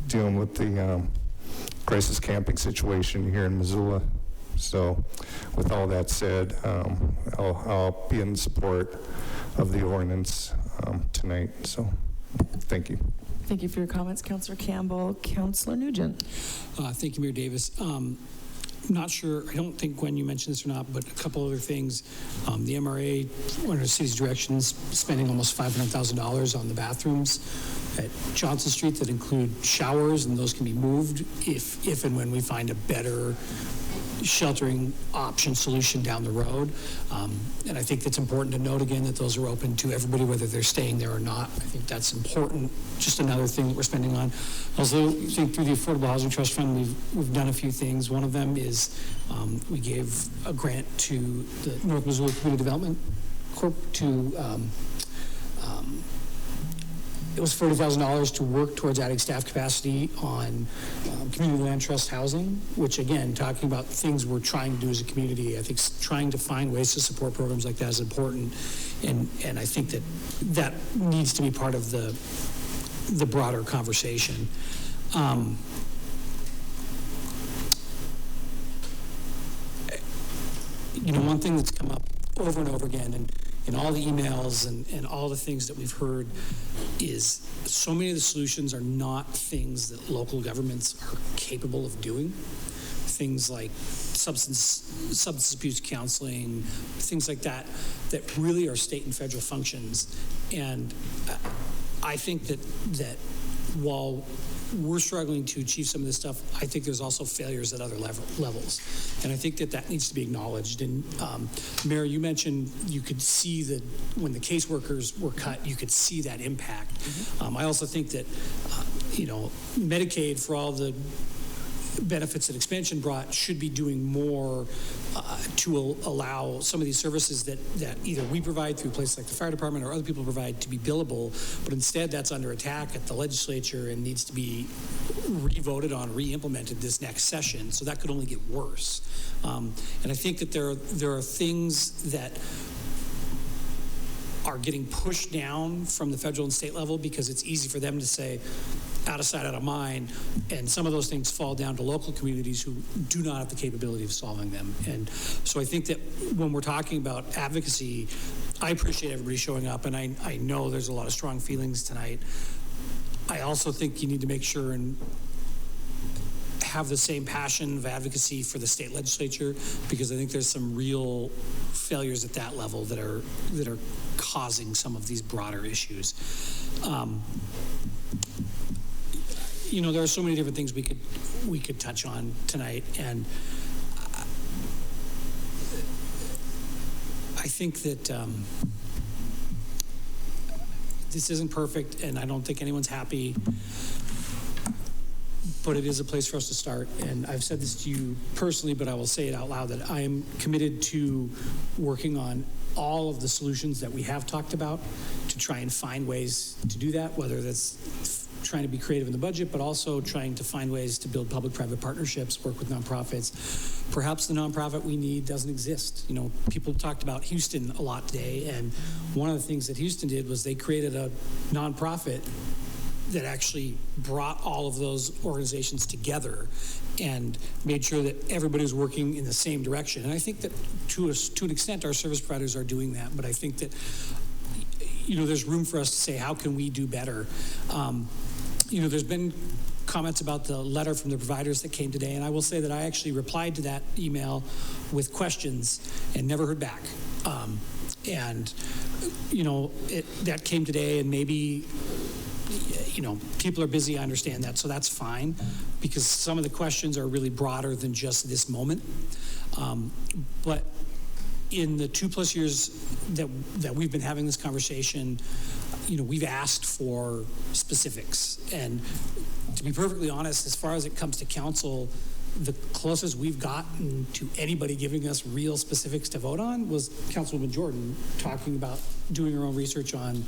dealing with the crisis camping situation here in Missoula. So with all that said, I'll be in support of the ordinance tonight. So thank you. Thank you for your comments, Councillor Campbell. Councillor Nugent. Thank you, Mayor Davis. Not sure, I don't think, Gwen, you mentioned this or not, but a couple other things. The MRA, under the city's directions, spending almost $500,000 on the bathrooms at Johnson Street that include showers, and those can be moved if and when we find a better sheltering option solution down the road. And I think it's important to note again that those are open to everybody, whether they're staying there or not. I think that's important. Just another thing that we're spending on. Also, I think through the Affordable Housing Trust Fund, we've done a few things. One of them is we gave a grant to the North Missoula Community Development Corp to it was $40,000 to work towards adding staff capacity on community land trust housing, which again, talking about things we're trying to do as a community, I think trying to find ways to support programs like that is important. And I think that needs to be part of the broader conversation. One thing that's come up over and over again, and in all the emails and all the things that we've heard, is so many of the solutions are not things that local governments are capable of doing. Things like substance abuse counseling, things like that really are state and federal functions. And I think that while we're struggling to achieve some of this stuff, I think there's also failures at other levels. And I think that needs to be acknowledged. And Mayor, you mentioned you could see that when the caseworkers were cut, you could see that impact. Mm-hmm. I also think that, Medicaid, for all the benefits that expansion brought, should be doing more to allow some of these services that either we provide through places like the fire department or other people provide to be billable, but instead that's under attack at the legislature and needs to be re-voted on, re-implemented this next session. So that could only get worse. And I think that there are things that are getting pushed down from the federal and state level because it's easy for them to say, out of sight, out of mind, and some of those things fall down to local communities who do not have the capability of solving them. And so I think that when we're talking about advocacy, I appreciate everybody showing up, and I know there's a lot of strong feelings tonight. I also think you need to make sure and have the same passion of advocacy for the state legislature, because I think there's some real failures at that level that are causing some of these broader issues. There are so many different things we could touch on tonight, and I think that this isn't perfect, and I don't think anyone's happy, but it is a place for us to start. And I've said this to you personally, but I will say it out loud, that I am committed to working on all of the solutions that we have talked about to try and find ways to do that, whether that's trying to be creative in the budget, but also trying to find ways to build public-private partnerships, work with nonprofits. Perhaps the nonprofit we need doesn't exist. People talked about Houston a lot today, and one of the things that Houston did was they created a nonprofit that actually brought all of those organizations together and made sure that everybody was working in the same direction. And I think that to an extent our service providers are doing that, but I think that there's room for us to say, how can we do better? There's been comments about the letter from the providers that came today, and I will say that I actually replied to that email with questions and never heard back. That came today, and maybe people are busy, I understand that, so that's fine, because some of the questions are really broader than just this moment. But in the 2+ years that we've been having this conversation, we've asked for specifics. And to be perfectly honest, as far as it comes to council, the closest we've gotten to anybody giving us real specifics to vote on was Councilwoman Jordan talking about doing her own research on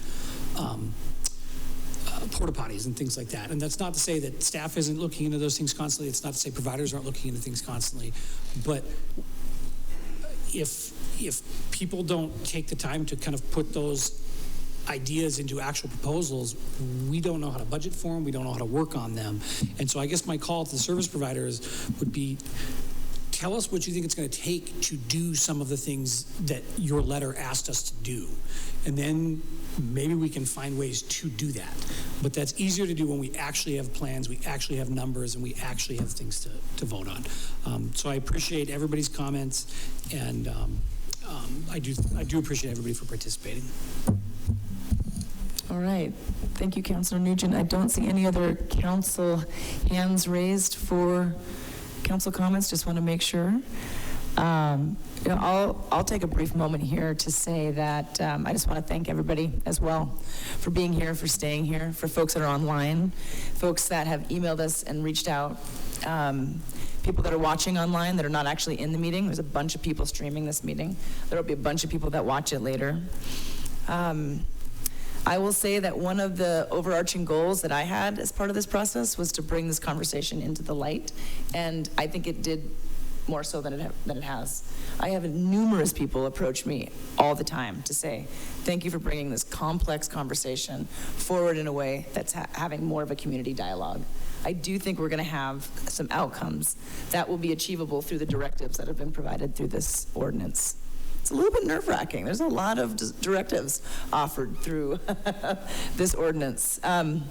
porta potties and things like that. And that's not to say that staff isn't looking into those things constantly. It's not to say providers aren't looking into things constantly. But if people don't take the time to kind of put those ideas into actual proposals, we don't know how to budget for them, we don't know how to work on them. And so I guess my call to the service providers would be, tell us what you think it's going to take to do some of the things that your letter asked us to do. And then maybe we can find ways to do that. But that's easier to do when we actually have plans, we actually have numbers, and we actually have things to vote on. So I appreciate everybody's comments, and I do appreciate everybody for participating. All right. Thank you, Councilor Nugent. I don't see any other council hands raised for council comments? Just want to make sure. I'll take a brief moment here to say that I just want to thank everybody as well for being here, for staying here, for folks that are online, folks that have emailed us and reached out, people that are watching online that are not actually in the meeting. There's a bunch of people streaming this meeting. There will be a bunch of people that watch it later. I will say that one of the overarching goals that I had as part of this process was to bring this conversation into the light, and I think it did more so than it has. I have numerous people approach me all the time to say, thank you for bringing this complex conversation forward in a way that's having more of a community dialogue. I do think we're going to have some outcomes that will be achievable through the directives that have been provided through this ordinance. It's a little bit nerve-wracking. There's a lot of directives offered through this ordinance. And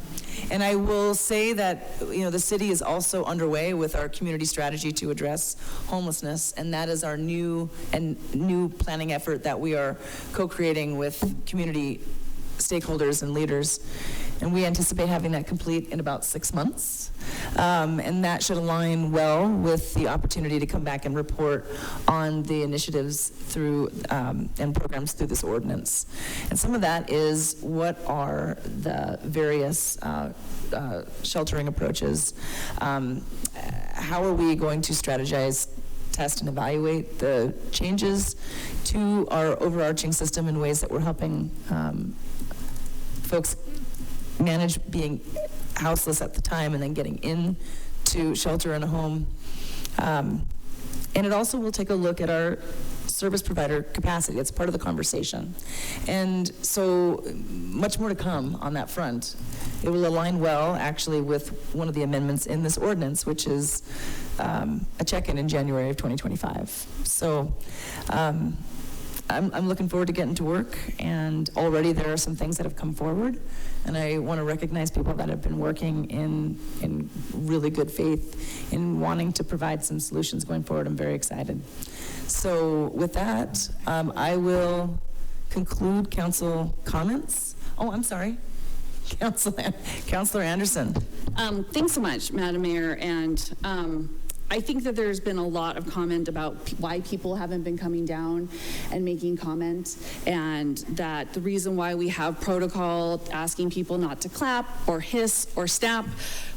I will say that, the city is also underway with our community strategy to address homelessness, and that is our new planning effort that we are co-creating with community stakeholders and leaders. And we anticipate having that complete in about 6 months. And that should align well with the opportunity to come back and report on the initiatives through and programs through this ordinance. And some of that is what are the various sheltering approaches. How are we going to strategize, test, and evaluate the changes to our overarching system in ways that we're helping folks manage being houseless at the time and then getting into shelter in a home. And it also will take a look at our service provider capacity. It's part of the conversation. And so much more to come on that front. It will align well, actually, with one of the amendments in this ordinance, which is a check-in in January of 2025. So I'm looking forward to getting to work, and already there are some things that have come forward, and I want to recognize people that have been working in really good faith in wanting to provide some solutions going forward. I'm very excited. So with that, I will conclude council comments. Oh, I'm sorry. Councilor Anderson. Thanks so much, Madam Mayor, and I think that there's been a lot of comment about why people haven't been coming down and making comments, and that the reason why we have protocol asking people not to clap or hiss or snap,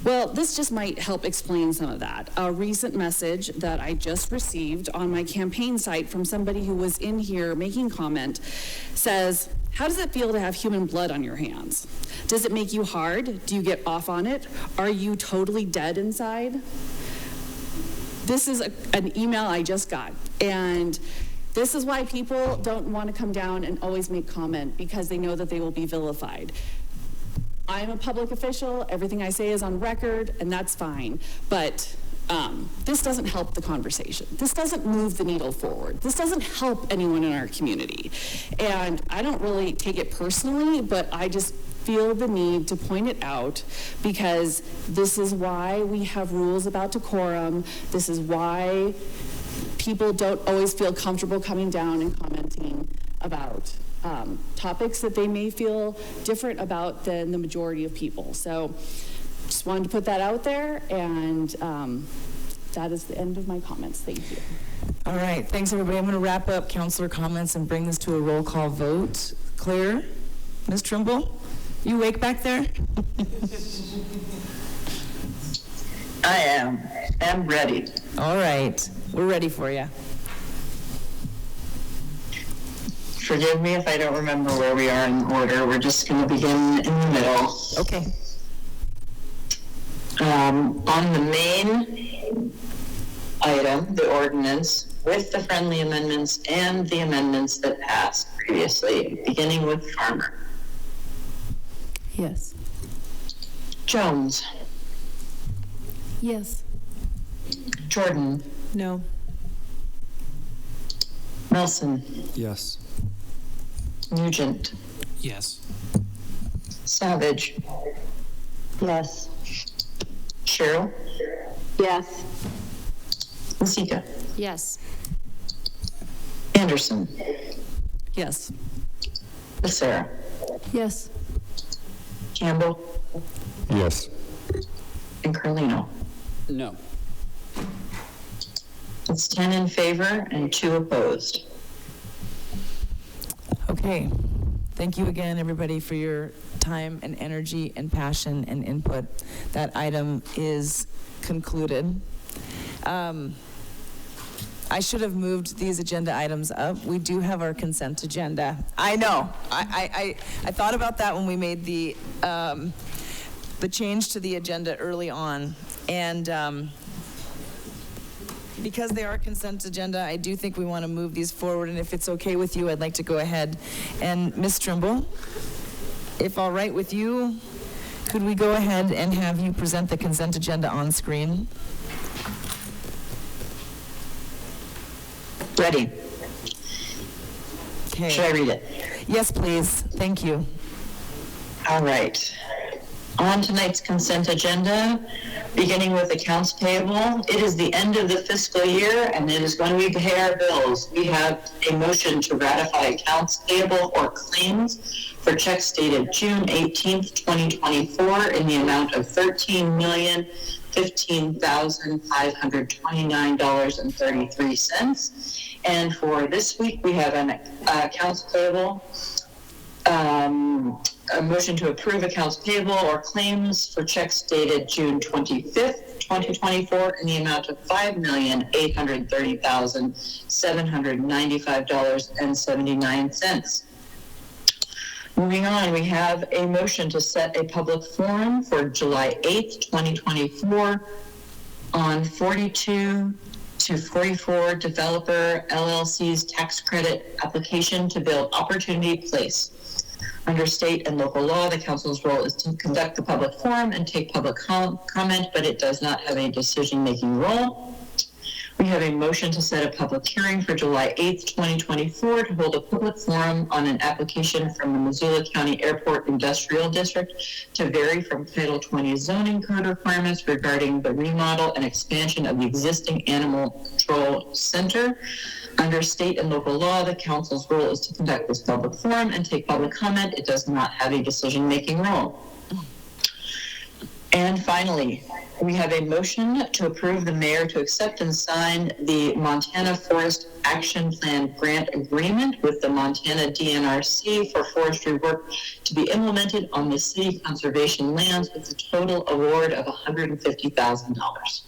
well, this just might help explain some of that. A recent message that I just received on my campaign site from somebody who was in here making comment says, "How does it feel to have human blood on your hands? Does it make you hard? Do you get off on it? Are you totally dead inside?" This is an email I just got, and this is why people don't want to come down and always make comment, because they know that they will be vilified. I'm a public official, everything I say is on record, and that's fine, but this doesn't help the conversation. This doesn't move the needle forward. This doesn't help anyone in our community. And I don't really take it personally, but I just feel the need to point it out, because this is why we have rules about decorum. This is why people don't always feel comfortable coming down and commenting about topics that they may feel different about than the majority of people. So just wanted to put that out there, and that is the end of my comments. Thank you. All right, thanks everybody. I'm going to wrap up councilor comments and bring this to a roll call vote. Clear? Ms. Trimble? You awake back there? I am. I'm ready. All right. We're ready for you. Forgive me if I don't remember where we are in order. We're just going to begin in the middle. Okay. On the main item, the ordinance, with the friendly amendments and the amendments that passed previously, beginning with Farmer. Yes. Jones. Yes. Jordan. No. Melson. Yes. Nugent. Yes. Savage. Yes. Sherrill. Yes. Vasecka. Yes. Anderson. Yes. Becerra. Yes. Campbell. Yes. And Carlino. No. It's 10 in favor and 2 opposed. Okay. Thank you again, everybody, for your time and energy and passion and input. That item is concluded. I should have moved these agenda items up. We do have our consent agenda. I know. I thought about that when we made the change to the agenda early on. And because they are consent agenda, I do think we want to move these forward. And if it's okay with you, I'd like to go ahead. And Ms. Trimble, if all right with you, could we go ahead and have you present the consent agenda on screen? Ready. Okay. Should I read it? Yes, please. Thank you. All right. On tonight's consent agenda, beginning with accounts payable, it is the end of the fiscal year and it is when we pay our bills. We have a motion to ratify accounts payable or claims for checks dated June 18th, 2024 in the amount of $13,015,529.33. And for this week, we have an accounts payable, a motion to approve accounts payable or claims for checks dated June 25th, 2024 in the amount of $5,830,795.79. Moving on, we have a motion to set a public forum for July 8th, 2024 on 42 to 44 Developer LLC's tax credit application to build Opportunity Place. Under state and local law, the council's role is to conduct the public forum and take public comment, but it does not have a decision-making role. We have a motion to set a public hearing for July 8th, 2024 to hold a public forum on an application from the Missoula County Airport Industrial District to vary from Title 20 zoning code requirements regarding the remodel and expansion of the existing animal control center. Under state and local law, the council's role is to conduct this public forum and take public comment. It does not have a decision-making role. And finally, we have a motion to approve the mayor to accept and sign the Montana Forest Action Plan grant agreement with the Montana DNRC for forestry work to be implemented on the city conservation lands with a total award of $150,000.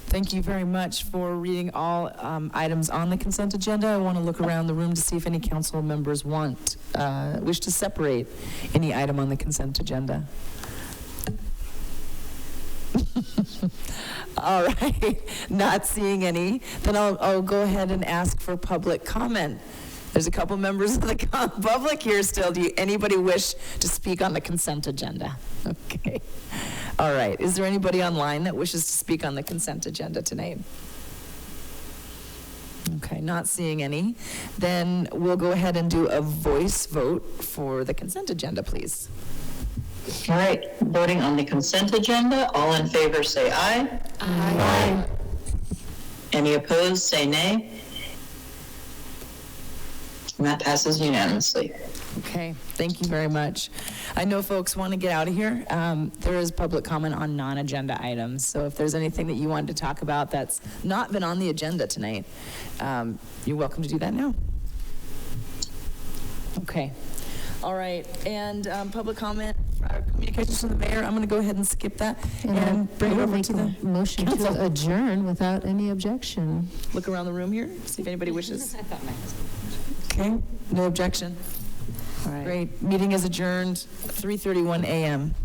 Thank you very much for reading all items on the consent agenda. I want to look around the room to see if any council members wish to separate any item on the consent agenda. All right, not seeing any. Then I'll go ahead and ask for public comment. There's a couple members of the public here still. Do anybody wish to speak on the consent agenda? Okay. All right. Is there anybody online that wishes to speak on the consent agenda tonight? Okay, not seeing any. Then we'll go ahead and do a voice vote for the consent agenda, please. All right, voting on the consent agenda. All in favor say aye. Aye. Any opposed say nay. And that passes unanimously. Okay, thank you very much. I know folks want to get out of here. There is public comment on non-agenda items, so if there's anything that you wanted to talk about that's not been on the agenda tonight, you're welcome to do that now. Okay. All right, and public comment, communications from the mayor. I'm going to go ahead and skip that and bring it over to the motion council. to adjourn without any objection. Look around the room here, see if anybody wishes. Okay, no objection. All right. Great. Meeting is adjourned, 3:31 a.m.